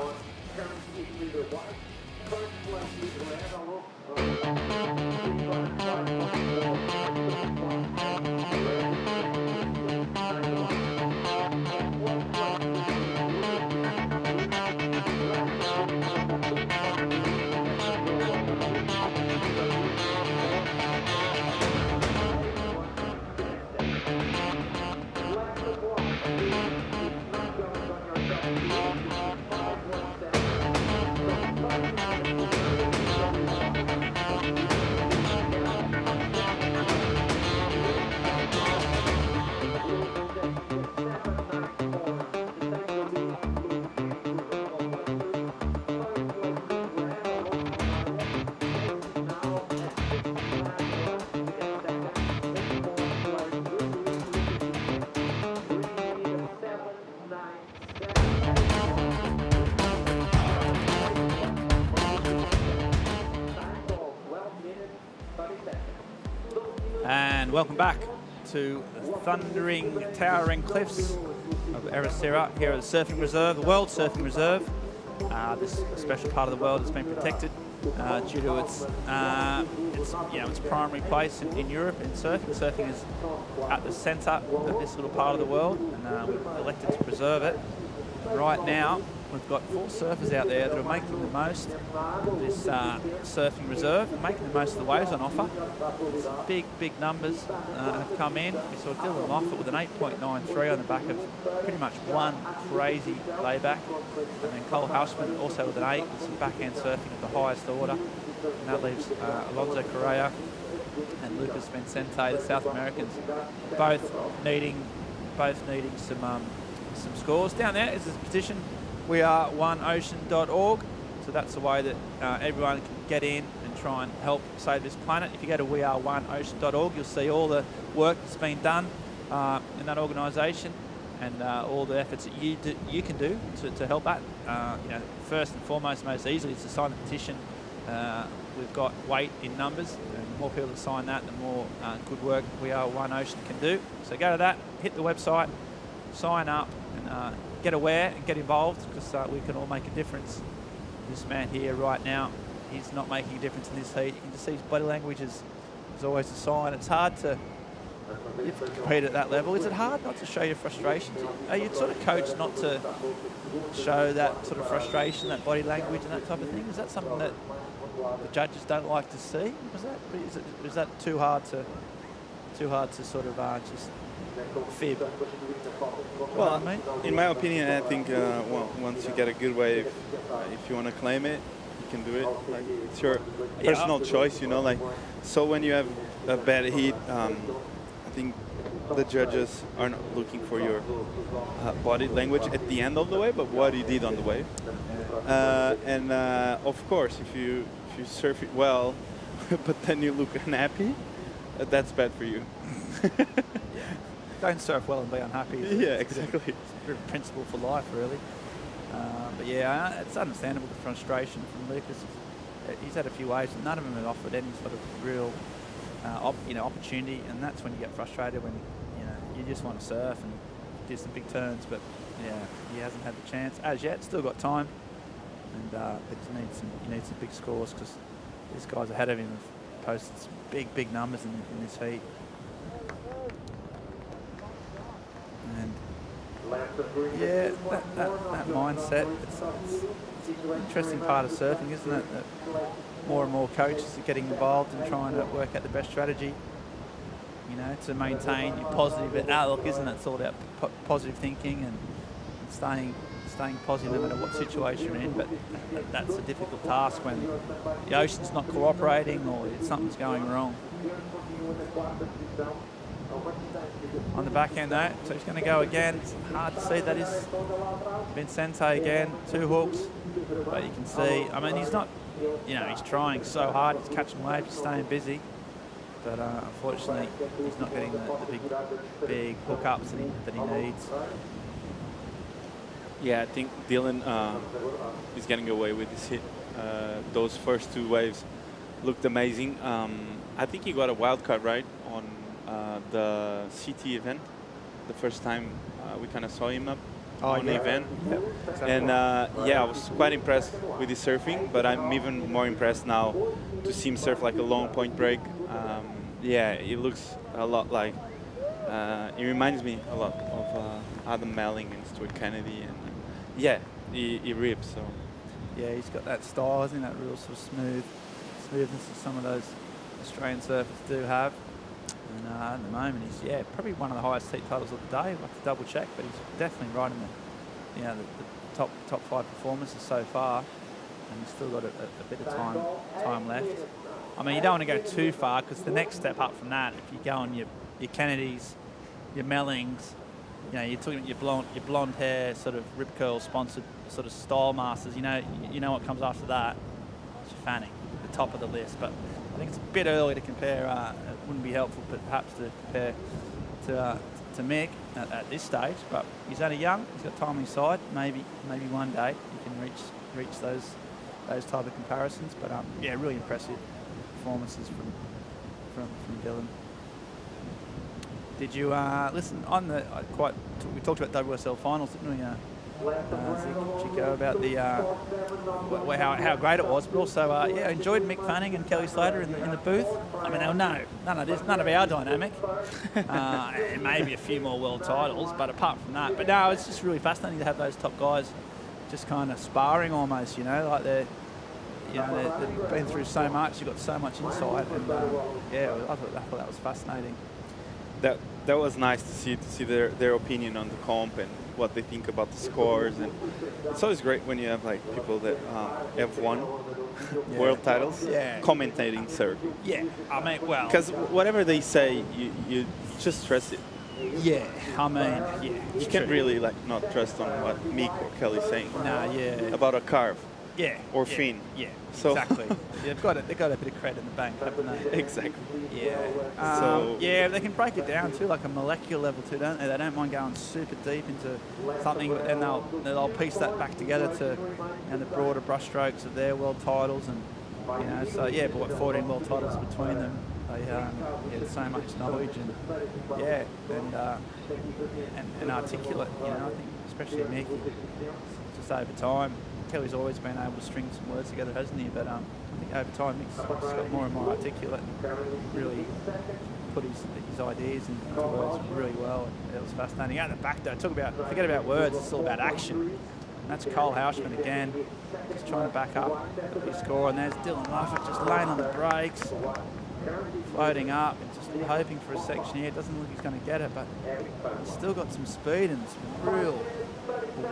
And welcome back to the thundering, towering cliffs of Ericeira here at the Surfing Reserve, the World Surfing Reserve. This special part of the world has been protected due to its primary place in Europe in surfing. Surfing is at the centre of this little part of the world, and we've elected to preserve it. Right now, we've got 4 surfers out there that are making the most of this surfing reserve, and making the most of the waves on offer. Some big numbers have come in. We saw Dylan Moffat with an 8.93 on the back of pretty much one crazy layback. And then Cole Hausman also with an 8, with some backhand surfing at the highest order. And that leaves Alonso Correa and Lucas Vicente, the South Americans, both needing some scores. Down there is this petition, weareoneocean.org. So that's the way that everyone can get in and try and help save this planet. If you go to weareoneocean.org, you'll see all the work that's been done in that organisation, and all the efforts that you can do to help that. First and foremost, most easily, is to sign the petition. We've got weight in numbers, and the more people that sign that, the more good work We Are One Ocean can do. So go to that, hit the website, sign up, and get aware and get involved, because we can all make a difference. This man here right now, he's not making a difference in this heat. You can just see his body language is always a sign. It's hard to compete at that level. Is it hard not to show your frustrations? Are you sort of coached not to show that sort of frustration, that body language and that type of thing? Is that something that the judges don't like to see? Is that too hard to sort of just fib? Well, in my opinion, I think once you get a good wave, if you want to claim it, you can do it. Like, it's your personal choice, you know. Like, so when you have a bad heat, I think the judges are not looking for your body language at the end of the wave, but what you did on the wave. And of course, if you surf it well, but then you look unhappy, that's bad for you. Don't surf well and be unhappy. Yeah, exactly. It's a bit of a principle for life, really. But yeah, it's understandable, the frustration from Lucas. He's had a few waves, and none of them have offered any sort of real opportunity, and that's when you get frustrated, when you just want to surf and do some big turns, but yeah, he hasn't had the chance as yet. Still got time, and he needs some big scores, because these guys ahead of him have posted some big numbers in this heat. And yeah, that mindset, it's an interesting part of surfing, isn't it? That more and more coaches are getting involved and trying to work out the best strategy, to maintain your positive outlook, isn't it? It's all about positive thinking and staying positive no matter what situation you're in. But that's a difficult task when the ocean's not cooperating or something's going wrong. On the backhand though, so he's going to go again. It's hard to see, that is Vincente again, 2 hooks, but you can see, I mean, he's not, he's trying so hard, he's catching waves, he's staying busy, but unfortunately he's not getting the big hookups that he needs. Yeah, I think Dylan is getting away with this hit. Those first 2 waves looked amazing. I think he got a wild card, right, on the CT event, the first time we kind of saw him up on the event. Yep, exactly. And yeah, I was quite impressed with his surfing, but I'm even more impressed now to see him surf like a long point break. Yeah, it looks a lot like, it reminds me a lot of Adam Melling and Stuart Kennedy, and yeah, he rips. So yeah, he's got that style, hasn't he? That real sort of smoothness that some of those Australian surfers do have. And at the moment, he's probably one of the highest heat titles of the day. I'd have to double check, but he's definitely right in the top 5 performances so far. And he's still got a bit of time left. I mean, you don't want to go too far, because the next step up from that, if you go on your Kennedys, your Mellings, you're talking about your blonde hair, sort of Rip Curl sponsored sort of style masters. You know what comes after that. It's your Fanning, the top of the list. But I think it's a bit early to compare. It wouldn't be helpful, but perhaps to compare to Mick at this stage. But he's only young. He's got time on his side. Maybe one day he can reach those type of comparisons. But yeah, really impressive performances from Dylan. Did you listen on the we talked about WSL finals, didn't we? Chico, about the how great it was, but also enjoyed Mick Fanning and Kelly Slater in the booth. I mean, none of our dynamic, and maybe a few more world titles, but apart from that, but no, it's just really fascinating to have those top guys just kind of sparring almost, like they've been through so much, you've got so much insight, and I thought that was fascinating. That was nice to see their opinion on the comp and what they think about the scores, and it's always great when you have like people that have won world titles commentating surfing. Yeah, I mean, well, because whatever they say, you just trust it. Yeah, I mean, you can't really not trust on what Mick or Kelly's saying. Nah, about a carve. Yeah. Or fin. Yeah. So exactly. They've got a bit of credit in the bank, haven't they? Exactly. Yeah. They can break it down too, like a molecular level too, don't they? They don't mind going super deep into something, but then they'll piece that back together to the broader brushstrokes of their world titles, and but 14 world titles between them. They had so much knowledge and articulate. I think especially Mick, just over time. Kelly's always been able to string some words together, hasn't he? But I think over time Mick's got more and more articulate and really put his ideas into words really well. It was fascinating. Out the back though, forget about words, it's all about action. And that's Cole Houshman again, just trying to back up his score. And there's Dylan Moffat just laying on the brakes, floating up and just hoping for a section here. It doesn't look like he's going to get it, but he's still got some speed and some real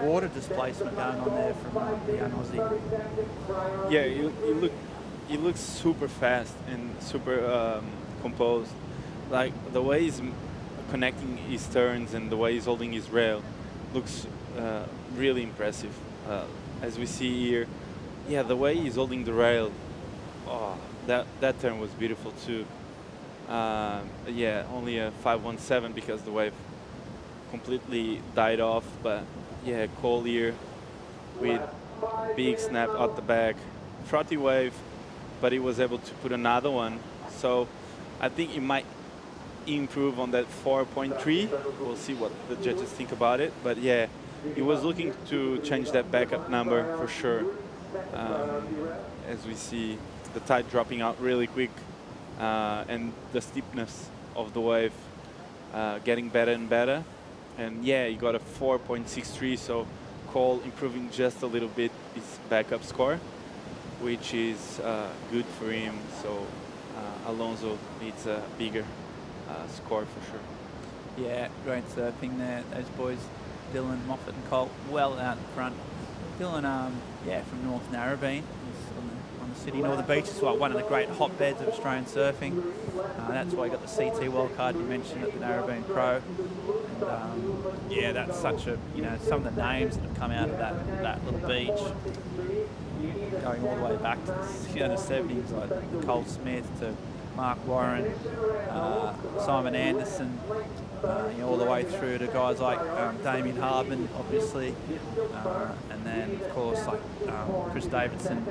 water displacement going on there from the young Aussie. Yeah, he looks super fast and super composed. Like the way he's connecting his turns and the way he's holding his rail looks really impressive. As we see here, yeah, the way he's holding the rail, oh, that turn was beautiful too. Yeah, only a 517 because the wave completely died off, but yeah, Cole here with big snap out the back, frothy wave, but he was able to put another one. So I think he might improve on that 4.3. We'll see what the judges think about it, but yeah, he was looking to change that backup number for sure. As we see the tide dropping out really quick and the steepness of the wave getting better and better. And yeah, he got a 4.63, so Cole improving just a little bit his backup score, which is good for him. So Alonso needs a bigger score for sure. Yeah, great surfing there. Those boys, Dylan, Moffat and Colt, well out in front. Dylan, yeah, from North Narrabeen, on the city northern beach as well, one of the great hotbeds of Australian surfing. That's why he got the CT wildcard you mentioned at the Narrabeen Pro. And yeah, that's such a, you know, some of the names that have come out of that little beach, going all the way back to the 70s, like Cole Smith to Mark Warren, Simon Anderson, you know, all the way through to guys like Damien Hardman, obviously, and then of course like Chris Davidson,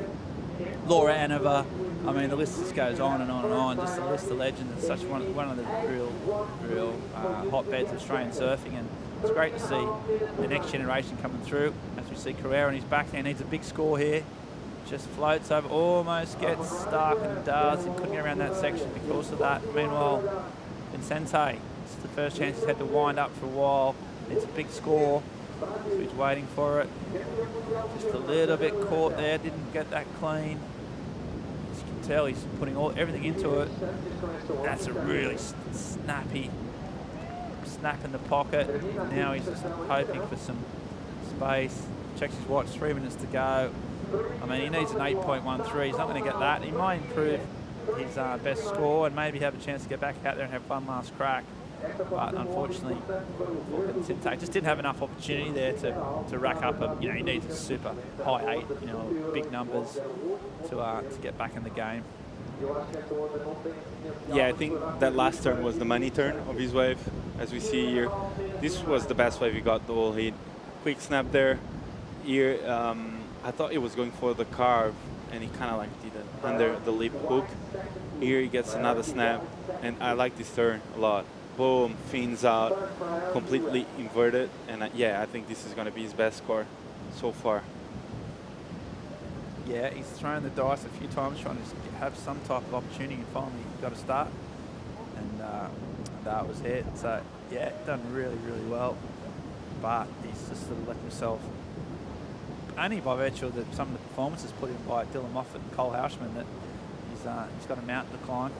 Laura Anover. I mean, the list just goes on and on and on. Just a list of legends. It's such one of the real hotbeds of Australian surfing, and it's great to see the next generation coming through. As we see Carrera on his back, he needs a big score here. Just floats over, almost gets stuck and does. He couldn't get around that section because of that. Meanwhile, Vincente, this is the first chance he's had to wind up for a while. It's a big score, so he's waiting for it. Just a little bit caught there, didn't get that clean. As you can tell, he's putting everything into it. That's a really snappy snap in the pocket. Now he's just hoping for some space. Checks his watch, 3 minutes to go. I mean, he needs an 8.13. He's not going to get that. He might improve his best score and maybe have a chance to get back out there and have one last crack. But unfortunately, just didn't have enough opportunity there to rack up. You know, he needs a super high 8. You know, big numbers to get back in the game. Yeah, I think that last turn was the money turn of his wave, as we see here. This was the best wave he got the whole heat. Quick snap there. Here, I thought he was going for the carve, and he kind of like did it under the lip hook. Here he gets another snap, and I like this turn a lot. Boom, fins out, completely inverted, and yeah, I think this is going to be his best score so far. Yeah, he's thrown the dice a few times trying to have some type of opportunity, and finally got a start, and that was hit. So yeah, done really, really well, but he's just sort of left himself, only by virtue of some of the performances put in by Dylan Moffat and Cole Houshman, that he's got a mountain to climb.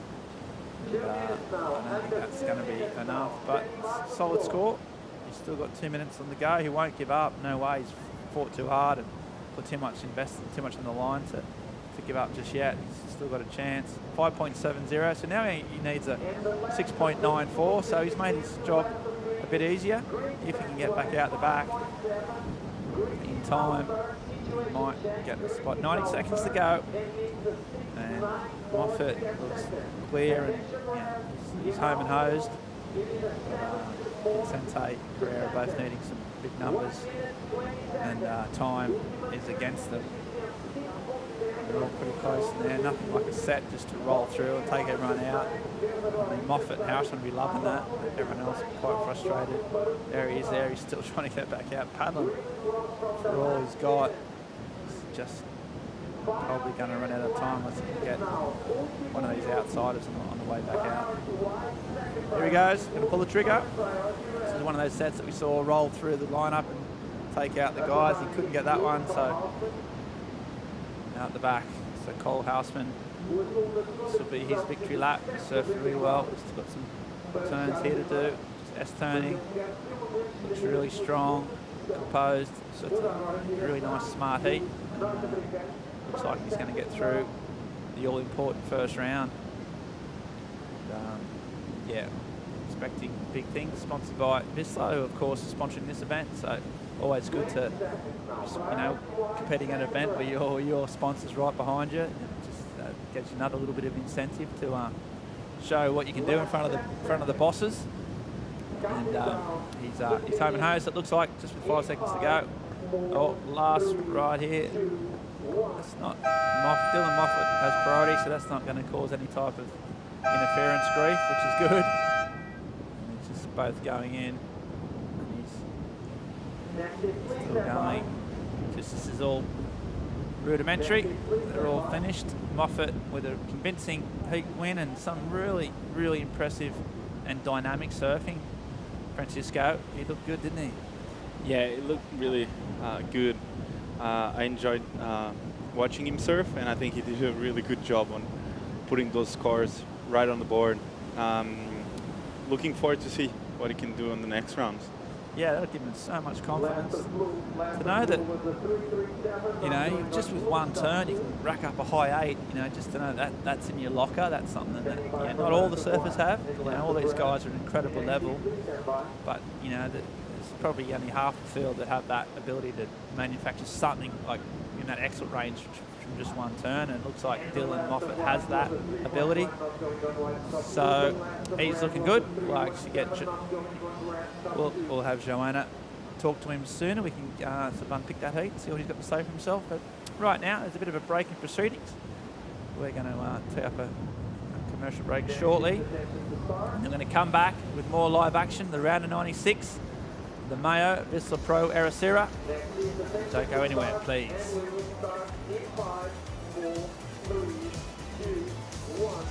I don't think that's going to be enough, but solid score. He's still got 2 minutes on the go. He won't give up. No way. He's fought too hard and put too much on the line to give up just yet. He's still got a chance. 5.70. So now he needs a 6.94. So he's made his job a bit easier. If he can get back out the back in time, he might get the spot. 90 seconds to go, and Moffat looks clear, and he's home and hosed. Sensei, Pereira both needing some big numbers, and time is against them. They're all pretty close there. Nothing like a set just to roll through and take everyone out. I mean, Moffat and Houshman will be loving that. Everyone else quite frustrated. There he is there. He's still trying to get back out. Paddling for all he's got. He's just probably going to run out of time once he can get one of these outsiders on the way back out. Here he goes. Going to pull the trigger. This is one of those sets that we saw roll through the lineup and take out the guys. He couldn't get that one, so out the back. So Cole Houshman, this will be his victory lap. He's surfed really well. He's got some turns here to do. Just S-turning. Looks really strong, composed. So it's a really nice, smart heat. Looks like he's going to get through the all-important first round. Yeah, it's expecting big things. Sponsored by Vissla, who of course is sponsoring this event. So always good to, competing at an event where your sponsor's right behind you. It just gets you another little bit of incentive to show what you can do in front of the bosses. And he's home and hose. It looks like just with 5 seconds to go. Oh, last right here. That's not Dylan Moffat has priority, so that's not going to cause any type of interference grief, which is good. And it's just both going in. And he's still going. Just this is all rudimentary. They're all finished. Moffat with a convincing heat win and some really, really impressive and dynamic surfing. Francisco, he looked good, didn't he? Yeah, it looked really good. I enjoyed watching him surf, and I think he did a really good job on putting those scores right on the board. Looking forward to see what he can do in the next rounds. Yeah, that'll give him so much confidence to know that, just with one turn you can rack up a high 8. Just to know that that's in your locker. That's something that not all the surfers have. All these guys are at an incredible level, but there's probably only half the field that have that ability to manufacture something like in that excellent range from just one turn, and it looks like Dylan Moffat has that ability. So he's looking good. We'll actually we'll have Joanna talk to him sooner. We can sort of unpick that heat, see what he's got to say for himself. But right now, there's a bit of a break in proceedings. We're going to tee up a commercial break shortly. And we're going to come back with more live action, the round of 96. The MEO Vissla Pro Ericeira. Don't go anywhere, please. 5, 4, 3, 2, 1.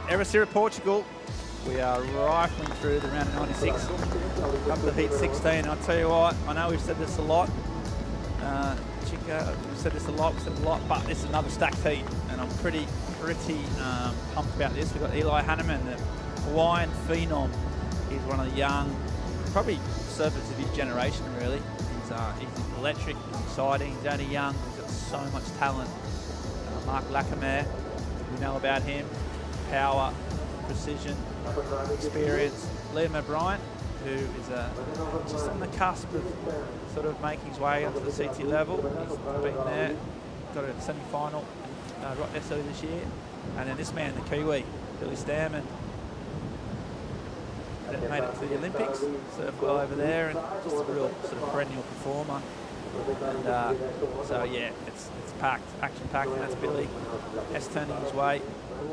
Ericeira, Portugal. We are rifling through the round of 96 up to heat 16. I'll tell you what, I know we've said this a lot. Chica, we've said this a lot, but this is another stacked heat, and I'm pretty pumped about this. We've got Eli Hanneman, the Hawaiian phenom. He's one of the young, probably surfers of his generation, really. He's electric, he's exciting, he's only young, he's got so much talent. Mark Lacamere, we know about him. Power, precision, experience. Liam O'Brien, who is just on the cusp of sort of making his way up to the CT level. He's been there, got a semi-final right there this year. And then this man, the Kiwi, Billy Stammen, made it to the Olympics, surfed well over there, and just a real sort of perennial performer. And so yeah, it's packed, action-packed, and that's Billy. S turning his way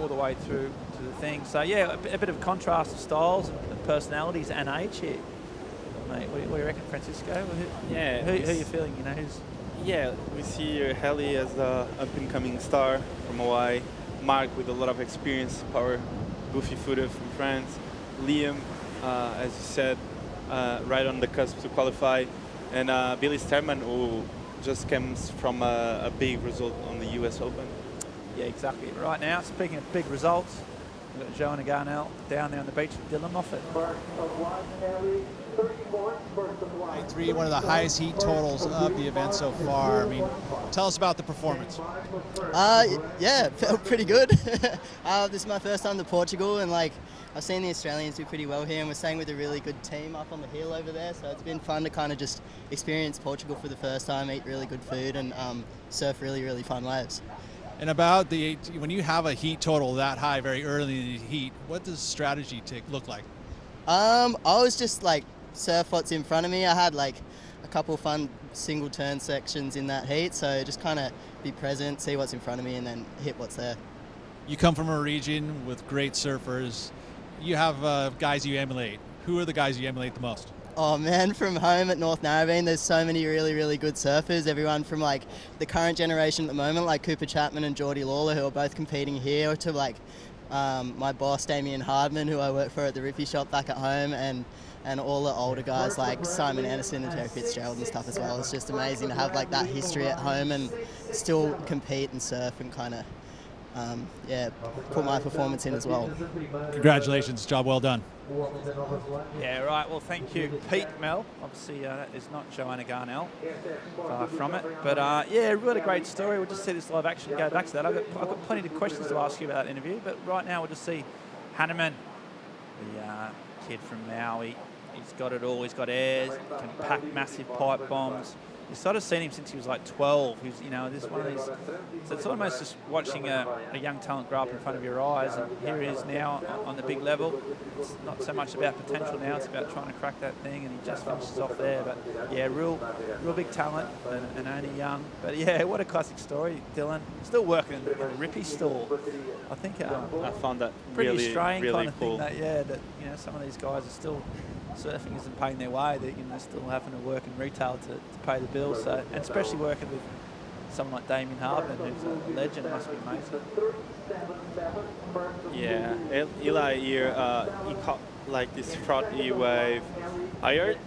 all the way through to the thing. So yeah, a bit of contrast of styles and personalities and age here. Mate, what do you reckon, Francisco? Who are you feeling? Who's? Yeah, we see Herdy as the up-and-coming star from Hawaii. Mark with a lot of experience, power, goofy-footed from France. Liam, as you said, right on the cusp to qualify. And Billy Stammen, who just comes from a big result on the US Open. Yeah, exactly. Right now, speaking of big results, We've got Joanna Garnell down there on the beach with Dylan Moffat. 93, one of the highest heat totals of the event so far. I mean, tell us about the performance. Yeah, felt pretty good. This is my first time to Portugal, and like I've seen the Australians do pretty well here, and we're staying with a really good team up on the hill over there. So it's been fun to kind of just experience Portugal for the first time, eat really good food, and surf really fun waves. And about when you have a heat total that high very early in the heat, what does strategy look like? I was just like surf what's in front of me. I had like a couple fun single turn sections in that heat, so just kind of be present, see what's in front of me, and then hit what's there. You come from a region with great surfers. You have guys you emulate. Who are the guys you emulate the most? Oh man, from home at North Narrabeen, there's so many really good surfers. Everyone from like the current generation at the moment, like Cooper Chapman and Geordie Lawler, who are both competing here, to like my boss Damien Hardman, who I work for at the Rippy shop back at home, and all the older guys like Simon Anderson and Terry Fitzgerald and stuff as well. It's just amazing to have like that history at home and still compete and surf and kind of put my performance in as well. Congratulations, job well done. Yeah, right. Well, thank you, Pete Mel. Obviously, that is not Joanna Garnell, far from it. But yeah, really great story. We'll just see this live action and go back to that. I've got plenty of questions to ask you about that interview, but right now we'll just see Hanneman, the kid from Maui. He's got it all. He's got airs, can pack massive pipe bombs. You've sort of seen him since he was like 12. He's, you know, this one of these. So it's almost just watching a young talent grow up in front of your eyes. And here he is now on the big level. It's not so much about potential now. It's about trying to crack that thing, and he just finishes off there. But yeah, real big talent and only young. But yeah, what a classic story, Dylan. Still working in the Rippy store. I think I found that pretty really, Australian really kind of cool. thing. That you know, some of these guys are still. Surfing isn't paying their way. They're still having to work in retail to pay the bills. So, and especially working with someone like Damien Hardman, who's a legend, must be amazing. Yeah, Eli here, he caught like this front E wave. I heard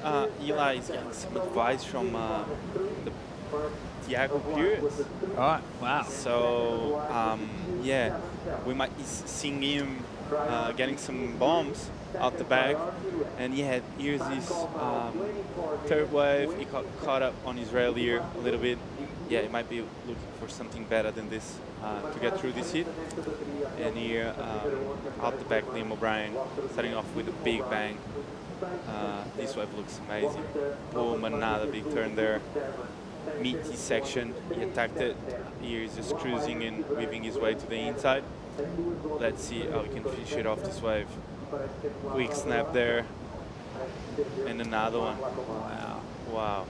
Eli is getting some advice from the Tiago Pires. Right, wow. So, yeah, we might be seeing him getting some bombs out the back, and yeah, here's this third wave. He got caught up on his rail here a little bit. Yeah, he might be looking for something better than this to get through this heat. And here, out the back, Liam O'Brien starting off with a big bang. This wave looks amazing. Boom, another big turn there. Meaty section, he attacked it. Here he's just cruising and weaving his way to the inside. Let's see how he can finish it off this wave. Quick snap there, and another one. Wow.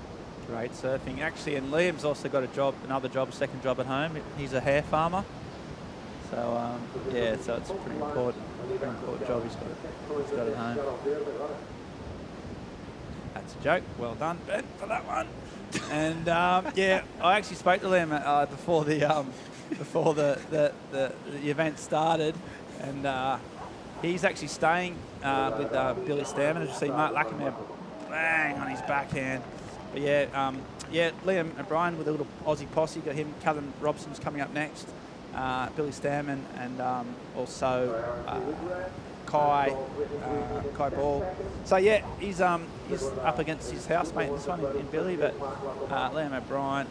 Great surfing. Actually, and Liam's also got a second job at home. He's a hair farmer. So, yeah, so it's a pretty important job he's got at home. That's a joke. Well done, Ben, for that one. And, yeah, I actually spoke to Liam before the event started, and he's actually staying with Billy Stammen. As you see, Mark Lackamere bang on his backhand. But yeah, Liam O'Brien with a little Aussie posse. Got him. Callum Robson's coming up next. Billy Stammen, and also Kai Ball. So yeah, he's up against his housemate in this one in Billy. But Liam O'Brien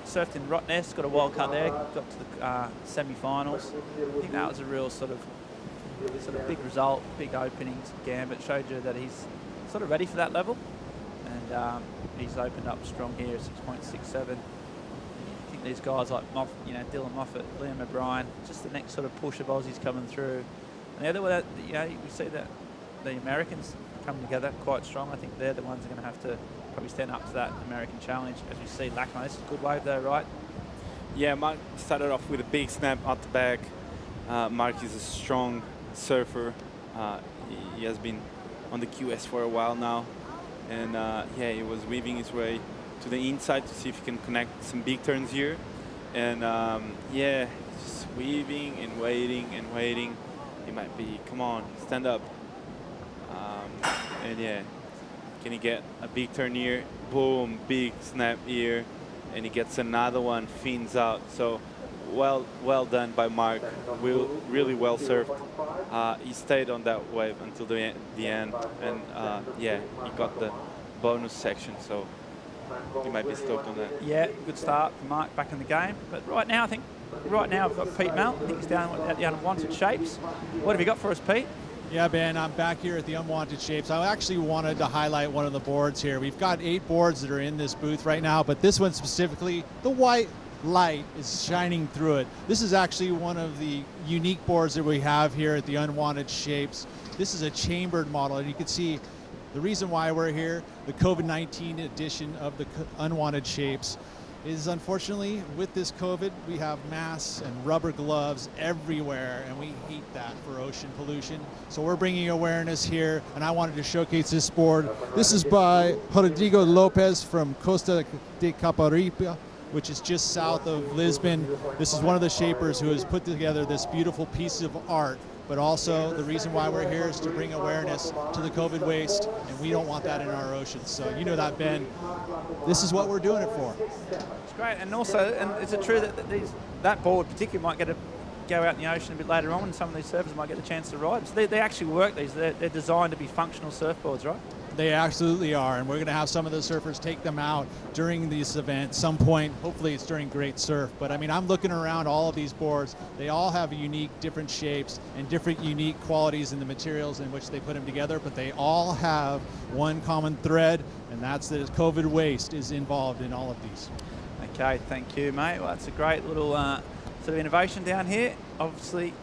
surfed in Rottnest, got a wild card there, got to the semi-finals. I think that was a real sort of big result, big openings. Gambit showed you that he's sort of ready for that level, and he's opened up strong here, 6.67. I think these guys like Dylan Moffat, Liam O'Brien, just the next sort of push of Aussies coming through. And the other way, we see that the Americans come together quite strong. I think they're the ones that are going to have to probably stand up to that American challenge. As we see, Lachman, this is a good wave though, right? Yeah, Mark started off with a big snap out the back. Mark is a strong surfer. He has been on the QS for a while now. And yeah, he was weaving his way to the inside to see if he can connect some big turns here. And yeah, just weaving and waiting and waiting. He might be, come on, stand up. And yeah, can he get a big turn here? Boom, big snap here. And he gets another one, fins out. So well done by Mark. Really well served. He stayed on that wave until the end, and yeah, he got the bonus section, so he might be stoked on that. Yeah, good start for Mark back in the game. But right now, I've got Pete Mel. I think he's down at the Unwanted Shapes. What have you got for us, Pete? Yeah, Ben, I'm back here at the Unwanted Shapes. I actually wanted to highlight one of the boards here. We've got 8 boards that are in this booth right now, but this one specifically, the white light is shining through it. This is actually one of the unique boards that we have here at the Unwanted Shapes. This is a chambered model, and you can see the reason why we're here, the COVID-19 edition of the Unwanted Shapes, is unfortunately with this COVID, we have masks and rubber gloves everywhere, and we hate that for ocean pollution. So we're bringing awareness here, and I wanted to showcase this board. This is by Rodrigo Lopez from Costa de Caparica, which is just south of Lisbon. This is one of the shapers who has put together this beautiful piece of art. But also, the reason why we're here is to bring awareness to the COVID waste, and we don't want that in our oceans. So you know that, Ben. This is what we're doing it for. It's great, and also, and is it true that that board particularly might get to go out in the ocean a bit later on, and some of these surfers might get a chance to ride? So they actually work these. They're designed to be functional surfboards, right? They absolutely are, and we're going to have some of the surfers take them out during this event some point. Hopefully it's during Great Surf. But I mean, I'm looking around all of these boards. They all have unique, different shapes and different unique qualities in the materials in which they put them together, but they all have one common thread, and that's that COVID waste is involved in all of these. Okay, thank you, mate. Well, that's a great little sort of innovation down here. Obviously,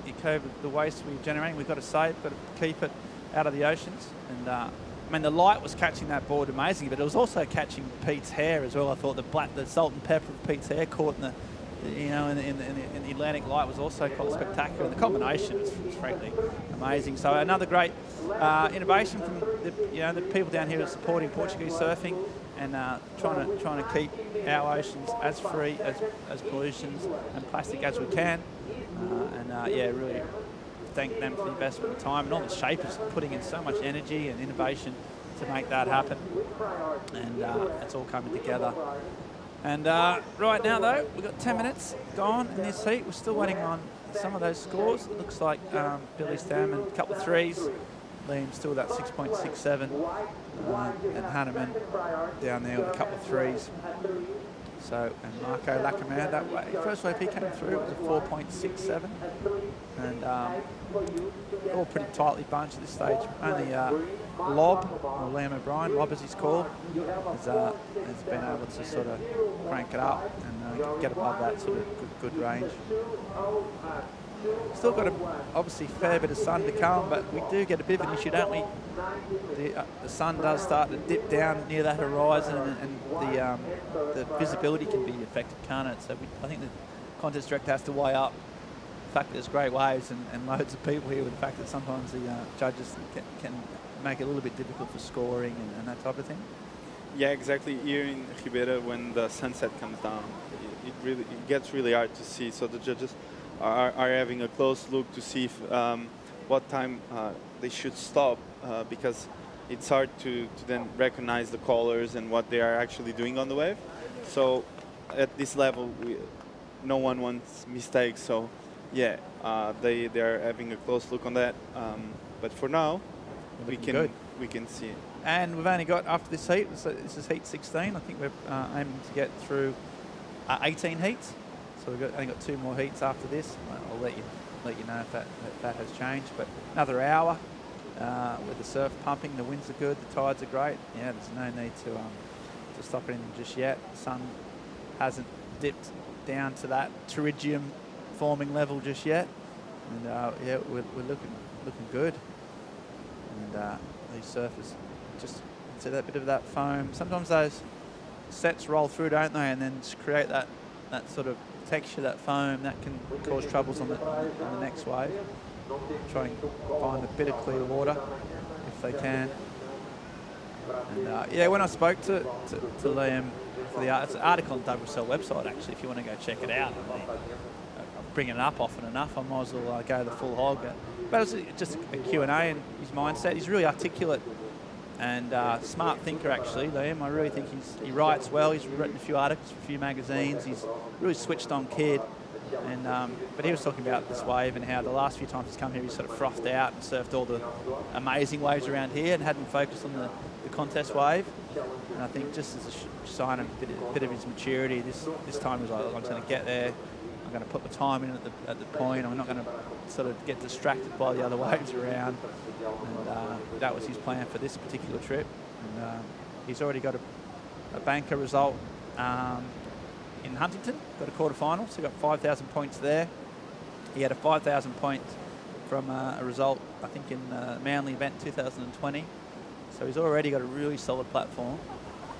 the waste we're generating, we've got to save, got to keep it out of the oceans. And I mean, the light was catching that board amazingly, but it was also catching Pete's hair as well. I thought the salt and pepper of Pete's hair caught in the Atlantic light was also quite spectacular. And the combination is frankly amazing. So another great innovation from the people down here supporting Portuguese surfing and trying to keep our oceans as free as pollutions and plastic as we can. Yeah, really thank them for the investment of time, and all the shapers putting in so much energy and innovation to make that happen. And it's all coming together. And right now, though, we've got 10 minutes gone in this heat. We're still waiting on some of those scores. It looks like Billy Stammen, a couple of threes. Liam's still at 6.67. And Hanneman down there with a couple of threes. So, and Marco Lacomere that way. First wave he came through, it was a 4.67. And all pretty tightly bunched at this stage. Only Lob, or Liam O'Brien, Lob as he's called, has been able to sort of crank it up and get above that sort of good range. Still got obviously fair bit of sun to come, but we do get a bit of an issue, don't we? The sun does start to dip down near that horizon, and the visibility can be affected, can't it? So I think the contest director has to weigh up the fact that there's great waves and loads of people here, with the fact that sometimes the judges can make it a little bit difficult for scoring and that type of thing. Yeah, exactly. Here in Ribeira, when the sunset comes down, it gets really hard to see. So the judges are having a close look to see if, what time they should stop, because it's hard to then recognize the callers and what they are actually doing on the wave. So at this level, no one wants mistakes. So yeah, they are having a close look on that. But for now, we can see it. And we've only got, after this heat, so this is heat 16. I think we're aiming to get through 18 heats. So we've only got 2 more heats after this. I'll let you know if that has changed. But another hour with the surf pumping, the winds are good, the tides are great. Yeah, there's no need to stop anything just yet. The sun hasn't dipped down to that pterygium forming level just yet. And yeah, we're looking good. And these surfers just see that bit of that foam. Sometimes those sets roll through, don't they, and then just create that sort of texture, that foam, that can cause troubles on the next wave. Try and find a bit of clear water if they can. And yeah, when I spoke to Liam for it's an article on the WSL website actually, if you want to go check it out. I'm bringing it up often enough, I might as well go the full hog. But it was just a Q&A and his mindset. He's really articulate and smart thinker actually, Liam. I really think he writes well. He's written a few articles for a few magazines. He's a really switched on kid, And but he was talking about this wave and how the last few times he's come here, he's sort of frothed out and surfed all the amazing waves around here and hadn't focused on the contest wave. And I think just as a sign of a bit of his maturity, this time he was like, I'm just going to get there. I'm going to put the time in at the point. I'm not going to sort of get distracted by the other waves around. And that was his plan for this particular trip. And he's already got a banker result in Huntington, got a quarterfinal, so he got 5,000 points there. He had a 5,000 points from a result, I think, in the Manly event 2020. So he's already got a really solid platform,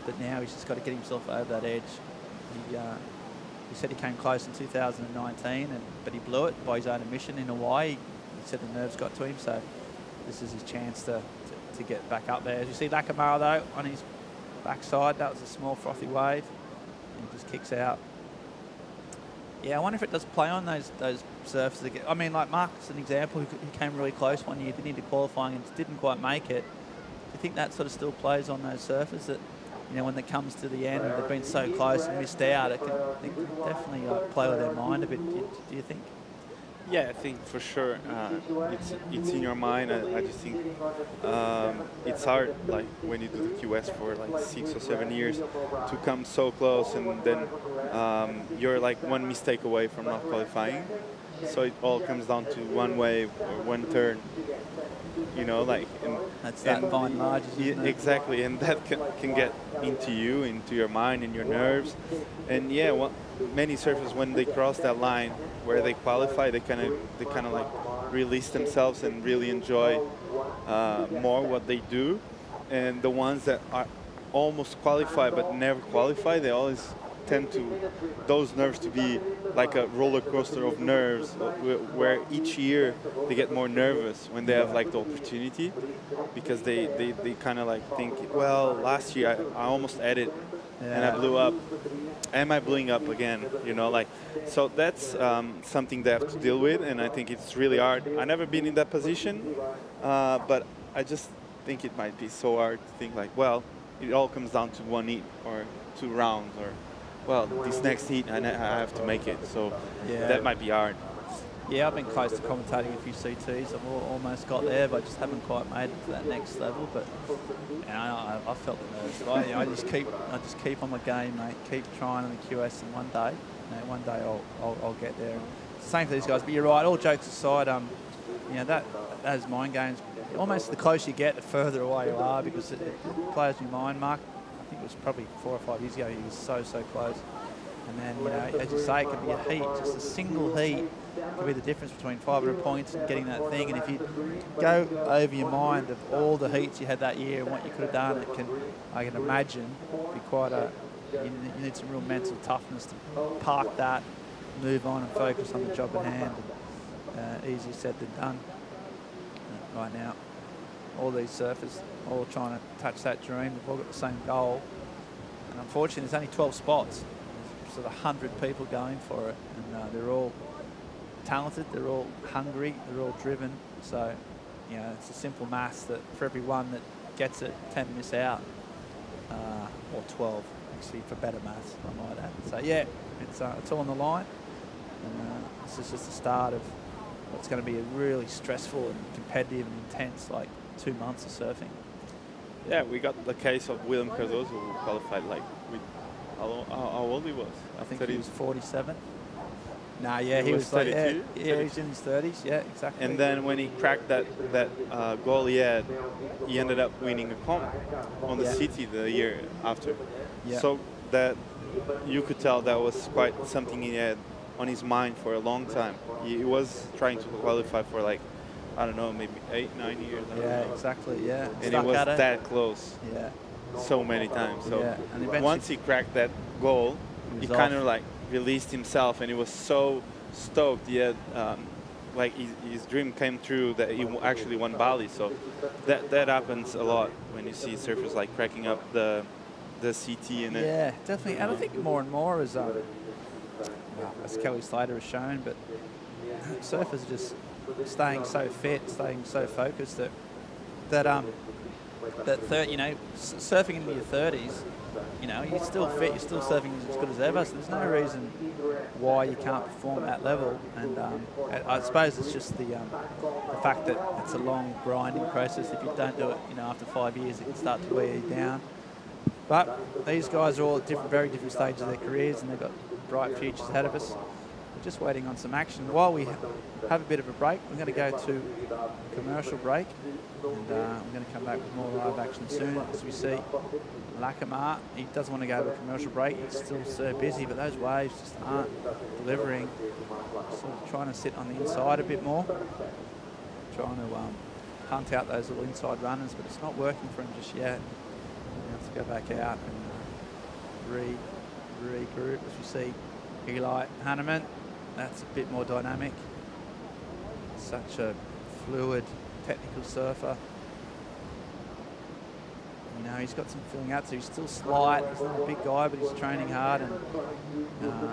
but now he's just got to get himself over that edge. He said he came close in 2019, but he blew it by his own admission in Hawaii. He said the nerves got to him, so this is his chance to get back up there. As you see Nakamura, though, on his backside, that was a small frothy wave. And he just kicks out. Yeah, I wonder if it does play on those surfers again. I mean, like Mark's an example, who came really close one year, didn't into qualifying and didn't quite make it. Do you think that sort of still plays on those surfers that, you know, when it comes to the end, they've been so close and missed out, it can definitely play with their mind a bit, do you think? Yeah, I think for sure it's in your mind. I just think it's hard, like when you do the QS for like 6 or 7 years, to come so close, and then you're like one mistake away from not qualifying. So it all comes down to one wave or one turn, you know, like. That's that fine margin. Yeah, exactly, and that can get into you, into your mind and your nerves. And yeah, many surfers, when they cross that line where they qualify, they kind of like release themselves and really enjoy more what they do. And the ones that are almost qualified but never qualify, they always tend to those nerves to be like a roller coaster of nerves, where each year they get more nervous when they have like the opportunity, because they kind of like think, well, last year I almost had it and I blew up. Am I blowing up again? You know, like, so that's something they have to deal with, and I think it's really hard. I've never been in that position, but I just think it might be so hard to think like, well, it all comes down to one heat or 2 rounds, or, well, this next heat I have to make it. So that might be hard. Yeah, I've been close to commentating a few CTs. I've almost got there, but just haven't quite made it to that next level. But I felt the nerves. I just keep on my game, mate. Keep trying on the QS, and one day I'll get there. Same for these guys. But you're right. All jokes aside, you know, that is mind games. Almost the closer you get, the further away you are, because it plays in your mind. Mark, I think it was probably 4 or 5 years ago, he was so close. And then, you know, as you say, it can be a heat, just a single heat could be the difference between 500 points and getting that thing. And if you go over your mind of all the heats you had that year and what you could have done, I can imagine, be quite you need some real mental toughness to park that, move on and focus on the job at hand. Easier said than done right now. All these surfers all trying to touch that dream. They've all got the same goal. And unfortunately, there's only 12 spots. There's sort of 100 people going for it. And they're all talented, they're all hungry, they're all driven. So, you know, it's a simple maths that for every one that gets it, 10 miss out. Or 12, actually, for better maths, I might add. So, yeah, it's all on the line. And this is just the start of what's going to be a really stressful and competitive and intense, like, 2 months of surfing. Yeah, we got the case of William Cardoso, who qualified like with how old he was. I think he was 47. Nah, yeah, he was 32. Like, yeah, he's in his 30s. Yeah, exactly. And then when he cracked that goal he had, he ended up winning a comp on the city the year after. Yeah. So that you could tell that was quite something he had on his mind for a long time. He was trying to qualify for, like, I don't know, maybe 8, 9 years. Yeah, exactly. Yeah. And he was that close. Yeah. So many times. So and once he cracked that goal, he kind of like released himself, and he was so stoked. He had, like his dream came true that he actually won Bali. So that happens a lot when you see surfers like cracking up the CT and yeah, definitely. And I think more and more as Kelly Slater has shown, but surfers are just staying so fit, staying so focused that you know, surfing into your 30s, you know, you're still fit, you're still surfing as good as ever, so there's no reason why you can't perform at that level. And I suppose it's just the fact that it's a long grinding process. If you don't do it, you know, after 5 years, it can start to wear you down. But these guys are all at very different stages of their careers, and they've got bright futures ahead of us. We're just waiting on some action. While we have a bit of a break, we're going to go to commercial break, and I'm going to come back with more live action soon. As we see, Lacamar, he doesn't want to go to a commercial break. He's still so busy, but those waves just aren't delivering. Sort of trying to sit on the inside a bit more, trying to hunt out those little inside runners, but it's not working for him just yet. He has to go back out and regroup. As we see Eli Hanneman, that's a bit more dynamic. Such a fluid, technical surfer. You know, he's got some filling out, so he's still slight. He's not a big guy, but he's training hard, and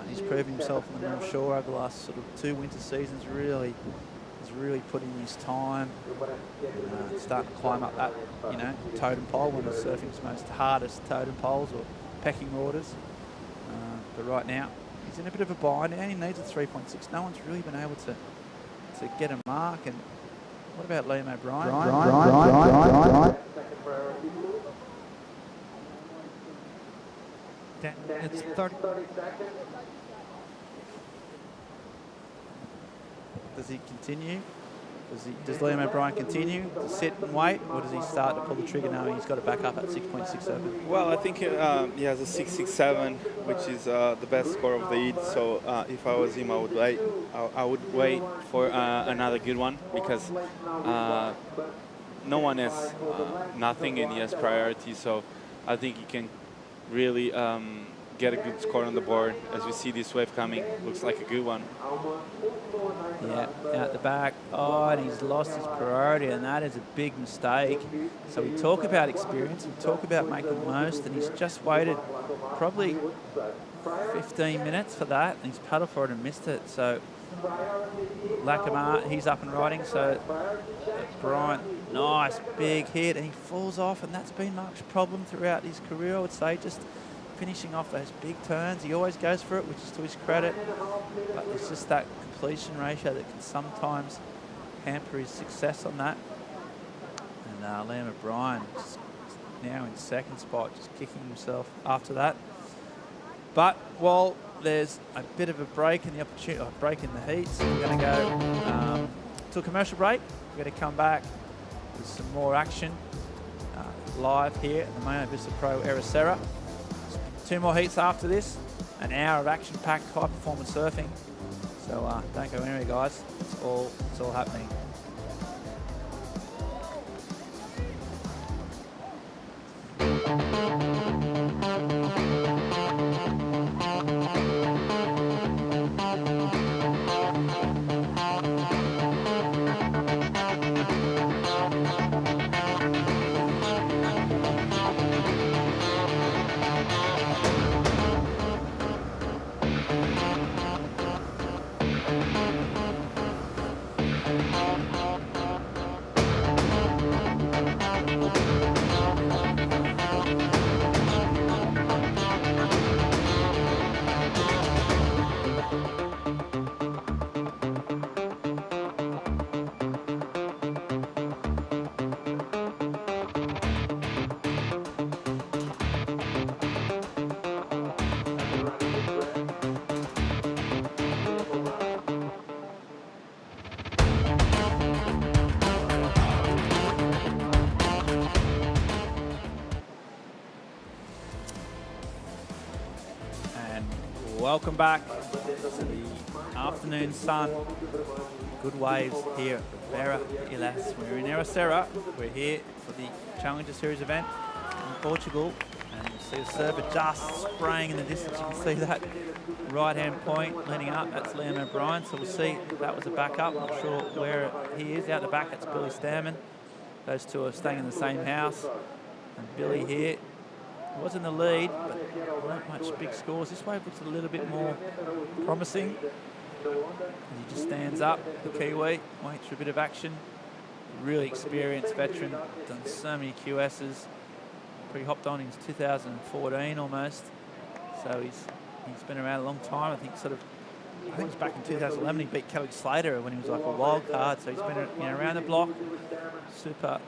he's proven himself on the North Shore over the last sort of 2 winter seasons. He's really put in his time, starting to climb up that, you know, totem pole, one of surfing's most hardest totem poles or pecking orders. But right now, he's in a bit of a bind, and he needs a 3.6. No one's really been able to get a mark. And what about Liam O'Brien? It's 30. Does he continue? Does Liam O'Brien continue to sit and wait, or does he start to pull the trigger knowing he's got to back up at 6.67? Well, I think he has a 6.67, which is the best score of the heat. So if I was him, I would wait. I would wait for another good one, because no one has nothing and he has priority. So I think he can really get a good score on the board. As we see this wave coming, looks like a good one. Yeah, out the back. Oh, and he's lost his priority, and that is a big mistake. So we talk about experience, we talk about making the most, and he's just waited probably 15 minutes for that, and he's paddled for it and missed it. So Lacamar, he's up and riding. So Bryant, nice big hit, and he falls off, and that's been Mark's problem throughout his career, I would say, just finishing off those big turns. He always goes for it, which is to his credit, but it's just that completion ratio that can sometimes hamper his success on that. And Liam O'Brien now in second spot, just kicking himself after that. But while there's a bit of a break in the opportunity, break in the heat, so we're going to go to a commercial break. We're going to come back with some more action live here at the MEO Vissla Pro Ericeira. 2 more heats after this, an hour of action-packed high-performance surfing. So don't go anywhere, guys. It's all happening. Welcome back to the afternoon sun. Good waves here at Vera Ilas. We're in Ericeira. We're here for the Challenger Series event in Portugal. And you see the surfer just spraying in the distance. You can see that right-hand point leading up. That's Liam O'Brien. So we'll see if that was a backup. Not sure where he is. Out the back, that's Billy Stammen. Those two are staying in the same house. And Billy here was in the lead, but not much big scores. This wave looks a little bit more promising. He just stands up, the Kiwi, waits for a bit of action. Really experienced veteran, done so many QSs. He hopped on in 2014 almost. So he's been around a long time. I think it was back in 2011 he beat Kelly Slater when he was like a wild card. So he's been around the block. Super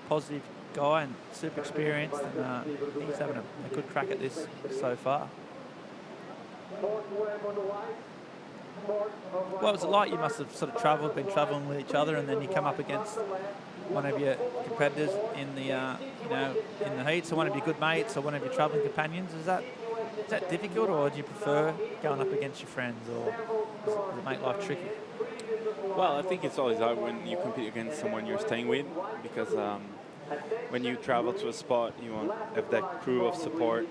positive guy and super experienced, and he's having a good crack at this so far. What was it like? You must have sort of been travelling with each other, and then you come up against one of your competitors in the in the heats, or one of your good mates, or one of your travelling companions. Is that difficult, or do you prefer going up against your friends, or does it make life tricky? Well, I think it's always hard when you compete against someone you're staying with, because when you travel to a spot, you want to have that crew of support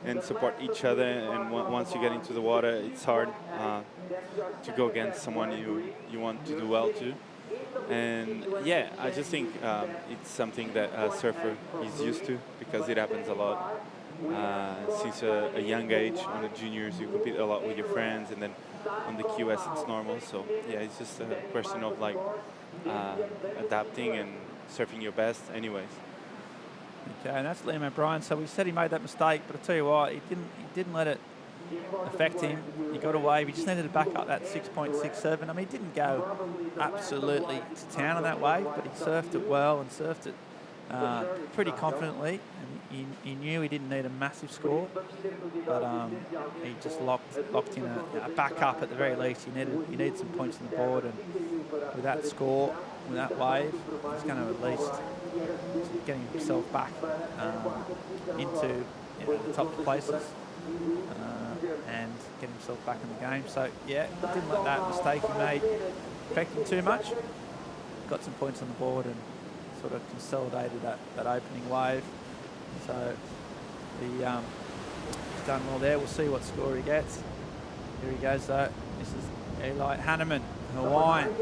and support each other. And once you get into the water, it's hard to go against someone you want to do well to. And yeah, I just think it's something that a surfer is used to, because it happens a lot. Since a young age, on the juniors, you compete a lot with your friends, and then on the QS it's normal. So yeah, it's just a question of like adapting and surfing your best anyways. Okay, and that's Liam O'Brien. So we said he made that mistake, but I tell you what, he didn't let it affect him. He got a wave. He just needed to back up that 6.67. I mean, he didn't go absolutely to town on that wave, but he surfed it well and surfed it pretty confidently. And he knew he didn't need a massive score, but he just locked in a back up at the very least. He needed some points on the board, and with that score, with that wave, he's going to at least getting himself back into the top places and get himself back in the game. So yeah, didn't let that mistake he made affect him too much. Got some points on the board and sort of consolidated that opening wave. So he's done well there. We'll see what score he gets. Here he goes though. This is Eli Hanneman, Hawaiian.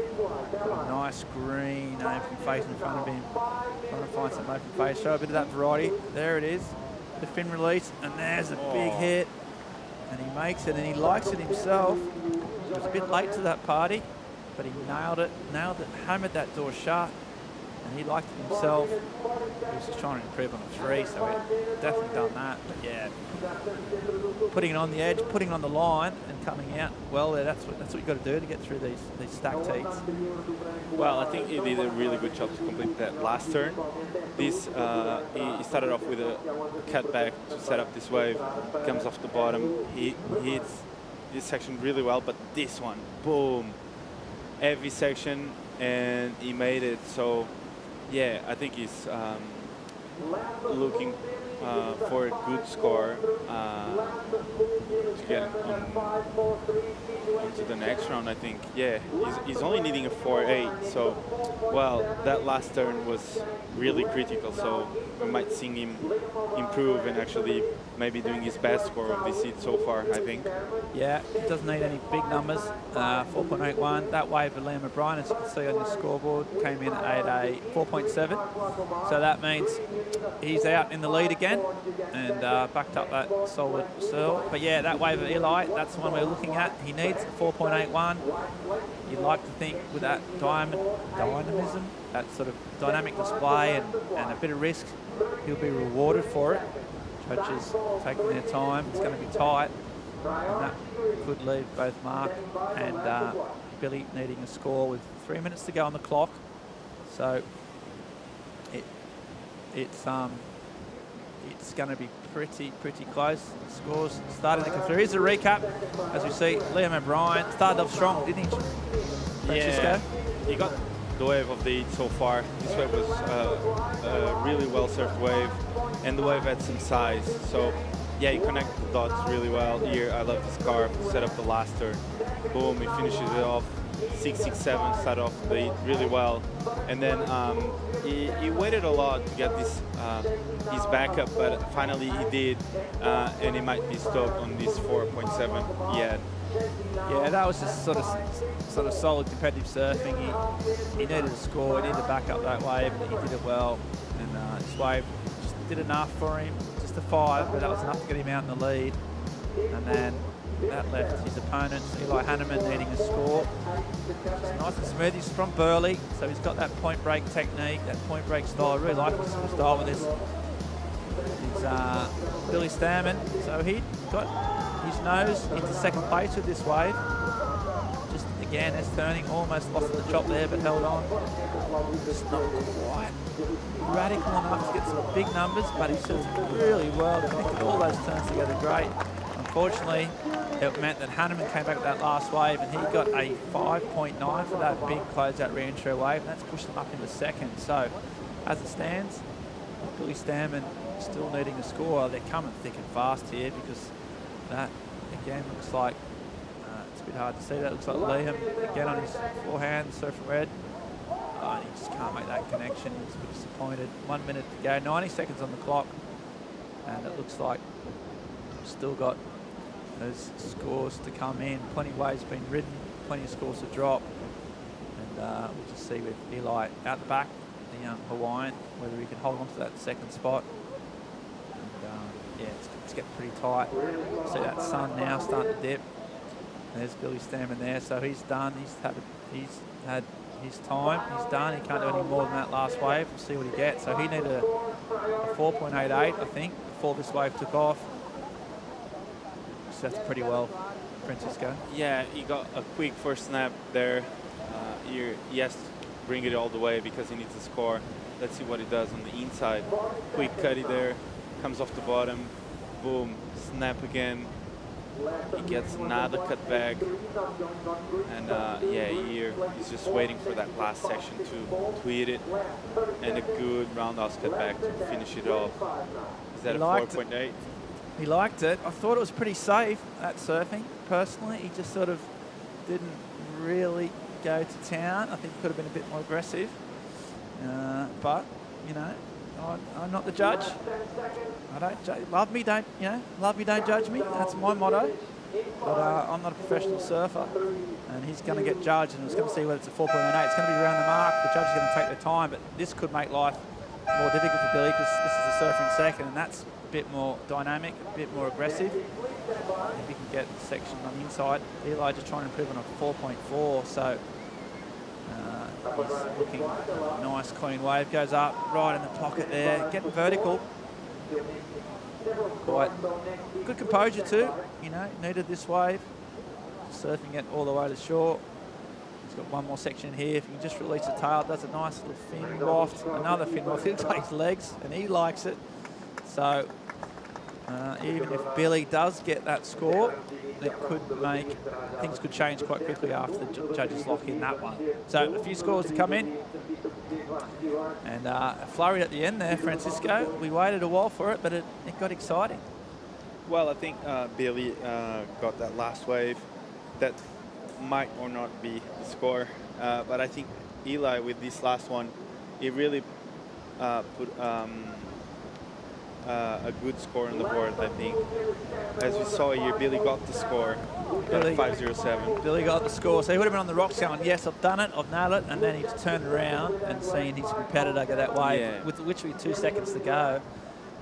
Nice green open face in front of him. Trying to find some open face. Show a bit of that variety. There it is. The fin release, and there's a big hit. And he makes it, and he likes it himself. He was a bit late to that party, but he nailed it, hammered that door shut. And he liked it himself. He was just trying to improve on a 3, so he'd definitely done that. But yeah, putting it on the edge, putting it on the line, and coming out well there. That's what you've got to do to get through these stacked heats. Well, I think he did a really good job to complete that last turn. This he started off with a cutback to set up this wave. Comes off the bottom. He hits this section really well, but this one, boom, heavy section, and he made it. So yeah, I think he's looking for a good score to get onto the next round, I think. Yeah, he's only needing a 4.8, so, well, that last turn was really critical, so we might see him improve and actually maybe doing his best score of this heat so far, I think. Yeah, he doesn't need any big numbers. 4.81. That wave of Liam O'Brien, as you can see on the scoreboard, came in at a 4.7. So that means he's out in the lead again and backed up that solid sell. But yeah, that wave of Eli, that's the one we're looking at. He needs a 4.81. You'd like to think with that dynamism, that sort of dynamic display and a bit of risk, he'll be rewarded for it. Judges taking their time. It's going to be tight. And that could leave both Mark and Billy needing a score with 3 minutes to go on the clock. So it's going to be pretty close. The scores starting to come through. Here's a recap. As we see, Liam O'Brien started off strong, didn't he, Francisco? Yeah, he got the wave of the heat so far. This wave was a really well surfed wave, and the wave had some size. So yeah, he connected the dots really well here. I love this carve, set up the last turn. Boom, he finishes it off. 6.67, started off the heat really well. And then he waited a lot to get this his backup, but finally he did, and he might be stoked on this 4.7 he had. Yeah, that was just sort of solid competitive surfing. He needed a score, he needed to back up that wave, and he did it well. And this wave just did enough for him, just a 5, but that was enough to get him out in the lead. And then that left his opponent, Eli Hanneman, needing a score. Just nice and smooth. He's from Burleigh, so he's got that point break technique, that point break style. I really like his style with this. is Billy Stammen. So he got his nose into second place with this wave. Just again, as turning, almost lost at the chop there, but held on. Just not quite radical enough to get some big numbers, but he surfed really well, connected all those turns together great. Unfortunately, it meant that Hanneman came back with that last wave, and he got a 5.9 for that big closeout re-entry wave, and that's pushed him up into second. So, as it stands, Billy Stammen still needing a score. They're coming thick and fast here because that, again, looks like, it's a bit hard to see, that looks like Liam, again on his forehand, surfing red. And he just can't make that connection. He's a bit disappointed. 1 minute to go, 90 seconds on the clock, and it looks like we've still got those scores to come in. Plenty of waves been ridden, plenty of scores to drop, and we'll just see with Eli out the back, the Hawaiian, whether he can hold on to that second spot. And yeah, it's getting pretty tight. See that sun now starting to dip. There's Billy Stammen there, so he's done. He's had his time. He's done. He can't do any more than that last wave. We'll see what he gets. So he needed a 4.88, I think, before this wave took off. So that's pretty well, Francisco. Yeah, he got a quick first snap there. He has to bring it all the way because he needs to score. Let's see what he does on the inside. Quick cutty there, comes off the bottom, boom, snap again. He gets another cut back, and yeah, here he's just waiting for that last section to hit it, and a good roundhouse cut back to finish it off. Is that a 4.8? He liked it. I thought it was pretty safe at surfing, personally. He just sort of didn't really go to town. I think he could have been a bit more aggressive, but you know, I'm not the judge. I don't love me, don't judge me. That's my motto. But I'm not a professional surfer, and he's going to get judged, and it's going to see whether it's a 4.18. It's going to be around the mark. The judge is going to take their time, but this could make life more difficult for Billy because this is a surfer in second, and that's a bit more dynamic, a bit more aggressive. If he can get the section on the inside, Eli just trying to improve on a 4.4, so he's looking nice, clean wave, goes up right in the pocket there, getting vertical. Quite good composure too, you know, needed this wave. Surfing it all the way to shore. He's got one more section here. If you can just release the tail, does a nice little fin waft, another fin waft. He takes legs and he likes it. So even if Billy does get that score, it could make, things could change quite quickly after the judges lock in that one. So a few scores to come in. And a flurry at the end there, Francisco. We waited a while for it, but it got exciting. Well, I think Billy got that last wave. That might or not be the score. But I think Eli, with this last one, he really put a good score on the board, I think. As we saw here, Billy got the score, got 5.07. Billy got the score, so he would have been on the rocks going, yes, I've done it, I've nailed it, and then he's turned around and seen his competitor get that wave, with literally 2 seconds to go.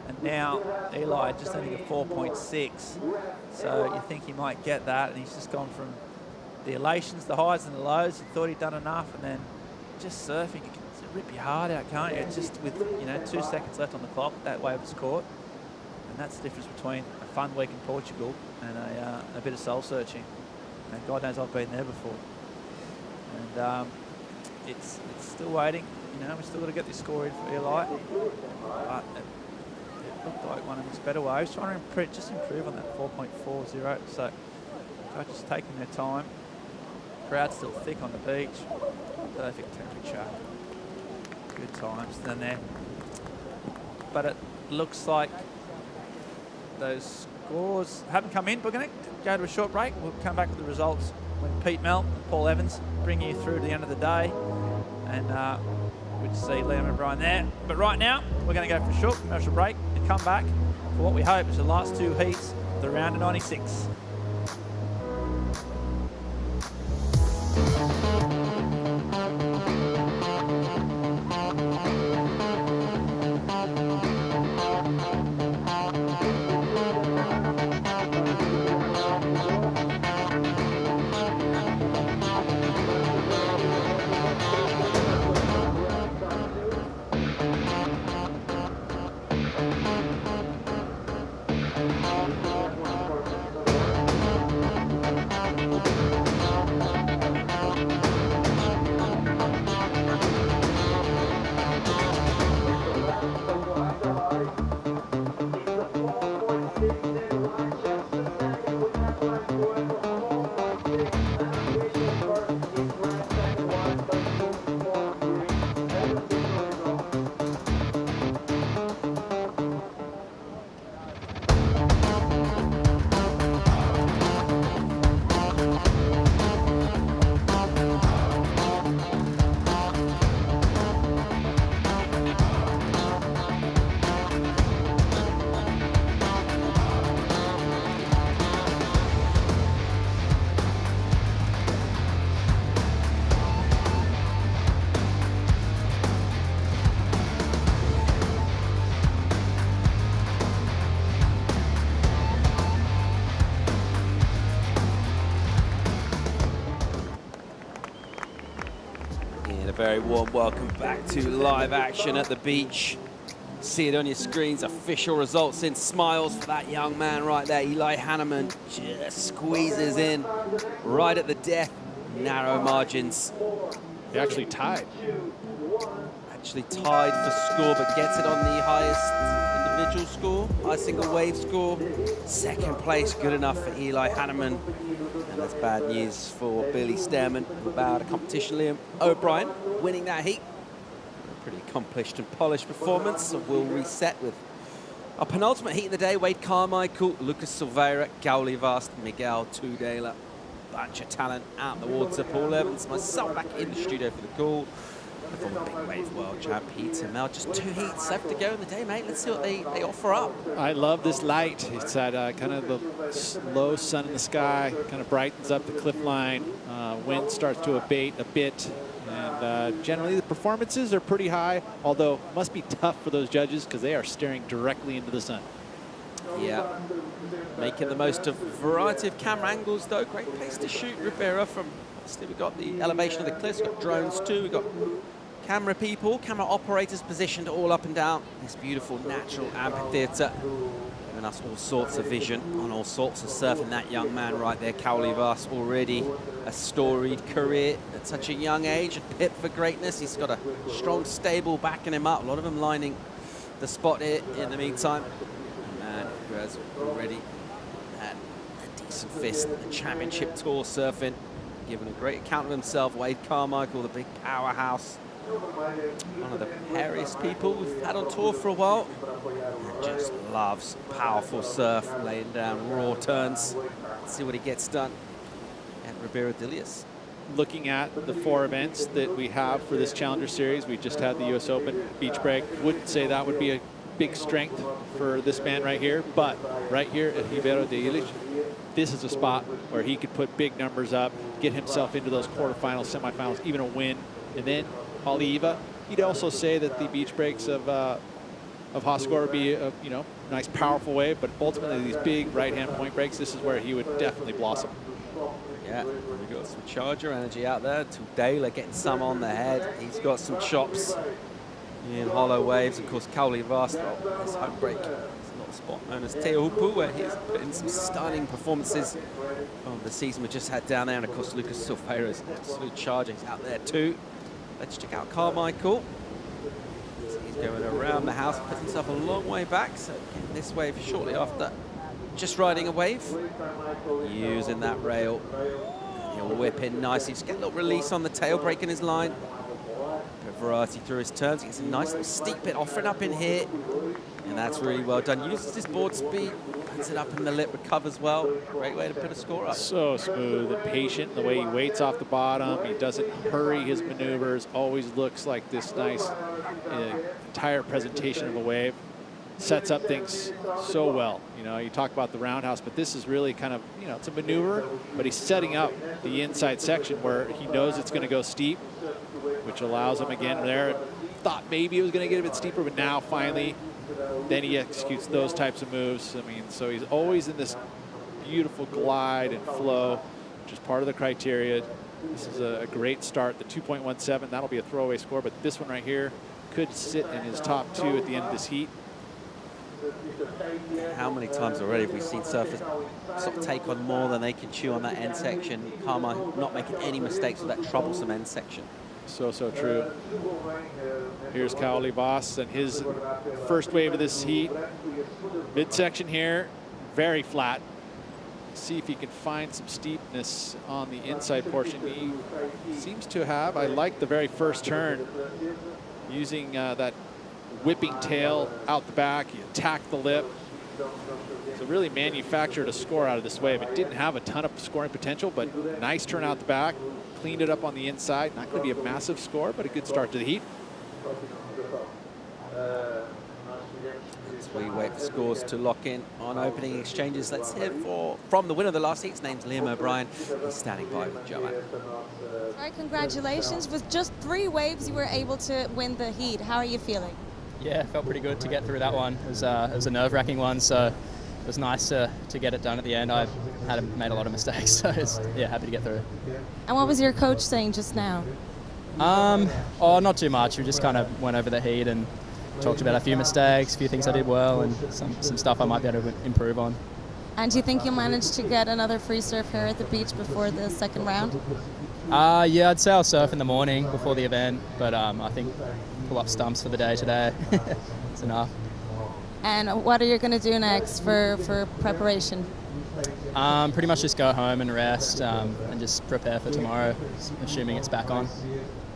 And now Eli just needing a 4.6, so you think he might get that, and he's just gone from the elations, the highs and the lows. He thought he'd done enough, and then just surfing, you can rip your heart out, can't you? It's just with 2 seconds left on the clock, that wave was caught, and that's the difference between a fun week in Portugal and a bit of soul searching. And God knows I've been there before. And it's still waiting. We've still got to get this score in for Eli. But it looked like one of his better waves. Trying to improve on that 4.40. So judges taking their time. Crowd's still thick on the beach. Perfect temperature. Good times down there. But it looks like those scores haven't come in. We're going to go to a short break. We'll come back with the results when Pete Mel and Paul Evans bring you through to the end of the day. And we'll see Liam and Brian there. But right now, we're going to go for a short commercial break and come back for what we hope is the last 2 heats of the round of 96. Very warm welcome back to live action at the beach. See it on your screens, official results in smiles for that young man right there. Eli Hanneman just squeezes in right at the death, narrow margins. He actually tied. Actually tied for score, but gets it on the highest individual score, high single wave score. Second place, good enough for Eli Hanneman. And that's bad news for Billy Stearman, who bowed a competition. Liam O'Brien winning that heat. A pretty accomplished and polished performance. So we'll reset with our penultimate heat of the day. Wade Carmichael, Lucas Silveira, Gauli Vast, Miguel Tudela. Bunch of talent out in the water. Paul Evans, myself back in the studio for the call. The former big wave world champ, Peter Mel. Just 2 heats left to go in the day, mate. Let's see what they offer up. I love this light. It's that kind of the low sun in the sky, kind of brightens up the cliff line. Wind starts to abate a bit. And generally the performances are pretty high, although it must be tough for those judges because they are staring directly into the sun. Yeah, making the most of a variety of camera angles though. Great place to shoot Ribera from. We've got the elevation of the cliffs, we've got drones too, we've got camera people, camera operators positioned all up and down this beautiful natural amphitheatre, giving us all sorts of vision on all sorts of surf. And that young man right there, Gauli Vast, already a storied career at such a young age, a pip for greatness. He's got a strong stable backing him up, a lot of them lining the spot here in the meantime. A man who has already had a decent fist at the championship tour surfing, given a great account of himself. Wade Carmichael, the big powerhouse, one of the hairiest people we've had on tour for a while, and just loves powerful surf, laying down raw turns. Let's see what he gets done at Ribeira Dilias. Looking at the 4 events that we have for this Challenger Series, we just had the US Open beach break. Wouldn't say that would be a big strength for this man right here, but right here at Ribeira de Ilha, this is a spot where he could put big numbers up, get himself into those quarterfinals, semifinals, even a win. And then Oliva, he'd also say that the beach breaks of Hossegor would be a nice powerful wave, but ultimately these big right-hand point breaks, this is where he would definitely blossom. Yeah, we've got some charger energy out there. Tudela getting some on the head. He's got some chops in hollow waves. Of course, Gauli Vast, his home break. A spot known as Teahupu, where he's put in some stunning performances on the season we just had down there. And of course, Lucas Silveira's absolute charging out there too. Let's check out Carmichael. So he's going around the house, puts himself a long way back. So getting this wave shortly after, just riding a wave, using that rail. He'll whip in nicely, just get a little release on the tail, breaking his line. Put variety through his turns, gets a nice little steep bit offering up in here. And that's really well done. Uses his board speed, puts it up in the lip, recovers well. Great way to put a score up. So smooth and patient in the way he waits off the bottom. He doesn't hurry his maneuvers. Always looks like this nice entire presentation of a wave. Sets up things so well. You talk about the roundhouse, but this is really kind of, it's a maneuver, but he's setting up the inside section where he knows it's going to go steep, which allows him again there. Thought maybe it was going to get a bit steeper, but now finally, then he executes those types of moves. I mean, so he's always in this beautiful glide and flow, which is part of the criteria. This is a great start. The 2.17, that'll be a throwaway score, but this one right here could sit in his top 2 at the end of this heat. How many times already have we seen surfers sort of take on more than they can chew on that end section? Carmichael not making any mistakes with that troublesome end section. So true. Here's Gauli Vast and his first wave of this heat. Midsection here, very flat. See if he can find some steepness on the inside portion. He seems to have. I like the very first turn, using that whipping tail out the back. He attacked the lip. So really manufactured a score out of this wave. It didn't have a ton of scoring potential, but nice turn out the back. Cleaned it up on the inside. Not going to be a massive score, but a good start to the heat. As we wait for scores to lock in on opening exchanges, let's hear from the winner of the last heat. His name's Liam O'Brien. He's standing by with Joanne. All right, congratulations. With just 3 waves, you were able to win the heat. How are you feeling? Yeah, felt pretty good to get through that one. It was a nerve-wracking one, so it was nice to get it done at the end. I made a lot of mistakes, so happy to get through. And what was your coach saying just now? Oh, not too much. We just kind of went over the heat and talked about a few mistakes, a few things I did well, and some stuff I might be able to improve on. And do you think you'll manage to get another free surf here at the beach before the second round? Yeah, I'd say I'll surf in the morning before the event, but I think pull up stumps for the day today. It's enough. And what are you going to do next for preparation? Pretty much just go home and rest and just prepare for tomorrow, assuming it's back on.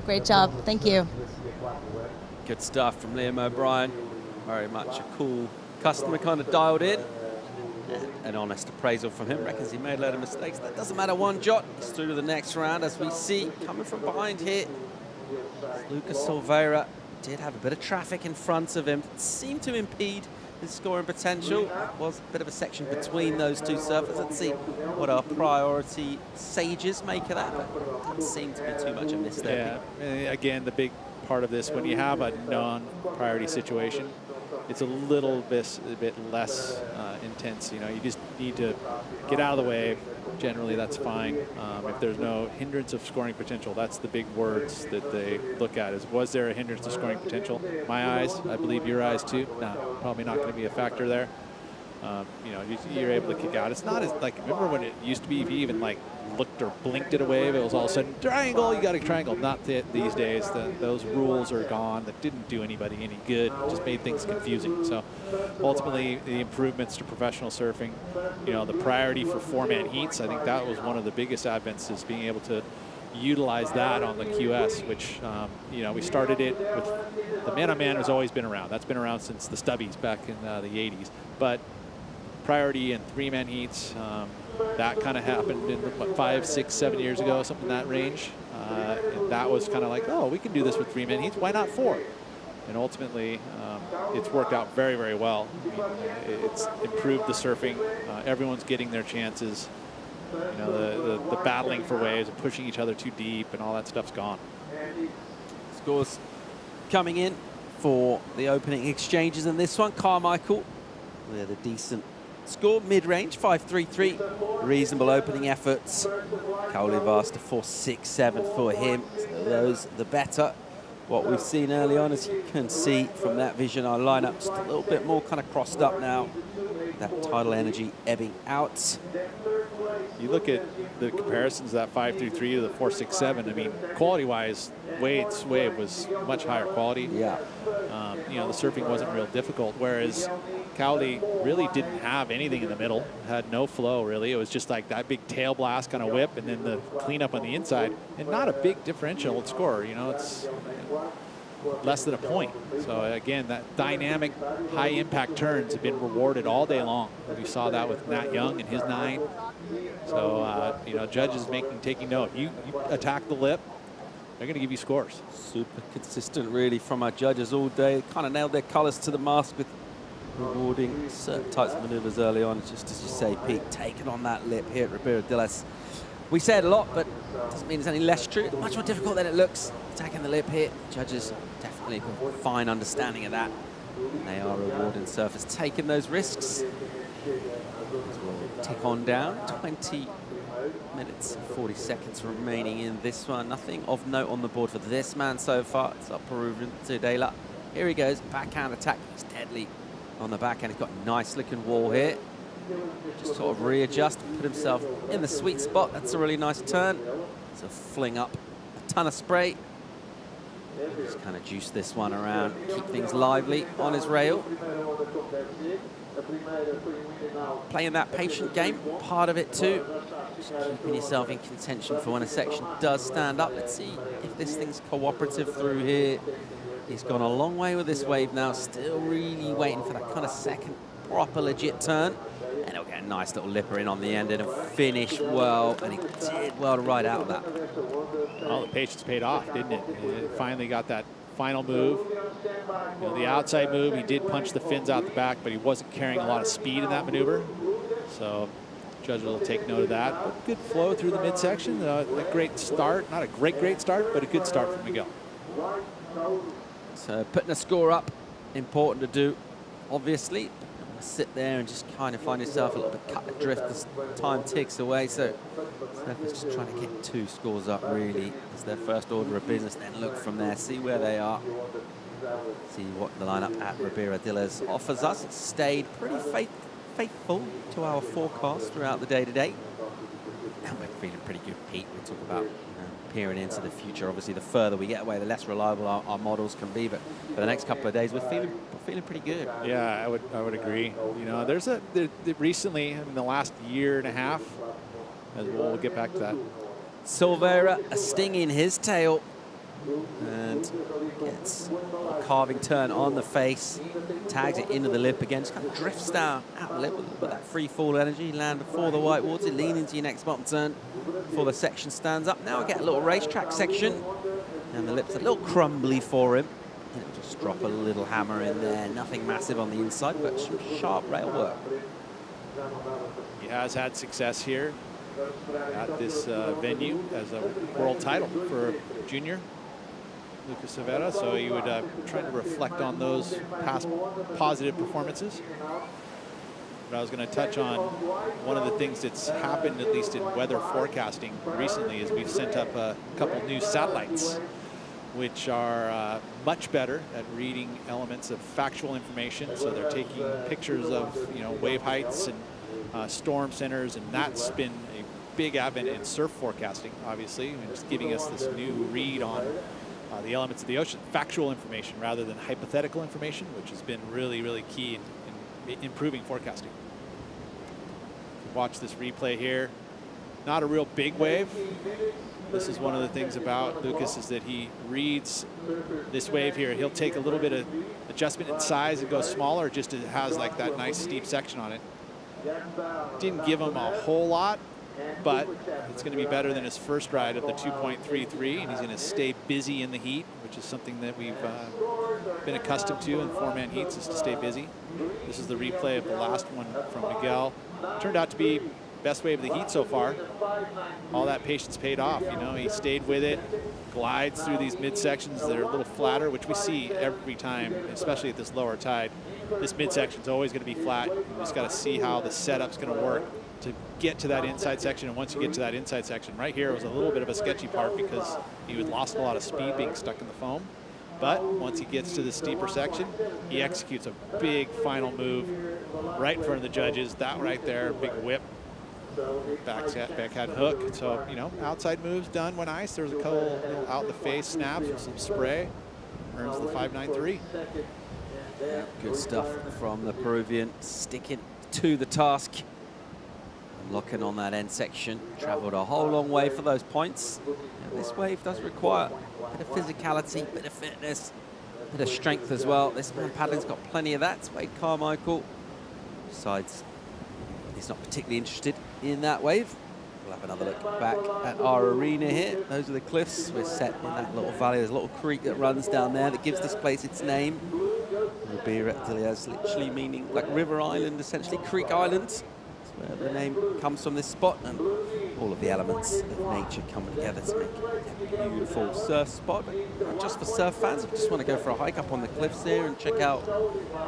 Great job. Thank you. Good stuff from Liam O'Brien. Very much a cool customer, kind of dialed in. An honest appraisal from him. Reckons he made a load of mistakes. That doesn't matter one jot. He's through to the next round, as we see coming from behind here. Lucas Silveira did have a bit of traffic in front of him. It seemed to impede his scoring potential. Was a bit of a section between those two surfers. Let's see what our priority sages make of that. But didn't seem to be too much a miss there. Yeah, again, the big part of this, when you have a non-priority situation, it's a little bit less intense. You know, you just need to get out of the way. Generally, that's fine. If there's no hindrance of scoring potential, that's the big words that they look at. Is, was there a hindrance to scoring potential? My eyes, I believe your eyes too. No, probably not going to be a factor there. You know, you're able to kick out. It's not as like, remember when it used to be, if you even like looked or blinked at a wave, it was all of a sudden triangle, you got a triangle. Not these days. Those rules are gone. That didn't do anybody any good. Just made things confusing. So ultimately, the improvements to professional surfing, you know, the priority for 4-man heats, I think that was one of the biggest advances, is being able to utilize that on the QS, which, you know, we started it with the man-on-man has always been around. That's been around since the Stubbies back in the 80s. But priority and 3-man heats, that kind of happened in what, 5, 6, 7 years ago, something in that range. And that was kind of like, oh, we can do this with 3-man heats. Why not 4? And ultimately, it's worked out very, very well. I mean, it's improved the surfing. Everyone's getting their chances. You know, the battling for waves and pushing each other too deep and all that stuff's gone. Scores coming in for the opening exchanges in this one. Carmichael with a decent score, mid-range, 5.33. Reasonable opening efforts. Cowley Vasta 4.67 for him. So those the better. What we've seen early on, as you can see from that vision, our lineup just a little bit more kind of crossed up now. That tidal energy ebbing out. You look at the comparisons, that 5.33 to the 4.67. I mean, quality-wise, Wade's wave was much higher quality. Yeah. You know, the surfing wasn't real difficult, whereas Cowley really didn't have anything in the middle, had no flow really. It was just like that big tail blast kind of whip and then the cleanup on the inside, and not a big differential in score. You know, it's less than a point. So again, that dynamic high impact turns have been rewarded all day long. We saw that with Nat Young and his 9. So, you know, judges taking note. You attack the lip, they're going to give you scores. Super consistent really from our judges all day. Kind of nailed their colors to the mask with rewarding certain types of maneuvers early on. Just as you say, Pete, taking on that lip here at Ribeira de Les. We say it a lot, but it doesn't mean it's any less true. It's much more difficult than it looks. Attacking the lip here. Judges definitely have a fine understanding of that. And they are rewarding surfers taking those risks. We'll tick on down. 20 minutes and 40 seconds remaining in this one. Nothing of note on the board for this man so far. It's up Peruvian Tudela. Here he goes. Backhand attack. He's deadly on the backhand. He's got a nice looking wall here. Just sort of readjust, put himself in the sweet spot. That's a really nice turn. So fling up a ton of spray. Just kind of juice this one around, keep things lively on his rail. Playing that patient game, part of it too. Just keeping yourself in contention for when a section does stand up. Let's see if this thing's cooperative through here. He's gone a long way with this wave now, still really waiting for that kind of second proper legit turn. And he'll get a nice little lipper in on the end and finish well. And he did well to ride out of that. Well, the patience paid off, didn't it? It finally got that final move. You know, the outside move, he did punch the fins out the back, but he wasn't carrying a lot of speed in that maneuver. So judges will take note of that. But good flow through the midsection. A great start. Not a great start, but a good start from Miguel. So putting a score up, important to do, obviously. sit there and just kind of find yourself a little bit cut adrift as time ticks away. So surfers just trying to get 2 scores up really as their first order of business, then look from there, see where they are, see what the lineup at Ribeira Dillas offers us. It's stayed pretty faithful to our forecast throughout the day today. And we're feeling pretty good, Pete. We talk about peering into the future. Obviously, the further we get away, the less reliable our models can be. But for the next couple of days, we're feeling pretty good. Yeah, I would agree. You know, there's recently in the last year and a half, as we'll get back to that. Silveira, a sting in his tail, and gets a carving turn on the face, tags it into the lip again, just kind of drifts down out the lip with that free fall energy, land before the white water, lean into your next bottom turn before the section stands up. Now I get a little racetrack section, and the lip's a little crumbly for him. He'll just drop a little hammer in there, nothing massive on the inside, but some sharp rail work. He has had success here at this venue as a world title for junior. Lucas Silveira, so you would try to reflect on those past positive performances. But I was going to touch on one of the things that's happened, at least in weather forecasting recently, is we've sent up a couple new satellites, which are much better at reading elements of factual information. So they're taking pictures of wave heights and storm centers, and that's been a big advent in surf forecasting, obviously, and just giving us this new read on the elements of the ocean, factual information rather than hypothetical information, which has been really, really key in improving forecasting. Watch this replay here. Not a real big wave. This is one of the things about Lucas, is that he reads this wave here. He'll take a little bit of adjustment in size and go smaller, just as it has like that nice steep section on it. Didn't give him a whole lot, but it's going to be better than his first ride of the 2.33, and he's going to stay busy in the heat, which is something that we've been accustomed to in 4-man heats, is to stay busy. This is the replay of the last one from Miguel. Turned out to be best wave of the heat so far. All that patience paid off. He stayed with it, glides through these midsections that are a little flatter, which we see every time, especially at this lower tide. This midsection is always going to be flat. You just got to see how the setup's going to work to get to that inside section. And once you get to that inside section, right here was a little bit of a sketchy part because he had lost a lot of speed being stuck in the foam. But once he gets to the steeper section, he executes a big final move right in front of the judges. That right there, big whip, backhand hook. So, outside moves done when ice. There's a couple little out the face snaps with some spray. Earns the 5.93. Good stuff from the Peruvian, sticking to the task. Locking on that end section, traveled a whole long way for those points. And this wave does require a bit of physicality, a bit of fitness, a bit of strength as well. This man paddling's got plenty of that. Wade Carmichael decides he's not particularly interested in that wave. We'll have another look back at our arena here. Those are the cliffs. We're set in that little valley. There's a little creek that runs down there that gives this place its name. Ribeira Dillas, literally meaning like river island, essentially Creek Island. Where the name comes from this spot, and all of the elements of nature come together to make a beautiful surf spot. But not just for surf fans, if you just want to go for a hike up on the cliffs here and check out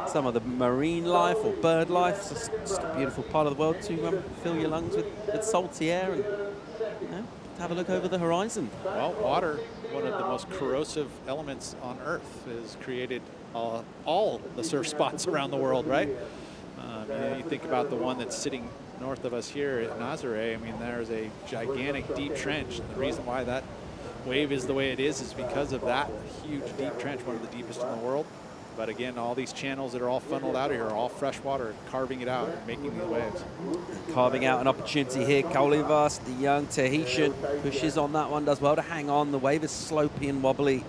some of the marine life or bird life. It's just a beautiful part of the world to fill your lungs with salty air and have a look over the horizon. Well, water, one of the most corrosive elements on Earth, has created all the surf spots around the world, right? You think about the one that's sitting north of us here at Nazare. I mean, there's a gigantic deep trench. And the reason why that wave is the way it is because of that huge deep trench, one of the deepest in the world. But again, all these channels that are all funneled out of here are all fresh water, carving it out and making these waves. Carving out an opportunity here. Colivas, the young Tahitian, pushes on that one, does well to hang on. The wave is slopey and wobbly.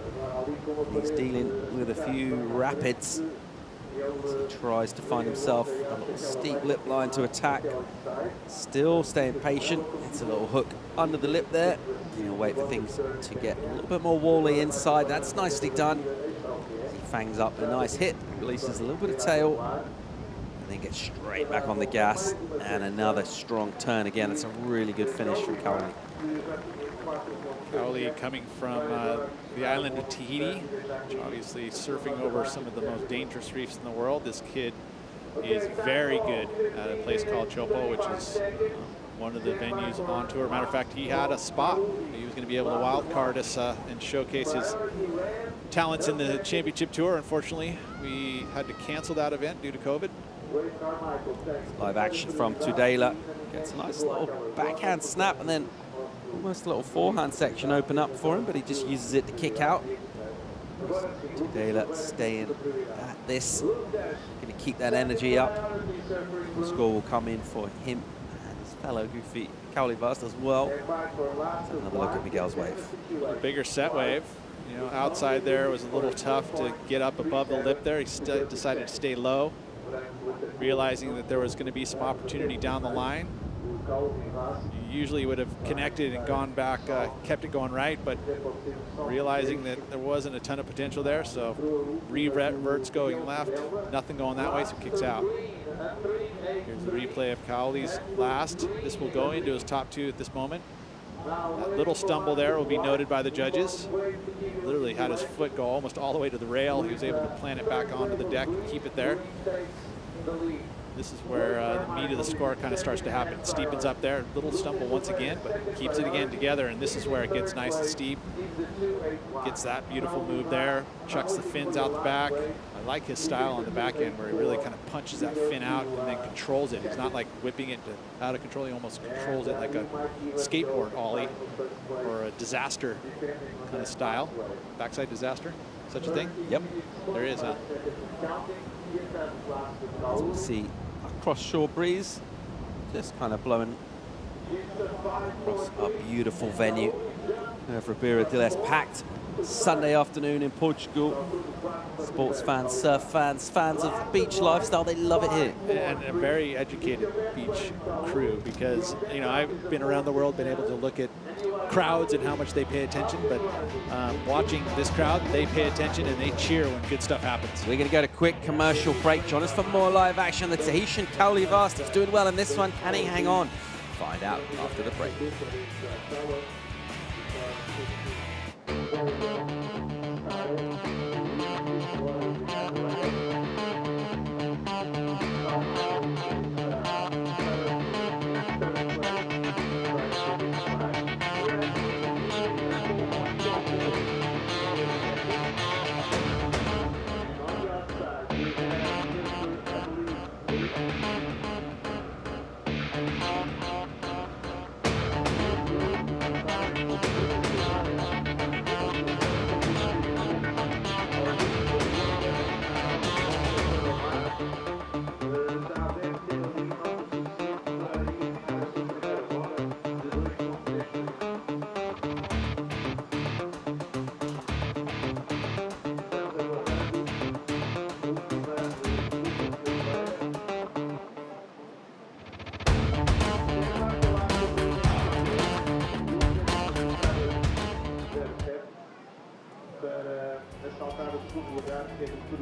He's dealing with a few rapids. He tries to find himself a little steep lip line to attack. Still staying patient. It's a little hook under the lip there. He'll wait for things to get a little bit more wally inside. That's nicely done. He fangs up a nice hit, releases a little bit of tail, and then gets straight back on the gas. And another strong turn again. It's a really good finish from Cowley. Cowley coming from the island of Tahiti, which obviously surfing over some of the most dangerous reefs in the world. This kid is very good at a place called Chopo, which is one of the venues on tour. Matter of fact, he had a spot. He was going to be able to wild card us and showcase his talents in the championship tour. Unfortunately, we had to cancel that event due to COVID. Live action from Tudela. Gets a nice little backhand snap and then almost a little forehand section open up for him, but he just uses it to kick out. Tudela staying at this. Going to keep that energy up. The score will come in for him and his fellow goofy Cowley Vast as well. Let's have another look at Miguel's wave. A bigger set wave. You know, outside there was a little tough to get up above the lip there. He decided to stay low, realizing that there was going to be some opportunity down the line. You usually would have connected and gone back, kept it going right, but realizing that there wasn't a ton of potential there, so reverts going left, nothing going that way, so kicks out. Here's the replay of Cowley's last. This will go into his top two at this moment. That little stumble there will be noted by the judges. Literally had his foot go almost all the way to the rail. He was able to plant it back onto the deck and keep it there. This is where the meat of the score kind of starts to happen. It steepens up there, little stumble once again, but keeps it again together, and this is where it gets nice and steep. Gets that beautiful move there, chucks the fins out the back. I like his style on the back end where he really kind of punches that fin out and then controls it. He's not like whipping it out of control, he almost controls it like a skateboard ollie or a disaster kind of style. Backside disaster, such a thing? Yep. There is, huh? As we'll see, across shore breeze, just kind of blowing across a beautiful venue. Ribeira de Les, packed Sunday afternoon in Portugal. Sports fans, surf fans, fans of beach lifestyle, they love it here. And a very educated beach crew, because, you know, I've been around the world, been able to look at crowds and how much they pay attention, but watching this crowd, they pay attention and they cheer when good stuff happens. We're going to go to quick commercial break. Join us for more live action. The Tahitian Cowley Vast is doing well in this one. Can he hang on? Find out after the break.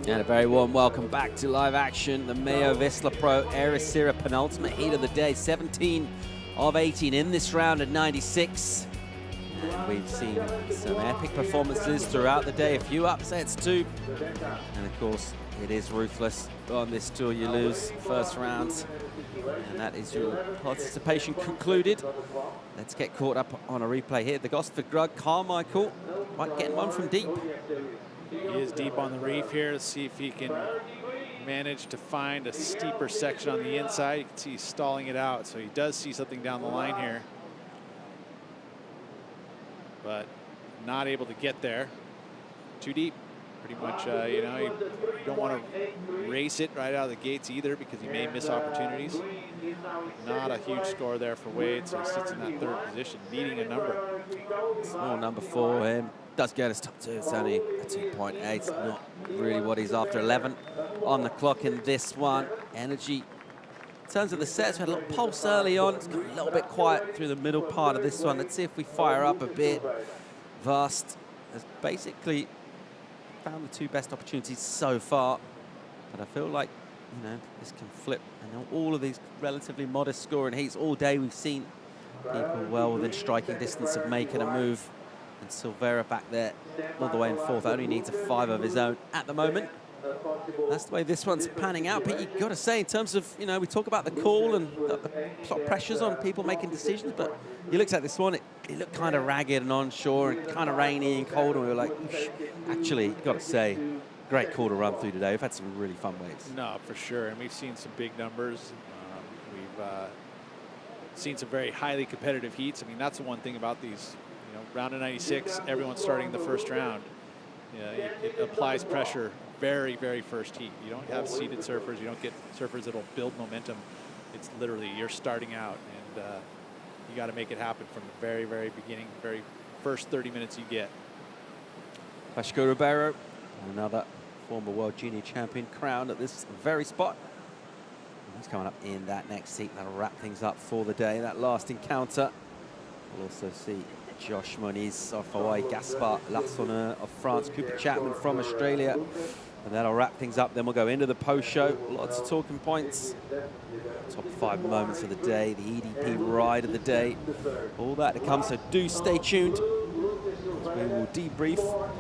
And a very warm welcome back to live action. The MEO Vissla Pro Ericeira penultimate heat of the day. 17 of 18 in this round at 96. And we've seen some epic performances throughout the day. A few upsets too. And of course, it is ruthless. On this tour, you lose first round. And that is your participation concluded. Let's get caught up on a replay here. The Gosford Grug, Carmichael, might get one from deep. He is deep on the reef here. Let's see if he can manage to find a steeper section on the inside. You can see he's stalling it out, so he does see something down the line here. But not able to get there. Too deep. Pretty much, you know, you don't want to race it right out of the gates either because you may miss opportunities. Not a huge score there for Wade, so he sits in that third position, needing a number. Small number for him. Does get his top two. It's only a 2.8. Not really what he's after. 11 on the clock in this one. Energy. In terms of the sets, we had a little pulse early on. It's got a little bit quiet through the middle part of this one. Let's see if we fire up a bit. Vast has basically found the two best opportunities so far. But I feel like, you know, this can flip. And all of these relatively modest scoring heats all day, we've seen people well within striking distance of making a move. And Silveira back there all the way in fourth. Only needs a 5 of his own at the moment. That's the way this one's panning out. But you've got to say, in terms of, you know, we talk about the call and the sort of pressures on people making decisions, but you looked at this one, it looked kind of ragged and onshore and kind of rainy and cold, and we were like, actually, you've got to say, great call to run through today. We've had some really fun waves. No, for sure, and we've seen some big numbers. We've seen some very highly competitive heats. I mean, that's the one thing about these, you know, round of 96, everyone's starting the first round. Yeah, it applies pressure very, very first heat. You don't have seated surfers. You don't get surfers that'll build momentum. It's literally you're starting out, and you got to make it happen from the very, very beginning, very first 30 minutes you get. Vasco Ribeiro, another former world junior champion, crowned at this very spot. He's coming up in that next seat. That'll wrap things up for the day. That last encounter. We'll also see Josh Moniz of Hawaii, Gaspar Lassonneur of France, Cooper Chapman from Australia. And that'll wrap things up. Then we'll go into the post-show. Lots of talking points. Top 5 moments of the day, the EDP ride of the day. All that to come, so do stay tuned. We will debrief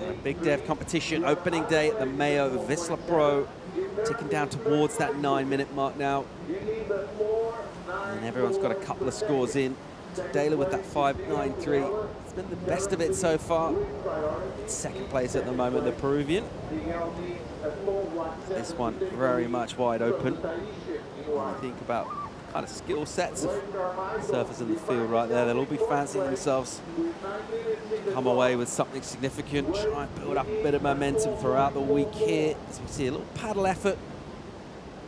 a big day of competition. Opening day at the MEO Vissla Pro. Ticking down towards that 9-minute mark now. And everyone's got a couple of scores in. Taylor with that 5.93. It's been the best of it so far. In second place at the moment, the Peruvian. This one very much wide open. When I think about kind of skill sets of surfers in the field right there, they'll all be fancying themselves to come away with something significant, try and build up a bit of momentum throughout the week here. As we see a little paddle effort.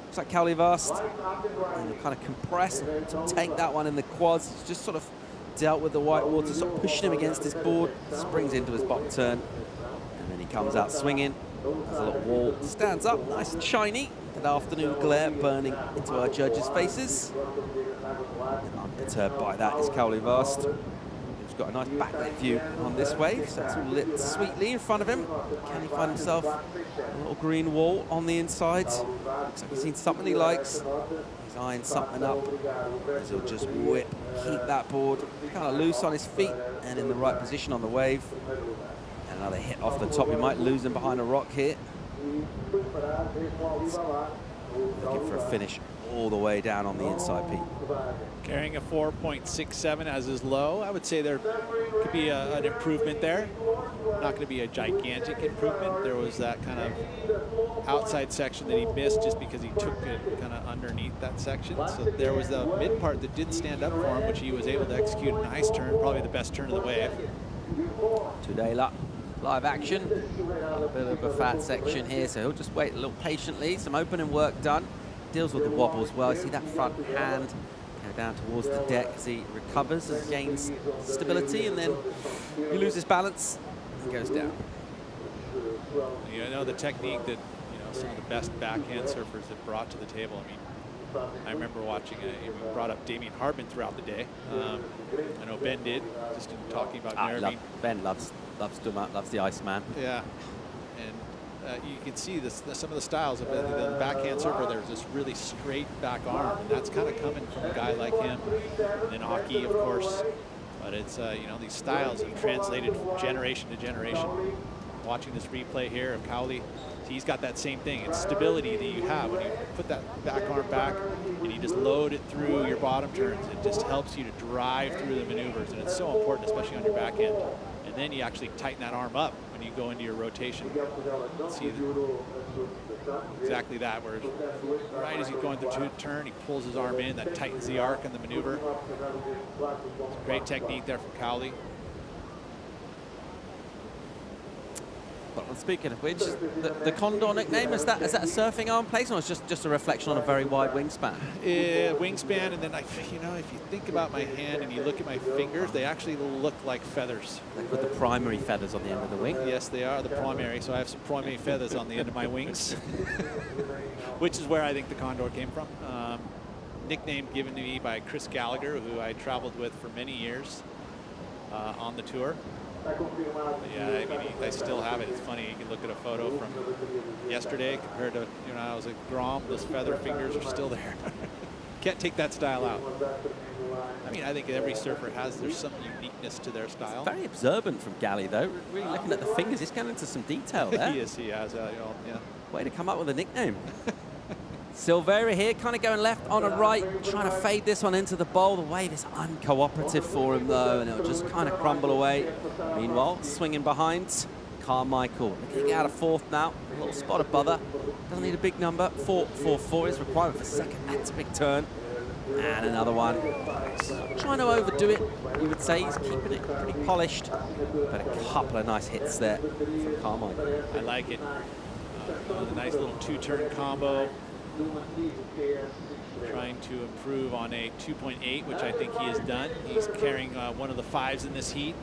Looks like Cowley Vast, and kind of compress and to take that one in the quads. He's just sort of dealt with the white water, sort of pushing him against his board, springs into his bottom turn, and then he comes out swinging. There's a little wall, stands up, nice and shiny. That afternoon glare burning into our judges' faces. And unperturbed by that is Cowley Vast, who's got a nice backlit view on this wave, so it's all lit sweetly in front of him. Can he find himself a little green wall on the inside? Looks like he's seen something he likes. He's eyeing something up, as he'll just whip, keep that board kind of loose on his feet and in the right position on the wave. And another hit off the top. He might lose him behind a rock here. Looking for a finish all the way down on the inside, Pete. Carrying a 4.67 as his low. I would say there could be an improvement there. Not going to be a gigantic improvement. There was that kind of outside section that he missed just because he took it kind of underneath that section. So there was the mid part that did stand up for him, which he was able to execute a nice turn, probably the best turn of the wave. Today, live action. A bit of a fat section here, so he'll just wait a little patiently. Some opening work done. Deals with the wobbles well. You see that front hand go down towards the deck as he recovers and gains stability, and then he loses balance and goes down. You know, the technique that, you know, some of the best backhand surfers have brought to the table. I mean, I remember watching we brought up Damien Hardman throughout the day. I know Ben did, just in talking about Nervine. Ben loves the Iceman. Yeah, and you can see this, some of the styles of the backhand surfer. There's this really straight back arm, and that's kind of coming from a guy like him. And then Aki, of course, but it's you know, these styles have translated from generation to generation. Watching this replay here of Cowley, he's got that same thing. It's stability that you have when you put that back arm back and you just load it through your bottom turns. It just helps you to drive through the maneuvers, and it's so important, especially on your backhand. And then you actually tighten that arm up when you go into your rotation. See exactly that, where right as he's going through the turn, he pulls his arm in, that tightens the arc in the maneuver. Great technique there from Cowley. But speaking of which, the Condor nickname, is that a surfing arm place, or is it just a reflection on a very wide wingspan? Wingspan, and then you know, if you think about my hand and you look at my fingers, they actually look like feathers. Like with the primary feathers on the end of the wing? Yes, they are the primary. So I have some primary feathers on the end of my wings, which is where I think the Condor came from. Nickname given to me by Chris Gallagher, who I traveled with for many years on the tour. Yeah, I mean, I still have it. It's funny, you can look at a photo from yesterday compared to, you know, I was at Grom, those feather fingers are still there. Can't take that style out. I mean, I think every surfer there's some uniqueness to their style. Very observant from Galley, though. Really looking at the fingers, he's getting into some detail there. He has, you know, yeah. Way to come up with a nickname. Silveira here, kind of going left on a right, trying to fade this one into the bowl. The wave is uncooperative for him, though, and it'll just kind of crumble away. Meanwhile, swinging behind, Carmichael. Looking to get out of fourth now. A little spot of bother. Doesn't need a big number. 4-4-4 is requirement for second. That's a big turn. And another one. Not trying to overdo it, you would say. He's keeping it pretty polished. But a couple of nice hits there from Carmichael. I like it. A nice little two-turn combo. Trying to improve on a 2.8, which I think he has done. He's carrying one of the 5s in this heat.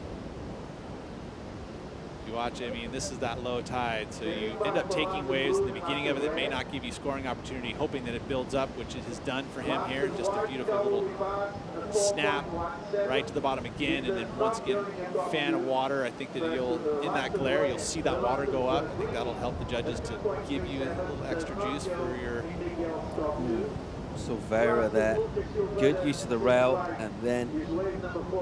You watch, I mean, this is that low tide, so you end up taking waves in the beginning of it that may not give you scoring opportunity, hoping that it builds up, which it has done for him here. Just a beautiful little snap right to the bottom again, and then once again, fan of water. I think that you'll, in that glare, you'll see that water go up. I think that'll help the judges to give you a little extra juice for your... Silveira there, good use of the rail, and then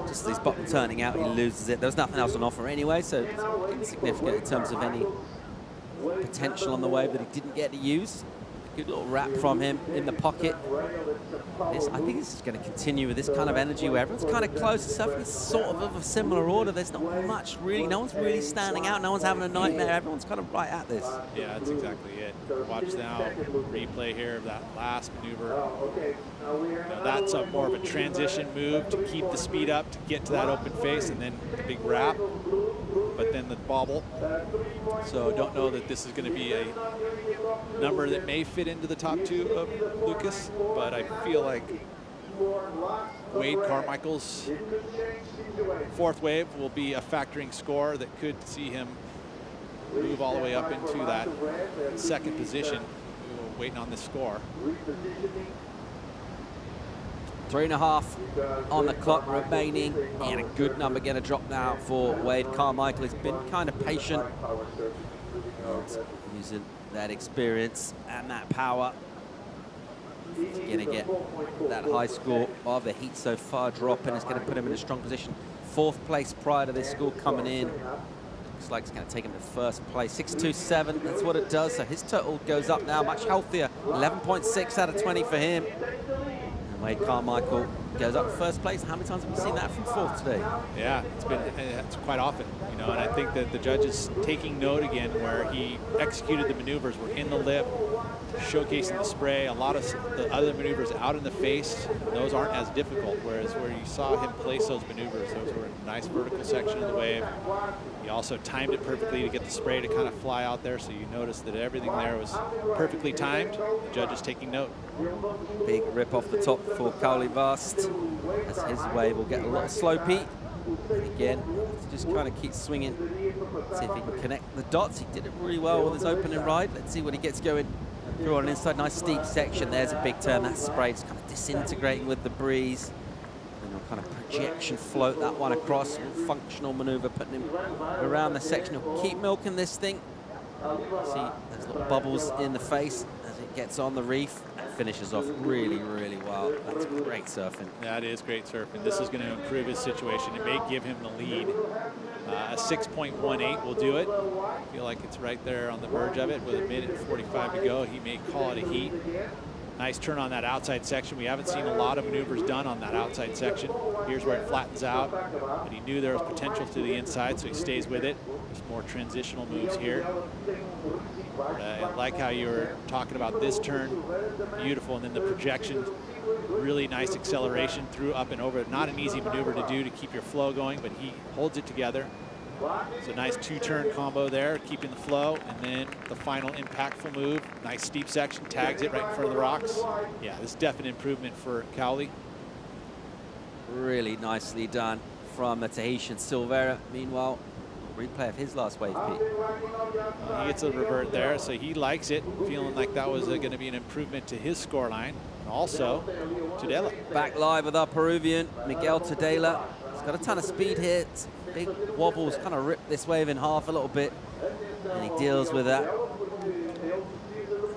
just his bottom turning out, he loses it. There's nothing else on offer anyway, so it's insignificant in terms of any potential on the wave that he didn't get to use. Good little wrap from him in the pocket. I think this is going to continue with this kind of energy where everyone's kind of close to surfing. It's sort of a similar order. There's not much really, no one's really standing out, no one's having a nightmare. Everyone's kind of right at this. Yeah, that's exactly it. Watch now, replay here of that last maneuver. You know, that's more of a transition move to keep the speed up, to get to that open face, and then the big wrap, but then the bobble. So don't know that this is going to be a number that may fit into the top 2 of Lucas, but I feel like Wade Carmichael's 4th wave will be a factoring score that could see him move all the way up into that 2nd position. We're waiting on this score. 3.5 on the clock remaining, and a good number going to drop now for Wade Carmichael. He's been kind of patient, using that experience and that power. He's going to get that high score of the heat so far dropping. It's going to put him in a strong position. 4th place prior to this score coming in. Looks like it's going to take him to 1st place. 6.27, that's what it does. So his total goes up now, much healthier. 11.6 out of 20 for him. And Wade Carmichael goes up to 1st place. How many times have we seen that from 4th today? Yeah, it's quite often, you know, and I think that the judges taking note again where he executed the maneuvers, were in the lip, showcasing the spray. A lot of the other maneuvers out in the face, those aren't as difficult, whereas where you saw him place those maneuvers, those were a nice vertical section of the wave. He also timed it perfectly to get the spray to kind of fly out there, so you notice that everything there was perfectly timed. The judges taking note. Big rip off the top for Cowley Vast, as his wave will get a little slopey. And again, just kind of keep swinging, see if he can connect the dots. He did it really well with his opening ride. Let's see what he gets going through on an inside. Nice steep section. There's a big turn. That spray is kind of disintegrating with the breeze. And a kind of projection float that one across. Functional maneuver, putting him around the section. He'll keep milking this thing. See, there's little bubbles in the face as it gets on the reef. Finishes off really, really well. That's great surfing. That is great surfing. This is going to improve his situation. It may give him the lead. A 6.18 will do it. I feel like it's right there on the verge of it with 1:45 to go. He may call it a heat. Nice turn on that outside section. We haven't seen a lot of maneuvers done on that outside section. Here's where it flattens out, but he knew there was potential to the inside, so he stays with it. There's more transitional moves here. I like how you were talking about this turn. Beautiful, and then the projection, really nice acceleration through, up and over. Not an easy maneuver to do to keep your flow going, but he holds it together. It's a nice 2-turn combo there, keeping the flow, and then the final impactful move. Nice steep section, tags it right in front of the rocks. Yeah, this is definite improvement for Cowley. Really nicely done from the Tahitian. Silveira, meanwhile, replay of his last wave peak. He gets a revert there, so he likes it, feeling like that was going to be an improvement to his scoreline. And also, Tudela. Back live with our Peruvian, Miguel Tudela. He's got a ton of speed here. Big wobbles, kind of ripped this wave in half a little bit. And he deals with that.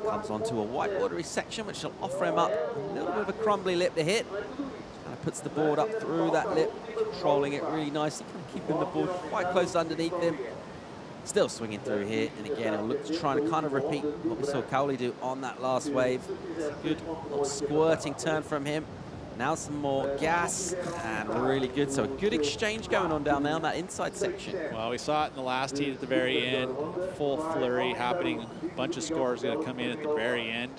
Comes onto a white watery section, which will offer him up a little bit of a crumbly lip to hit. Kind of puts the board up through that lip, controlling it really nicely, kind of keeping the board quite close underneath him. Still swinging through here, and again, it'll look to try and kind of repeat what we saw Cowley do on that last wave. It's a good little squirting turn from him. Now some more gas, and really good. So a good exchange going on down there on that inside section. Well, we saw it in the last heat at the very end. Full flurry happening. A bunch of scores going to come in at the very end.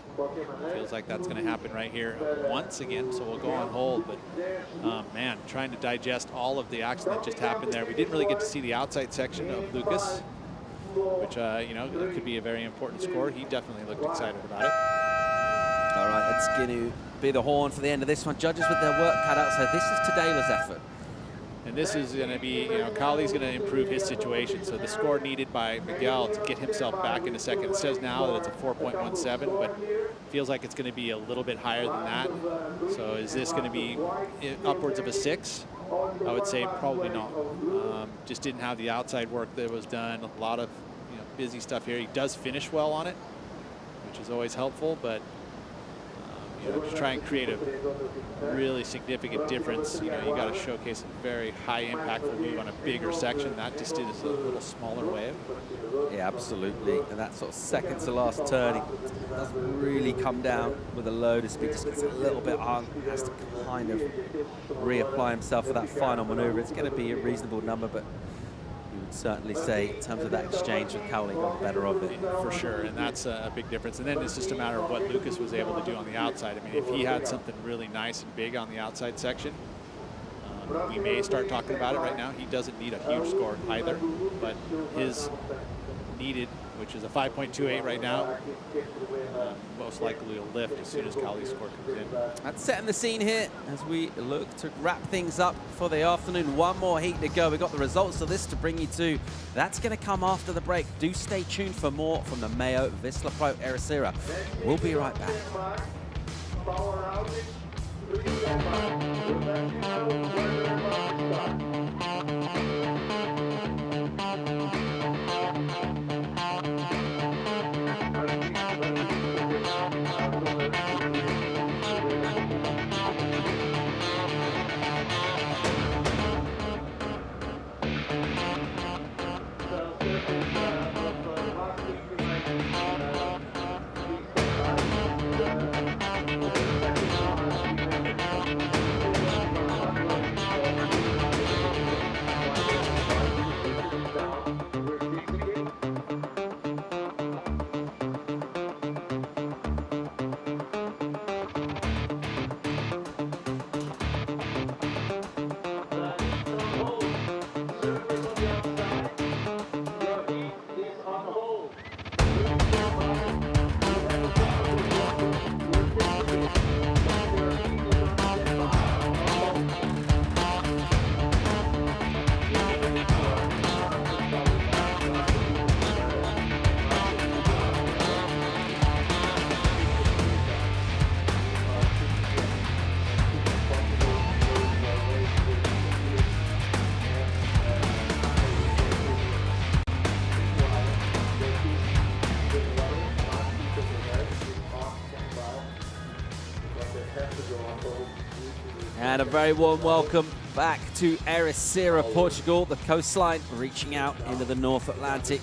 Feels like that's going to happen right here once again, so we'll go on hold. But, man, trying to digest all of the action that just happened there. We didn't really get to see the outside section of Lucas, which, you know, could be a very important score. He definitely looked excited about it. All right, it's going to be the horn for the end of this one. Judges with their work cut out, so this is Tadela's effort. And this is going to be, you know, Cowley's going to improve his situation. So the score needed by Miguel to get himself back into second. It says now that it's a 4.17, but feels like it's going to be a little bit higher than that. So is this going to be upwards of a 6? I would say probably not. Just didn't have the outside work that was done. A lot of, you know, busy stuff here. He does finish well on it, which is always helpful, but you know, to try and create a really significant difference, you know, you got to showcase a very high impactful move on a bigger section. That just is a little smaller wave. Yeah, absolutely. And that sort of second to last turn, he doesn't really come down with a load of speed, just gets a little bit hung, has to kind of reapply himself for that final maneuver. It's going to be a reasonable number, but you would certainly say in terms of that exchange with Cowley got the better of it. For sure, and that's a big difference. And then it's just a matter of what Lucas was able to do on the outside. I mean, if he had something really nice and big on the outside section, we may start talking about it right now. He doesn't need a huge score either, but his needed, which is a 5.28 right now, most likely will lift as soon as Cowley's score comes in. That's setting the scene here as we look to wrap things up for the afternoon. One more heat to go. We've got the results of this to bring you to. That's going to come after the break. Do stay tuned for more from the MEO Vissla Pro Ericeira. We'll be right back. And a very warm welcome back to Ericeira, Portugal. The coastline reaching out into the North Atlantic,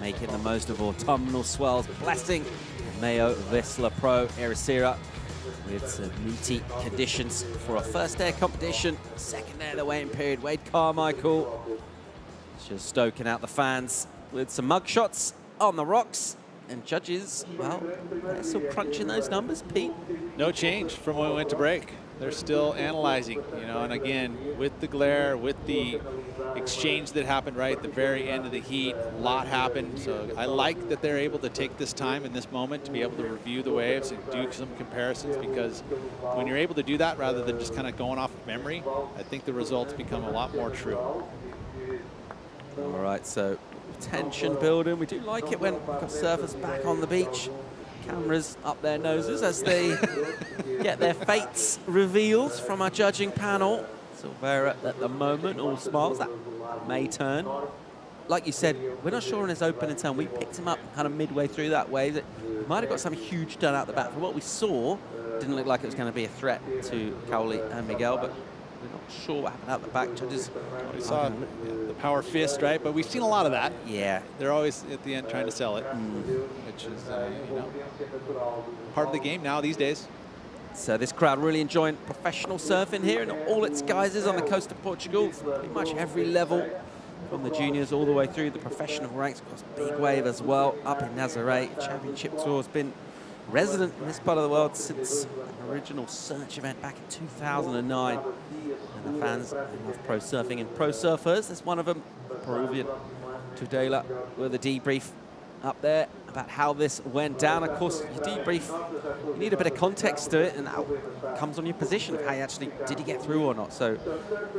making the most of autumnal swells, blessing MEO Vissla Pro Ericeira with some meaty conditions for a first day of competition. Second day of the waiting period. Wade Carmichael just stoking out the fans with some mug shots on the rocks. And judges, well, they're still crunching those numbers, Pete. No change from when we went to break. They're still analyzing, you know, and again, with the glare, with the exchange that happened right at the very end of the heat, a lot happened. So I like that they're able to take this time in this moment to be able to review the waves and do some comparisons, because when you're able to do that rather than just kind of going off of memory, I think the results become a lot more true. All right, so tension building. We do like it when we've got surfers back on the beach. Cameras up their noses as they get their fates revealed from our judging panel. Silvera at the moment, all smiles. That may turn. Like you said, we're not sure on his opening turn. We picked him up kind of midway through that wave. He might have got something huge done out the back. From what we saw, didn't look like it was going to be a threat to Cowley and Miguel, but We're not sure what happened out the back. Judges. We saw the power fist, right? But we've seen a lot of that. Yeah. They're always at the end trying to sell it, which is you know, part of the game now these days. So this crowd really enjoying professional surfing here in all its guises on the coast of Portugal. Pretty much every level, from the juniors all the way through the professional ranks. Of course, big wave as well up in Nazaré. Championship Tour has been resident in this part of the world since an original search event back in 2009. And the fans love pro surfing and pro surfers. There's one of them, Peruvian Tudela, with a debrief up there about how this went down. Of course, your debrief, you need a bit of context to it, and that comes on your position of how you actually, did you get through or not? So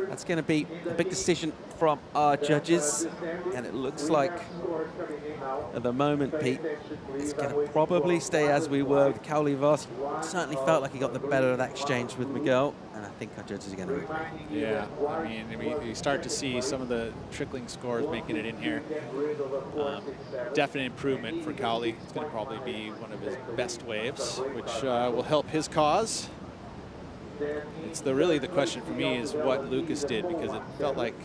that's going to be a big decision from our judges, and it looks like at the moment, Pete, it's going to probably stay as we were with Kauli Vos. Certainly felt like he got the better of that exchange with Miguel, and I think our judges are going to agree. Yeah, I mean, we start to see some of the trickling scores making it in here. Definite improvement for Kauli. It's going to probably be one of his best waves, which will help his cause. It's really the question for me is what Lucas did, because it felt like,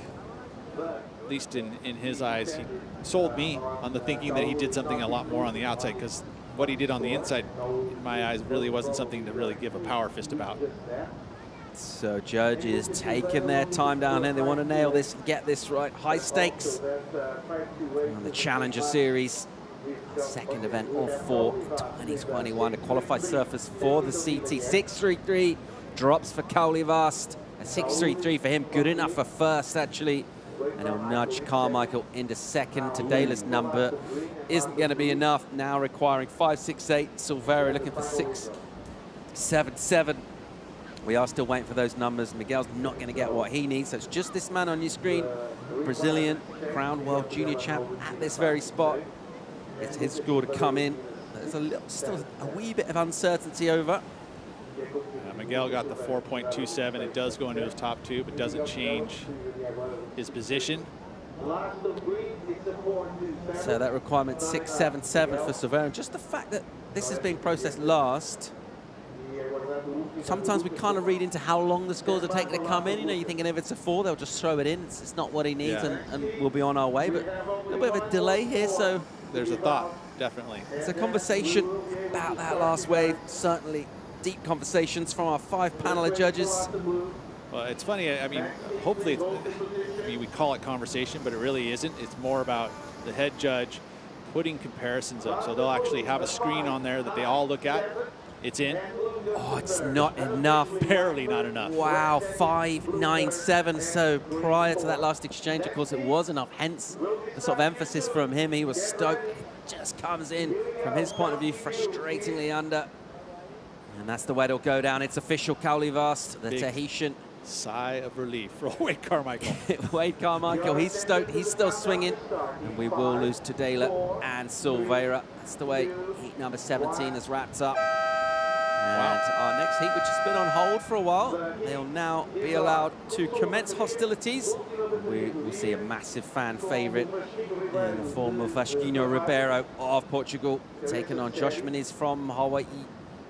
at least in his eyes, he sold me on the thinking that he did something a lot more on the outside, because what he did on the inside, in my eyes, really wasn't something to really give a power fist about. So judges taking their time down there. They want to nail this and get this right. High stakes on the Challenger Series. Second event of 4 in 2021 to qualify surfers for the CT. 6.33 drops for Kauli Vast. A 6.33 for him, good enough for first actually. And he'll nudge Carmichael into second. Tudela's number isn't going to be enough, now requiring 5.68. Silvera looking for 6.77. We are still waiting for those numbers. Miguel's not going to get what he needs, so it's just this man on your screen. Brazilian, crowned world junior champ at this very spot. It's his score to come in. There's still a wee bit of uncertainty over. Miguel got the 4.27. It does go into his top two, but doesn't change his position. So that requirement 6.77 for Silvera. Just the fact that this is being processed last, sometimes we kind of read into how long the scores are taking to come in. You know, you're thinking if it's a 4, they'll just throw it in. It's not what he needs, and we'll be on our way. But a little bit of a delay here, so there's a thought, definitely. It's a conversation about that last wave. Certainly deep conversations from our 5 panel of judges. Well, it's funny. I mean, hopefully, we call it conversation, but it really isn't. It's more about the head judge putting comparisons up. So they'll actually have a screen on there that they all look at. It's in. Oh, it's not enough. Barely not enough. Wow, 5.97. So prior to that last exchange, of course, it was enough. Hence the sort of emphasis from him. He was stoked. It just comes in, from his point of view, frustratingly under. And that's the way it'll go down. It's official. Kauli Vast, the Big Tahitian. Sigh of relief for Wade Carmichael. Wade Carmichael, he's stoked. He's still swinging. And we will lose Tudela and Silvera. That's the way heat number 17 is wrapped up. And our next heat, which has been on hold for a while, they'll now be allowed to commence hostilities. We'll see a massive fan favorite in the form of Vasquinho Ribeiro of Portugal, taking on Josh Muniz from Hawaii,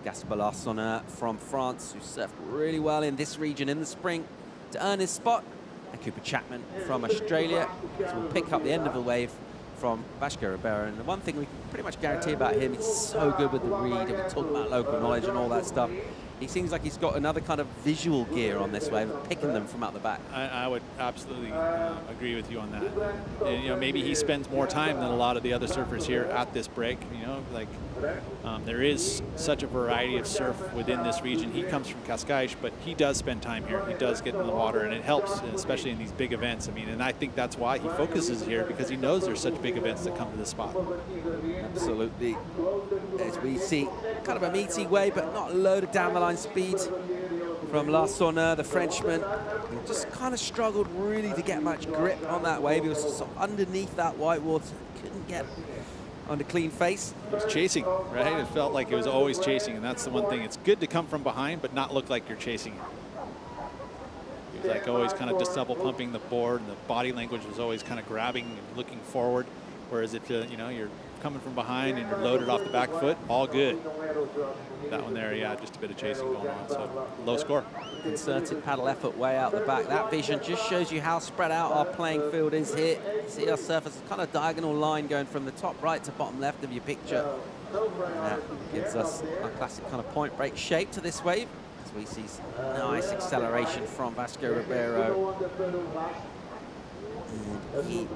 Gaspar Larsson from France, who surfed really well in this region in the spring to earn his spot, and Cooper Chapman from Australia. So we'll pick up the end of the wave from Vasco Ribeiro. And the one thing we can pretty much guarantee about him, he's so good with the read, and we talk about local knowledge and all that stuff. He seems like he's got another kind of visual gear on this wave, picking them from out the back. I would absolutely agree with you on that. And, you know, maybe he spends more time than a lot of the other surfers here at this break. You know, like there is such a variety of surf within this region. He comes from Cascais, but he does spend time here. He does get in the water, and it helps, especially in these big events. I mean, and I think that's why he focuses here, because he knows there's such big events that come to this spot. Absolutely. As we see kind of a meaty wave, but not loaded down the line speed from Larsson, the Frenchman. He just kind of struggled really to get much grip on that wave. He was sort of underneath that white water, couldn't get on a clean face. He was chasing, right? It felt like he was always chasing, and that's the one thing. It's good to come from behind, but not look like you're chasing him. He was like always kind of just double pumping the board, and the body language was always kind of grabbing and looking forward. Whereas if you know you're coming from behind and you're loaded off the back foot, all good. That one there, yeah, just a bit of chasing going on, so low score. Concerted paddle effort way out the back. That vision just shows you how spread out our playing field is here. See our surface is kind of diagonal line going from the top right to bottom left of your picture. And that gives us a classic kind of point break shape to this wave, as we see some nice acceleration from Vasco Ribeiro. And he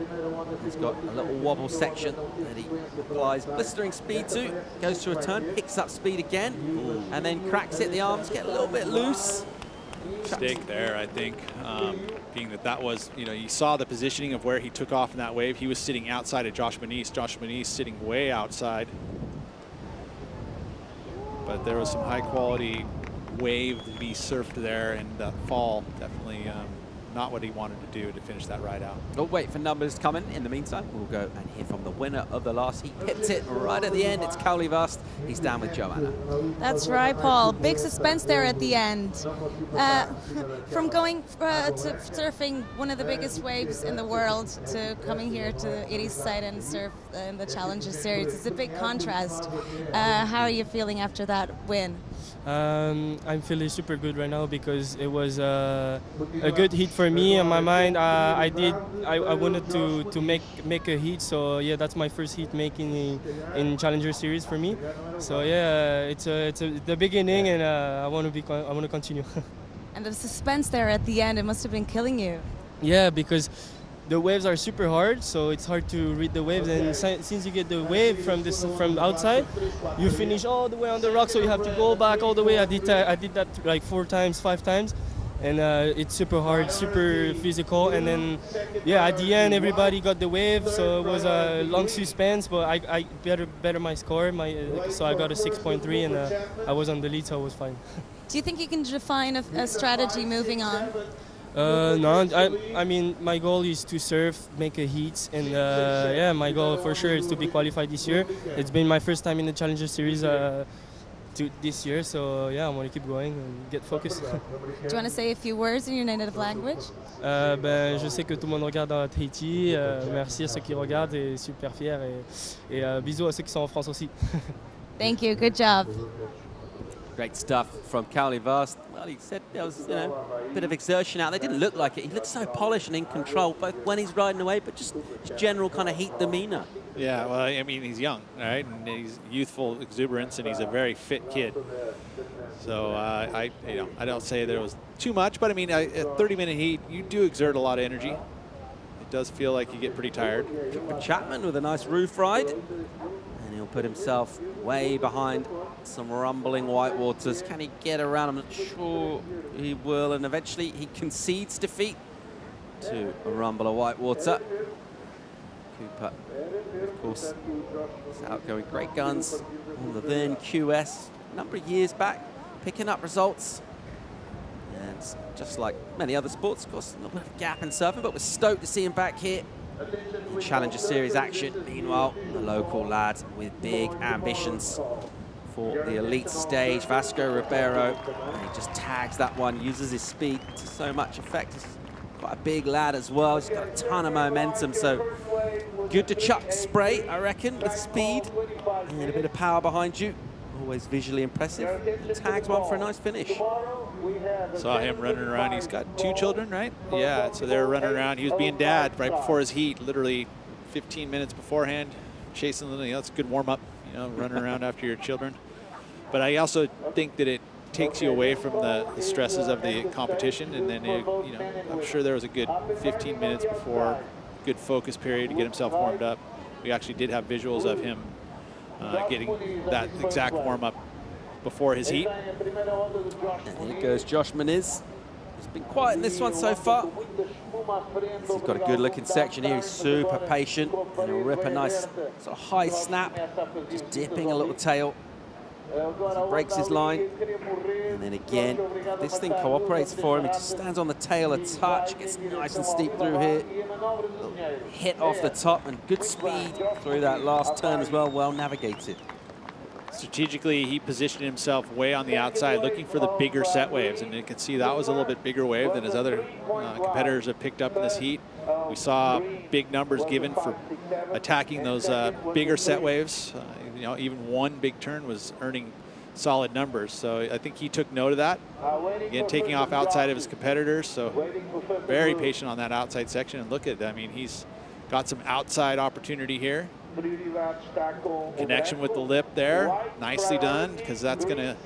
has got a little wobble section that he applies blistering speed to, goes to a turn, picks up speed again, and then cracks it. The arms get a little bit loose. Mistake there, I think, being that was, you saw the positioning of where he took off in that wave. He was sitting outside of Josh Manise. Josh Manise sitting way outside. But there was some high quality wave to be surfed there, and that fall definitely not what he wanted to do to finish that ride out. We'll wait for numbers coming. In the meantime, we'll go and hear from the winner of the last. He pipped it right at the end. It's Cowley Vast. He's down with Joanna. That's right, Paul. Big suspense there at the end. From going to surfing one of the biggest waves in the world to coming here to Eddie's side and surf in the Challenger Series, it's a big contrast. How are you feeling after that win? I'm feeling super good right now because it was a good heat for me in my mind. I wanted to make a heat, so yeah, that's my first heat making in Challenger Series for me. So yeah, it's the beginning, and I want to continue. And the suspense there at the end, it must have been killing you. Yeah, because the waves are super hard, so it's hard to read the waves. And since you get the wave from outside, you finish all the way on the rock, so you have to go back all the way. I did that like 4 times, 5 times, and it's super hard, super physical. And then, yeah, at the end, everybody got the wave, so it was a long suspense. But I better my score, so I got a 6.3, and I was on the lead, so I was fine. Do you think you can define a strategy moving on? No, I mean, my goal is to surf, make a heat, and yeah, my goal for sure is to be qualified this year. It's been my first time in the Challenger Series this year, so yeah, I want to keep going and get focused. Do you want to say a few words in your native language? Je sais que tout le monde regarde à Tahiti. Merci à ceux qui regardent et super fier, et bisous à ceux qui sont en France aussi. Thank you. Good job. Great stuff from Cowley Vast. Well, he said there was, a bit of exertion out there. Didn't look like it. He looked so polished and in control, both when he's riding away, but just general kind of heat demeanor. Yeah, well, I mean, he's young, right? And he's youthful exuberance, and he's a very fit kid. So I don't say there was too much, but I mean, a 30-minute heat, you do exert a lot of energy. It does feel like you get pretty tired. Chapman with a nice roof ride, and he'll put himself way behind some rumbling white waters. Can he get around? I'm not sure he will, and eventually he concedes defeat to a rumble of white water. Cooper, of course, is out going great guns on the then QS a number of years back, picking up results. And just like many other sports, of course, a little bit of gap in surfing, but we're stoked to see him back here in Challenger Series action. Meanwhile, the local lad with big ambitions for the elite stage, Vasco Ribeiro. And he just tags that one, uses his speed to so much effect. He's quite a big lad as well. He's got a ton of momentum, so good to chuck spray, I reckon, with speed and a bit of power behind you. Always visually impressive. And tags one for a nice finish. Saw him running around. He's got 2 children, right? Yeah, so they're running around. He was being dad right before his heat, literally 15 minutes beforehand, chasing them. That's a good warm-up, running around after your children. But I also think that it takes you away from the stresses of the competition, and then I'm sure there was a good 15 minutes before, good focus period to get himself warmed up. We actually did have visuals of him getting that exact warm-up before his heat. And here goes Josh Manise. He's been quiet in this one so far. He's got a good looking section here. He's super patient, and he'll rip a nice sort of high snap, just dipping a little tail as he breaks his line. And then again, this thing cooperates for him. He just stands on the tail a touch, gets nice and steep through here. Hit off the top, and good speed through that last turn as well, well navigated. Strategically, he positioned himself way on the outside, looking for the bigger set waves. And you can see that was a little bit bigger wave than his other competitors have picked up in this heat. We saw big numbers given for attacking those bigger set waves. You know, even one big turn was earning solid numbers. So I think he took note of that. Again, taking off outside of his competitors. So very patient on that outside section. And look at that. I mean, he's got some outside opportunity here. Connection with the lip there. Nicely done, because that's going to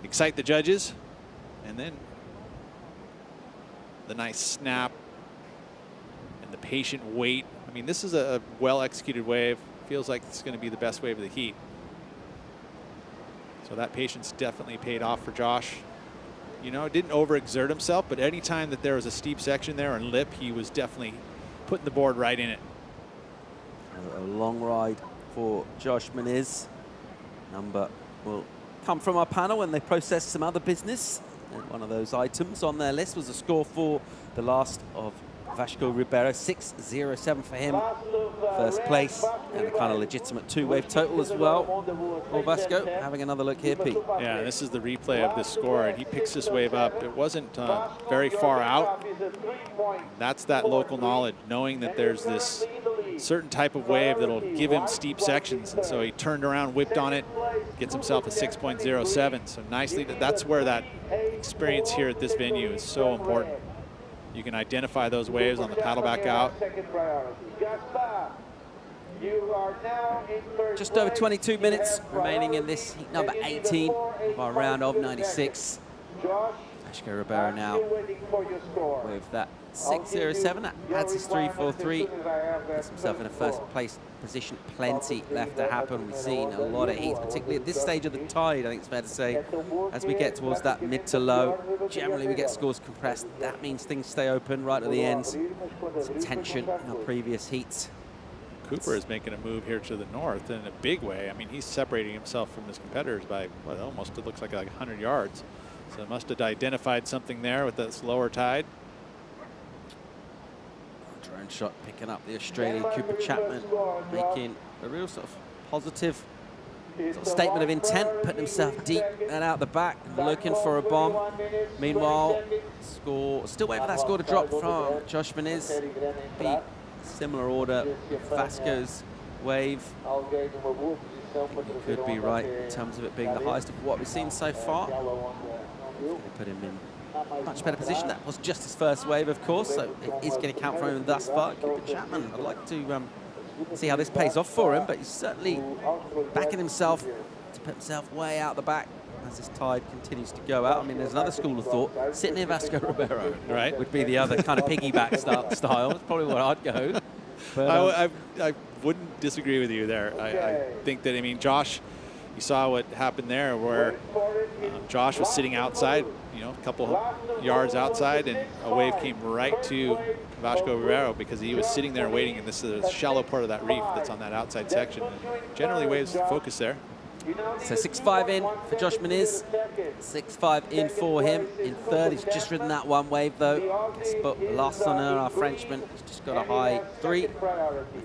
excite the judges. And then the nice snap and the patient wait. I mean, this is a well-executed wave. Feels like it's going to be the best wave of the heat. So that patience definitely paid off for Josh. You know, didn't overexert himself, but anytime that there was a steep section there on lip, he was definitely putting the board right in it. A long ride for Josh Moniz. Number will come from our panel when they process some other business. And one of those items on their list was a score for the last of Vasco Ribeiro, 6.07 for him, first place, and a kind of legitimate two-wave total as well. Or Vasco, having another look here, Pete. Yeah, this is the replay of this score, and he picks this wave up. It wasn't very far out. That's that local knowledge, knowing that there's this certain type of wave that'll give him steep sections, and so he turned around, whipped on it, gets himself a 6.07. So nicely, that's where that experience here at this venue is so important. You can identify those waves on the paddle back out. Just over 22 minutes remaining in this heat number 18 of our round of 96. Vasco Ribeiro now with that 6.07. That adds his 3.43. Gets himself in a first place position. Plenty left to happen. We've seen a lot of heats, particularly at this stage of the tide, I think it's fair to say. As we get towards that mid to low, generally we get scores compressed. That means things stay open right at the end. Some tension in our previous heats. Cooper is making a move here to the north in a big way. I mean, he's separating himself from his competitors by, well, almost, it looks like 100 yards. So must have identified something there with this lower tide. Drone shot picking up the Australian Cooper Chapman, making a real sort of positive sort of statement of intent, putting himself deep and out the back, looking for a bomb. Meanwhile, still waiting for that score to drop from Josh Moniz. Be similar order with Vasco's wave. Could be right in terms of it being the highest of what we've seen so far. Put him in a much better position. That was just his first wave, of course, so it is going to count for him thus far. Cooper Chapman, I'd like to see how this pays off for him, but he's certainly backing himself to put himself way out the back as this tide continues to go out. I mean, there's another school of thought. Sitting near Vasco Ribeiro, right, would be the other kind of piggyback style. That's probably where I'd go. But, I wouldn't disagree with you there. I think that, I mean, Josh, you saw what happened there where Josh was sitting outside, you know, a couple yards outside, and a wave came right to Vasco Ribeiro because he was sitting there waiting, and this is a shallow part of that reef that's on that outside section. Generally, waves focus there. So 6.5 in for Josh Moniz, 6.5 in for him. In third, he's just ridden that one wave though. But Larsonneur, our Frenchman, has just got a high 3.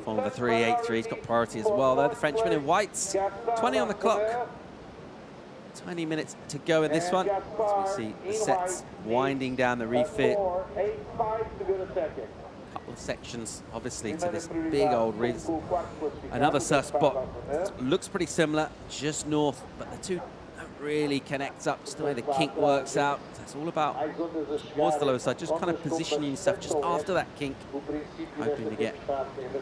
Following the 3.83, he's got priority as well though. The Frenchman in whites, 20 on the clock. 20 minutes to go in this one. As we see the sets winding down the refit. Couple of sections, obviously, to this big old reef. Another surf spot looks pretty similar, just north, but the two don't really connect up. Just the way the kink works out. So it's all about towards the lower side, just kind of positioning yourself just after that kink, hoping to get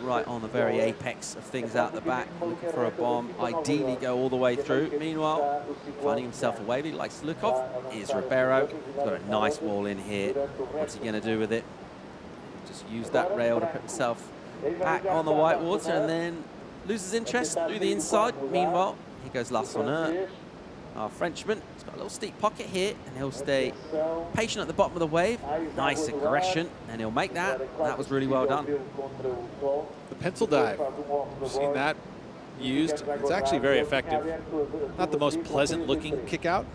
right on the very apex of things out the back, looking for a bomb, ideally go all the way through. Meanwhile, finding himself a wave he likes to look of is Ribeiro. He's got a nice wall in here. What's he going to do with it? Just use that rail to put himself back on the white water and then loses interest through the inside. Meanwhile, here goes Larsonneur, our Frenchman. He's got a little steep pocket here, and he'll stay patient at the bottom of the wave. Nice aggression, and he'll make that. That was really well done. The pencil dive, we've seen that used. It's actually very effective. Not the most pleasant looking kick out,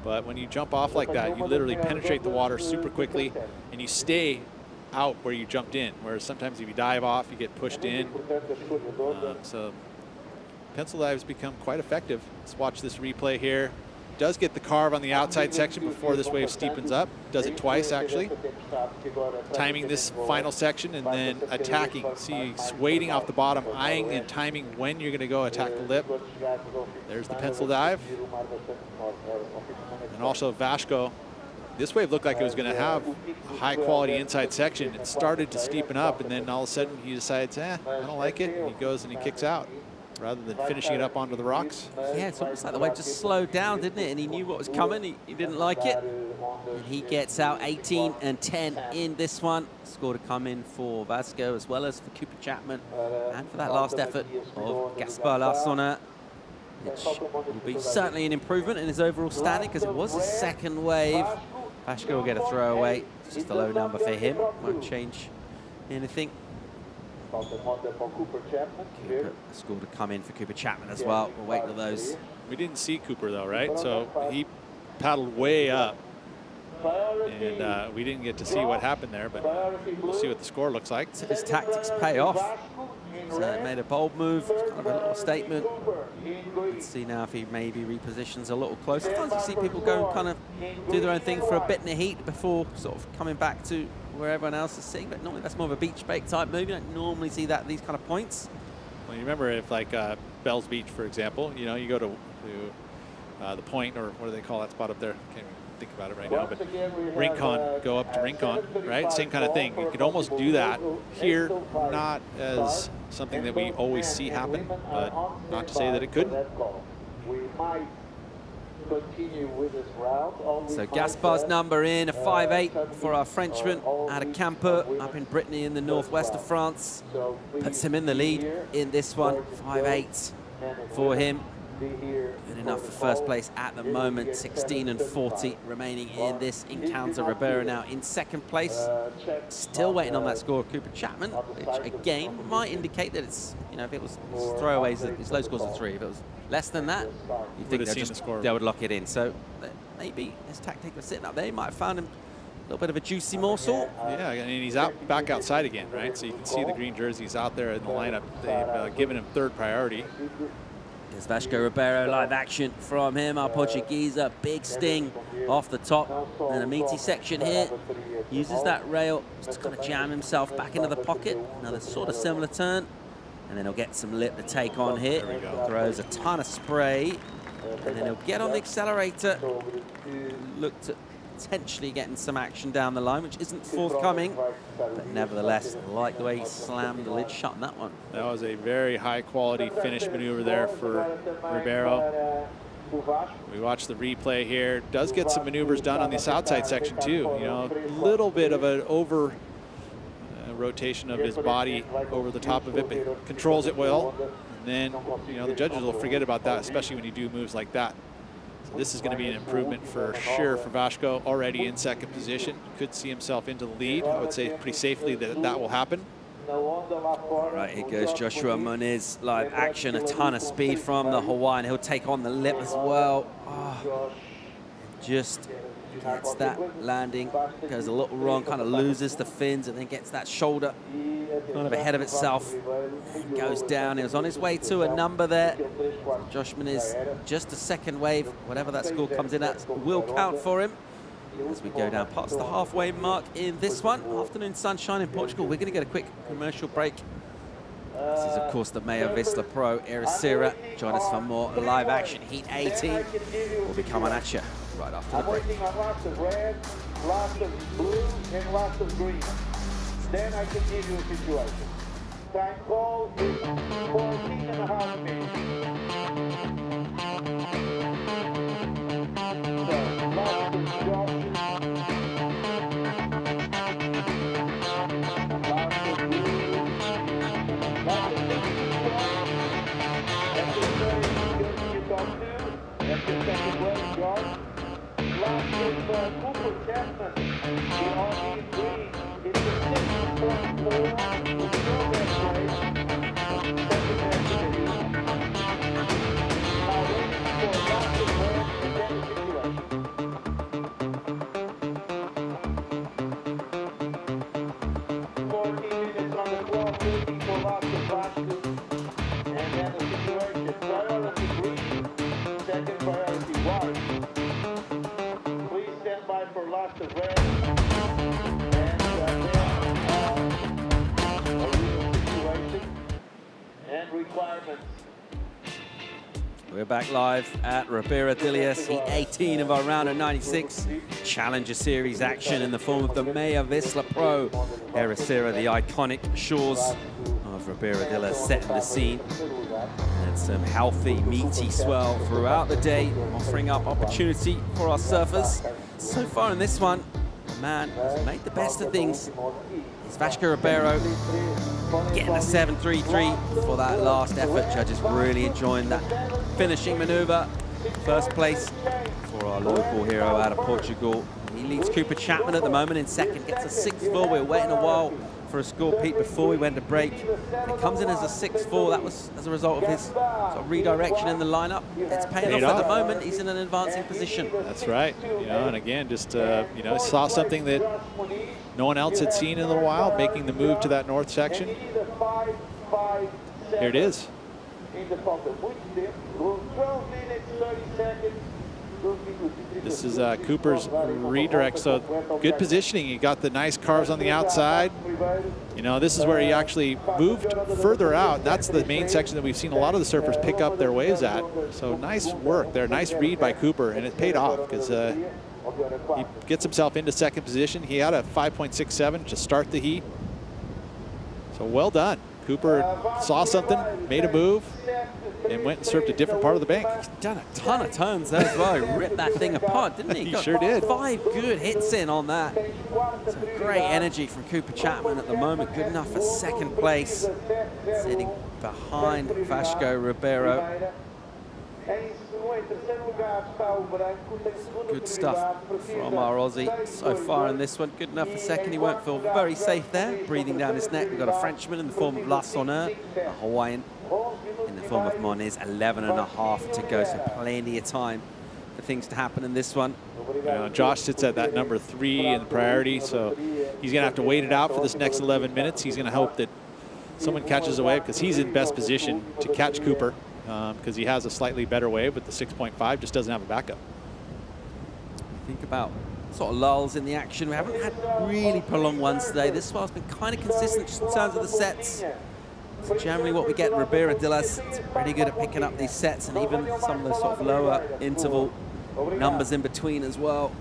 but when you jump off like that, you literally penetrate the water super quickly, and you stay out where you jumped in, whereas sometimes if you dive off, you get pushed in. So pencil dives become quite effective. Let's watch this replay here. Does get the carve on the outside section before this wave steepens up. Does it twice, actually. Timing this final section and then attacking. See, he's waiting off the bottom, eyeing and timing when you're going to go attack the lip. There's the pencil dive. And also Vaško. This wave looked like it was going to have a high-quality inside section. It started to steepen up, and then all of a sudden he decides, I don't like it, and he goes and he kicks out, rather than finishing it up onto the rocks. Yeah, it's almost like the wave just slowed down, didn't it? And he knew what was coming. He didn't like it. And he gets out 18 and 10 in this one. Score to come in for Vaško as well as for Cooper Chapman. And for that last effort of Gaspar Larsson, which will be certainly an improvement in his overall standing because it was a second wave. Vaško will get a throwaway. It's just a low number for him. Won't change anything. Cooper, a score to come in for Cooper Chapman as well. We'll wait for those. We didn't see Cooper though, right? So he paddled way up, and we didn't get to see what happened there, but we'll see what the score looks like. So his tactics pay off. So made a bold move, kind of a little statement. Let's see now if he maybe repositions a little closer. Sometimes you see people go and kind of do their own thing for a bit in the heat before sort of coming back to where everyone else is sitting, but normally that's more of a beach bake type move. You don't normally see that at these kind of points. Well, you remember if like Bell's Beach, for example, you know, you go to the point, or what do they call that spot up there? Can't even think about it right now, but Rincon, go up to Rincon, right? Same kind of thing. You could almost do that here, not as something that we always see happen, but not to say that it couldn't. So Gaspar's number in, a 5'8" for our Frenchman out of Camper up in Brittany in the northwest of France. Puts him in the lead in this one, 5'8" for him. Good enough for first place at the moment, 16 and 40 remaining in this encounter. Ribeiro now in second place. Still waiting on that score of Cooper Chapman, which again might indicate that it's, you know, if it was throwaways, it's low scores of 3. If it was less than that, you think they would lock it in. So maybe his tactic was sitting up there. He might have found him a little bit of a juicy morsel. Yeah, and he's back outside again, right? So you can see the green jerseys out there in the lineup. They've given him third priority. There's Vaško Ribeiro, live action from him, our Portuguese, a big sting off the top, and a meaty section here. Uses that rail just to kind of jam himself back into the pocket. Another sort of similar turn, and then he'll get some lip to take on here. Throws a ton of spray, and then he'll get on the accelerator. Look to potentially getting some action down the line, which isn't forthcoming, but nevertheless, I like the way he slammed the lid shut on that one. That was a very high quality finish maneuver there for Ribeiro. We watch the replay here. Does get some maneuvers done on this outside section too. You know, a little bit of an over rotation of his body over the top of it, but controls it well. And then, you know, the judges will forget about that, especially when you do moves like that. This is going to be an improvement for sure for Vaško, already in second position. Could see himself into the lead. I would say pretty safely that that will happen. All right, here goes Joshua Moniz, live action, a ton of speed from the Hawaiian. He'll take on the lip as well. Oh, just gets that landing, goes a little wrong, kind of loses the fins, and then gets that shoulder kind of ahead of itself. And goes down. He was on his way to a number there. So Josh Moniz, just a second wave. Whatever that score comes in at will count for him. As we go down past the halfway mark in this one. Afternoon sunshine in Portugal. We're going to get a quick commercial break. This is, of course, the MEO Vissla Pro Ericeira. Join us for more live action. Heat 18 will be coming at you right after the break. Lots of red, lots of blue, and lots of green. Then I can give you a situation. Time call is 14.5 minutes. So, lots of Josh. Lots of blue. Lots of that's the very good you talk to. That's the second way, Josh. Lots of Cooper Chapman. The Army green. It's a 6.4 with progress rate. Second activity. We're back live at Ribera d'Ilias, Heat 18 of our round of 96 Challenger Series action in the form of the MEO Vissla Pro Ericeira, the iconic shores of Ribera d'Ilias, setting the scene. And some healthy, meaty swell throughout the day, offering up opportunity for our surfers. So far in this one, the man has made the best of things. It's Vasco Ribeiro getting a 7.33 for that last effort. Judges really enjoying that finishing maneuver. First place for our local hero out of Portugal. He leads Cooper Chapman at the moment in second, gets a 6.4. We were waiting a while for a score, Pete, before we went to break. He comes in as a 6.4. That was as a result of his sort of redirection in the lineup. It's paying off at the moment. He's in an advancing position. That's right. You know, and again, just you know, saw something that no one else had seen in a little while, making the move to that north section. Here it is. This is Cooper's redirect, so good positioning. He got the nice carves on the outside. You know, this is where he actually moved further out. That's the main section that we've seen a lot of the surfers pick up their waves at. So nice work there, nice read by Cooper, and it paid off because he gets himself into second position. He had a 5.67 to start the heat. So well done. Cooper saw something, made a move, and went and surfed a different part of the bank. He's done a ton of turns there as well. He ripped that thing apart, didn't he? He sure did. 5 good hits in on that. Some great energy from Cooper Chapman at the moment. Good enough for second place. Sitting behind Vasco Ribeiro. Good stuff from our Aussie so far in this one. Good enough for second. He won't feel very safe there. Breathing down his neck. We've got a Frenchman in the form of La Sonneur, a Hawaiian in the form of Moniz. 11.5 to go, so plenty of time for things to happen in this one. Josh sits at that number 3 in the priority, so he's going to have to wait it out for this next 11 minutes. He's going to hope that someone catches a wave because he's in best position to catch Cooper. Because he has a slightly better wave, but the 6.5 just doesn't have a backup. Think about sort of lulls in the action. We haven't had really prolonged ones today. This swell's been kind of consistent just in terms of the sets. It's generally what we get in Ribera d'Ilias. It's pretty good at picking up these sets and even some of those sort of lower interval numbers in between as well.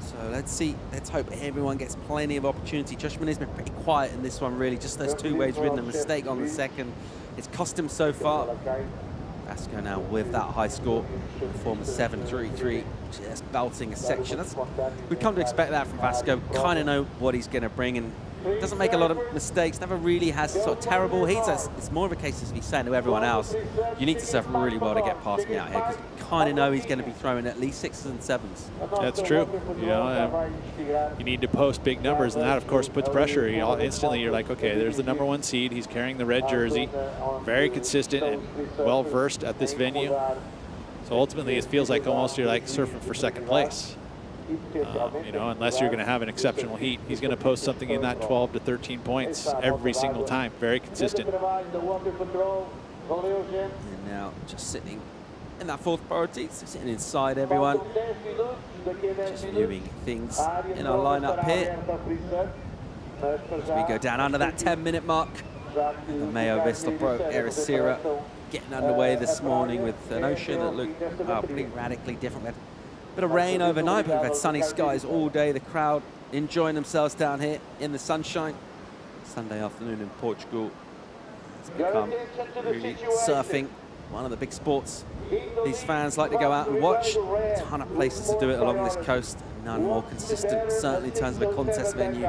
So let's see. Let's hope everyone gets plenty of opportunity. Josh Maniz's been pretty quiet in this one, really. Just those 2 waves ridden, a mistake on the second. It's cost him so far. Vasco now with that high score in the form of 7.33, just belting a section. We've come to expect that from Vasco. Kind of know what he's going to bring, and doesn't make a lot of mistakes. Never really has sort of terrible heats. It's more of a case of he's saying to everyone else, you need to surf really well to get past me out here, because you kind of know he's going to be throwing at least 6s and 7s. That's true. You know, you need to post big numbers, and that of course puts pressure. You know, instantly you're like, okay, there's the number 1 seed. He's carrying the red jersey, very consistent and well versed at this venue. So ultimately, it feels like almost you're like surfing for second place. You know, unless you're going to have an exceptional heat, he's going to post something in that 12 to 13 points every single time. Very consistent. And now just sitting in that 4th priority, so sitting inside everyone. Just viewing things in our lineup here. As we go down under that 10-minute mark. The MEO Vissla Pro Ericeira getting underway this morning with an ocean that looked pretty radically different. We had a bit of rain overnight, but we've had sunny skies all day. The crowd enjoying themselves down here in the sunshine. Sunday afternoon in Portugal. It's become really surfing one of the big sports these fans like to go out and watch. A ton of places to do it along this coast. None more consistent, certainly in terms of a contest venue.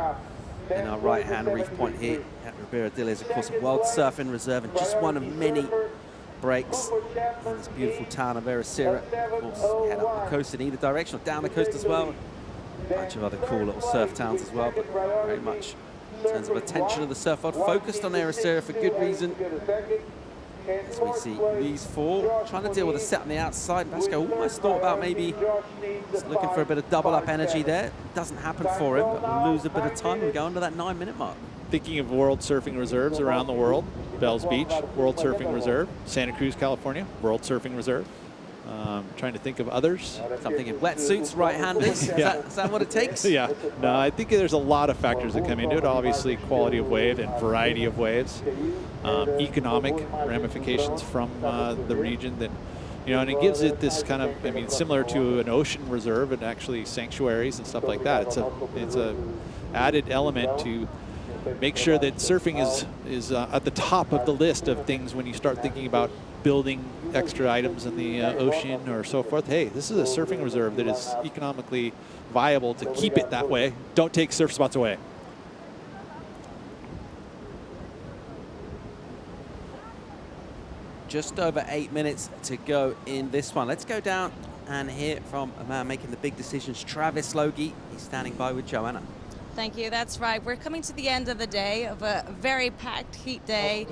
In our right-hand reef point here at Ribera d'Ilias, of course, a World Surfing Reserve, and just one of many breaks in this beautiful town of Ericeira. Of course, head up the coast in either direction, or down the coast as well. A bunch of other cool little surf towns as well, but very much in terms of attention of the surf world, focused on Ericeira for good reason. As we see these 4 trying to deal with a set on the outside. Vasco almost thought about maybe just looking for a bit of double up energy there. Doesn't happen for him, but we'll lose a bit of time and go under that 9-minute mark. Thinking of World Surfing Reserves around the world, Bells Beach, World Surfing Reserve, Santa Cruz, California, World Surfing Reserve. Trying to think of others. Something in wetsuits, right-handers. Yeah. Is that what it takes? Yeah. No, I think there's a lot of factors that come into it. Obviously, quality of wave and variety of waves, economic ramifications from the region that, you know, and it gives it this kind of, I mean, similar to an ocean reserve and actually sanctuaries and stuff like that. It's a added element to make sure that surfing is at the top of the list of things when you start thinking about building extra items in the ocean or so forth. Hey, this is a surfing reserve that is economically viable to keep it that way. Don't take surf spots away. Just over 8 minutes to go in this one. Let's go down and hear from a man making the big decisions, Travis Logie. He's standing by with Joanna. Thank you. That's right. We're coming to the end of the day, of a very packed heat day.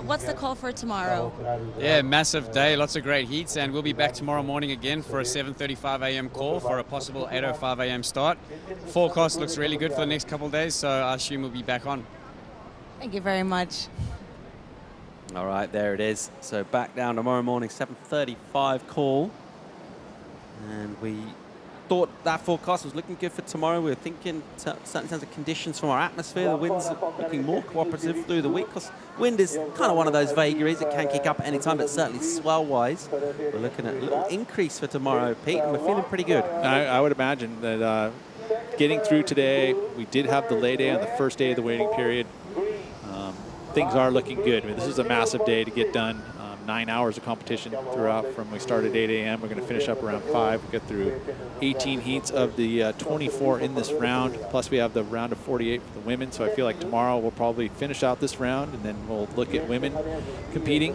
What's the call for tomorrow? Yeah, massive day, lots of great heats, and we'll be back tomorrow morning again for a 7:35 a.m. call for a possible 8:05 a.m. start. Forecast looks really good for the next couple of days, so I assume we'll be back on. Thank you very much. All right, there it is. So back down tomorrow morning, 7:35 call. And we thought that forecast was looking good for tomorrow. We were thinking, certainly in terms of conditions from our atmosphere, the winds are looking more cooperative through the week, because wind is kind of one of those vagaries. It can kick up at any time, but certainly swell-wise, we're looking at a little increase for tomorrow, Pete, and we're feeling pretty good. I would imagine that getting through today, we did have the lay day on the first day of the waiting period. Things are looking good. I mean, this is a massive day to get done. 9 hours of competition throughout from we start at 8 a.m. We're going to finish up around 5. We get through 18 heats of the 24 in this round. Plus we have the round of 48 for the women. So I feel like tomorrow we'll probably finish out this round and then we'll look at women competing.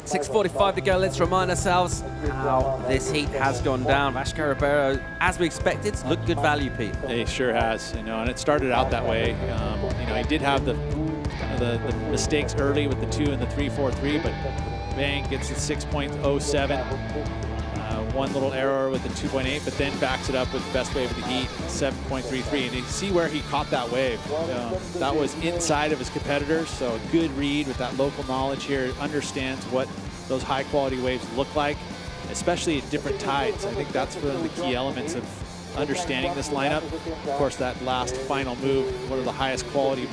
6:45 to go. Let's remind ourselves how this heat has gone down. Vasco Ribeiro, as we expected, looked good value, Pete. He sure has, you know, and it started out that way. You know, he did have the mistakes early with the 2 and the 3.43, but bang, gets the 6.07. One little error with the 2.8, but then backs it up with the best wave of the heat, 7.33. And you see where he caught that wave. That was inside of his competitors, so a good read with that local knowledge here. Understands what those high quality waves look like, especially at different tides. I think that's one of the key elements of understanding this lineup. Of course, that last final move, one of the highest quality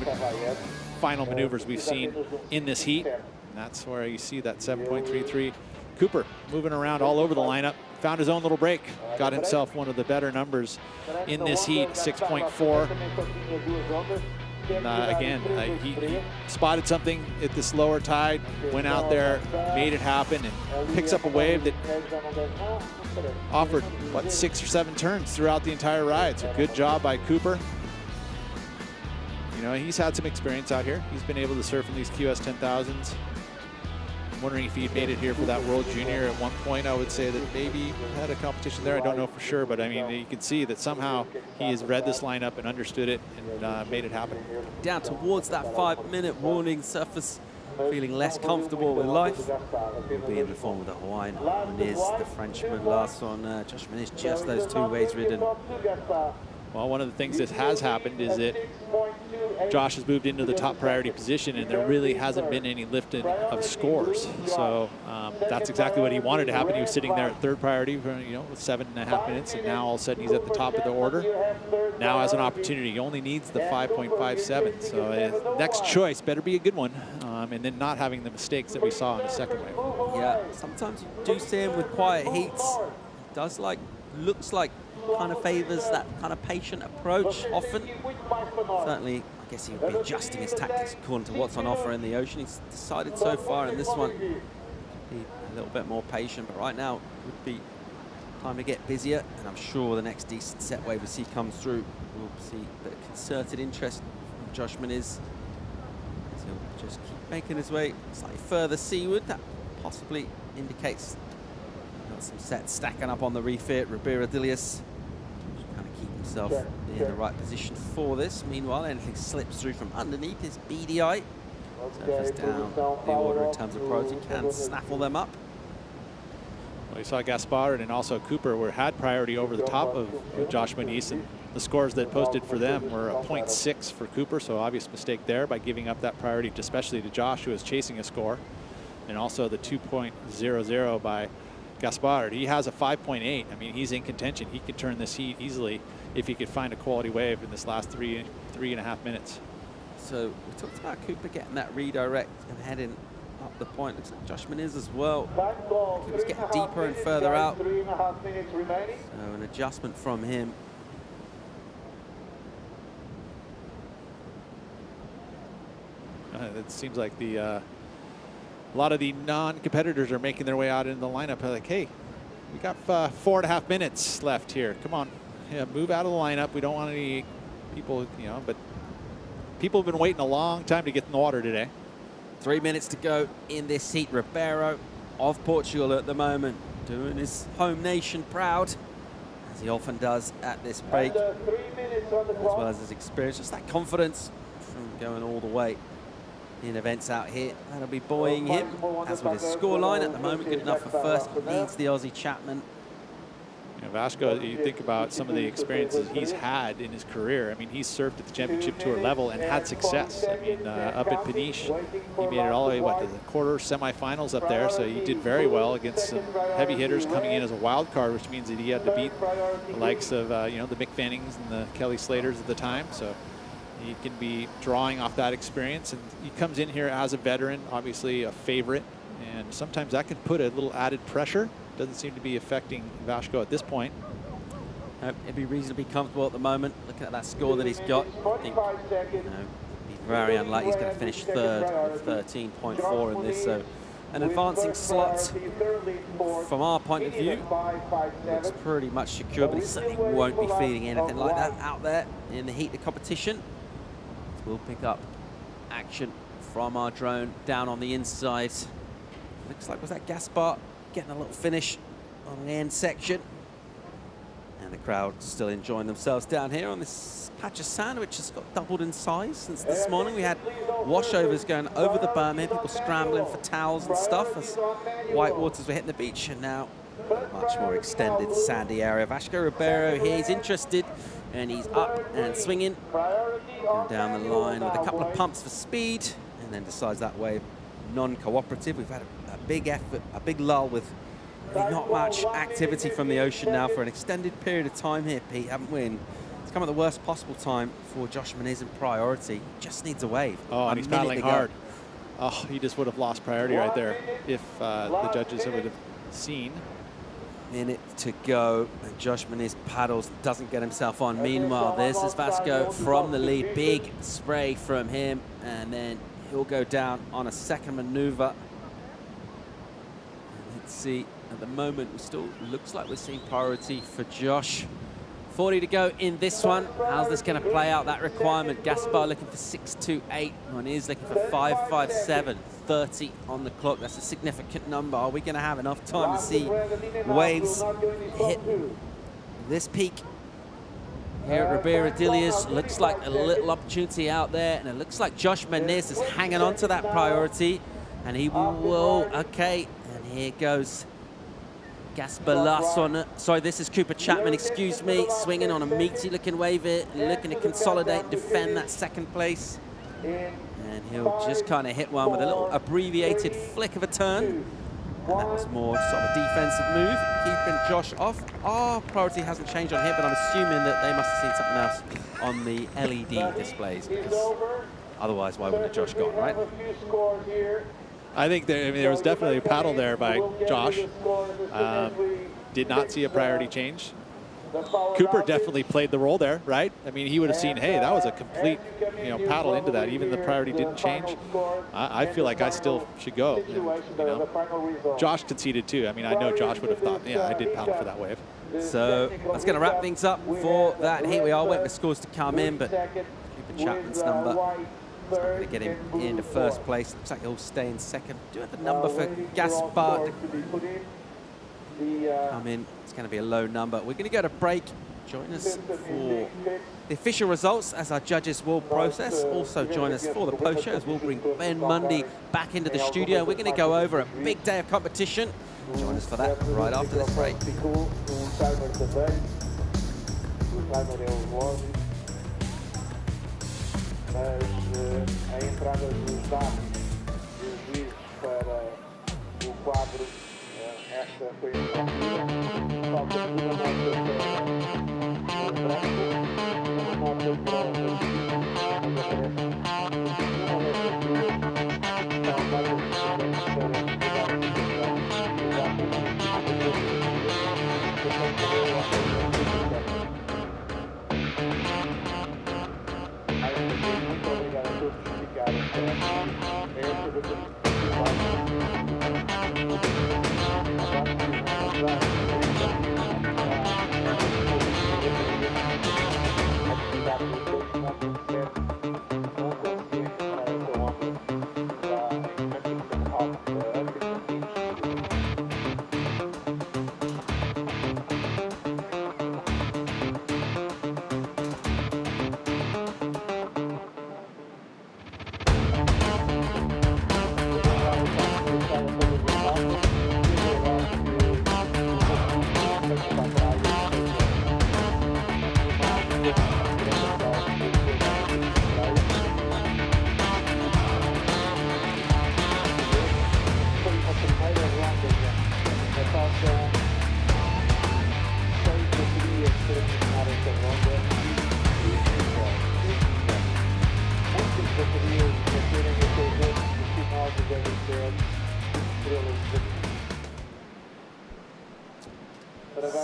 final maneuvers we've seen in this heat. And that's where you see that 7.33. Cooper moving around all over the lineup, found his own little break, got himself one of the better numbers in this heat, 6.4. Again, he spotted something at this lower tide, went out there, made it happen, and picks up a wave that offered, what, 6 or 7 turns throughout the entire ride. So good job by Cooper. You know, he's had some experience out here. He's been able to surf in these QS 10,000s. I'm wondering if he had made it here for that World Junior at one point. I would say that maybe had a competition there. I don't know for sure, but I mean, you can see that somehow he has read this lineup and understood it and made it happen. Down towards that 5-minute warning, surfers feeling less comfortable with life. Will be in the form of the Hawaiian Moniz, the Frenchman. Last one, Josh Moniz, just those 2 waves ridden. Well, one of the things that has happened is that Josh has moved into the top priority position, and there really hasn't been any lifting of scores. So that's exactly what he wanted to happen. He was sitting there at 3rd priority for, you know, with 7.5 minutes, and now all of a sudden he's at the top of the order. Now has an opportunity. He only needs the 5.57. So his next choice better be a good one, and then not having the mistakes that we saw in the second wave. Yeah, sometimes you do see him with quiet heats. Does looks like kind of favors that kind of patient approach often. Certainly, I guess he would be adjusting his tactics according to what's on offer in the ocean. He's decided so far in this one to be a little bit more patient, but right now would be time to get busier, and I'm sure the next decent set wave as he comes through, we'll see a bit of concerted interest from Josh Moniz. He'll just keep making his way slightly further seaward. That possibly indicates got some sets stacking up on the reef here. Ribeiro-Dilius kind of keep himself in the right position for this. Meanwhile, anything slips through from underneath his beady eye. Surface down the order in terms of pros, he can snaffle them up. Well, you saw Gaspard and also Cooper had priority over the top of Josh Moniz, and the scores that posted for them were a 0.6 for Cooper, so obvious mistake there by giving up that priority, especially to Josh, who was chasing a score. and also the 2.00 by Gaspard. He has a 5.8. I mean, he's in contention. He could turn this heat easily if he could find a quality wave in this last three and a half minutes. So we talked about Cooper getting that redirect and heading up the point. Looks like Josh Moniz as well. He was getting deeper and further out. So an adjustment from him. It seems like a lot of the non-competitors are making their way out in the lineup. Like, hey, we got 4.5 minutes left here. Come on, yeah, move out of the lineup. We don't want any people, but people have been waiting a long time to get in the water today. 3 minutes to go in this heat. Ribeiro of Portugal at the moment, doing his home nation proud, as he often does at this break, as well as his experience, just that confidence from going all the way in events out here. That'll be buoying him, as with his scoreline at the moment, good enough for first, leads the Aussie Chapman. Vasco, you think about some of the experiences he's had in his career. I mean, he's surfed at the championship tour level and had success. I mean, up at Peniche, he made it all the way, to the quarter semifinals up there. So he did very well against some heavy hitters coming in as a wild card, which means that he had to beat the likes of, the Mick Fannings and the Kelly Slaters at the time. So he can be drawing off that experience. And he comes in here as a veteran, obviously a favorite. And sometimes that can put a little added pressure. Doesn't seem to be affecting Vasco at this point. He'd be reasonably comfortable at the moment. Looking at that score that he's got, I think he'd be very unlikely he's going to finish third with 13.4 in this. So an advancing slot from our point of view looks pretty much secure, but he certainly won't be feeling anything like that out there in the heat of competition. So we'll pick up action from our drone down on the inside. Looks like, was that Gaspard getting a little finish on the end section, and the crowd still enjoying themselves down here on this patch of sand, which has got doubled in size since this morning. We had washovers going over the berm here, people scrambling for towels and stuff as white waters were hitting the beach, and now a much more extended sandy area. Vasco Ribeiro here, he's interested, and he's up and swinging, going down the line with a couple of pumps for speed, and then decides that wave non-cooperative. We've had a big effort, a big lull with really not much activity from the ocean now for an extended period of time here, Pete, haven't we? And it's come at the worst possible time for Josh Moniz in priority. Just needs a wave. Oh, and he's paddling hard. Oh, he just would have lost priority right there if the judges would have seen. Minute to go, and Josh Moniz paddles, doesn't get himself on. Meanwhile, this is Vasco from the lead. Big spray from him, and then he'll go down on a second maneuver. Let's see, at the moment, it still looks like we're seeing priority for Josh. 40 to go in this one. How's this going to play out, that requirement? Gaspard looking for 6.28. Moniz looking for 5.57. 30 on the clock. That's a significant number. Are we going to have enough time to see waves hit this peak here at Ribeira Dilias? Looks like a little opportunity out there, and it looks like Josh Moniz is hanging on to that priority, and he will, okay, and here goes Gaspar Larsson. Sorry, this is Cooper Chapman, excuse me, swinging on a meaty looking wave here, looking to consolidate and defend that second place. And he'll just kind of hit one with a little abbreviated flick of a turn. And that was more sort of a defensive move, keeping Josh off. Our priority hasn't changed on here, but I'm assuming that they must have seen something else on the LED displays, because otherwise, why wouldn't Josh gone, right? I think there was definitely a paddle there by Josh. Did not see a priority change. Cooper definitely played the role there, right? I mean, he would have seen, hey, that was a complete, paddle into that. Even the priority didn't change. I feel like I still should go. And, Josh conceded too. I mean, I know Josh would have thought, yeah, I did paddle for that wave. So that's going to wrap things up for that. Here we are, waiting for scores to come in, but Cooper Chapman's number is not going to get him into first place. Looks like he'll stay in second. Do you have the number for Gaspard come in? It's going to be a low number. We're going to go to break. Join us for the official results as our judges will process. Also join us for the post show as we'll bring Ben Mundy back into the studio. We're going to go over a big day of competition. Join us for that right after this break. Mas a entrada dos dados dos juízes para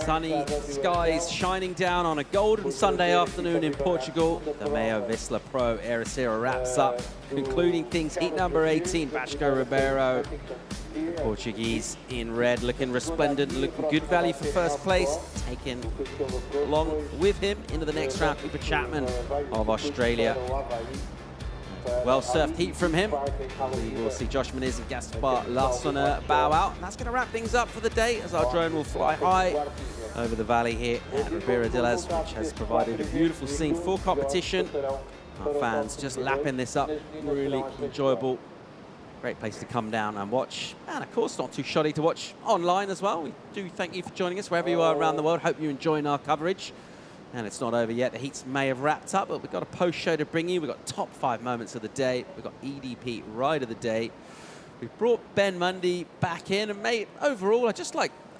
Sunny skies shining down on a golden Sunday afternoon in Portugal. The MEO Vissla Pro Ericeira wraps up, concluding things heat number 18, Vasco Ribeiro. The Portuguese in red, looking resplendent, looking good value for first place. Taken along with him into the next round, Cooper Chapman of Australia. Well surfed heat from him. We will see Josh Moniz and Gaspar Larsson bow out. And that's going to wrap things up for the day as our drone will fly high over the valley here at Ribeira de Las, which has provided a beautiful scene for competition. Our fans just lapping this up. Really enjoyable. Great place to come down and watch. And of course, not too shoddy to watch online as well. We do thank you for joining us wherever you are around the world. Hope you're enjoying our coverage. And it's not over yet. The heats may have wrapped up, but we've got a post-show to bring you. We've got top 5 moments of the day. We've got EDP Ride of the Day. We've brought Ben Mundy back in. And, mate, overall, I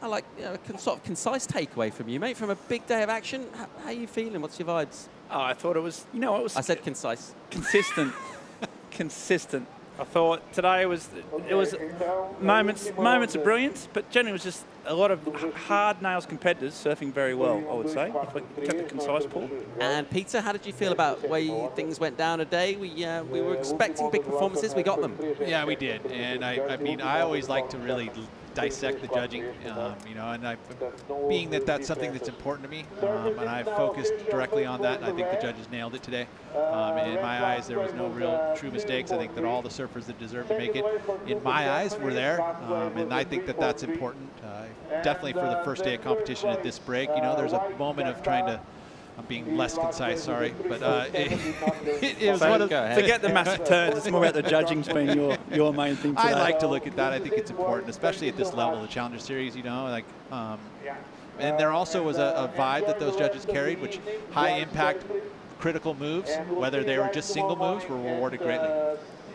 like a sort of concise takeaway from you, mate, from a big day of action. How are you feeling? What's your vibes? Oh, I thought it was, it was... I said concise. Consistent. Consistent. I thought today it was moments of brilliance, but generally it was just a lot of hard nails competitors surfing very well, I would say, if I kept it concise, Paul. And Peter, how did you feel about the way things went down today? We were expecting big performances, we got them. Yeah, we did, and I mean, I always like to really dissect the judging, and being that that's something that's important to me, and I focused directly on that, and I think the judges nailed it today. In my eyes, there was no real true mistakes. I think that all the surfers that deserve to make it, in my eyes, were there, and I think that that's important. Definitely for the first day of competition at this break, there's a moment of trying to, I'm being less concise, sorry, but it was one of... Forget the massive turns, it's more about the judging's being your main thing today. I like to look at that. I think it's important, especially at this level of the Challenger Series, and there also was a vibe that those judges carried, which high impact, critical moves, whether they were just single moves, were rewarded greatly.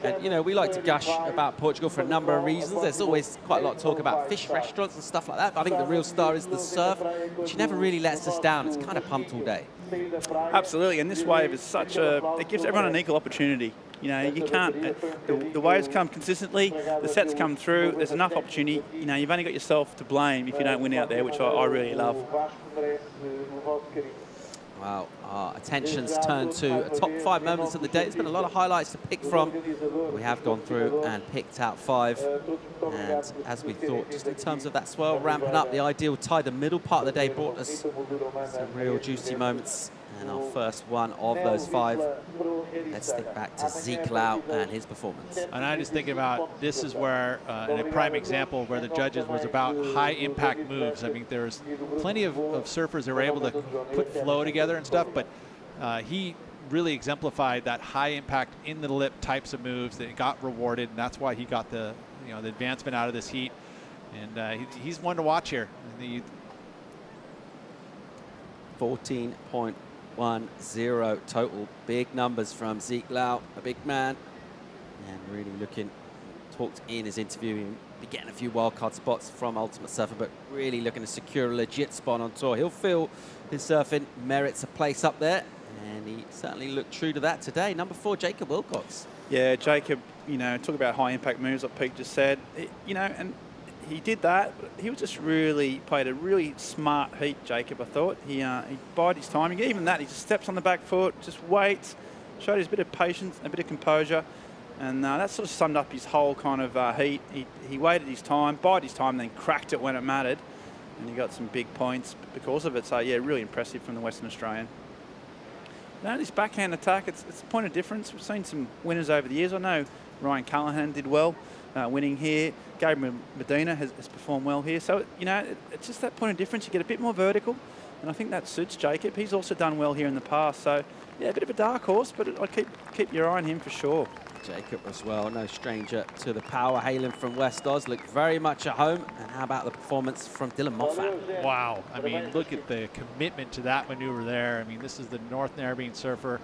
And, we like to gush about Portugal for a number of reasons. There's always quite a lot of talk about fish restaurants and stuff like that, but I think the real star is the surf, which never really lets us down. It's kind of pumped all day. Absolutely, and this wave is it gives everyone an equal opportunity. You can't, the waves come consistently, the sets come through, there's enough opportunity. You've only got yourself to blame if you don't win out there, which I really love. Well, our attention's turned to a top 5 moments of the day. There's been a lot of highlights to pick from. We have gone through and picked out 5. And as we thought, just in terms of that swell ramping up, the ideal tide, the middle part of the day brought us some real juicy moments. And our first one of those 5, let's think back to Ezekiel and his performance. And I'm just thinking about, this is where, in a prime example, where the judges was about high impact moves. I mean, there's plenty of surfers that were able to put flow together and stuff, but he really exemplified that high impact in the lip types of moves that got rewarded, and that's why he got the advancement out of this heat. And he's one to watch here. 14.10 total. Big numbers from Ezekiel, a big man, and really talked in his interview be getting a few wildcard spots from Ultimate Surfer, but really looking to secure a legit spot on tour. He'll feel his surfing merits a place up there, and he certainly looked true to that today. Number 4, Jacob Wilcox. Yeah, Jacob, you know, talk about high impact moves like Pete just said. You know, and he did that, but he was just really played a really smart heat, Jacob, I thought. He bided his time. Even that, he just steps on the back foot, just waits, showed his bit of patience, a bit of composure, and that sort of summed up his whole kind of heat. He waited his time, bided his time, then cracked it when it mattered, and he got some big points because of it. So, yeah, really impressive from the Western Australian. Now, this backhand attack, it's a point of difference. We've seen some winners over the years. I know Ryan Callahan did well winning here. Gabriel Medina has performed well here. So, you know, it's just that point of difference. You get a bit more vertical, and I think that suits Jacob. He's also done well here in the past. So, yeah, a bit of a dark horse, but I'd keep your eye on him for sure. Jacob as well, no stranger to the power. Hailing from West Oz, looked very much at home. And how about the performance from Dylan Moffat? Wow. I mean, look at the commitment to that maneuver there. I mean, this is the North Narrabeen surfer.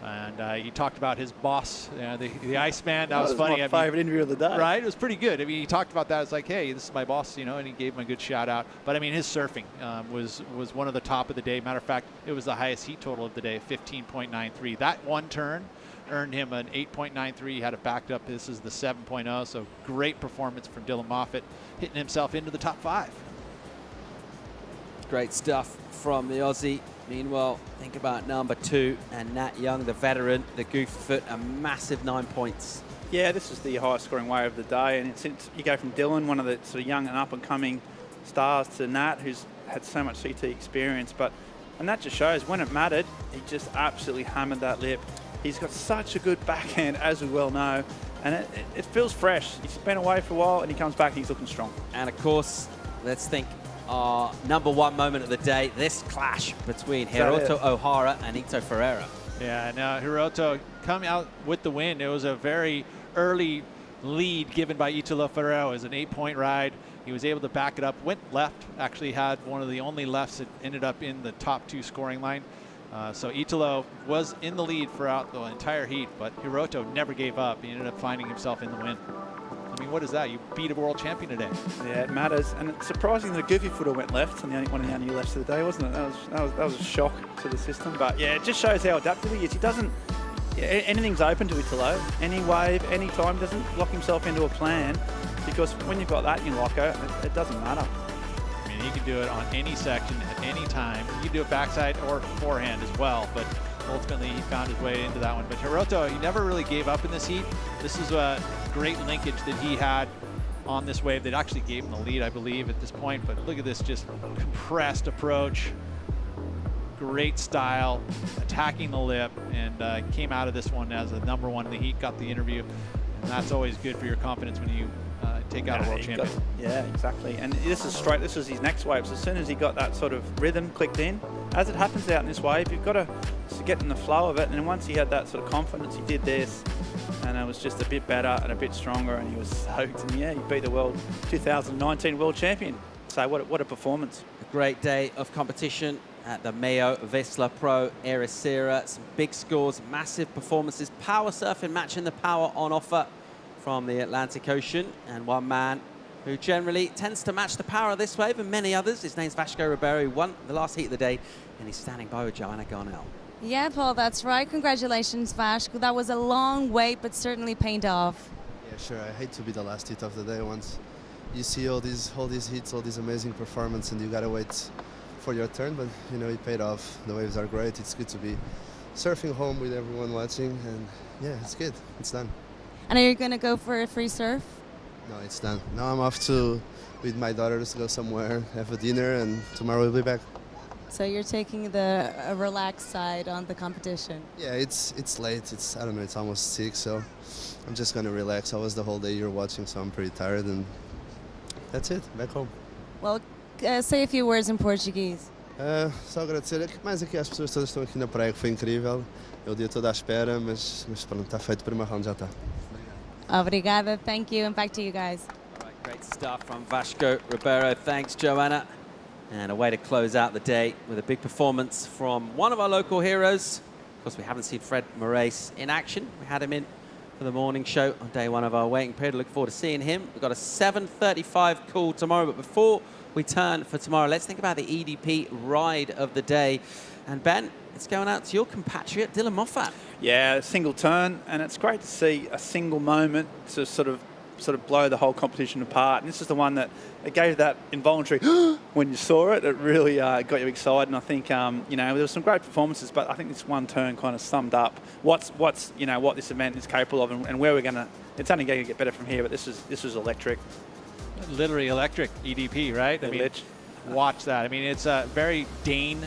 And he talked about his boss, the Iceman. That was funny. My favorite interview of the day. Right? It was pretty good. I mean, he talked about that. It's like, hey, this is my boss, you know, and he gave him a good shout out. But I mean, his surfing was one of the top of the day. Matter of fact, it was the highest heat total of the day, 15.93. That one turn earned him an 8.93. He had it backed up. This is the 7.0. So great performance from Dylan Moffat, hitting himself into the top 5. Great stuff from the Aussie. Meanwhile, think about number 2 and Nat Young, the veteran, the goofy foot, a massive 9 points. Yeah, this is the highest scoring wave of the day, and since you go from Dylan, one of the sort of young and up and coming stars, to Nat, who's had so much CT experience, and that just shows when it mattered, he just absolutely hammered that lip. He's got such a good backhand, as we well know, and it feels fresh. He's been away for a while, and he comes back and he's looking strong. And of course, let's think our number 1 moment of the day, this clash between Hiroto Ohara and Italo Ferreira. Yeah, now Hiroto coming out with the win. It was a very early lead given by Italo Ferreira. It was an 8-point ride. He was able to back it up, went left, actually had one of the only lefts that ended up in the top 2 scoring line. So Italo was in the lead throughout the entire heat, but Hiroto never gave up. He ended up finding himself in the win. I mean, what is that? You beat a world champion today. Yeah, it matters. And it's surprising that Goofy Footer went left, and one of the only lefts of the day, wasn't it? That was a shock to the system. But yeah, it just shows how adaptable he is. He doesn't, anything's open to Italo. Any wave, any time, he doesn't lock himself into a plan, because when you've got that in your locker, it doesn't matter. I mean, he can do it on any section at any time. He can do it backside or forehand as well, but ultimately he found his way into that one. But Hiroto, he never really gave up in this heat. This is a great linkage that he had on this wave that actually gave him the lead, I believe, at this point. But look at this just compressed approach. Great style, attacking the lip, and came out of this one as a number 1 in the heat, got the interview. And that's always good for your confidence when you take out a world champion. Yeah, exactly. And this is his next wave. So as soon as he got that sort of rhythm clicked in, as it happens out in this wave, you've got to get in the flow of it. And once he had that sort of confidence, he did this, and it was just a bit better and a bit stronger, and he was soaked. And yeah, he beat the 2019 world champion. So what a performance. A great day of competition at the MEO Vissla Pro Ericeira. Some big scores, massive performances, power surfing matching the power on offer from the Atlantic Ocean, and one man who generally tends to match the power of this wave and many others. His name's Vasco Ribeiro. He won the last heat of the day, and he's standing by with Joanna Garnell. Yeah, Paul, that's right. Congratulations, Vasco. That was a long wait, but certainly paid off. Yeah, sure. I hate to be the last hit of the day. Once you see all these hits, all these amazing performances, and you gotta wait for your turn, but you know, it paid off. The waves are great. It's good to be surfing home with everyone watching, and yeah, it's good. It's done. And are you going to go for a free surf? No, it's done. Now I'm off with my daughters to go somewhere, have a dinner, and tomorrow we'll be back. So you're taking the relaxed side on the competition? Yeah, it's late. I don't know, it's almost 6, so I'm just going to relax. I was the whole day here watching, so I'm pretty tired, and that's it, back home. Well, say a few words in Portuguese. Só agradecer mais aqui às pessoas todas que estão aqui na praia, que foi incrível. Eu o dia todo à espera, mas pronto, está feito, primeiro round já está. Obrigada, thank you, and back to you guys. All right, great stuff from Vasco Ribeiro. Thanks, Joanna. And a way to close out the day with a big performance from one of our local heroes. Of course, we haven't seen Fred Moraes in action. We had him in for the morning show on day one of our waiting period. Look forward to seeing him. We've got a 7:35 call tomorrow, but before we turn for tomorrow, let's think about the EDP ride of the day. And Ben, it's going out to your compatriot, Dylan Moffat. Yeah, single turn, and it's great to see a single moment to sort of blow the whole competition apart. And this is the one that it gave that involuntary when you saw it. It really got you excited. And I think there were some great performances, but I think this one turn kind of summed up what this event is capable of, and where we're gonna. It's only going to get better from here. But this was electric. Literally electric EDP, right? I mean, watch that. I mean, it's very Dane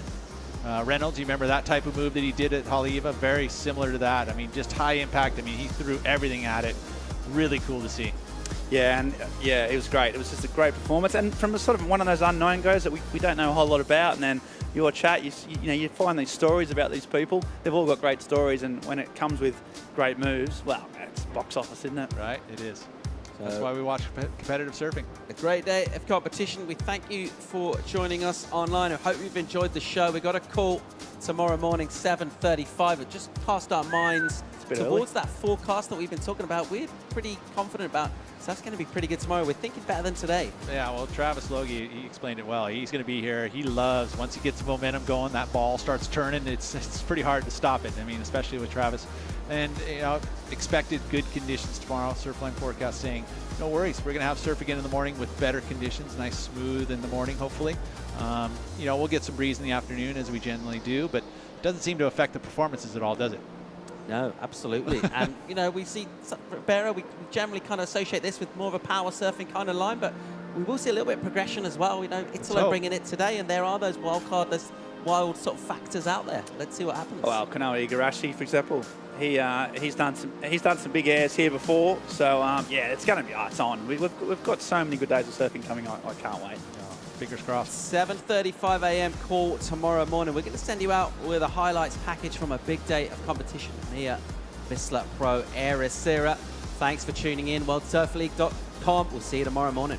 Reynolds. You remember that type of move that he did at Haleiwa? Very similar to that. I mean, just high impact. I mean, he threw everything at it. Really cool to see. Yeah, and it was great. It was just a great performance, and from a sort of one of those unknown guys that we don't know a whole lot about. And then your chat, you find these stories about these people. They've all got great stories, and when it comes with great moves, well, it's box office, isn't it? Right, it is. That's why we watch competitive surfing. A great day of competition. We thank you for joining us online. I hope you've enjoyed the show. We've got a call tomorrow morning, 7:35. We're just past our minds towards that forecast that we've been talking about. We're pretty confident about. So that's going to be pretty good tomorrow. We're thinking better than today. Yeah, well, Travis Logie, he explained it well. He's going to be here. He loves, once he gets the momentum going, that ball starts turning. It's pretty hard to stop it. I mean, especially with Travis. And, expected good conditions tomorrow. Surfline forecast saying, no worries. We're going to have surf again in the morning with better conditions. Nice smooth in the morning, hopefully. We'll get some breeze in the afternoon, as we generally do. But it doesn't seem to affect the performances at all, does it? No, absolutely. And, we see Ribeiro, we generally kind of associate this with more of a power surfing kind of line, but we will see a little bit of progression as well. Italo bringing it today, and there are those wild sort of factors out there. Let's see what happens. Well, Kanoa Igarashi, for example, he's done some big airs here before, so it's going to be it's on. We've got so many good days of surfing coming. I can't wait. Fingers crossed. 7:35 a.m. call tomorrow morning. We're going to send you out with a highlights package from a big day of competition. MEO Vissla Pro Ericeira. Thanks for tuning in. WorldSurfLeague.com. We'll see you tomorrow morning.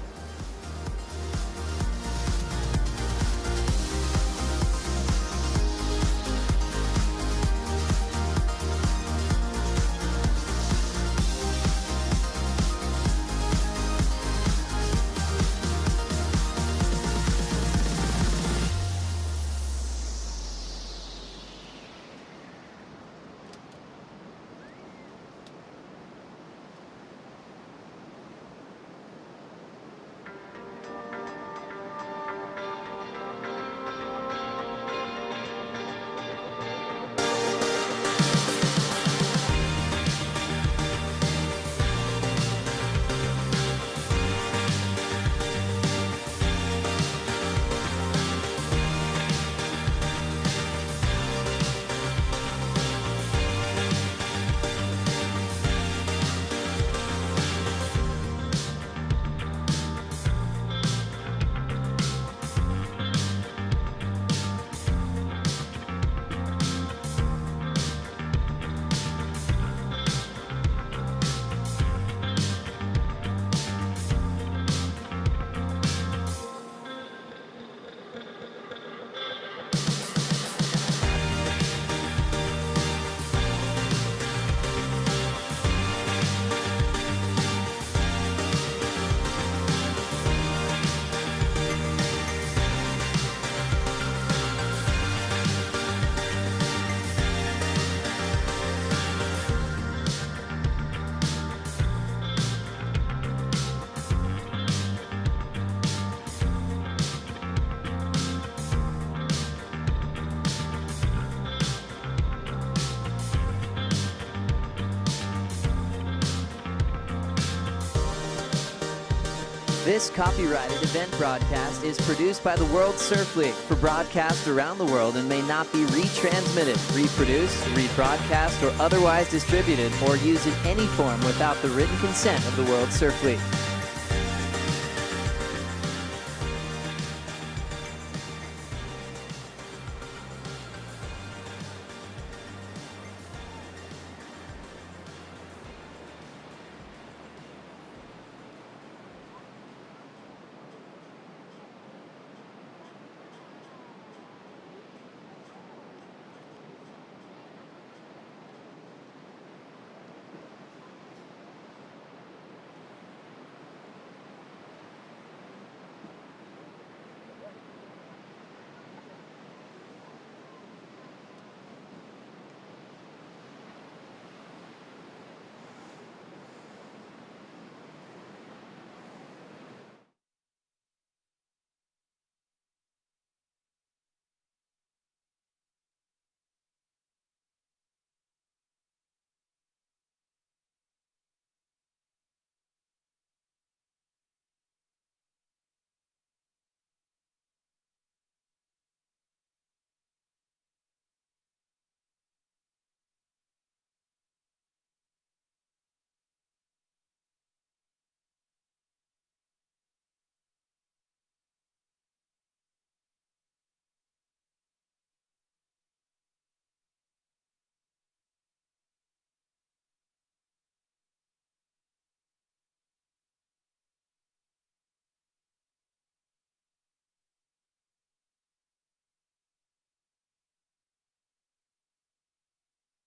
This copyrighted event broadcast is produced by the World Surf League for broadcast around the world and may not be retransmitted, reproduced, rebroadcast, or otherwise distributed or used in any form without the written consent of the World Surf League.